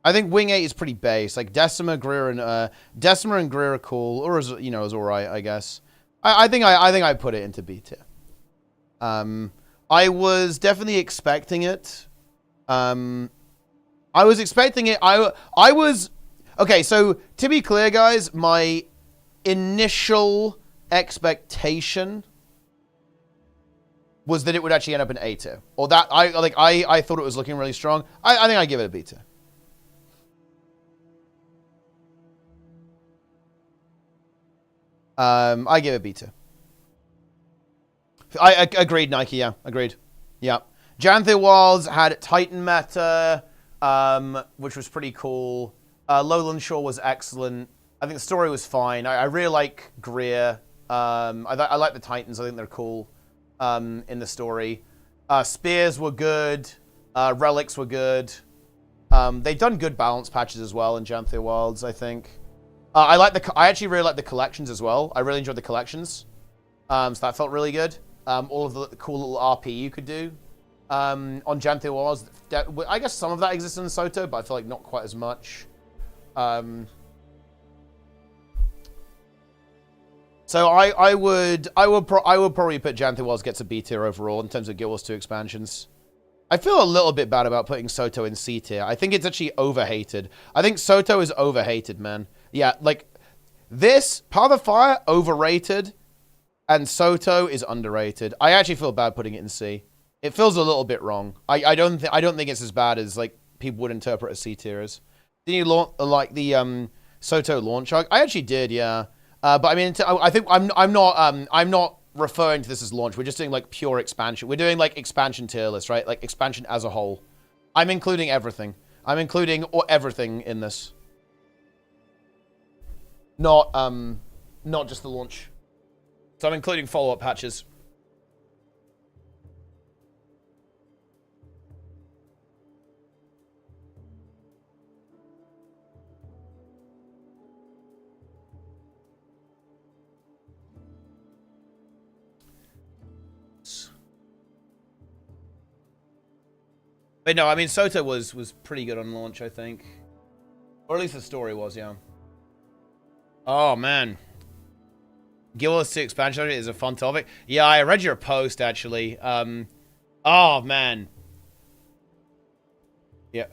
Speaker 1: I think Wing 8 is pretty base. Like, Decima, Greer, and Greer are cool. Or, is alright, I guess. I think I put it into B tier. I was definitely expecting it. I was expecting it. I was... Okay, so to be clear, guys, my initial expectation was that it would actually end up in A tier. Or that, I thought it was looking really strong. I think I give it a B tier. I give it B tier. I agreed, Nike, yeah. Agreed. Yeah. Janthir Wilds had Titan meta, which was pretty cool. Lowland Shore was excellent. I think the story was fine. I really like Greer. I like the Titans. I think they're cool in the story. Spears were good. Relics were good. They've done good balance patches as well in Janthir Wilds, I think. I actually really like the collections as well. I really enjoyed the collections. So that felt really good. All of the cool little RP you could do on Janthir Wilds. I guess some of that exists in Soto, but I feel like not quite as much. So I would probably put Janthir Wilds gets a B tier overall in terms of Guild Wars 2 expansions. I feel a little bit bad about putting Soto in C tier. I think it's actually overhated. I think Soto is overhated, man. Yeah, like this Path of Fire overrated. And Soto is underrated. I actually feel bad putting it in C. It feels a little bit wrong. I don't think it's as bad as like people would interpret a C tier as. Did you like the Soto launch arc? I actually did, yeah. But I mean, I think I'm not referring to this as launch. We're just doing like pure expansion. We're doing like expansion tier list, right? Like expansion as a whole. I'm including everything. I'm including everything in this. Not just the launch. So I'm including follow-up patches. But no, I mean, Soto was pretty good on launch, I think. Or at least the story was, yeah. Oh, man. Guild Wars 2 expansion is a fun topic. Yeah, I read your post, actually. Oh, man. Yeah.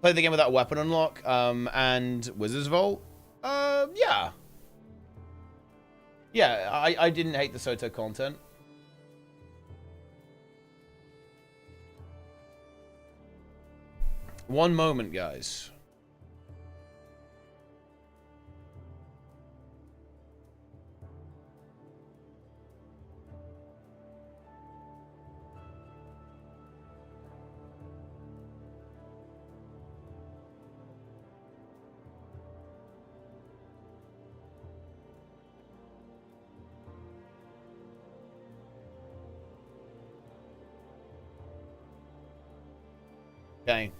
Speaker 1: Played the game without weapon unlock, and Wizard's Vault. Yeah. Yeah, I didn't hate the Soto content. One moment, guys. Okay.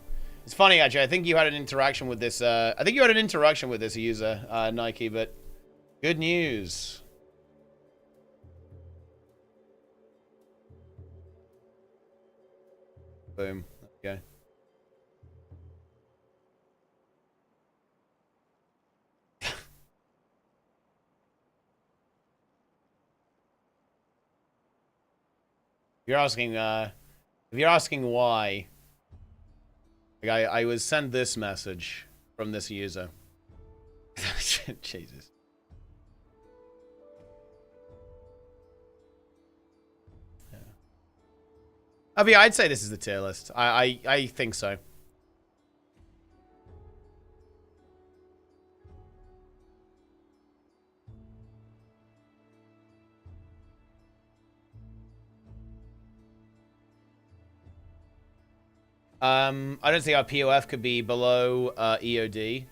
Speaker 1: It's funny, actually. I think you had an interaction with this. User, Nike, but good news. Boom. Okay. If you're asking why, like, I was sent this message from this user. Jesus. Yeah. I mean, I'd say this is the tier list. I think so. I don't think our POF could be below EOD.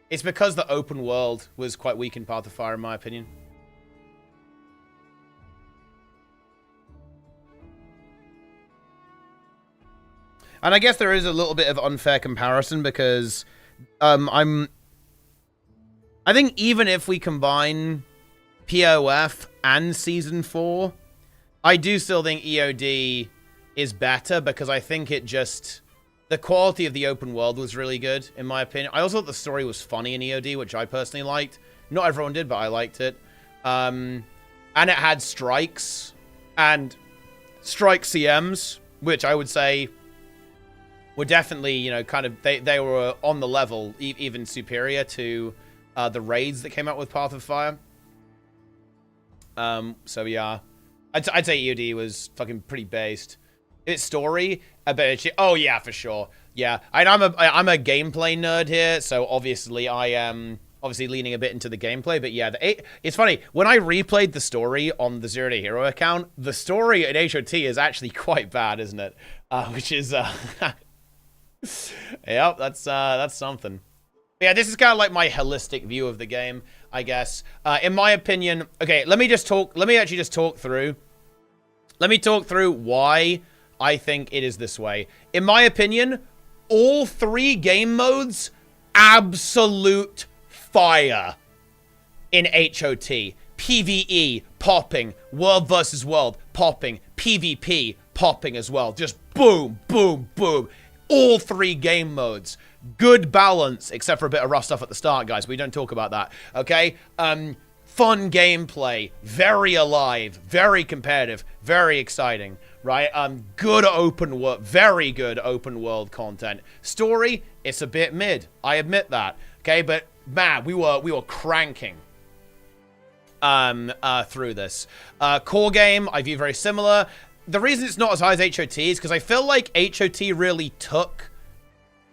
Speaker 1: It's because the open world was quite weak in Path of Fire, in my opinion. And I guess there is a little bit of unfair comparison because I think even if we combine POF and Season 4, I do still think EOD is better because I think it just... The quality of the open world was really good, in my opinion. I also thought the story was funny in EOD, which I personally liked. Not everyone did, but I liked it. And it had strikes and strike CMs, which I would say were definitely, you know, kind of... They were on the level, even superior to the raids that came out with Path of Fire. So, yeah. I'd say EOD was fucking pretty based. Its story, I bet it. Oh yeah, for sure. Yeah, I'm a gameplay nerd here, so obviously I am leaning a bit into the gameplay. But yeah, it's funny when I replayed the story on the Zero Day Hero account. The story in HOT is actually quite bad, isn't it? Which is yep, that's something. But yeah, this is kind of like my holistic view of the game, I guess. In my opinion, okay, let me actually just talk through. Let me talk through why I think it is this way. In my opinion, all 3 game modes, absolute fire in HOT. PvE, popping. World versus world, popping. PvP, popping as well. Just boom, boom, boom. All 3 game modes. Good balance, except for a bit of rough stuff at the start, guys. We don't talk about that, okay? Fun gameplay, very alive, very competitive, very exciting, right? Good open world, very good open world content. Story, it's a bit mid, I admit that, okay? But man, we were cranking through this. Core game, I view very similar. The reason it's not as high as HOT is because I feel like HOT really took...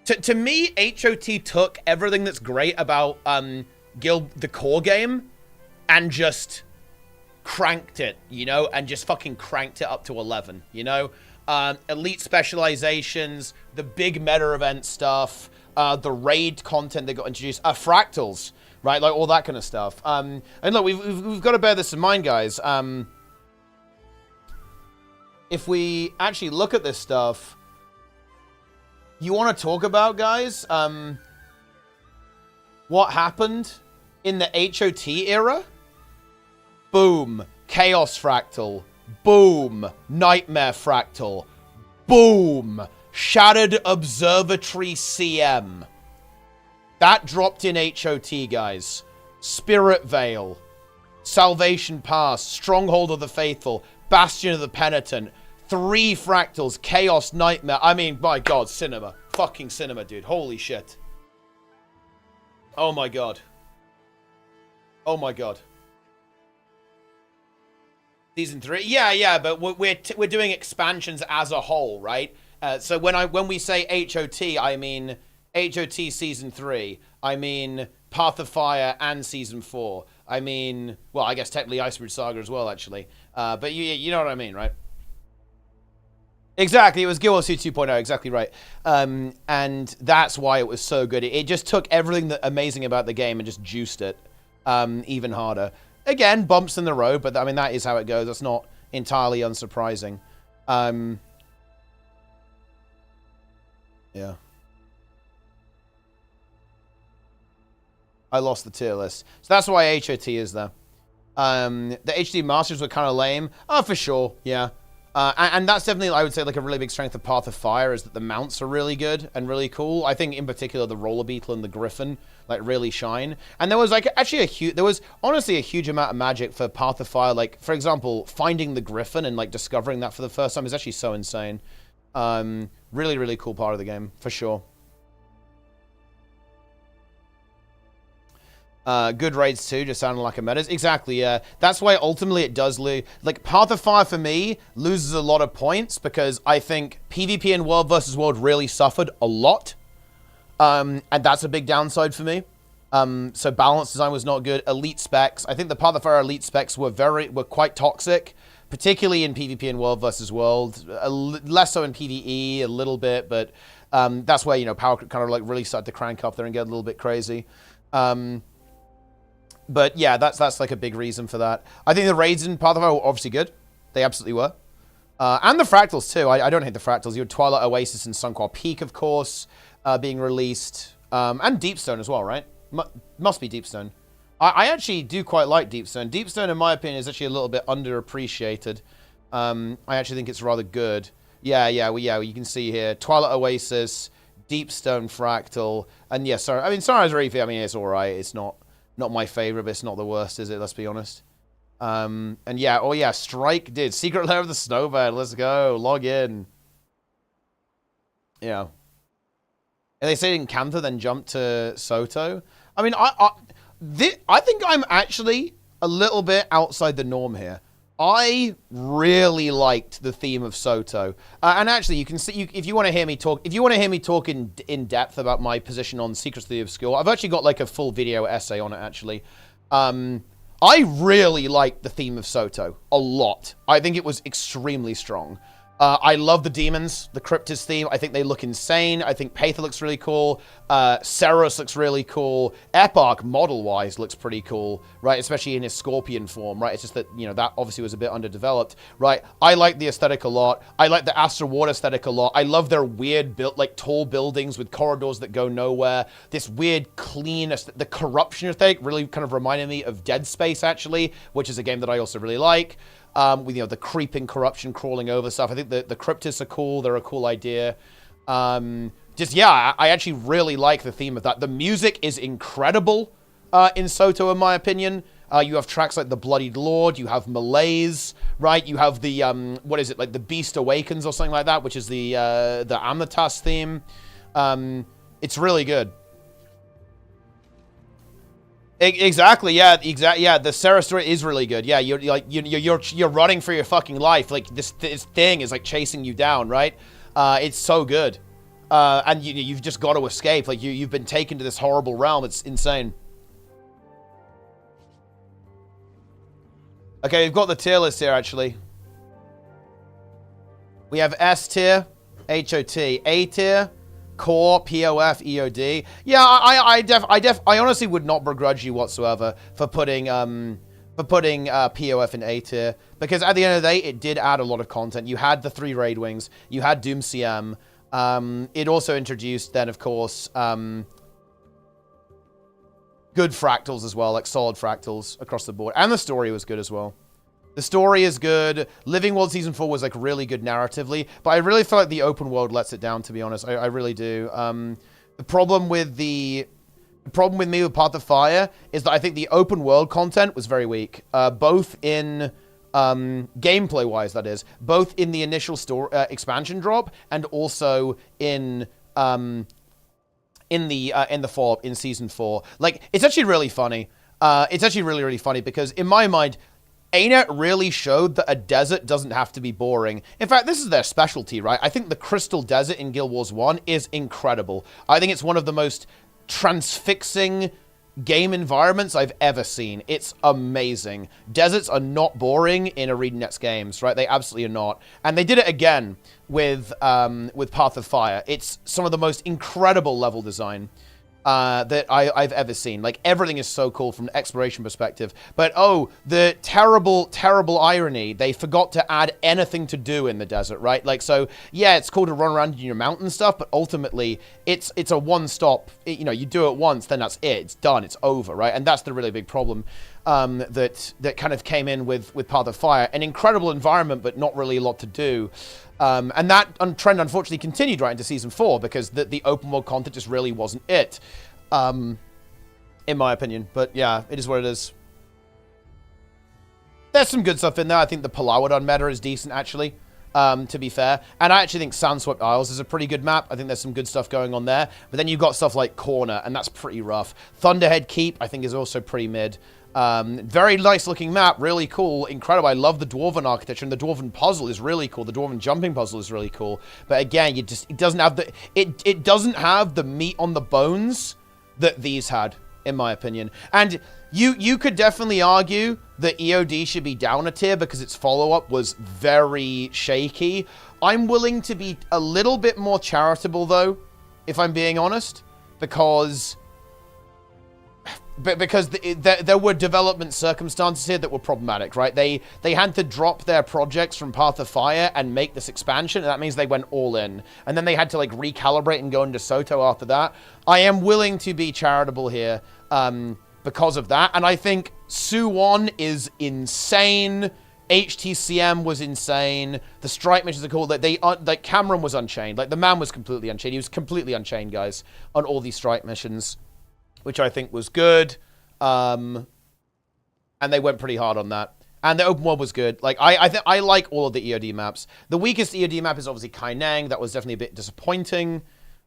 Speaker 1: To me, HOT took everything that's great about the core game and just cranked it, you know, and just fucking cranked it up to 11, you know? Elite specializations, the big meta event stuff, the raid content that got introduced, fractals, right? Like all that kind of stuff. And look, we've got to bear this in mind, guys. If we actually look at this stuff, you want to talk about, guys, what happened in the HOT era? Boom, Chaos Fractal. Boom, Nightmare Fractal. Boom, Shattered Observatory CM. That dropped in HOT, guys. Spirit Veil. Salvation Pass. Stronghold of the Faithful. Bastion of the Penitent. 3 fractals. Chaos Nightmare. I mean, my god, cinema. Fucking cinema, dude. Holy shit. Oh my god. Oh my god. Season 3? Yeah, but we're doing expansions as a whole, right? So when we say HOT, I mean HOT Season 3. I mean Path of Fire and Season 4. I mean, well, I guess technically Icebridge Saga as well, actually. But you know what I mean, right? Exactly, it was gw2 2.0, exactly right. And that's why it was so good. It just took everything that amazing about the game and just juiced it even harder. Again, bumps in the road, but I mean, that is how it goes. That's not entirely unsurprising. Yeah. I lost the tier list. So that's why HOT is there. The HD Masters were kind of lame. Oh, for sure, yeah. And that's definitely, I would say, like a really big strength of Path of Fire is that the mounts are really good and really cool. I think in particular the Roller Beetle and the Griffin like really shine. And there was like actually there was honestly a huge amount of magic for Path of Fire. Like for example, finding the Griffin and like discovering that for the first time is actually so insane. Really, really cool part of the game for sure. Good raids too, just sounding like a metas. Exactly, yeah. That's why ultimately it does lose. Like, Path of Fire for me loses a lot of points because I think PvP and World versus World really suffered a lot. And that's a big downside for me. So balance design was not good. Elite specs. I think the Path of Fire elite specs were quite toxic, particularly in PvP and World versus World. Less so in PvE a little bit, but that's where, you know, power kind of like really started to crank up there and get a little bit crazy. But yeah, that's like a big reason for that. I think the raids in Path of Fire were obviously good. They absolutely were. And the fractals too. I don't hate the fractals. You had Twilight Oasis and Sunquar Peak, of course, being released. And Deepstone as well, right? Must be Deepstone. I actually do quite like Deepstone. Deepstone, in my opinion, is actually a little bit underappreciated. I actually think it's rather good. Yeah, you can see here. Twilight Oasis, Deepstone Fractal, and yeah, sorry. I mean, Sunrise Reef, I mean, it's alright. It's not my favorite, but it's not the worst, is it? Let's be honest. And yeah, oh yeah, Strike did. Secret Lair of the Snowbird, let's go. Log in. Yeah. And they say in Cantha, then jump to Soto. I mean, I think I'm actually a little bit outside the norm here. I really liked the theme of Soto, and actually, you can see if you want to hear me talk. If you want to hear me talk in depth about my position on Secrets of the Obscure, I've actually got like a full video essay on it. Actually, I really liked the theme of Soto a lot. I think it was extremely strong. I love the demons, the Cryptis theme. I think they look insane. I think Patha looks really cool. Ceros looks really cool. Eparch, model-wise, looks pretty cool, right? Especially in his Scorpion form, right? It's just that, you know, that obviously was a bit underdeveloped, right? I like the aesthetic a lot. I like the Astral Ward aesthetic a lot. I love their weird, like, tall buildings with corridors that go nowhere. This weird, clean, the corruption aesthetic really kind of reminded me of Dead Space, actually, which is a game that I also really like. With, you know, the creeping corruption crawling over stuff. I think the Cryptis are cool. They're a cool idea. Just, yeah, I actually really like the theme of that. The music is incredible in Soto, in my opinion. You have tracks like The Bloodied Lord. You have Malaise, right? You have the, what is it, like The Beast Awakens or something like that, which is the Amnatas theme. It's really good. Exactly, yeah, yeah. The Sarah story is really good. Yeah, you're running for your fucking life. Like this thing is like chasing you down, right? It's so good, and you've just got to escape. Like you've been taken to this horrible realm. It's insane. Okay, we've got the tier list here actually. We have S tier, HOT, A tier. Core, POF, EOD. Yeah, I honestly would not begrudge you whatsoever for putting POF in A tier, because at the end of the day, it did add a lot of content. You had the 3 raid wings, you had Doom CM. It also introduced then, of course, good fractals as well, like solid fractals across the board, and the story was good as well. The story is good. Living World Season 4 was, like, really good narratively. But I really feel like the open world lets it down, to be honest. I really do. The problem with me with Path of Fire is that I think the open world content was very weak. Both in... gameplay-wise, that is. Both in the initial expansion drop and also in the follow-up in Season 4. Like, it's actually really funny. It's actually really, really funny because, in my mind... ANET really showed that a desert doesn't have to be boring. In fact, this is their specialty, right? I think the Crystal Desert in Guild Wars 1 is incredible. I think it's one of the most transfixing game environments I've ever seen. It's amazing. Deserts are not boring in ArenaNet's games, right? They absolutely are not. And they did it again with Path of Fire. It's some of the most incredible level design. that I've ever seen. Like, everything is so cool from an exploration perspective. But, oh, the terrible, terrible irony, they forgot to add anything to do in the desert, right? Like, so, yeah, it's cool to run around in your mountain stuff, but ultimately, it's a one-stop, you know, you do it once, then that's it. It's done. It's over, right? And that's the really big problem that kind of came in with Path of Fire. An incredible environment, but not really a lot to do. And that trend, unfortunately, continued right into Season 4, because the open world content just really wasn't it, in my opinion. But yeah, it is what it is. There's some good stuff in there. I think the Palauidon meta is decent, actually, to be fair. And I actually think Sandswept Isles is a pretty good map. I think there's some good stuff going on there. But then you've got stuff like Corner, and that's pretty rough. Thunderhead Keep, I think, is also pretty mid. Very nice looking map, really cool, incredible. I love the Dwarven architecture, and the Dwarven puzzle is really cool. The Dwarven jumping puzzle is really cool. But again, it doesn't have the meat on the bones that these had, in my opinion. And you could definitely argue that EOD should be down a tier because its follow-up was very shaky. I'm willing to be a little bit more charitable, though, if I'm being honest, because there were development circumstances here that were problematic, right? They had to drop their projects from Path of Fire and make this expansion, and that means they went all in. And then they had to, like, recalibrate and go into Soto after that. I am willing to be charitable here because of that, and I think Suwon is insane. HTCM was insane. The strike missions are cool. Like Cameron was unchained. Like, the man was completely unchained. He was completely unchained, guys, on all these strike missions, which I think was good. And they went pretty hard on that. And the open world was good. Like, I like all of the EOD maps. The weakest EOD map is obviously Kaineng. That was definitely a bit disappointing.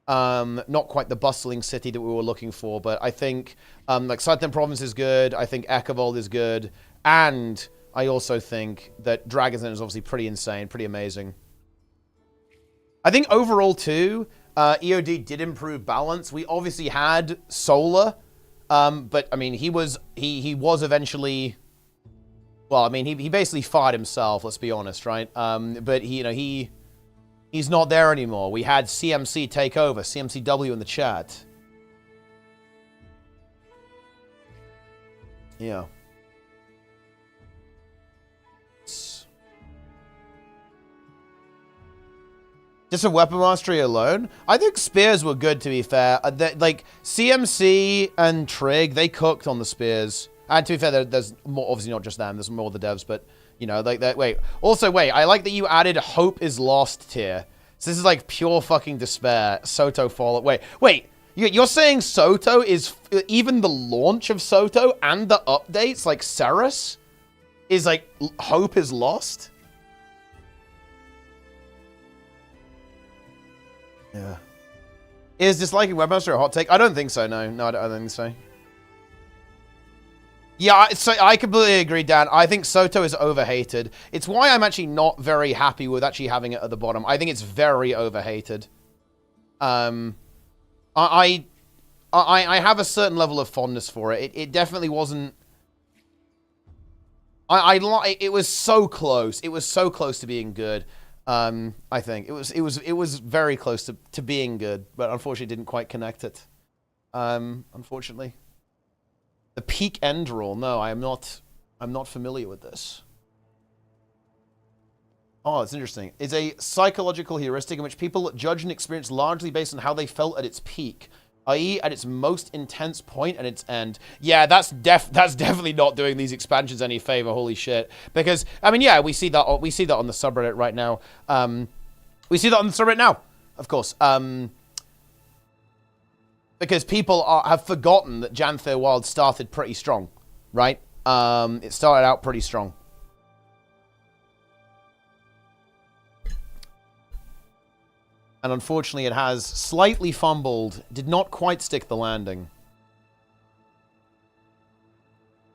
Speaker 1: Not quite the bustling city that we were looking for, but I think, like, Southern Province is good. I think Ekavold is good. And I also think that Dragon's Den is obviously pretty insane, pretty amazing. I think overall, too, EOD did improve balance. We obviously had Solar, but I mean, he was eventually, well, I mean, he basically fired himself, let's be honest, right? But he's not there anymore. We had CMC take over, CMCW in the chat. Yeah. Just a weapon mastery alone? I think spears were good, to be fair. Like, CMC and Trig, they cooked on the spears. And to be fair, there's more, obviously not just them, there's more of the devs, but, you know, like that. Wait, I like that you added Hope is Lost tier. So this is like pure fucking despair. Soto Fallout. Wait, you're saying Soto is, even the launch of Soto and the updates, like Ceres, is like, Hope is Lost? Yeah. Is disliking Webmaster a hot take? I don't think so, no. I don't think so. Yeah, so I completely agree, Dan. I think Soto is overhated. It's why I'm actually not very happy with actually having it at the bottom. I think it's very overhated. I have a certain level of fondness for it. It definitely wasn't... It was so close. It was so close to being good. I think it was very close to being good, but unfortunately didn't quite connect it. Unfortunately, the peak end roll. No, I'm not familiar with this. Oh, it's interesting. It's a psychological heuristic in which people judge an experience largely based on how they felt at its peak, i.e., at its most intense point and its end. Yeah, that's definitely not doing these expansions any favor. Holy shit! Because I mean, yeah, we see that on the subreddit right now. We see that on the subreddit now, of course. Because people have forgotten that Janthir Wild started pretty strong, right? It started out pretty strong. And unfortunately, it has slightly fumbled. Did not quite stick the landing.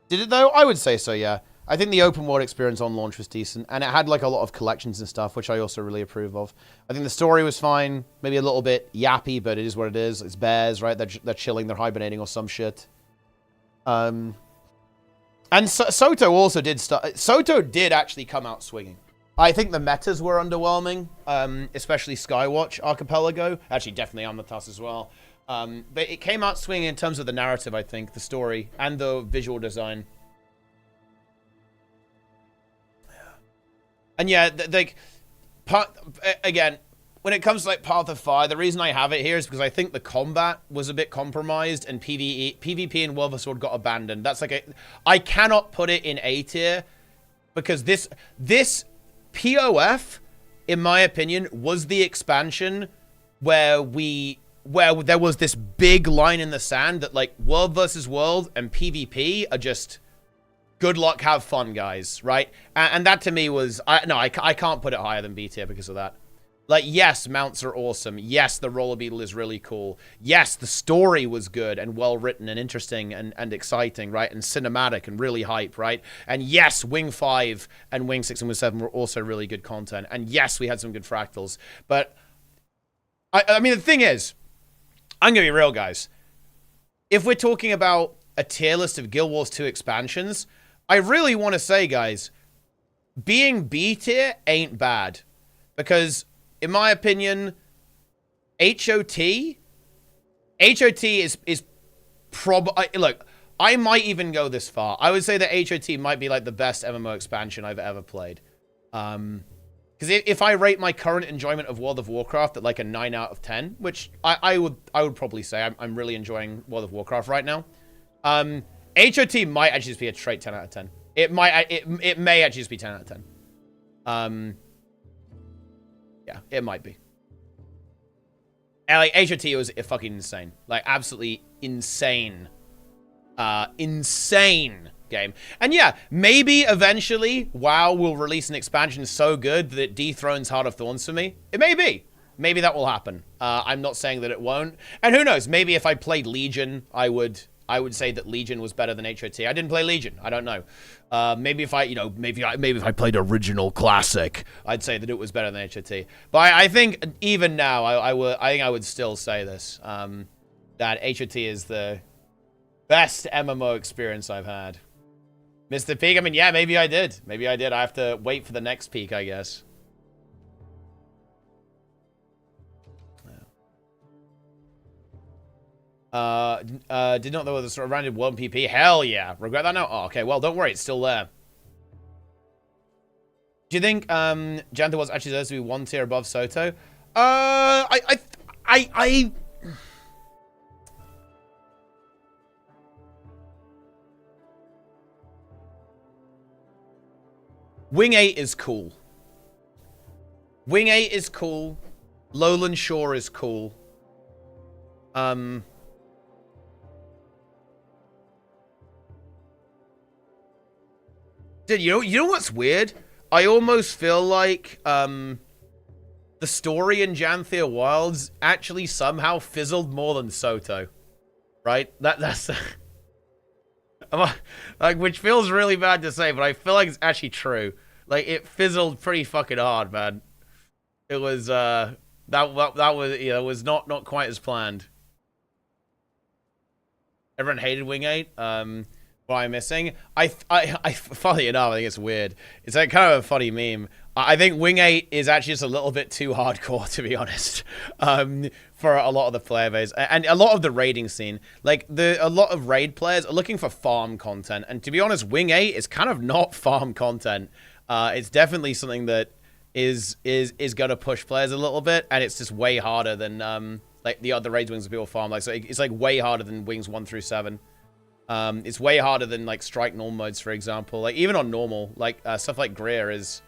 Speaker 1: Did it, though? I would say so, yeah. I think the open world experience on launch was decent. And it had, like, a lot of collections and stuff, which I also really approve of. I think the story was fine. Maybe a little bit yappy, but it is what it is. It's bears, right? They're chilling, they're hibernating or some shit. And Soto also did start... Soto did actually come out swinging. I think the metas were underwhelming, especially Skywatch Archipelago. Actually, definitely Amnatas as well. But it came out swinging in terms of the narrative, I think, the story, and the visual design. And yeah, again, when it comes to like Path of Fire, the reason I have it here is because I think the combat was a bit compromised, and PvP in World of Sword got abandoned. That's like I cannot put it in A tier because this POF, in my opinion, was the expansion where there was this big line in the sand that like World versus World and PvP are just good luck, have fun, guys, right? And that to me was I can't put it higher than B tier because of that. Like, yes, mounts are awesome. Yes, the roller beetle is really cool. Yes, the story was good and well written and interesting and exciting, right? And cinematic and really hype, right? And yes, Wing 5 and Wing 6 and Wing 7 were also really good content. And yes, we had some good fractals. But I mean, the thing is, I'm gonna be real, guys. If we're talking about a tier list of Guild Wars 2 expansions, I really want to say, guys, being B tier ain't bad. Because in my opinion, HOT is probably... Look, I might even go this far. I would say that HOT might be like the best MMO expansion I've ever played. Because if I rate my current enjoyment of World of Warcraft at like a 9 out of 10, which I would probably say I'm really enjoying World of Warcraft right now. HOT might actually just be a straight 10 out of 10. It may actually just be 10 out of 10. Yeah, it might be. And like HOT was fucking insane. Like absolutely insane. Insane game. And yeah, maybe eventually WoW will release an expansion so good that it dethrones Heart of Thorns for me. It may be. Maybe that will happen. I'm not saying that it won't. And who knows, maybe if I played Legion, I would say that Legion was better than HOT. I didn't play Legion. I don't know. Maybe if if I played Original Classic, I'd say that it was better than HOT. But I think even now, I think I would still say this, that HOT is the best MMO experience I've had. Mr. Peak, I mean, yeah, maybe I did. Maybe I did. I have to wait for the next peak, I guess. Did not know whether sort of rounded 1 PP. Hell yeah. Regret that now? Oh, okay, well, don't worry. It's still there. Do you think Jantha was actually supposed to be 1 tier above Soto? Wing 8 is cool. Wing 8 is cool. Lowland Shore is cool. Dude, you know what's weird? I almost feel like the story in Janthea Wilds actually somehow fizzled more than Soto. Right? That's like, which feels really bad to say, but I feel like it's actually true. Like, it fizzled pretty fucking hard, man. It was that was, yeah, it was not quite as planned. Everyone hated Wing 8. What I'm missing? Funny enough, I think it's weird. It's like kind of a funny meme. I think Wing 8 is actually just a little bit too hardcore, to be honest, for a lot of the player base and a lot of the raiding scene. Like a lot of raid players are looking for farm content, and to be honest, Wing 8 is kind of not farm content. It's definitely something that is gonna push players a little bit, and it's just way harder than like the other raid wings that people farm. Like, so it's like way harder than wings 1 through 7. It's way harder than like strike normal modes, for example. Like even on normal, like stuff like Greer is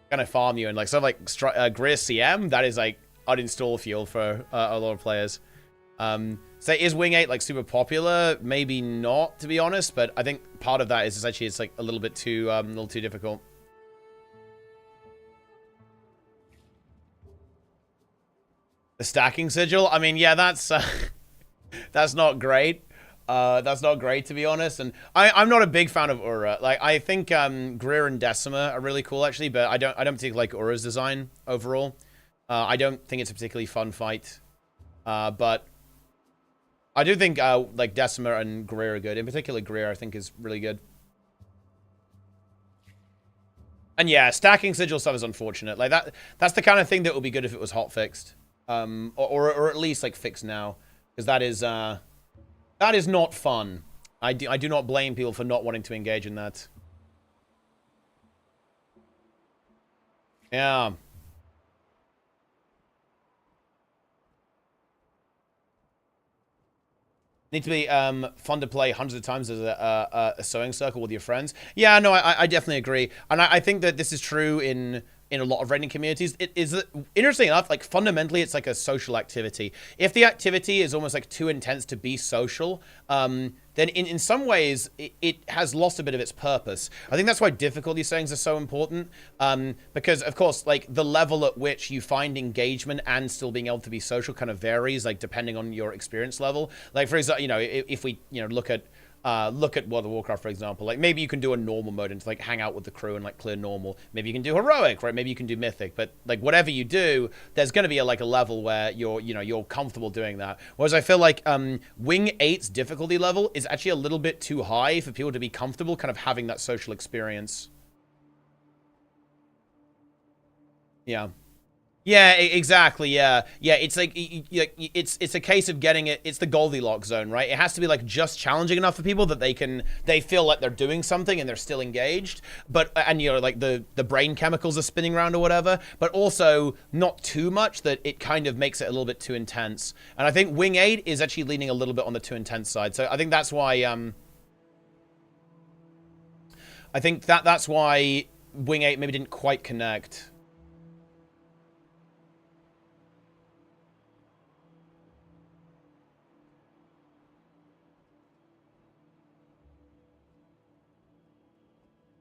Speaker 1: gonna farm you, and like stuff like Greer CM, that is like uninstall fuel for a lot of players. So is Wing 8 like super popular? Maybe not, to be honest, but I think part of that is actually it's like a little bit too difficult. The stacking sigil, I mean, yeah, that's not great. That's not great, to be honest, and I'm not a big fan of Ura. Like, I think Greer and Decima are really cool, actually, but I don't particularly like Ura's design overall. I don't think it's a particularly fun fight, but I do think like Decima and Greer are good. In particular, Greer I think is really good. And yeah, stacking sigil stuff is unfortunate. Like that's the kind of thing that would be good if it was hot fixed, or at least like fixed now. Because that is not fun. I do not blame people for not wanting to engage in that. Yeah. Need to be fun to play hundreds of times as a sewing circle with your friends. Yeah, no, I definitely agree. And I think that this is true in a lot of raiding communities. It is, interesting enough, like fundamentally it's like a social activity. If the activity is almost like too intense to be social, then in some ways it has lost a bit of its purpose. I think that's why difficulty settings are so important, because of course, like the level at which you find engagement and still being able to be social kind of varies, like depending on your experience level. Like for example, you know, if we look at World of Warcraft, for example, like maybe you can do a normal mode and like hang out with the crew and like clear normal. Maybe you can do heroic, right? Maybe you can do mythic, but like whatever you do, there's going to be a level where you're comfortable doing that. Whereas I feel like Wing 8's difficulty level is actually a little bit too high for people to be comfortable kind of having that social experience. Yeah. Yeah, exactly. Yeah, it's like it's a case of getting it. It's the Goldilocks zone, right? It has to be like just challenging enough for people that they feel like they're doing something and they're still engaged. But and like the brain chemicals are spinning around or whatever. But also not too much that it kind of makes it a little bit too intense. And I think Wing 8 is actually leaning a little bit on the too intense side. So I think that's why that's why Wing 8 maybe didn't quite connect.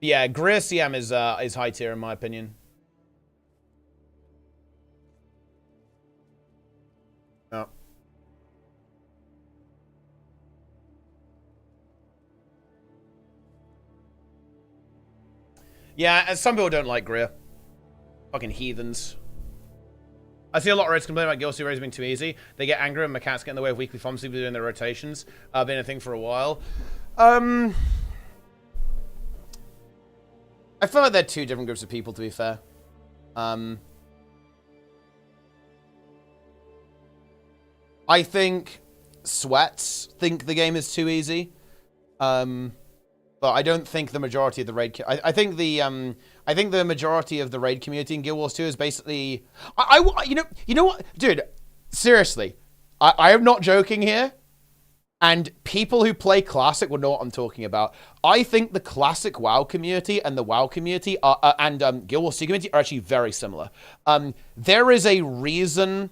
Speaker 1: Yeah, Greer CM is high tier in my opinion. Oh. Yeah, some people don't like Greer. Fucking heathens. I see a lot of raids complain about Guild 2 raids being too easy. They get angry when mechanics get in the way of weekly farms people doing their rotations. Been a thing for a while. I feel like they're two different groups of people, to be fair. I think sweats think the game is too easy. But I don't think the majority of the raid... I think the majority of the raid community in Guild Wars 2 is basically... You know what? Dude, seriously. I am not joking here. And people who play Classic will know what I'm talking about. I think the Classic WoW community and the WoW community and Guild Wars 2 community are actually very similar. There is a reason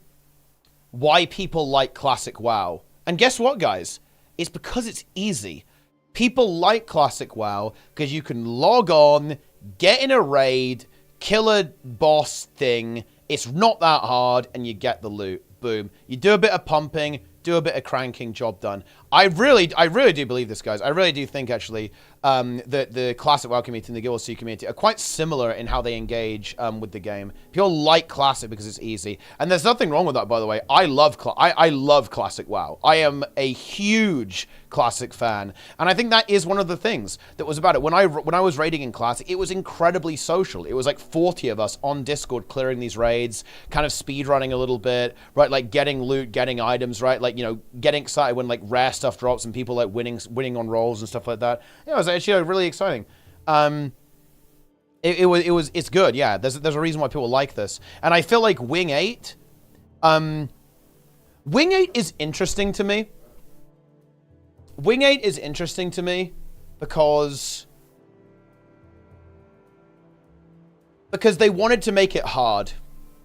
Speaker 1: why people like Classic WoW. And guess what, guys? It's because it's easy. People like Classic WoW because you can log on, get in a raid, kill a boss thing. It's not that hard, and you get the loot. Boom. You do a bit of pumping, do a bit of cranking, job done. I really do believe this, guys. I really do think, actually, that the Classic WoW community and the Guild Wars 2 community are quite similar in how they engage with the game. People like Classic because it's easy. And there's nothing wrong with that, by the way. I love Classic WoW. I am a huge Classic fan. And I think that is one of the things that was about it. When I was raiding in Classic, it was incredibly social. It was like 40 of us on Discord clearing these raids, kind of speedrunning a little bit, right? Like getting loot, getting items, right? Like, getting excited when like rare stuff drops and people like winning on rolls and stuff like that. Yeah, it was actually really exciting. It's good. Yeah, there's a reason why people like this. And I feel like Wing 8 is interesting to me. Wing 8 is interesting to me because they wanted to make it hard.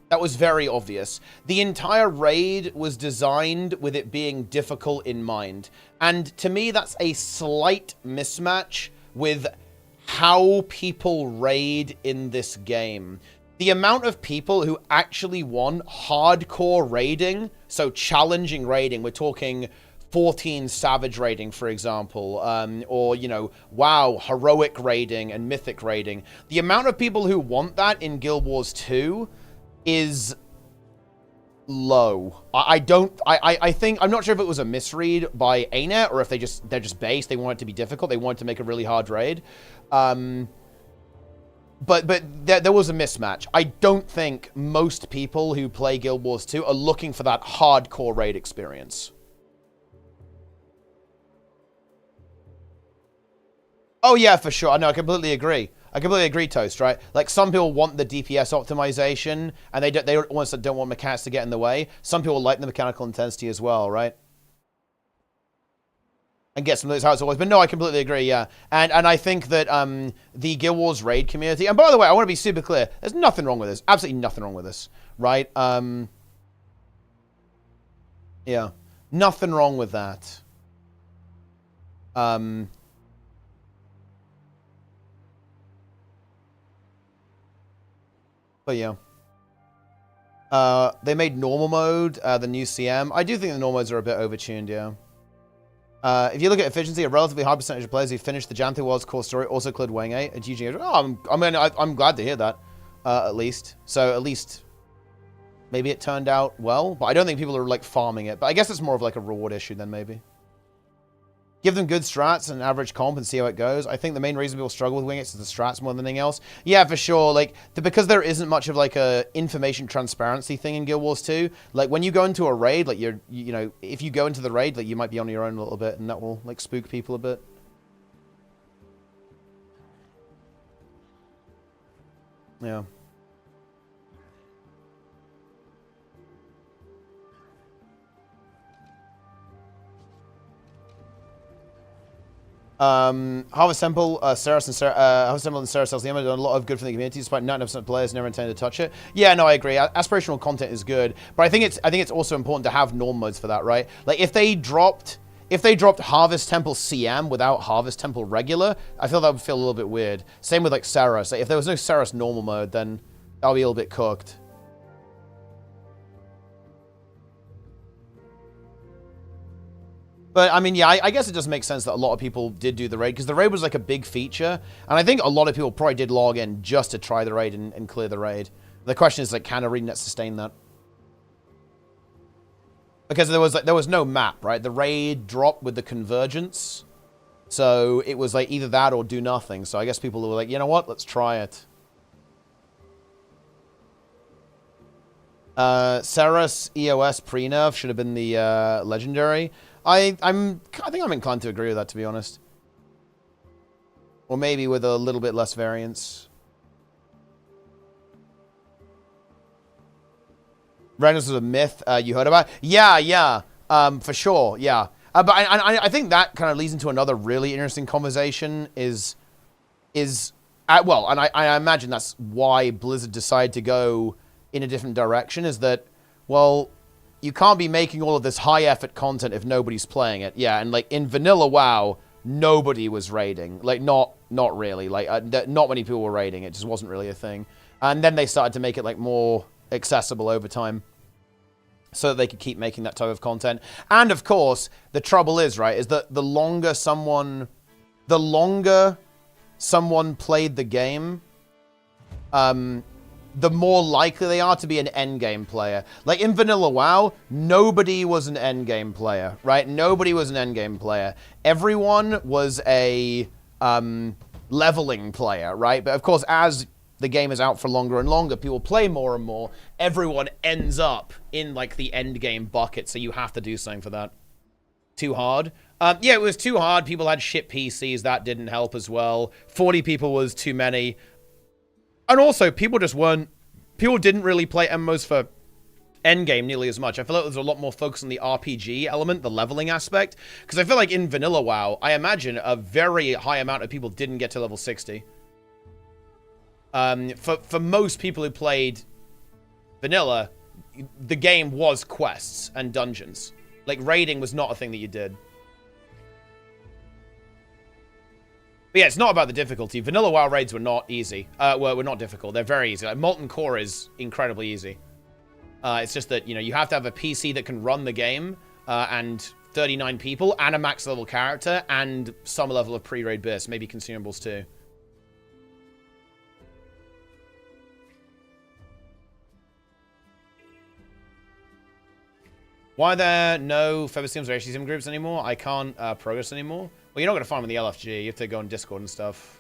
Speaker 1: That was very obvious. The entire raid was designed with it being difficult in mind. And to me, that's a slight mismatch with how people raid in this game. The amount of people who actually want hardcore raiding, so challenging raiding, we're talking 14 Savage raiding, for example, or, WoW, heroic raiding and mythic raiding. The amount of people who want that in Guild Wars 2 is low. I think, I'm not sure if it was a misread by ANNOUCE or if they're just based. They want it to be difficult. They want it to make a really hard raid. But there was a mismatch. I don't think most people who play Guild Wars 2 are looking for that hardcore raid experience. Oh yeah, for sure. No, I completely agree. I completely agree, Toast. Right? Like some people want the DPS optimization, and they almost don't want mechanics to get in the way. Some people like the mechanical intensity as well, right? And get some of those how it's always. But no, I completely agree. Yeah, and I think that the Guild Wars raid community. And by the way, I want to be super clear. There's nothing wrong with this. Absolutely nothing wrong with this. Right? Yeah, nothing wrong with that. But yeah. They made normal mode, the new CM. I do think the normal modes are a bit overtuned, yeah. If you look at efficiency, a relatively high percentage of players who finished the Janthe World's core story also cleared Wing 8 at GG. Oh, I'm glad to hear that, at least. So at least maybe it turned out well, but I don't think people are like farming it. But I guess it's more of like a reward issue then maybe. Give them good strats and average comp and see how it goes. I think the main reason people struggle with Wing 8 is the strats more than anything else. Yeah, for sure. Like, because there isn't much of like a information transparency thing in Guild Wars 2. Like, when you go into a raid, like you know, if you go into the raid, like you might be on your own a little bit, and that will like spook people a bit. Yeah. Harvest Temple, Harvest Temple and Sarah sells the Emma done a lot of good for the community, despite 90% of players never intended to touch it. Yeah, no, I agree. Aspirational content is good, but I think it's also important to have norm modes for that, right? Like if they dropped Harvest Temple CM without Harvest Temple regular, I feel that would feel a little bit weird. Same with like Saras. Like, if there was no Saras normal mode, then that would be a little bit cooked. But, I mean, yeah, I guess it does make sense that a lot of people did do the raid, because the raid was, like, a big feature, and I think a lot of people probably did log in just to try the raid and clear the raid. The question is, like, can ArenaNet sustain that? Because there was no map, right? The raid dropped with the Convergence, so it was, like, either that or do nothing, so I guess people were like, you know what, let's try it. Saras EOS pre-nerf should have been the legendary. I think I'm inclined to agree with that, to be honest. Or maybe with a little bit less variance. Reynolds was a myth you heard about. Yeah, for sure, yeah. But I think that kind of leads into another really interesting conversation well, and I imagine that's why Blizzard decided to go in a different direction, is that, well, you can't be making all of this high-effort content if nobody's playing it. Yeah, and, like, in vanilla WoW, nobody was raiding. Like, not really. Like, not many people were raiding. It just wasn't really a thing. And then they started to make it, like, more accessible over time, so that they could keep making that type of content. And, of course, the trouble is, right, is that the longer someone played the game, the more likely they are to be an endgame player. Like, in vanilla WoW, nobody was an endgame player, right? Nobody was an endgame player. Everyone was a leveling player, right? But, of course, as the game is out for longer and longer, people play more and more, everyone ends up in, like, the endgame bucket, so you have to do something for that. Too hard? Yeah, it was too hard. People had shit PCs. That didn't help as well. 40 people was too many. And also, people didn't really play MMOs for endgame nearly as much. I feel like there's a lot more focus on the RPG element, the leveling aspect. Because I feel like in vanilla WoW, I imagine a very high amount of people didn't get to level 60. For most people who played vanilla, the game was quests and dungeons. Like, raiding was not a thing that you did. But yeah, it's not about the difficulty. Vanilla WoW raids were not easy. Were not difficult. They're very easy. Like, Molten Core is incredibly easy. It's just that, you know, you have to have a PC that can run the game, and 39 people, and a max level character, and some level of pre-raid burst, maybe consumables too. Why are there no Febosiums or HCSim groups anymore? I can't progress anymore. Well, you're not going to find them in the LFG. You have to go on Discord and stuff.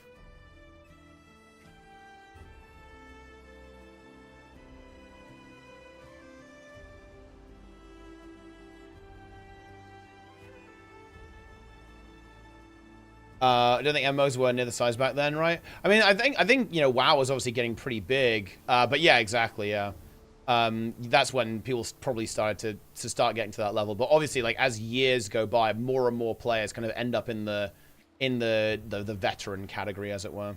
Speaker 1: I don't think MMOs were near the size back then, right? I mean, I think you know, WoW was obviously getting pretty big. But yeah, exactly, yeah. That's when people probably started to start getting to that level. But obviously, like as years go by, more and more players kind of end up in the veteran category, as it were.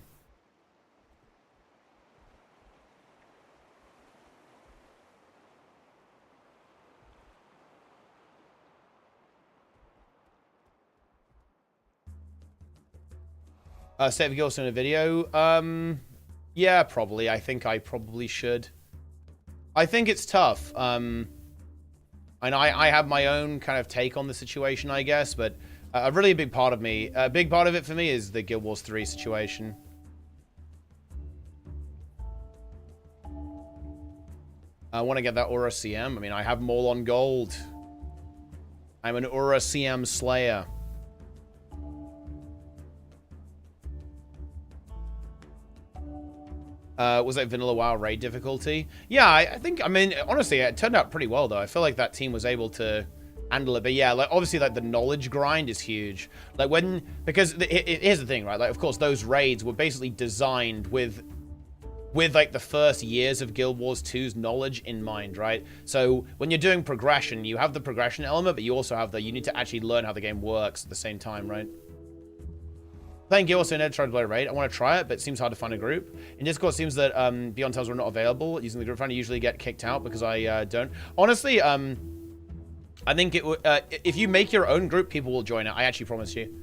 Speaker 1: State of Gilson in a video? Yeah, probably. I think I probably should. I think it's tough. And I have my own kind of take on the situation, I guess, but a really big part of it for me is the Guild Wars 3 situation. I want to get that Aura CM. I mean, I have them all on gold. I'm an Aura CM Slayer. Was that vanilla WoW raid difficulty? Yeah, I think, I mean, honestly, it turned out pretty well, though. I feel like that team was able to handle it. But yeah, like, obviously, like, the knowledge grind is huge. Like, because here's the thing, right? Like, of course, those raids were basically designed with like, the first years of Guild Wars 2's knowledge in mind, right? So, when you're doing progression, you have the progression element, but you also have you need to actually learn how the game works at the same time, right? Playing Guild Wars 2 tried to play Raid. I want to try it, but it seems hard to find a group. In Discord, it seems that Beyond Tales are not available. Using the group finder, usually get kicked out because I don't. Honestly, I think if you make your own group, people will join it. I actually promise you.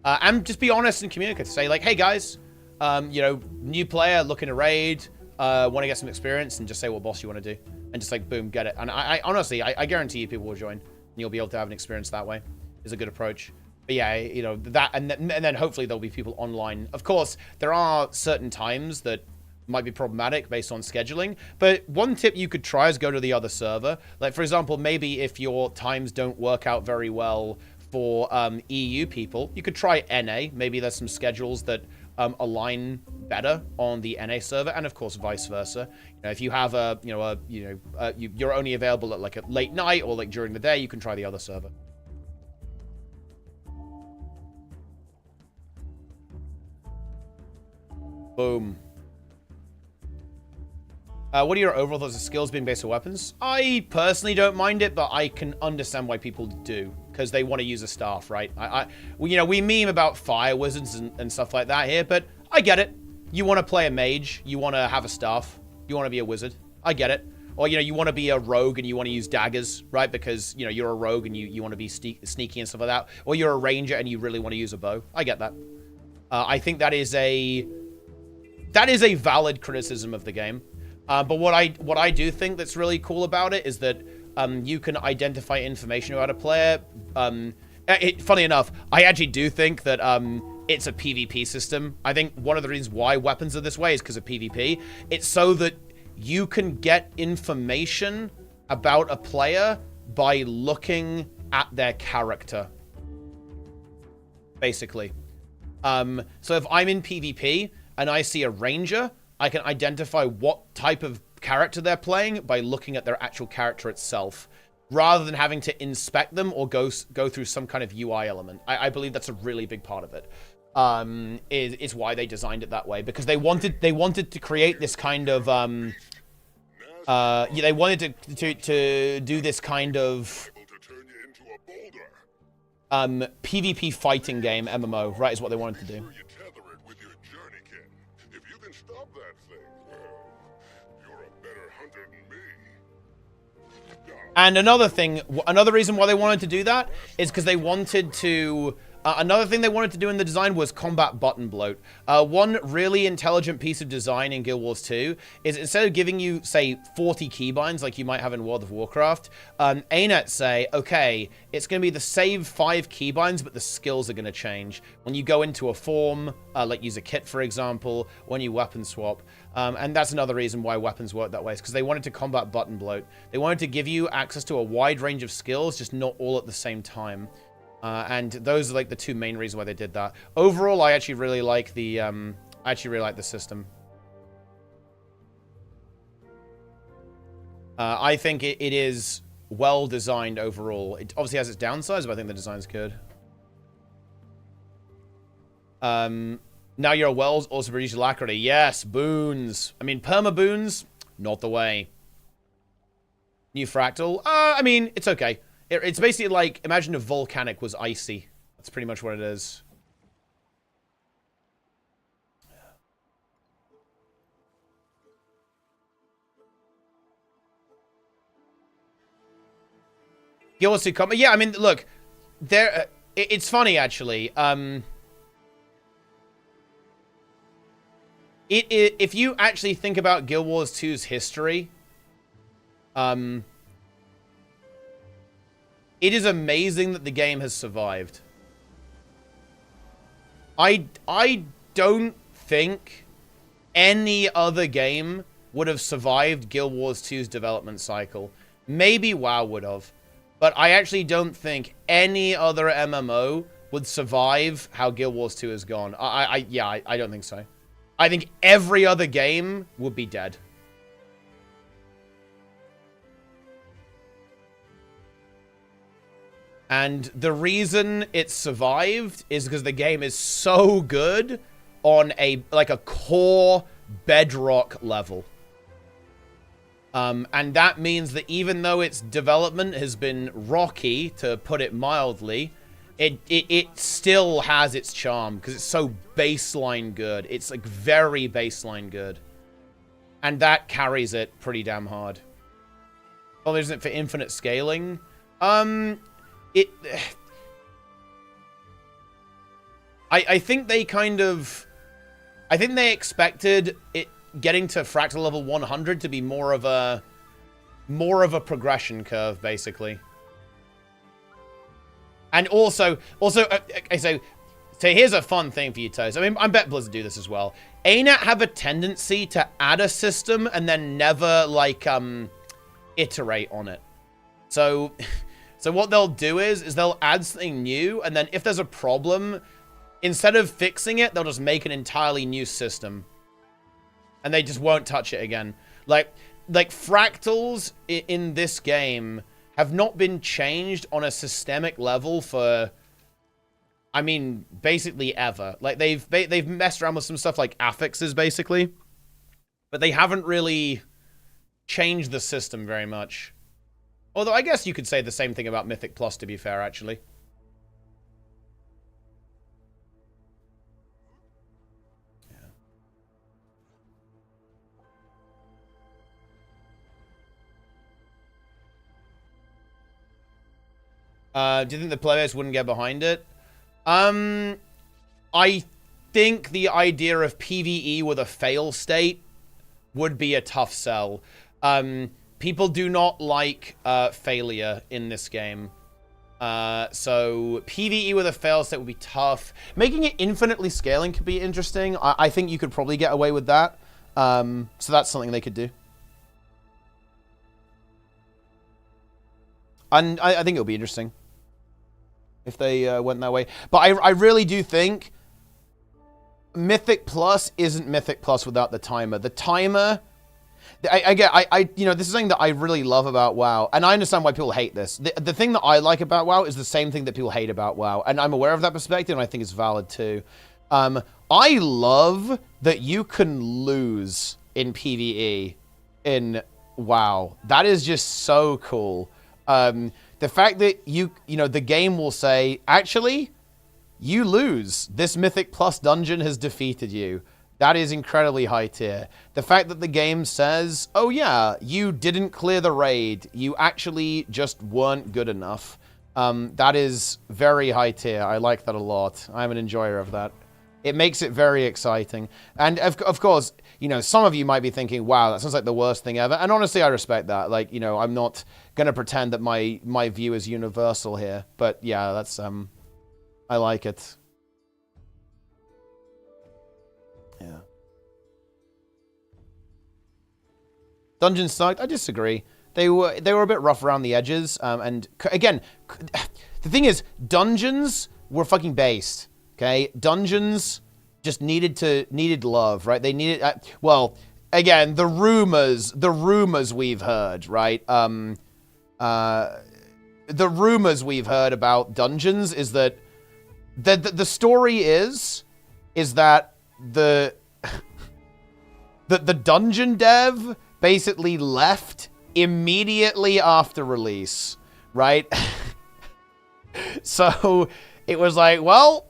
Speaker 1: And just be honest and communicate. Say like, hey guys, you know, new player looking to raid, want to get some experience, and just say what boss you want to do, and just like boom, get it. And I honestly, I guarantee you, people will join, and you'll be able to have an experience that way. Is a good approach. But yeah, you know, that, and then hopefully there'll be people online. Of course, there are certain times that might be problematic based on scheduling, but one tip you could try is go to the other server. Like, for example, maybe if your times don't work out very well for EU people, you could try NA. Maybe there's some schedules that align better on the NA server, and of course, vice versa. You know, if you have you're only available at like a late night or like during the day, you can try the other server. Boom. What are your overall thoughts of skills being based on weapons? I personally don't mind it, but I can understand why people do, because they want to use a staff, right? You know, we meme about fire wizards and stuff like that here, but I get it. You want to play a mage, you want to have a staff, you want to be a wizard. I get it. Or, you know, you want to be a rogue and you want to use daggers, right? Because, you know, you're a rogue and you want to be sneaky and stuff like that. Or you're a ranger and you really want to use a bow. I get that. I think that is a valid criticism of the game. But what I do think that's really cool about it is that you can identify information about a player. Funny enough, I actually do think that it's a PvP system. I think one of the reasons why weapons are this way is because of PvP. It's so that you can get information about a player by looking at their character, basically. So if I'm in PvP and I see a ranger, I can identify what type of character they're playing by looking at their actual character itself, rather than having to inspect them or go through some kind of UI element. I believe that's a really big part of it. Is why they designed it that way, because they wanted to create this kind of they wanted to do this kind of PvP fighting game MMO, right? Is what they wanted to do. And another reason why they wanted to do that is because they wanted to. Another thing they wanted to do in the design was combat button bloat. One really intelligent piece of design in Guild Wars 2 is, instead of giving you, say, 40 keybinds like you might have in World of Warcraft, ANNOUCE say, okay, it's going to be the same 5 keybinds, but the skills are going to change. When you go into a form, like use a kit, for example, when you weapon swap. And that's another reason why weapons work that way, is because they wanted to combat button bloat. They wanted to give you access to a wide range of skills, just not all at the same time. And those are like the two main reasons why they did that. Overall, I actually really like the system. I think it is well designed overall. It obviously has its downsides, but I think the design's good. Now your wells also produce alacrity. Yes, boons. I mean, perma boons, not the way. New fractal. I mean, it's okay. It's basically like, imagine if volcanic was icy. That's pretty much what it is. Guild Wars 2 comment. Yeah, I mean, look, there. It's funny actually. If you actually think about Guild Wars 2's history, it is amazing that the game has survived. I don't think any other game would have survived Guild Wars 2's development cycle. Maybe WoW would have. But I actually don't think any other MMO would survive how Guild Wars 2 has gone. Yeah, I don't think so. I think every other game would be dead. And the reason it survived is because the game is so good on a core bedrock level. And that means that even though its development has been rocky, to put it mildly, it still has its charm because it's so baseline good. It's like very baseline good. And that carries it pretty damn hard. Well, isn't it for infinite scaling? I think they kind of... I think they expected it getting to fractal level 100 to be more of a progression curve, basically. And also, so here's a fun thing for you, Toes. I mean, I bet Blizzard do this as well. ANNOUCE have a tendency to add a system and then never, like, iterate on it. So what they'll do is they'll add something new, and then if there's a problem, instead of fixing it, they'll just make an entirely new system. And they just won't touch it again. Like fractals in this game have not been changed on a systemic level for, I mean, basically ever. Like they've messed around with some stuff like affixes, basically, but they haven't really changed the system very much. Although I guess you could say the same thing about Mythic Plus, to be fair, actually. Do you think the players wouldn't get behind it? I think the idea of PvE with a fail state would be a tough sell. People do not like failure in this game. So PvE with a fail state would be tough. Making it infinitely scaling could be interesting. I think you could probably get away with that. So that's something they could do. And I think it'll be interesting if they went that way. But I really do think Mythic Plus isn't Mythic Plus without the timer. The timer, you know, this is something that I really love about WoW, and I understand why people hate this. The thing that I like about WoW is the same thing that people hate about WoW, and I'm aware of that perspective, and I think it's valid too. I love that you can lose in PvE in WoW. That is just so cool. The fact that you know, the game will say, actually, you lose. This Mythic Plus dungeon has defeated you. That is incredibly high tier. The fact that the game says, oh yeah, you didn't clear the raid. You actually just weren't good enough. That is very high tier. I like that a lot. I'm an enjoyer of that. It makes it very exciting. And of course, you know, some of you might be thinking, wow, that sounds like the worst thing ever. And honestly, I respect that. Like, you know, I'm not going to pretend that my view is universal here. But yeah, that's, I like it. Yeah. Dungeons sucked. I disagree. They were a bit rough around the edges. And again, the thing is, dungeons were fucking based. Okay, dungeons just needed love, right? They needed, well, again, the rumors we've heard, right? The rumors we've heard about dungeons is that the story is is that the dungeon dev basically left immediately after release, right? So it was like, well,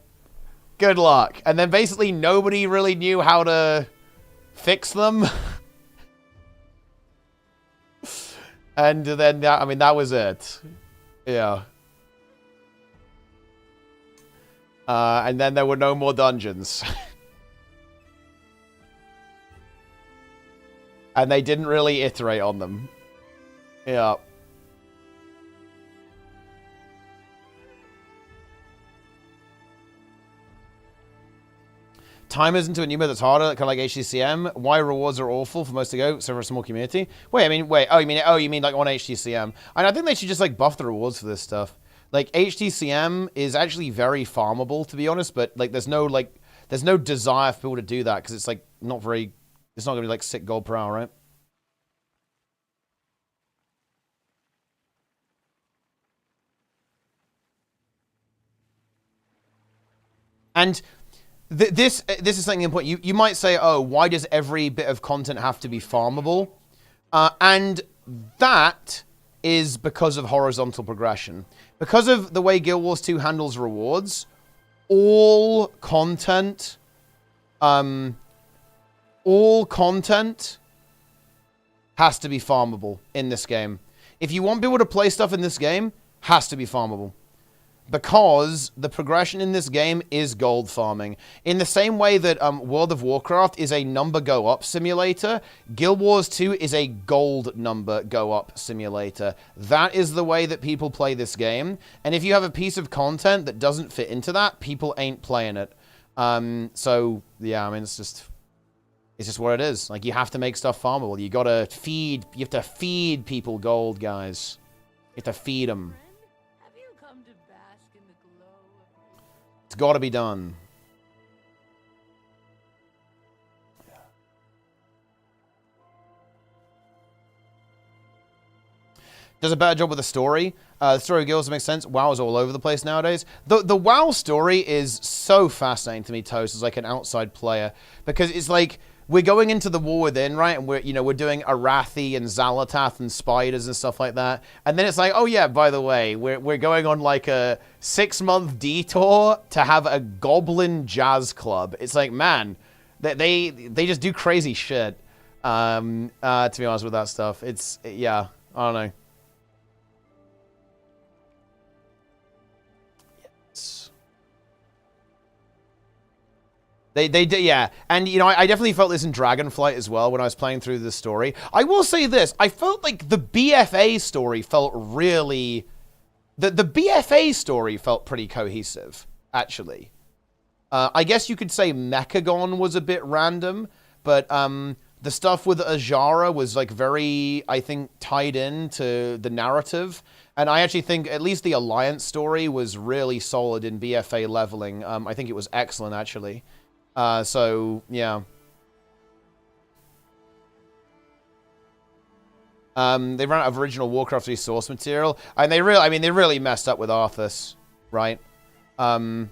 Speaker 1: good luck. And then basically nobody really knew how to fix them. And then, I mean, that was it. Yeah. And then there were no more dungeons. And they didn't really iterate on them. Yeah. Timers into a new mode that's harder, kind of like HTCM. Why rewards are awful for most to go, so for a small community. Wait, oh, you mean like on HTCM? And I think they should just like buff the rewards for this stuff. Like HTCM is actually very farmable, to be honest, but like there's no desire for people to do that because it's like it's not gonna be like sick gold per hour, right? And this is something important. You might say, oh, why does every bit of content have to be farmable? And that is because of horizontal progression. Because of the way Guild Wars 2 handles rewards, all content has to be farmable in this game. If you want people to play stuff in this game, has to be farmable. Because the progression in this game is gold farming. In the same way that World of Warcraft is a number go up simulator, Guild Wars 2 is a gold number go up simulator. That is the way that people play this game. And if you have a piece of content that doesn't fit into that, people ain't playing it. So, yeah, I mean, it's just what it is. Like, you have to make stuff farmable. You have to feed people gold, guys. You have to feed them. It's got to be done. Does a better job with the story. The story of Guilds makes sense. WoW is all over the place nowadays. The WoW story is so fascinating to me, Toast, as like an outside player, because it's like we're going into the War Within, right? And we're doing Arathi and Xalatath and spiders and stuff like that. And then it's like, oh yeah, by the way, we're going on like a 6-month detour to have a goblin jazz club. It's like, man, they just do crazy shit. To be honest with that stuff, yeah, I don't know. They did, yeah. And, you know, I definitely felt this in Dragonflight as well when I was playing through the story. I will say this. I felt like the BFA story felt really... The BFA story felt pretty cohesive, actually. I guess you could say Mechagon was a bit random, but the stuff with Ajara was, like, very, I think, tied in to the narrative. And I actually think at least the Alliance story was really solid in BFA leveling. I think it was excellent, actually. So, yeah. They ran out of original Warcraft 3 source material. And they really messed up with Arthas, right? I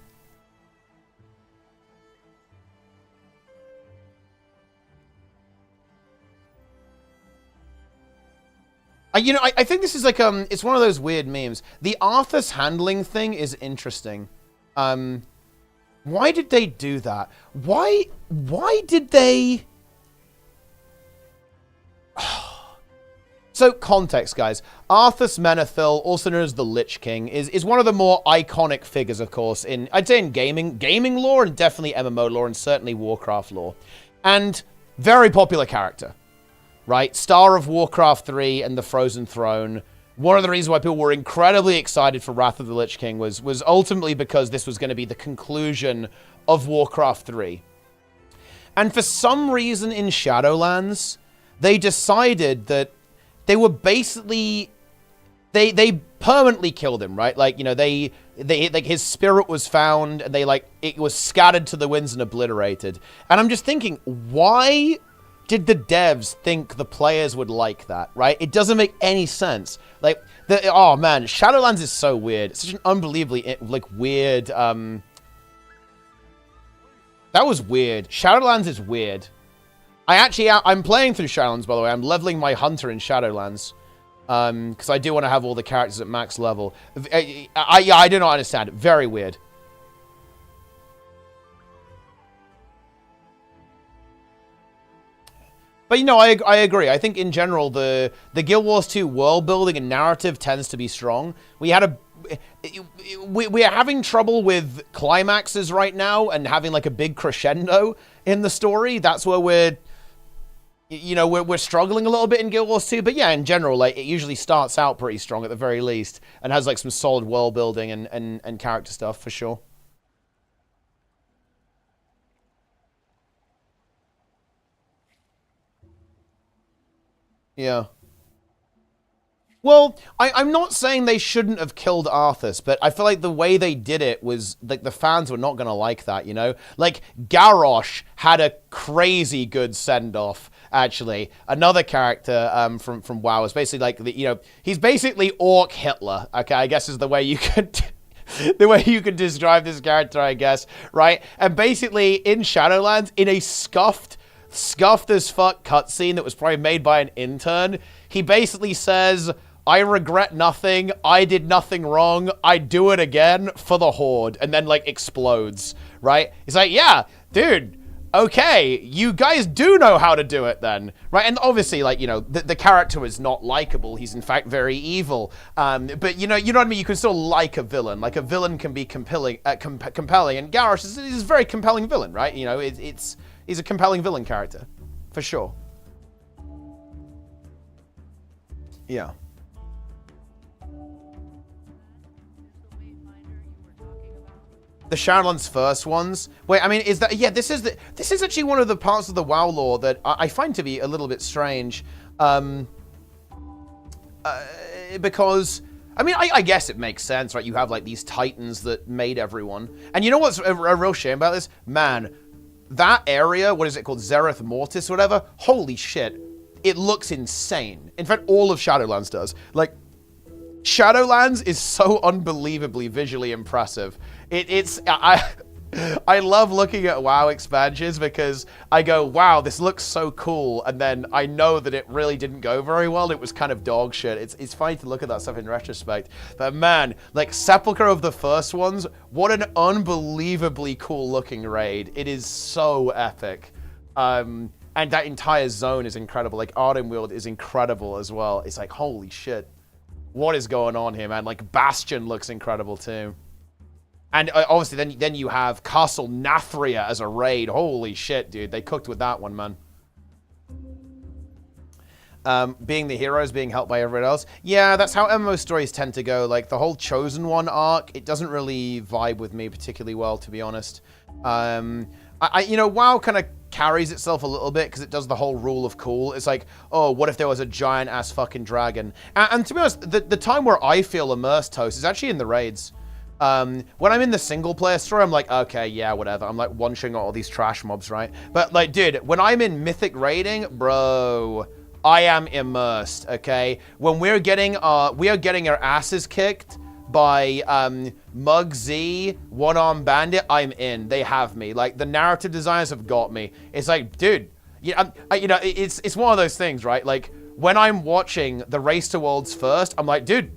Speaker 1: think this is like, it's one of those weird memes. The Arthas handling thing is interesting. Why did they do that? Why did they... So, context, guys. Arthas Menethil, also known as the Lich King, is one of the more iconic figures, of course, I'd say in gaming lore, and definitely MMO lore, and certainly Warcraft lore. And very popular character, right? Star of Warcraft 3 and the Frozen Throne. One of the reasons why people were incredibly excited for Wrath of the Lich King was ultimately because this was going to be the conclusion of Warcraft 3. And for some reason in Shadowlands, they decided that they were basically... They permanently killed him, right? Like, you know, they like, his spirit was found, and it was scattered to the winds and obliterated. And I'm just thinking, why did the devs think the players would like that, right? It doesn't make any sense. Like, oh man, Shadowlands is so weird. It's such an unbelievably, like, weird, That was weird. Shadowlands is weird. I'm playing through Shadowlands, by the way. I'm leveling my hunter in Shadowlands. Because I do want to have all the characters at max level. I do not understand it. Very weird. But, you know, I agree. I think, in general, the Guild Wars 2 world building and narrative tends to be strong. We're having trouble with climaxes right now and having, like, a big crescendo in the story. That's where we're struggling a little bit in Guild Wars 2. But, yeah, in general, like, it usually starts out pretty strong at the very least and has, like, some solid world building and character stuff, for sure. Yeah. Well, I'm not saying they shouldn't have killed Arthas, but I feel like the way they did it was, like, the fans were not going to like that, you know? Like, Garrosh had a crazy good send-off, actually. Another character from WoW is basically, like, he's basically Orc Hitler, okay, I guess is the way you could... the way you could describe this character, I guess, right? And basically, in Shadowlands, in a scuffed as fuck cutscene that was probably made by an intern, he basically says, I regret nothing, I did nothing wrong, I do it again for the Horde, and then, like, explodes, right? He's like, yeah, dude, okay, you guys do know how to do it then, right? And obviously, like, you know, the character is not likable, he's in fact very evil, but you know what I mean, you can still like a villain. Like, a villain can be compelling, and Garrosh is a very compelling villain, right? You know, he's a compelling villain character, for sure. Yeah. The Shadowlands first ones. Wait, I mean, is that... Yeah, this is actually one of the parts of the WoW lore that I find to be a little bit strange. Because... I mean, I guess it makes sense, right? You have, like, these titans that made everyone. And you know what's a real shame about this? Man, that area, what is it called? Zereth Mortis, whatever? Holy shit. It looks insane. In fact, all of Shadowlands does. Like, Shadowlands is so unbelievably visually impressive. I love looking at WoW expansions because I go, wow, this looks so cool, and then I know that it really didn't go very well. It was kind of dog shit. It's funny to look at that stuff in retrospect. But man, like, Sepulchre of the first ones, what an unbelievably cool looking raid. It is so epic. And that entire zone is incredible. Like, Ardenweald is incredible as well. It's like, holy shit. What is going on here, man? Like, Bastion looks incredible too. And obviously, then you have Castle Nathria as a raid. Holy shit, dude. They cooked with that one, man. Being the heroes, being helped by everyone else. Yeah, that's how MMO stories tend to go. Like, the whole Chosen One arc, it doesn't really vibe with me particularly well, to be honest. You know, WoW kind of carries itself a little bit because it does the whole rule of cool. It's like, oh, what if there was a giant-ass fucking dragon? And to be honest, the time where I feel immersed, Toast, is actually in the raids. When I'm in the single-player story, I'm like, okay, yeah, whatever. I'm, like, one-shotting all these trash mobs, right? But, like, dude, when I'm in Mythic raiding, bro, I am immersed, okay? When we are getting our asses kicked by Mug Z, One Arm Bandit, I'm in. They have me. Like, the narrative designers have got me. It's like, dude, you know, it's one of those things, right? Like, when I'm watching the Race to Worlds first, I'm like, dude,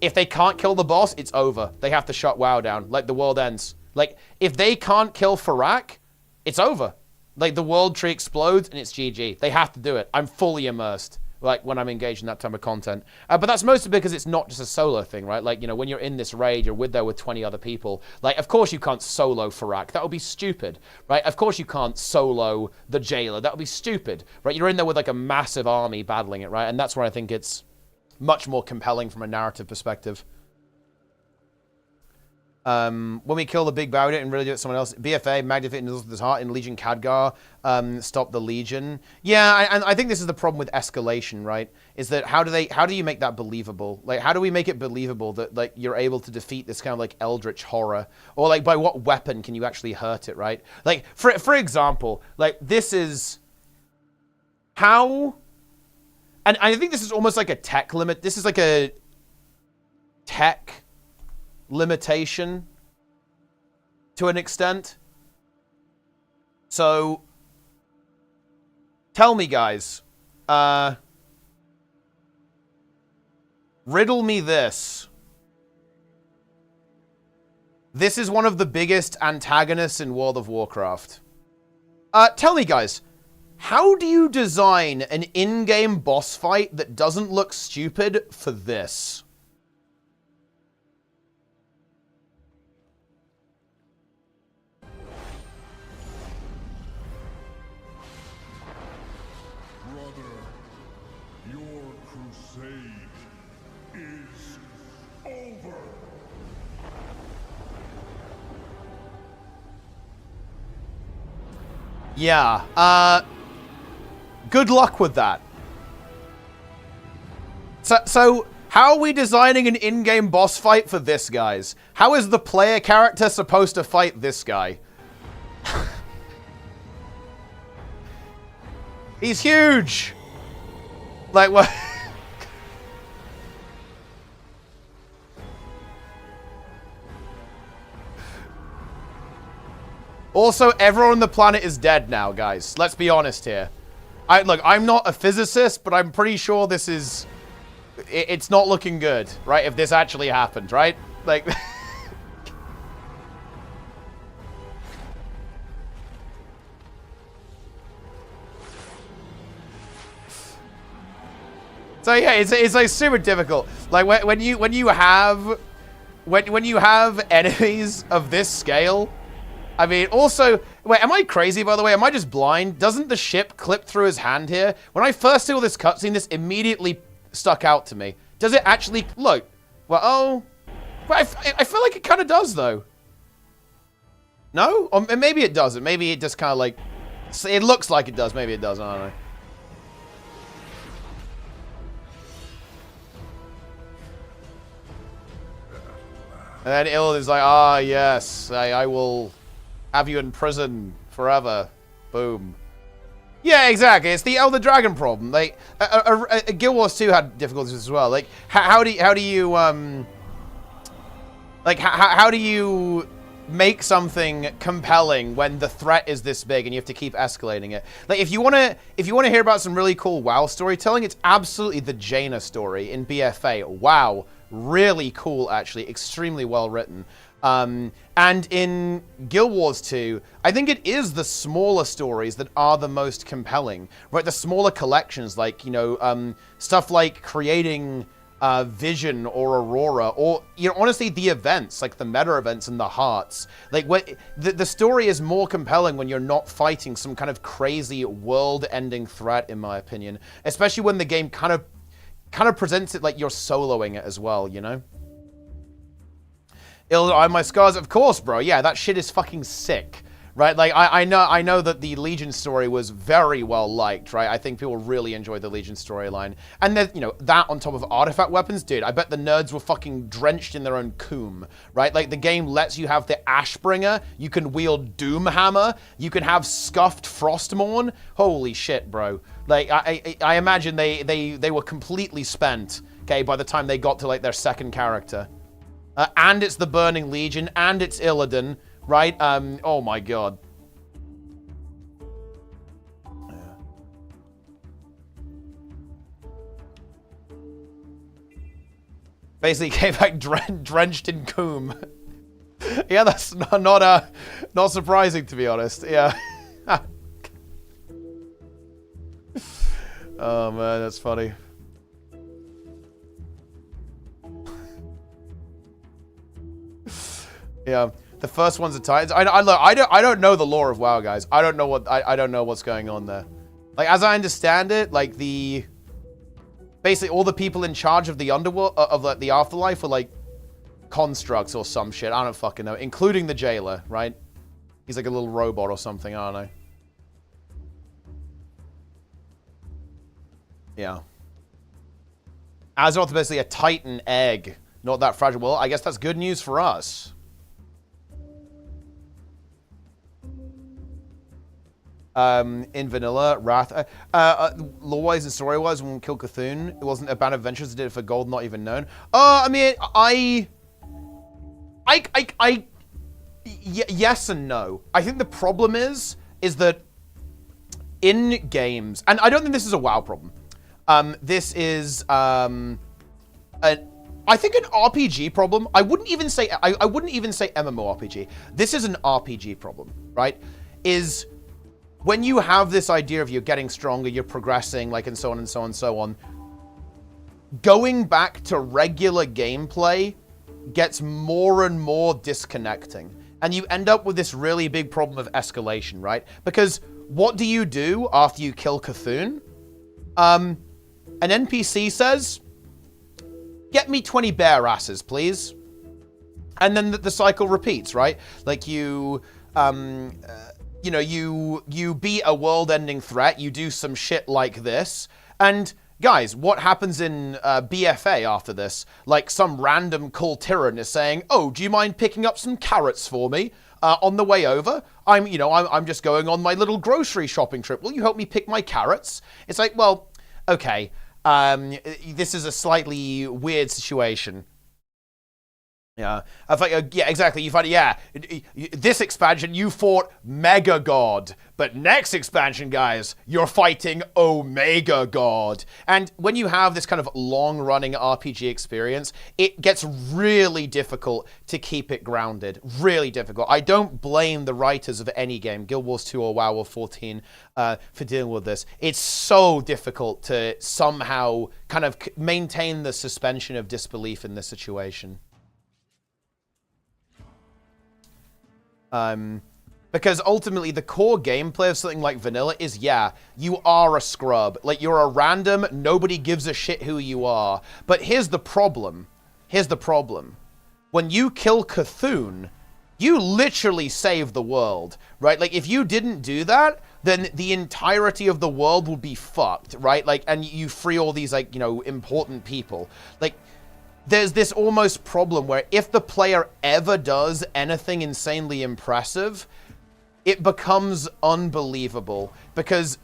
Speaker 1: if they can't kill the boss, it's over. They have to shut WoW down. Like, the world ends. Like, if they can't kill Farak, it's over. Like, the world tree explodes and it's GG. They have to do it. I'm fully immersed, like, when I'm engaged in that type of content. But that's mostly because it's not just a solo thing, right? Like, you know, when you're in this raid, you're there with 20 other people. Like, of course you can't solo Farak. That would be stupid, right? Of course you can't solo the Jailer. That would be stupid, right? You're in there with, like, a massive army battling it, right? And that's where I think it's much more compelling from a narrative perspective. When we kill the big barrier and really do it someone else, BFA, Magnificent Needles with his heart in Legion Khadgar, stop the Legion. Yeah, and I think this is the problem with escalation, right? Is that how do you make that believable? Like, how do we make it believable that, like, you're able to defeat this kind of, like, eldritch horror? Or, like, by what weapon can you actually hurt it, right? Like, for example, like, this is how... And I think this is almost like a tech limit. This is like a tech limitation to an extent. So, tell me, guys. Riddle me this. This is one of the biggest antagonists in World of Warcraft. Tell me, guys. How do you design an in-game boss fight that doesn't look stupid for this?
Speaker 3: Brother, your crusade is over.
Speaker 1: Yeah, good luck with that. So how are we designing an in-game boss fight for this, guys? How is the player character supposed to fight this guy? He's huge! Like, what? Also, everyone on the planet is dead now, guys. Let's be honest here. Look, I'm not a physicist, but I'm pretty sure this is... It's not looking good, right? If this actually happened, right? Like... So yeah, it's like super difficult. Like when you have enemies of this scale... I mean, also, wait, am I crazy, by the way? Am I just blind? Doesn't the ship clip through his hand here? When I first saw this cutscene, this immediately stuck out to me. Does it actually, look, well, oh, well, I feel like it kind of does, though. No? Or maybe it doesn't. Maybe it just kind of like, it looks like it does. Maybe it doesn't, I don't know. And then Ill is like, ah, yes, I will... have you in prison forever. Boom. Yeah, exactly. It's the Elder Dragon problem. Like, Guild Wars 2 had difficulties as well. Like, how do you like, how do you make something compelling when the threat is this big and you have to keep escalating it? Like, if you wanna hear about some really cool WoW storytelling, it's absolutely the Jaina story in BFA. Wow, really cool, actually, extremely well written. And in Guild Wars 2, I think it is the smaller stories that are the most compelling, right? The smaller collections, like, you know, stuff like creating Vision or Aurora, or, you know, honestly, the events, like the meta events and the hearts. Like, the story is more compelling when you're not fighting some kind of crazy world-ending threat, in my opinion. Especially when the game kind of presents it like you're soloing it as well, you know? My scars, of course, bro. Yeah, that shit is fucking sick, right? Like, I know that the Legion story was very well liked, right? I think people really enjoyed the Legion storyline. And then, you know, that on top of artifact weapons, dude, I bet the nerds were fucking drenched in their own coom, right? Like, the game lets you have the Ashbringer, you can wield Doomhammer, you can have Scuffed Frostmourne. Holy shit, bro. Like, I imagine they were completely spent, okay, by the time they got to, like, their second character. And it's the Burning Legion, and it's Illidan, right? Oh my god. Yeah. Basically came back drenched in coom. Yeah, that's not surprising, to be honest. Yeah. Oh man, that's funny. Yeah, the first one's the Titans. I don't know the lore of WoW, guys. I don't know what's going on there. Like, as I understand it, like basically all the people in charge of the underworld of like the afterlife were like constructs or some shit. I don't fucking know, including the jailer, right? He's like a little robot or something. I don't know. Yeah. Azeroth basically a Titan egg, not that fragile. Well, I guess that's good news for us. In vanilla, Wrath, lore-wise and story-wise, when we killed Cthulhu, it wasn't a Band of Adventures that did it for gold, not even known. I mean, yes and no. I think the problem is, is that in games, and I don't think this is a WoW problem. This is I think an RPG problem. I wouldn't even say MMORPG. This is an RPG problem, right? Is when you have this idea of you're getting stronger, you're progressing, like, and so on and so on and so on, going back to regular gameplay gets more and more disconnecting. And you end up with this really big problem of escalation, right? Because what do you do after you kill Cthulhu? An NPC says, get me 20 bear asses, please. And then the cycle repeats, right? Like you know, you beat a world-ending threat, you do some shit like this, and guys, what happens in BFA after this? Like some random Kul Tiran is saying, oh, do you mind picking up some carrots for me on the way over? I'm just going on my little grocery shopping trip. Will you help me pick my carrots? It's like, well, okay, this is a slightly weird situation. Yeah, I thought, yeah, exactly. You find, yeah, this expansion you fought Mega God, but next expansion, guys, you're fighting Omega God. And when you have this kind of long-running RPG experience, it gets really difficult to keep it grounded. Really difficult. I don't blame the writers of any game, Guild Wars 2 or WoW or 14, for dealing with this. It's so difficult to somehow kind of maintain the suspension of disbelief in this situation. Because ultimately the core gameplay of something like vanilla is, yeah, you are a scrub. Like, you're a random, nobody gives a shit who you are. But here's the problem. Here's the problem. When you kill Cthulhu, you literally save the world, right? Like, if you didn't do that, then the entirety of the world would be fucked, right? Like, and you free all these, like, you know, important people. Like, there's this almost problem where if the player ever does anything insanely impressive, it becomes unbelievable. Because,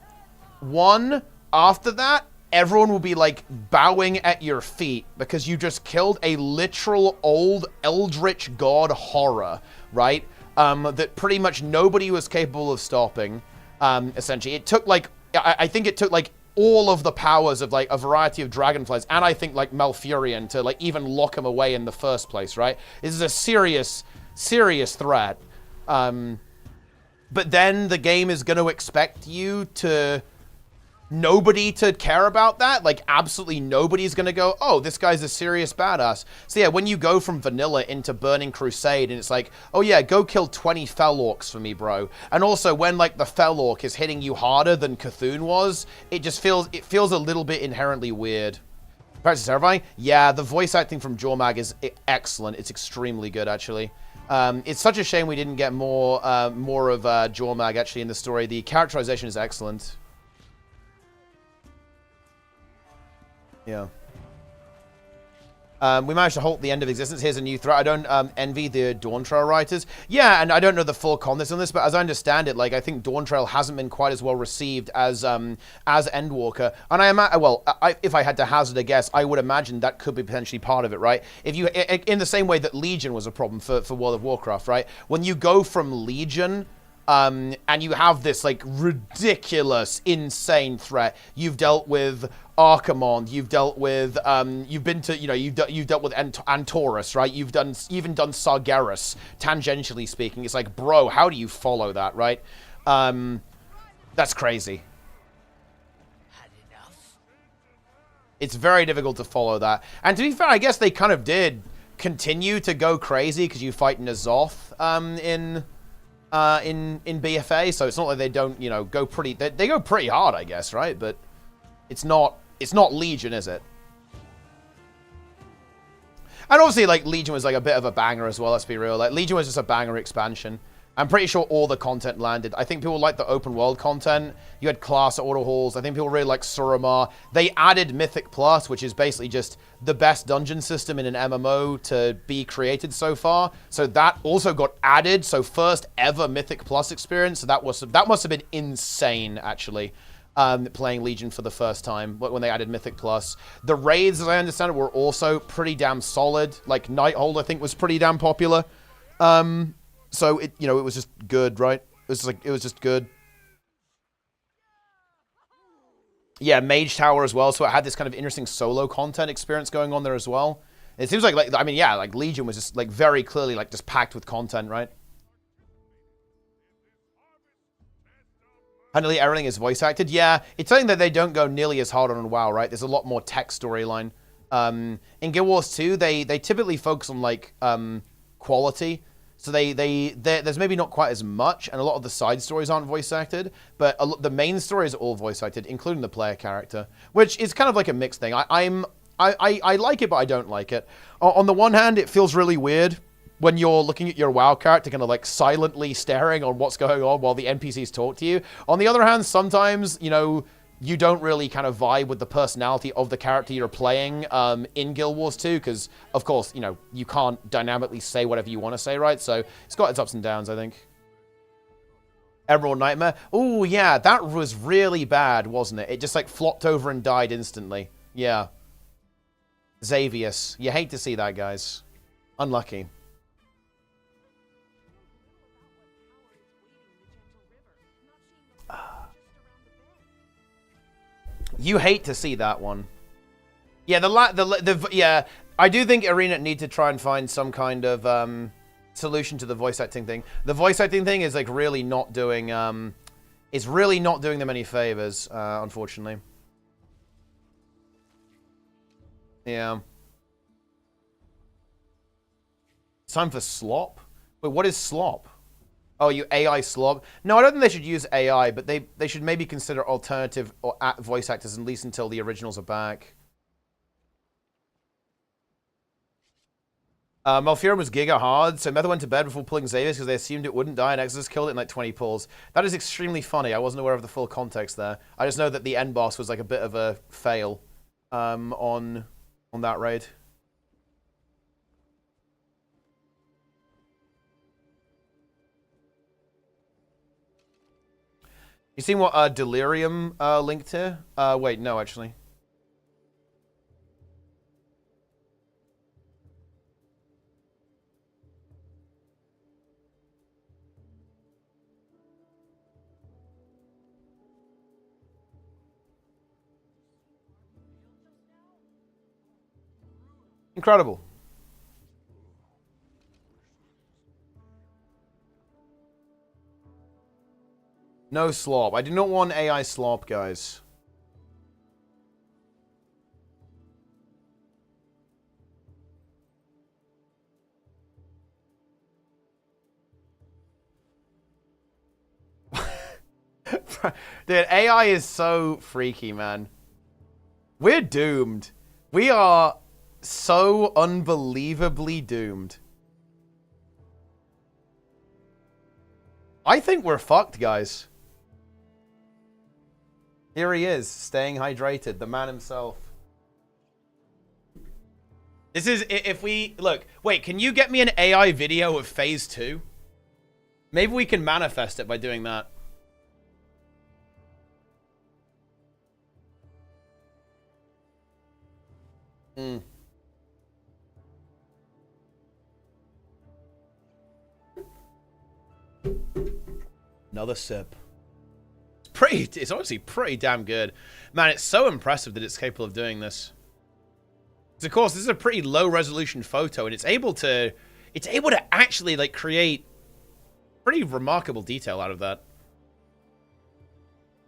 Speaker 1: one, after that, everyone will be, like, bowing at your feet because you just killed a literal old eldritch god horror, right? That pretty much nobody was capable of stopping, essentially. It took, like, I think it took, like, all of the powers of, like, a variety of dragonflies, and I think, like, Malfurion to, like, even lock him away in the first place, right? This is a serious, serious threat. But then the game is going to expect you to... nobody to care about that. Like, absolutely nobody's going to go, oh, this guy's a serious badass. So yeah, when you go from vanilla into Burning Crusade and it's like, oh yeah, go kill 20 Fel Orcs for me, bro. And also when, like, the Fel Orc is hitting you harder than Cthulhu was, it just feels a little bit inherently weird. Practice terrifying? Yeah, the voice acting from Jormag is excellent. It's extremely good, actually. It's such a shame we didn't get more of Jormag, actually, in the story. The characterization is excellent. Yeah. We managed to halt the end of existence. Here's a new threat. I don't envy the Dawn Trail writers. Yeah, and I don't know the full context on this, but as I understand it, like, I think Dawn Trail hasn't been quite as well received as Endwalker. And if I had to hazard a guess, I would imagine that could be potentially part of it, right? If you, in the same way that Legion was a problem for World of Warcraft, right? When you go from Legion, and you have this, like, ridiculous, insane threat. You've dealt with Archimonde. You've dealt with, you've been to, you know, you've dealt with Antorus, right? You've even done Sargeras, tangentially speaking. It's like, bro, how do you follow that, right? That's crazy.
Speaker 2: Had enough.
Speaker 1: It's very difficult to follow that. And to be fair, I guess they kind of did continue to go crazy because you fight N'Zoth, in BFA, so it's not like they don't, you know, go pretty... They go pretty hard, I guess, right? But it's not Legion, is it? And obviously, like, Legion was, like, a bit of a banger as well, let's be real. Like, Legion was just a banger expansion. I'm pretty sure all the content landed. I think people liked the open world content. You had class auto halls. I think people really like Suramar. They added Mythic Plus, which is basically just the best dungeon system in an MMO to be created so far. So that also got added. So first ever Mythic Plus experience. So that must have been insane, actually. Playing Legion for the first time when they added Mythic Plus. The raids, as I understand it, were also pretty damn solid. Like Nighthold, I think, was pretty damn popular. So it, you know, it was just good, right? It was just good. Yeah, Mage Tower as well. So it had this kind of interesting solo content experience going on there as well. It seems like I mean, yeah, like Legion was just like very clearly like just packed with content, right? And nearly everything is voice acted. Yeah, it's something that they don't go nearly as hard on in WoW, right? There's a lot more text storyline. In Guild Wars 2, they typically focus on like quality. So there's maybe not quite as much, and a lot of the side stories aren't voice acted, but the main stories are all voice acted, including the player character, which is kind of like a mixed thing. I like it, but I don't like it. On the one hand, it feels really weird when you're looking at your WoW character kind of like silently staring on what's going on while the NPCs talk to you. On the other hand, sometimes, you know, you don't really kind of vibe with the personality of the character you're playing in Guild Wars 2, because, of course, you know, you can't dynamically say whatever you want to say, right? So it's got its ups and downs, I think. Emerald Nightmare. Oh, yeah, that was really bad, wasn't it? It just, like, flopped over and died instantly. Yeah. Xavius. You hate to see that, guys. Unlucky. You hate to see that one. Yeah, yeah, I do think ArenaNet need to try and find some kind of solution to the voice acting thing. The voice acting thing is like really not doing them any favors, unfortunately. Yeah. It's time for slop? Wait, what is slop? Oh, you AI slop? No, I don't think they should use AI, but they should maybe consider alternative or voice actors, at least until the originals are back. Malfurion was giga hard, so Mether went to bed before pulling Xavius because they assumed it wouldn't die, and Exodus killed it in like 20 pulls. That is extremely funny. I wasn't aware of the full context there. I just know that the end boss was like a bit of a fail on that raid. You seen what Delirium linked here? Wait, no, actually. Incredible. No slop. I do not want AI slop, guys. Dude, AI is so freaky, man. We're doomed. We are so unbelievably doomed. I think we're fucked, guys. Here he is, staying hydrated, the man himself. This is, if we, look, wait, can you get me an AI video of phase 2? Maybe we can manifest it by doing that. Another sip. It's honestly pretty damn good. Man, it's so impressive that it's capable of doing this. Because of course, this is a pretty low resolution photo, and it's able to actually like create pretty remarkable detail out of that.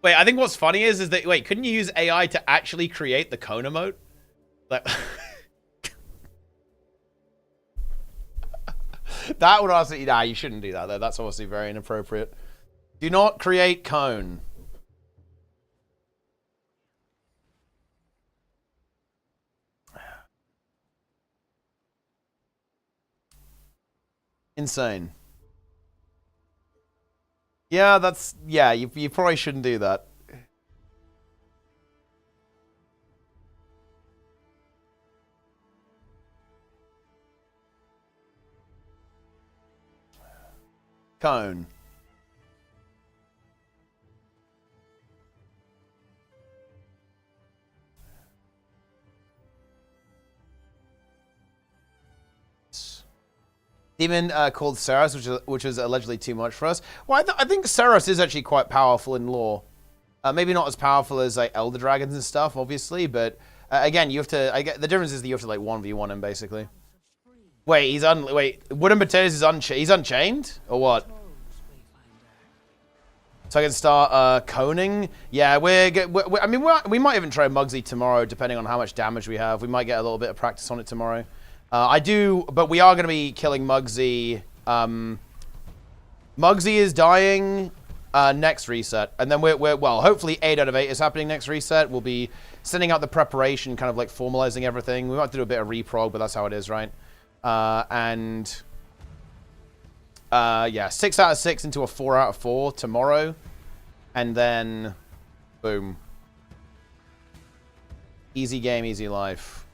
Speaker 1: Wait, I think what's funny is that, wait, couldn't you use AI to actually create the cone emote? Like, that would honestly, nah, you shouldn't do that though. That's obviously very inappropriate. Do not create cone. Insane. Yeah, that's, yeah, you probably shouldn't do that. Cone. Demon called Saros, which was allegedly too much for us. Well, I think Saros is actually quite powerful in lore. Maybe not as powerful as like Elder Dragons and stuff, obviously, but again, you have to. I get the difference is that you have to like 1v1 him basically. Wait, Wooden Potatoes is he's unchained or what? So I can start coning. Yeah, I mean, we might even try Muggsy tomorrow, depending on how much damage we have. We might get a little bit of practice on it tomorrow. But we are going to be killing Muggsy. Muggsy is dying next reset, and then well, hopefully 8 out of 8 is happening next reset. We'll be sending out the preparation, kind of like formalizing everything. We might do a bit of reprog, but that's how it is, right? Yeah, 6 out of 6 into a 4 out of 4 tomorrow, and then boom. Easy game, easy life.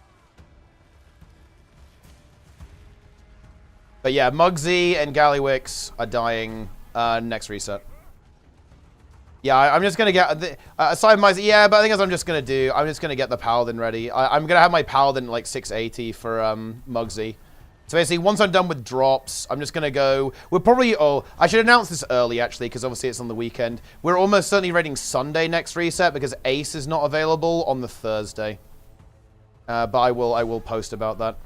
Speaker 1: But yeah, Muggsy and Gallywix are dying next reset. Yeah, I'm just going to get... aside my... Yeah, but I think as I'm just going to get the Paladin ready. I'm going to have my Paladin like 680 for Muggsy. So basically, once I'm done with drops, I'm just going to go... We're probably... Oh, I should announce this early, actually, because obviously it's on the weekend. We're almost certainly raiding Sunday next reset because Ace is not available on the Thursday. But I will post about that.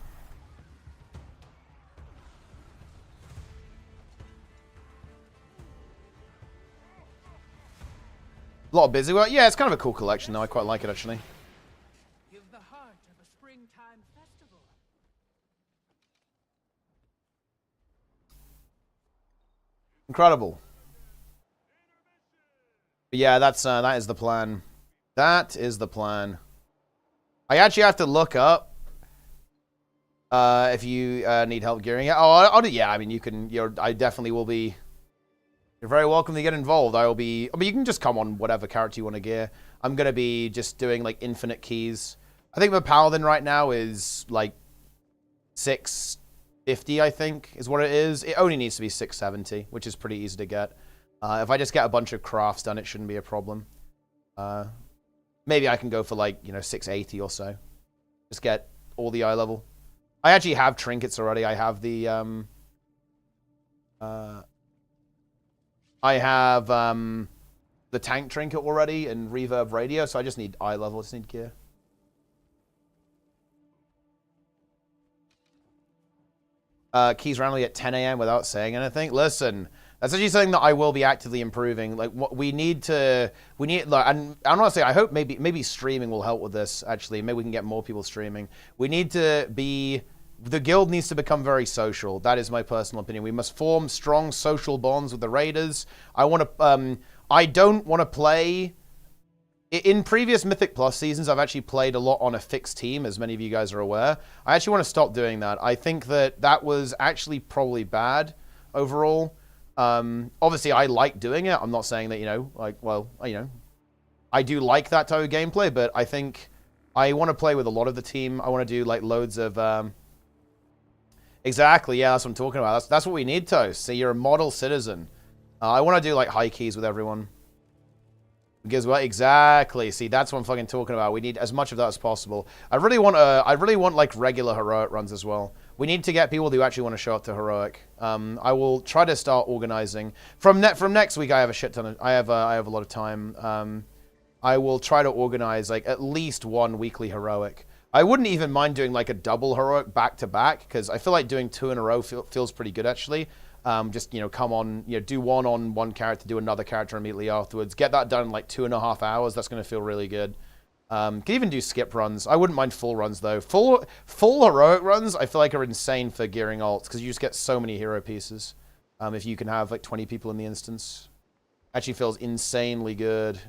Speaker 1: A lot of busy work. Yeah, it's kind of a cool collection, though. I quite like it, actually.
Speaker 2: Give the heart of a springtime festival.
Speaker 1: Incredible. But yeah, that is the plan. That is the plan. I actually have to look up if you need help gearing it. Oh, yeah. I mean, you can. I definitely will be. You're very welcome to get involved. I mean, you can just come on whatever character you want to gear. I'm going to be just doing, like, infinite keys. I think my Paladin right now is, like, 650, I think, is what it is. It only needs to be 670, which is pretty easy to get. If I just get a bunch of crafts done, it shouldn't be a problem. Maybe I can go for, like, 680 or so. Just get all the eye level. I actually have trinkets already. I have the, I have the tank trinket already and reverb radio, so I just need eye level, I just need gear. Keys randomly at 10 a.m. without saying anything. Listen, that's actually something that I will be actively improving. Like, what we need, like, and honestly, I hope maybe streaming will help with this. Actually, maybe we can get more people streaming. We need to be. The guild needs to become very social. That is my personal opinion. We must form strong social bonds with the raiders. I don't want to play... In previous Mythic Plus seasons, I've actually played a lot on a fixed team, as many of you guys are aware. I actually want to stop doing that. I think that was actually probably bad overall. Obviously, I like doing it. I'm not saying that, I do like that type of gameplay, but I think I want to play with a lot of the team. I want to do, like, loads of... Exactly, yeah, that's what I'm talking about. That's what we need, Toast. See, you're a model citizen. I want to do, like, high keys with everyone. Because what? Exactly. See, that's what I'm fucking talking about. We need as much of that as possible. I really want, like, regular heroic runs as well. We need to get people who actually want to show up to heroic. I will try to start organizing. From next week, I have a shit ton of... I have a lot of time. I will try to organize, like, at least one weekly heroic. I wouldn't even mind doing, like, a double heroic back-to-back, because I feel like doing 2 in a row feels pretty good, actually. Just, come on, do one on one character, do another character immediately afterwards. Get that done in, like, 2.5 hours. That's going to feel really good. Can even do skip runs. I wouldn't mind full runs, though. Full heroic runs, I feel like, are insane for gearing alts, because you just get so many hero pieces. If you can have, like, 20 people in the instance. Actually feels insanely good.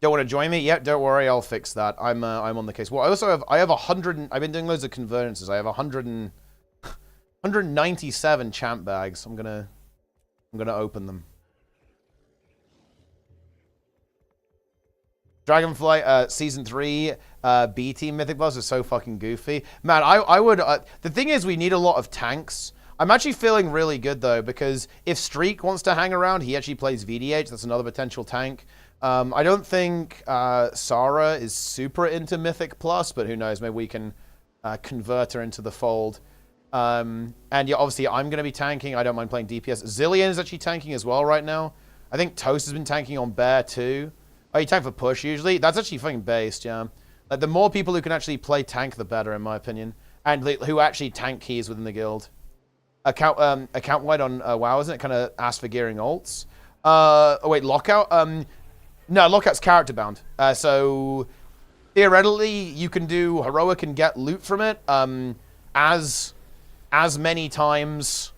Speaker 1: Don't want to join me? Yep, don't worry, I'll fix that. I'm on the case. Well, I have 100. I've been doing loads of convergences. I have 197 champ bags. I'm gonna open them. Dragonflight season 3 B team Mythic Plus is so fucking goofy. Man, I would. The thing is, we need a lot of tanks. I'm actually feeling really good though, because if Streak wants to hang around, he actually plays VDH. That's another potential tank. I don't think Sarah is super into Mythic Plus, but who knows? Maybe we can convert her into the fold. And yeah, obviously I'm going to be tanking. I don't mind playing DPS. Zillion is actually tanking as well right now. I think Toast has been tanking on Bear too. Oh, you tank for push usually? That's actually fucking based, yeah. Like, the more people who can actually play tank, the better, in my opinion. And who actually tank keys within the guild. Account wide on WoW, isn't it? Kind of ask for gearing ults. Oh, wait, Lockout? No, Lockout's character bound. So, theoretically, you can do Heroic and get loot from it as many times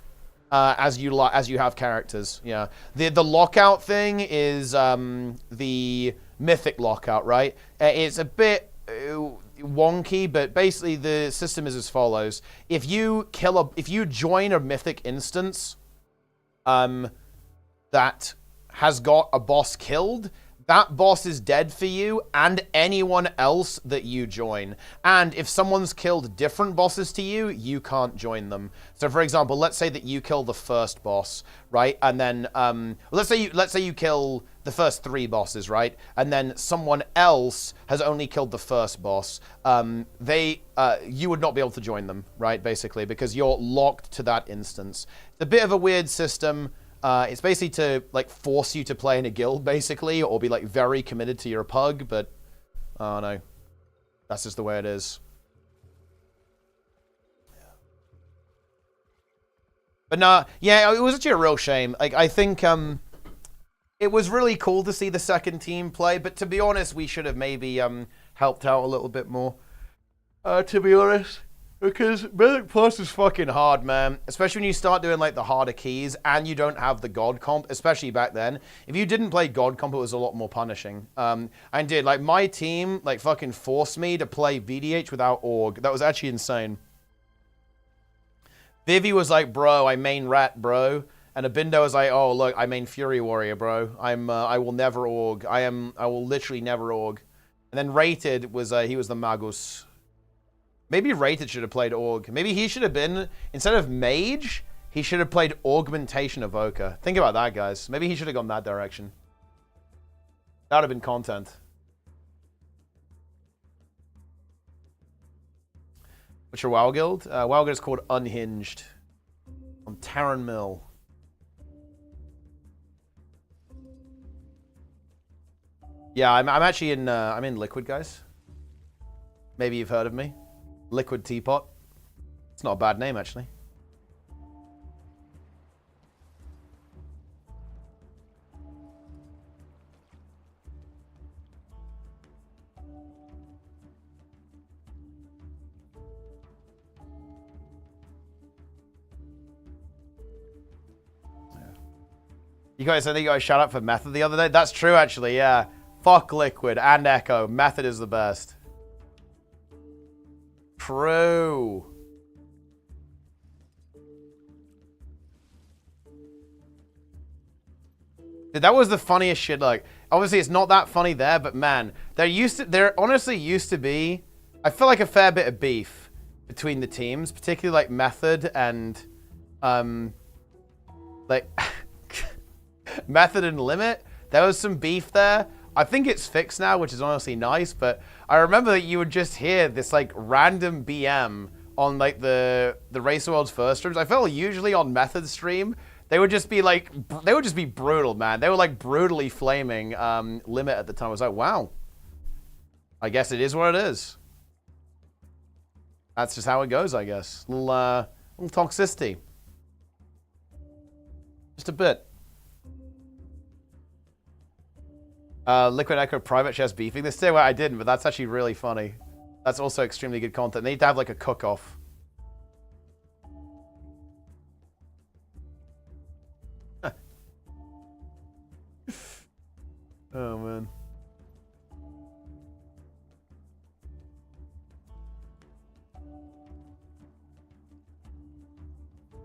Speaker 1: as you have characters. Yeah. The Lockout thing is the Mythic Lockout, right? It's a bit wonky, but basically the system is as follows: if you join a Mythic instance that has got a boss killed, that boss is dead for you and anyone else that you join. And if someone's killed different bosses to you, you can't join them. So, for example, let's say that you kill the first boss, right? And then let's say you kill the first 3 bosses, right? And then someone else has only killed the first boss. You would not be able to join them, right? Basically, because you're locked to that instance. It's a bit of a weird system. It's basically to, like, force you to play in a guild, basically, or be, like, very committed to your pug, but, oh, no. That's just the way it is. But, nah, yeah, it was actually a real shame. Like, I think, it was really cool to see the second team play, but to be honest, we should have maybe, helped out a little bit more. To be honest. Because Mythic Plus is fucking hard, man. Especially when you start doing, like, the harder keys and you don't have the God comp, especially back then. If you didn't play God comp, it was a lot more punishing. And did, like, my team, like, fucking forced me to play VDH without Org. That was actually insane. Vivi was like, bro, I main Rat, bro. And Abindo was like, oh, look, I main Fury Warrior, bro. I will never Org. I will literally never Org. And then Rated was, he was the Magus. Maybe Rated should have played Org. Maybe he should have been, instead of Mage, he should have played Augmentation Evoker. Think about that, guys. Maybe he should have gone that direction. That would have been content. What's your WoW guild? WoW guild is called Unhinged. On Tarren Mill. Yeah, I'm actually in, I'm in Liquid, guys. Maybe you've heard of me. Liquid Teapot. It's not a bad name, actually. You guys, I think you got a shout out for Method the other day. That's true, actually, yeah. Fuck Liquid and Echo. Method is the best. True. Dude, that was the funniest shit. Like, obviously it's not that funny there, but man, there honestly used to be, I feel like, a fair bit of beef between the teams, particularly like Method and like Method and Limit. There was some beef there. I think it's fixed now, which is honestly nice, but I remember that you would just hear this, like, random BM on, like, the Race World's first streams. I felt usually on Method stream, they would just be, like, they would just be brutal, man. They were, like, brutally flaming Limit at the time. I was like, wow. I guess it is what it is. That's just how it goes, I guess. Little toxicity. Just a bit. Liquid Echo private chess beefing this day? Well, I didn't, but that's actually really funny. That's also extremely good content. They need to have, like, a cook-off. Oh, man.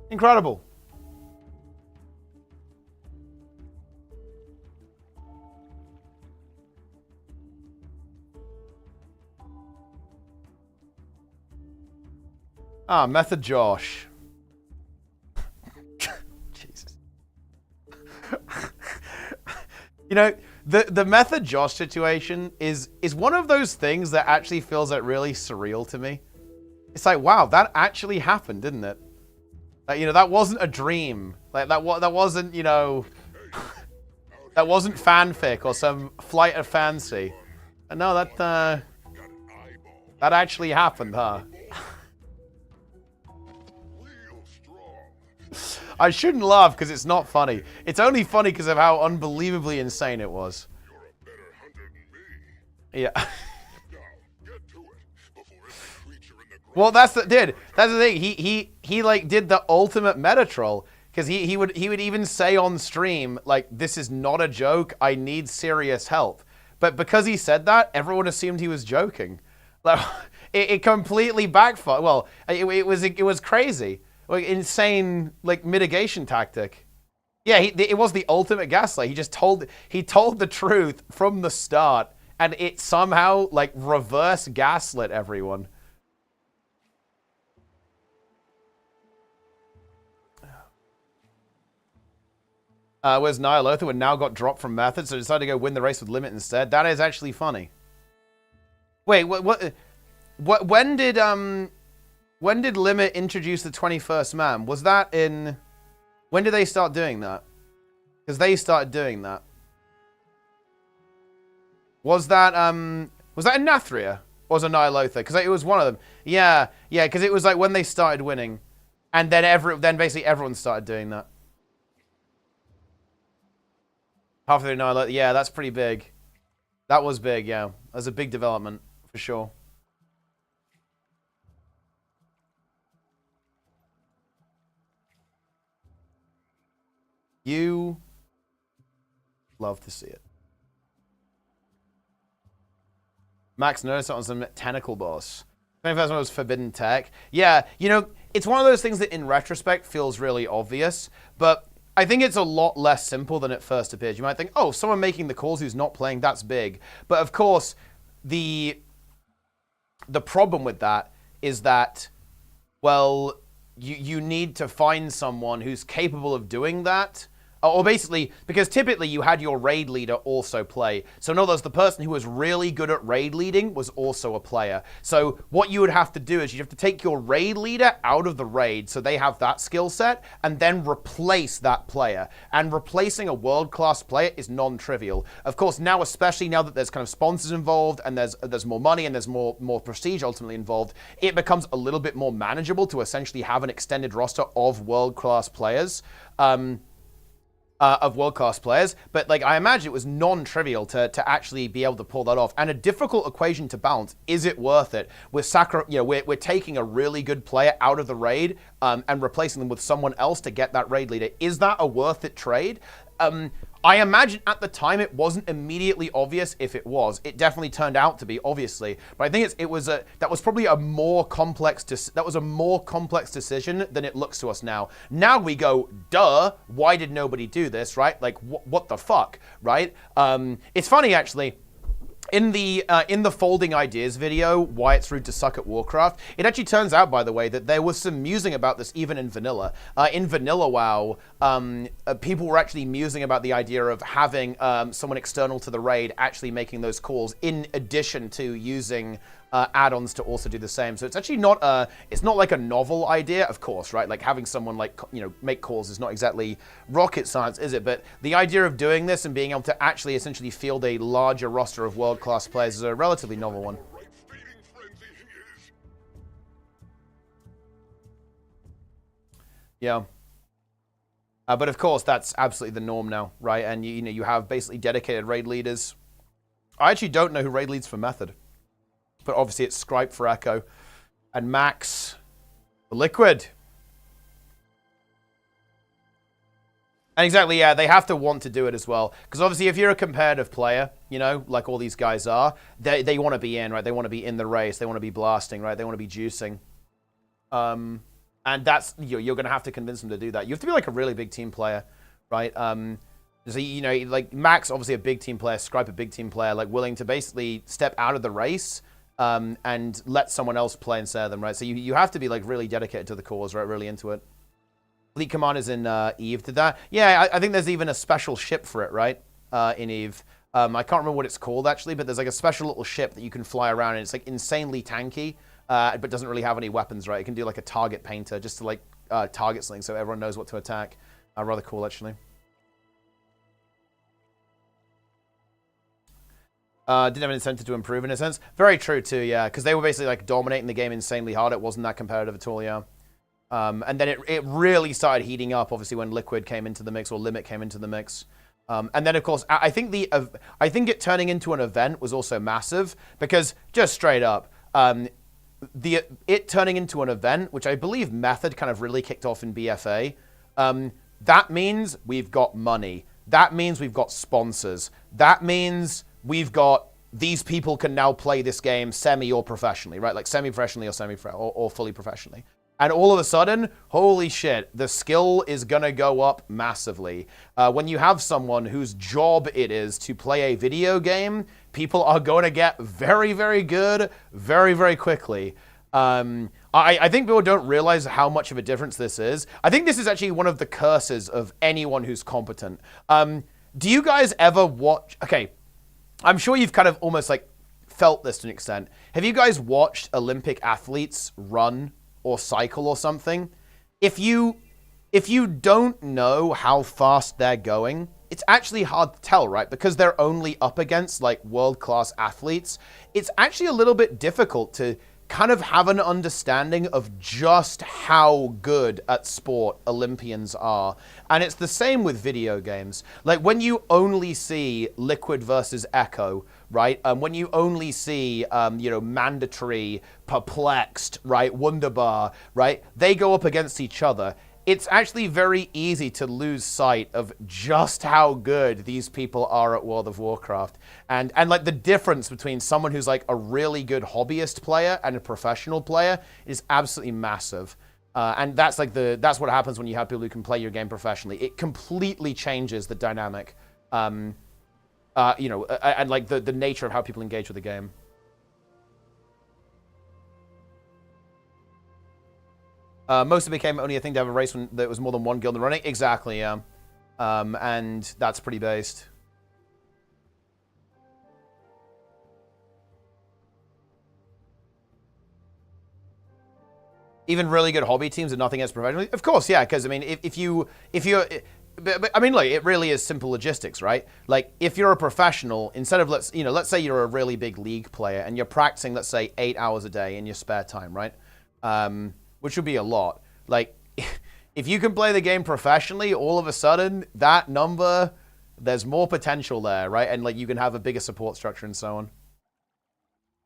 Speaker 1: Incredible. Ah, Method Josh. Jesus. You know, the Method Josh situation is one of those things that actually feels like really surreal to me. It's like, wow, that actually happened, didn't it? Like, you know, that wasn't a dream. Like, that wasn't, you know... That wasn't fanfic or some flight of fancy. No, that actually happened, huh? I shouldn't laugh because it's not funny. It's only funny because of how unbelievably insane it was. Yeah. Well, that's the thing. He like did the ultimate meta troll because he would even say on stream like, "This is not a joke. I need serious help." But because he said that, everyone assumed he was joking. Like, it completely backfired. Well, it was crazy. Like, insane, like, mitigation tactic. Yeah, it was the ultimate gaslight. He told the truth from the start, and it somehow, like, reverse gaslit everyone. Whereas Nyalotha had now got dropped from Method, so decided to go win the race with Limit instead. That is actually funny. Wait, when did Limit introduce the 21st man? Was that in... When did they start doing that? Because they started doing that. Was that in Nathria? Or was it Nyalotha? Because it was one of them. Yeah, because it was like when they started winning. And then basically everyone started doing that. Halfway through Nyalotha. Yeah, that's pretty big. That was big, yeah. That was a big development, for sure. You love to see it. Max noticed on some tentacle boss. 21st one was Forbidden Tech. Yeah, you know, it's one of those things that in retrospect feels really obvious, but I think it's a lot less simple than it first appears. You might think, oh, someone making the calls who's not playing, that's big. But of course, the problem with that is that, well, you need to find someone who's capable of doing that. Or basically, because typically you had your raid leader also play. So in other words, the person who was really good at raid leading was also a player. So what you would have to do is you have to take your raid leader out of the raid so they have that skill set and then replace that player. And replacing a world-class player is non-trivial. Of course, now, especially now that there's kind of sponsors involved and there's more money and there's more prestige ultimately involved, it becomes a little bit more manageable to essentially have an extended roster of world-class players. But like I imagine it was non-trivial to actually be able to pull that off, and a difficult equation to balance. Is it worth it? We're taking a really good player out of the raid and replacing them with someone else to get that raid leader. Is that a worth it trade? I imagine at the time it wasn't immediately obvious. If it was, it definitely turned out to be, obviously. But I think that was probably a more complex decision than it looks to us now. Now we go, duh, why did nobody do this, right? Like, what the fuck, right? It's funny actually. In the Folding Ideas video, why it's rude to suck at Warcraft, it actually turns out, by the way, that there was some musing about this even in vanilla. In vanilla WoW, people were actually musing about the idea of having someone external to the raid actually making those calls in addition to using add-ons to also do the same. So it's actually not it's not like a novel idea, of course, right? Like having someone like, make calls is not exactly rocket science, is it? But the idea of doing this and being able to actually essentially field a larger roster of world-class players is a relatively novel one. Yeah. But of course, that's absolutely the norm now, right? And you have basically dedicated raid leaders. I actually don't know who raid leads for Method. But obviously it's Scripe for Echo. And Max for Liquid. And exactly, yeah, they have to want to do it as well. Because obviously if you're a competitive player, like all these guys are, they want to be in, right? They want to be in the race. They want to be blasting, right? They want to be juicing. And that's, you're going to have to convince them to do that. You have to be like a really big team player, right? So, like Max, obviously a big team player, Scripe a big team player, like willing to basically step out of the race and let someone else play instead of them, right? So you have to be like really dedicated to the cause, right? Really into it. Fleet Commanders in EVE did that. Yeah, I think there's even a special ship for it, right? In EVE. I can't remember what it's called actually, but there's like a special little ship that you can fly around and it's like insanely tanky, but doesn't really have any weapons, right? It can do like a target painter just to like target something so everyone knows what to attack. Rather cool actually. Didn't have an incentive to improve in a sense. Very true too, yeah, because they were basically like dominating the game insanely hard. It wasn't that competitive at all, yeah. And then it really started heating up, obviously, when Liquid came into the mix or Limit came into the mix. And then, of course, I think it turning into an event was also massive because just straight up, it turning into an event, which I believe Method kind of really kicked off in BFA, that means we've got money. That means we've got sponsors. That means we've got these people can now play this game semi or professionally, right? Like semi-professionally or fully professionally. And all of a sudden, holy shit, the skill is going to go up massively. When you have someone whose job it is to play a video game, people are going to get very, very good very, very quickly. I think people don't realize how much of a difference this is. I think this is actually one of the curses of anyone who's competent. Do you guys ever watch... Okay, I'm sure you've kind of almost like felt this to an extent. Have you guys watched Olympic athletes run or cycle or something? If you don't know how fast they're going, it's actually hard to tell, right? Because they're only up against like world-class athletes. It's actually a little bit difficult to kind of have an understanding of just how good at sport Olympians are. And it's the same with video games. Like when you only see Liquid versus Echo, right? When you only see, Mandatory, Perplexed, right? Wunderbar, right? They go up against each other. It's actually very easy to lose sight of just how good these people are at World of Warcraft. And like the difference between someone who's like a really good hobbyist player and a professional player is absolutely massive. And that's like that's what happens when you have people who can play your game professionally. It completely changes the dynamic, and like the nature of how people engage with the game. Most of it became only a thing to have a race when there was more than one guild running. Exactly, yeah. And that's pretty based. Even really good hobby teams and nothing as professionally? Of course, yeah, because, I mean, if you're... But, I mean, look, it really is simple logistics, right? Like, if you're a professional, instead of, let's say you're a really big league player and you're practicing, let's say, 8 hours a day in your spare time, right? Which would be a lot. Like, if you can play the game professionally, all of a sudden, that number, there's more potential there, right? And, like, you can have a bigger support structure and so on.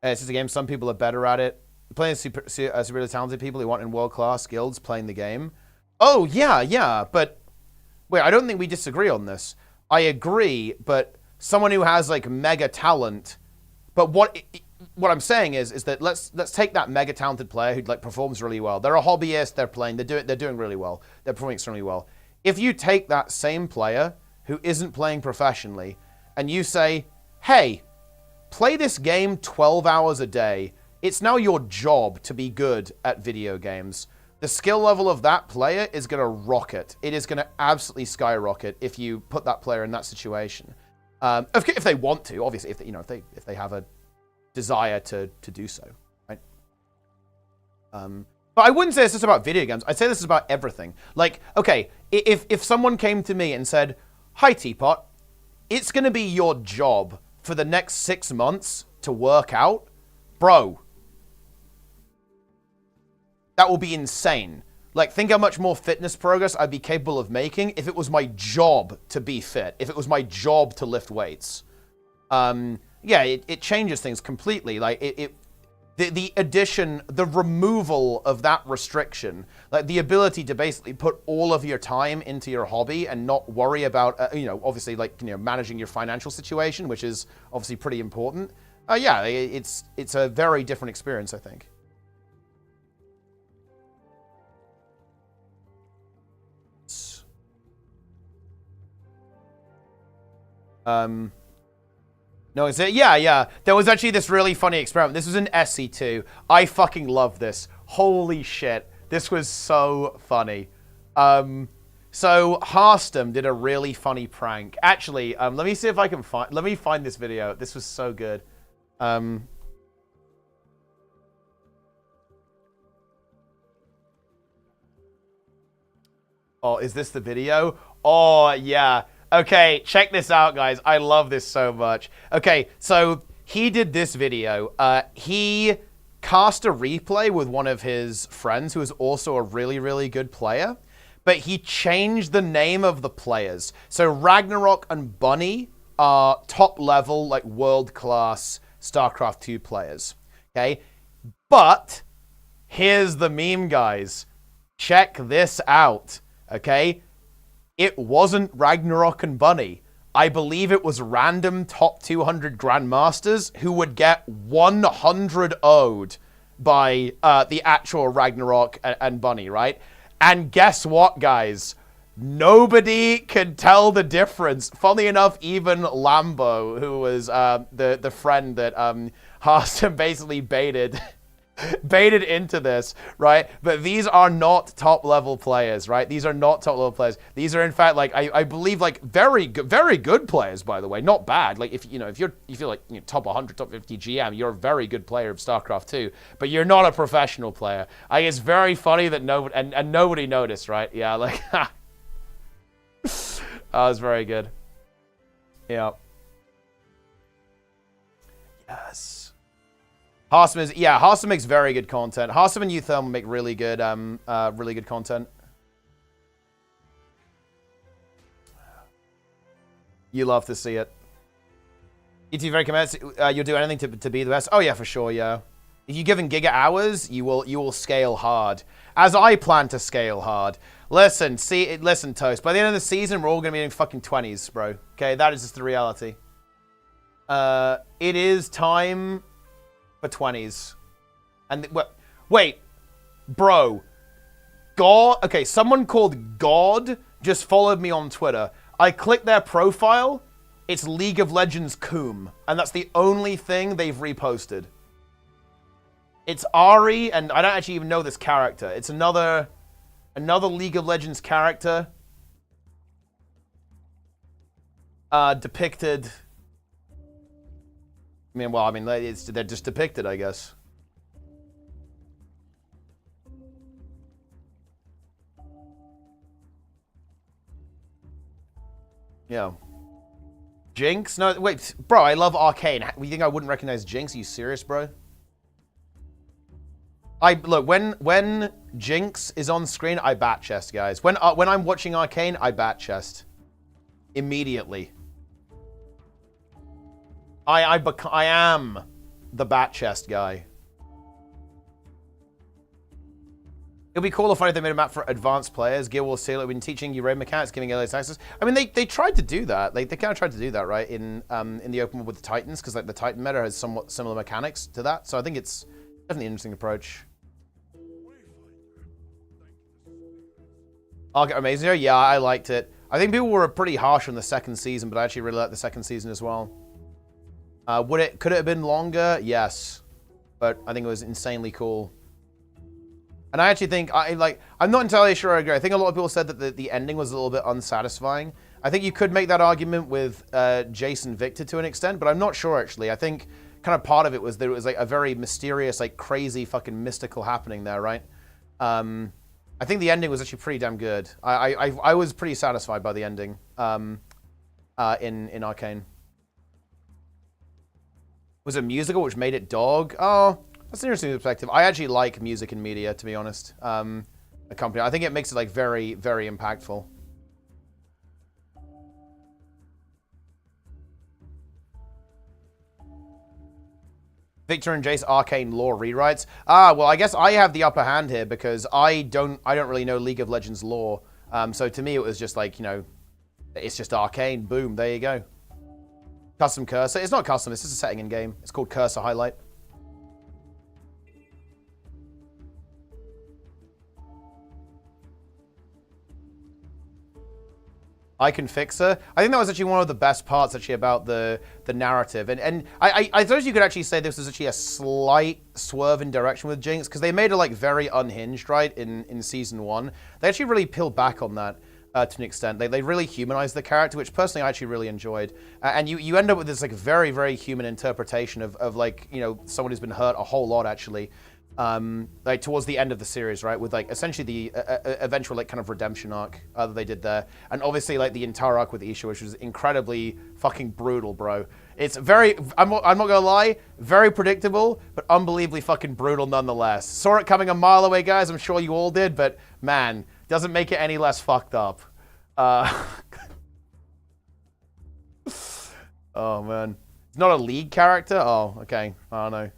Speaker 1: It's just a game, some people are better at it. Playing really talented people who want in world-class guilds playing the game. Oh, yeah, but... Wait, I don't think we disagree on this. I agree, but someone who has, like, mega talent... But what I'm saying is that let's take that mega talented player who like performs really well. They're a hobbyist, they're doing really well. They're performing extremely well. If you take that same player who isn't playing professionally and you say, "Hey, play this game 12 hours a day. It's now your job to be good at video games." The skill level of that player is going to rocket. It is going to absolutely skyrocket if you put that player in that situation. If they want to, obviously, if they have a desire to do so, right? But I wouldn't say this is about video games. I'd say this is about everything. Like, okay, if someone came to me and said, "Hi, Teapot, it's going to be your job for the next 6 months to work out," bro, that will be insane. Like, think how much more fitness progress I'd be capable of making if it was my job to be fit, if it was my job to lift weights. Yeah, it changes things completely. Like, the addition, the removal of that restriction, like the ability to basically put all of your time into your hobby and not worry about, obviously, like, managing your financial situation, which is obviously pretty important. Yeah, it's a very different experience, I think. No, is it? Yeah. There was actually this really funny experiment. This was in SC2. I fucking love this. Holy shit. This was so funny. So Hardstuck did a really funny prank. Actually, let me see if I can find... Let me find this video. This was so good. Oh, is this the video? Oh, yeah. Okay, check this out, guys. I love this so much. Okay, so he did this video. He cast a replay with one of his friends who is also a really, really good player, but he changed the name of the players. So Ragnarok and Bunny are top level, like world-class StarCraft 2 players, okay? But here's the meme, guys. Check this out, okay? It wasn't Ragnarok and Bunny. I believe it was random top 200 Grandmasters who would get 100 0'd by the actual Ragnarok and Bunny, right? And guess what, guys? Nobody could tell the difference. Funnily enough, even Lambo, who was the friend that Hardstuck basically baited into this, right? But these are not top-level players, right? These are not top-level players. These are, in fact, like I believe, like very good players, by the way. Not bad. Like if you're like top 100, top 50 GM, you're a very good player of StarCraft 2. But you're not a professional player. I think it's very funny that nobody and nobody noticed, right? Yeah, like. That was very good. Yeah. Yes. Hardstuck makes very good content. Hardstuck and Uthermal make really good content. You love to see it. ET very comments. You'll do anything to be the best. Oh yeah, for sure. Yeah. If you're given Giga hours, you will scale hard. As I plan to scale hard. Listen, Toast. By the end of the season, we're all going to be in fucking 20s, bro. Okay, that is just the reality. It is time for 20s. And, wait. Bro. God. Okay, someone called God just followed me on Twitter. I clicked their profile. It's League of Legends Coom. And that's the only thing they've reposted. It's Ari, and I don't actually even know this character. It's another League of Legends character depicted. They're just depicted, I guess. Yeah. Jinx? No, wait, bro, I love Arcane. You think I wouldn't recognize Jinx? Are you serious, bro? Look, when Jinx is on screen, I bat chest, guys. When I'm watching Arcane, I bat chest immediately. I am the bat chest guy. It'd be cool if they made a map for advanced players. Guild Wars Seal, been teaching you raid mechanics, giving early access. I mean, they tried to do that. They kind of tried to do that, right? In the open world with the Titans, because like the Titan meta has somewhat similar mechanics to that. So I think it's definitely an interesting approach. Arcane Amazing, yeah, I liked it. I think people were pretty harsh on the second season, but I actually really liked the second season as well. Could it have been longer? Yes, but I think it was insanely cool. And I actually think I'm not entirely sure I agree. I think a lot of people said that the ending was a little bit unsatisfying. I think you could make that argument with Jason Victor to an extent, but I'm not sure actually. I think kind of part of it was there was like a very mysterious, like crazy fucking mystical happening there, right? I think the ending was actually pretty damn good. I was pretty satisfied by the ending in Arcane. Was it musical, which made it dog? Oh, that's an interesting perspective. I actually like music in media, to be honest. A company, I think it makes it like very, very impactful. Victor and Jace Arcane lore rewrites. Well, I guess I have the upper hand here because I don't really know League of Legends lore. So to me, it was just like, it's just Arcane. Boom, there you go. Custom cursor. It's not custom, it's just a setting in game. It's called Cursor Highlight. I can fix her. I think that was actually one of the best parts actually about the narrative. And I suppose you could actually say this was actually a slight swerve in direction with Jinx, because they made her like very unhinged, right, in season 1. They actually really peeled back on that to an extent. They really humanized the character, which personally I actually really enjoyed. And you end up with this like very, very human interpretation of like, someone who's been hurt a whole lot actually like towards the end of the series, right? With like essentially the eventual like kind of redemption arc that they did there, and obviously like the entire arc with Isha, which was incredibly fucking brutal, bro. It's very, I'm not gonna lie, very predictable, but unbelievably fucking brutal nonetheless. Saw it coming a mile away, guys. I'm sure you all did, but man, doesn't make it any less fucked up. Oh man, it's not a league character. Oh, okay, I don't know.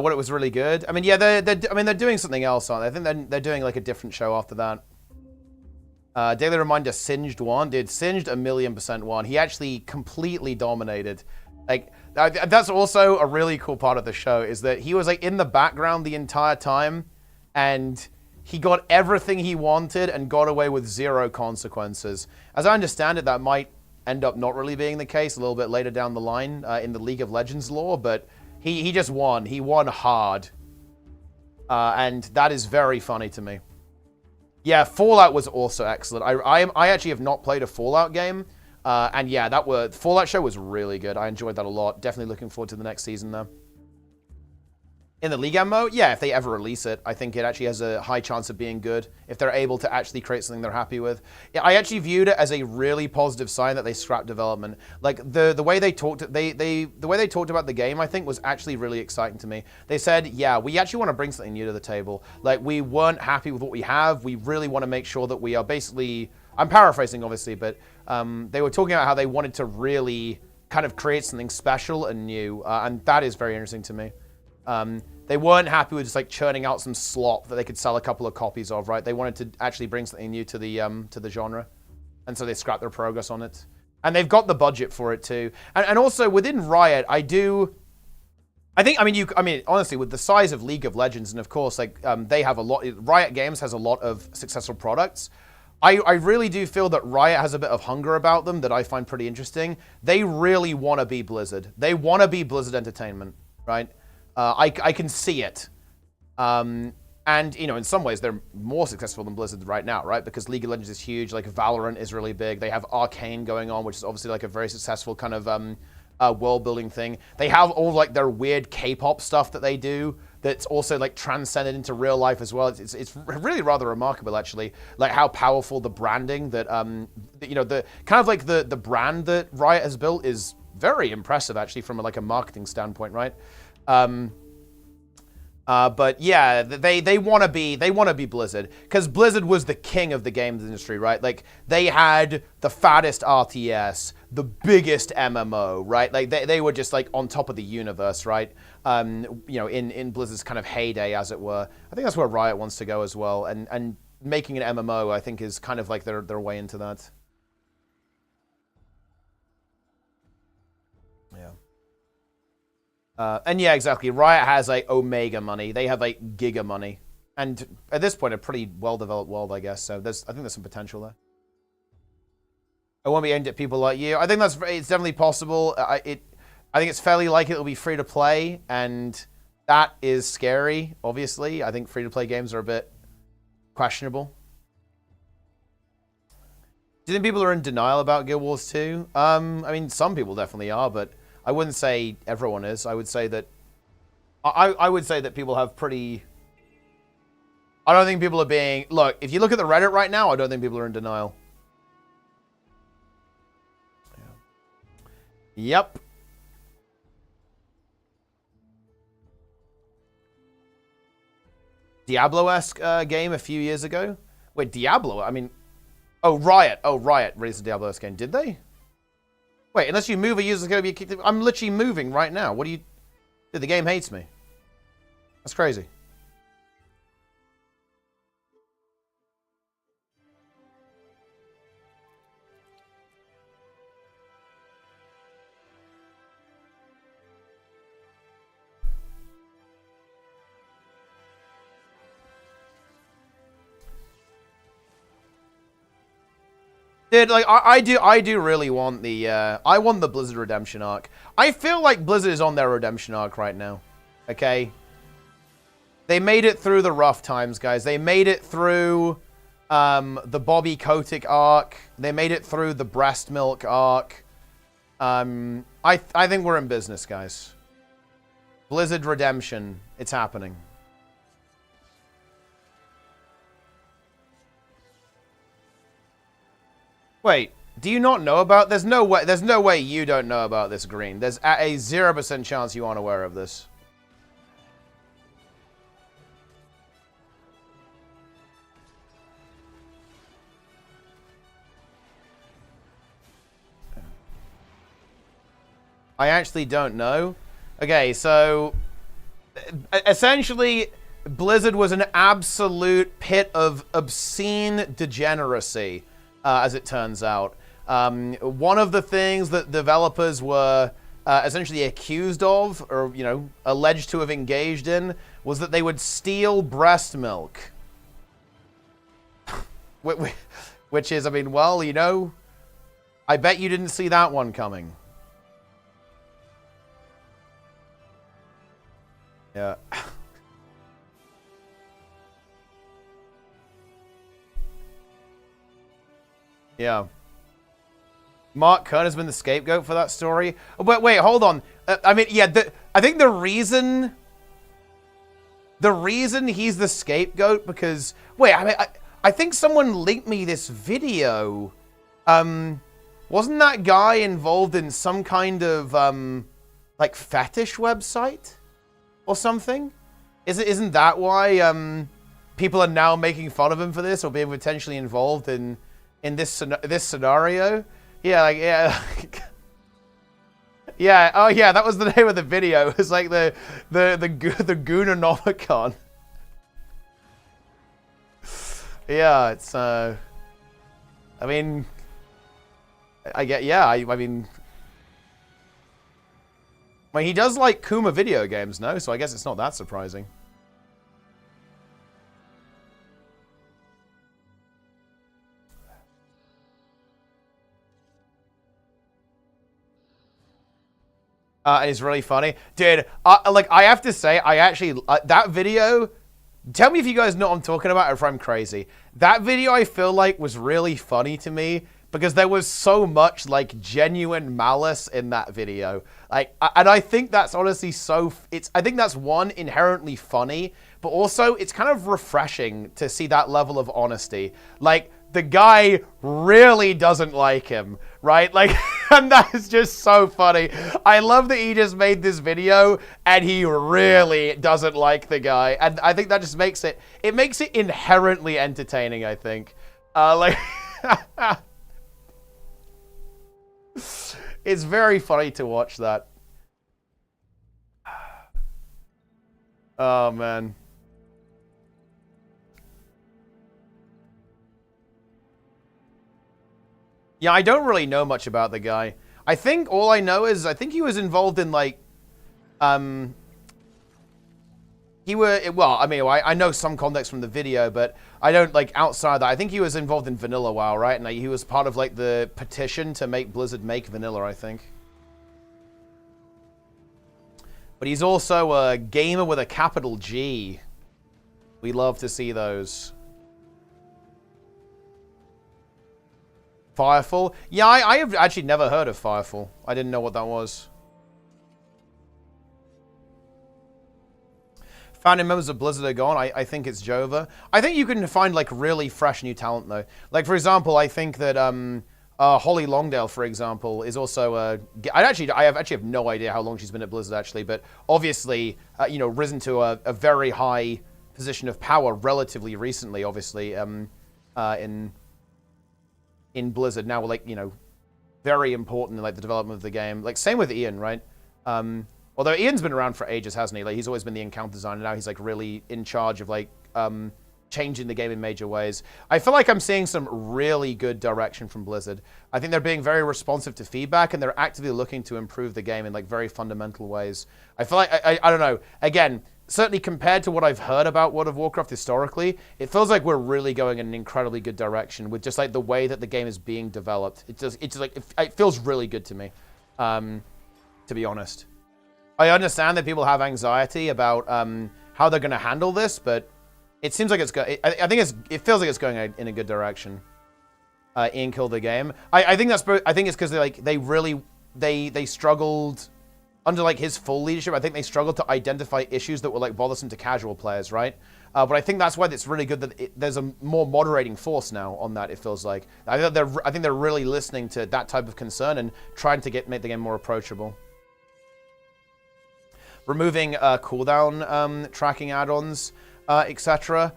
Speaker 1: What it was really good. I mean, yeah, they're doing something else, aren't they? I think they're doing like a different show after that. Daily Reminder Singed won. Dude, Singed 1,000,000% won. He actually completely dominated. Like, that's also a really cool part of the show, is that he was like in the background the entire time, and he got everything he wanted and got away with 0 consequences. As I understand it, that might end up not really being the case a little bit later down the line in the League of Legends lore, but he just won. He won hard. And that is very funny to me. Yeah, Fallout was also excellent. I actually have not played a Fallout game. And yeah, Fallout show was really good. I enjoyed that a lot. Definitely looking forward to the next season though. In the League MMO, yeah, if they ever release it, I think it actually has a high chance of being good if they're able to actually create something they're happy with. Yeah, I actually viewed it as a really positive sign that they scrapped development. Like the way they talked, the way they talked about the game, I think, was actually really exciting to me. They said, yeah, we actually want to bring something new to the table. Like, we weren't happy with what we have. We really want to make sure that we are basically, I'm paraphrasing obviously, but they were talking about how they wanted to really kind of create something special and new, and that is very interesting to me. They weren't happy with just like churning out some slop that they could sell a couple of copies of, right? They wanted to actually bring something new to the genre, and so they scrapped their progress on it. And they've got the budget for it too. And also within Riot, I mean, honestly, with the size of League of Legends, and of course, like they have a lot. Riot Games has a lot of successful products. I really do feel that Riot has a bit of hunger about them that I find pretty interesting. They really want to be Blizzard. They want to be Blizzard Entertainment, right? I can see it. And, you know, in some ways, they're more successful than Blizzard right now, right? Because League of Legends is huge. Like, Valorant is really big. They have Arcane going on, which is obviously, like, a very successful kind of world-building thing. They have all, like, their weird K-pop stuff that they do that's also, like, transcended into real life as well. It's really rather remarkable, actually. Like, how powerful the branding that, you know, the kind of, like, the brand that Riot has built is very impressive, actually, from, like, a marketing standpoint, right? But yeah, they want to be Blizzard, because Blizzard was the king of the games industry, right? Like, they had the fattest RTS, the biggest MMO, right? Like, they were just like on top of the universe, right? You know, in Blizzard's kind of heyday, as it were. I think that's where Riot wants to go as well, and making an MMO, I think, is kind of like their way into that. Yeah. And yeah, exactly. Riot has like Omega money. They have like Giga money, and at this point, a pretty well-developed world, I guess. So I think there's some potential there. I won't be aimed at people like you. I think it's definitely possible. I think it's fairly likely it'll be free to play, and that is scary. Obviously, I think free to play games are a bit questionable. Do you think people are in denial about Guild Wars 2? I mean, some people definitely are, but I wouldn't say everyone is. I would say that I would say that people have pretty. I don't think people are being. Look, if you look at the Reddit right now, I don't think people are in denial. Yep. Diablo-esque game a few years ago. Wait, Diablo? I mean, oh, Riot. Oh, Riot released a Diablo-esque game. Did they? Wait, unless you move, a user's going to be kicked. I'm literally moving right now. What do you... Dude, the game hates me. That's crazy. Dude, like, I do really want the, I want the Blizzard redemption arc. I feel like Blizzard is on their redemption arc right now, okay? They made it through the rough times, guys. They made it through, the Bobby Kotick arc. They made it through the breast milk arc. I think we're in business, guys. Blizzard redemption. It's happening. Wait, do you not know about? There's no way you don't know about this, Green. There's a 0% chance you aren't aware of this. I actually don't know. Okay, so essentially, Blizzard was an absolute pit of obscene degeneracy, as it turns out. One of the things that developers were essentially accused of, or, you know, alleged to have engaged in, was that they would steal breast milk. Which is, I mean, well, you know, I bet you didn't see that one coming. Yeah. Yeah. Mark Kern has been the scapegoat for that story. Oh, but wait, hold on. I mean, yeah, I think the reason he's the scapegoat because wait, I mean, I think someone linked me this video. Wasn't that guy involved in some kind of like fetish website or something? Isn't that why people are now making fun of him for this or being potentially involved in this scenario? Yeah, like, yeah. Yeah, oh yeah, that was the name of the video. It was like the Goononomicon. Yeah, it's I mean, I get, yeah, I mean, well, he does like Kuma video games, no? So I guess it's not that surprising. It's really funny. Dude, like, I have to say, I actually, that video, tell me if you guys know what I'm talking about or if I'm crazy. That video, I feel like, was really funny to me because there was so much, like, genuine malice in that video. Like, and I think that's honestly so, I think that's, one, inherently funny, but also, it's kind of refreshing to see that level of honesty. Like, the guy really doesn't like him, right? Like, and that is just so funny. I love that he just made this video and he really doesn't like the guy. And I think that just makes it inherently entertaining, I think. Like, it's very funny to watch that. Oh, man. Yeah, I don't really know much about the guy. I think all I know is I think he was involved in like, well, I mean, I know some context from the video, but I don't like outside that. I think he was involved in Vanilla WoW, right? And he was part of like the petition to make Blizzard make Vanilla, I think. But he's also a gamer with a capital G. We love to see those. Firefall? Yeah, I have actually never heard of Firefall. I didn't know what that was. Founding members of Blizzard are gone. I think it's Jova. I think you can find like really fresh new talent though. Like for example, I think that Holly Longdale, for example, is also I actually have no idea how long she's been at Blizzard actually, but obviously you know, risen to a very high position of power relatively recently, obviously in Blizzard now, like, you know, very important in like the development of the game. Like same with Ian, right? Although Ian's been around for ages, hasn't he? Like he's always been the encounter designer. Now he's like really in charge of like changing the game in major ways. I feel like I'm seeing some really good direction from Blizzard. I think they're being very responsive to feedback and they're actively looking to improve the game in like very fundamental ways. I feel like, I don't know, again, certainly compared to what I've heard about World of Warcraft historically, it feels like we're really going in an incredibly good direction with just like the way that the game is being developed. It feels really good to me, to be honest. I understand that people have anxiety about how they're going to handle this, but it seems like it's going. I think it feels like it's going in a good direction. Ian killed the game. I think it's because they really they struggled under like his full leadership. I think they struggled to identify issues that were like bothersome to casual players, right? But I think that's why it's really good that there's a more moderating force now on that. It feels like I think they're really listening to that type of concern and trying to make the game more approachable. Removing cooldown tracking add-ons, etc.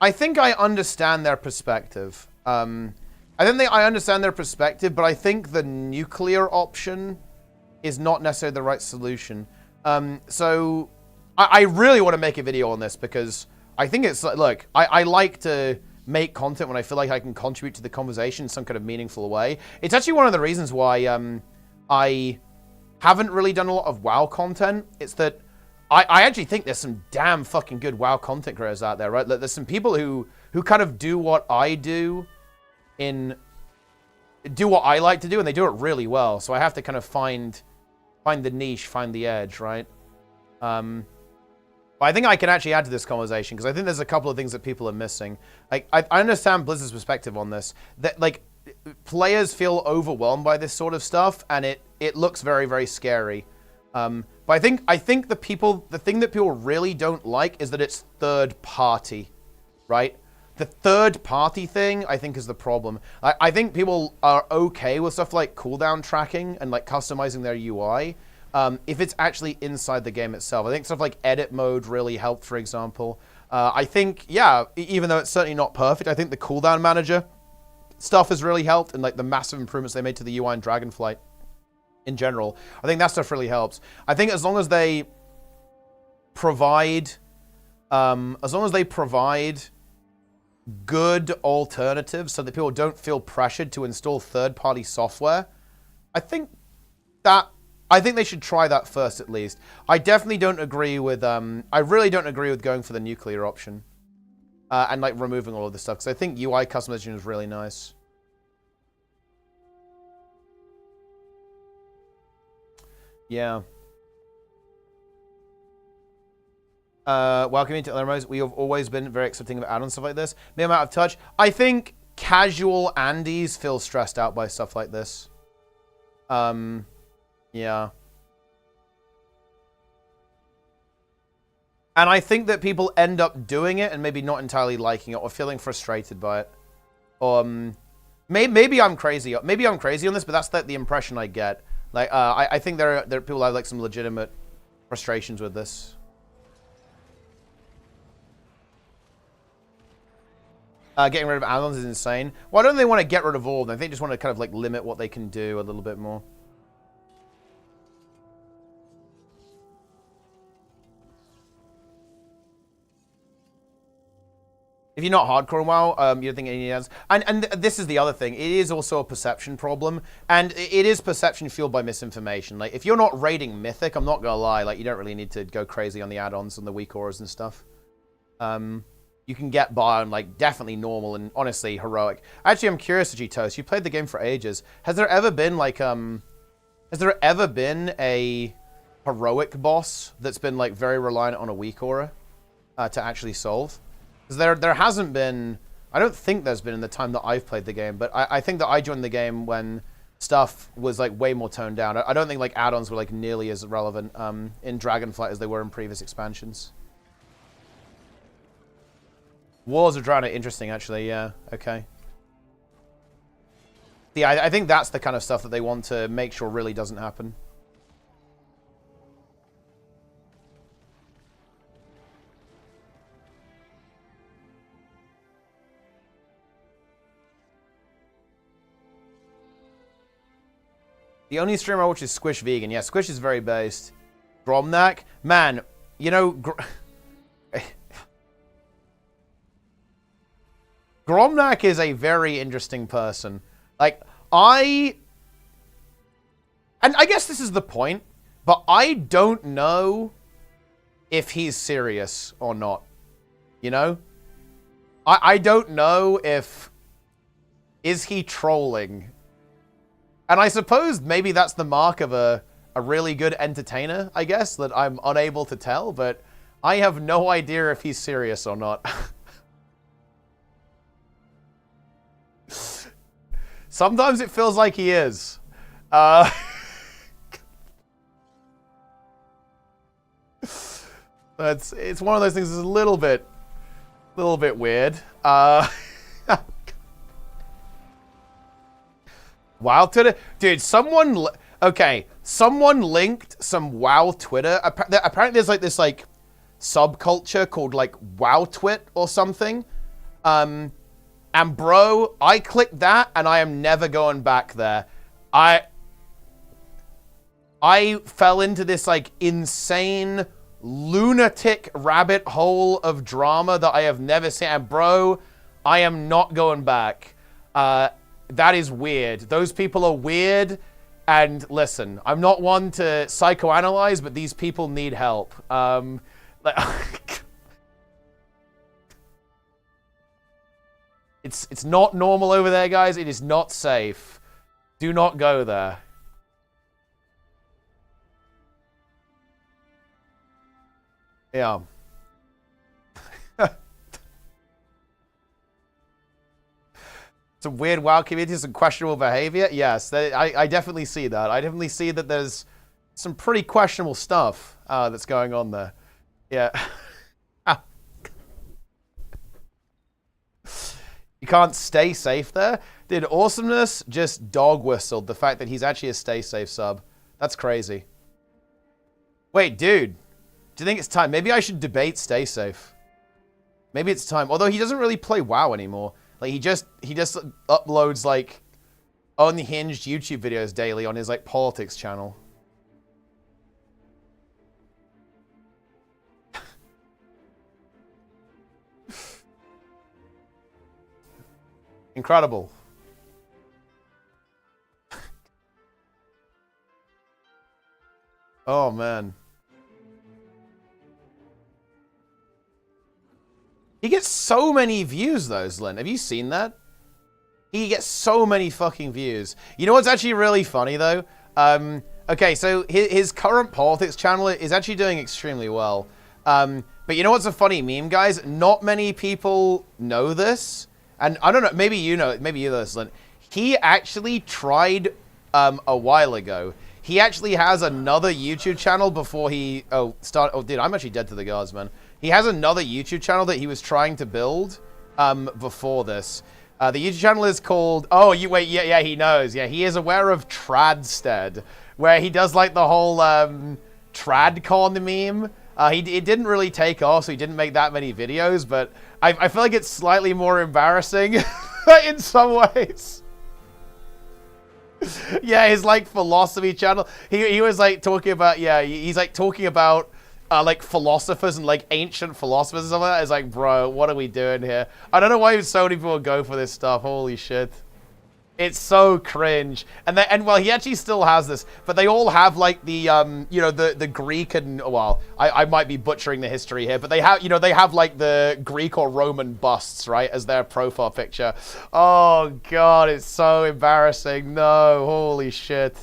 Speaker 1: I think I understand their perspective. I understand their perspective, but I think the nuclear option is not necessarily the right solution. So I really want to make a video on this because I think it's like, look, I like to make content when I feel like I can contribute to the conversation in some kind of meaningful way. It's actually one of the reasons why I haven't really done a lot of WoW content. It's that I actually think there's some damn fucking good WoW content creators out there, right? Like, there's some people who kind of do what I do do what I like to do, and they do it really well. So I have to kind of find the niche, find the edge, right? But I think I can actually add to this conversation because I think there's a couple of things that people are missing. Like, I understand Blizzard's perspective on this. That like players feel overwhelmed by this sort of stuff, and it looks very, very scary. But I think the thing that people really don't like is that it's third party, right? The third party thing, I think, is the problem. I think people are okay with stuff like cooldown tracking and like customizing their UI if it's actually inside the game itself. I think stuff like edit mode really helped, for example. I think, yeah, even though it's certainly not perfect, I think the cooldown manager stuff has really helped, and like the massive improvements they made to the UI in Dragonflight in general. I think that stuff really helps. I think as long as they provide good alternatives so that people don't feel pressured to install third-party software, I think they should try that first at least. I definitely don't agree with I really don't agree with going for the nuclear option and like removing all of this stuff, because I think UI customization is really nice. Yeah. Welcome to LMOs. We have always been very accepting of add-ons, stuff like this. Maybe I'm out of touch. I think casual Andes feel stressed out by stuff like this. Yeah. And I think that people end up doing it and maybe not entirely liking it or feeling frustrated by it. Maybe I'm crazy. Maybe I'm crazy on this, but that's the impression I get. Like, I think there are people who have like some legitimate frustrations with this. Getting rid of add-ons is insane. Why don't they want to get rid of all of them? I think they just want to kind of like limit what they can do a little bit more. If you're not hardcore in WoW, you don't think any ads. And this is the other thing. It is also a perception problem. And it is perception fueled by misinformation. Like, if you're not raiding Mythic, I'm not going to lie, like, you don't really need to go crazy on the add-ons and the weak auras and stuff. You can get by on, like, definitely normal and, honestly, heroic. Actually, I'm curious, gw2. You played the game for ages. Has there ever been, like, has there ever been a heroic boss that's been, like, very reliant on a weak aura to actually solve? Because there hasn't been, I don't think there's been in the time that I've played the game, but I think that I joined the game when stuff was like way more toned down. I don't think like add-ons were like nearly as relevant in Dragonflight as they were in previous expansions. Wars of Draenor, interesting actually, yeah, okay. Yeah, I think that's the kind of stuff that they want to make sure really doesn't happen. The only streamer I watch is Squish Vegan. Yeah, Squish is very based. Gromnak? Man, you know... Gromnak is a very interesting person. Like, and I guess this is the point, but I don't know if he's serious or not. You know? I don't know if... Is he trolling? And I suppose maybe that's the mark of a a really good entertainer, I guess, that I'm unable to tell, but I have no idea if he's serious or not. Sometimes it feels like he is. It's one of those things that's a little bit weird. WoW Twitter? Dude, someone linked some WoW Twitter. Apparently there's like this like subculture called like WoW Twit or something. And bro, I clicked that and I am never going back there. I fell into this like insane lunatic rabbit hole of drama that I have never seen. And bro, I am not going back. That is weird. Those people are weird. And listen, I'm not one to psychoanalyze, but these people need help. It's not normal over there, guys. It is not safe. Do not go there. Yeah. Some weird WoW community, some questionable behavior. Yes, I definitely see that. I definitely see that there's some pretty questionable stuff that's going on there. Yeah. You can't stay safe there? Dude, Awesomeness just dog whistled the fact that he's actually a stay safe sub. That's crazy. Wait, dude. Do you think it's time? Maybe I should debate stay safe. Maybe it's time. Although he doesn't really play WoW anymore. Like he just uploads like unhinged YouTube videos daily on his like politics channel. Incredible. Oh man. He gets so many views, though, Zlin. Have you seen that? He gets so many fucking views. You know what's actually really funny, though? Okay, so his current politics channel is actually doing extremely well. But you know what's a funny meme, guys? Not many people know this. And I don't know, maybe you know this, Zlin. He actually tried a while ago. He actually has another YouTube channel before he... Oh, dude, I'm actually dead to the guards, man. He has another YouTube channel that he was trying to build before this. The YouTube channel is called... Oh, yeah, he knows. Yeah, he is aware of Tradstead, where he does like the whole Tradcon meme. It didn't really take off, so he didn't make that many videos, but I feel like it's slightly more embarrassing in some ways. Yeah, his like philosophy channel. He was like talking about, yeah, he's like talking about like philosophers and like ancient philosophers and stuff like that. It's like, bro, what are we doing here? I don't know why so many people go for this stuff. Holy shit. It's so cringe. And well, he actually still has this, but they all have like the you know, the Greek and, well, I might be butchering the history here, but they have, you know, they have like the Greek or Roman busts, right, as their profile picture. Oh god, it's so embarrassing. No, holy shit.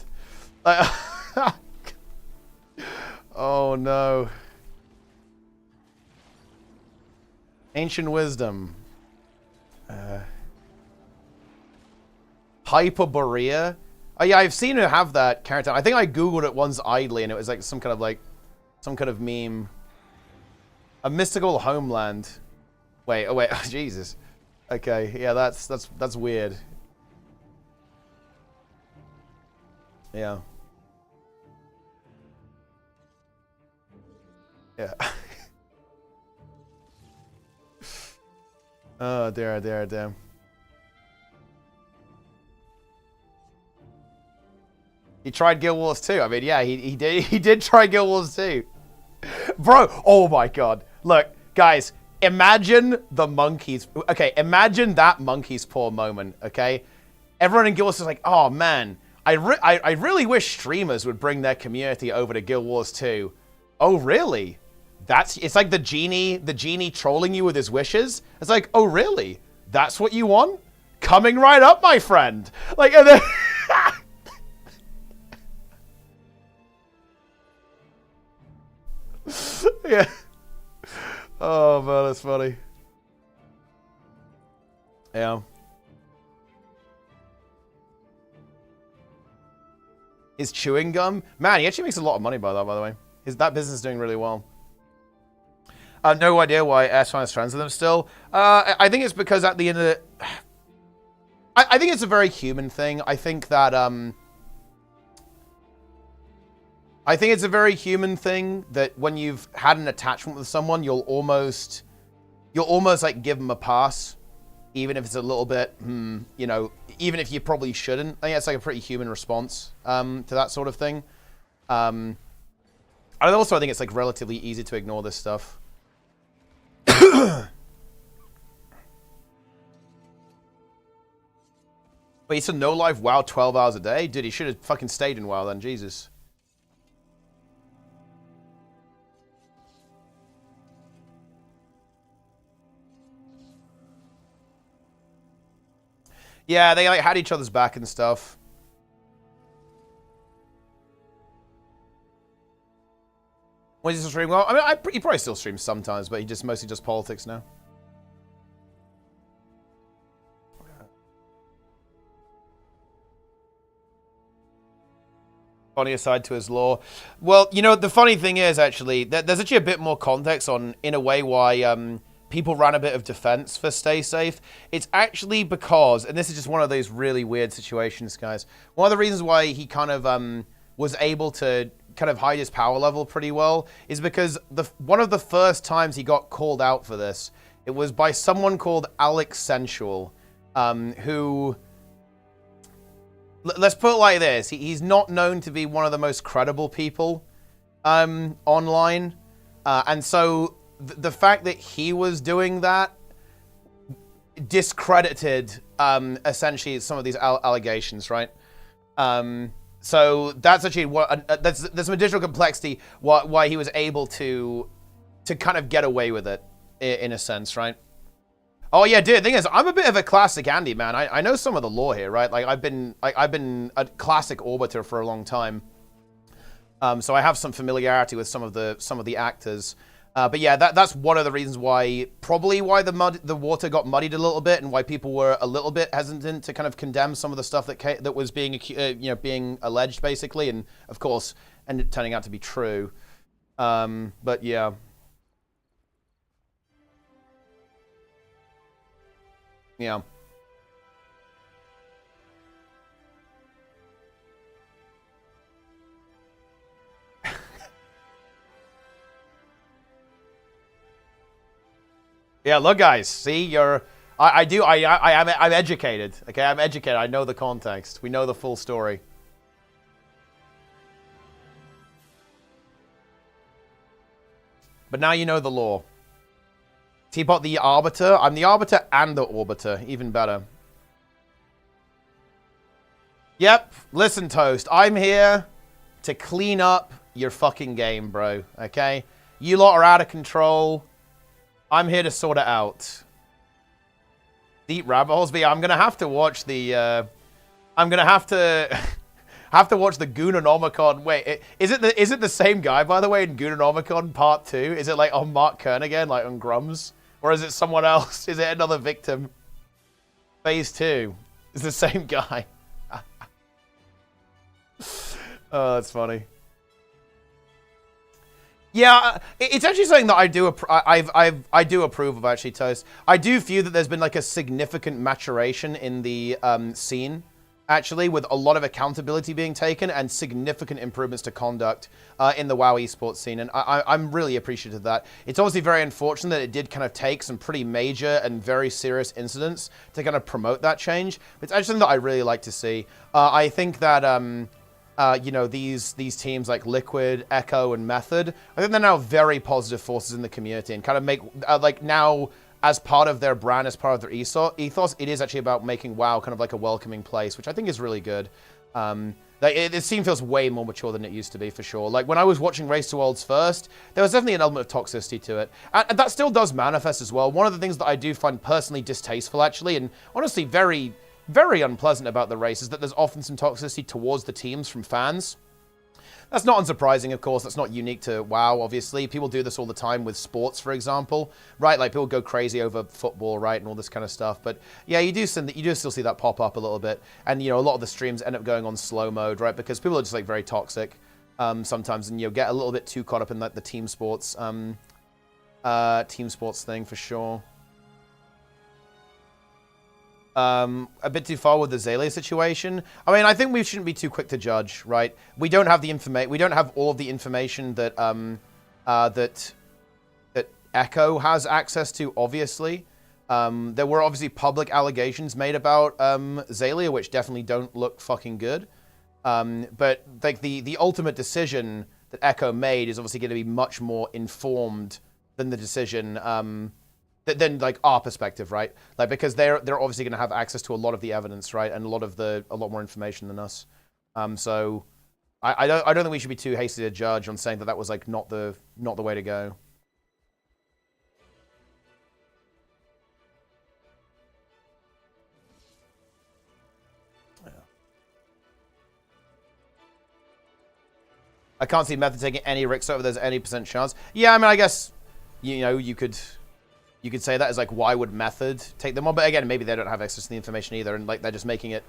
Speaker 1: Oh no. Ancient wisdom. Hyperborea. Oh yeah, I've seen her have that character. I think I googled it once idly, and it was like some kind of meme. A mystical homeland. Wait, oh wait, oh, Jesus. Okay, yeah, that's weird. Yeah. Yeah. Oh dear, dear, damn. He tried Guild Wars 2. I mean, yeah, he did try Guild Wars 2. Bro, oh my god. Look, guys, imagine the monkeys. Okay, imagine that monkey's paw moment, okay? Everyone in Guild Wars is like, oh man, I really wish streamers would bring their community over to Guild Wars 2. Oh, really? It's like the genie trolling you with his wishes. It's like, oh really? That's what you want? Coming right up, my friend. Like, and then Yeah. Oh man, that's funny. Yeah. His chewing gum? Man, he actually makes a lot of money by that, by the way. That business is doing really well. I have no idea why S1 is friends with them still. I think it's because at the end of the... I think it's a very human thing. I think that, I think it's a very human thing that when you've had an attachment with someone, you'll almost like give them a pass. Even if it's a little bit, you know, even if you probably shouldn't. I think it's like a pretty human response to that sort of thing. And also I think it's like relatively easy to ignore this stuff. But he said no live WoW 12 hours a day? Dude, he should have fucking stayed in WoW then, Jesus. Yeah, they like had each other's back and stuff. When does he stream? Well, I mean, he probably still streams sometimes, but he just mostly does politics now. Funny aside to his lore. Well, you know, the funny thing is, actually, there's actually a bit more context on, in a way, why people ran a bit of defense for Stay Safe. It's actually because, and this is just one of those really weird situations, guys. One of the reasons why he kind of was able to kind of hide his power level pretty well is because one of the first times he got called out for this, it was by someone called Alex Sensual, who... Let's put it like this. He's not known to be one of the most credible people online. And so the fact that he was doing that discredited essentially some of these allegations, right? So that's actually what there's some additional complexity why he was able to kind of get away with it in a sense, right? Oh yeah, dude. The thing is, I'm a bit of a classic Andy, man. I know some of the lore here, right? Like I've been a classic Orbiter for a long time, so I have some familiarity with some of the actors. But yeah, that's one of the reasons why the water got muddied a little bit, and why people were a little bit hesitant to kind of condemn some of the stuff that was being being alleged, basically, and of course ended turning out to be true. But yeah. Yeah. Yeah, look, guys. See, I'm educated. Okay, I'm educated. I know the context. We know the full story. But now you know the lore. Teapot the Arbiter. I'm the Arbiter and the Orbiter. Even better. Yep. Listen, Toast. I'm here to clean up your fucking game, bro. Okay? You lot are out of control. I'm here to sort it out. Deep rabbit holes. But yeah, I'm going to have to watch the... I'm going to have to watch the Goononomicon. Wait, is it the same guy, by the way, in Goononomicon Part 2? Is it like on Mark Kern again, like on Grums? Or is it someone else? Is it another victim? Phase 2 is the same guy. Oh, that's funny. Yeah, it's actually something that I do approve of, actually, Toast. I do feel that there's been like a significant maturation in the scene, actually, with a lot of accountability being taken and significant improvements to conduct in the WoW esports scene, and I'm really appreciative of that. It's obviously very unfortunate that it did kind of take some pretty major and very serious incidents to kind of promote that change, but it's actually something that I really like to see. I think that, you know, these teams like Liquid, Echo, and Method, I think they're now very positive forces in the community and kind of make, like, now, as part of their brand, as part of their ethos, it is actually about making WoW kind of like a welcoming place, which I think is really good. The scene feels way more mature than it used to be, for sure. Like, when I was watching Race to Worlds first, there was definitely an element of toxicity to it. And that still does manifest as well. One of the things that I do find personally distasteful, actually, and honestly very, very unpleasant about the race, is that there's often some toxicity towards the teams from fans. That's not unsurprising, of course. That's not unique to WoW, obviously. People do this all the time with sports, for example, right? Like, people go crazy over football, right, and all this kind of stuff. But, yeah, you do still see that pop up a little bit. And, you know, a lot of the streams end up going on slow mode, right? Because people are just, like, very toxic sometimes. And, you know, get a little bit too caught up in, like, the team sports thing, for sure. A bit too far with the Zaylia situation. I mean, I think we shouldn't be too quick to judge, right? We don't have the we don't have all of the information that that Echo has access to, obviously. There were obviously public allegations made about Zaylia, which definitely don't look fucking good. But like the ultimate decision that Echo made is obviously going to be much more informed than the decision than like our perspective, right? Like, because they're obviously going to have access to a lot of the evidence, right, and a lot more information than us. So I don't think we should be too hasty to judge on saying that that was like not the way to go. Yeah. I can't see Method taking any risks over there's any % chance. Yeah, I mean, I guess you know you could say that as like, why would Method take them on? But again, maybe they don't have access to the information either, and like they're just making it,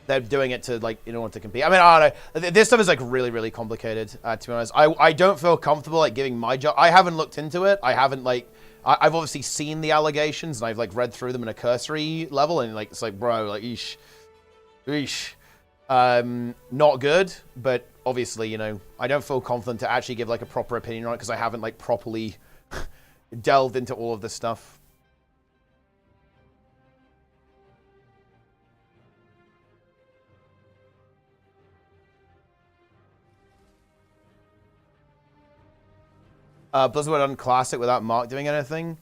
Speaker 1: they're doing it to like in order to compete. I mean, I don't know. This stuff is like really, really complicated. To be honest, I don't feel comfortable like giving my job. I haven't looked into it. I haven't like I've obviously seen the allegations and I've like read through them in a cursory level, and like it's like, bro, like eesh, not good. But obviously, you know, I don't feel confident to actually give like a proper opinion on it because I haven't like properly delved into all of this stuff. Blizzard would have done Classic without Mark doing anything.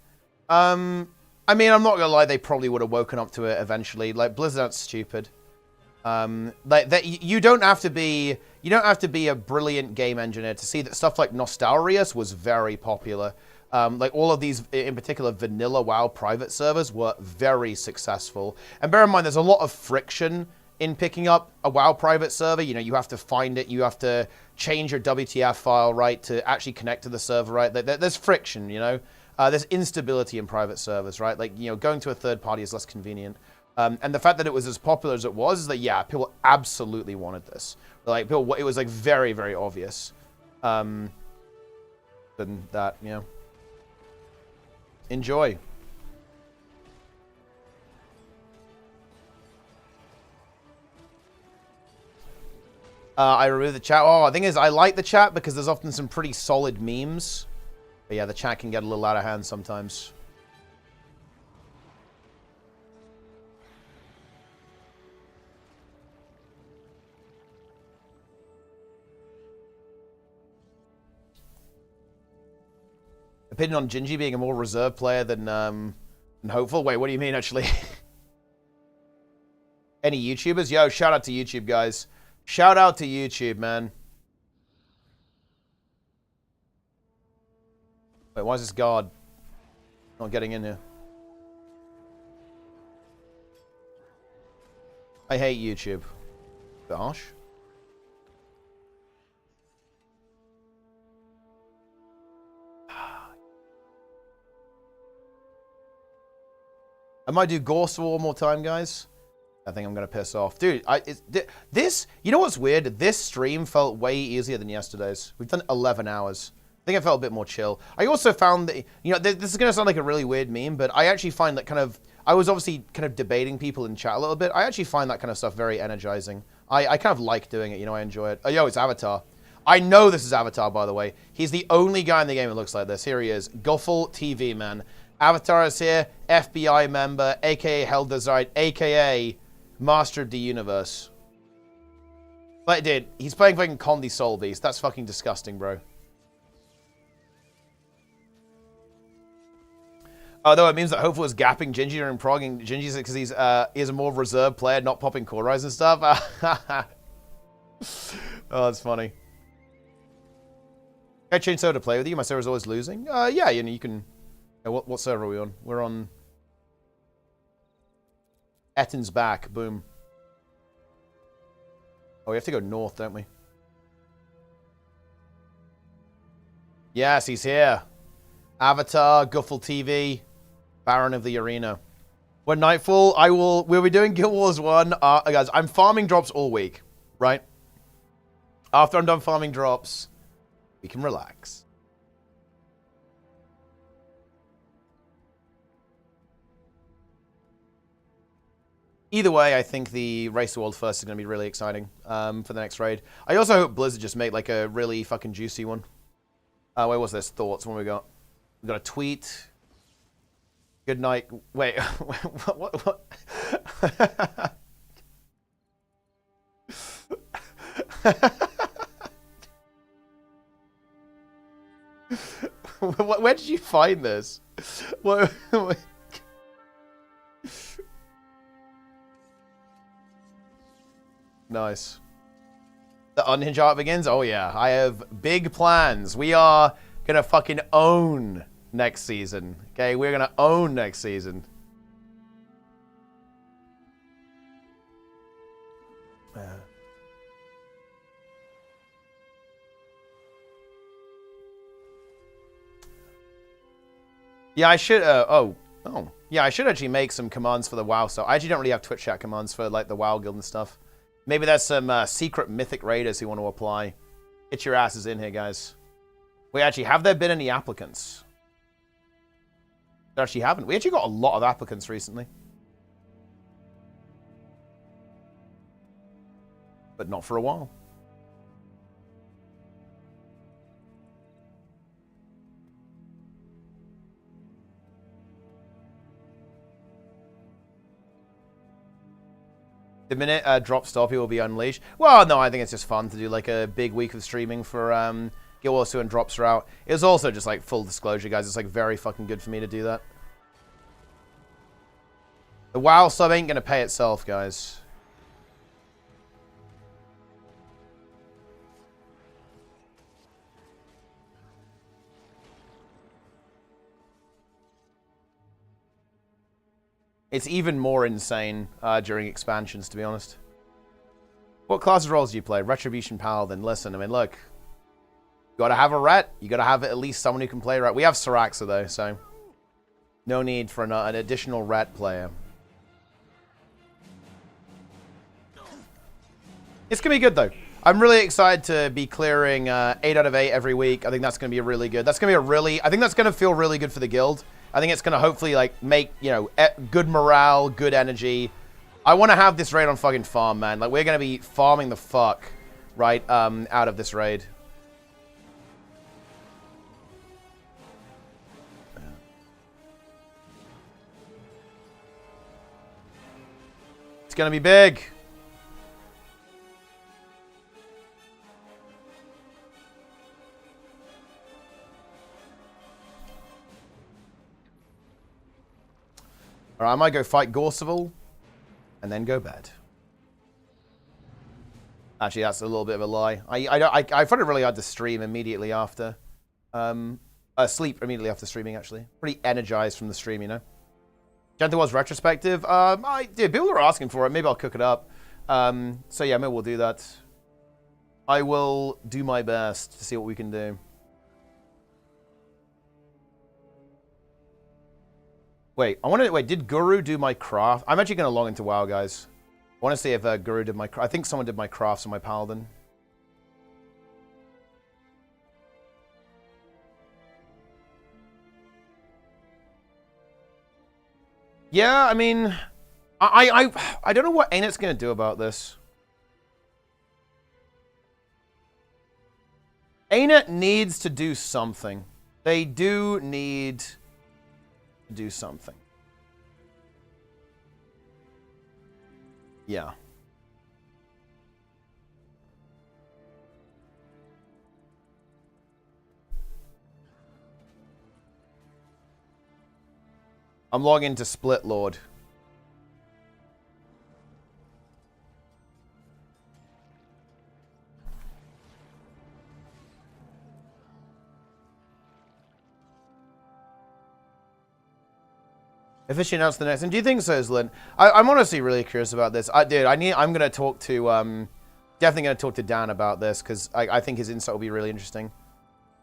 Speaker 1: I mean, I'm not gonna lie, they probably would have woken up to it eventually. Like, Blizzard aren't stupid. Like you don't have to be a brilliant game engineer to see that stuff like Nostalrius was very popular. Like all of these, in particular, vanilla WoW private servers were very successful. And bear in mind, there's a lot of friction in picking up a WoW private server. You know, you have to find it, you have to change your WTF file, right, to actually connect to the server, right? There's friction, you know. There's instability in private servers, right? Like, you know, going to a third party is less convenient. And the fact that it was as popular as it was is that, yeah, people absolutely wanted this. Like, people, it was like very, very obvious. Than that, you know. Enjoy. I removed the chat. Oh, the thing is, I like the chat because there's often some pretty solid memes. But yeah, the chat can get a little out of hand sometimes. Opinion on Gingy being a more reserved player than Hopeful? Wait, what do you mean, actually? Any YouTubers? Yo, shout out to YouTube, guys. Shout out to YouTube, man. Wait, why is this guard not getting in here? I hate YouTube. Gosh. I might do Gorse one more time, guys. I think I'm going to piss off. Dude, this, you know what's weird? This stream felt way easier than yesterday's. We've done 11 hours. I think it felt a bit more chill. I also found that, you know, this is going to sound like a really weird meme, but I actually find that kind of, I was obviously kind of debating people in chat a little bit. I actually find that kind of stuff very energizing. I kind of like doing it, you know, I enjoy it. Oh, yo, it's Avatar. I know this is Avatar, by the way. He's the only guy in the game that looks like this. Here he is. Guffle TV, man. Avatar is here, FBI member, aka Heldazite, aka Master of the Universe. Like, dude, he's playing fucking Condi Soul Beast. That's fucking disgusting, bro. Although it means that Hopeful is gapping Gingy and progging Gingy because he's a more reserved player, not popping core rise and stuff. Oh, that's funny. Can I change server to play with you? My server's always losing. Yeah, you know, you can. What server are we on? We're on Ettin's back. Boom. Oh, we have to go north, don't we? Yes, he's here. Avatar, Guffle TV, Baron of the Arena. When Nightfall, we'll be doing Guild Wars 1. Guys, I'm farming drops all week, right? After I'm done farming drops, we can relax. Either way, I think the Race to World First is going to be really exciting for the next raid. I also hope Blizzard just make like a really fucking juicy one. Where was this? Thoughts? What we got? We got a tweet. Good night. Wait, what? Where did you find this? What? Nice. The unhinged art begins? Oh yeah, I have big plans. We are gonna fucking own next season. Okay, we're gonna own next season. Yeah, I should, yeah, I should actually make some commands for the WoW stuff. I actually don't really have Twitch chat commands for, like, the WoW guild and stuff. Maybe there's some secret mythic raiders who want to apply. Get your asses in here, guys. Wait, actually, have there been any applicants? There actually haven't. We actually got a lot of applicants recently. But not for a while. The minute drop stop, he will be unleashed. Well, no, I think it's just fun to do like a big week of streaming for Guild Wars 2 and drops are out. It was also just like full disclosure, guys. It's like very fucking good for me to do that. The WoW sub ain't gonna pay itself, guys. It's even more insane during expansions, to be honest. What classes roles do you play? Retribution Paladin. Listen, I mean, look. You gotta have a ret. You gotta have at least someone who can play ret. We have Syraxa, though, so... no need for an additional ret player. It's gonna be good, though. I'm really excited to be clearing 8 out of 8 every week. I think that's gonna be really good. That's gonna be a really... I think that's gonna feel really good for the guild. I think it's going to hopefully, like, make, you know, good morale, good energy. I want to have this raid on fucking farm, man. Like, we're going to be farming the fuck, right, out of this raid. It's going to be big. Alright, I might go fight Gorseville, and then go bed. Actually, that's a little bit of a lie. I find it really hard to stream immediately after. Sleep immediately after streaming, actually. Pretty energized from the stream, you know. Gentle was retrospective. Dude, people are asking for it. Maybe I'll cook it up. So yeah, maybe we'll do that. I will do my best to see what we can do. Wait, did Guru do my craft? I'm actually going to log into WoW, guys. I want to see if Guru did my craft. I think someone did my crafts on my Paladin. Yeah, I mean, I don't know what ANNOUCE's going to do about this. ARENET needs to do something. They do need... do something. Yeah. I'm logging to Split Lord. Officially announced the next, and do you think so, Zlin? I'm honestly really curious about this. Dude, I'm gonna talk to definitely gonna talk to Dan about this because I think his insight will be really interesting.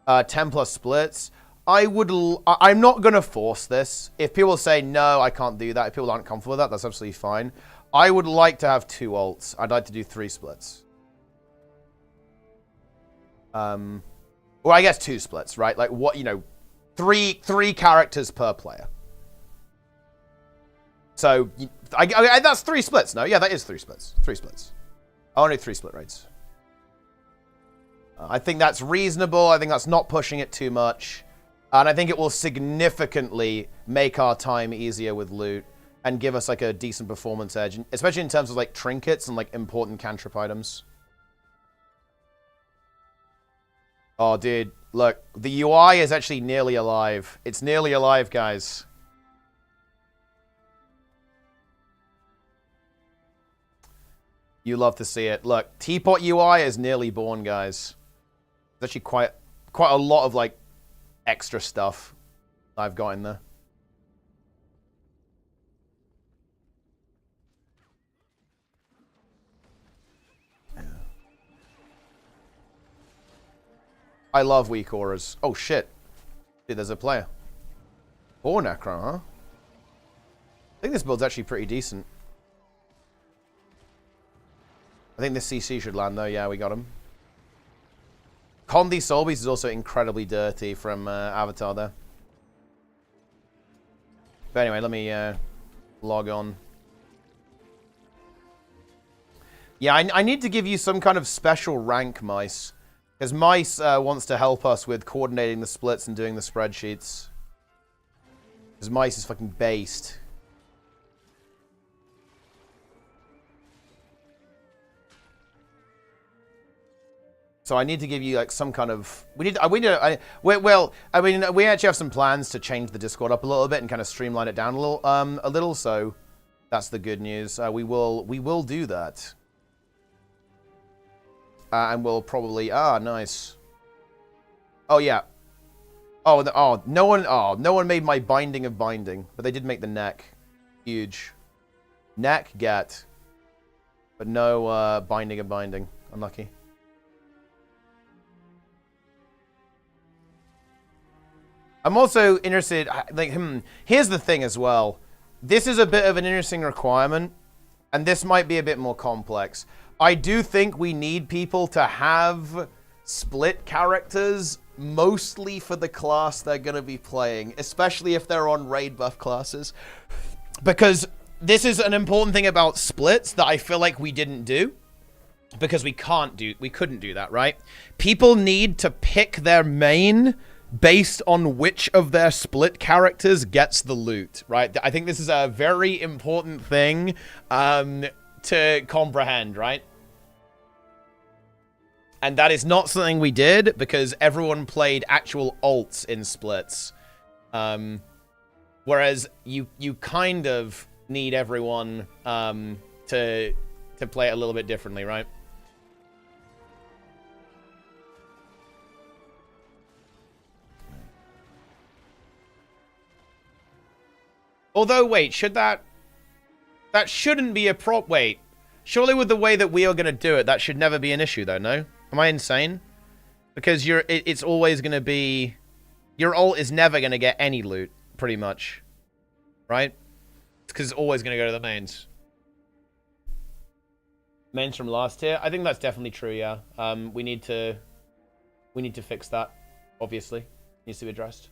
Speaker 1: 10 plus splits. I'm not going to force this. If people say, no, I can't do that, if people aren't comfortable with that, that's absolutely fine. I would like to have 2 alts. I'd like to do 3 splits. Well, I guess 2 splits, right? Like, what, you know, three characters per player. So, that's 3 splits, no? Yeah, that is 3 splits. 3 splits. Only 3 split raids. I think that's reasonable. I think that's not pushing it too much. And I think it will significantly make our time easier with loot and give us like a decent performance edge, especially in terms of like trinkets and like important cantrip items. Oh, dude, look, the UI is actually nearly alive. It's nearly alive, guys. You love to see it. Look, Teapot UI is nearly born, guys. There's actually quite a lot of like extra stuff I've got in there. I love weak auras. Oh shit. Dude, there's a player. Or Necro, huh? I think this build's actually pretty decent. I think this CC should land though. Yeah, we got him. Condi Soulbeast is also incredibly dirty from Avatar there. But anyway, let me log on. Yeah, I need to give you some kind of special rank, Mice. Because Mice wants to help us with coordinating the splits and doing the spreadsheets. Because Mice is fucking based. So I need to give you like some kind of we actually have some plans to change the Discord up a little bit and kind of streamline it down a little. So that's the good news. We will do that, and we'll probably nice. Oh yeah. No one made my binding of binding, but they did make the neck. Huge. Neck get, but no binding of binding. Unlucky. I'm also interested, like, here's the thing as well. This is a bit of an interesting requirement, and this might be a bit more complex. I do think we need people to have split characters, mostly for the class they're going to be playing, especially if they're on raid buff classes. Because this is an important thing about splits that I feel like we didn't do. Because we couldn't do that, right? People need to pick their main based on which of their split characters gets the loot, right? I think this is a very important thing to comprehend, right? And that is not something we did because everyone played actual alts in splits. Whereas you kind of need everyone to play it a little bit differently, right? Although, wait, that shouldn't be a prop. Wait, surely with the way that we are going to do it, that should never be an issue, though, no? Am I insane? Because it's always going to be, your ult is never going to get any loot, pretty much, right? Because it's always going to go to the mains. Mains from last tier? I think that's definitely true, yeah. We need to fix that, obviously. Needs to be addressed.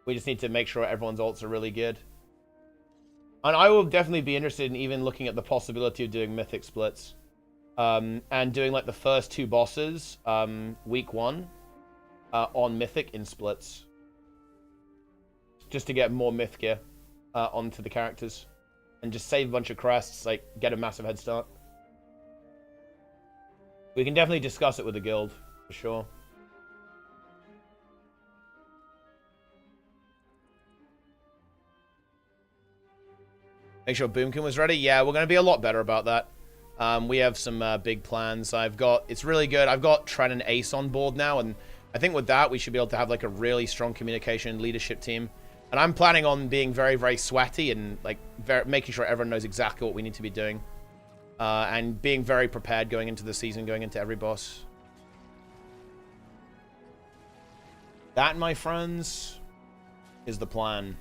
Speaker 1: We just need to make sure everyone's ults are really good. And I will definitely be interested in even looking at the possibility of doing mythic splits. And doing like the first 2 bosses, week 1, on mythic in splits. Just to get more myth gear onto the characters. And just save a bunch of crests, like get a massive head start. We can definitely discuss it with the guild, for sure. Make sure Boomkin was ready. Yeah, we're going to be a lot better about that. We have some big plans. It's really good. I've got Tren and Ace on board now, and I think with that, we should be able to have like a really strong communication leadership team. And I'm planning on being very, very sweaty and like making sure everyone knows exactly what we need to be doing. And being very prepared going into the season, going into every boss. That, my friends, is the plan.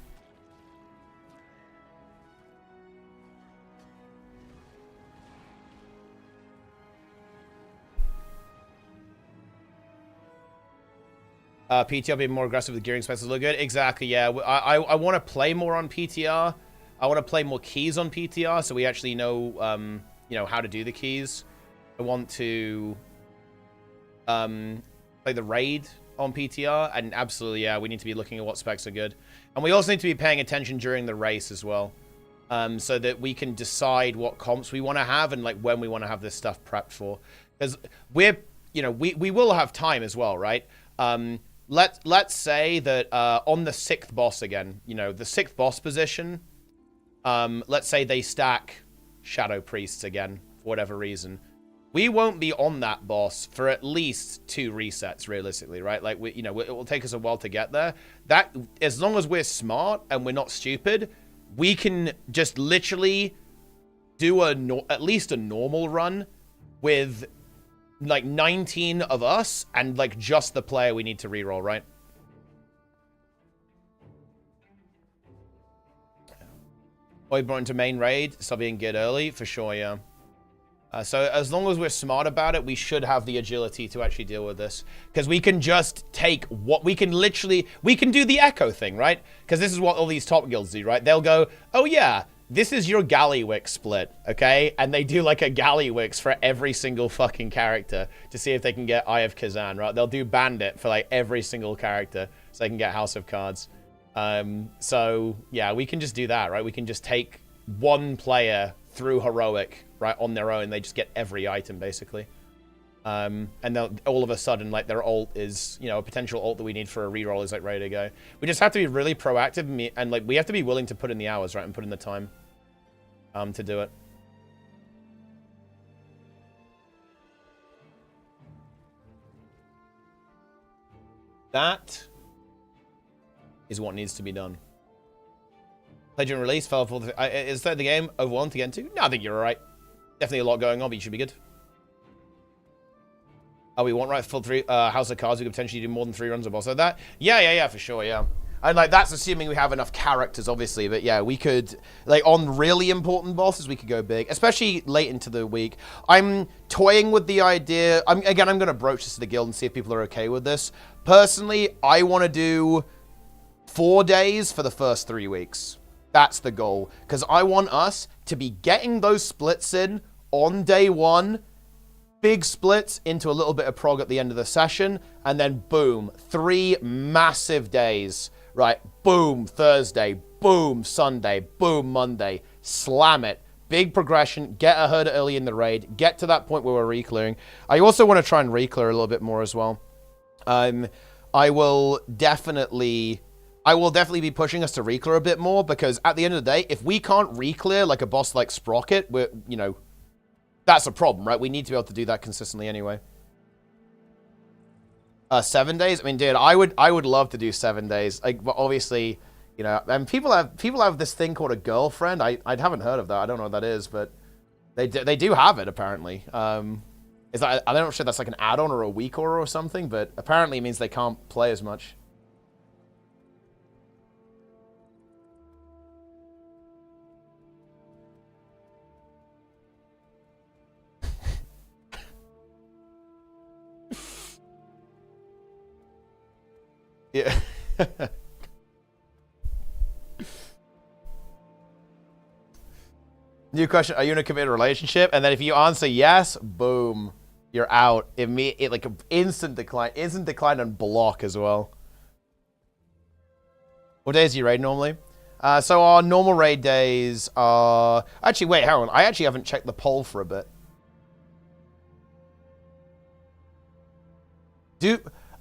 Speaker 1: PTR being more aggressive with gearing specs look good. Exactly, yeah. I want to play more on PTR. I want to play more keys on PTR so we actually know, you know, how to do the keys. I want to play the raid on PTR, and absolutely, yeah, we need to be looking at what specs are good. And we also need to be paying attention during the race as well, so that we can decide what comps we want to have and like when we want to have this stuff prepped for. Because we're, you know, we will have time as well, right? Let's say that on the 6th boss again, you know, the 6th boss position, let's say they stack Shadow Priests again for whatever reason. We won't be on that boss for at least 2 resets, realistically, right? Like, you know, it will take us a while to get there. That, as long as we're smart and we're not stupid, we can just literally do at least a normal run with like 19 of us and like just the player we need to reroll, right? Boy brought into main raid, stop being good early, for sure, yeah. So as long as we're smart about it, we should have the agility to actually deal with this. Because we can just take what we can literally, we can do the echo thing, right? Because this is what all these top guilds do, right? They'll go, oh yeah, this is your Galliwick split, okay? And they do like a Galliwicks for every single fucking character to see if they can get Eye of Kazan, right? They'll do Bandit for like every single character so they can get House of Cards. So yeah, we can just do that, right? We can just take one player through Heroic, right, on their own. They just get every item, basically. And they'll, all of a sudden, like, their ult is, you know, a potential ult that we need for a reroll is, like, ready to go. We just have to be really proactive, and like, we have to be willing to put in the hours, right, and put in the time to do it. That is what needs to be done. Play during release, fell for the... is that the game overwhelmed to get into? No, I think you're alright. Definitely a lot going on, but you should be good. Oh, we want right full 3 House of Cards. We could potentially do more than 3 runs of boss like that. Yeah, for sure, yeah. And like, that's assuming we have enough characters, obviously. But yeah, we could, like, on really important bosses, we could go big, especially late into the week. I'm toying with the idea. Again, I'm going to broach this to the guild and see if people are okay with this. Personally, I want to do 4 days for the first 3 weeks. That's the goal. Because I want us to be getting those splits in on day 1. Big splits into a little bit of prog at the end of the session. And then boom, 3 massive days. Right, boom, Thursday. Boom, Sunday. Boom, Monday. Slam it. Big progression. Get a herd early in the raid. Get to that point where we're re-clearing. I also want to try and re-clear a little bit more as well. I will definitely be pushing us to re-clear a bit more, because at the end of the day, if we can't re-clear like a boss like Sprocket, we're, you know, that's a problem, right? We need to be able to do that consistently anyway. 7 days? I mean, dude, I would love to do 7 days. Like, but obviously, you know, and people have this thing called a girlfriend. I haven't heard of that. I don't know what that is, but they do have it apparently. Is that, I'm not sure that's like an add-on or a week or something, but apparently it means they can't play as much. Yeah. New question, are you in a committed relationship? And then if you answer yes, boom, you're out. It like instant decline and block as well. What days do you raid normally? So our normal raid days are... Actually, wait, hang on. I actually haven't checked the poll for a bit.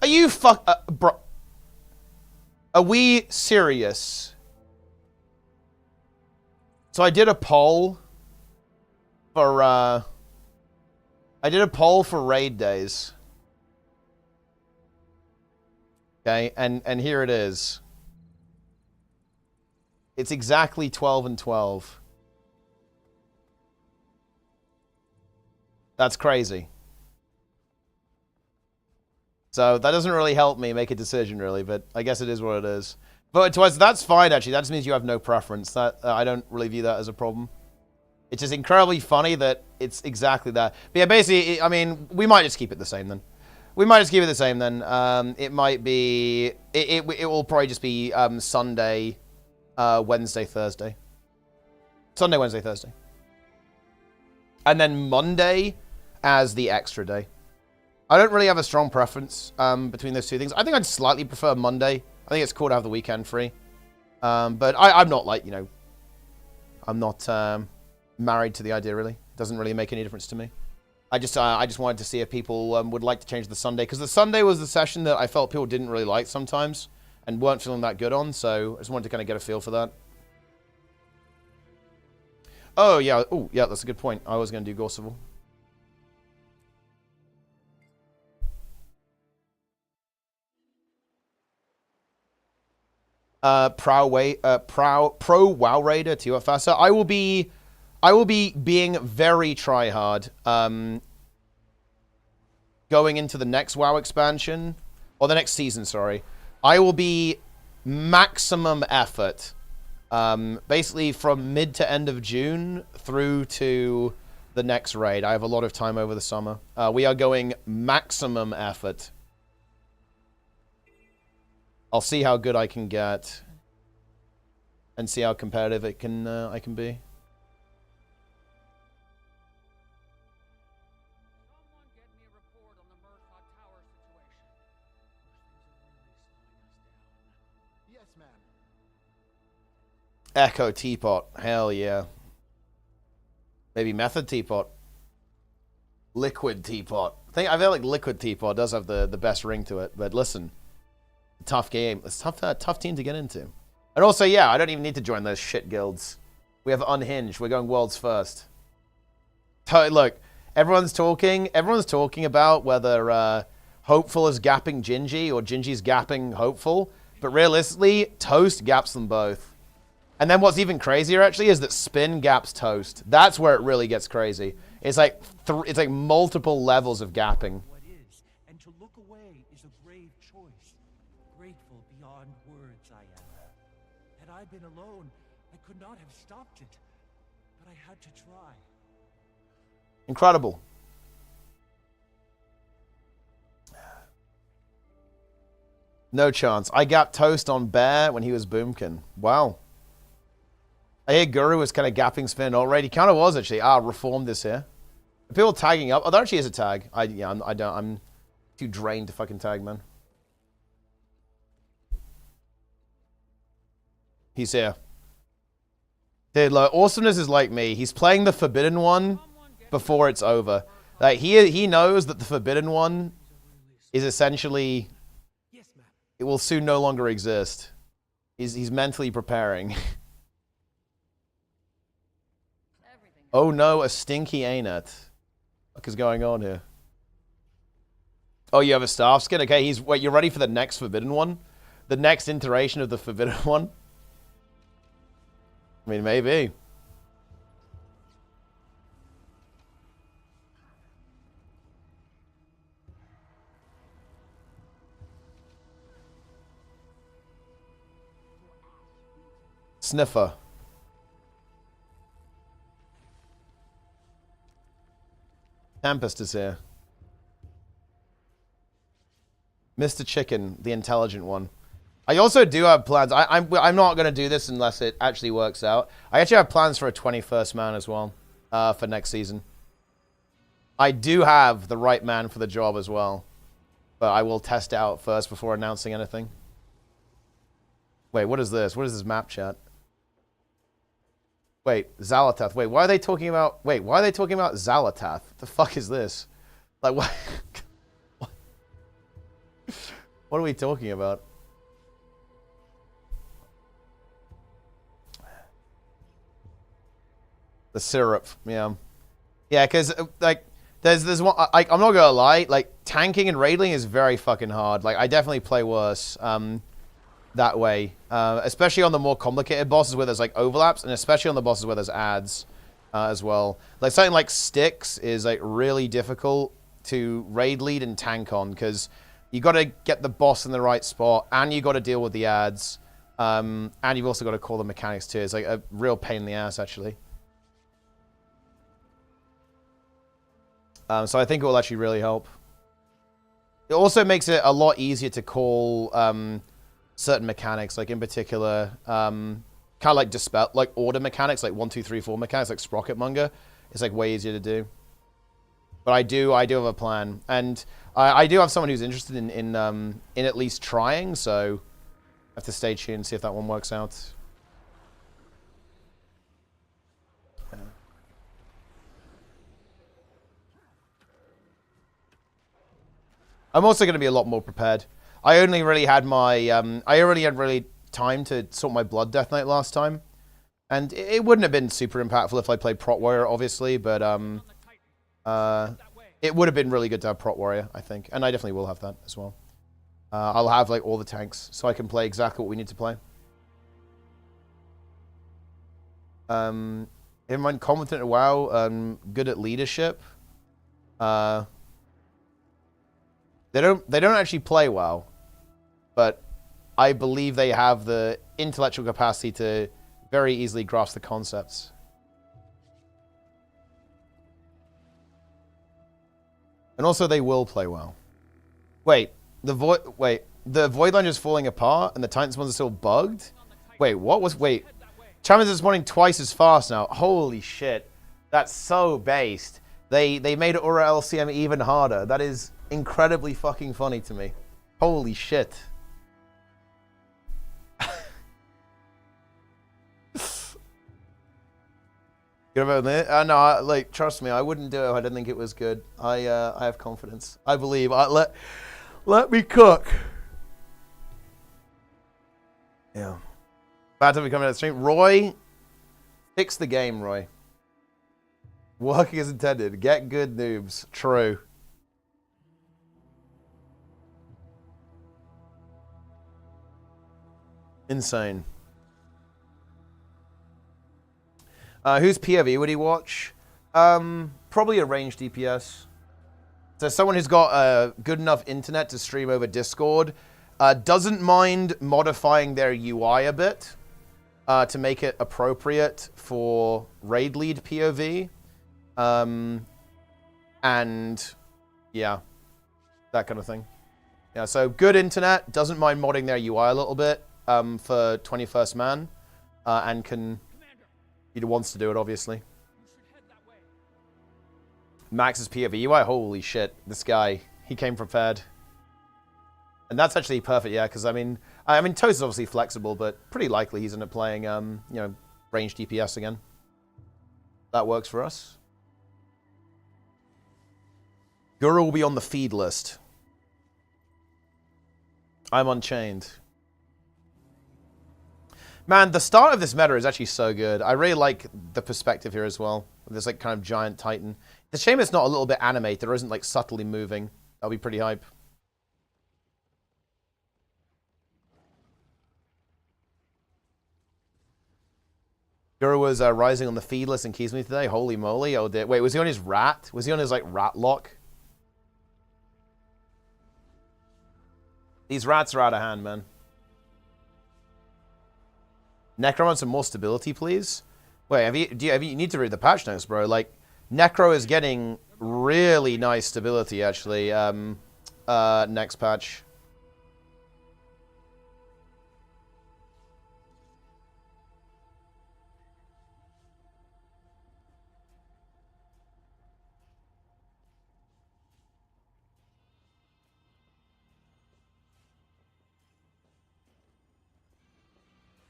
Speaker 1: Are you bro... Are we serious? So I did a poll for raid days. Okay, and here it is. It's exactly 12 and 12. That's crazy. So that doesn't really help me make a decision, really, but I guess it is what it is. But to us, that's fine, actually. That just means you have no preference. That I don't really view that as a problem. It's just incredibly funny that it's exactly that. But yeah, basically, I mean, we might just keep it the same then. We might just keep it the same then. It might be... It will probably just be Sunday, Wednesday, Thursday. Sunday, Wednesday, Thursday. And then Monday as the extra day. I don't really have a strong preference between those two things. I think I'd slightly prefer Monday. I think it's cool to have the weekend free. But I'm not like, you know... I'm not married to the idea, really. It doesn't really make any difference to me. I just wanted to see if people would like to change the Sunday. Because the Sunday was the session that I felt people didn't really like sometimes. And weren't feeling that good on. So I just wanted to kind of get a feel for that. Oh, yeah. Oh, yeah, that's a good point. I was going to do Gorseval. Pro WoW Raider to Fasa. I will be being very tryhard going into the next WoW expansion, or the next season, sorry. I will be maximum effort, basically from mid to end of June through to the next raid. I have a lot of time over the summer. We are going maximum effort. I'll see how good I can get, and see how competitive I can be. Echo Teapot. Hell yeah. Maybe Method Teapot. Liquid Teapot. I feel like Liquid Teapot does have the best ring to it. But listen, tough game. It's tough team to get into. And also, yeah, I don't even need to join those shit guilds. We have Unhinged. We're going worlds first. Look, everyone's talking about whether Hopeful is gapping Gingy or Gingy's gapping Hopeful. But realistically, Toast gaps them both. And then what's even crazier, actually, is that Spin gaps Toast. That's where it really gets crazy. It's like multiple levels of gapping.
Speaker 6: What is, and to look away is a brave choice. Grateful beyond words I am. Had I been alone, I could not have stopped it. But I had to try.
Speaker 1: Incredible. No chance. I gapped Toast on Bear when he was Boomkin. Wow. I hear Guru was kind of gapping Spin already. Kind of was, actually. Reformed this here. Are people tagging up? Oh, there actually is a tag. I'm too drained to fucking tag, man. He's here. Dude, look, Awesomeness is like me. He's playing the Forbidden One before it's over. Like, he knows that the Forbidden One is essentially... It will soon no longer exist. He's mentally preparing. Oh no, a stinky ANET. What is going on here? Oh, you have a staff skin? Okay, wait, you're ready for the next Forbidden One? The next iteration of the Forbidden One? I mean, maybe. Sniffer. Tempest is here. Mr. Chicken, the intelligent one. I also do have plans. I'm not going to do this unless it actually works out. I actually have plans for a 21st man as well for next season. I do have the right man for the job as well. But I will test out first before announcing anything. Wait, what is this? What is this map chat? Wait, Zalatath. Wait, why are they talking about... Wait, why are they talking about Zalatath? What the fuck is this? Like, what? What are we talking about? The syrup, yeah. Yeah, because, like, there's one... I'm not gonna lie, like, tanking and raiding is very fucking hard. Like, I definitely play worse. That way, especially on the more complicated bosses where there's like overlaps, and especially on the bosses where there's ads as well. Like something like Styx is like really difficult to raid lead and tank on because You got to get the boss in the right spot, and you got to deal with the ads, and you've also got to call the mechanics too. It's like a real pain in the ass, actually. So I think it will actually really help. It also makes it a lot easier to call certain mechanics, like in particular, kind of like dispel, like order mechanics, like 1, 2, 3, 4 mechanics, like Sprocketmonger. It's like way easier to do. But I do have a plan, and I do have someone who's interested in at least trying. So I have to stay tuned and see if that one works out. Yeah. I'm also going to be a lot more prepared. I only really had my time to sort my Blood Death Knight last time, and it wouldn't have been super impactful if I played Prot Warrior, obviously, but it would have been really good to have Prot Warrior, I think, and I definitely will have that as well. I'll have like all the tanks, so I can play exactly what we need to play. Everyone competent at WoW, good at leadership. They don't actually play WoW, but I believe they have the intellectual capacity to very easily grasp the concepts. And also they will play WoW. Wait, the Voidland is falling apart and the Titan spawns are still bugged? Wait, Champions are spawning twice as fast now. Holy shit. That's so based. They made Aura LCM even harder. That is incredibly fucking funny to me. Holy shit. Good about it? No, like, trust me, I wouldn't do it if I didn't think it was good. I have confidence. I believe. Let me cook. Yeah. Bad time to come in the stream. Roy, fix the game, Roy. Working as intended. Get good, noobs. True. Insane. Whose POV would he watch? Probably a ranged DPS. So someone who's got good enough internet to stream over Discord, doesn't mind modifying their UI a bit to make it appropriate for raid lead POV. And yeah, that kind of thing. Yeah, so good internet, doesn't mind modding their UI a little bit for 21st man, and can... He wants to do it, obviously. Max's POV UI, holy shit, this guy, he came prepared. And that's actually perfect, yeah, because I mean, Toast is obviously flexible, but pretty likely he's into playing, you know, ranged DPS again. That works for us. Guru will be on the feed list. I'm Unchained. Man, the start of this meta is actually so good. I really like the perspective here as well. There's like kind of giant titan. The shame it's not a little bit animated or isn't like subtly moving. That'll be pretty hype. Guru was rising on the feed list in Keysmith today. Holy moly. Oh, dear. Wait, was he on his rat? Was he on his like rat lock? These rats are out of hand, man. Necro wants some more stability, please. Wait, you need to read the patch notes, bro. Like, Necro is getting really nice stability, actually. Next patch.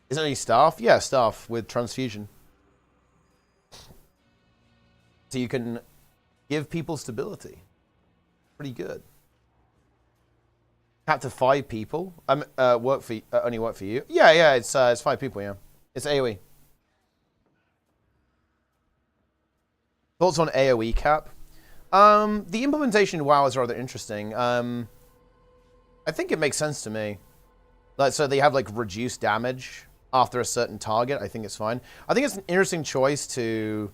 Speaker 1: Is there any staff? Yeah, staff with transfusion. So you can give people stability. Pretty good. Cap to 5 people. Only work for you. Yeah, it's 5 people, yeah. It's AoE. Thoughts on AoE cap? The implementation in WoW is rather interesting. I think it makes sense to me. Like, so they have like reduced damage after a certain target. I think it's fine. I think it's an interesting choice to...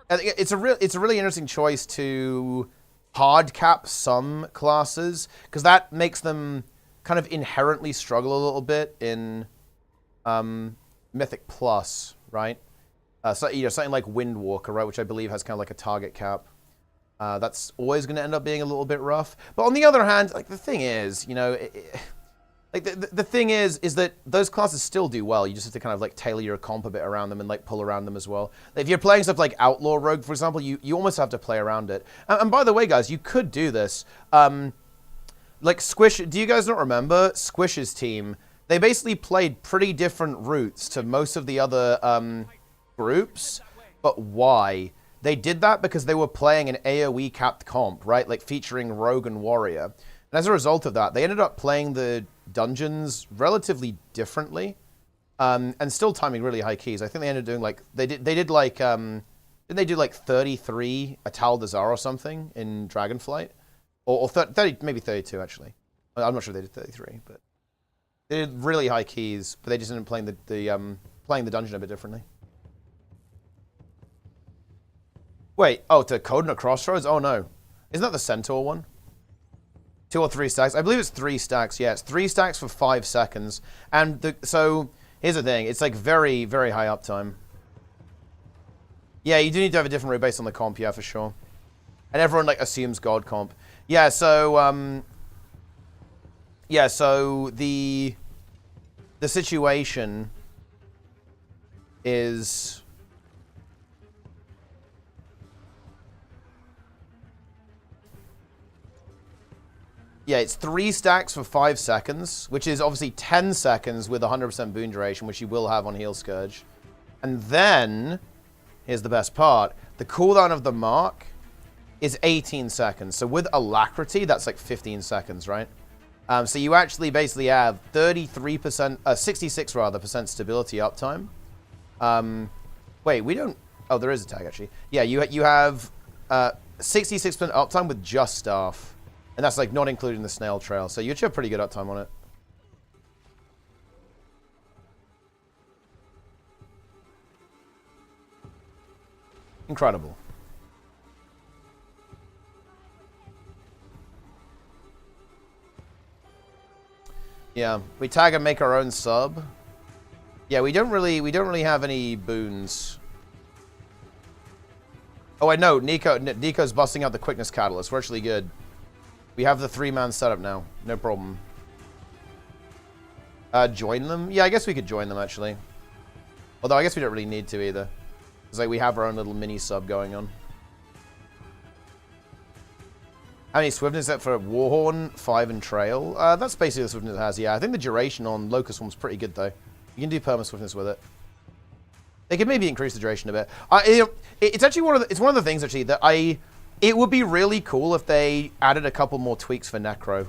Speaker 1: It's a really interesting choice to hard cap some classes, because that makes them kind of inherently struggle a little bit in Mythic Plus, right? So, you know, something like Windwalker, right, which I believe has kind of like a target cap. That's always going to end up being a little bit rough. But on the other hand, like, the thing is, you know, like, the thing is that those classes still do well. You just have to kind of, like, tailor your comp a bit around them and, like, pull around them as well. If you're playing stuff like Outlaw Rogue, for example, you almost have to play around it. And by the way, guys, you could do this. Like, Squish, do you guys not remember Squish's team? They basically played pretty different routes to most of the other groups. But why? They did that because they were playing an AoE capped comp, right? Like, featuring Rogue and Warrior. And as a result of that, they ended up playing the dungeons relatively differently, and still timing really high keys. I think they ended up doing like didn't they do like 33 Ataldazar or something in Dragonflight, or 30, maybe 32 actually. I'm not sure they did 33, but they did really high keys. But they just ended up playing the dungeon a bit differently. Wait, oh, to Codenut Crossroads? Oh no, isn't that the Centaur one? 2 or 3 stacks. I believe it's 3 stacks. Yeah, it's 3 stacks for 5 seconds. And so here's the thing. It's like very, very high uptime. Yeah, you do need to have a different route based on the comp, yeah, for sure. And everyone like assumes God comp. Yeah, so the situation is yeah, it's 3 stacks for 5 seconds, which is obviously 10 seconds with 100% boon duration, which you will have on Heal Scourge. And then, here's the best part, the cooldown of the mark is 18 seconds. So with Alacrity, that's like 15 seconds, right? So you actually basically have 33%, 66 rather, percent stability uptime. Wait, we don't, oh, there is a tag actually. Yeah, you have 66% uptime with just Staff. And that's like not including the Snail Trail. So you should have pretty good uptime on it. Incredible. Yeah, we tag and make our own sub. Yeah, we don't really have any boons. Oh, I know, Nico's busting out the quickness catalyst. We're actually good. We have the 3-man setup now. No problem. Join them? Yeah, I guess we could join them, actually. Although I guess we don't really need to either. It's like we have our own little mini sub going on. How many swiftness set for Warhorn, 5 and Trail? That's basically the swiftness it has, yeah. I think the duration on Locust Swarm's pretty good, though. You can do perma swiftness with it. They could maybe increase the duration a bit. It's actually one of the things, actually, that it would be really cool if they added a couple more tweaks for Necro.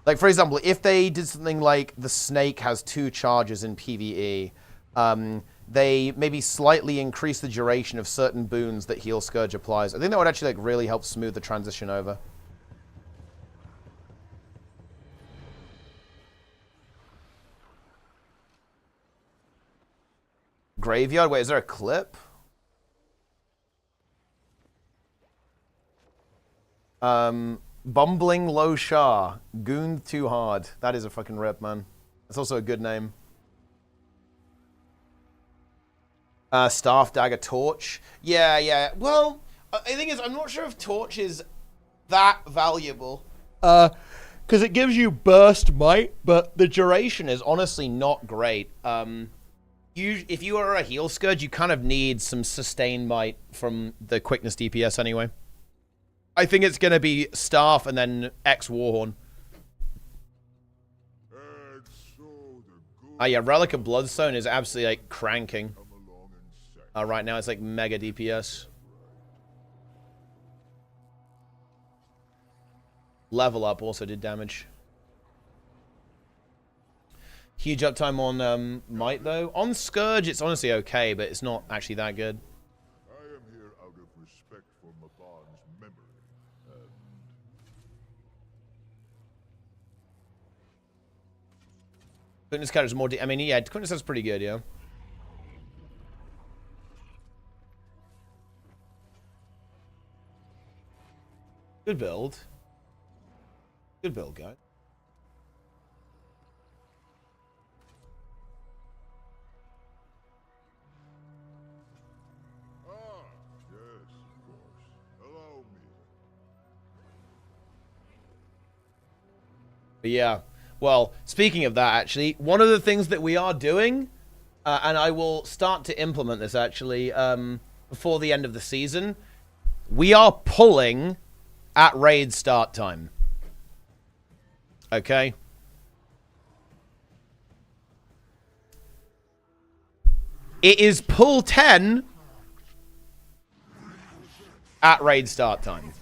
Speaker 1: Like, for example, if they did something like the Snake has 2 charges in PvE, they maybe slightly increase the duration of certain boons that Heal Scourge applies. I think that would actually like really help smooth the transition over. Graveyard? Wait, is there a clip? Bumbling Low Shah. Gooned Too Hard. That is a fucking rip, man. That's also a good name. Staff, Dagger, Torch. Yeah. Well, the thing is, I'm not sure if Torch is that valuable. Because it gives you burst might, but the duration is honestly not great. If you are a Heal Scourge, you kind of need some sustained might from the quickness DPS anyway. I think it's going to be Staff and then X Warhorn. Yeah, Relic of Bloodstone is absolutely like cranking. Right now it's like mega DPS. Level Up also did damage. Huge uptime on Might though. On Scourge it's honestly okay, but it's not actually that good.
Speaker 3: I am here out of respect for Maban's memory.
Speaker 1: Quickness Cutter is more... I mean, yeah, Quickness is pretty good, yeah. Good build. Good build, guys. But yeah, well, speaking of that, actually, one of the things that we are doing, and I will start to implement this, actually, before the end of the season, we are pulling at raid start time. Okay? It is pull 10 at raid start time.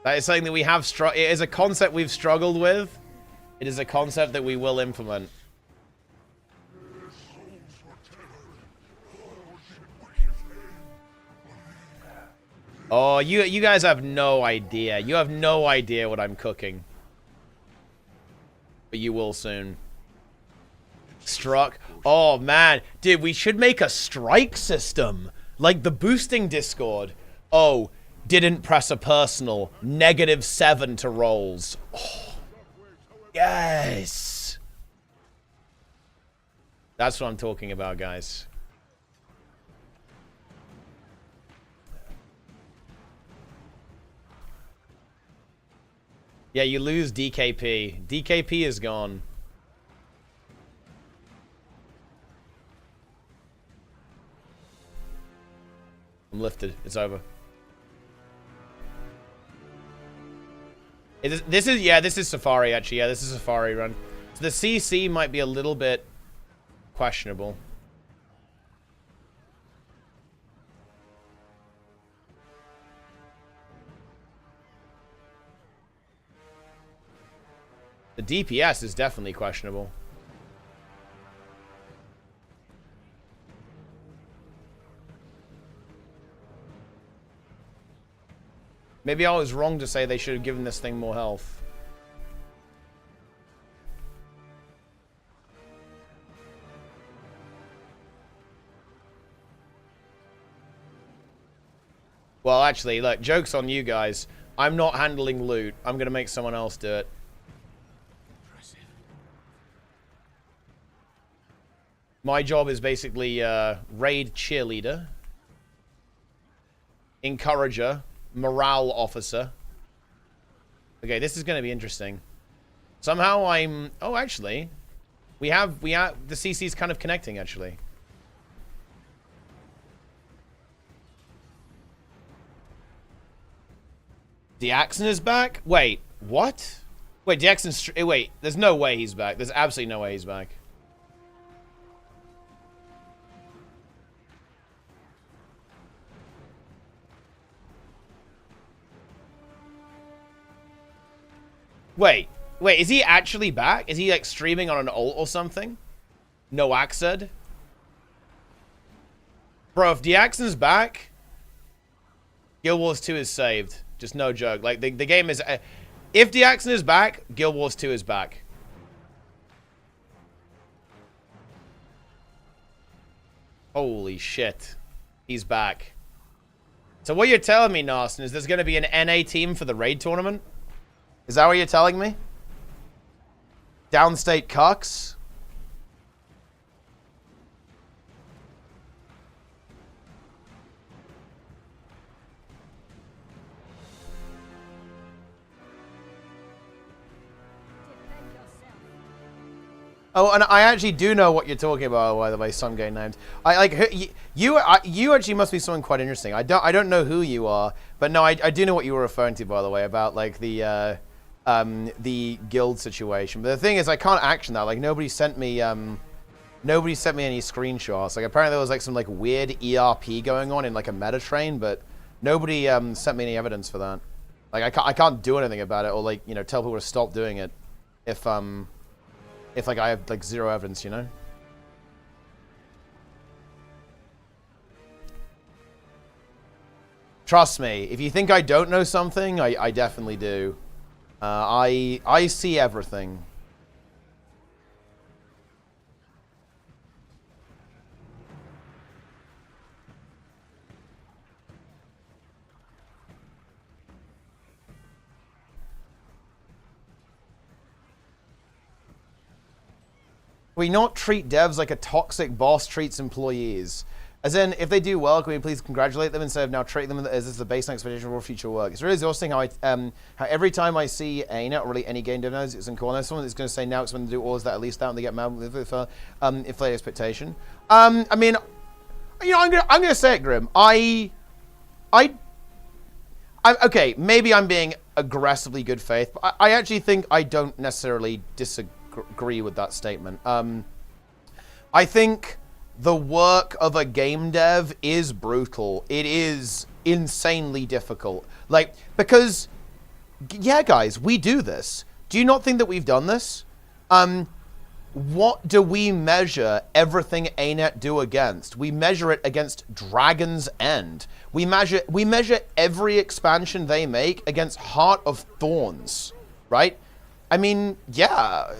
Speaker 1: That is something that we have it is a concept we've struggled with. It is a concept that we will implement. Oh, you guys have no idea. You have no idea what I'm cooking. But you will soon. Struck. Oh, man. Dude, we should make a strike system. Like the boosting Discord. Oh, didn't press a personal. -7 to rolls. Oh, yes. That's what I'm talking about, guys. Yeah, you lose DKP. DKP is gone. I'm lifted. It's over. This is Safari, actually. Yeah, this is Safari run. So the CC might be a little bit questionable. The DPS is definitely questionable. Maybe I was wrong to say they should have given this thing more health. Well, actually, look, joke's on you guys. I'm not handling loot. I'm going to make someone else do it. My job is basically raid cheerleader, encourager, morale officer. Okay, this is going to be interesting. Somehow I'm... Oh, actually, we have the CC's kind of connecting, actually. Diaxon is back? Wait, what? Wait, Diaxon's... Wait, there's no way he's back. There's absolutely no way he's back. Wait, is he actually back? Is he like streaming on an ult or something? No Axed? Bro, if Diaxon's back, Guild Wars 2 is saved. Just no joke. Like the game is... if Diaxon is back, Guild Wars 2 is back. Holy shit. He's back. So what you're telling me, Narsen, is there's going to be an NA team for the raid tournament? Is that what you're telling me? Downstate cucks? Oh, and I actually do know what you're talking about, by the way, some gay names. You actually must be someone quite interesting. I don't know who you are, but no, I do know what you were referring to, by the way, about like the guild situation. But the thing is, I can't action that. Like nobody sent me any screenshots. Like apparently there was like some like weird ERP going on in like a meta train, but nobody sent me any evidence for that. Like I can't do anything about it or like, you know, tell people to stop doing it if like I have like zero evidence, you know? Trust me, if you think I don't know something, I definitely do. I see everything. we not treat devs like a toxic boss treats employees? As in, if they do well, can we please congratulate them instead of now treating them as this is the baseline expectation for future work? It's really exhausting how how every time I see ANNOUCE, or really any game dev knows, it's in corner, someone that's going to say now it's when they do all that, at least that, and they get mad with inflated expectation. I mean, you know, I'm gonna say it, Grim. Okay, maybe I'm being aggressively good faith, but I actually think I don't necessarily disagree with that statement. I think the work of a game dev is brutal. It is insanely difficult. Like, because, yeah, guys, we do this. Do you not think that we've done this? What do we measure everything ANNOUCE do against? We measure it against Dragon's End. We measure every expansion they make against Heart of Thorns, right? I mean, yeah,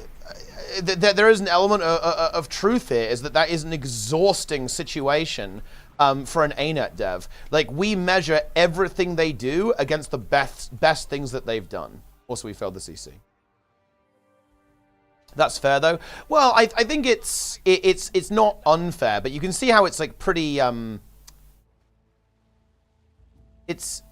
Speaker 1: there is an element of truth here, is that is an exhausting situation for an ANNOUCE dev. Like, we measure everything they do against the best things that they've done. Also, we failed the CC. That's fair, though. Well, I think it's not unfair, but you can see how it's like pretty. It's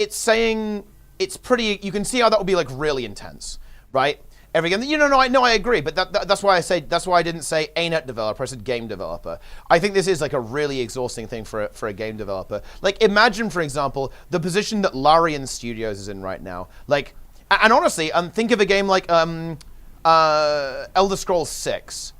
Speaker 1: saying it's pretty. You can see how that would be like really intense, right? Every game, you know, I agree, but that's why I didn't say ANNOUCE developer. I said game developer. I think this is like a really exhausting thing for a game developer. Like, imagine, for example, the position that Larian Studios is in right now. Like, and honestly, think of a game like Elder Scrolls 6.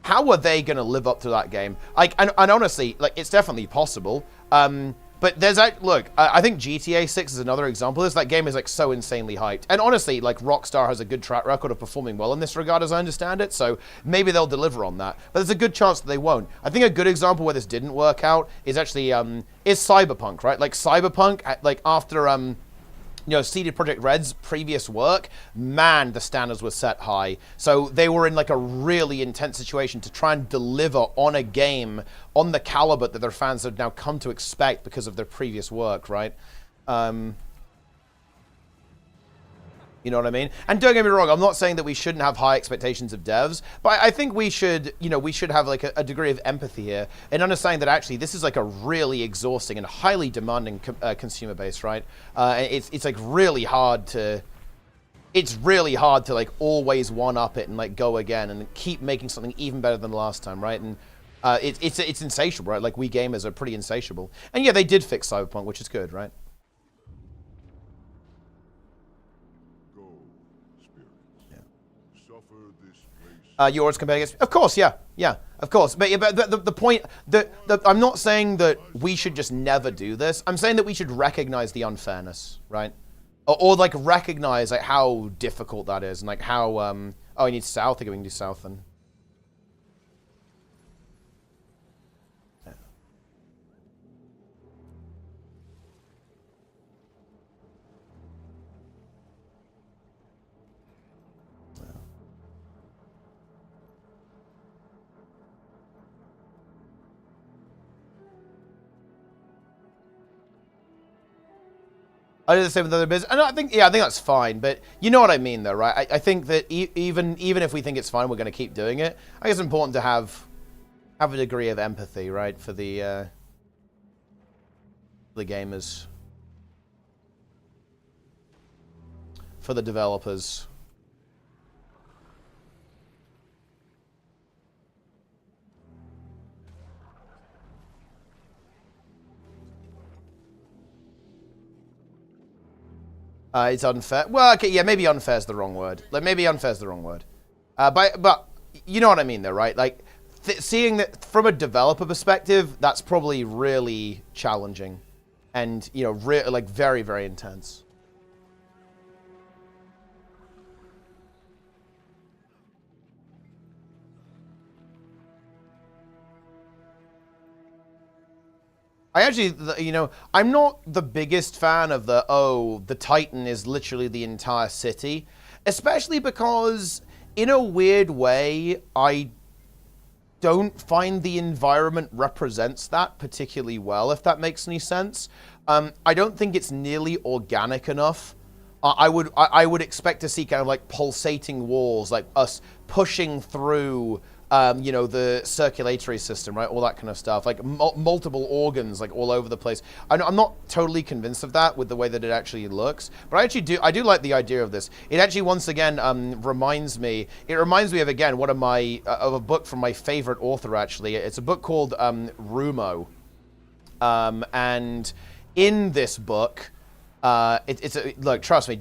Speaker 1: How are they going to live up to that game? Like, and honestly, like, it's definitely possible. But there's look, I think GTA 6 is another example of this. That game is like so insanely hyped. And honestly, like, Rockstar has a good track record of performing well in this regard, as I understand it. So maybe they'll deliver on that. But there's a good chance that they won't. I think a good example where this didn't work out is actually is Cyberpunk, right? Like, Cyberpunk, like, after you know, CD Projekt Red's previous work, man, the standards were set high. So they were in like a really intense situation to try and deliver on a game on the caliber that their fans have now come to expect because of their previous work, right? You know what I mean? And don't get me wrong, I'm not saying that we shouldn't have high expectations of devs, but I think we should, you know, we should have like a degree of empathy here and understanding that actually this is like a really exhausting and highly demanding consumer base, right? It's like really hard to, like always one-up it and like go again and keep making something even better than last time, right? And it's insatiable, right? Like, we gamers are pretty insatiable. And yeah, they did fix Cyberpunk, which is good, right? Yours compared against, of course, yeah, of course. But the point that I'm not saying that we should just never do this. I'm saying that we should recognize the unfairness, right? Or like recognize like how difficult that is and like how oh, he needs south. I think we can do south then. I do the same with other business, and I think that's fine. But you know what I mean, though, right? I think that even if we think it's fine, we're going to keep doing it. I think it's important to have a degree of empathy, right, for the gamers, for the developers. It's unfair. Well, okay, yeah, maybe unfair is the wrong word. Like, maybe unfair is the wrong word. But you know what I mean, though, right? Like, seeing that from a developer perspective, that's probably really challenging, and you know, like very, very intense. I actually, you know, I'm not the biggest fan of the Titan is literally the entire city, especially because, in a weird way, I don't find the environment represents that particularly well, if that makes any sense. I don't think it's nearly organic enough. I would expect to see kind of like pulsating walls, like us pushing through you know, the circulatory system, right? All that kind of stuff, like multiple organs, like all over the place. I'm not totally convinced of that with the way that it actually looks, but I do like the idea of this. It actually, once again, reminds me of, again, one of my, of a book from my favorite author, actually. It's a book called Rumo. And in this book, look, trust me,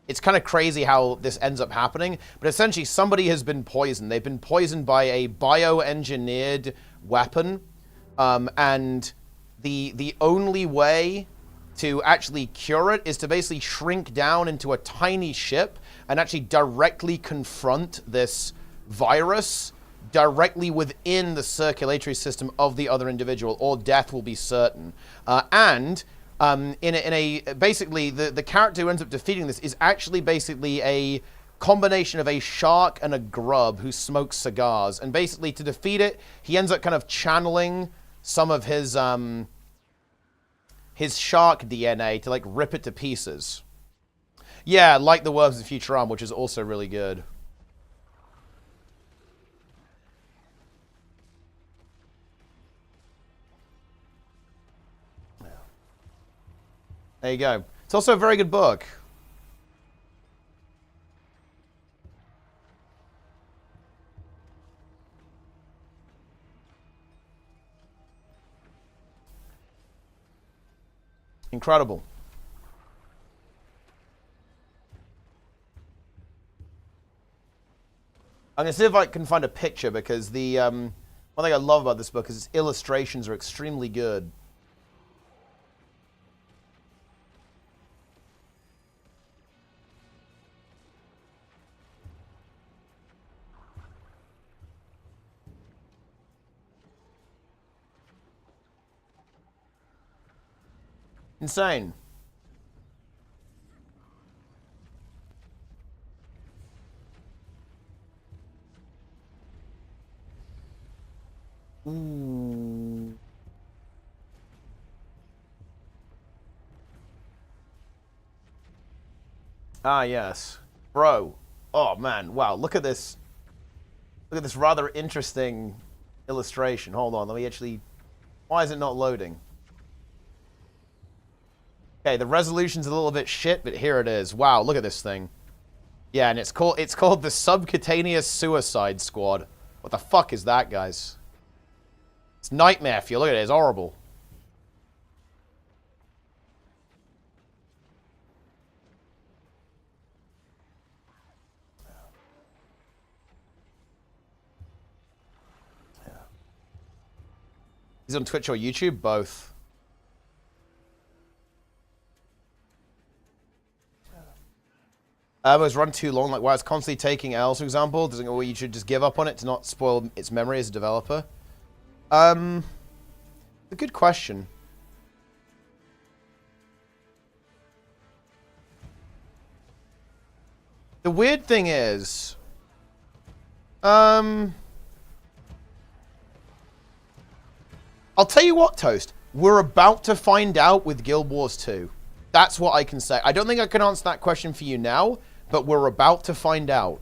Speaker 1: it's kind of crazy how this ends up happening, but essentially somebody has been poisoned. They've been poisoned by a bioengineered weapon, and the only way to actually cure it is to basically shrink down into a tiny ship and actually directly confront this virus directly within the circulatory system of the other individual, or death will be certain. Basically, the character who ends up defeating this is actually basically a combination of a shark and a grub who smokes cigars. And basically, to defeat it, he ends up kind of channeling some of his shark DNA to, like, rip it to pieces. Yeah, like the worms in Future which is also really good. There you go. It's also a very good book. Incredible. I'm going to see if I can find a picture, because the one thing I love about this book is its illustrations are extremely good. Insane. Ooh. Ah, yes. Bro. Oh, man. Wow. Look at this. Look at this rather interesting illustration. Hold on. Let me actually... Why is it not loading? Okay, the resolution's a little bit shit, but here it is. Wow, look at this thing. Yeah, and it's called the Subcutaneous Suicide Squad. What the fuck is that, guys? It's nightmare fuel. Look at it, it's horrible. Yeah. He's on Twitch or YouTube? Both. Was run too long, like why it's constantly taking L's, for example. Doesn't go, well, you should just give up on it to not spoil its memory as a developer. A good question. The weird thing is, I'll tell you what, Toast. We're about to find out with Guild Wars 2. That's what I can say. I don't think I can answer that question for you now, but we're about to find out.